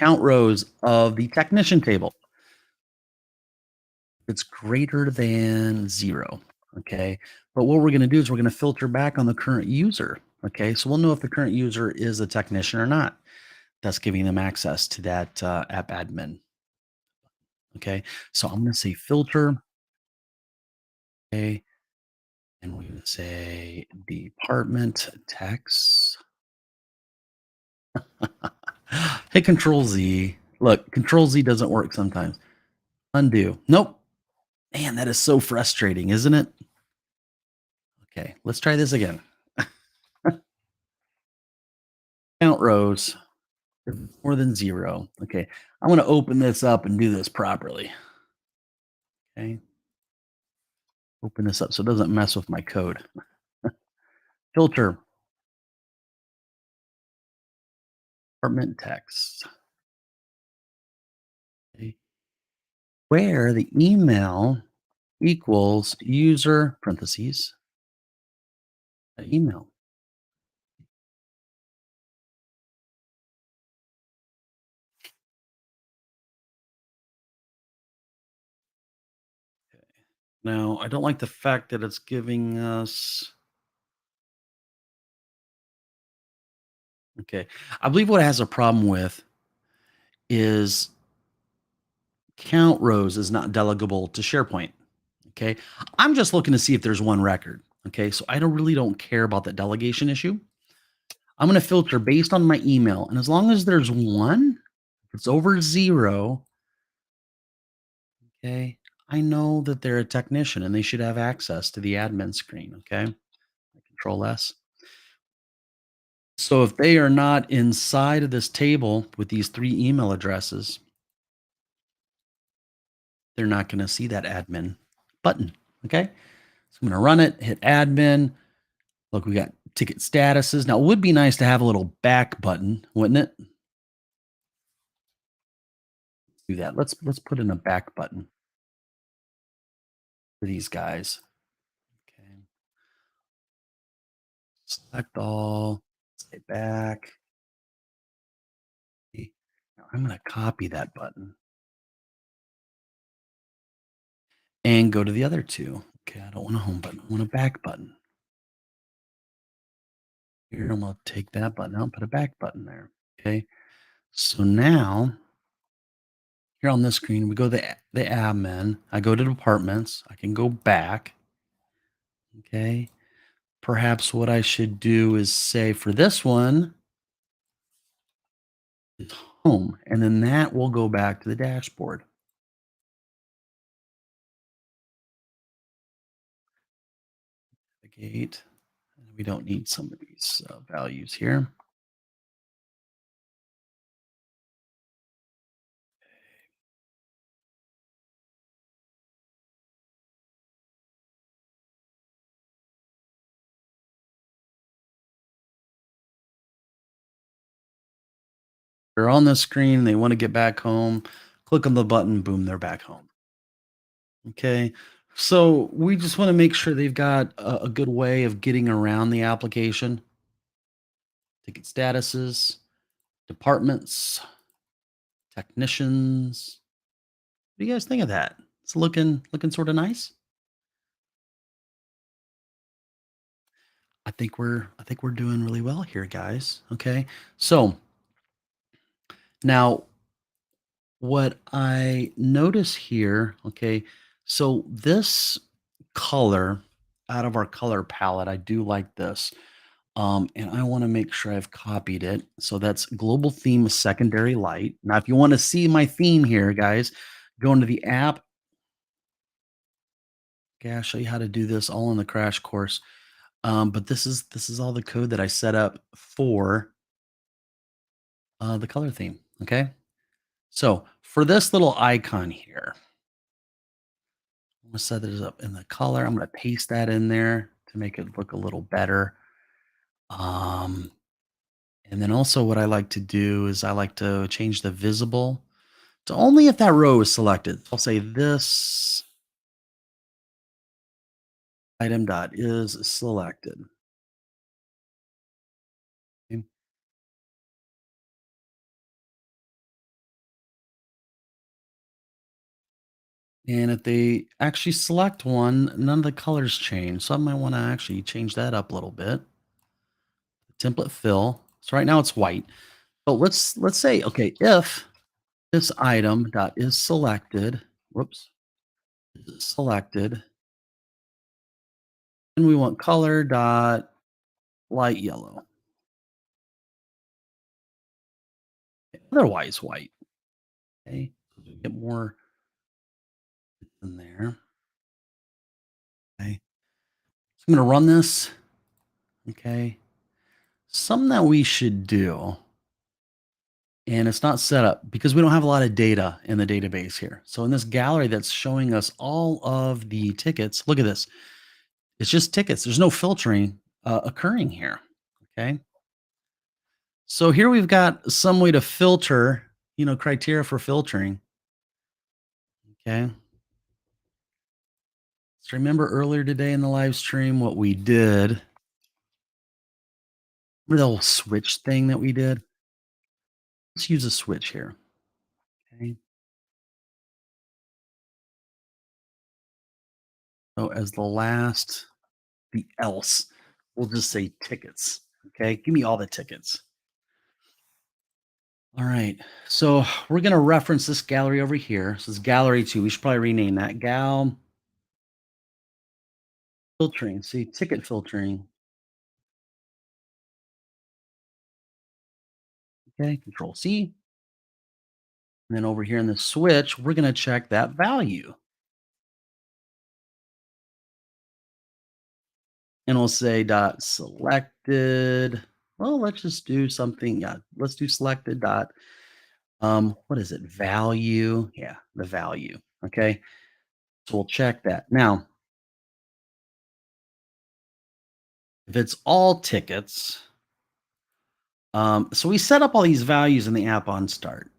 the technician table, it's greater than 0, okay? But what we're gonna do is we're gonna filter back on the current user, okay? So we'll know if the current user is a technician or not. That's giving them access to that app admin, okay? So I'm gonna say filter, okay? And we're gonna say department text. Hit Control Z. Look, Control Z doesn't work sometimes. Undo. Nope. Man, that is so frustrating, isn't it? Okay, let's try this again. Count rows more than 0. Okay, I'm going to open this up and do this properly. Okay, open this up so it doesn't mess with my code. Filter, department text. Okay. Where the email equals user parentheses email. Now, I don't like the fact that it's giving us. Okay. I believe what it has a problem with is count rows is not delegable to SharePoint. Okay. I'm just looking to see if there's one record. Okay. So I don't care about that delegation issue. I'm going to filter based on my email. And as long as there's one, if it's over 0, okay, I know that they're a technician and they should have access to the admin screen. Okay. Control S. So if they are not inside of this table with these 3 email addresses, they're not going to see that admin button. Okay. So I'm going to run it, hit admin. Look, we got ticket statuses. Now, it would be nice to have a little back button, wouldn't it? Do that. Let's put in a back button for these guys. Okay. Select all, say back. Now I'm going to copy that button and go to the other 2. Okay, I don't want a home button. I want a back button. Here, I'm going to take that button out and put a back button there. Okay. So now, here on this screen, we go to the admin. I go to departments. I can go back. Okay. Perhaps what I should do is say for this one, it's home. And then that will go back to the dashboard. Navigate. We don't need some of these values here. They're on the screen. They want to get back home. Click on the button. Boom, they're back home. Okay. So we just want to make sure they've got a good way of getting around the application. Ticket statuses, departments, technicians. What do you guys think of that? It's looking sort of nice. I think we're doing really well here, guys. Okay. So now what I notice here, okay, so this color out of our color palette, I do like this. And I want to make sure I've copied it. So that's global theme secondary light. Now, if you want to see my theme here, guys, go into the app. Okay, I'll show you how to do this all in the crash course. But this is all the code that I set up for the color theme. Okay. So for this little icon here, I'm gonna set this up in the color. I'm gonna paste that in there to make it look a little better. Um, and then also what I like to do is I like to change the visible to only if that row is selected. I'll say this item dot is selected. Okay. And if they actually select one, none of the colors change. So I might want to actually change that up a little bit. Template fill. So right now it's white. But let's say, okay, if this item dot is selected, whoops, is selected, and we want color dot light yellow. Otherwise white. Okay. Get more in there. Okay. So I'm going to run this. Okay. Something that we should do, and it's not set up because we don't have a lot of data in the database here. So in this gallery that's showing us all of the tickets, look at this. It's just tickets. There's no filtering occurring here. Okay. So here we've got some way to filter, criteria for filtering. Okay. So remember earlier today in the live stream what we did? Remember the whole switch thing that we did? Let's use a switch here. Okay. So as the else, we'll just say tickets. Okay. Give me all the tickets. All right. So we're going to reference this gallery over here. This is gallery 2. We should probably rename that gal filtering. See, ticket filtering. Okay, control C. And then over here in the switch, we're going to check that value. And we'll say dot selected. Well, let's just do something. Yeah, let's do selected dot. What is it? Value. Yeah, the value. Okay. So we'll check that. Now, if it's all tickets, so we set up all these values in the app on start.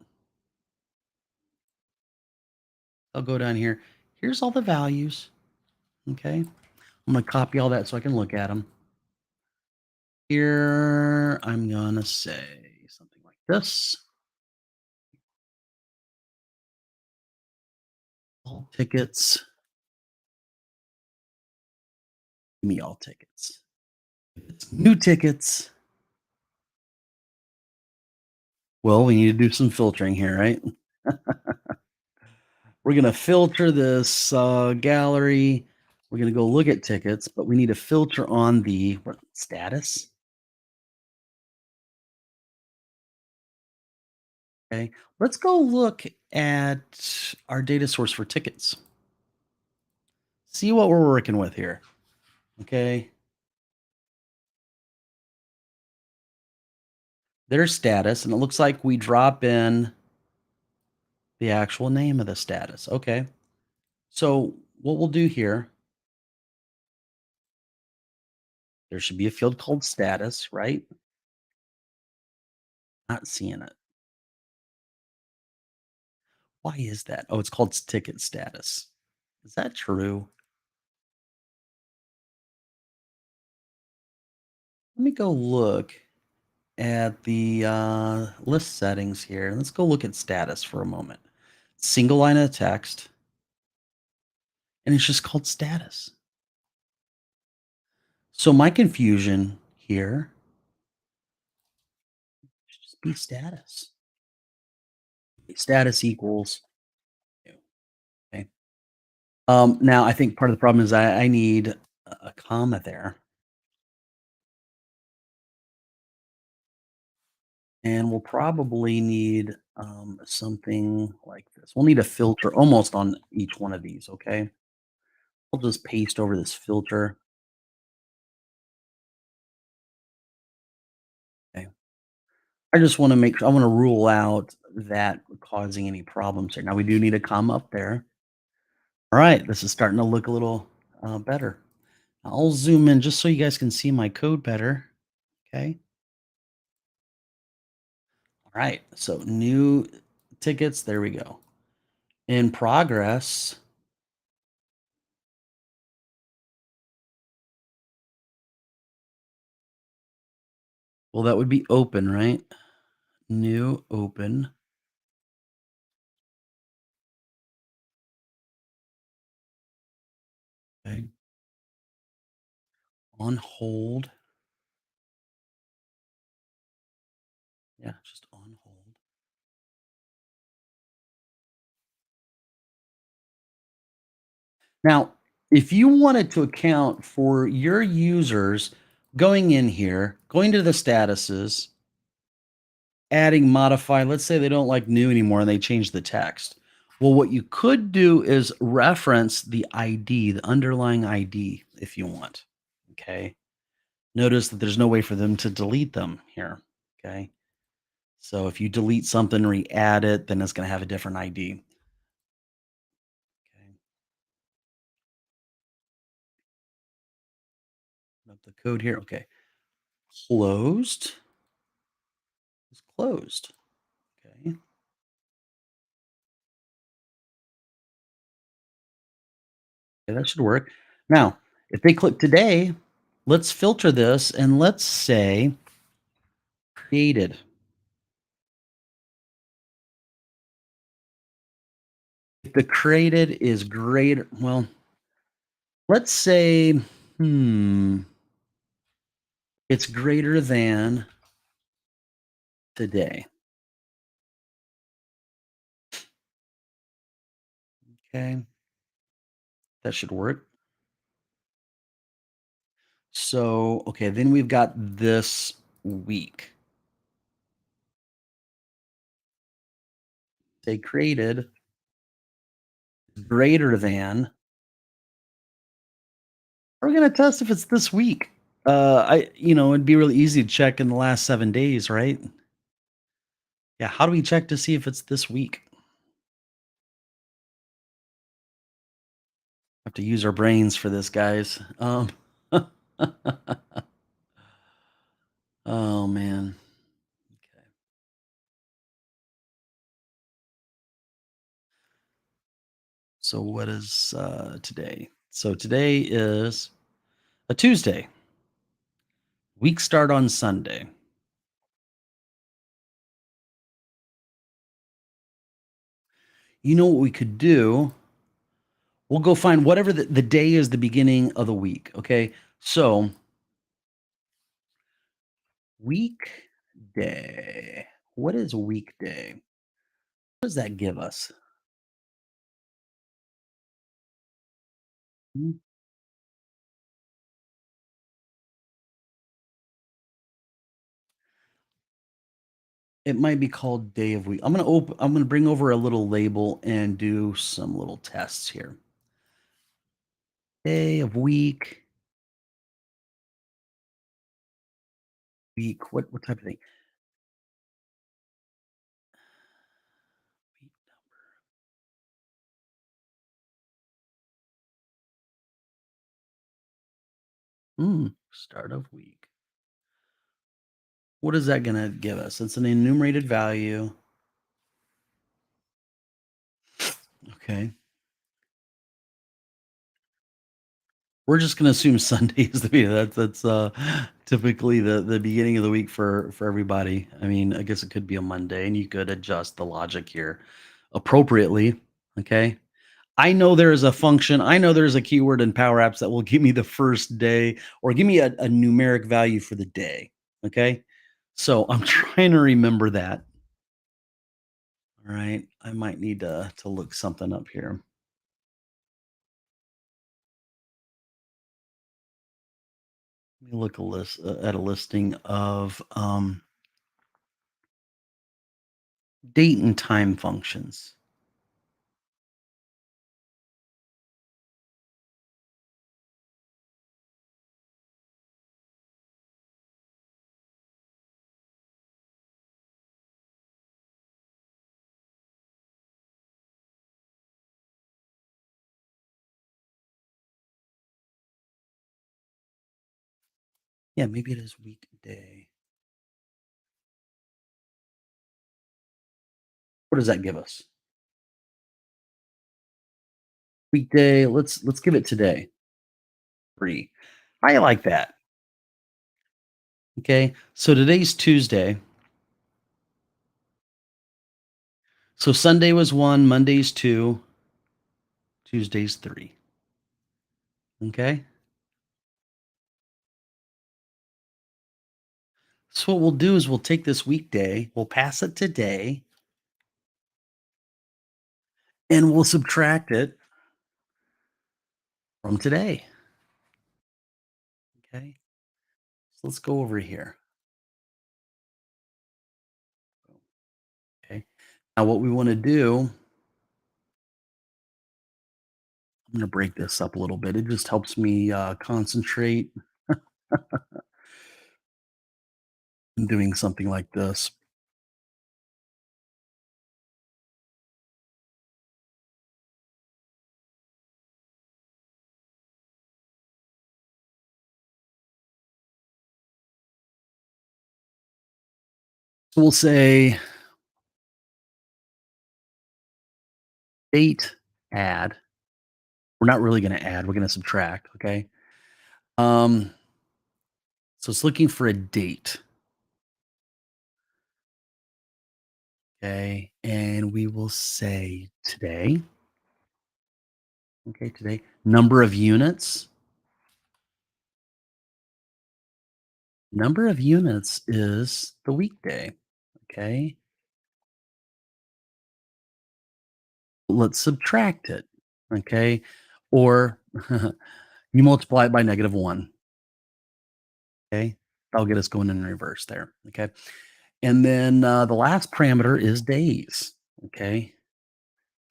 I'll go down here. Here's all the values. Okay. I'm going to copy all that so I can look at them. Here, I'm going to say something like this. All tickets. Give me all tickets. If it's new tickets, well, we need to do some filtering here, right? We're going to filter this gallery. We're going to go look at tickets, but we need to filter on the status. Okay, let's go look at our data source for tickets. See what we're working with here. Okay. Their status, and it looks like we drop in the actual name of the status. Okay. So what we'll do here, there should be a field called status, right? Not seeing it. Why is that? Oh, it's called ticket status. Is that true? Let me go look at the list settings here. Let's go look at status for a moment. Single line of text, and it's just called status. So my confusion here should just be status. Status equals new. Okay. Now I think part of the problem is I need a comma there. And we'll probably need something like this. We'll need a filter almost on each one of these, okay? I'll just paste over this filter. Okay. I just want to make sure, I want to rule out that causing any problems here. Now we do need a comma up there. All right, this is starting to look a little better. I'll zoom in just so you guys can see my code better. Okay. All right. So new tickets. There we go. In progress. Well, that would be open, right? New open. Okay. On hold. Yeah, just on hold. Now, if you wanted to account for your users going in here, going to the statuses, adding modify, let's say they don't like new anymore and they change the text. Well, what you could do is reference the ID, the underlying ID, if you want. Okay. Notice that there's no way for them to delete them here. Okay. So if you delete something, re-add it, then it's going to have a different ID. Okay. Up the code here. Okay. Closed. It's closed. Okay. Okay, that should work. Now, if they click today, let's filter this and let's say created. If the created is greater, well, let's say, it's greater than today. Okay, that should work. So, okay, then we've got this week. Say created greater than. We're gonna test if it's this week. It'd be really easy to check in the last 7 days, right? Yeah. How do we check to see if it's this week? Have to use our brains for this, guys. Oh man. Okay. So what is today? So today is a Tuesday. Week start on Sunday. You know what we could do? We'll go find whatever the day is the beginning of the week. Okay. So weekday. What is a weekday? What does that give us? Hmm, It might be called day of week. I'm gonna bring over a little label and do some little tests here. Day of week. What type of thing? Start of week. What is that gonna give us? It's an enumerated value. Okay. We're just gonna assume Sunday is the beginning. That's typically the beginning of the week for everybody. I mean, I guess it could be a Monday, and you could adjust the logic here appropriately. Okay. I know there is a function. I know there's a keyword in Power Apps that will give me the first day or give me a numeric value for the day. Okay. So I'm trying to remember that. All right. I might need to look something up here. Let me look at a listing of date and time functions. Yeah, maybe it is weekday. What does that give us? Weekday. Let's give it today. 3. I like that. Okay. So today's Tuesday. So Sunday was 1, Monday's 2, Tuesday's 3. Okay. So what we'll do is we'll take this weekday, we'll pass it today, and we'll subtract it from today. Okay. So let's go over here. Okay. Now what we want to do, I'm going to break this up a little bit. It just helps me concentrate in doing something like this. So we'll say date add. We're not really going to add, we're going to subtract. Okay. Um, so it's looking for a date. Okay. And we will say today. Okay. Today. Number of units. Number of units is the weekday. Okay. Let's subtract it. Okay. Or you multiply it by -1. Okay. That'll get us going in reverse there. Okay. And then the last parameter is days. Okay.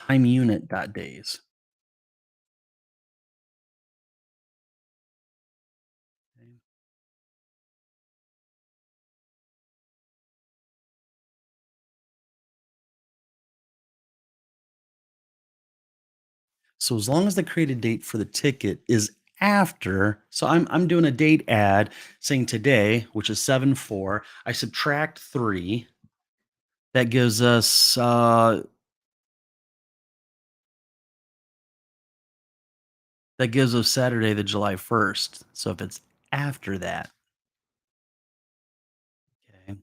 Time unit dot days. Okay. So as long as the created date for the ticket is after, so I'm doing a date add saying today, which is 7/4. I subtract 3. That gives us Saturday, the July 1st. So if it's after that, okay.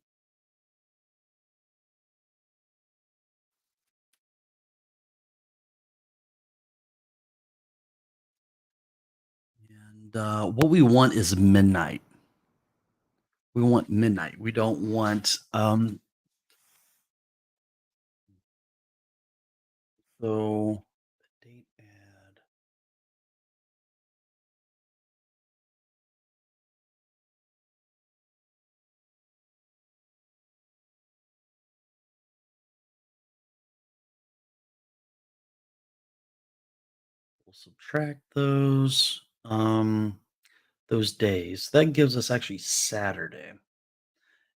And what we want is midnight. We want midnight. We don't want so date add. We'll subtract those days. That gives us actually Saturday.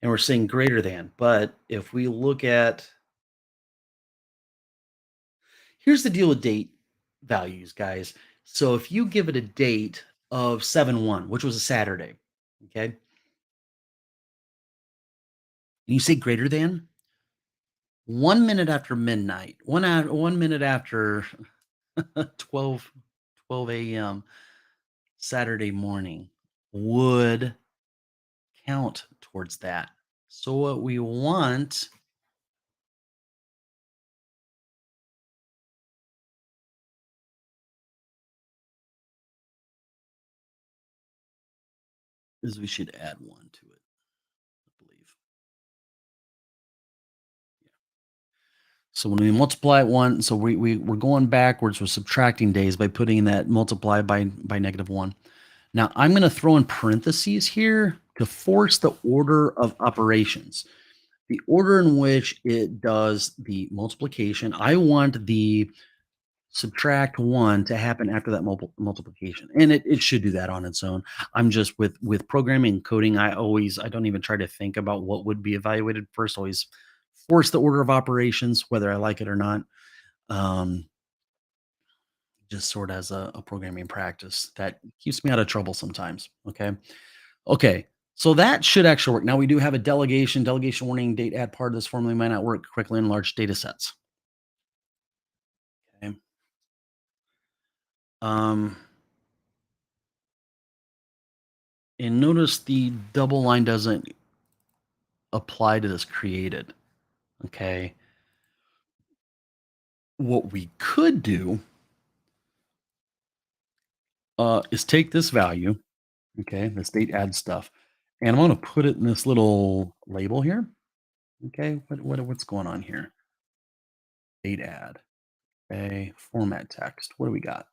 And we're saying greater than. But if we look at, here's the deal with date values, guys. So if you give it a date of 7/1, which was a Saturday, okay, and you say greater than, 1 minute after midnight, 1 minute after 12, 12 a.m. Saturday morning would count towards that. So what we want is we should add 1 to it, I believe. Yeah. So when we multiply it 1, so we're going backwards, we're subtracting days by putting that multiply by -1. Now I'm going to throw in parentheses here to force the order of operations. The order in which it does the multiplication. I want the subtract 1 to happen after that multiplication, and it should do that on its own. I'm just with programming and coding, I don't even try to think about what would be evaluated first. Always force the order of operations whether I like it or not. um just sort of as a programming practice that keeps me out of trouble sometimes. Okay, so that should actually work. Now we do have a delegation warning. Date add part of this formula might not work correctly in large data sets. Okay. um And notice the double line doesn't apply to this created. Okay. What we could do is take this value, okay, this date add stuff, and I'm going to put it in this little label here. Okay. What's going on here? Date add. Okay. Format text. What do we got?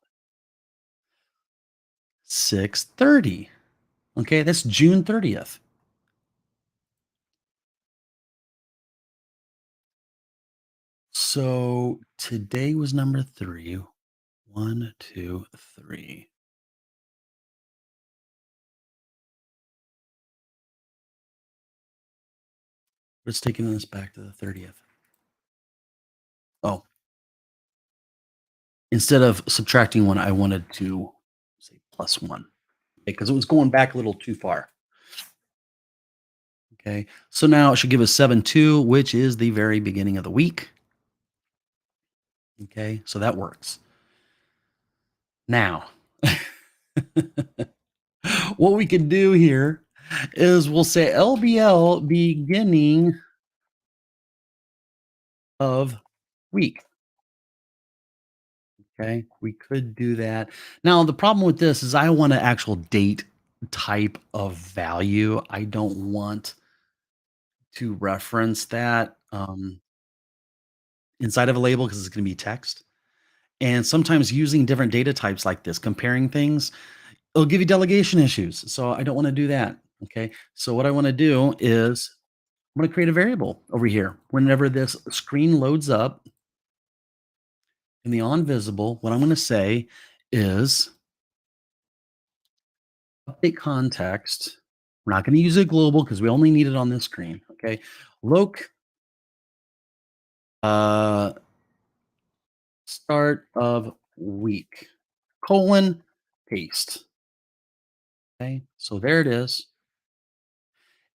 6/30. Okay. That's June 30th. So today was number 3. 1, 2, 3. Let's taking this back to the 30th. Oh, instead of subtracting 1, I wanted to say +1 because it was going back a little too far. Okay. So now it should give us 7/2, which is the very beginning of the week. Okay. So that works. Now, what we can do here is we'll say LBL beginning of week. Okay. We could do that. Now, the problem with this is I want an actual date type of value. I don't want to reference that inside of a label because it's going to be text. And sometimes using different data types like this, comparing things, it'll give you delegation issues. So I don't want to do that. Okay. So what I want to do is I'm going to create a variable over here. Whenever this screen loads up in the on visible, what I'm going to say is update context. We're not going to use it global because we only need it on this screen. Okay. Loc uh, start of week colon paste. Okay. So there it is.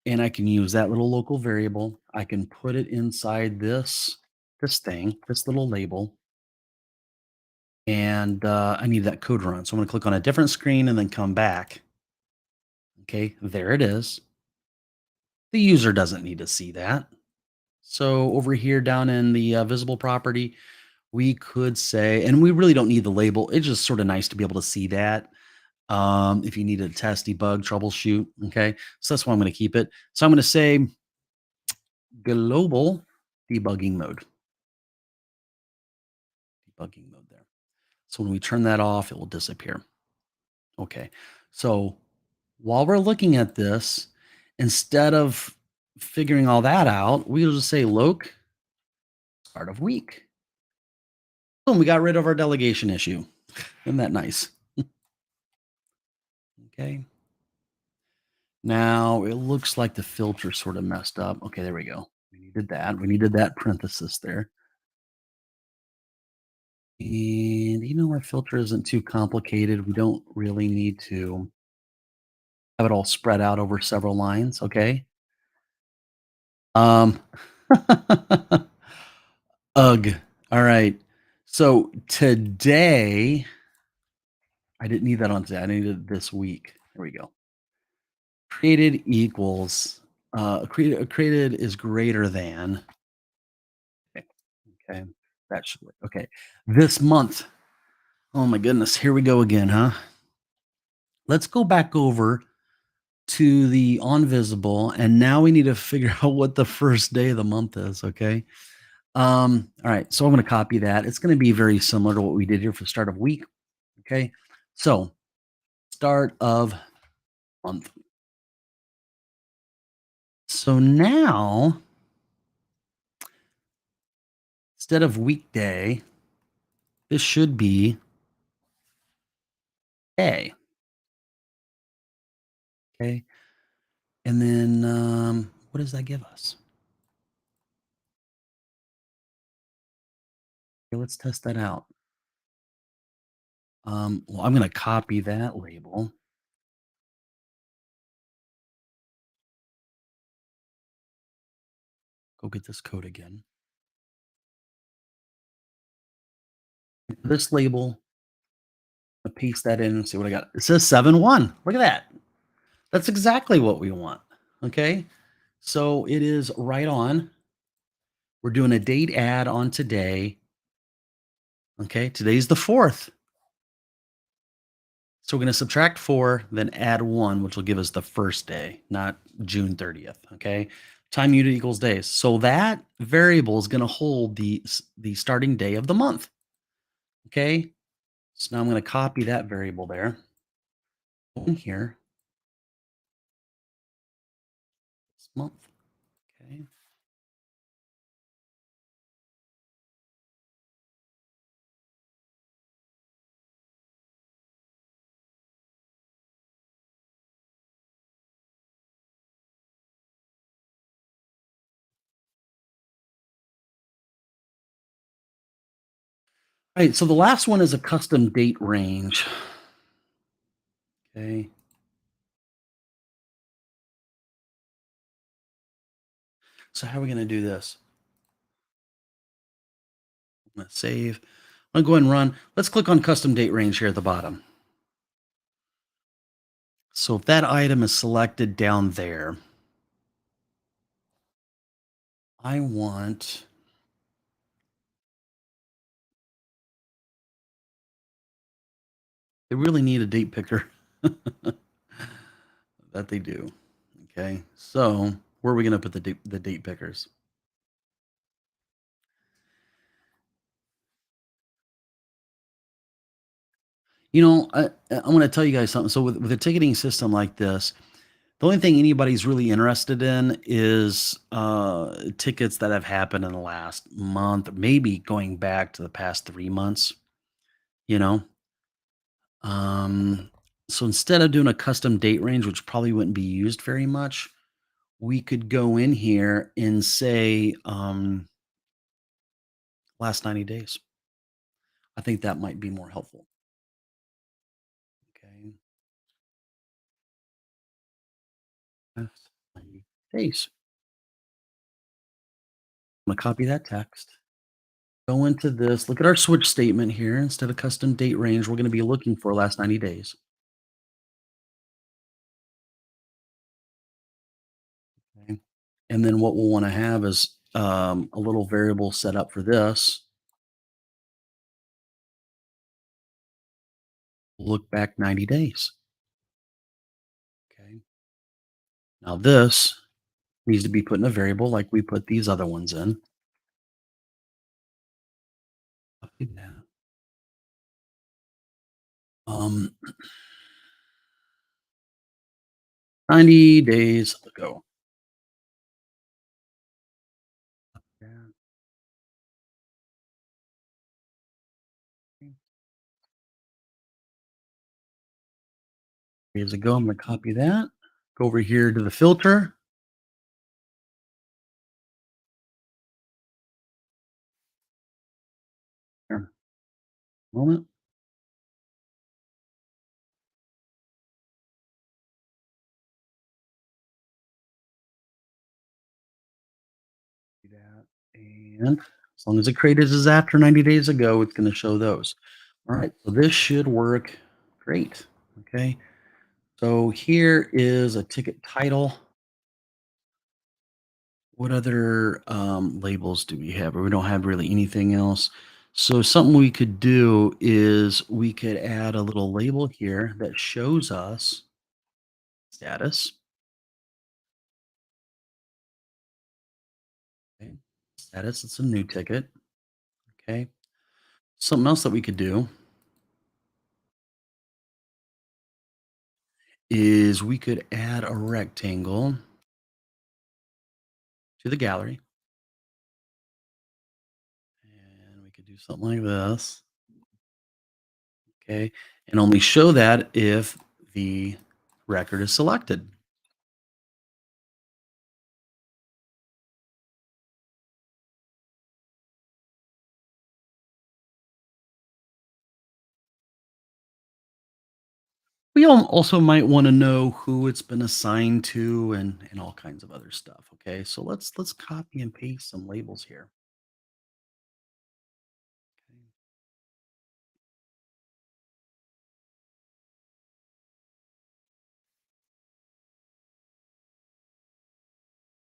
And I can use that little local variable. I can put it inside this thing, this little label. And I need that code run. So I'm going to click on a different screen and then come back. Okay, there it is. The user doesn't need to see that. So over here down in the visible property, we could say, and we really don't need the label. It's just sort of nice to be able to see that. If you need to test, debug, troubleshoot. Okay, so that's why I'm going to keep it. So I'm going to say global debugging mode. Debugging mode there. So when we turn that off, it will disappear. Okay, so while we're looking at this, instead of figuring all that out, we'll just say loc start of week. Boom, we got rid of our delegation issue. Isn't that nice? Okay. Now it looks like the filter sort of messed up. Okay, there we go. We needed that. We needed that parenthesis there. And our filter isn't too complicated. We don't really need to have it all spread out over several lines. Okay. Um, ugh. All right. So today, I didn't need that on today. I needed it this week. There we go. Created equals, created is greater than. Okay. That should work. Okay. This month. Oh my goodness. Here we go again, huh? Let's go back over to the on visible. And now we need to figure out what the first day of the month is. Okay. All right. So I'm going to copy that. It's going to be very similar to what we did here for start of week. Okay. So start of month. So now, instead of weekday, this should be day. Okay. And then what does that give us? Okay, let's test that out. Well, I'm going to copy that label. Go get this code again. This label, I paste that in and see what I got. It says 7-1. Look at that. That's exactly what we want. Okay. So it is right on. We're doing a date add on today. Okay. Today's the 4th. So we're going to subtract 4, then add 1, which will give us the first day, not June 30th. Okay. Time unit equals days. So that variable is going to hold the starting day of the month. Okay. So now I'm going to copy that variable there. In here. This month. Okay. All right, so the last one is a custom date range. Okay. So how are we going to do this? I'm going to save. I'm going to go ahead and run. Let's click on custom date range here at the bottom. So if that item is selected down there, I want they really need a date picker. That they do. Okay. So where are we going to put the date pickers? I'm going to tell you guys something. So with a ticketing system like this, the only thing anybody's really interested in is tickets that have happened in the last month, maybe going back to the past 3 months. You know, um, so instead of doing a custom date range, which probably wouldn't be used very much, we could go in here and say last 90 days. I think that might be more helpful. Okay, last 90 days. I'm gonna copy that text. Go into this. Look at our switch statement here. Instead of custom date range, we're going to be looking for last 90 days. Okay. And then what we'll want to have is a little variable set up for this. Look back 90 days. Okay. Now this needs to be put in a variable like we put these other ones in. Copy that. 90 days ago. Yeah. Days ago, I'm going to copy that. Go over here to the filter. Here, moment. Do that. And as long as it created as after 90 days ago, it's going to show those. All right, so this should work great. Okay, so here is a ticket title. What other labels do we have? Or we don't have really anything else. So something we could do is we could add a little label here that shows us status. Okay. Status, it's a new ticket. Okay. Something else that we could do is we could add a rectangle to the gallery. And we could do something like this. Okay. And only show that if the record is selected. We also might want to know who it's been assigned to and all kinds of other stuff. Okay. So let's copy and paste some labels here. Okay.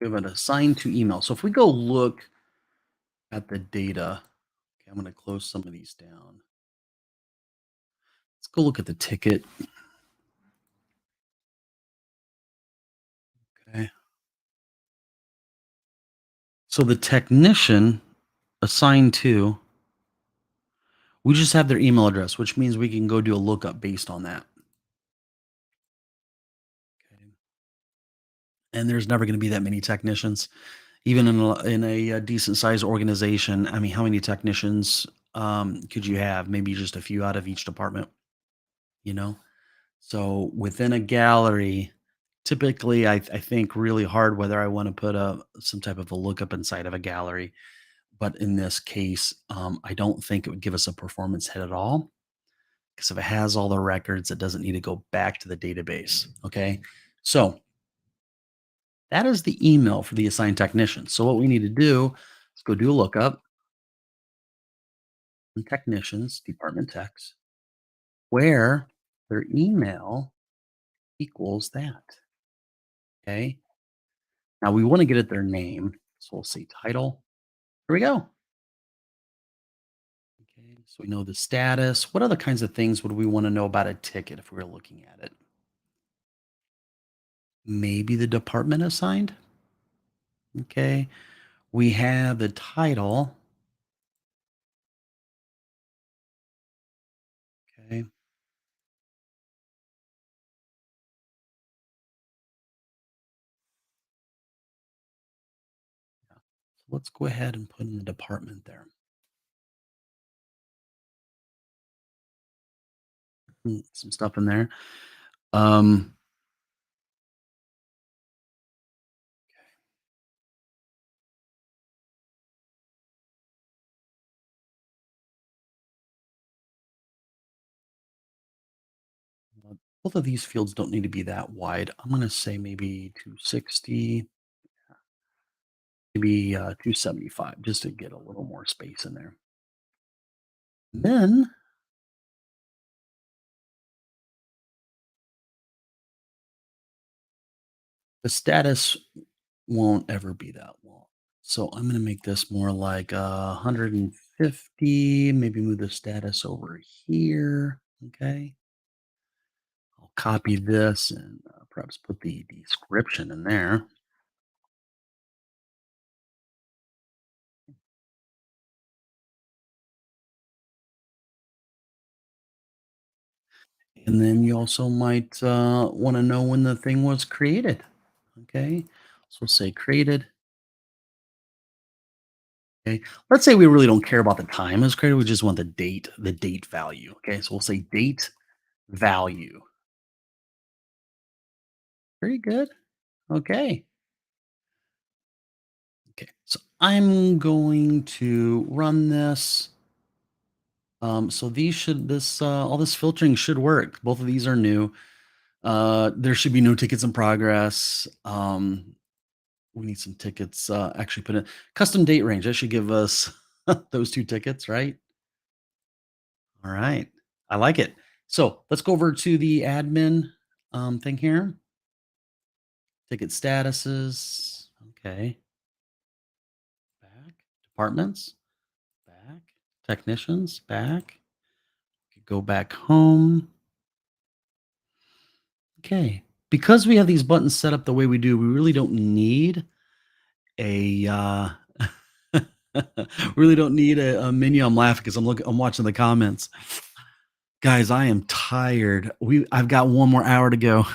We have an assigned to email. So if we go look at the data, okay, I'm going to close some of these down. Let's go look at the ticket. Okay. So the technician assigned to, we just have their email address, which means we can go do a lookup based on that. Okay. And there's never going to be that many technicians, even in a decent sized organization. I mean, how many technicians could you have? Maybe just a few out of each department, you know? So within a gallery, typically I think really hard whether I want to put some type of a lookup inside of a gallery. But in this case, I don't think it would give us a performance hit at all. Because if it has all the records, it doesn't need to go back to the database. Okay. So that is the email for the assigned technician. So what we need to do is go do a lookup in technicians, department techs, where their email equals that. Okay. Now we want to get at their name. So we'll say title. Here we go. Okay. So we know the status. What other kinds of things would we want to know about a ticket if we were looking at it? Maybe the department assigned. Okay. We have the title. Okay. let's go ahead and put in the department there. Some stuff in there. Um, both of these fields don't need to be that wide. I'm going to say maybe 260, maybe 275, just to get a little more space in there. Then the status won't ever be that long. So I'm going to make this more like 150, maybe move the status over here. Okay. I'll copy this and perhaps put the description in there. And then you also might want to know when the thing was created. Okay. So we'll say created. Okay. Let's say we really don't care about the time it was created. We just want the date value. Okay. So we'll say date value. Very good. Okay. Okay. So I'm going to run this. So these should this all this filtering should work. Both of these are new. There should be no tickets in progress. We need some tickets. Actually, put in custom date range. That should give us those two tickets, right? All right. I like it. So let's go over to the admin thing here. Ticket statuses. Okay. Back. Departments. Back. Technicians. Back. Go back home. Okay. Because we have these buttons set up the way we do, we really don't need a really don't need a menu. I'm laughing because I'm watching the comments. Guys, I am tired. I've got one more hour to go.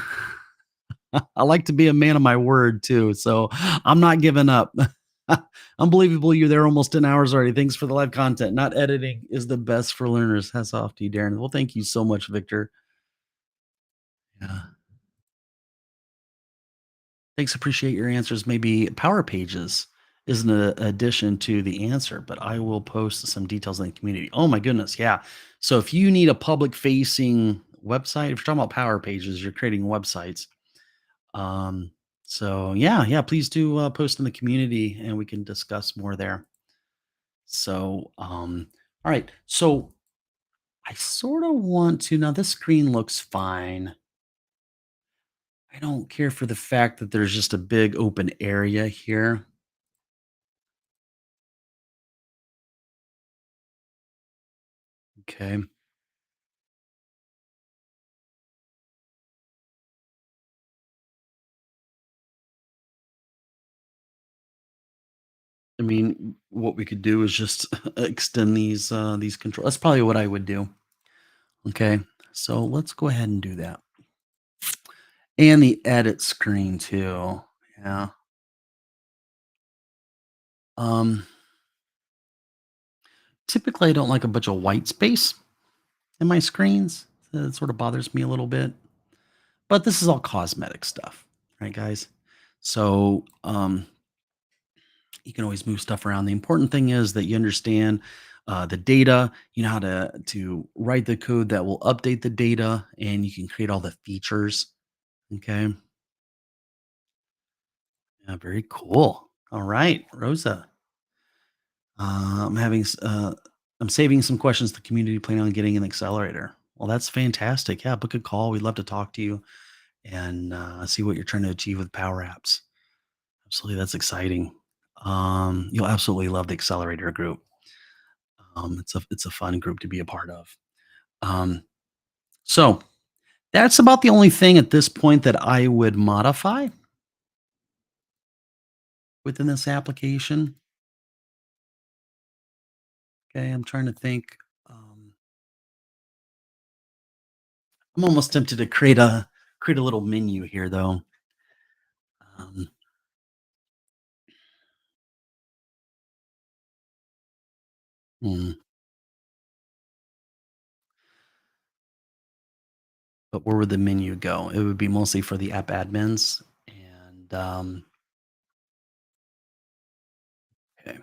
I like to be a man of my word too, so I'm not giving up. Unbelievable, you're there almost 10 hours already. Thanks for the live content. Not editing is the best for learners. Hats off to you, Darren. Well, thank you so much, Victor. Yeah. Thanks. Appreciate your answers. Maybe Power Pages is an addition to the answer, but I will post some details in the community. Oh my goodness. Yeah. So if you need a public facing website, if you're talking about Power Pages, you're creating websites. Um, so yeah, please do post in the community and we can discuss more there. So, all right. So I sort of want to, now this screen looks fine. I don't care for the fact that there's just a big open area here. Okay. I mean, what we could do is just extend these controls. That's probably what I would do. Okay. So let's go ahead and do that. And the edit screen too. Yeah. Um Typically I don't like a bunch of white space in my screens. It sort of bothers me a little bit. But this is all cosmetic stuff, right, guys? So you can always move stuff around. The important thing is that you understand the data. You know how to write the code that will update the data, and you can create all the features. Okay. Yeah, very cool. All right, Rosa. I'm saving some questions to the community planning on getting an accelerator. Well, that's fantastic. Yeah, book a call. We'd love to talk to you and see what you're trying to achieve with Power Apps. Absolutely, that's exciting. You'll absolutely love the accelerator group. It's a fun group to be a part of. Um, so that's about the only thing at this point that I would modify within this application. Okay, I'm trying to think. I'm almost tempted to create a little menu here, though. Um, Mm. But where would the menu go? It would be mostly for the app admins. And okay,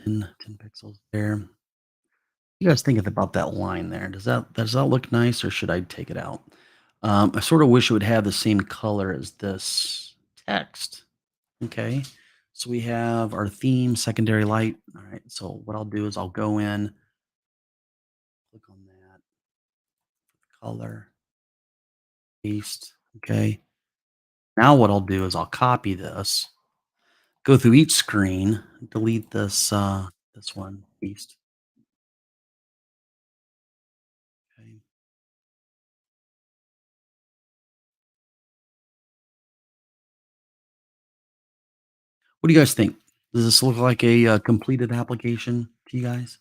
10 pixels there. You guys thinking about that line there? Does that look nice, or should I take it out? I sort of wish it would have the same color as this text. Okay. So we have our theme, secondary light. All right. So what I'll do is I'll go in, click on that color, paste. Okay. Now what I'll do is I'll copy this, go through each screen, delete this one, paste. Okay. What do you guys think? Does this look like a completed application to you guys?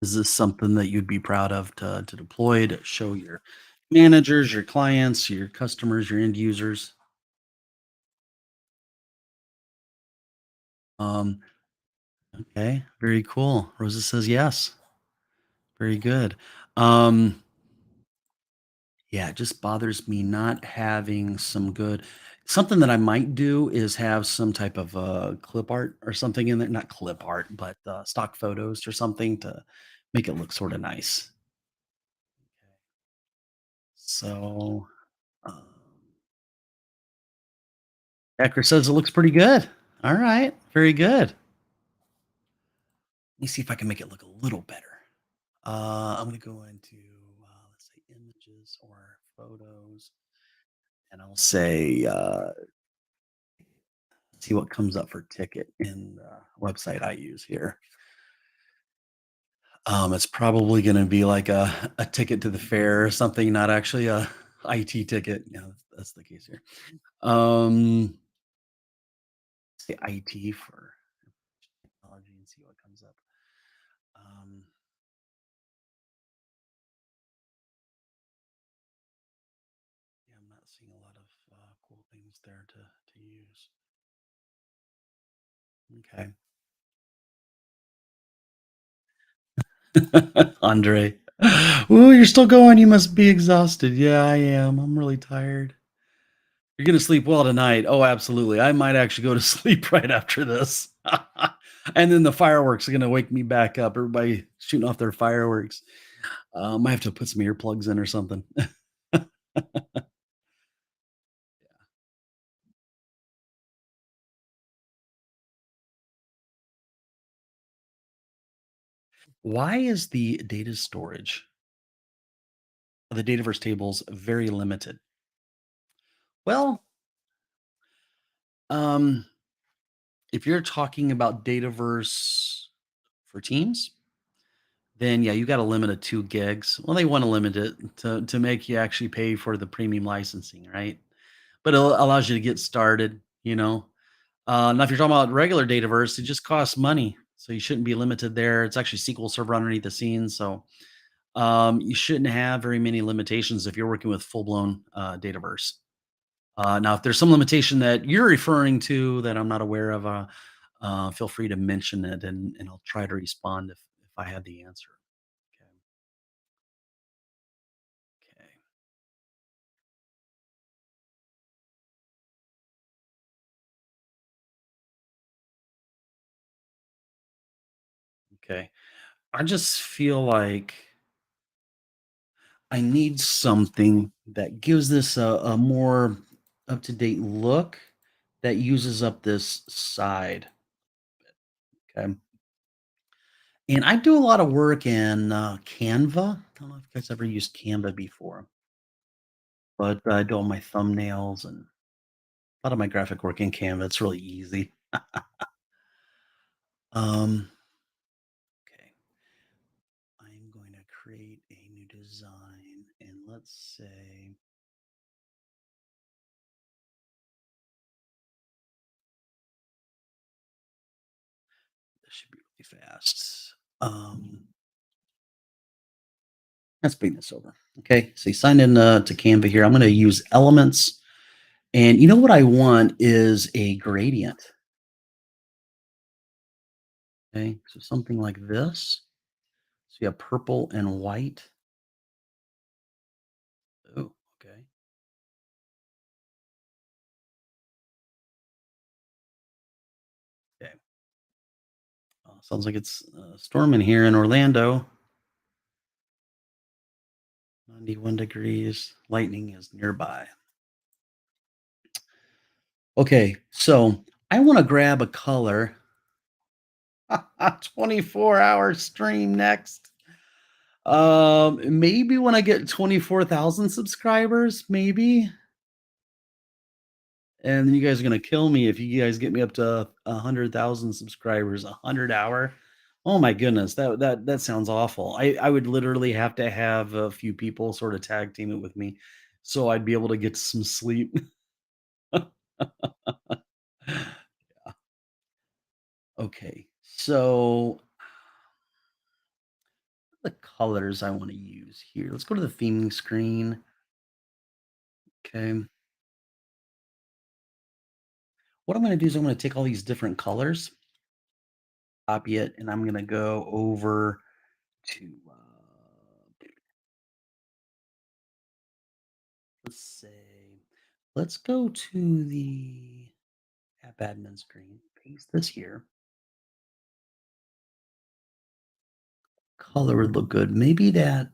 Is this something that you'd be proud of to deploy to show your managers, your clients, your customers, your end users? Um, okay, very cool. Rosa says yes. Very good. Um, yeah, it just bothers me not having some good something that I might do is have some type of clip art or something in there. Not clip art, but stock photos or something to make it look sort of nice. So, um, Ecker says it looks pretty good. All right, very good. Let me see if I can make it look a little better. I'm going to go into, let's say, images or photos, and I'll say, see what comes up for ticket in the website I use here. It's probably going to be like a ticket to the fair or something, not actually a IT ticket. Yeah, that's the case here. Say IT for technology and see what comes up. Um, yeah, I'm not seeing a lot of cool things there to use. Okay. Andre. Oh, you're still going. You must be exhausted. Yeah, I am. I'm really tired. You're going to sleep well tonight. Oh, absolutely. I might actually go to sleep right after this. And then the fireworks are going to wake me back up. Everybody shooting off their fireworks. Might have to put some earplugs in or something. Why is the data storage of the Dataverse tables very limited? Well, um, if you're talking about Dataverse for Teams, then yeah, you got a limit of 2 gigs. Well, they want to limit it to make you actually pay for the premium licensing, right? But it allows you to get started, you know. Now, if you're talking about regular Dataverse, it just costs money, so you shouldn't be limited there. It's actually SQL Server underneath the scenes, so you shouldn't have very many limitations if you're working with full blown Dataverse. Now, if there's some limitation that you're referring to that I'm not aware of, feel free to mention it, and I'll try to respond if I have the answer. Okay. Okay. Okay. I just feel like I need something that gives this a more up to date look that uses up this side. Okay. And I do a lot of work in Canva. I don't know if you guys ever used Canva before, but I do all my thumbnails and a lot of my graphic work in Canva. It's really easy. Um, okay. I'm going to create a new design, and let's say this should be really fast. Let's bring this over. Okay, so you signed in to Canva here. I'm going to use elements. And you know what I want is a gradient. Okay, so something like this. So you have purple and white. Oh, okay. Okay. Sounds like it's storming here in Orlando. 91 degrees. Lightning is nearby. Okay, so I want to grab a color. 24-hour stream next. Maybe when I get 24,000 subscribers, maybe. And then you guys are gonna kill me if you guys get me up to 100,000 subscribers, 100 hour. Oh my goodness, that sounds awful. I would literally have to have a few people sort of tag team it with me, so I'd be able to get some sleep. Okay, so the colors I want to use here. Let's go to the theming screen. Okay. What I'm going to do is I'm going to take all these different colors, copy it, and I'm going to go over to, let's say, let's go to the app admin screen, paste this here. Color would look good. Maybe that.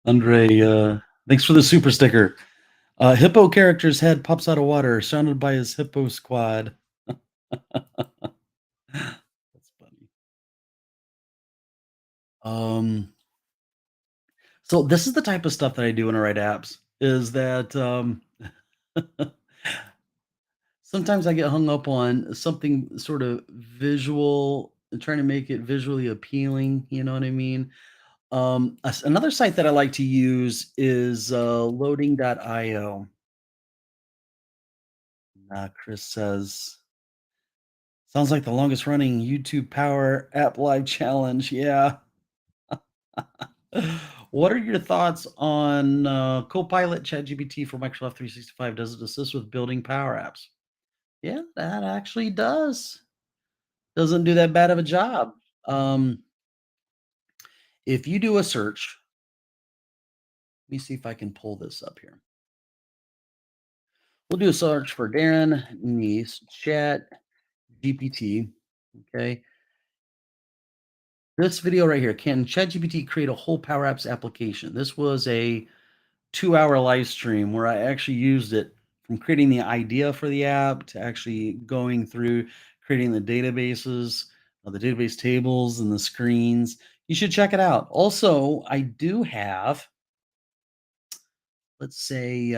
Andre, thanks for the super sticker. Hippo character's head pops out of water, surrounded by his hippo squad. That's funny. So this is the type of stuff that I do when I write apps. Is that sometimes I get hung up on something sort of visual and trying to make it visually appealing. You know what I mean? Another site that I like to use is loading.io. Chris says, sounds like the longest running YouTube Power App Live challenge. Yeah. What are your thoughts on Copilot ChatGPT for Microsoft 365? Does it assist with building Power Apps? Yeah, that actually does. Doesn't do that bad of a job. Um, if you do a search, let me see if I can pull this up here. We'll do a search for Darren Neese Chat GPT. Okay. This video right here, can ChatGPT create a whole Power Apps application? This was a 2-hour live stream where I actually used it from creating the idea for the app to actually going through creating the databases, the database tables and the screens. You should check it out. Also, I do have, let's say,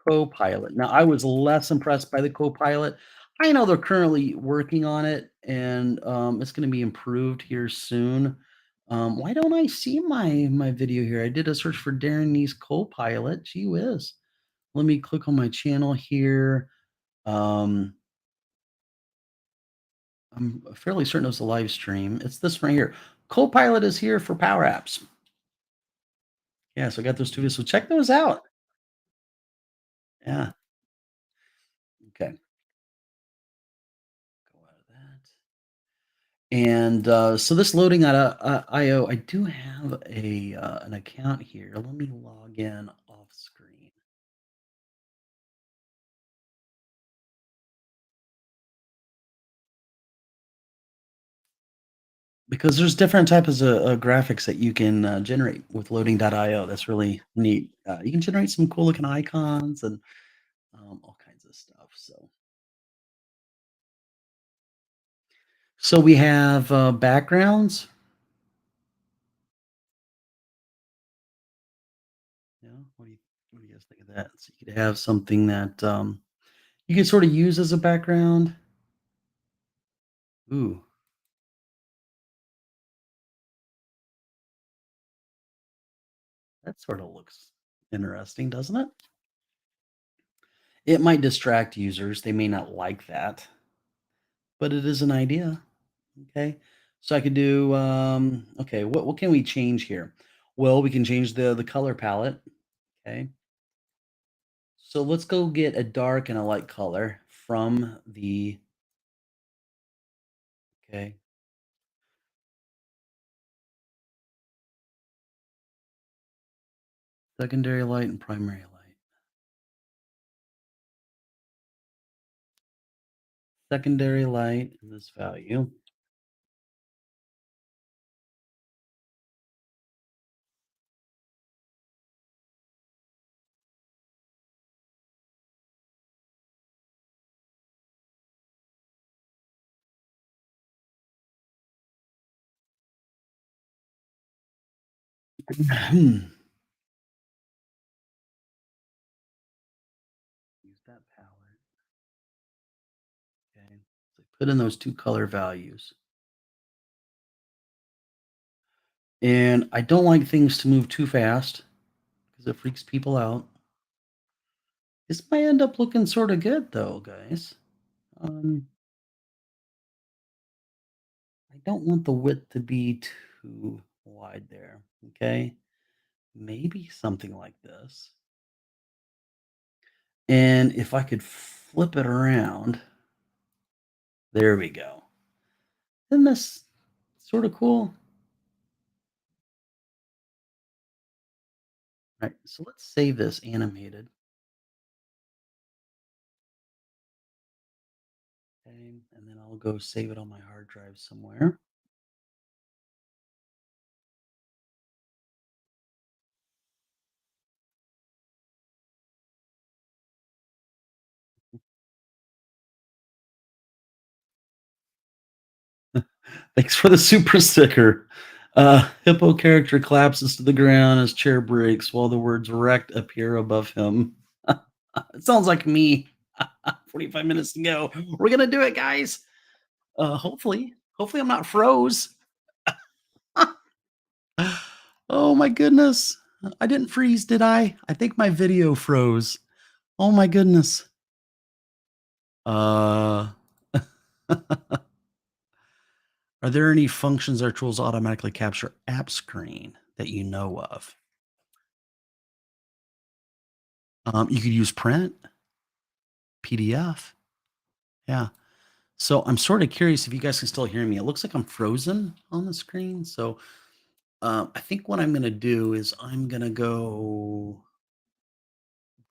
Copilot. Now, I was less impressed by the Copilot. I know they're currently working on it, and it's going to be improved here soon. Why don't I see my video here? I did a search for Darren Neese Copilot. Gee whiz. Let me click on my channel here. I'm fairly certain it was a live stream. It's this one right here. Copilot is here for Power Apps. Yeah, so I got those two videos. So check those out. Yeah. Okay. Go out of that. And so this loading out of IO, I do have a an account here. Let me log in off screen. Because there's different types of graphics that you can generate with loading.io. That's really neat. You can generate some cool looking icons and all kinds of stuff. So we have backgrounds. Yeah, what do you guys think of that? So you could have something that you can sort of use as a background. Ooh, that sort of looks interesting, doesn't it? It might distract users. They may not like that, but it is an idea. Okay. So I could do okay, what can we change here? Well, we can change the color palette. Okay. So let's go get a dark and a light color from the okay. Secondary light and primary light. Secondary light in this value. Use that palette. Okay. So put in those two color values. And I don't like things to move too fast because it freaks people out. This might end up looking sort of good though, guys. Um, I don't want the width to be too wide there. Okay. Maybe something like this. And if I could flip it around, there we go. Isn't this sort of cool? All right, so let's save this animated. Okay, and then I'll go save it on my hard drive somewhere. Thanks for the super sticker. Hippo character collapses to the ground as chair breaks while the words wrecked appear above him. It sounds like me 45 minutes to go. We're gonna do it, guys. Hopefully I'm not froze. Oh my goodness. I didn't freeze, did I? I think my video froze. Oh my goodness. Uh are there any functions or tools automatically capture app screen that you know of? You could use print, PDF. Yeah. So I'm sort of curious if you guys can still hear me. It looks like I'm frozen on the screen. So I think what I'm going to do is I'm going to go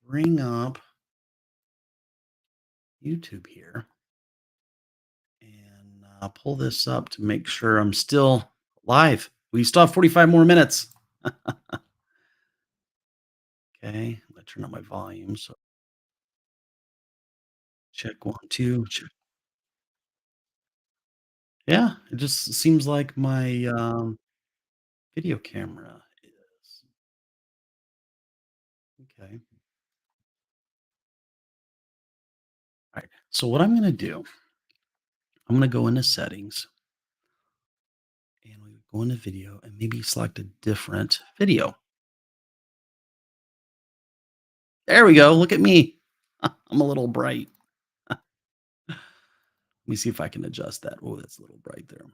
bring up YouTube here and pull this up to make sure I'm still live. We still have 45 more minutes. Okay. I'm going to turn up my volume. So check one, two. Check. Yeah. It just seems like my video camera is. Okay. All right. So what I'm going to do, I'm going to go into settings and we go into video and maybe select a different video. There we go. Look at me. I'm a little bright. Let me see if I can adjust that. Oh, that's a little bright there.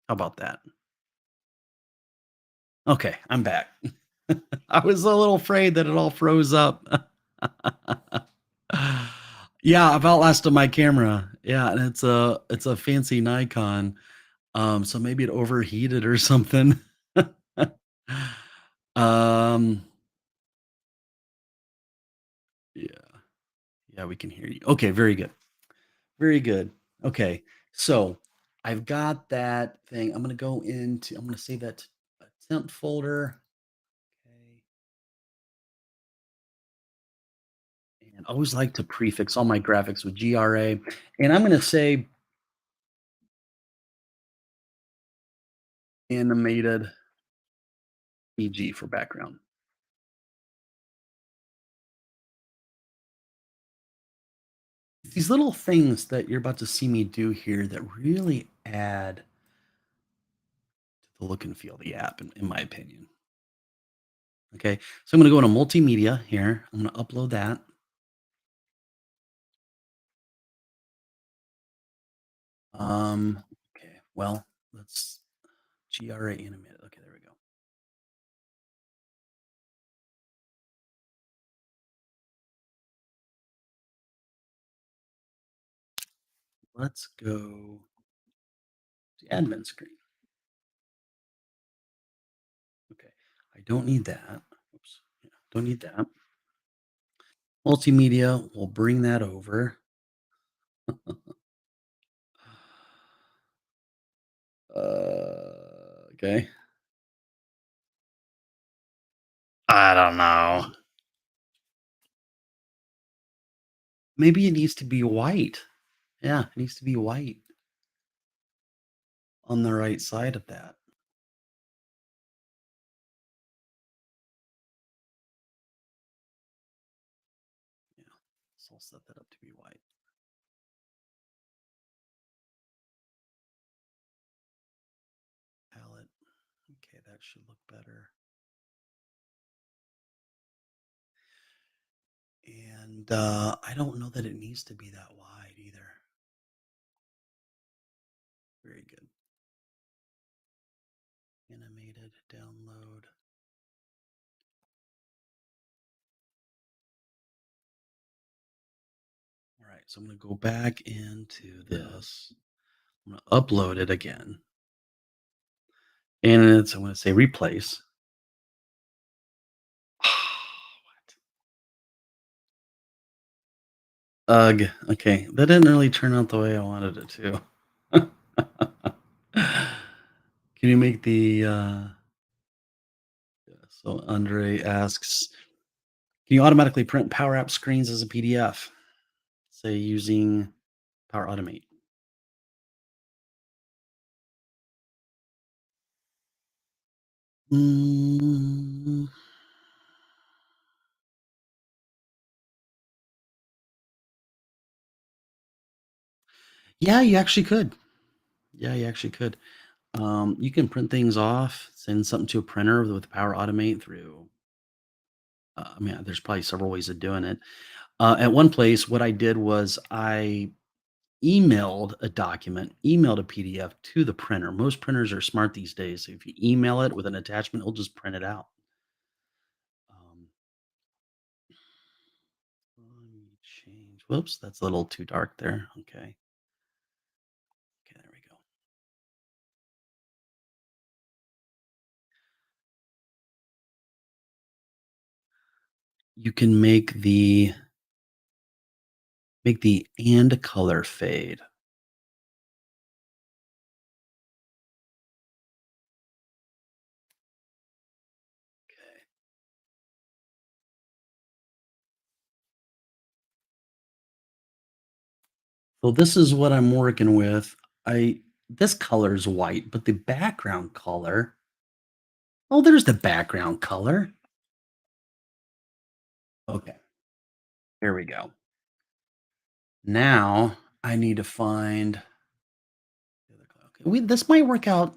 How about that? Okay, I'm back. I was a little afraid that it all froze up. Yeah, I've outlasted my camera. Yeah, and it's a fancy Nikon. So maybe it overheated or something. um, yeah, yeah, we can hear you. Okay, very good. Very good. Okay. So I've got that thing. I'm gonna save that to a temp folder. Okay. And I always like to prefix all my graphics with GRA. And I'm gonna say animated EG for background. These little things that you're about to see me do here that really add to the look and feel of the app, in my opinion. Okay, so I'm going to go into multimedia here. I'm going to upload that. Okay, well, let's GRA animated. Okay, there we go. Let's go to admin screen. Okay, I don't need that. Oops, yeah, don't need that. Multimedia, we'll bring that over. Okay. I don't know. Maybe it needs to be white. Yeah, it needs to be white on the right side of that. Yeah, so I'll set that up to be white. Palette. Okay, that should look better. And I don't know that it needs to be that wide either. Very good. Animated download. All right, so I'm going to go back into this. I'm going to upload it again. And I'm going to say replace. Ugh. Okay, that didn't really turn out the way I wanted it to. Can you make the so Andre asks, can you automatically print Power App screens as a PDF? Say using Power Automate. Mm, yeah, you actually could. Yeah, you actually could. You can print things off, send something to a printer with Power Automate through. I mean, there's probably several ways of doing it. At one place, what I did was I emailed a document, emailed a PDF to the printer. Most printers are smart these days. So if you email it with an attachment, it'll just print it out. Um, let me change. Whoops, that's a little too dark there. Okay. Okay, there we go. You can make the and color fade. Okay. So this is what I'm working with. This color is white, but the background color. Oh, there's the background color. Okay. Here we go. Now I need to find. Okay, this might work out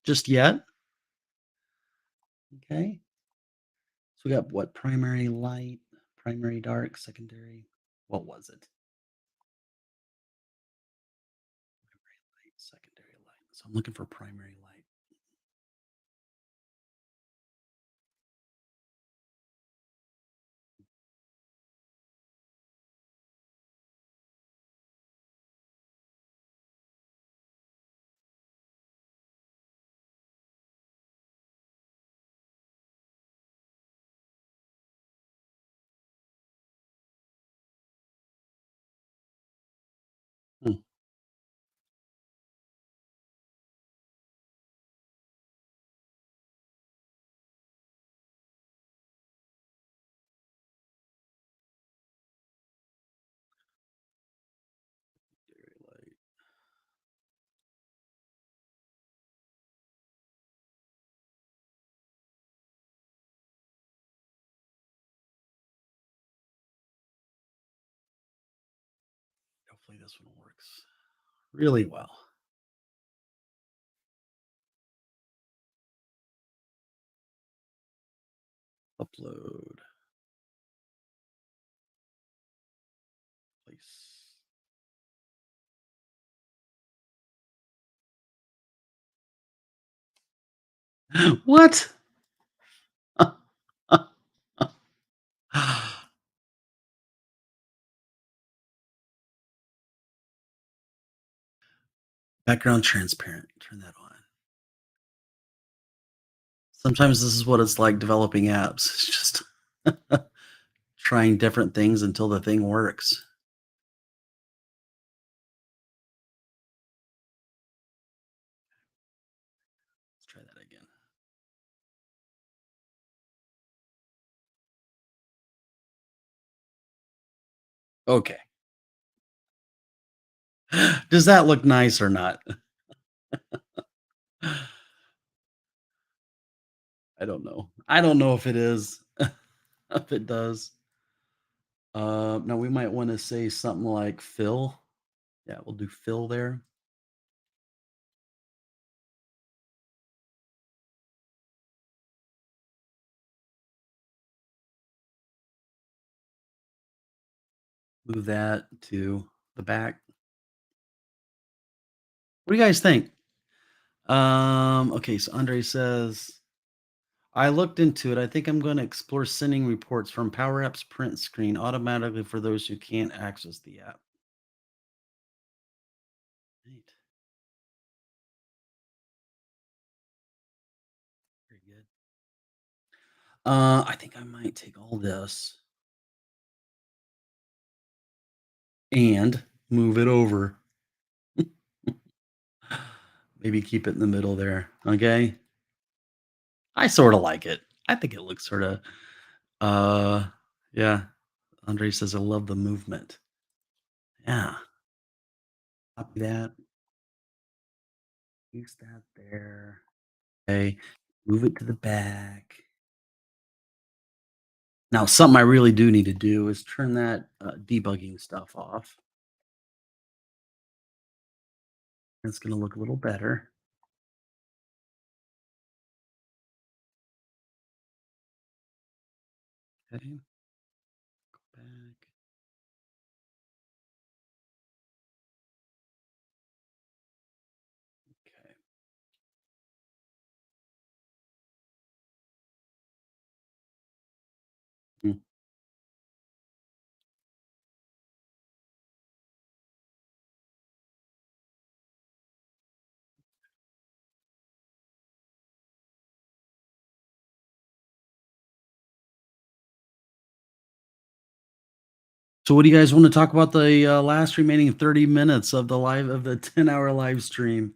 just yet. Okay. So we got what? Primary light, primary dark, secondary. What was it? Primary light, secondary light. So I'm looking for primary light. Hmm. this one works really well. Upload. Place. What? Background transparent. Turn that on. Sometimes this is what it's like developing apps. It's just trying different things until the thing works. Let's try that again. Okay. Does that look nice or not? I don't know. I don't know if it is. If it does. Now we might want to say something like fill. Yeah, we'll do fill there. Move that to the back. What do you guys think? Okay, so Andre says, I looked into it. I think I'm going to explore sending reports from Power App's print screen automatically for those who can't access the app. Neat. Very good. I think I might take all this and move it over. Maybe keep it in the middle there. Okay. I sort of like it. I think it looks sort of, uh, yeah. Andre says, I love the movement. Yeah. Copy that. Use that there. Okay. Move it to the back. Now, something I really do need to do is turn that debugging stuff off. It's going to look a little better. Okay. Go back. Okay. Mm. So, what do you guys want to talk about the last remaining 30 minutes of the 10-hour live stream?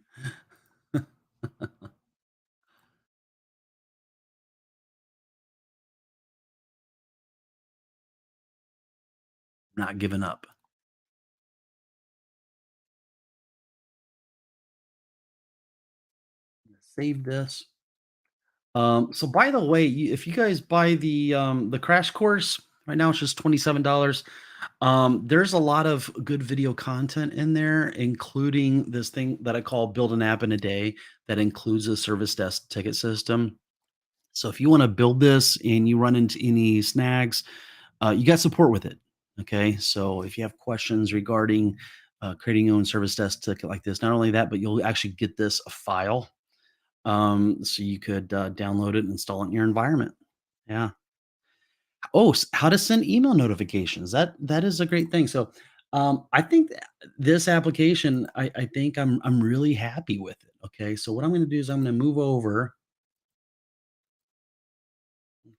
Not giving up. Save this. So by the way, if you guys buy the crash course right now, it's just $27. There's a lot of good video content in there, including this thing that I call Build an App in a Day that includes a service desk ticket system. So if you want to build this and you run into any snags, you got support with it. Okay. So if you have questions regarding creating your own service desk ticket like this, not only that, but you'll actually get this a file. So you could download it and install it in your environment. Yeah. Oh, how to send email notifications. That is a great thing. So, I think this application, I think I'm really happy with it. Okay, so what I'm going to do is I'm going to move over.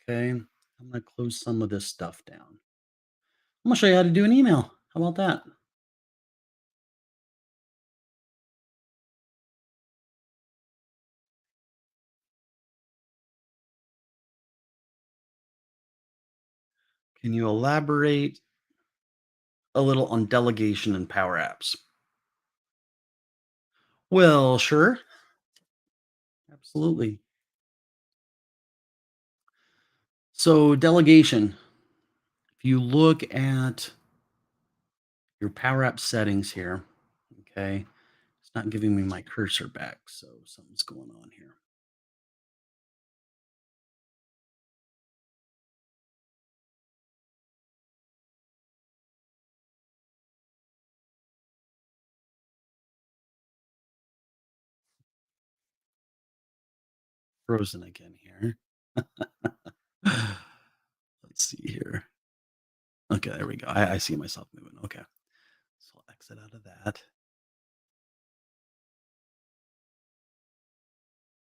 Okay, I'm going to close some of this stuff down. I'm going to show you how to do an email. How about that? Can you elaborate a little on delegation and Power Apps? Well, sure, absolutely. So delegation. If you look at your Power App settings here. Okay. It's not giving me my cursor back. So something's going on here. Frozen again here. Let's see here. Okay, there we go. I see myself moving. Okay. So I'll exit out of that.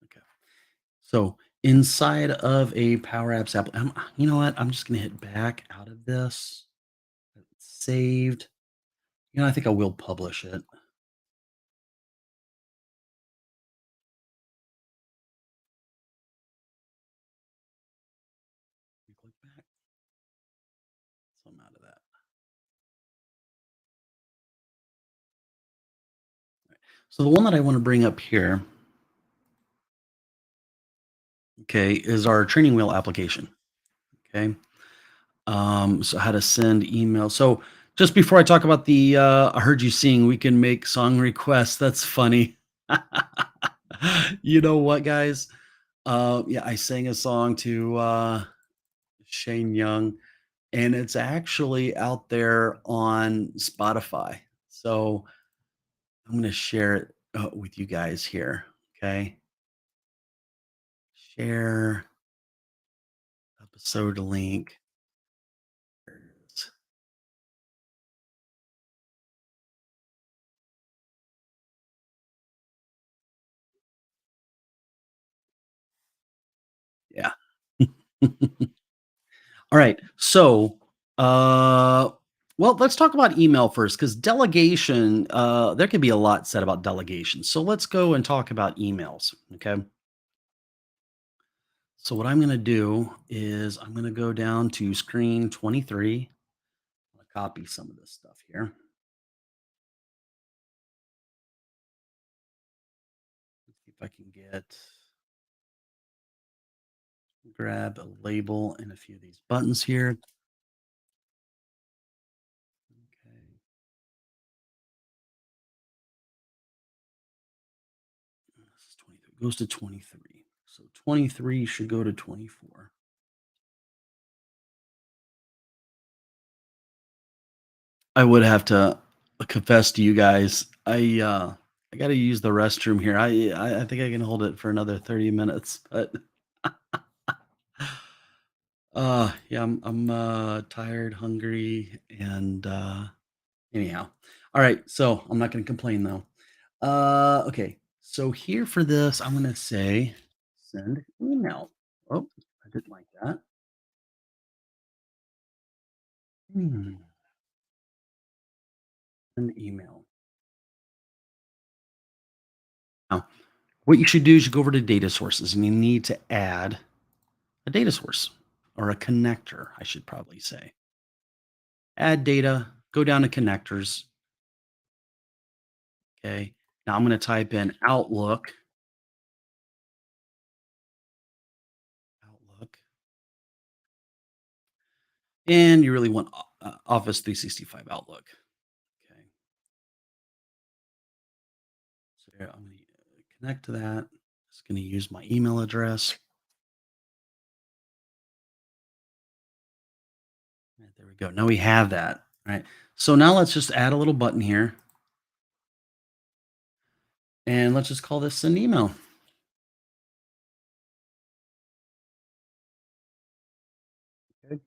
Okay. So inside of a Power Apps app, you know what? I'm just going to hit back out of this. It's saved. I think I will publish it. Click back. So I'm out of that. Right. So the one that I want to bring up here, okay, is our training wheel application. Okay. So how to send email. So just before I talk about the I heard you sing, we can make song requests. That's funny. You know what, guys? Yeah, I sang a song to Shane Young, and it's actually out there on Spotify. So I'm going to share it with you guys here. Okay. Share episode link. There it is. Yeah. All right. So, well, let's talk about email first because delegation, there can be a lot said about delegation. So let's go and talk about emails. Okay. So, what I'm going to do is I'm going to go down to screen 23. I'm going to copy some of this stuff here. Let's see if I can grab a label and a few of these buttons here. Okay. This is 23. Goes to 23. So 23 should go to 24. I would have to confess to you guys. I got to use the restroom here. I think I can hold it for another 30 minutes, but yeah, I'm tired, hungry, and anyhow. All right, so I'm not going to complain though. Okay. So here for this, I'm going to say send email. Oh, I didn't like that. Hmm. Send email. Now, what you should do is you go over to data sources and you need to add a data source or a connector, I should probably say. Add data, go down to connectors. Okay. Now I'm going to type in Outlook. Outlook. And you really want Office 365 Outlook. Okay. So there, I'm going to connect to that. Just going to use my email address. Right, there we go. Now we have that. Right. So now let's just add a little button here. And let's just call this an email. Okay.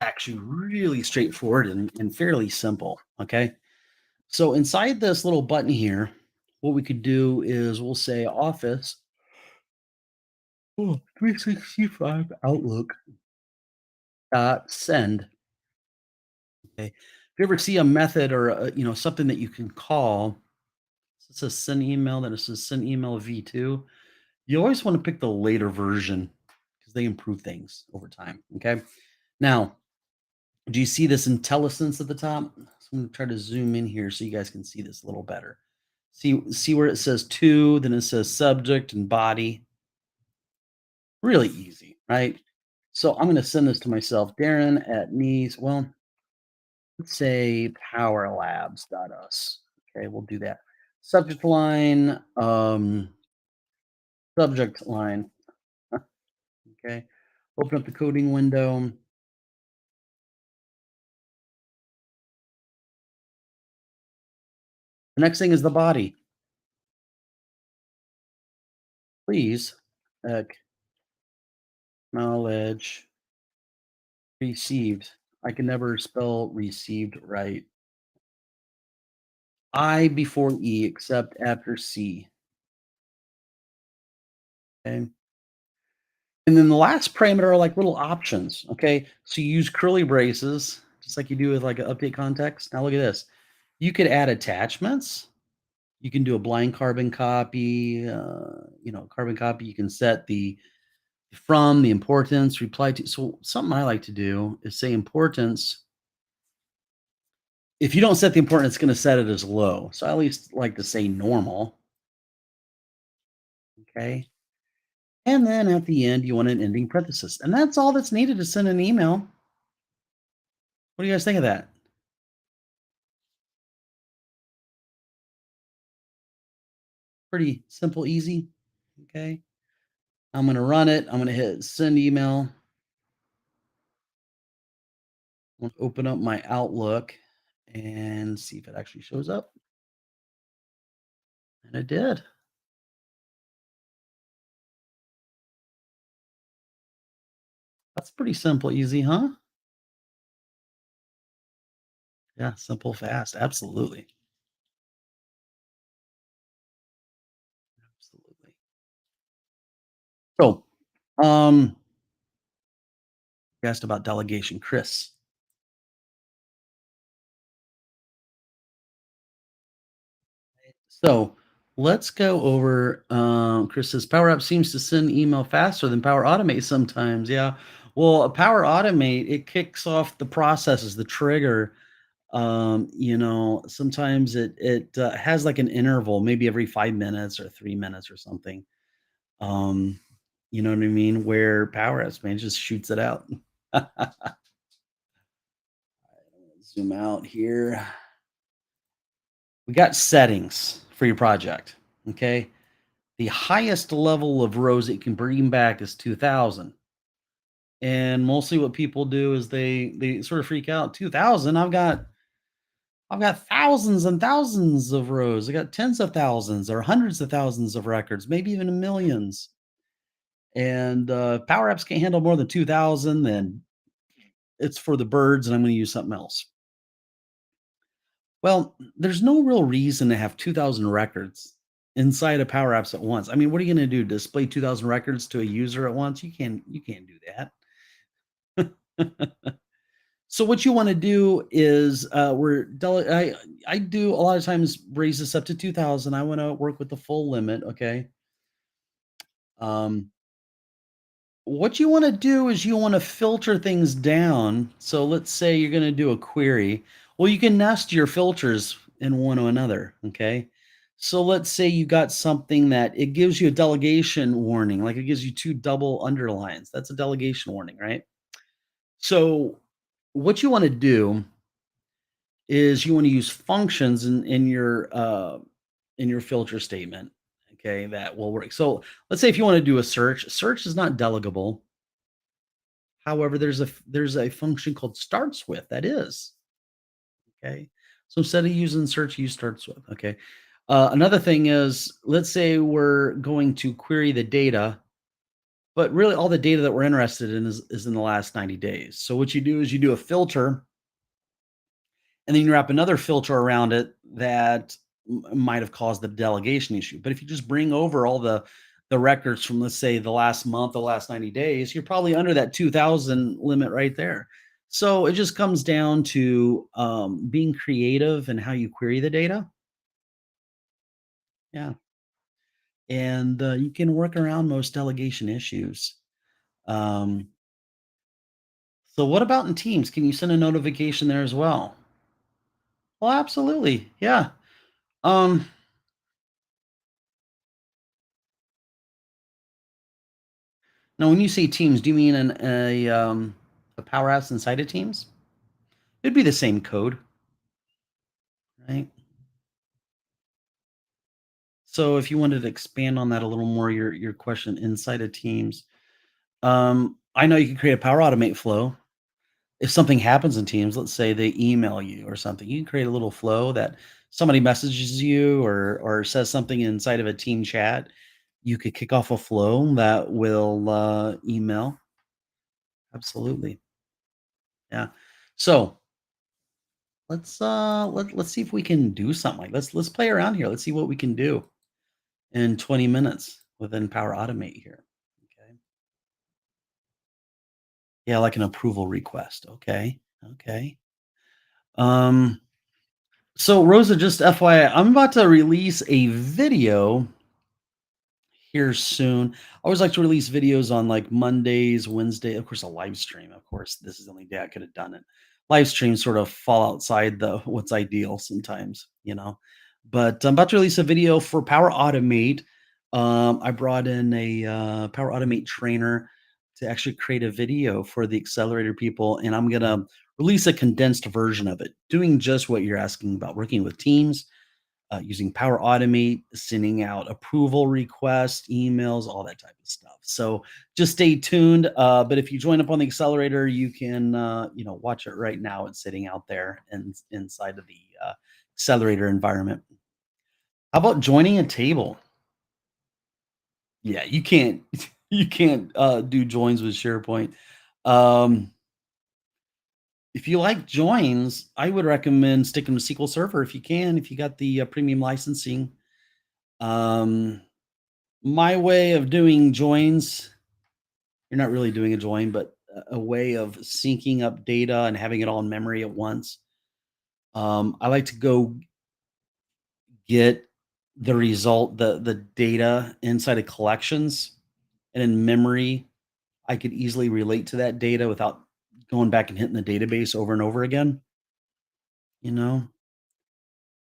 Actually, really straightforward and fairly simple. Okay. So inside this little button here, what we could do is we'll say Office 365 Outlook send. Okay. If you ever see a method or something that you can call, it says send email, then it says send email V2. You always want to pick the later version because they improve things over time. Okay. Now, do you see this IntelliSense at the top? So I'm going to try to zoom in here so you guys can see this a little better. See where it says to, then it says subject and body. Really easy, right? So I'm going to send this to myself, Darren at Neese. Well, let's say powerlabs.us. Okay, we'll do that. Subject line, subject line. Okay, open up the coding window. The next thing is the body. Please acknowledge received. I can never spell received right. I before E except after C. Okay. And then the last parameter are like little options. Okay. So you use curly braces, just like you do with like an update context. Now look at this. You could add attachments. You can do a blind carbon copy, carbon copy. You can set the from, the importance, reply to. So something I like to do is say importance. If you don't set the importance, it's going to set it as low. So I at least like to say normal. Okay. And then at the end, you want an ending parenthesis. And that's all that's needed to send an email. What do you guys think of that? Pretty simple, easy. Okay. I'm going to run it. I'm going to hit send email. I'm going to open up my Outlook and see if it actually shows up. And it did. That's pretty simple, easy, huh? Yeah, simple, fast. Absolutely. Absolutely. So, you asked about delegation, Chris. So let's go over. Chris says Power App seems to send email faster than Power Automate sometimes. Yeah. Well, a Power Automate, it kicks off the processes, the trigger. Sometimes it has like an interval, maybe every 5 minutes or 3 minutes or something. You know what I mean? Where Power Apps, man, just shoots it out. Zoom out here. We got settings for your project. Okay. The highest level of rows it can bring back is 2000. And mostly what people do is they sort of freak out. 2000, I've got thousands and thousands of rows. I got tens of thousands or hundreds of thousands of records, maybe even millions. And Power Apps can't handle more than 2000, then it's for the birds and I'm going to use something else. Well, there's no real reason to have 2000 records inside of Power Apps at once. I mean, what are you going to do? Display 2000 records to a user at once? You can't do that. So what you want to do is I do a lot of times raise this up to 2000. I want to work with the full limit, okay? What you want to do is you want to filter things down. So let's say you're going to do a query. Well, you can nest your filters in one to another. Okay. So let's say you got something that it gives you a delegation warning, like it gives you two double underlines. That's a delegation warning, right? So what you want to do is you want to use functions in your filter statement. Okay, that will work. So let's say if you want to do a search is not delegable. However, there's a function called starts with that is. Okay. So instead of using search, use starts with. Okay. Another thing is, let's say we're going to query the data, but really all the data that we're interested in is in the last 90 days. So what you do is you do a filter and then you wrap another filter around it that might have caused the delegation issue. But if you just bring over all the records from, let's say, the last month, the last 90 days, you're probably under that 2000 limit right there. So it just comes down to being creative and how you query the data. Yeah. And you can work around most delegation issues. Um, so what about in Teams? Can you send a notification there as well? Well, absolutely. Yeah. Um, Now, when you say Teams, do you mean a Power Apps inside of Teams? It'd be the same code, right? So if you wanted to expand on that a little more, your question inside of Teams, I know you can create a Power Automate flow. If something happens in Teams, let's say they email you or something, you can create a little flow that somebody messages you or says something inside of a team chat. You could kick off a flow that will email. Absolutely. Yeah. So let's see if we can do something like let's play around here. Let's see what we can do in 20 minutes within Power Automate here. Okay. Yeah, like an approval request. Okay. Okay. Um, so Rosa, just FYI, I'm about to release a video here soon. I always like to release videos on like Mondays, Wednesday, of course, a live stream. Of course, this is the only day I could have done it. Live streams sort of fall outside the what's ideal sometimes, you know. But I'm about to release a video for Power Automate. I brought in a Power Automate trainer to actually create a video for the accelerator people, and I'm gonna release a condensed version of it, doing just what you're asking about, working with teams using Power Automate, sending out approval requests, emails, all that type of stuff. So just stay tuned. But if you join up on the accelerator, you can watch it right now. It's sitting out there and inside of the accelerator environment. How about joining a table? Yeah, you can't you can't do joins with SharePoint. Um, if you like joins, I would recommend sticking with SQL Server if you can, if you got the premium licensing. Um, my way of doing joins, you're not really doing a join, but a way of syncing up data and having it all in memory at once. I like to go get the result, the data inside of collections, and in memory, I could easily relate to that data without going back and hitting the database over and over again. You know,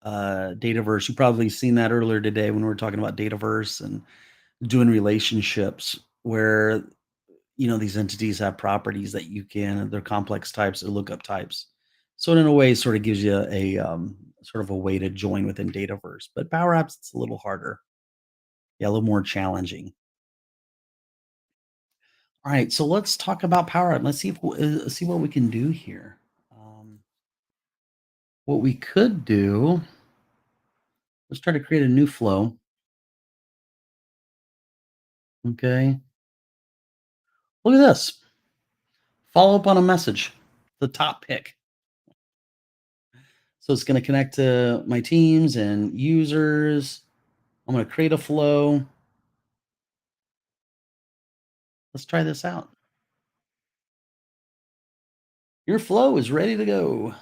Dataverse. You probably seen that earlier today when we were talking about Dataverse and doing relationships where these entities have properties that you can, they're complex types or lookup types. So in a way, it sort of gives you a sort of a way to join within Dataverse. But Power Apps, it's a little harder. Yeah, a little more challenging. All right, so let's talk about Power App. Let's see if see what we can do here. What we could do, let's try to create a new flow. Okay, look at this. Follow up on a message, the top pick. So it's going to connect to my teams and users. I'm going to create a flow. Let's try this out. Your flow is ready to go.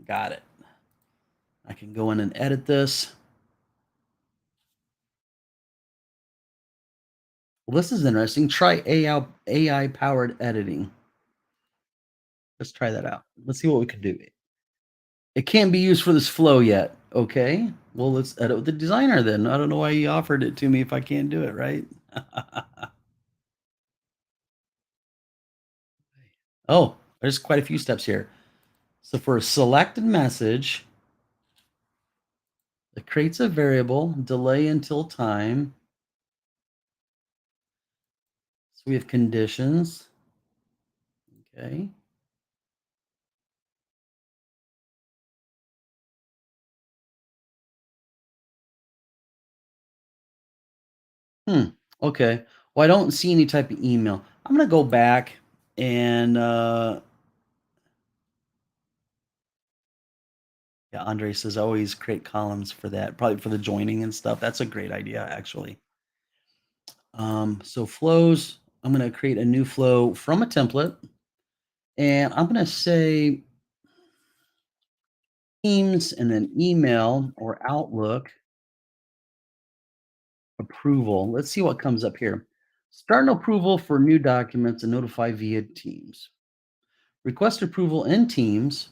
Got it. I can go in and edit this. Well, this is interesting. Try AI powered editing. Let's try that out. Let's see what we can do. It can't be used for this flow yet. Okay. Well, let's edit with the designer then. I don't know why he offered it to me if I can't do it, right? Oh, there's quite a few steps here. So for a selected message, it creates a variable, delay until time. So we have conditions. Okay. Okay. Well, I don't see any type of email. I'm gonna go back and yeah, Andre says always create columns for that, probably for the joining and stuff. That's a great idea, actually. So flows, I'm gonna create a new flow from a template, and I'm gonna say Teams and then email or Outlook approval. Let's see what comes up here. Start an approval for new documents and notify via Teams. Request approval in Teams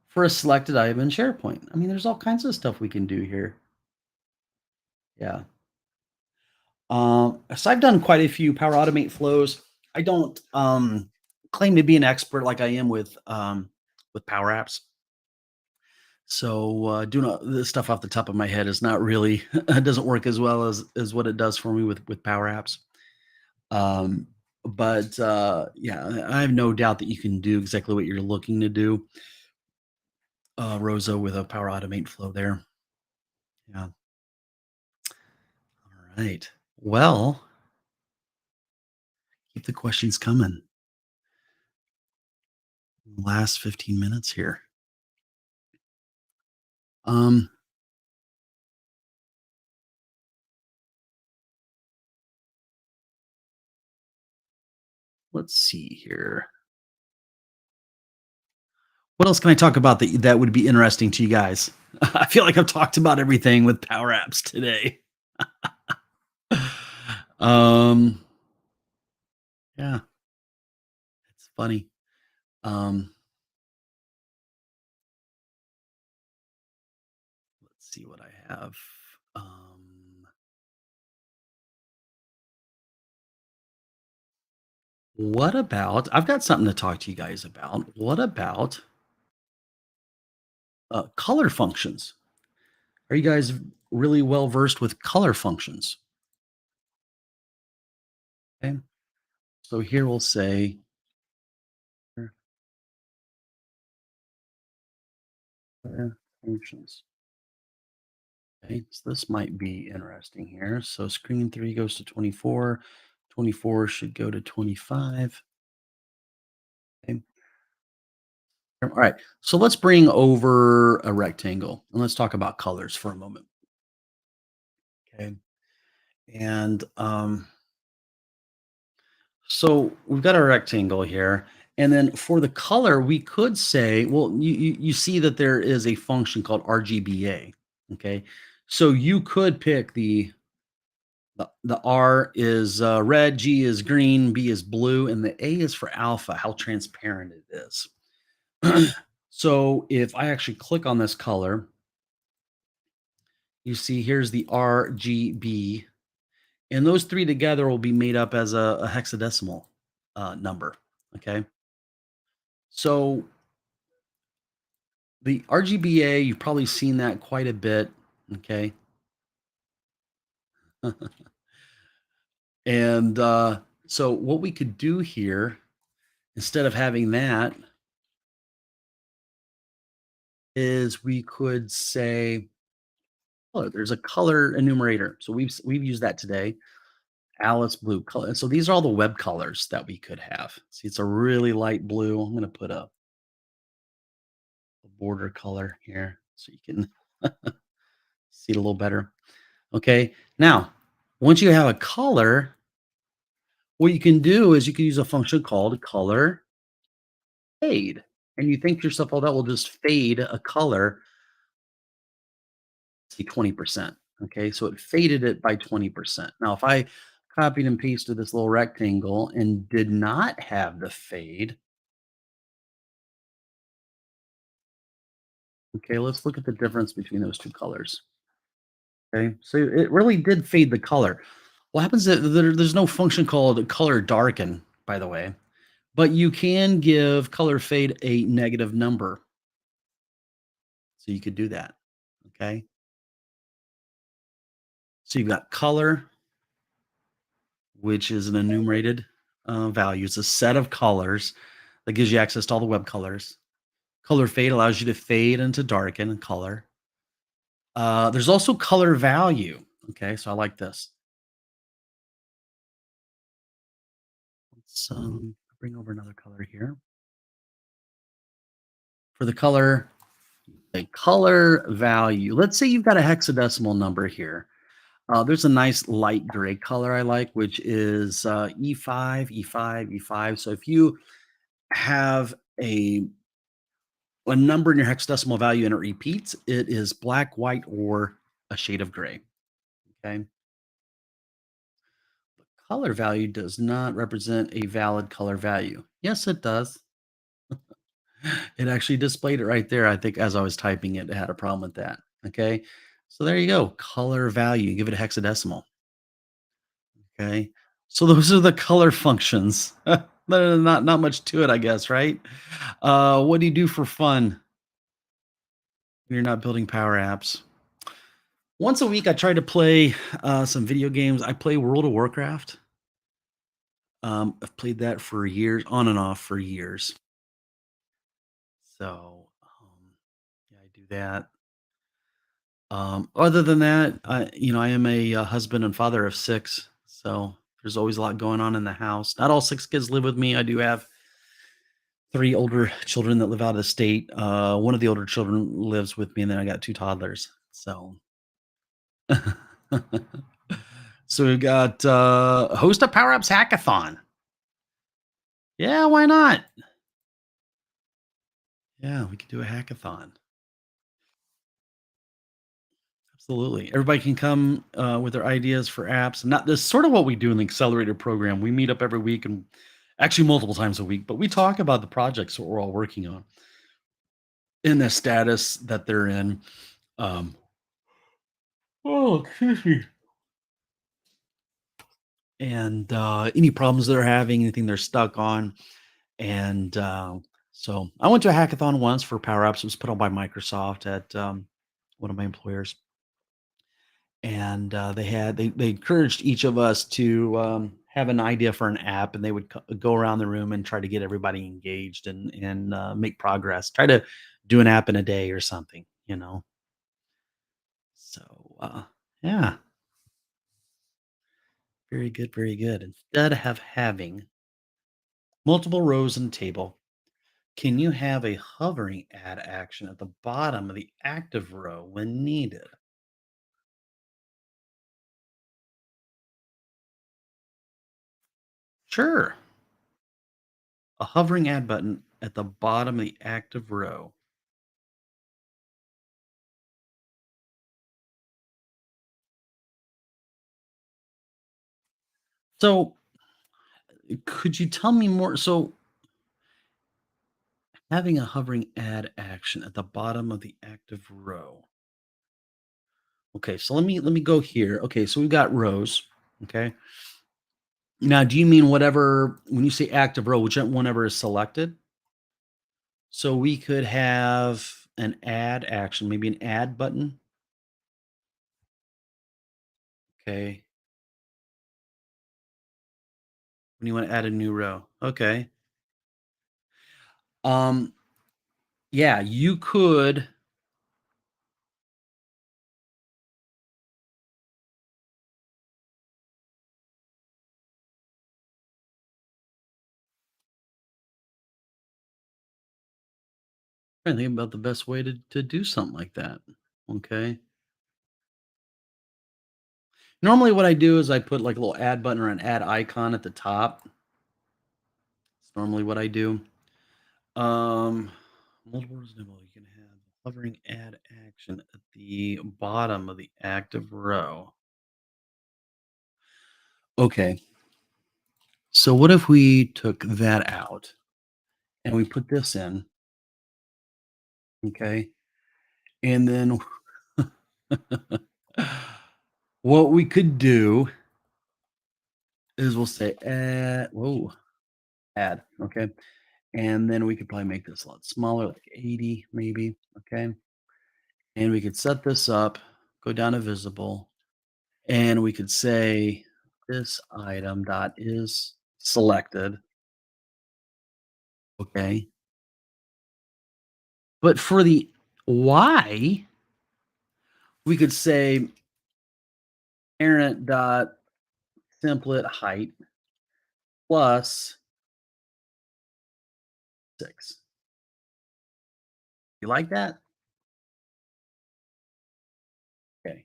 for a selected item in SharePoint. I mean, there's all kinds of stuff we can do here. Yeah. So I've done quite a few Power Automate flows. I don't claim to be an expert like I am with Power Apps. So doing this stuff off the top of my head is not really it doesn't work as well as what it does for me with Power Apps. Um, but yeah, I have no doubt that you can do exactly what you're looking to do, Rosa, with a Power Automate flow there. Yeah. All right. Well, keep the questions coming. Last 15 minutes here. Um, let's see here. What else can I talk about that would be interesting to you guys? I feel like I've talked about everything with Power Apps today. um, yeah, it's funny. Um, let's see what I have. What about? I've got something to talk to you guys about. What about color functions? Are you guys really well versed with color functions? Okay. So here we'll say color functions. Okay, so this might be interesting here. So screen 3 goes to 24. 24 should go to 25. Okay. All right. So let's bring over a rectangle and let's talk about colors for a moment. Okay. And so we've got our rectangle here. And then for the color, we could say, well, you see that there is a function called RGBA. Okay. So you could pick the R is red, G is green, B is blue, and the A is for alpha, how transparent it is. So if I actually click on this color, you see here's the RGB, and those three together will be made up as a hexadecimal number. Okay. So the RGBA, you've probably seen that quite a bit. Okay. And so what we could do here, instead of having that, is we could say, oh, there's a color enumerator. So we've used that today. Alice blue color. And so these are all the web colors that we could have. See, it's a really light blue. I'm going to put a border color here so you can see it a little better. Okay. Now, once you have a color, what you can do is you can use a function called color fade. And you think to yourself, oh, that will just fade a color, see 20%. Okay. So it faded it by 20%. Now, if I copied and pasted this little rectangle and did not have the fade, okay, let's look at the difference between those two colors. Okay, so it really did fade the color. What happens is there's no function called color darken, by the way, but you can give color fade a negative number. So you could do that. Okay. So you've got color, which is an enumerated value. It's a set of colors that gives you access to all the web colors. Color fade allows you to fade into darken and color. There's also color value. Okay, so I like this. Let's bring over another color here. For the color, a color value. Let's say you've got a hexadecimal number here. There's a nice light gray color I like, which is E5, E5, E5. So if you have a number in your hexadecimal value and it repeats, it is black, white, or a shade of gray. Okay. The color value does not represent a valid color value. Yes, it does. It actually displayed it right there. I think as I was typing it, it had a problem with that. Okay. So there you go. Color value. Give it a hexadecimal. Okay. So those are the color functions. Not, much to it, I guess, right? What do you do for fun? when you're not building power apps. Once a week, I try to play some video games. I play World of Warcraft. I've played that for years, on and off for years. So, yeah, I do that. Other than that, I am a husband and father of six. So there's always a lot going on in the house. Not all six kids live with me. I do have three older children that live out of the state. One of the older children lives with me, and then I got two toddlers. So, so we've got host a Power Ups hackathon. Yeah, why not? Yeah, we could do a hackathon. Absolutely. Everybody can come with their ideas for apps. Not this sort of what we do in the accelerator program. We meet up every week and actually multiple times a week, but we talk about the projects that we're all working on in the status that they're in. Um, excuse me. And any problems they're having, anything they're stuck on. And so I went to a hackathon once for Power Apps. It was put on by Microsoft at one of my employers. And they encouraged each of us to have an idea for an app, and they would go around the room and try to get everybody engaged and make progress. Try to do an app in a day or something, you know. So yeah, very good, very good. Instead of having multiple rows in the table, can you have a hovering add action at the bottom of the active row when needed? Sure. A hovering add button at the bottom of the active row. So, could you tell me more? So, having a hovering add action at the bottom of the active row. Okay, so let me go here. Okay, so we've got rows. Okay. Now, do you mean whatever when you say active row, whichever whenever is selected? So we could have an add action, maybe an add button. Okay. When you want to add a new row. Okay. Um, yeah, you could. I think about the best way to do something like that. Okay. Normally, what I do is I put like a little add button or an add icon at the top. It's normally what I do. Um, multiple rows enable. You can have hovering add action at the bottom of the active row. Okay. So what if we took that out and we put this in? Okay. And then what we could do is we'll say add, whoa, add. Okay. And then we could probably make this a lot smaller, like 80 maybe. Okay. And we could set this up, go down to visible, and we could say this item dot is selected. Okay. But for the Y, we could say parent dot template height plus 6. You like that? Okay.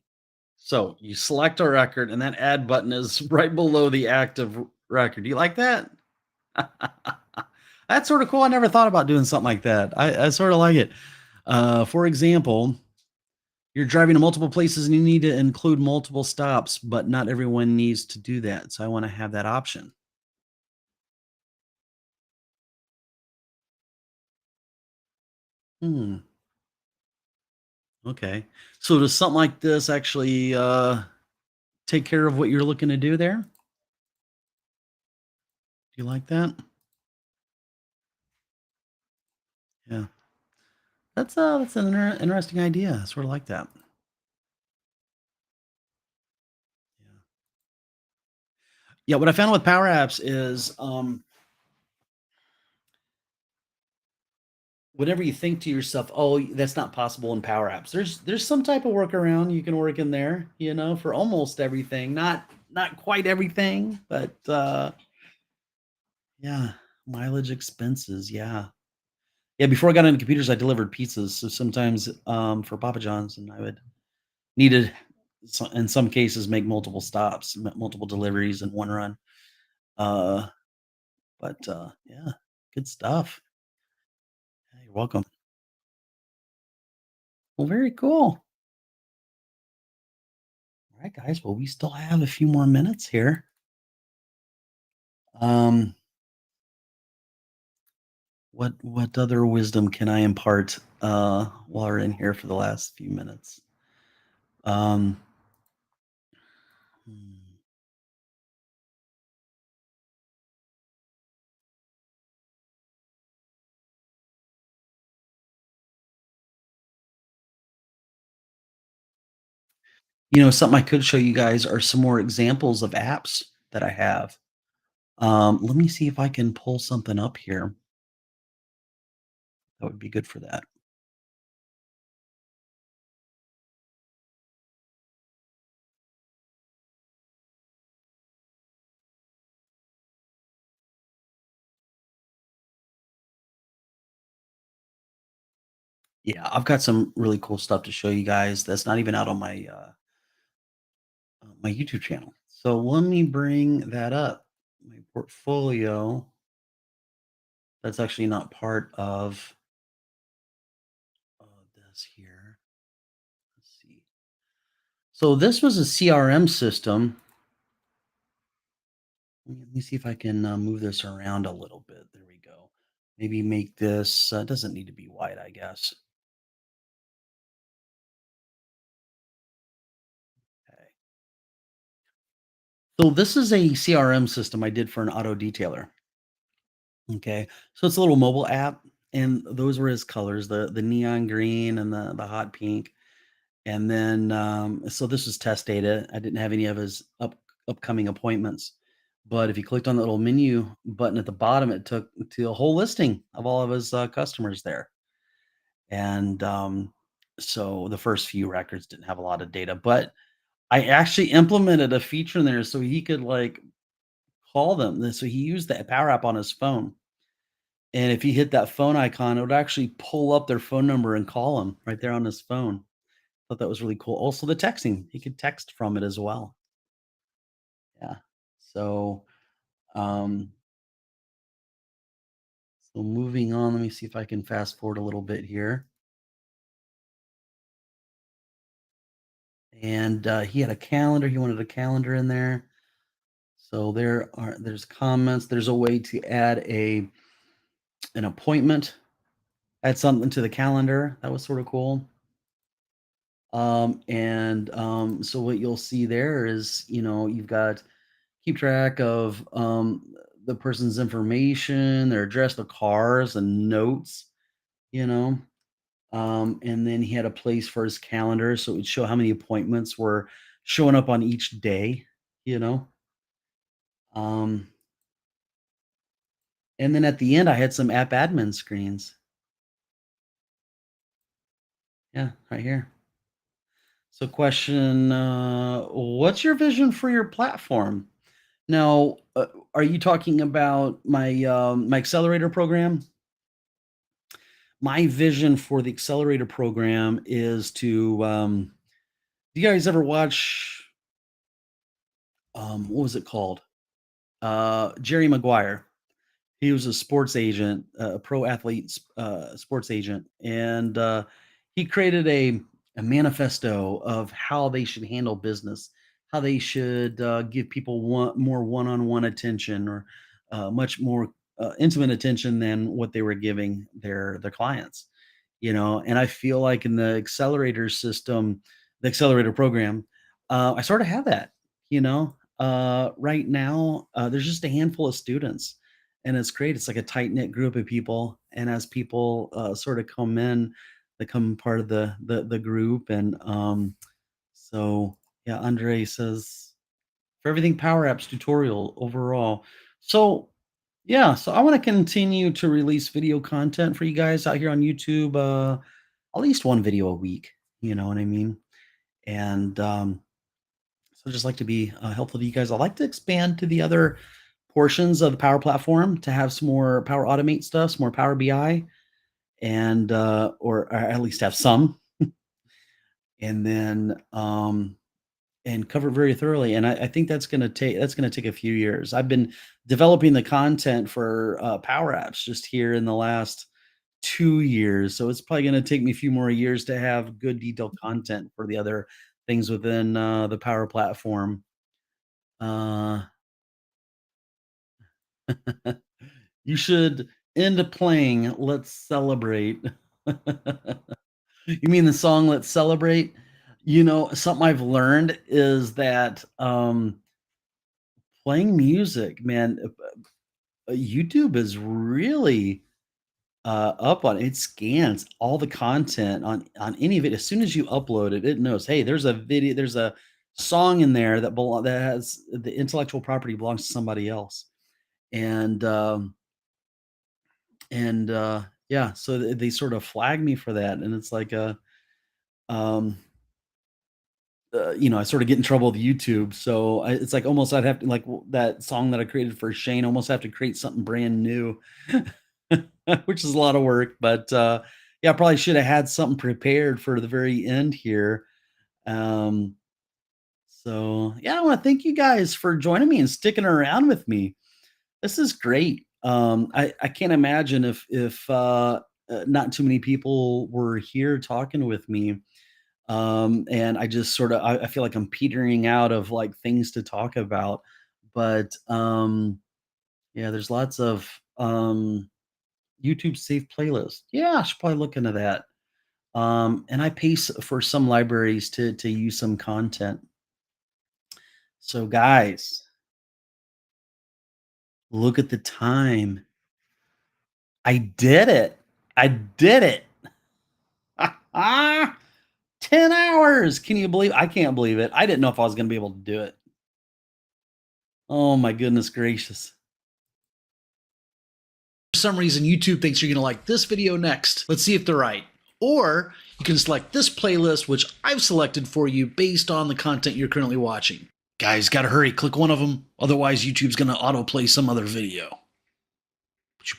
So you select a record, and that add button is right below the active record. Do you like that? That's sort of cool. I never thought about doing something like that. I sort of like it. For example, you're driving to multiple places and you need to include multiple stops, but not everyone needs to do that. So I want to have that option. Hmm. Okay. So does something like this actually take care of what you're looking to do there? Do you like that? Yeah. That's an interesting idea. I sort of like that. Yeah. Yeah. What I found with Power Apps is whenever you think to yourself, "Oh, that's not possible in Power Apps," there's some type of workaround you can work in there, for almost everything. Not quite everything, but yeah, mileage expenses. Yeah. Yeah, before I got into computers, I delivered pizzas. So sometimes for Papa John's, and I would needed in some cases make multiple stops, multiple deliveries in one run. Uh, but yeah, good stuff. Yeah, you're welcome. Well, very cool. All right, guys. Well, we still have a few more minutes here. Um, what other wisdom can I impart while we're in here for the last few minutes? Um, hmm. Something I could show you guys are some more examples of apps that I have. Let me see if I can pull something up here that would be good for that. Yeah, I've got some really cool stuff to show you guys that's not even out on my YouTube channel. So let me bring that up. My portfolio. That's actually not part of this here. Let's see. So this was a CRM system. Let me see if I can move this around a little bit. There we go. Maybe make this. Doesn't need to be white, I guess. Okay. So this is a CRM system I did for an auto detailer. Okay. So it's a little mobile app, and those were his colors, the neon green and the hot pink. And then so this was test data. I didn't have any of his upcoming appointments. But if you clicked on the little menu button at the bottom, it took to a whole listing of all of his customers there. And so the first few records didn't have a lot of data, but I actually implemented a feature in there so he could like call them. So he used the Power App on his phone. And if he hit that phone icon, it would actually pull up their phone number and call them right there on his phone. Thought that was really cool. Also, the texting, he could text from it as well. Yeah. So, um, so moving on, let me see if I can fast forward a little bit here. And he had a calendar. He wanted a calendar in there. So there's comments. There's a way to add an appointment, add something to the calendar. That was sort of cool. And so what you'll see there is, you've got keep track of the person's information, their address, their cars, and notes, you know. And then he had a place for his calendar, so it would show how many appointments were showing up on each day, you know. Um, and then at the end, I had some app admin screens. Yeah, right here. So, question: what's your vision for your platform? Now, are you talking about my accelerator program? My vision for the accelerator program is to. Do you guys ever watch? What was it called? Jerry Maguire. He was a sports agent, a pro athlete, sports agent, and he created a manifesto of how they should handle business, how they should give people more one-on-one attention, or much more intimate attention than what they were giving their clients. And I feel like in the accelerator system, the accelerator program, I sort of have that. Right now, there's just a handful of students, and it's great. It's like a tight knit group of people, and as people sort of come in, become part of the group. And so yeah, Andre says for everything Power Apps tutorial overall. So yeah, so I want to continue to release video content for you guys out here on YouTube. At least one video a week. You know what I mean? And so I just like to be helpful to you guys. I like to expand to the other portions of the Power Platform to have some more Power Automate stuff, some more Power BI, and or at least have some, and then and cover it very thoroughly. And I think that's going to take a few years. I've been developing the content for Power Apps just here in the last 2 years, so it's probably going to take me a few more years to have good detailed content for the other things within the Power Platform. Uh, you should end playing Let's Celebrate. You mean the song Let's Celebrate? You know, something I've learned is that playing music, man, YouTube is really up on it. It scans all the content on any of it. As soon as you upload it, it knows, hey, there's a video, there's a song in there that has the intellectual property belongs to somebody else. And yeah, so they sort of flag me for that. And it's like um you know, I sort of get in trouble with YouTube. So it's like almost I'd have to like that song that I created for Shane, almost have to create something brand new, which is a lot of work. But yeah, I probably should have had something prepared for the very end here. Um, so yeah, I want to thank you guys for joining me and sticking around with me. This is great. I can't imagine if not too many people were here talking with me. And I just sort of I feel like I'm petering out of like things to talk about. But yeah, there's lots of YouTube safe playlist. Yeah, I should probably look into that. And I pay for some libraries to use some content. So guys, look at the time. I did it. I did it. Ah, 10 hours. Can you believe? I can't believe it. I didn't know if I was going to be able to do it. Oh my goodness gracious. For some reason, YouTube thinks you're going to like this video next. Let's see if they're right. Or you can select this playlist, which I've selected for you based on the content you're currently watching. Guys, got to hurry. Click one of them. Otherwise, YouTube's going to autoplay some other video.